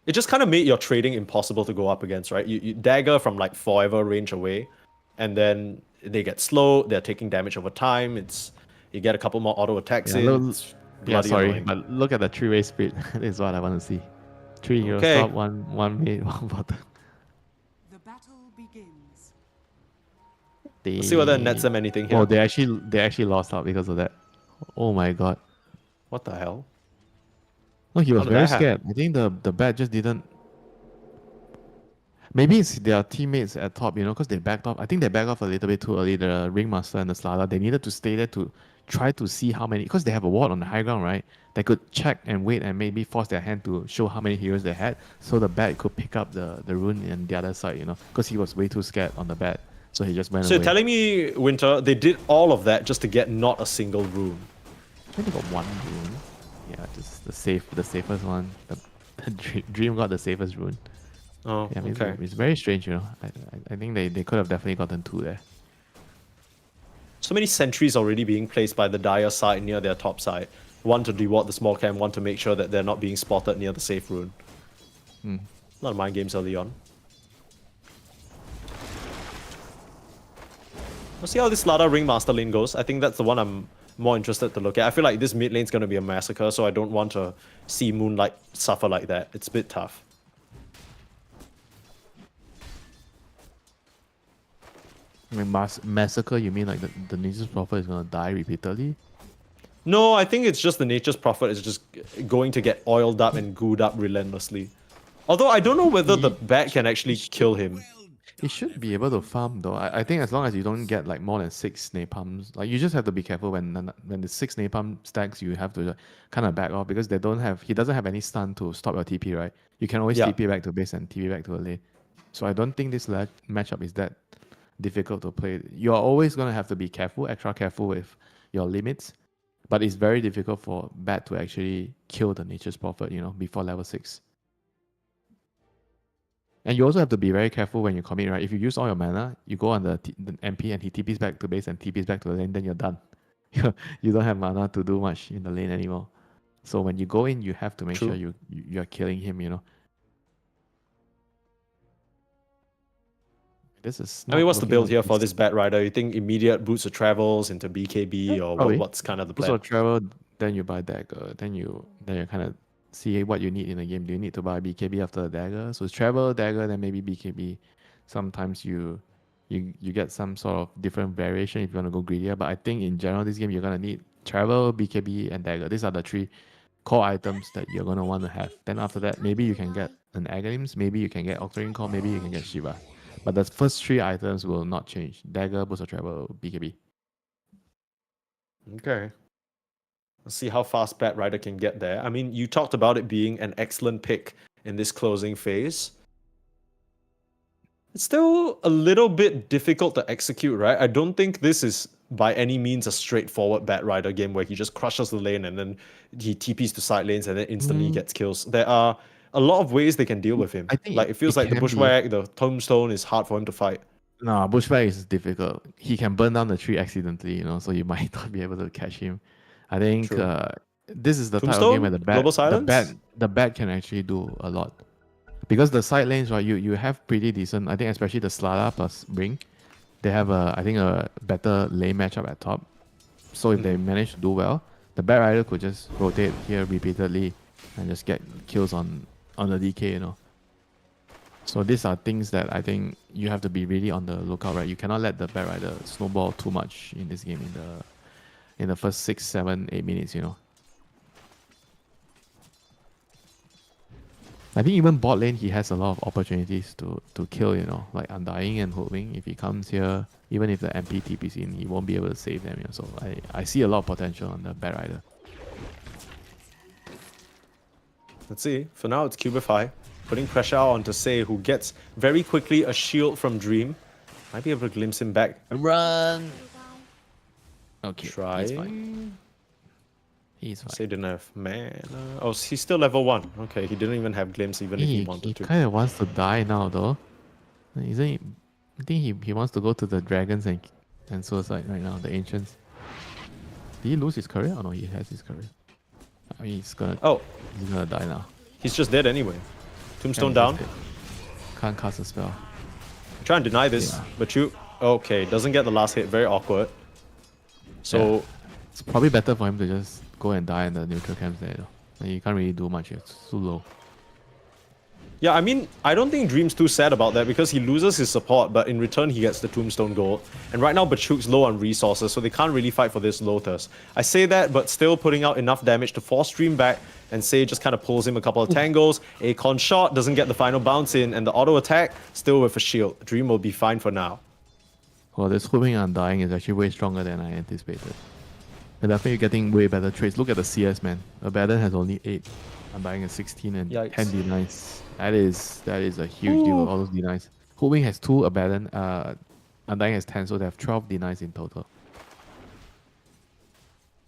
It just kind of made your trading impossible to go up against, right? You dagger from like forever range away, and then they get slow. They're taking damage over time. You get a couple more auto attacks Yeah, in. It's bloody sorry, annoying. but look at the three-way split. This is what I want to see. 3 heroes Okay. top, one mid, one bottom. The battle begins. Let's see whether it nets them anything here. Oh, they actually lost out because of that. Oh my god. What the hell? No, he was How did very that happen? scared. I think the bat just didn't. Maybe it's their teammates at top, you know, because they backed off. I think they backed off a little bit too early. The Ringmaster and the Slada, they needed to stay there to try to see how many, because they have a ward on the high ground, right? They could check and wait and maybe force their hand to show how many heroes they had, so the bat could pick up the rune on the other side, you know, because he was way too scared on the bat, so he just went So away. you're telling me, Winter, they did all of that just to get not a single rune? I think they got one rune. Yeah, just the safest one. The Dream got the safest rune. Oh, Yeah, I mean, okay. it's very strange, you know. I think they could have definitely gotten 2 there. So many sentries already being placed by the Dire side near their top side. One to reward the small camp, one to make sure that they're not being spotted near the safe rune. A lot of mind games early on. We'll see how this Slada Ringmaster lane goes. I think that's the one I'm more interested to look at. I feel like this mid lane's going to be a massacre, so I don't want to see Moonlight suffer like that. It's a bit tough. I mean, massacre, you mean like the Nature's Prophet is gonna die repeatedly? No, I think it's just the Nature's Prophet is just going to get oiled up and gooed up relentlessly. Although I don't know whether the bat can actually kill him. He should be able to farm though. I think as long as you don't get like more than 6 napalms, like you just have to be careful when the 6 napalm stacks, you have to kind of back off because he doesn't have any stun to stop your TP, right? You can always Yeah. TP back to base and TP back to a lane. So I don't think this matchup is that difficult to play. You're always gonna have to be careful, extra careful with your limits. But it's very difficult for Bat to actually kill the Nature's Prophet, before level 6. And you also have to be very careful when you commit, right? If you use all your mana, you go on the MP and he TPs back to base and TPs back to the lane, then you're done. You don't have mana to do much in the lane anymore. So when you go in, you have to make sure you're killing him. This is. I mean, what's the build here for this Bat Rider? You think immediate boots of travels into BKB, or what's kind of the plan? So travel, then you buy dagger, then you kind of see what you need in the game. Do you need to buy BKB after the dagger? So it's travel, dagger, then maybe BKB. Sometimes you get some sort of different variation if you want to go greedier. But I think in general, this game you're gonna need travel, BKB, and dagger. These are the 3 core items that you're gonna want to have. Then after that, maybe you can get an Aghanim's, maybe you can get Octarine Core, maybe you can get Shiva. But the first 3 items will not change. Dagger, Boost of Travel, BKB. Okay. Let's see how fast Bat Rider can get there. I mean, you talked about it being an excellent pick in this closing phase. It's still a little bit difficult to execute, right? I don't think this is by any means a straightforward Bat Rider game where he just crushes the lane and then he TPs to side lanes and then instantly gets kills. There are a lot of ways they can deal with him. I think it feels like the Bushwhack, the Tombstone is hard for him to fight. No, Bushwhack is difficult. He can burn down the tree accidentally, so you might not be able to catch him. I think this is the type of game where the bat can actually do a lot. Because the side lanes, right, you have pretty decent, I think especially the Slada plus Ring, they have a better lane matchup at top. So if they manage to do well, the Bat Rider could just rotate here repeatedly and just get kills on the DK, So these are things that I think you have to be really on the lookout, right? You cannot let the Bat Rider snowball too much in this game in the first 6, 7, 8 minutes, I think even bot lane, he has a lot of opportunities to kill, like Undying and Hoodwink. If he comes here, even if the MP TP's in, he won't be able to save them. So I see a lot of potential on the Bat Rider. Let's see. For now, it's Cubify putting pressure onto Sei, who gets very quickly a shield from Dream. Might be able to glimpse him back. Run! Okay, Try. he's fine. He's fine. Sei didn't have mana. Oh, he's still level 1. Okay, he didn't even have glimpse even if he wanted to. He kind of wants to die now, though. Isn't he? I think he wants to go to the dragons and suicide right now, the ancients. Did he lose his career? Oh no, he has his career. I mean, he's gonna die now. He's just dead anyway. Tombstone down. Can't cast a spell. Try and deny this, but okay, doesn't get the last hit. Very awkward. So it's probably better for him to just go and die in the neutral camps there, though. You can't really do much here. It's too low. Yeah, I mean, I don't think Dream's too sad about that because he loses his support, but in return he gets the Tombstone gold. And right now Bachuk's low on resources, so they can't really fight for this Lotus. I say that, but still putting out enough damage to force Dream back, and Sei just kind of pulls him a couple of tangles. Acon shot doesn't get the final bounce in, and the auto attack still with a shield. Dream will be fine for now. Well, this Hoodwink Undying is actually way stronger than I anticipated. And definitely getting way better trades. Look at the CS, man. Abaddon has only 8. Undying is 16 and Yikes. 10 denies. That is a huge deal with all those denies. Hoodwink has 2 Abaddon. Undying has 10, so they have 12 denies in total.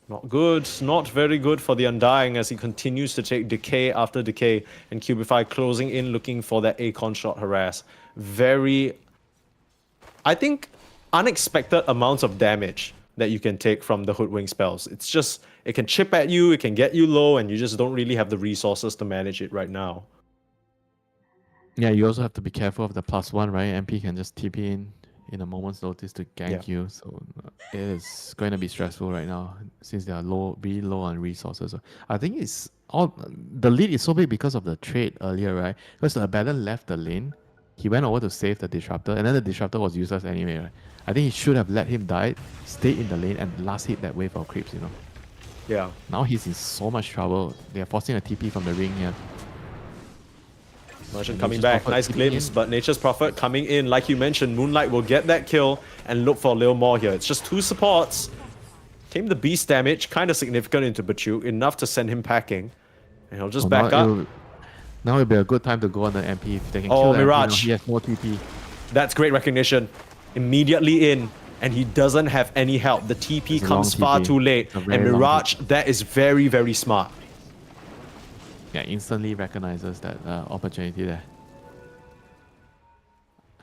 Not good, not very good for the Undying as he continues to take decay after decay, and Cubify closing in looking for that Acon shot harass. Very, I think, unexpected amounts of damage that you can take from the Hoodwink spells. It's just, it can chip at you, it can get you low, and you just don't really have the resources to manage it right now. Yeah, you also have to be careful of the +1, right? MP can just TP in a moment's notice to gank you, so it is going to be stressful right now since they are really low on resources. I think the lead is so big because of the trade earlier, right? Because the Abaddon left the lane he went over to save the disruptor, and then the disruptor was useless anyway. Right? I think he should have let him die, stay in the lane, and last hit that wave of creeps. Yeah. Now he's in so much trouble. They are forcing a TP from the ring here. Merchant coming Nature's back, Prophet nice keeping glimpse, in. but Nature's Prophet coming in. Like you mentioned, Moonlight will get that kill and look for a little more here. It's just 2 supports. Came the beast damage, kind of significant into Bachuk, enough to send him packing. And he'll just back up. Now it'll be a good time to go on the MP if they can Oh, kill the MP. Mirage. Now he has more TP. That's great recognition. Immediately in, and he doesn't have any help. The TP It's a comes long far TP. too late. It's a And very long Mirage, that is very, very smart. Yeah, instantly recognizes that opportunity there.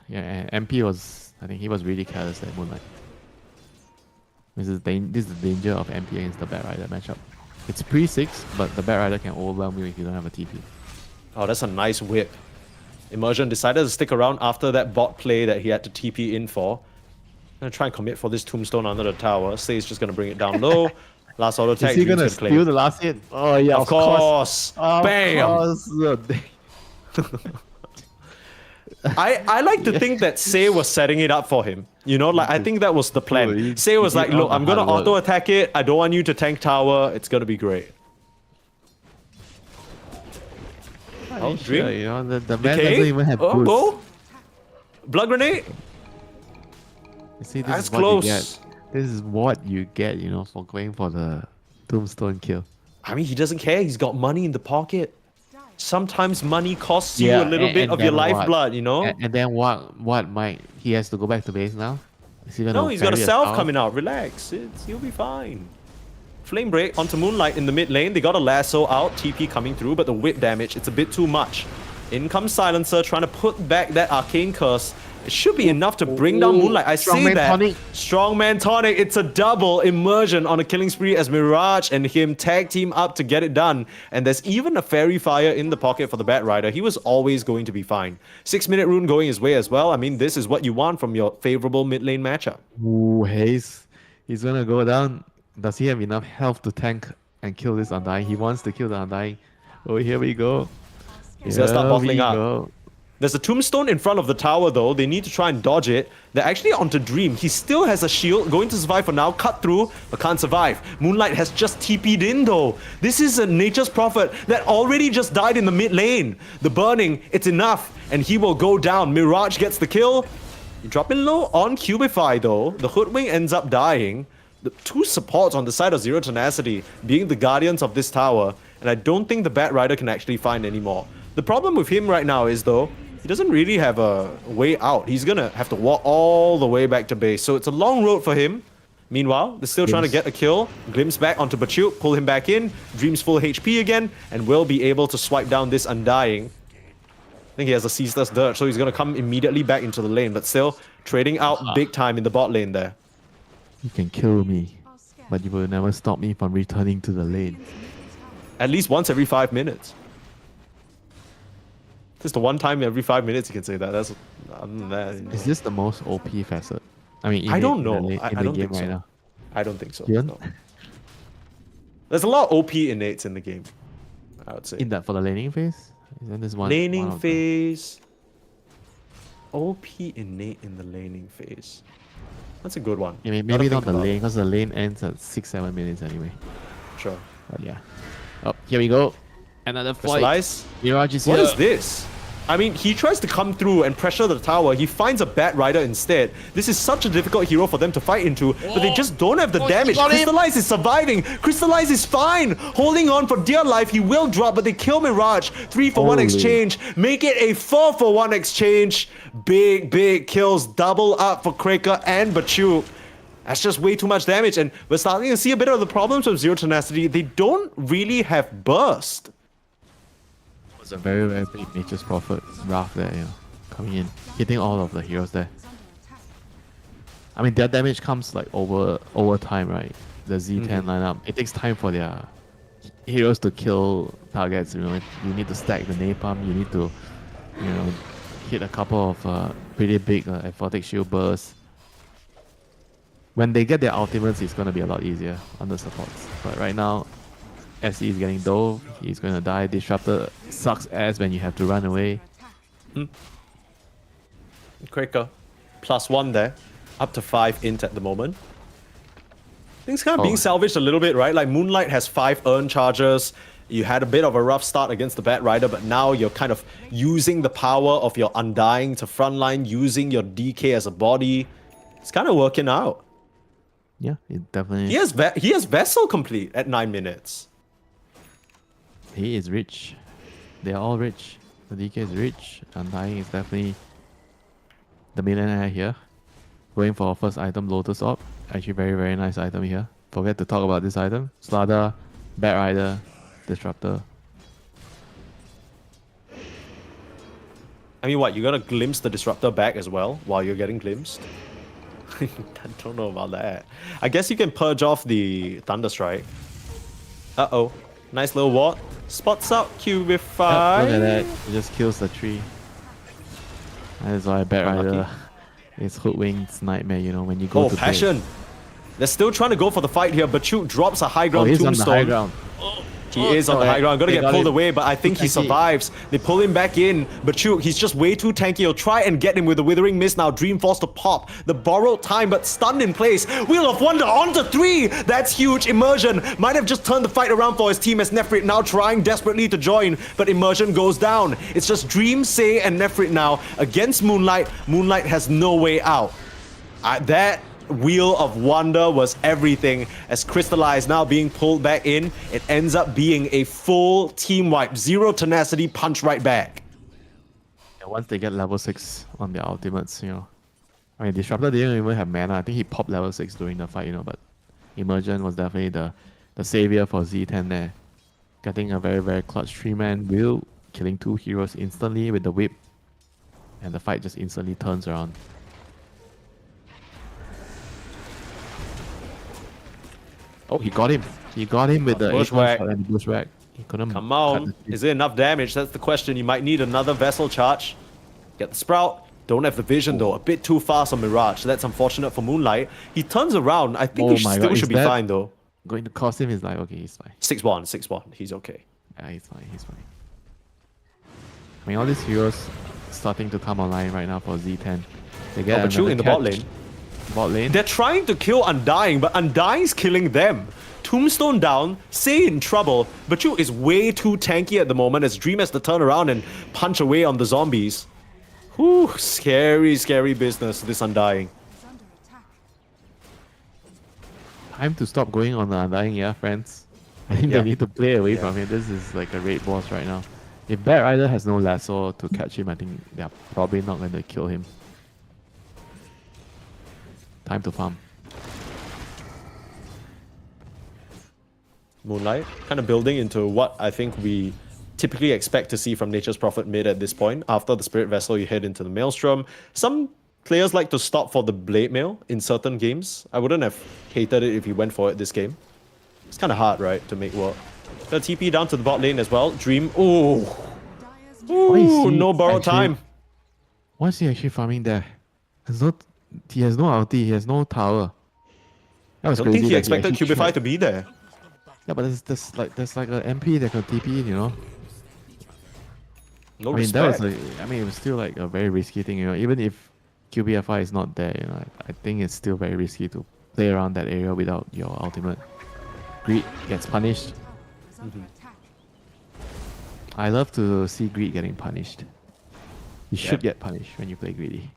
Yeah, and MP was, I think he was really careless at Moonlight. This is the danger of MP against the Bat Rider matchup. It's pre-6, but the Bat Rider can overwhelm you if you don't have a TP. Oh, that's a nice whip. Immersion decided to stick around after that bot play that he had to TP in for. Gonna try and commit for this tombstone under the tower. Say he's just gonna bring it down low. Last auto attack. Is he Dream's gonna claim. steal the last hit? Oh yeah, Of course. Bam! I like to think that Say was setting it up for him. I think that was the plan. Say was like, look, I'm gonna auto attack it. I don't want you to tank tower. It's gonna be great. Oh, Dream. The man Okay. doesn't even have boost. Go. Blood grenade. You see, this That's is what close. you get. This is what you get, for going for the tombstone kill. I mean, he doesn't care. He's got money in the pocket. Sometimes money costs you a little bit of your then what? lifeblood, And then what might he has to go back to base now? Is he gonna No, he's got a ferry us self out? coming out. Relax. He'll be fine. Flame break onto Moonlight in the mid lane. They got a lasso out. TP coming through, but the whip damage, it's a bit too much. In comes Silencer trying to put back that arcane curse. It should be enough to bring down Moonlight. I say Strongman that. tonic. Strongman tonic. It's a double immersion on a killing spree as Mirage and him tag team up to get it done. And there's even a Fairy Fire in the pocket for the Bat Rider. He was always going to be fine. 6-minute rune going his way as well. I mean, this is what you want from your favorable mid lane matchup. Ooh, Haze. He's gonna go down. Does he have enough health to tank and kill this Undying? He wants to kill the Undying. Oh, here we go. He's gonna start Here bottling we up. go. There's a tombstone in front of the tower though. They need to try and dodge it. They're actually onto Dream. He still has a shield. Going to survive for now. Cut through, but can't survive. Moonlight has just TP'd in though. This is a Nature's Prophet that already just died in the mid lane. The burning, it's enough. And he will go down. Mirage gets the kill. You drop in low on Cubify though. The Hoodwing ends up dying. The 2 supports on the side of Zero Tenacity being the guardians of this tower. And I don't think the Bat Rider can actually find any more. The problem with him right now is though, he doesn't really have a way out. He's gonna have to walk all the way back to base. So it's a long road for him. Meanwhile, they're still trying to get a kill. Glimpse back onto Bachuk, pull him back in. Dream's full HP again, and will be able to swipe down this Undying. I think he has a Ceaseless Dirge, so he's gonna come immediately back into the lane, but still trading out big time in the bot lane there. You can kill me, but you will never stop me from returning to the lane. At least once every 5 minutes. Just the one time every 5 minutes you can say that. That's other than that. Is this the most OP facet? I mean, I don't in the know. la- I in the don't game think so. right now. I don't think so. You don't? No. There's a lot of OP innates in the game, I would say. In that for the laning phase? Isn't this one? Laning one of phase. OP innate in the laning phase. That's a good one. The, maybe Gotta not think the about it. lane, because the lane ends at 6-7 minutes anyway. Sure. But yeah. Oh, here we go. Another fight. Crystallize. Mirage is What here. is this? I mean, he tries to come through and pressure the tower. He finds a Bat Rider instead. This is such a difficult hero for them to fight into, but they just don't have the damage. got him. Crystallize is surviving. Crystallize is fine. Holding on for dear life. He will drop, but they kill Mirage. 3-for-1 Holy. exchange. Make it a 4-for-1 exchange. Big kills. Double up for Kraker and Bachuk. That's just way too much damage, and we're starting to see a bit of the problems with Zero Tenacity. They don't really have burst. It's a very, very big Nature's Prophet Wrath there, coming in, hitting all of the heroes there. I mean, their damage comes like over time, right? The Z10 lineup. It takes time for their heroes to kill targets. You need to stack the napalm. You need to, hit a couple of pretty big aphotic shield bursts. When they get their ultimates, it's gonna be a lot easier on the supports. But right now, SE is getting dove. He's gonna die. Disruptor sucks ass when you have to run away. Quaker. +1 there. Up to 5 int at the moment. Things kind of being salvaged a little bit, right? Like Moonlight has 5 earn charges. You had a bit of a rough start against the Bat Rider, but now you're kind of using the power of your Undying to frontline, using your DK as a body. It's kind of working out. Yeah, it definitely. He has Vessel complete at 9 minutes. He is rich. They are all rich. The DK is rich. Undying is definitely the millionaire here. Going for our first item, Lotus Orb. Actually, very, very nice item here. Forget to talk about this item. Slada, Bat Rider, Disruptor. I mean, what? You gotta glimpse the Disruptor back as well while you're getting glimpsed? I don't know about that. I guess you can purge off the Thunderstrike. Uh-oh. Nice little ward. Spots out Cubify. Yep, look at that. It just kills the tree. That is why Bat Rider is Hoodwink's nightmare, you know, when you go to Passion. play. They're still trying to go for the fight here. Bachuk drops a high ground he's tombstone. on the high ground. He is on the high ground. Gonna get pulled away, but I think he survives. They pull him back in. Bachuk, he's just way too tanky. He'll try and get him with the Withering Mist now. Dream Force to pop. The borrowed time, but stunned in place. Wheel of Wonder onto 3. That's huge. Immersion might have just turned the fight around for his team as Nefrit now trying desperately to join, but Immersion goes down. It's just Dream, Say, and Nefrit now against Moonlight. Moonlight has no way out. That Wheel of Wonder was everything. As Crystallize now being pulled back in, it ends up being a full team wipe. 0 tenacity, punch right back. Yeah, once they get level 6 on their ultimates, you know. I mean, Disruptor didn't even have mana. I think he popped level 6 during the fight, you know, but Immersion was definitely the savior for Z10 there. Getting a very, very clutch 3-man wheel, killing 2 heroes instantly with the whip. And the fight just instantly turns around. Oh, he got him. He got him with the Bushwhack. and the Bushwhack. He couldn't. Come on. Is it enough damage? That's the question. You might need another Vessel charge. Get the Sprout. Don't have the vision though. A bit too fast on Mirage. So that's unfortunate for Moonlight. He turns around. I think he still should be fine though. Going to cost him is like, okay, he's fine. 6-1, 6-1. He's okay. Yeah, he's fine. He's fine. I mean, all these heroes starting to come online right now for Z10. They get Bachuk in the bot lane. Bot lane. They're trying to kill Undying, but Undying's killing them. Tombstone down, Say in trouble. Bachuk is way too tanky at the moment as Dream has to turn around and punch away on the zombies. Whew, scary, scary business, this Undying. Time to stop going on the Undying, yeah, friends. I think they need to play away from him. This is like a raid boss right now. If Bat Rider has no lasso to catch him, I think they're probably not going to kill him. Time to farm. Moonlight, kind of building into what I think we typically expect to see from Nature's Prophet mid at this point. After the Spirit Vessel, you head into the Maelstrom. Some players like to stop for the Blade Mail in certain games. I wouldn't have hated it if you went for it this game. It's kind of hard, right, to make work. The TP down to the bot lane as well. Dream, ooh. Ooh, no borrowed time. Why is he actually farming there? He has no ulti, he has no tower. That was I don't think he expected Cubify to be there. Yeah, but there's like an MP that can TP in, you know. No I mean, respect. that was it was still like a very risky thing, you know. Even if QBFI is not there, you know, I think it's still very risky to play around that area without your ultimate. Greed gets punished. I love to see Greed getting punished. You should get punished when you play Greedy.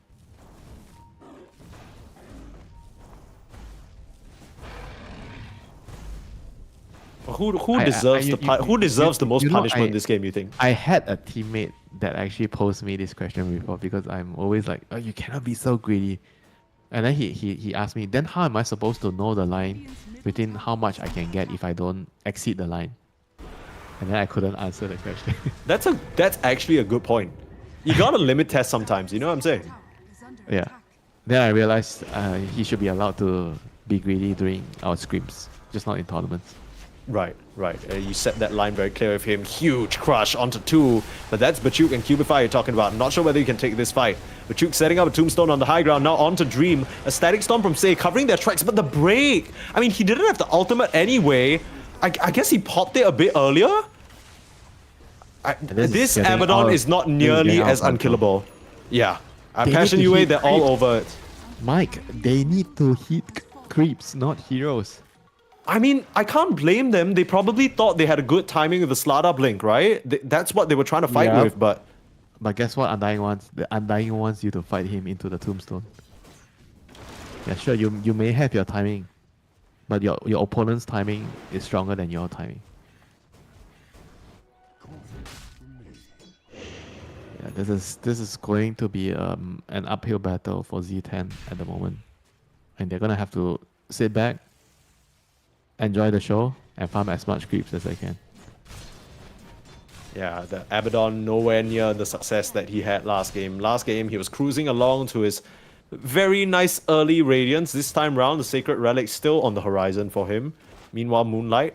Who deserves the most punishment in this game, you think? I had a teammate that actually posed me this question before because I'm always like, oh, you cannot be so greedy. And then he asked me, then how am I supposed to know the line between how much I can get if I don't exceed the line? And then I couldn't answer the question. That's actually a good point. You gotta limit test sometimes, you know what I'm saying? Yeah. Then I realized he should be allowed to be greedy during our scrims, just not in tournaments. Right. You set that line very clear with him. Huge crush onto 2. But that's Bachuk and Cubify you're talking about. Not sure whether you can take this fight. Bachuk setting up a tombstone on the high ground. Now onto Dream. A static storm from Say covering their tracks. But the break! I mean, he didn't have the ultimate anyway. I guess he popped it a bit earlier? This Abaddon is not nearly as unkillable. Yeah. They Passion need to UA, hit they're all creeps. over it. Mike, they need to hit creeps, not heroes. I mean, I can't blame them. They probably thought they had a good timing with the Slada Blink, right? That's what they were trying to fight Yeah. with, but But guess what? Undying wants the Undying wants you to fight him into the tombstone. Yeah, sure. You may have your timing, but your opponent's timing is stronger than your timing. Yeah, this is going to be an uphill battle for Z10 at the moment, and they're gonna have to sit back, enjoy the show, and farm as much creeps as they can. yeah, the Abaddon nowhere near the success that he had last game. Last game, he was cruising along to his very nice early Radiance. This time round, the Sacred Relic still on the horizon for him. Meanwhile, Moonlight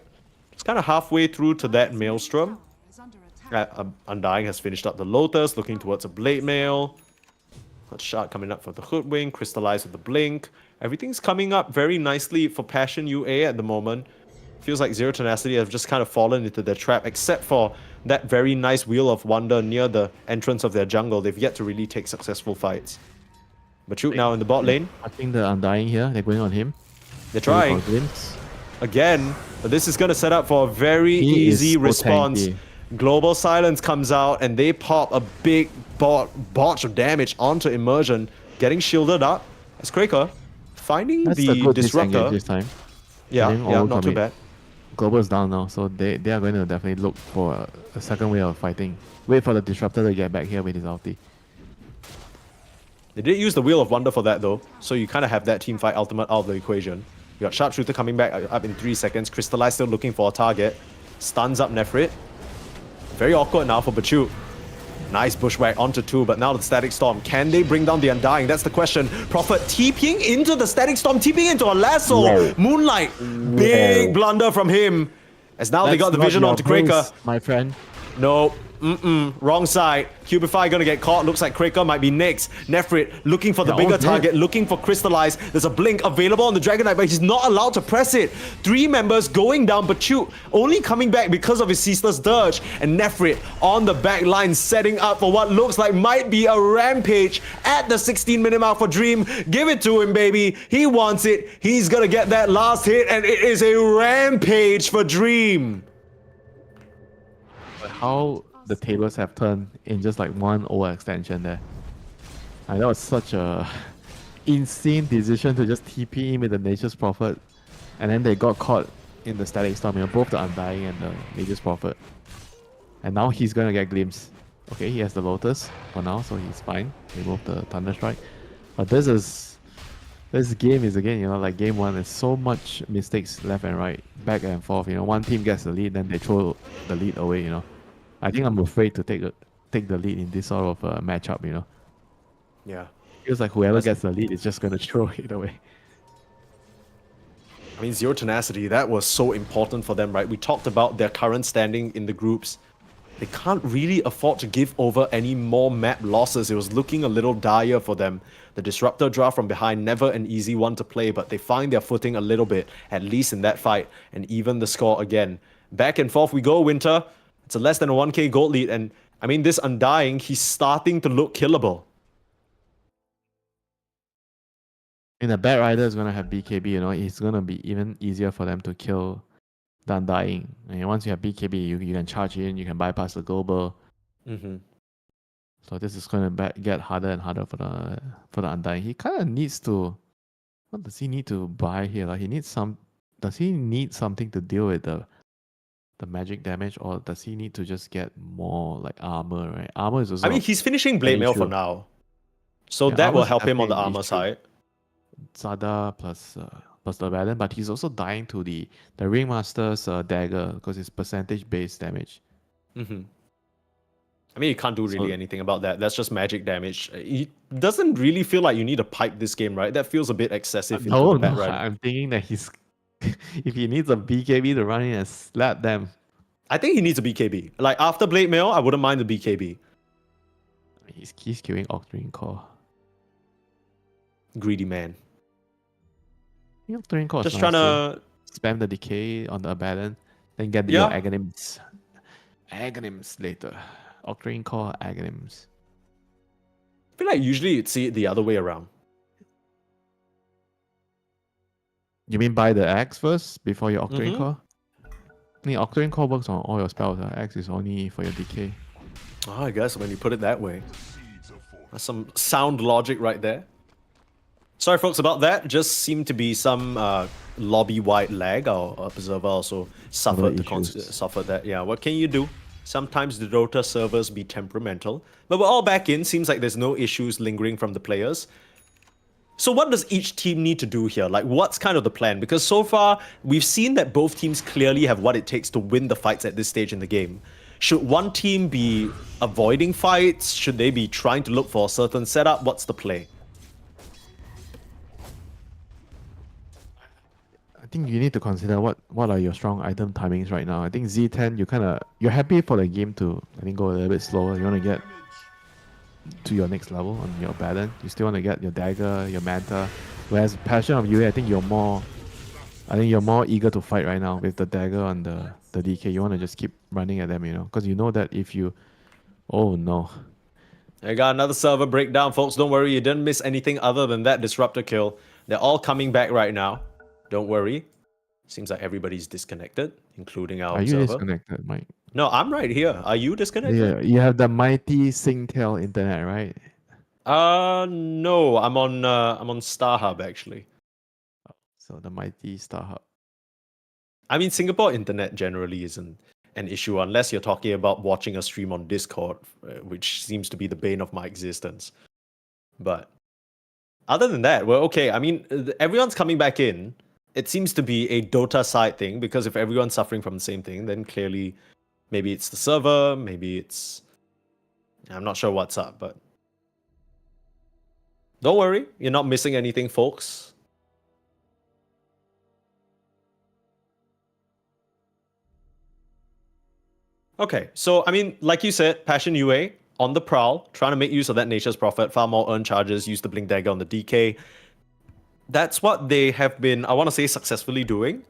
is kind of halfway through to that Maelstrom. Is under attack. Undying has finished up the Lotus, looking towards a Blade Mail. Got shot coming up for the Hoodwink, Crystallize with the Blink. Everything's coming up very nicely for Passion UA at the moment. Feels like Zero Tenacity have just kind of fallen into their trap, except for that very nice Wheel of Wonder near the entrance of their jungle. They've yet to really take successful fights. Bachuk now in the bot lane. I think the Undying here, they're going on him. They're trying. Again, but this is going to set up for a very He is easy so response. tanky. Global Silence comes out and they pop a big botch of damage onto Immersion, getting shielded up as Kraker finding That's a the good disengage Disruptor. this time. Yeah, Getting yeah, all not too commit. bad. Global's down now, so they are going to definitely look for a second way of fighting. Wait for the Disruptor to get back here with his ulti. They did use the Wheel of Wonder for that though, so you kind of have that teamfight ultimate out of the equation. You got Sharpshooter coming back up in 3 seconds. Crystallize still looking for a target. Stuns up Nefrit. Very awkward now for Bachuk. Nice bushwhack onto 2, but now the Static Storm. Can they bring down the Undying? That's the question. Prophet TPing into the Static Storm, TPing into a lasso. Whoa. Moonlight. Big blunder from him. As now they got the That's vision not onto your Kraker. place, my friend. No. Wrong side. Cubify gonna get caught. Looks like Kraker might be next. Nefrit looking for the They're bigger all dead. target, looking for Crystallize. There's a blink available on the Dragonite, but he's not allowed to press it. 3 members going down, but Chu only coming back because of his Ceaseless Dirge. And Nefrit on the back line, setting up for what looks like might be a rampage at the 16-minute mark for Dream. Give it to him, baby. He wants it. He's gonna get that last hit, and it is a rampage for Dream. How the tables have turned in just like one overextension there. And that was such a insane decision to just TP in with the Nature's Prophet. And then they got caught in the Static Storm, you know, both the Undying and the Nature's Prophet. And now he's gonna get Glimpse. Okay, he has the Lotus for now, so he's fine. Remove the Thunderstrike. But this game is again, you know, like game 1, there's so much mistakes left and right, back and forth. You know, one team gets the lead, then they throw the lead away, you know. I think I'm afraid to take the lead in this sort of matchup, you know. Yeah. Feels like whoever gets the lead is just going to throw it away. I mean, Zero Tenacity, that was so important for them, right? We talked about their current standing in the groups. They can't really afford to give over any more map losses. It was looking a little dire for them. The Disruptor draft from behind, never an easy one to play, but they find their footing a little bit, at least in that fight, and even the score again. Back and forth we go, Winter. It's a less than a 1k gold lead, and I mean, this Undying, he's starting to look killable. And the Bad Rider is going to have BKB, you know, it's going to be even easier for them to kill the Undying. And once you have BKB, you can charge in, you can bypass the global. So this is going to get harder and harder for the Undying. He kind of needs to... What does he need to buy here? Like, he needs some... Does he need something to deal with the magic damage, or does he need to just get more like armor, right? Armor is also... I mean, he's finishing Blade Mail for now. So Yeah, that will armor's help him on the definitely armor an issue. side. Sada plus the Baron, but he's also dying to the Ringmaster's dagger because it's percentage-based damage. I mean, you can't do really anything about that. That's just magic damage. It doesn't really feel like you need to pipe this game, right? That feels a bit excessive. No, into the no, Bat Rider. I'm thinking that he's... if he needs a BKB to run in and slap them. I think he needs a BKB. Like, after Blade Mail, I wouldn't mind the BKB. He's queuing Octarine Core. Greedy man. Octarine Core is Just nice trying too. to... Spam the Decay on the Abaddon, then get the Yeah. Aghanims. Aghanims later. Octarine Core, Aghanims. I feel like usually you'd see it the other way around. You mean buy the axe first before your Octarine Core? I mean, Octarine Core works on all your spells. Axe is only for your decay. Oh, I guess when you put it that way. That's some sound logic right there. Sorry, folks, about that. Just seemed to be some lobby-wide lag. Our observer also suffered that. Yeah, what can you do? Sometimes the Dota servers be temperamental. But we're all back in. Seems like there's no issues lingering from the players. So what does each team need to do here? Like, what's kind of the plan? Because so far, we've seen that both teams clearly have what it takes to win the fights at this stage in the game. Should one team be avoiding fights? Should they be trying to look for a certain setup? What's the play? I think you need to consider what are your strong item timings right now. I think Z10, you're happy for the game to, I think, go a little bit slower. You want to get to your next level on your Baden. You still want to get your dagger, your manta. Whereas Passion of UA, I think you're more eager to fight right now with the dagger on the DK. You want to just keep running at them, because you know that if you... Oh no. I got another server breakdown, folks. Don't worry, you didn't miss anything other than that disruptor kill. They're all coming back right now. Don't worry. Seems like everybody's disconnected, including our observer. Are you disconnected, Mike? No, I'm right here. Are you disconnected? Yeah, you have the mighty Singtel internet, right? No, I'm on StarHub actually. So the mighty StarHub. I mean, Singapore internet generally isn't an issue unless you're talking about watching a stream on Discord, which seems to be the bane of my existence. But other than that, we're okay. I mean, everyone's coming back in. It seems to be a Dota side thing, because if everyone's suffering from the same thing, then clearly maybe it's the server, maybe it's... I'm not sure what's up, but... Don't worry, you're not missing anything, folks. Okay, so, I mean, like you said, Passion UA, on the prowl, trying to make use of that Nature's Prophet, far more earn charges, use the Blink Dagger on the DK. That's what they have been, I want to say, successfully doing.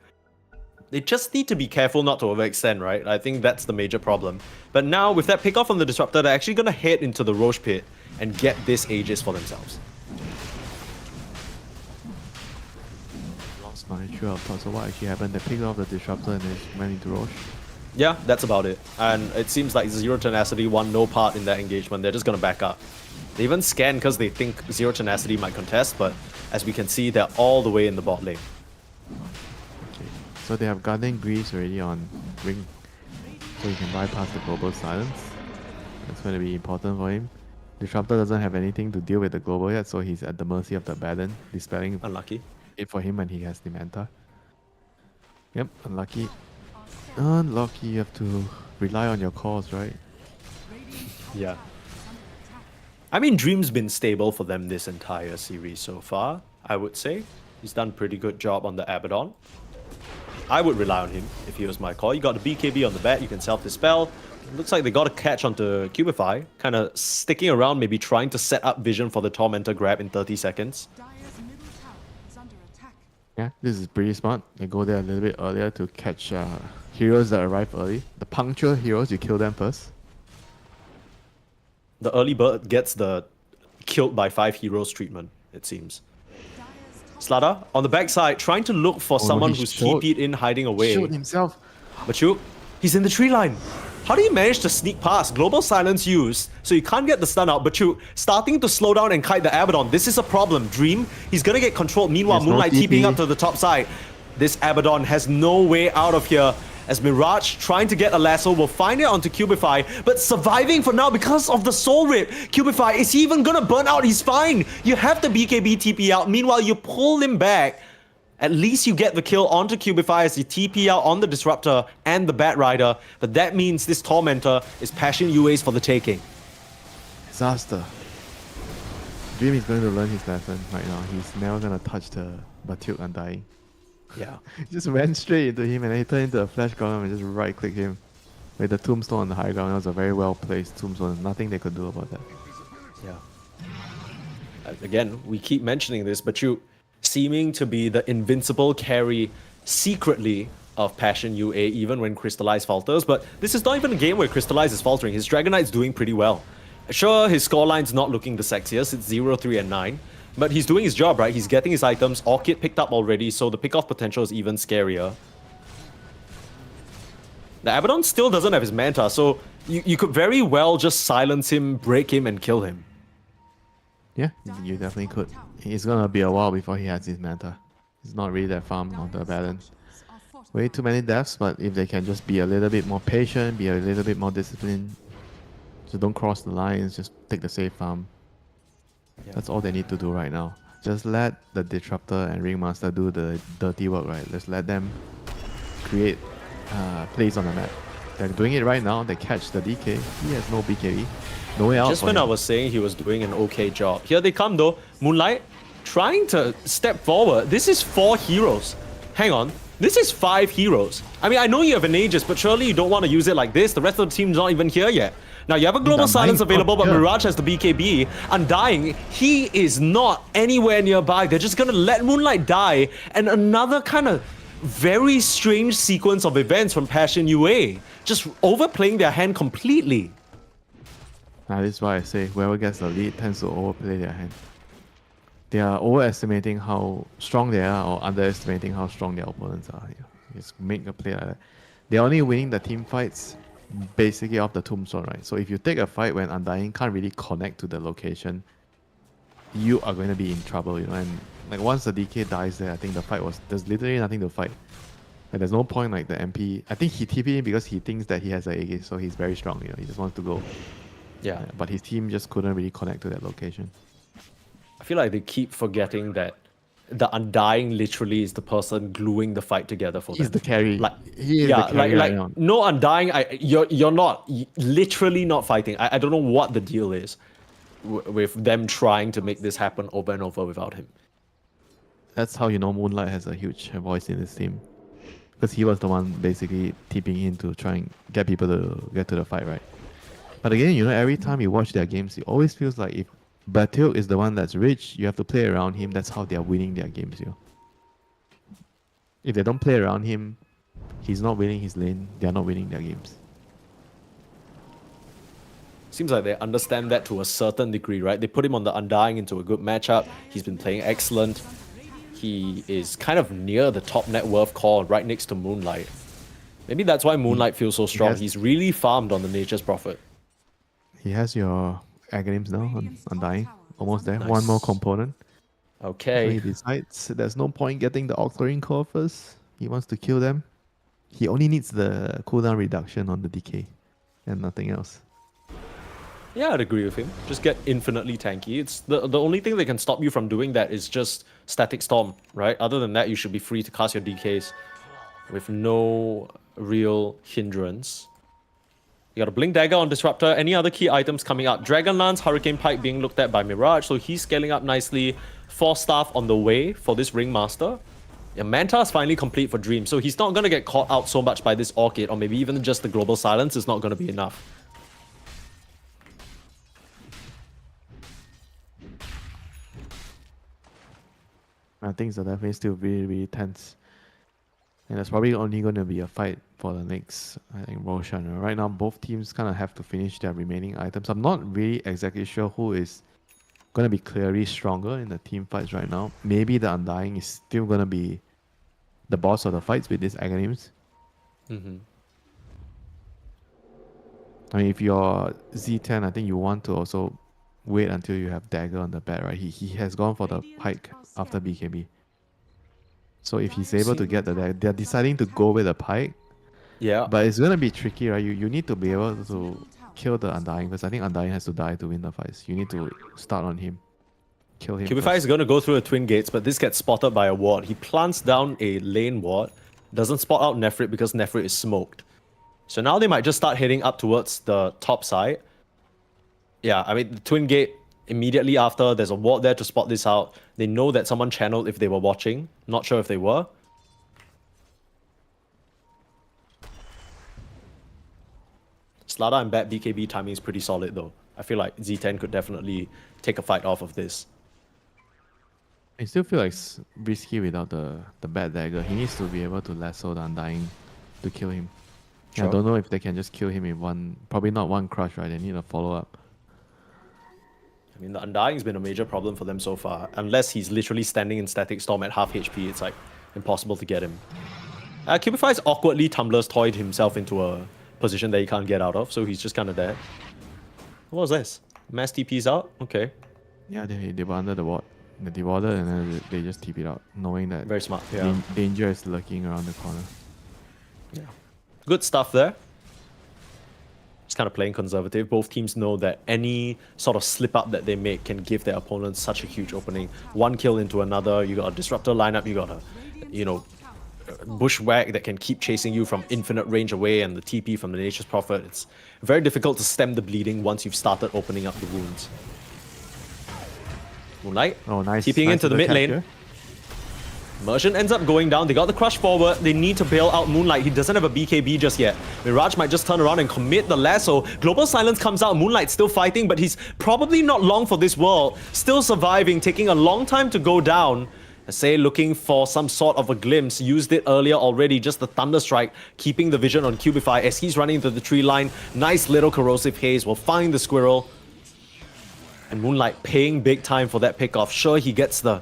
They just need to be careful not to overextend, right? I think that's the major problem. But now, with that pick off on the Disruptor, they're actually going to head into the Roche Pit and get this Aegis for themselves. Lost my trail of thought. So what actually happened? They picked off the Disruptor and they went into Roche? Yeah, that's about it. And it seems like Zero Tenacity won no part in that engagement. They're just going to back up. They even scan because they think Zero Tenacity might contest, but as we can see, they're all the way in the bot lane. Okay, so they have Guardian Greaves already on Ring, so he can bypass the Global Silence. That's going to be important for him. Disruptor doesn't have anything to deal with the Global yet, so he's at the mercy of the Baden, dispelling unlucky it for him when he has the Manta. Yep, unlucky. Unlucky, you have to rely on your calls, right? Yeah. I mean, Dream's been stable for them this entire series so far, I would say. He's done a pretty good job on the Abaddon. I would rely on him if he was my call. You got the BKB on the bat, you can self-dispel. Looks like they got a catch onto Cubify, kind of sticking around, maybe trying to set up vision for the Tormentor grab in 30 seconds. Yeah, this is pretty smart. They go there a little bit earlier to catch heroes that arrive early. The punctual heroes, you kill them first. The early bird gets the killed by 5 heroes treatment, it seems. Slada on the backside, trying to look for someone who's TP'd in, hiding away. Showed himself. But he's in the tree line. How do you manage to sneak past? Global Silence used, so you can't get the stun out, but starting to slow down and kite the Abaddon. This is a problem. Dream, he's gonna get controlled. Meanwhile, Moonlight TPing up to the top side. This Abaddon has no way out of here, as Mirage, trying to get a lasso, will find it onto Cubify, but surviving for now because of the Soul Rip. Cubify, is he even gonna burn out? He's fine. You have the BKB TP out. Meanwhile, you pull him back. At least you get the kill onto Cubify as you TP out on the Disruptor and the Bat Rider, but that means this Tormentor is Passion UA's for the taking. Disaster. Dream is going to learn his lesson right now. He's never going to touch the Batuk Undying. Yeah. He just went straight into him and then he turned into a Flash Golem and just right-click him. With the Tombstone on the high ground, it was a very well-placed Tombstone. Nothing they could do about that. Yeah. Again, we keep mentioning this, but seeming to be the invincible carry secretly of Passion UA even when Crystallize falters, but this is not even a game where Crystallize is faltering. His Dragon Knight's doing pretty well. Sure, his scoreline's not looking the sexiest. It's 0, 3, and 9. But he's doing his job, right? He's getting his items. Orchid picked up already, so the pick-off potential is even scarier. The Abaddon still doesn't have his Manta, so you could very well just silence him, break him, and kill him. Yeah, you definitely could. It's gonna be a while before he has his Manta. It's not really that farm on the balance. Way too many deaths, but if they can just be a little bit more patient, be a little bit more disciplined, so don't cross the lines, just take the safe farm. That's all they need to do right now. Just let the Disruptor and Ringmaster do the dirty work, right? Let's let them create plays on the map. They're doing it right now. They catch the DK. He has no BKB. No way out. Just when I was saying he was doing an okay job. Here they come though. Moonlight trying to step forward. This is 4 heroes. Hang on. This is 5 heroes. I mean, I know you have an Aegis, but surely you don't want to use it like this. The rest of the team's not even here yet. Now, you have a Global Silence available, but Mirage has the BKB. Undying, he is not anywhere nearby. They're just going to let Moonlight die. And another kind of very strange sequence of events from Passion UA. Just overplaying their hand completely. That is why I say whoever gets the lead tends to overplay their hand. They are overestimating how strong they are or underestimating how strong their opponents are. Just make a play like that. They're only winning the team fights basically off the tombstone, right? So if you take a fight when Undying can't really connect to the location, you are going to be in trouble, and like once the DK dies there, I think the fight there's literally nothing to fight. And there's no point like the MP. I think he TP'd in because he thinks that he has an Aegis, so he's very strong, he just wants to go. Yeah. But his team just couldn't really connect to that location. I feel like they keep forgetting that the Undying literally is the person gluing the fight together for them. He's the carry. Like, he is the carry right now. No Undying, you're not, literally not fighting. I don't know what the deal is with them trying to make this happen over and over without him. That's how you know Moonlight has a huge voice in this team. Because he was the one basically tipping in to try and get people to get to the fight, right? But again, every time you watch their games, it always feels like if Batil is the one that's rich, you have to play around him. That's how they're winning their games, If they don't play around him, he's not winning his lane, they're not winning their games. Seems like they understand that to a certain degree, right? They put him on the Undying into a good matchup. He's been playing excellent. He is kind of near the top net worth core, right next to Moonlight. Maybe that's why Moonlight feels so strong. He's really farmed on the Nature's Prophet. He has your Aghanim's now on Undying. Almost there. Nice. One more component. Okay. So he decides there's no point getting the Octarine core first. He wants to kill them. He only needs the cooldown reduction on the decay and nothing else. Yeah, I'd agree with him. Just get infinitely tanky. It's the only thing that can stop you from doing that is just Static Storm, right? Other than that, you should be free to cast your DKs with no real hindrance. You got a Blink Dagger on Disruptor. Any other key items coming up? Dragon Lance, Hurricane Pike being looked at by Mirage, so he's scaling up nicely. 4 staff on the way for this Ringmaster. Yeah, Manta is finally complete for Dream, so he's not going to get caught out so much by this Orchid, or maybe even just the Global Silence is not going to be enough. Things are definitely still really, really tense. And there's probably only going to be a fight for the next, I think, Roshan. Right now, both teams kind of have to finish their remaining items. I'm not really exactly sure who is going to be clearly stronger in the team fights right now. Maybe the Undying is still going to be the boss of the fights with these Aghanims. I mean, if you're Z10, I think you want to also wait until you have Dagger on the bat, right? He has gone for the Pike after BKB. So if he's able to get the Dagger, they're deciding to go with the Pike. Yeah. But it's going to be tricky, right? You need to be able to kill the Undying, because I think Undying has to die to win the fights. You need to start on him. Kill him. Cubify is going to go through the Twin Gates, but this gets spotted by a ward. He plants down a lane ward, doesn't spot out Nephrit because Nephrit is smoked. So now they might just start heading up towards the top side. Yeah, I mean, the Twin Gate, immediately after, there's a ward there to spot this out. They know that someone channeled if they were watching. Not sure if they were. Slada and Bat BKB timing is pretty solid though. I feel like Z10 could definitely take a fight off of this. I still feel like it's risky without the bad dagger. He needs to be able to lasso the Undying to kill him. Sure. I don't know if they can just kill him in one, probably not one crush, right? They need a follow-up. I mean, the Undying's been a major problem for them so far. Unless he's literally standing in Static Storm at half HP, it's like impossible to get him. Cubify's awkwardly Tumblr's toyed himself into a position that he can't get out of, so he's just kind of there. What was this? Mass TP's out? Okay. Yeah, they were under the ward. They warded and then they just TP'd out, knowing that Very smart, yeah. danger is lurking around the corner. Yeah. Good stuff there. Just kind of playing conservative. Both teams know that any sort of slip up that they make can give their opponents such a huge opening. One kill into another, you got a disruptor lineup, you got a, you know, bushwhack that can keep chasing you from infinite range away, and the TP from the Nature's Prophet. It's very difficult to stem the bleeding once you've started opening up the wounds. Moonlight. Oh, nice. TPing nice into the little mid catch lane. here. Merchant ends up going down. They got the crush forward. They need to bail out Moonlight. He doesn't have a BKB just yet. Mirage might just turn around and commit the lasso. Global Silence comes out. Moonlight's still fighting, but he's probably not long for this world. Still surviving, taking a long time to go down. Say looking for some sort of a glimpse. Used it earlier already. Just the Thunder Strike, keeping the vision on Cubify as he's running into the tree line. Nice little corrosive haze will find the squirrel. And Moonlight paying big time for that pickoff. Sure, he gets the...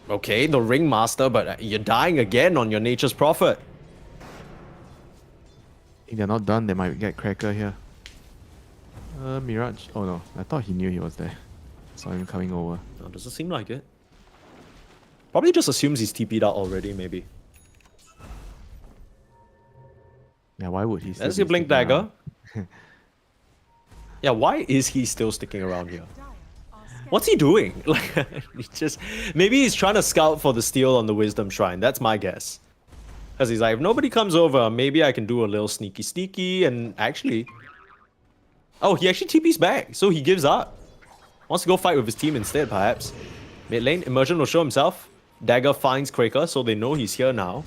okay, the Ringmaster, but you're dying again on your Nature's Prophet. If they're not done, they might get Cracker here. Mirage. Oh no, I thought he knew he was there. Saw him coming over. No, doesn't seem like it. Probably just assumes he's TP'd out already, maybe. Yeah, why would he? still There's be your Blink sticking Dagger. around? Yeah, why is he still sticking around here? What's he doing? Like, maybe he's trying to scout for the steal on the Wisdom Shrine. That's my guess. Because he's like, if nobody comes over, maybe I can do a little sneaky, and actually... Oh, he actually TP's back, so he gives up. Wants to go fight with his team instead, perhaps. Mid lane, Immersion will show himself. Dagger finds Cracker, so they know he's here now.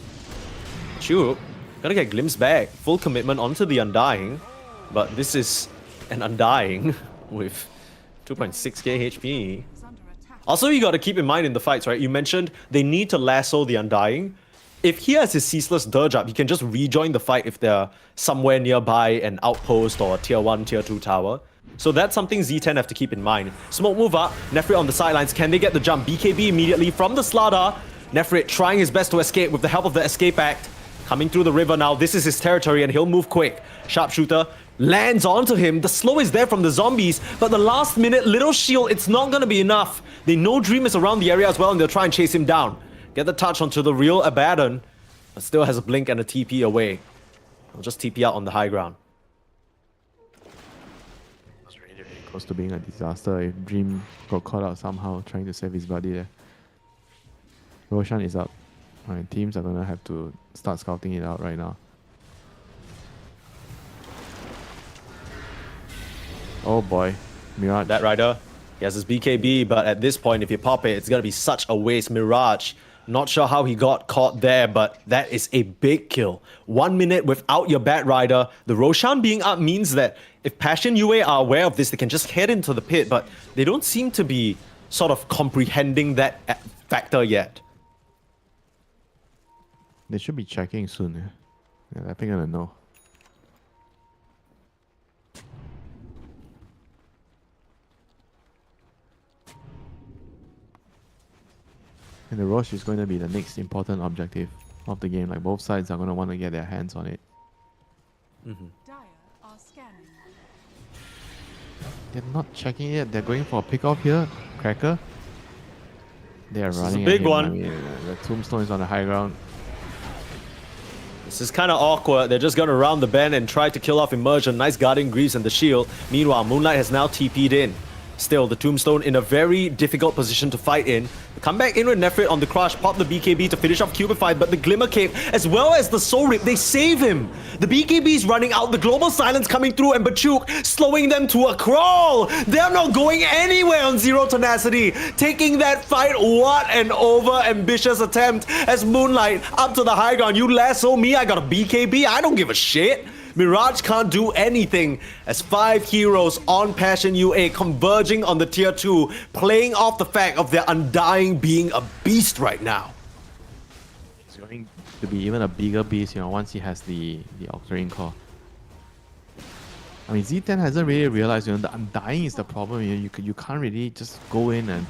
Shoot. Gotta get Glimpse back. Full commitment onto the Undying. But this is an Undying with 2.6k HP. Also, you gotta keep in mind in the fights, right? You mentioned they need to lasso the Undying. If he has his Ceaseless Dirge up, he can just rejoin the fight if they're somewhere nearby an outpost or a tier 1, tier 2 tower. So that's something Z10 have to keep in mind. Smoke move up, Nefrit on the sidelines. Can they get the jump? BKB immediately from the Slardar. Nefrit trying his best to escape with the help of the Escape Act. Coming through the river now. This is his territory and he'll move quick. Sharpshooter lands onto him. The slow is there from the zombies, but the last minute little shield, it's not gonna be enough. They know Dream is around the area as well and they'll try and chase him down. Get the touch onto the real Abaddon, but still has a blink and a TP away. I'll just TP out on the high ground. Close to being a disaster if Dream got caught out somehow trying to save his buddy there. Roshan is up. Alright, teams are gonna have to start scouting it out right now. Oh boy, Mirage. That Rider, he has his BKB, but at this point, if you pop it, it's gonna be such a waste. Mirage, not sure how he got caught there, but that is a big kill. 1 minute without your Bat Rider. The Roshan being up means that if Passion UA are aware of this, they can just head into the pit, but they don't seem to be sort of comprehending that factor yet. They should be checking soon. Yeah, they're probably gonna know. And the Roche is going to be the next important objective of the game. Like both sides are going to want to get their hands on it. Dire are scanning. They're not checking it. They're going for a pick-off here. Cracker. They are This is a running big at him. one. I mean, the tombstone is on the high ground. This is kind of awkward. They're just gonna round the bend and try to kill off Immersion. Nice guarding Greaves and the shield. Meanwhile, Moonlight has now TP'd in. Still, the Tombstone in a very difficult position to fight in. Come back in with Nefrit on the crush, pop the BKB to finish off Cubify, but the Glimmer Cape, as well as the Soul Rip, they save him. The BKB is running out, the Global Silence coming through, and Bachuk slowing them to a crawl. They're not going anywhere on Zero Tenacity. Taking that fight, what an over-ambitious attempt. As Moonlight up to the high ground, you lasso me, I got a BKB, I don't give a shit. Mirage can't do anything as 5 heroes on Passion UA converging on the tier 2, playing off the fact of their Undying being a beast right now. It's going to be even a bigger beast, you know, once he has the Octarine Core. I mean, Z10 hasn't really realized, the Undying is the problem. You can't really just go in and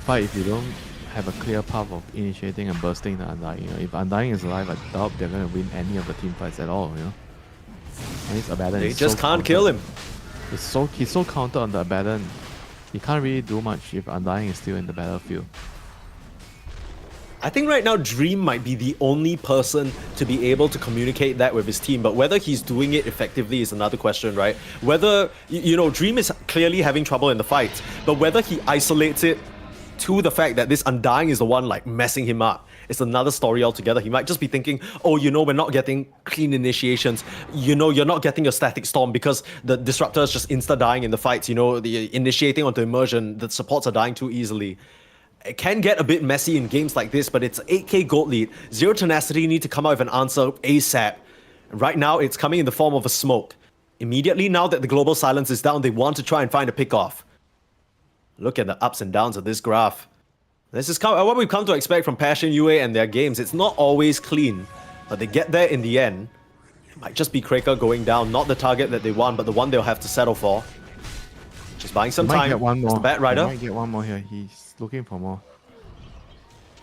fight if you don't have a clear path of initiating and bursting the Undying. If Undying is alive, I doubt they're going to win any of the team fights at all, And his Abaddon They is just so can't countered. kill him. He's so countered on the Abaddon. He can't really do much if Undying is still in the battlefield. I think right now Dream might be the only person to be able to communicate that with his team, but whether he's doing it effectively is another question, right? Whether, Dream is clearly having trouble in the fight, but whether he isolates it to the fact that this Undying is the one like messing him up, it's another story altogether. He might just be thinking, oh, we're not getting clean initiations. You're not getting your static storm because the disruptor is just insta-dying in the fights. The initiating onto immersion, the supports are dying too easily. It can get a bit messy in games like this, but it's 8k gold lead. Zero Tenacity need to come out with an answer ASAP. Right now, it's coming in the form of a smoke. Immediately, now that the global silence is down, they want to try and find a pick-off. Look at the ups and downs of this graph. This is what we've come to expect from Passion UA and their games. It's not always clean, but they get there in the end. It might just be Kraker going down, not the target that they want, but the one they'll have to settle for. Just buying some time. Get one more. It's the Bat Rider. He might get one more here. He's looking for more.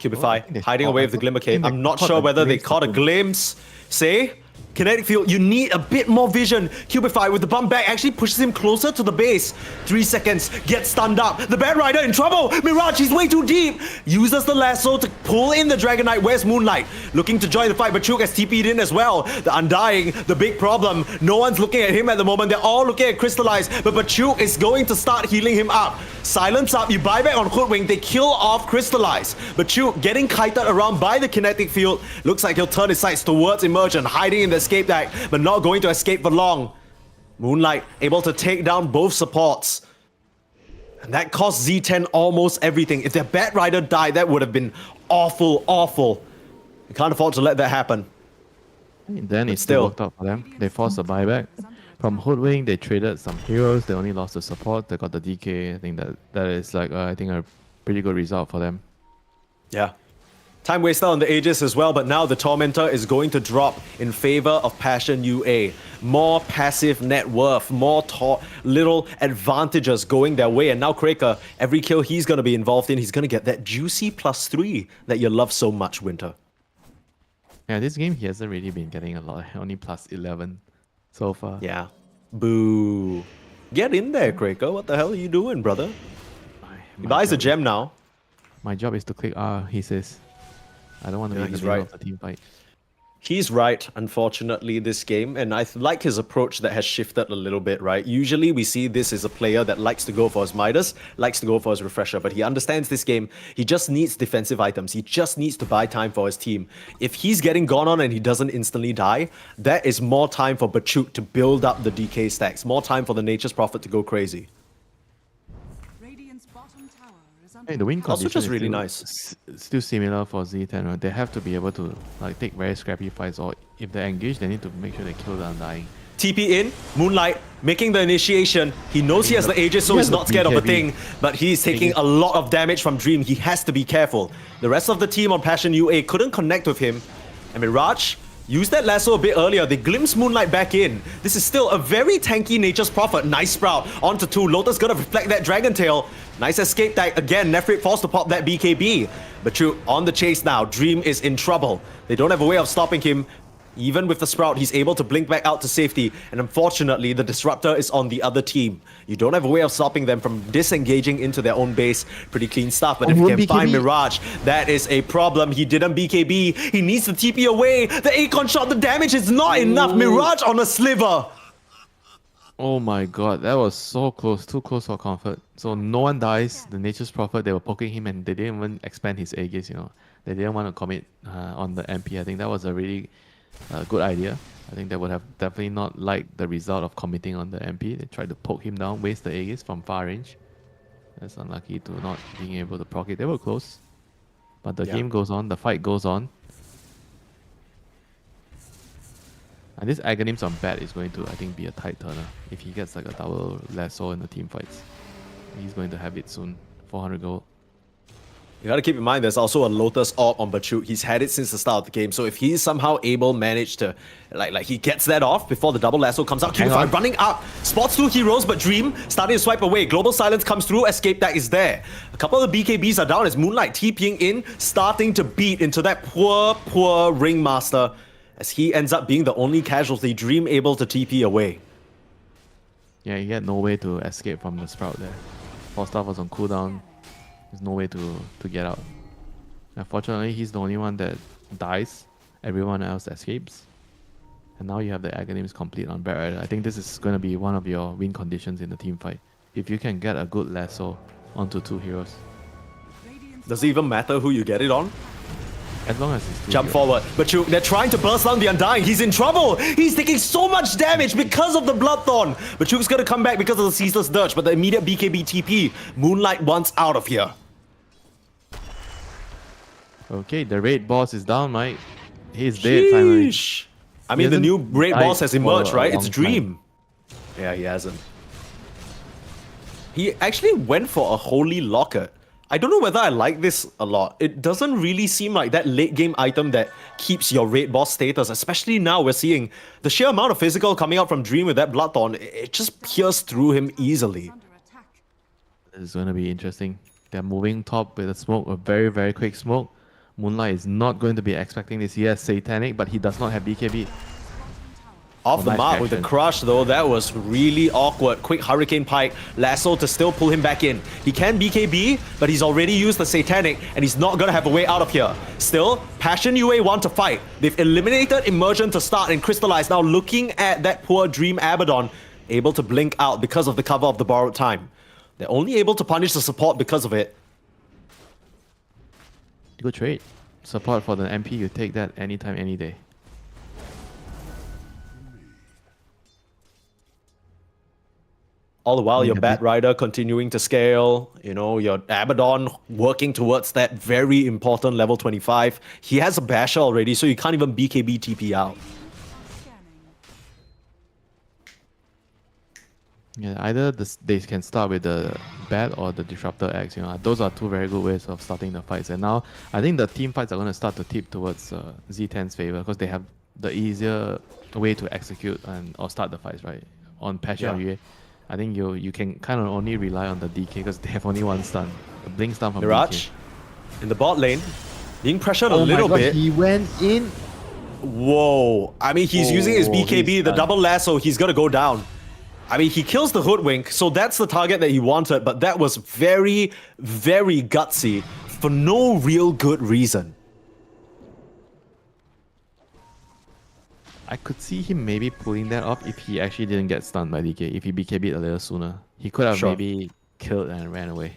Cubify, hiding away with the Glimmer Cape. I'm not sure whether they caught a glimpse. Say, Kinetic Field, you need a bit more vision. Cubify with the bump back actually pushes him closer to the base. 3 seconds, gets stunned up. The Bat Rider in trouble. Mirage, he's way too deep. Uses the lasso to pull in the Dragon Knight. Where's Moonlight? Looking to join the fight, but Chuk has TP'd in as well. The Undying, the big problem. No one's looking at him at the moment. They're all looking at Crystallize, but Bachuk is going to start healing him up. Silence up, you buy back on Hoodwing, they kill off Crystallize. Bachuk getting kited around by the Kinetic Field. Looks like he'll turn his sights towards Immersion, hiding in the escape deck, but not going to escape for long. Moonlight able to take down both supports. And that cost Z10 almost everything. If their Bat Rider died, that would have been awful, awful. You can't afford to let that happen. Then it still worked out for them. They forced a buyback. From Hoodwing, they traded some heroes. They only lost the support. They got the DK. I think that is a pretty good result for them. Yeah. Time waster on the Aegis as well, but now the Tormentor is going to drop in favor of Passion UA. More passive net worth, more little advantages going their way, and now Kraker, every kill he's going to be involved in, he's going to get that juicy +3 that you love so much, Winter. Yeah, this game he hasn't really been getting a lot, only +11 so far. Yeah. Boo. Get in there, Kraker. What the hell are you doing, brother? He buys a gem now. My job is to click R, he says. I don't want to be in the middle of the team fight. He's right, unfortunately, this game, and I like his approach that has shifted a little bit, right? Usually we see this as a player that likes to go for his Midas, likes to go for his Refresher, but he understands this game. He just needs defensive items. He just needs to buy time for his team. If he's getting gone on and he doesn't instantly die, that is more time for Bachuk to build up the DK stacks, more time for the Nature's Prophet to go crazy. Radiant's bottom tower is under Hey, the win Also condition just is really still, nice. Still similar for Z10, right? They have to be able to take very scrappy fights, or if they're engaged, they need to make sure they kill the Undying. TP in, Moonlight making the initiation. He knows he has the Aegis, so he's not scared of a thing, but he's taking a lot of damage from Dream. He has to be careful. The rest of the team on Passion UA couldn't connect with him. And Mirage used that lasso a bit earlier. They glimpse Moonlight back in. This is still a very tanky Nature's Prophet. Nice Sprout. Onto 2. Lotus gonna reflect that Dragon Tail. Nice escape tag. Again, Nefrit forced to pop that BKB. But true, on the chase now. Dream is in trouble. They don't have a way of stopping him. Even with the Sprout, he's able to blink back out to safety. And unfortunately, the Disruptor is on the other team. You don't have a way of stopping them from disengaging into their own base. Pretty clean stuff. But if you can find Mirage, that is a problem. He didn't BKB. He needs to TP away. The Akon shot, the damage is not enough. Mirage on a sliver. Oh my god, that was so close. Too close for comfort. So no one dies. The Nature's Prophet, they were poking him and they didn't even expand his Aegis, They didn't want to commit on the MP. I think that was a really good idea. I think they would have definitely not liked the result of committing on the MP. They tried to poke him down, waste the Aegis from far range. That's unlucky to not being able to proc it. They were close. But the game goes on, the fight goes on. And this Aghanims on Bat is going to, I think, be a tight turner. If he gets like a double lasso in the team fights. He's going to have it soon. 400 gold. You gotta keep in mind there's also a Lotus Orb on Bachuk. He's had it since the start of the game. So if he's somehow managed to like he gets that off before the double lasso comes out. Hang Q5 on. running up, spots two heroes, but Dream starting to swipe away. Global Silence comes through, escape tag is there. A couple of the BKBs are down as Moonlight TPing in, starting to beat into that poor Ringmaster as he ends up being the only casualty. Dream able to TP away. Yeah, you get no way to escape from the Sprout there. Falstaff was on cooldown. There's no way to get out. Unfortunately, he's the only one that dies. Everyone else escapes. And now you have the Aghanims complete on Barret. I think this is going to be one of your win conditions in the team fight. If you can get a good lasso onto two heroes. Does it even matter who you get it on? As long as it's two Jump heroes. forward. But they're trying to burst down the Undying. He's in trouble. He's taking so much damage because of the Bloodthorn. But Chuk's gonna come back because of the Ceaseless Dirge. But the immediate BKB TP. Moonlight wants out of here. Okay, the raid boss is down, Mike. He's dead finally. Sheesh. I mean, the new raid died boss has emerged, for a right? It's long Dream. Yeah, he hasn't. He actually went for a Holy Locket. I don't know whether I like this a lot. It doesn't really seem like that late game item that keeps your raid boss status, especially now we're seeing the sheer amount of physical coming out from Dream with that Bloodthorn. It just pierced through him easily. This is going to be interesting. They're moving top with a smoke, a very quick smoke. Moonlight is not going to be expecting this. He has Satanic, but he does not have BKB. Off the nice mark with the action. crush though, that was really awkward. Quick Hurricane Pike, Lasso to still pull him back in. He can BKB, but he's already used the Satanic and he's not gonna have a way out of here. Still, Passion UA want to fight. They've eliminated Immersion to start and Crystallize. Now looking at that poor Dream Abaddon, able to blink out because of the cover of the Borrowed Time. They're only able to punish the support because of it. Good trade. Support for the MP, you take that anytime, any day. All the while, your Yeah, Bat Rider continuing to scale, you know, your Abaddon working towards that very important level 25. He has a Basher already, so you can't even BKB TP out. Yeah, either they can start with the Bat or the Disruptor X. You know, those are two very good ways of starting the fights. And now, I think the team fights are going to start to tip towards Z10's favor because they have the easier way to execute or start the fights, right? On Passion Yeah. UA. I think you can kind of only rely on the DK because they have only one stun. The blink stun from Mirage DK. in the bot lane, being pressured a Oh my little God, bit. he went in. Whoa. I mean, he's using his Oh, BKB, he's the done. double lasso, he's gonna go down. I mean, he kills the Hoodwink, so that's the target that he wanted, but that was very gutsy for no real good reason. I could see him maybe pulling that off if he actually didn't get stunned by DK. If he BKB'd a little sooner, he could have Sure. maybe killed and ran away.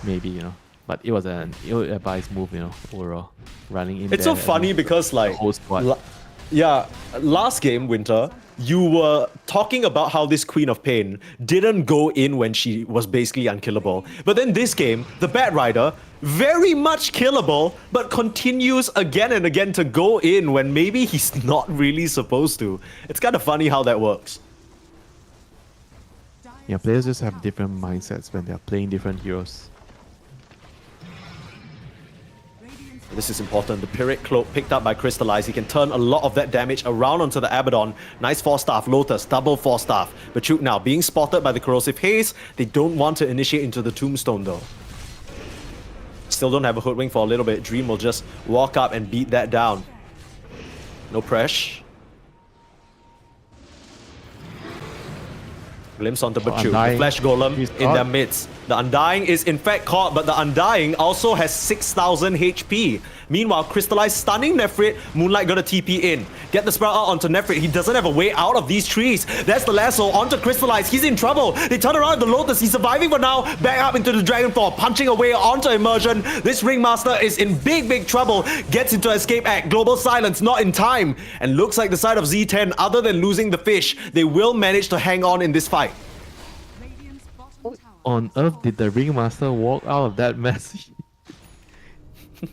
Maybe, you know. But it was an ill-advised move, you know, overall. Running in It's so there funny and because, like, the whole squad. last game, Winter, you were talking about how this Queen of Pain didn't go in when she was basically unkillable. But then this game, the Bat Rider, very much killable, but continues again and again to go in when maybe he's not really supposed to. It's kind of funny how that works. Yeah, players just have different mindsets when they're playing different heroes. This is important. The Pyrrhic Cloak picked up by Crystallize. He can turn a lot of that damage around onto the Abaddon. Nice 4-staff. Lotus, double 4-staff. Bachuk now being spotted by the Corrosive Haze. They don't want to initiate into the Tombstone though. Still don't have a Hoodwink for a little bit. Dream will just walk up and beat that down. No pressure. Glimpse onto Bachuk. The Undying. Flash Golem He's in caught. their midst. The Undying is in fact caught, but the Undying also has 6,000 HP. Meanwhile, Crystallize stunning Nefrit. Moonlight gonna TP in. Get the Sprout out onto Nefrit. He doesn't have a way out of these trees. That's the lasso onto Crystallize. He's in trouble. They turn around the Lotus. He's surviving for now. Back up into the Dragonfall, punching away onto Immersion. This Ringmaster is in big trouble. Gets into Escape Act. Global Silence, not in time. And looks like the side of Z10, other than losing the fish, they will manage to hang on in this fight. On earth did the Ringmaster walk out of that mess?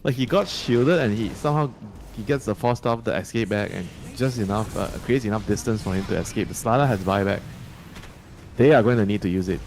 Like he got shielded and he somehow gets the 4-staff, the escape back, and just enough creates enough distance for him to escape. The Slider has buyback. They are going to need to use it.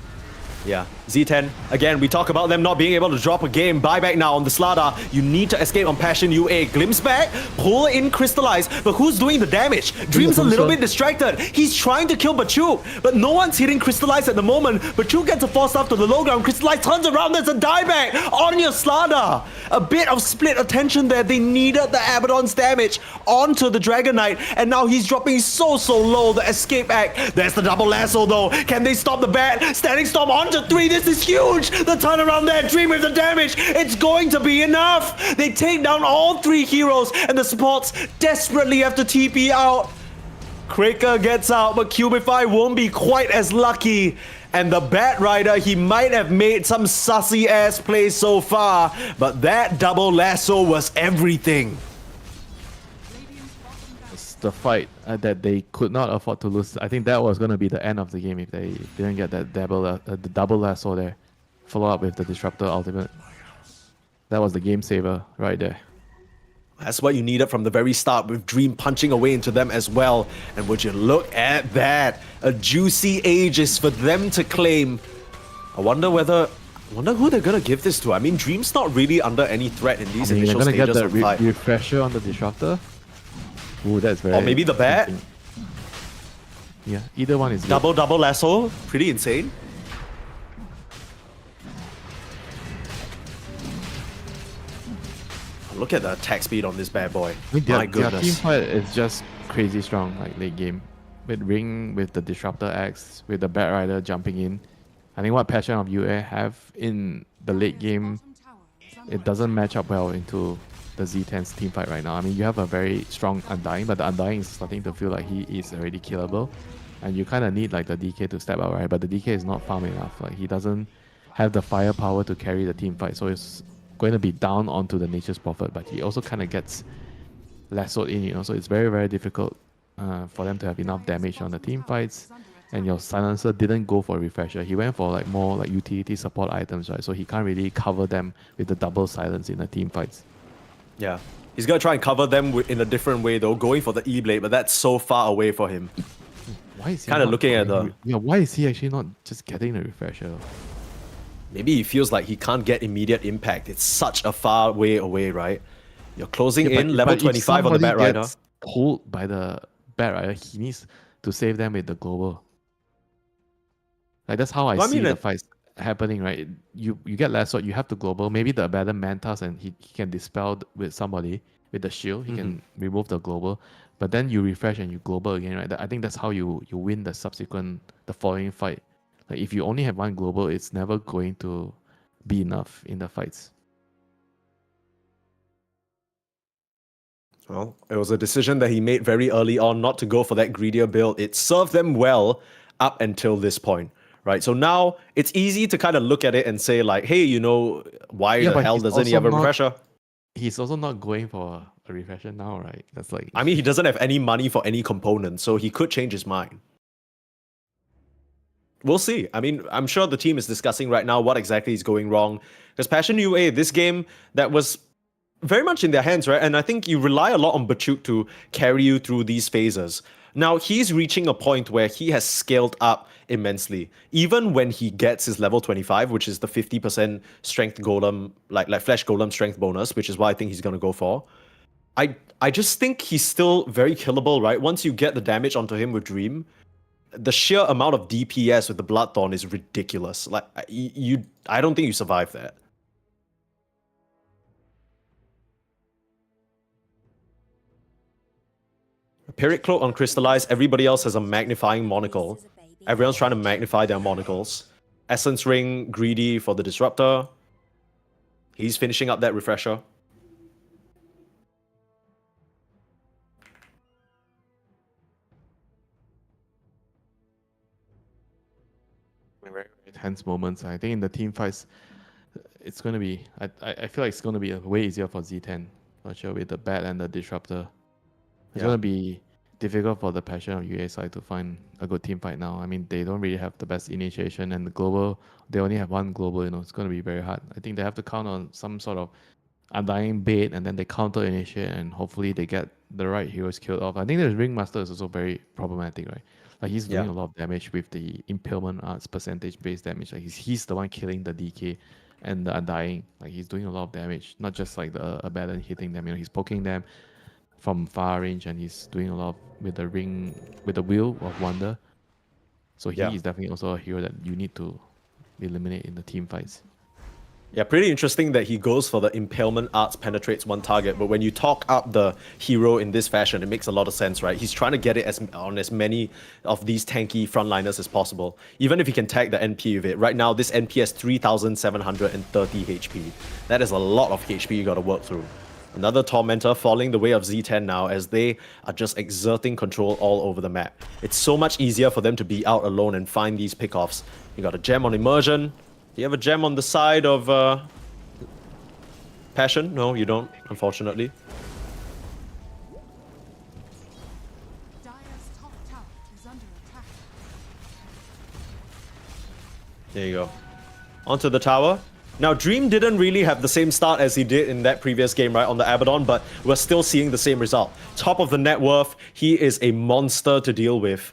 Yeah, Z10. Again, we talk about them not being able to drop a game. Buyback now on the Slada. You need to escape on Passion UA. Glimpse back, pull in Crystallize. But who's doing the damage? Dream's a little bit distracted. He's trying to kill Bachuk, but no one's hitting Crystallize at the moment. Bachuk gets a force up to the low ground. Crystallize turns around. There's a dieback on your Slada. A bit of split attention there. They needed the Abaddon's damage onto the Dragon Knight, and now he's dropping so low. The escape act. There's the double lasso though. Can they stop the bat? Standing Storm onto 3. This is huge. The turnaround there. Dream with the damage. It's going to be enough. They take down all 3 heroes, and the supports desperately have to TP out. Kraker gets out, but Cubify won't be quite as lucky. And the Bat Rider, he might have made some sussy ass plays so far, but that double lasso was everything. It's the fight that they could not afford to lose. I think that was going to be the end of the game if they didn't get that the double lasso there. Follow up with the Disruptor ultimate. That was the game saver right there. That's what you needed from the very start, with Dream punching away into them as well. And would you look at that? A juicy Aegis for them to claim. I wonder who they're gonna give this to. I mean, Dream's not really under any threat in these initial they're gonna stages get of the fight. refresher on the Disruptor. Ooh, that's very... Or maybe the bat? tempting. Yeah, either one is good. Double lasso, pretty insane. Look at the attack speed on this bad boy. I mean, My their team goodness. fight is just crazy strong, like late game. With Ring, with the Disruptor Axe, with the Bat Rider jumping in. I think what Passion of UA have in the late game, it doesn't match up well into the Z10's team fight right now. I mean, you have a very strong Undying, but the Undying is starting to feel like he is already killable. And you kind of need like the DK to step out, right? But the DK is not farm enough. Like, he doesn't have the firepower to carry the team fight. So it's going to be down onto the Nature's Prophet, but he also kind of gets lassoed in, you know, so it's very difficult for them to have enough damage on the team fights. And your Silencer didn't go for Refresher. He went for like more like utility support items, right? So he can't really cover them with the double silence in the team fights. Yeah. He's gonna try and cover them in a different way though, going for the E-Blade, but that's so far away for him. Why is he Kinda not looking at going- the... Yeah, why is he actually not just getting the Refresher? Maybe he feels like he can't get immediate impact. It's such a far way away, right? You're closing in, level 25 on the Bat Rider. Pulled by the Bat Rider, he needs to save them with the global. Like, that's how I see the fights happening, right? You get lassoed, you have to global. Maybe the Abaddon Mantas, and he can dispel with somebody with the shield. He can remove the global. But then you refresh and you global again, right? I think that's how you win the following fight. Like, if you only have one global, it's never going to be enough in the fights. Well, it was a decision that he made very early on not to go for that greedier build. It served them well up until this point, right? So now it's easy to kind of look at it and say like, hey, you know, why the hell doesn't he have a refresher? He's also not going for a refresher now, right? That's like... I mean, he doesn't have any money for any component, so he could change his mind. We'll see. I mean, I'm sure the team is discussing right now what exactly is going wrong. Because Passion UA, this game that was very much in their hands, right? And I think you rely a lot on Bachuk to carry you through these phases. Now, he's reaching a point where he has scaled up immensely. Even when he gets his level 25, which is the 50% strength golem, like flesh golem strength bonus, which is what I think he's going to go for. I just think he's still very killable, right? Once you get the damage onto him with Dream, the sheer amount of DPS with the Bloodthorn is ridiculous. Like, I don't think you survive that. Pyrrhic Cloak on Crystallize, everybody else has a magnifying monocle. Everyone's trying to magnify their monocles. Essence Ring, Greedy for the Disruptor. He's finishing up that refresher. Very tense moments. I think in the team fights, it's going to be... I feel like it's going to be way easier for Z10, for sure, with the Bat and the Disruptor. It's going to be difficult for the Passion of UA side to find a good team fight now. I mean, they don't really have the best initiation, and the global, they only have one global, you know, it's going to be very hard. I think they have to count on some sort of Undying bait, and then they counter initiate, and hopefully they get the right heroes killed off. I think the Ringmaster is also very problematic, right? Like he's doing Yeah. a lot of damage with the impalement arts percentage-based damage. Like he's the one killing the DK and the undying. Like he's doing a lot of damage, not just like the Abaddon hitting them. You know, he's poking them from far range, and he's doing a lot with the ring, with the wheel of wonder. So he Yeah. is definitely also a hero that you need to eliminate in the team fights. Yeah, pretty interesting that he goes for the impalement arts penetrates one target, but when you talk up the hero in this fashion, it makes a lot of sense, right? He's trying to get it on as many of these tanky frontliners as possible, even if he can tag the NP with it. Right now, this NP has 3,730 HP. That is a lot of HP you got to work through. Another Tormentor falling the way of Z10 now as they are just exerting control all over the map. It's so much easier for them to be out alone and find these pickoffs. You got a gem on Immersion. Do you have a gem on the side of Passion? No, you don't, unfortunately. Dire's top tower is under attack. There you go. Onto the tower. Now, Dream didn't really have the same start as he did in that previous game, right, on the Abaddon, but we're still seeing the same result. Top of the net worth, he is a monster to deal with.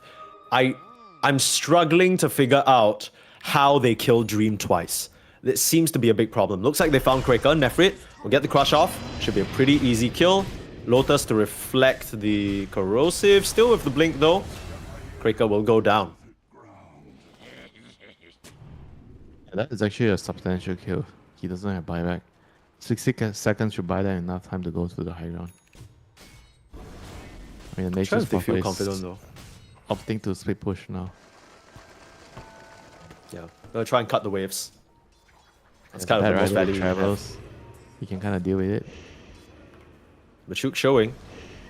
I'm struggling to figure out how they killed Dream twice. It seems to be a big problem. Looks like they found Kraker. Nefrit will get the crush off. Should be a pretty easy kill. Lotus to reflect the corrosive. Still with the blink though. Kraker will go down. Yeah, that is actually a substantial kill. He doesn't have buyback. 60 seconds should buy them enough time to go to the high ground. I mean, Trying Nature's to feel Prophet confident is though. opting to split push now. Yeah, gonna try and cut the waves. That's Yeah, kind of Bad the most Rider value with you have. travels. He can kind of deal with it. Machuk showing.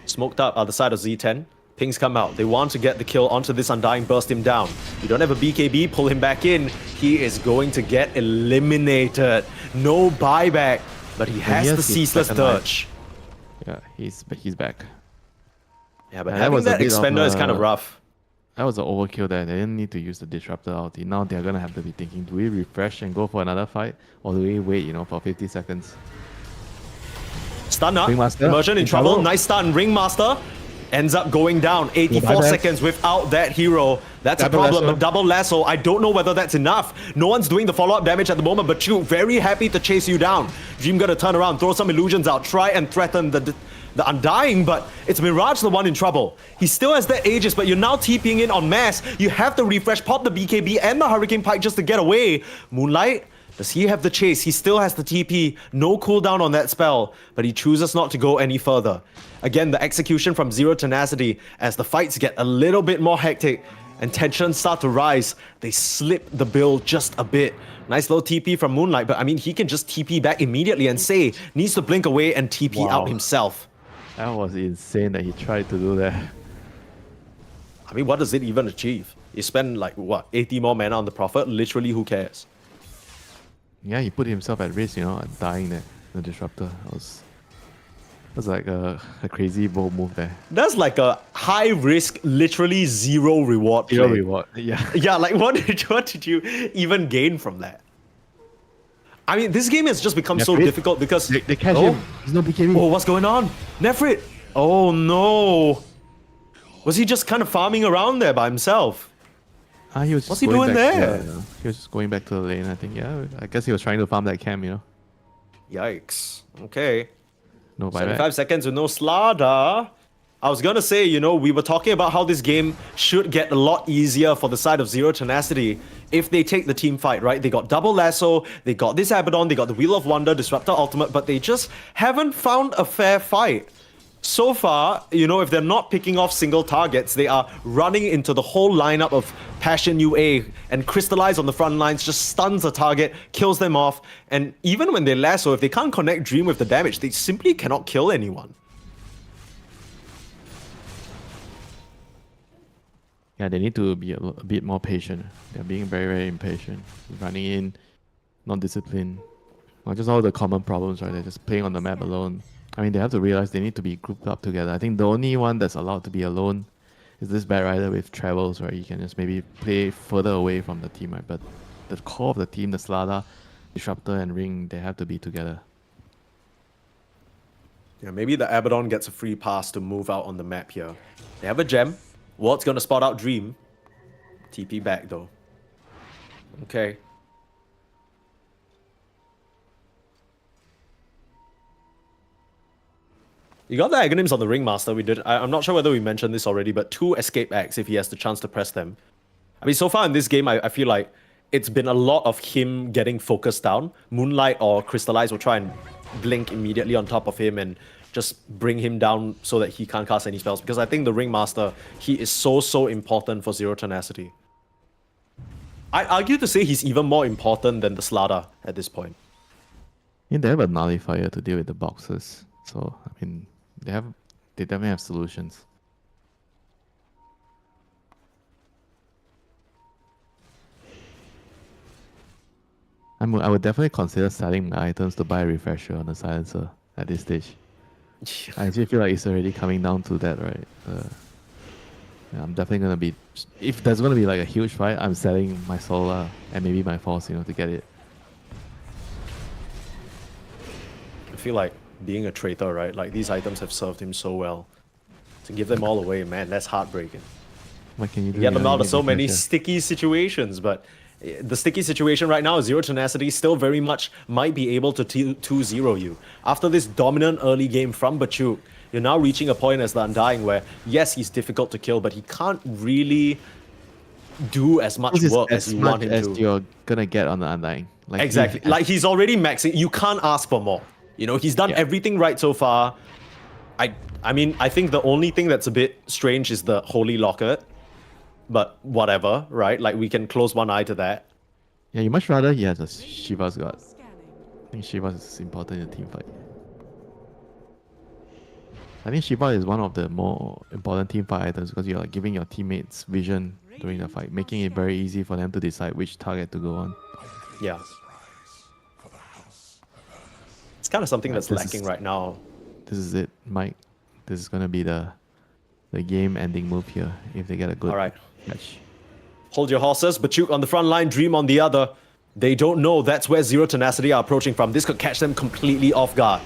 Smoked up other side of Z10. Pings come out. They want to get the kill onto this Undying, burst him down. You don't have a BKB, pull him back in. He is going to get eliminated. No buyback, but he has he the has his ceaseless second life. dirge. Yeah, he's back. Yeah, but Yeah, that having was a that bit of expander is kind of a- rough. That was an overkill there. They didn't need to use the Disruptor ulti. Now they're gonna have to be thinking, do we refresh and go for another fight? Or do we wait, for 50 seconds? Stun up. Ringmaster Immersion in in trouble. trouble. Nice stun. Ringmaster ends up going down. 84 buyback. seconds without that hero. That's Double a problem. lasso. But double lasso, I don't know whether that's enough. No one's doing the follow-up damage at the moment, but Chu very happy to chase you down. Dream gonna turn around, throw some illusions out, try and threaten the Undying, but it's Mirage the one in trouble. He still has that Aegis, but you're now TPing in en masse. You have to refresh, pop the BKB and the Hurricane Pike just to get away. Moonlight, does he have the chase? He still has the TP. No cooldown on that spell, but he chooses not to go any further. Again, the execution from Zero Tenacity as the fights get a little bit more hectic and tensions start to rise. They slip the bill just a bit. Nice little TP from Moonlight, but I mean, he can just TP back immediately and say, needs to blink away and TP Wow. out himself. That was insane that he tried to do that. I mean, what does it even achieve? You spend like, what, 80 more mana on the Prophet? Literally, who cares? Yeah, he put himself at risk, dying there. The Disruptor. That was like a crazy bold move there. That's like a high risk, literally zero reward Zero play. reward. Yeah. Yeah, like what did you even gain from that? I mean, this game has just become so Nefrit? difficult because... They catch oh, him. There's no BKB. oh, what's going on? Nefrit! Oh no! Was he just kind of farming around there by himself? He was just What's he going doing back, there? yeah. He was just going back to the lane, I think. Yeah, I guess he was trying to farm that camp, Yikes. Okay. No buyback. 75 seconds with no Slada. I was gonna say, we were talking about how this game should get a lot easier for the side of Zero Tenacity if they take the team fight, right? They got double lasso, they got this Abaddon, they got the Wheel of Wonder, Disruptor Ultimate, but they just haven't found a fair fight. So far, if they're not picking off single targets, they are running into the whole lineup of Passion UA and Crystallize on the front lines, just stuns the target, kills them off, and even when they lasso, if they can't connect Dream with the damage, they simply cannot kill anyone. Yeah, they need to be a bit more patient. They're being very, very impatient. Running in, not disciplined. Well, just all the common problems, right? They're just playing on the map alone. I mean, they have to realize they need to be grouped up together. I think the only one that's allowed to be alone is this Bad Rider with travels, where you can just maybe play further away from the team, right? But the core of the team, the Slada, Disruptor, and Ring, they have to be together. Yeah, maybe the Abaddon gets a free pass to move out on the map here. They have a gem. Ward's gonna spot out Dream. TP back though. Okay. You got the Aghanims on the Ringmaster. We did. I'm not sure whether we mentioned this already, but 2 escape acts if he has the chance to press them. I mean, so far in this game, I feel like it's been a lot of him getting focused down. Moonlight or Crystallize will try and blink immediately on top of him and just bring him down so that he can't cast any spells. Because I think the Ringmaster, he is so important for Zero Tenacity. I'd argue to say he's even more important than the Slada at this point. Yeah, they have a nullifier to deal with the boxes. So, I mean, they definitely have solutions. I would definitely consider selling my items to buy a refresher on the silencer at this stage. I actually feel like it's already coming down to that, right? Yeah, I'm definitely gonna be. If there's gonna be like a huge fight, I'm selling my Solar and maybe my Force, to get it. I feel like being a traitor, right? Like, these items have served him so well. To give them all away, man, that's heartbreaking. What can you do? Get them You out of need so many refresher. sticky situations, but the sticky situation right now is Zero Tenacity still very much might be able to 2-0 you. After this dominant early game from Bachuk, you're now reaching a point as the Undying where, yes, he's difficult to kill, but he can't really do as much This is work as as you much want him as to. you're gonna get on the Undying. Like Exactly. Like, he's already maxing. You can't ask for more. He's done everything right so far. I mean, I think the only thing that's a bit strange is the Holy Locket. But whatever, right? Like, we can close one eye to that. Yeah, you much rather he has a Shiva's God. I think Shiva is important in a team fight. I think Shiva is one of the more important team fight items because you're like giving your teammates vision during the fight, making it very easy for them to decide which target to go on. Yeah. It's kind of something that's lacking right now. This is it, Mike. This is gonna be the game-ending move here if they get a good catch. Hold your horses. Bachuk on the front line, Dream on the other. They don't know that's where Zero Tenacity are approaching from. This could catch them completely off guard.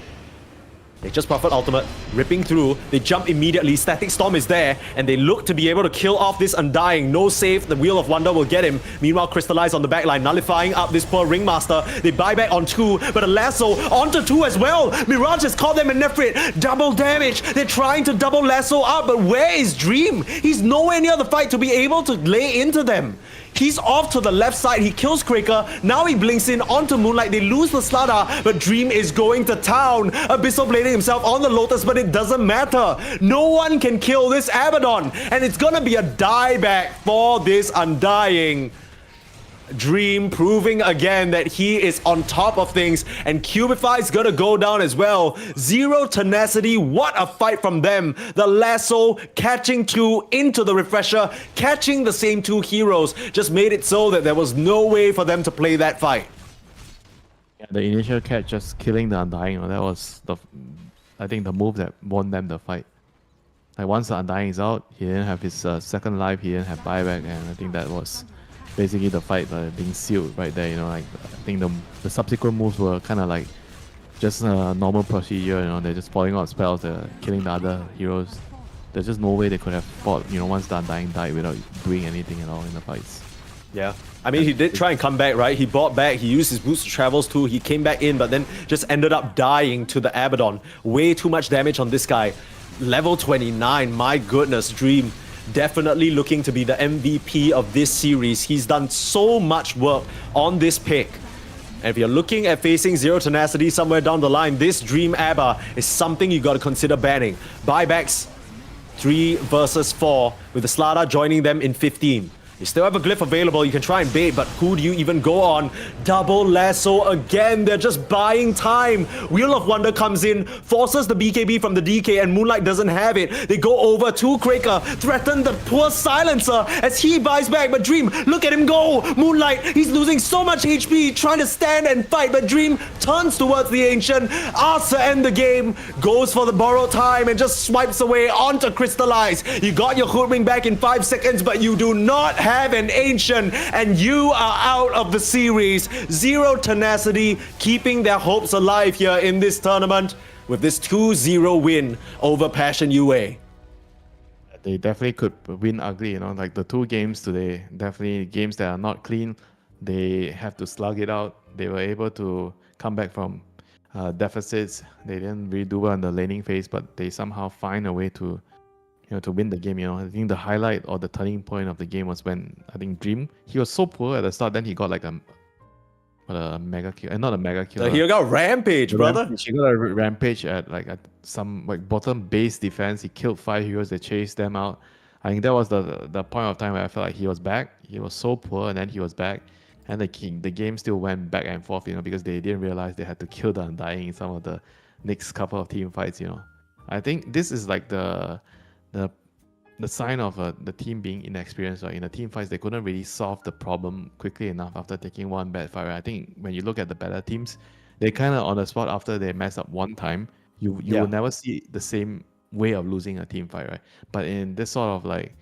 They just Prophet Ultimate, ripping through. They jump immediately. Static Storm is there, and they look to be able to kill off this Undying. No save. The Wheel of Wonder will get him. Meanwhile, Crystallize on the backline, nullifying up this poor Ringmaster. They buy back on 2, but a lasso onto 2 as well. Mirage has caught them in Nefrit. Double damage. They're trying to double lasso up, but where is Dream? He's nowhere near the fight to be able to lay into them. He's off to the left side. He kills Kraker. Now he blinks in onto Moonlight. They lose the Slada, but Dream is going to town. Abyssal blading himself on the Lotus, but it doesn't matter. No one can kill this Abaddon, and it's gonna be a dieback for this Undying. Dream proving again that he is on top of things, and Cubify's gonna go down as well. Zero Tenacity, what a fight from them. The lasso catching 2 into the refresher, catching the same 2 heroes, just made it so that there was no way for them to play that fight. Yeah, the initial catch just killing the Undying, that was I think the move that won them the fight. Like, once the Undying is out, he didn't have his second life, he didn't have buyback, and I think that was basically the fight being sealed right there. Like, I think the subsequent moves were kind of like just a normal procedure. They're just falling out spells, they're killing the other heroes. There's just no way they could have fought, once the Undying died without doing anything at all in the fights. Yeah. I mean, he did try and come back, right? He bought back, he used his boots to travels too, he came back in, but then just ended up dying to the Abaddon. Way too much damage on this guy. Level 29, my goodness, Dream. Definitely looking to be the MVP of this series. He's done so much work on this pick. And if you're looking at facing Zero Tenacity somewhere down the line, this Dream Abba is something you got to consider banning. Buybacks 3 versus 4, with the Slada joining them in 15. You still have a glyph available, you can try and bait, but who do you even go on? Double lasso again, they're just buying time. Wheel of Wonder comes in, forces the BKB from the DK, and Moonlight doesn't have it. They go over to Kraker, threaten the poor Silencer as he buys back, but Dream, look at him go! Moonlight, he's losing so much HP, trying to stand and fight, but Dream turns towards the Ancient, asks to end the game, goes for the borrowed time, and just swipes away onto Crystallize. You got your Hoodwing back in 5 seconds, but you do not have an Ancient, and you are out of the series. Zero Tenacity keeping their hopes alive here in this tournament with this 2-0 win over Passion UA. they definitely could win ugly. Like the two games today, definitely games that are not clean. They have to slug it out. They were able to come back from deficits. They didn't really do well in the laning phase, but they somehow find a way to win the game. I think the highlight or the turning point of the game was when I think Dream, he was so poor at the start, then he got like a mega kill, and not a mega kill. He got rampage, brother. He got a rampage at some bottom base defense. He killed 5 heroes. They chased them out. I think that was the point of time where I felt like he was back. He was so poor, and then he was back, and the game still went back and forth. Because they didn't realize they had to kill the Undying in some of the next couple of team fights. I think this is like the sign of the team being inexperienced. In the team fights, they couldn't really solve the problem quickly enough after taking one bad fight. I think when you look at the better teams, they kind of on the spot after they mess up one time, you will never see the same way of losing a team fight, right? But in this sort of like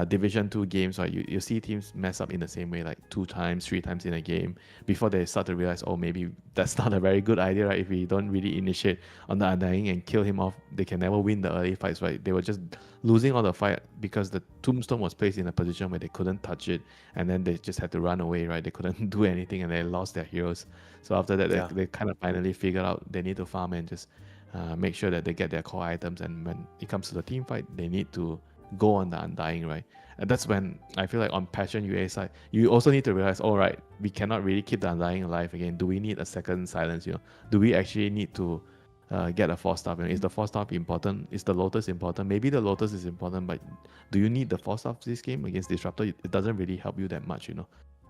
Division 2 games, right, you see teams mess up in the same way, like 2 times, 3 times in a game before they start to realize, oh, maybe that's not a very good idea, right? If we don't really initiate on the Undying and kill him off, they can never win the early fights, right? They were just losing all the fight because the Tombstone was placed in a position where they couldn't touch it, and then they just had to run away, right? They couldn't do anything, and they lost their heroes. So after that, they kind of finally figured out they need to farm and just make sure that they get their core items, and when it comes to the team fight, they need to go on the Undying, right? And that's when I feel like on Passion UA side, you also need to realize, all right, we cannot really keep the Undying alive again. Do we need a second silence? Do we actually need to get a 4-star? Is the 4-star important? Is the Lotus important? Maybe the Lotus is important, but do you need the 4-star this game against Disruptor? It doesn't really help you that much,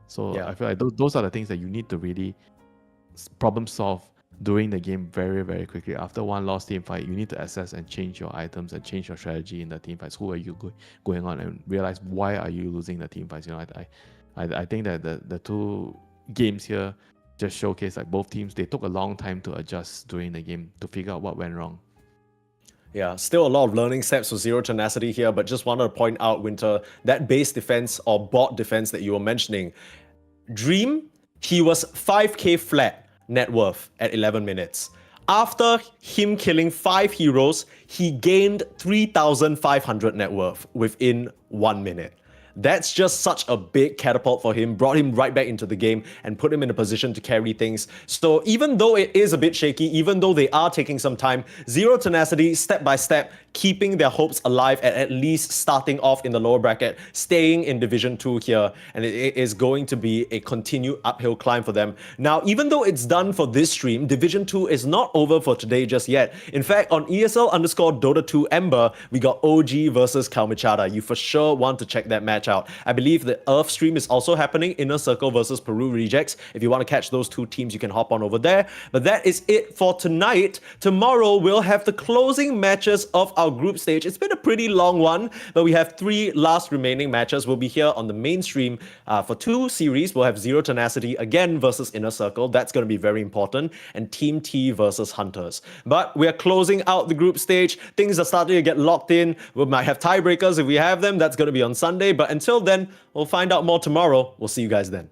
So I feel like those are the things that you need to really problem solve during the game very, very quickly. After one lost team fight, you need to assess and change your items and change your strategy in the team fights. Who are you going on, and realize why are you losing the team fights? I think that the two games here just showcase like both teams, they took a long time to adjust during the game to figure out what went wrong. Yeah, still a lot of learning steps for Zero Tenacity here, but just wanted to point out, Winter, that base defense or bot defense that you were mentioning. Dream, he was 5k flat net worth at 11 minutes. After him killing 5 heroes, he gained 3,500 net worth within 1 minute. That's just such a big catapult for him, brought him right back into the game and put him in a position to carry things. So even though it is a bit shaky, even though they are taking some time, Zero Tenacity, step by step, keeping their hopes alive at least starting off in the lower bracket, staying in Division 2 here, and it is going to be a continued uphill climb for them. Now, even though it's done for this stream, Division 2 is not over for today just yet. In fact, on ESL_Dota 2 Ember, we got OG versus Kalmichada. You for sure want to check that match out. I believe the Earth stream is also happening, Inner Circle versus Peru Rejects. If you want to catch those two teams, you can hop on over there. But that is it for tonight. Tomorrow, we'll have the closing matches of our group stage. It's been a pretty long one, but we have 3 last remaining matches. We'll be here on the main stream for 2 series. We'll have Zero Tenacity again versus Inner Circle. That's going to be very important. And Team T versus Hunters. But we're closing out the group stage. Things are starting to get locked in. We might have tiebreakers if we have them. That's going to be on Sunday. But until then, we'll find out more tomorrow. We'll see you guys then.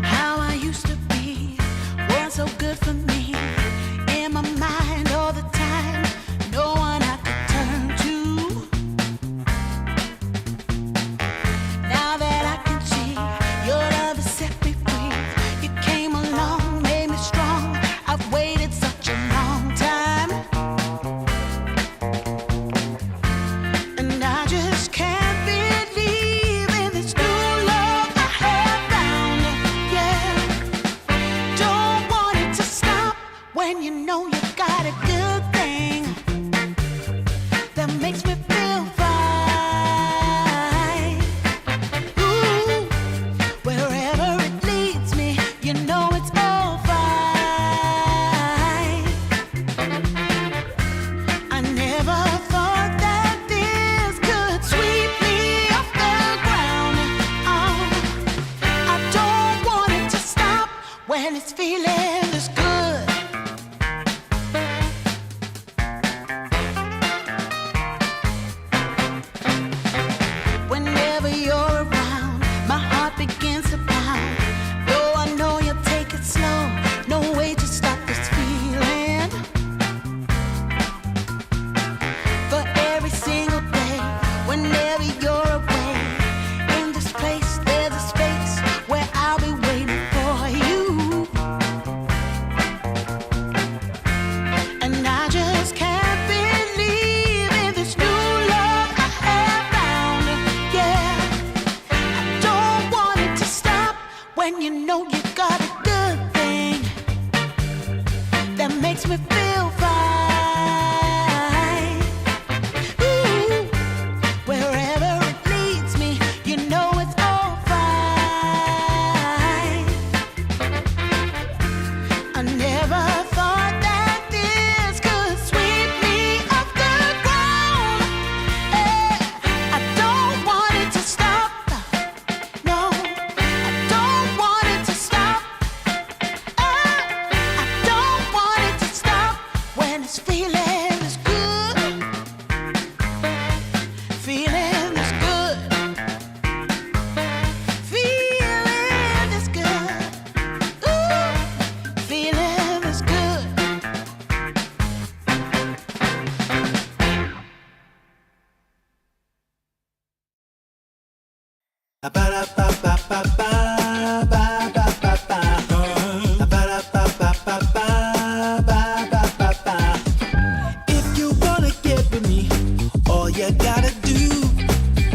How I used to be was so good for me. In my mind all the time, no one I could turn to. Now that I can see your love has set me free. You came along, made me strong. I've waited such a long time, and I just can't believe in this new love I have found. Yeah, don't want it to stop when you know you got a good thing that makes me feel fine. Ooh, wherever it leads me, you know it's all fine. I never thought that this could sweep me off the ground. Oh, I don't want it to stop when it's feeling this good. makes me feel fine. Ooh, wherever it leads me, you know it's all fine. I never thought that this could sweep me off the ground. I don't want it to stop. No, I don't want it to stop. I don't want it to stop when it's feeling is good. Feeling is good. Feeling is good. Ooh, feeling is good. If you wanna get with me, all you gotta do,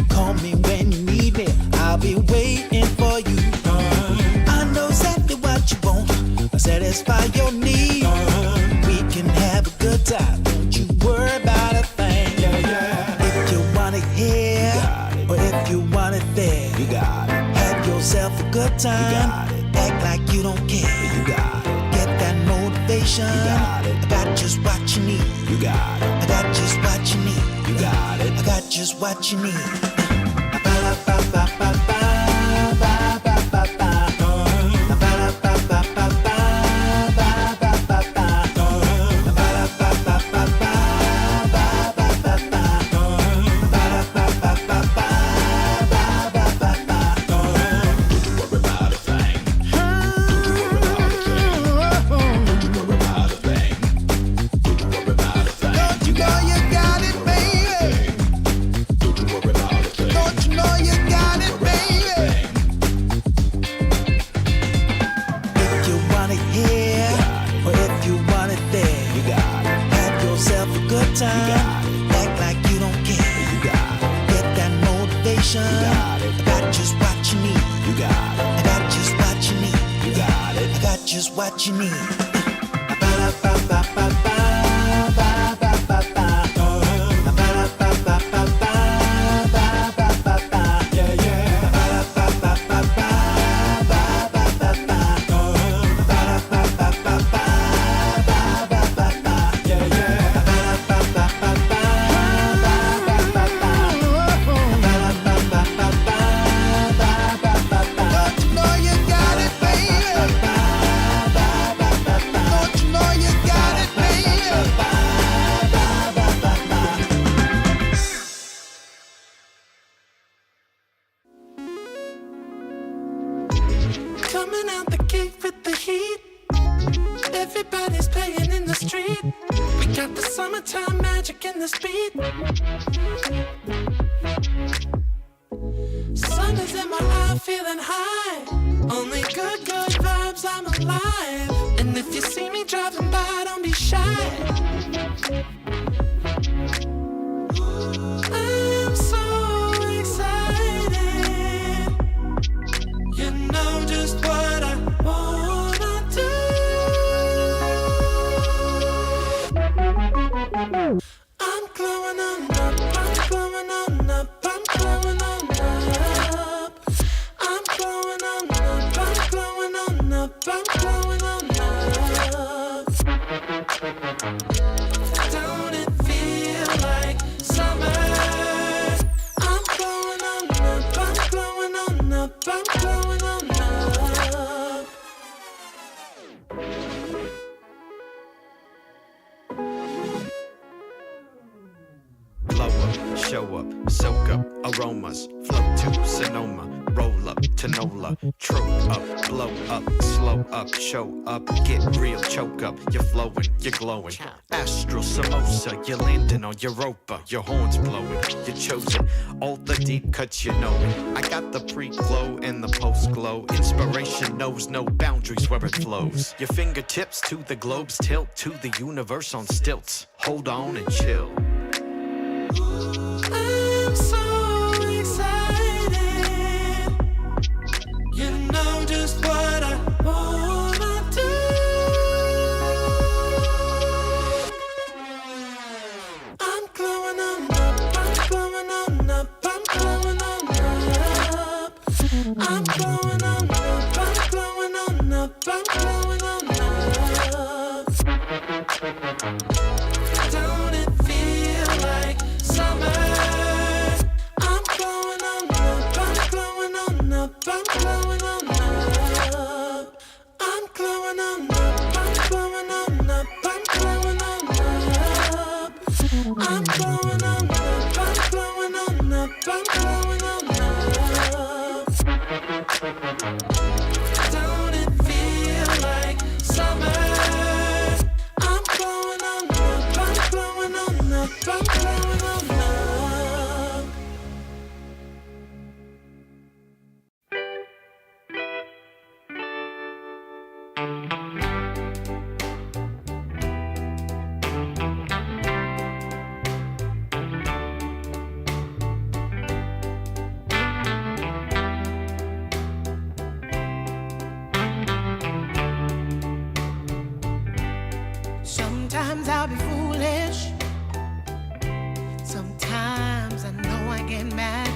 call me when you need me. I'll be waiting for you. I know exactly what you want, satisfy your need. We can have a good time, don't you worry about a thing. If you want it here, or if you want it there, you got it. Have yourself a good time, you got it. Act like you don't care, you got it. Get that motivation, you got it. I got just what you need, you got it. I got just what you need, you got it. I got just what you need. Don't you know you got it, baby? Don't you know you got it, baby? If you want it here, or if you want it there, you got it. Have yourself a good time, you got it. Act like you don't care, you got it. Get that motivation, you got it. I got just what you need, you got it. I got just what you need, you got it. I got just what you need. Don't you know you got it, baby? Don't you know you got it, baby? Coming out the gate with the heat. Everybody's playing in the street. We got the summertime magic in this beat. Sun is in my eye, feeling high. Only good vibes, I'm alive. And if you see me driving by, don't be shy. I'm so excited. You know just what I wanna do. I'm glowing on up, I'm glowing on up, I'm glowing on up. I'm glowing on up, I'm glowing on up, I'm glowing on up. Don't it feel like summer? I'm glowing on up, I'm glowing on up, I'm glowing on up. Blow up, show up, soak up aromas, float to Sonoma, roll up to Nola, trope up, blow up, slow up, show up, get real, choke up, you're flowing, you're glowing. Astral samosa, you're landing on Europa, your horns blowing, you're chosen. All the deep cuts you know it. I got the pre-glow and the post-glow. Inspiration knows no boundaries where it flows. Your fingertips to the globe's tilt, to the universe on stilts. Hold on and chill. I'm so excited. You know just what I wanna do. I'm growing on up, I'm growing on up, I'm growing on up. Don't it feel like summer? I'm growing on up, I'm growing on up, I'm growing on up. Sometimes I'll be foolish. Sometimes I know I get mad.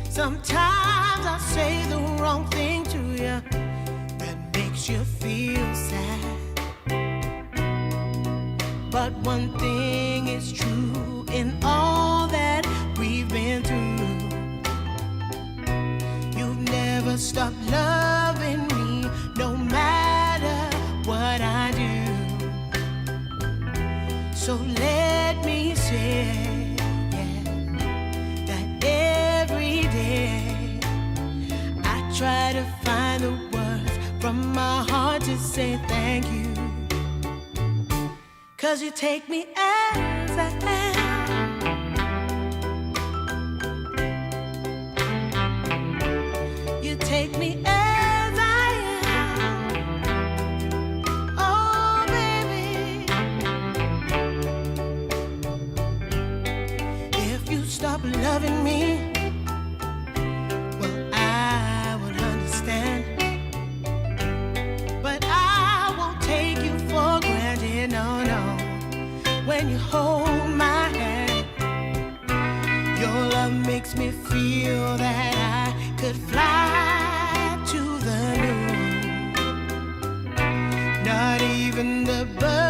Sometimes I say the wrong thing to you that makes you feel sad. But one thing is true in all that we've been through. You've never stopped loving me, no matter what I do. So let me say, yeah, that every day I try to find the words from my heart to say thank you. 'Cause you take me as I am. You take me as I am. Oh, baby. If you stop loving me, well, I would understand. But I won't take you for granted, no, no. When you hold my hand, your love makes me feel that I could fly to the moon. Not even the birds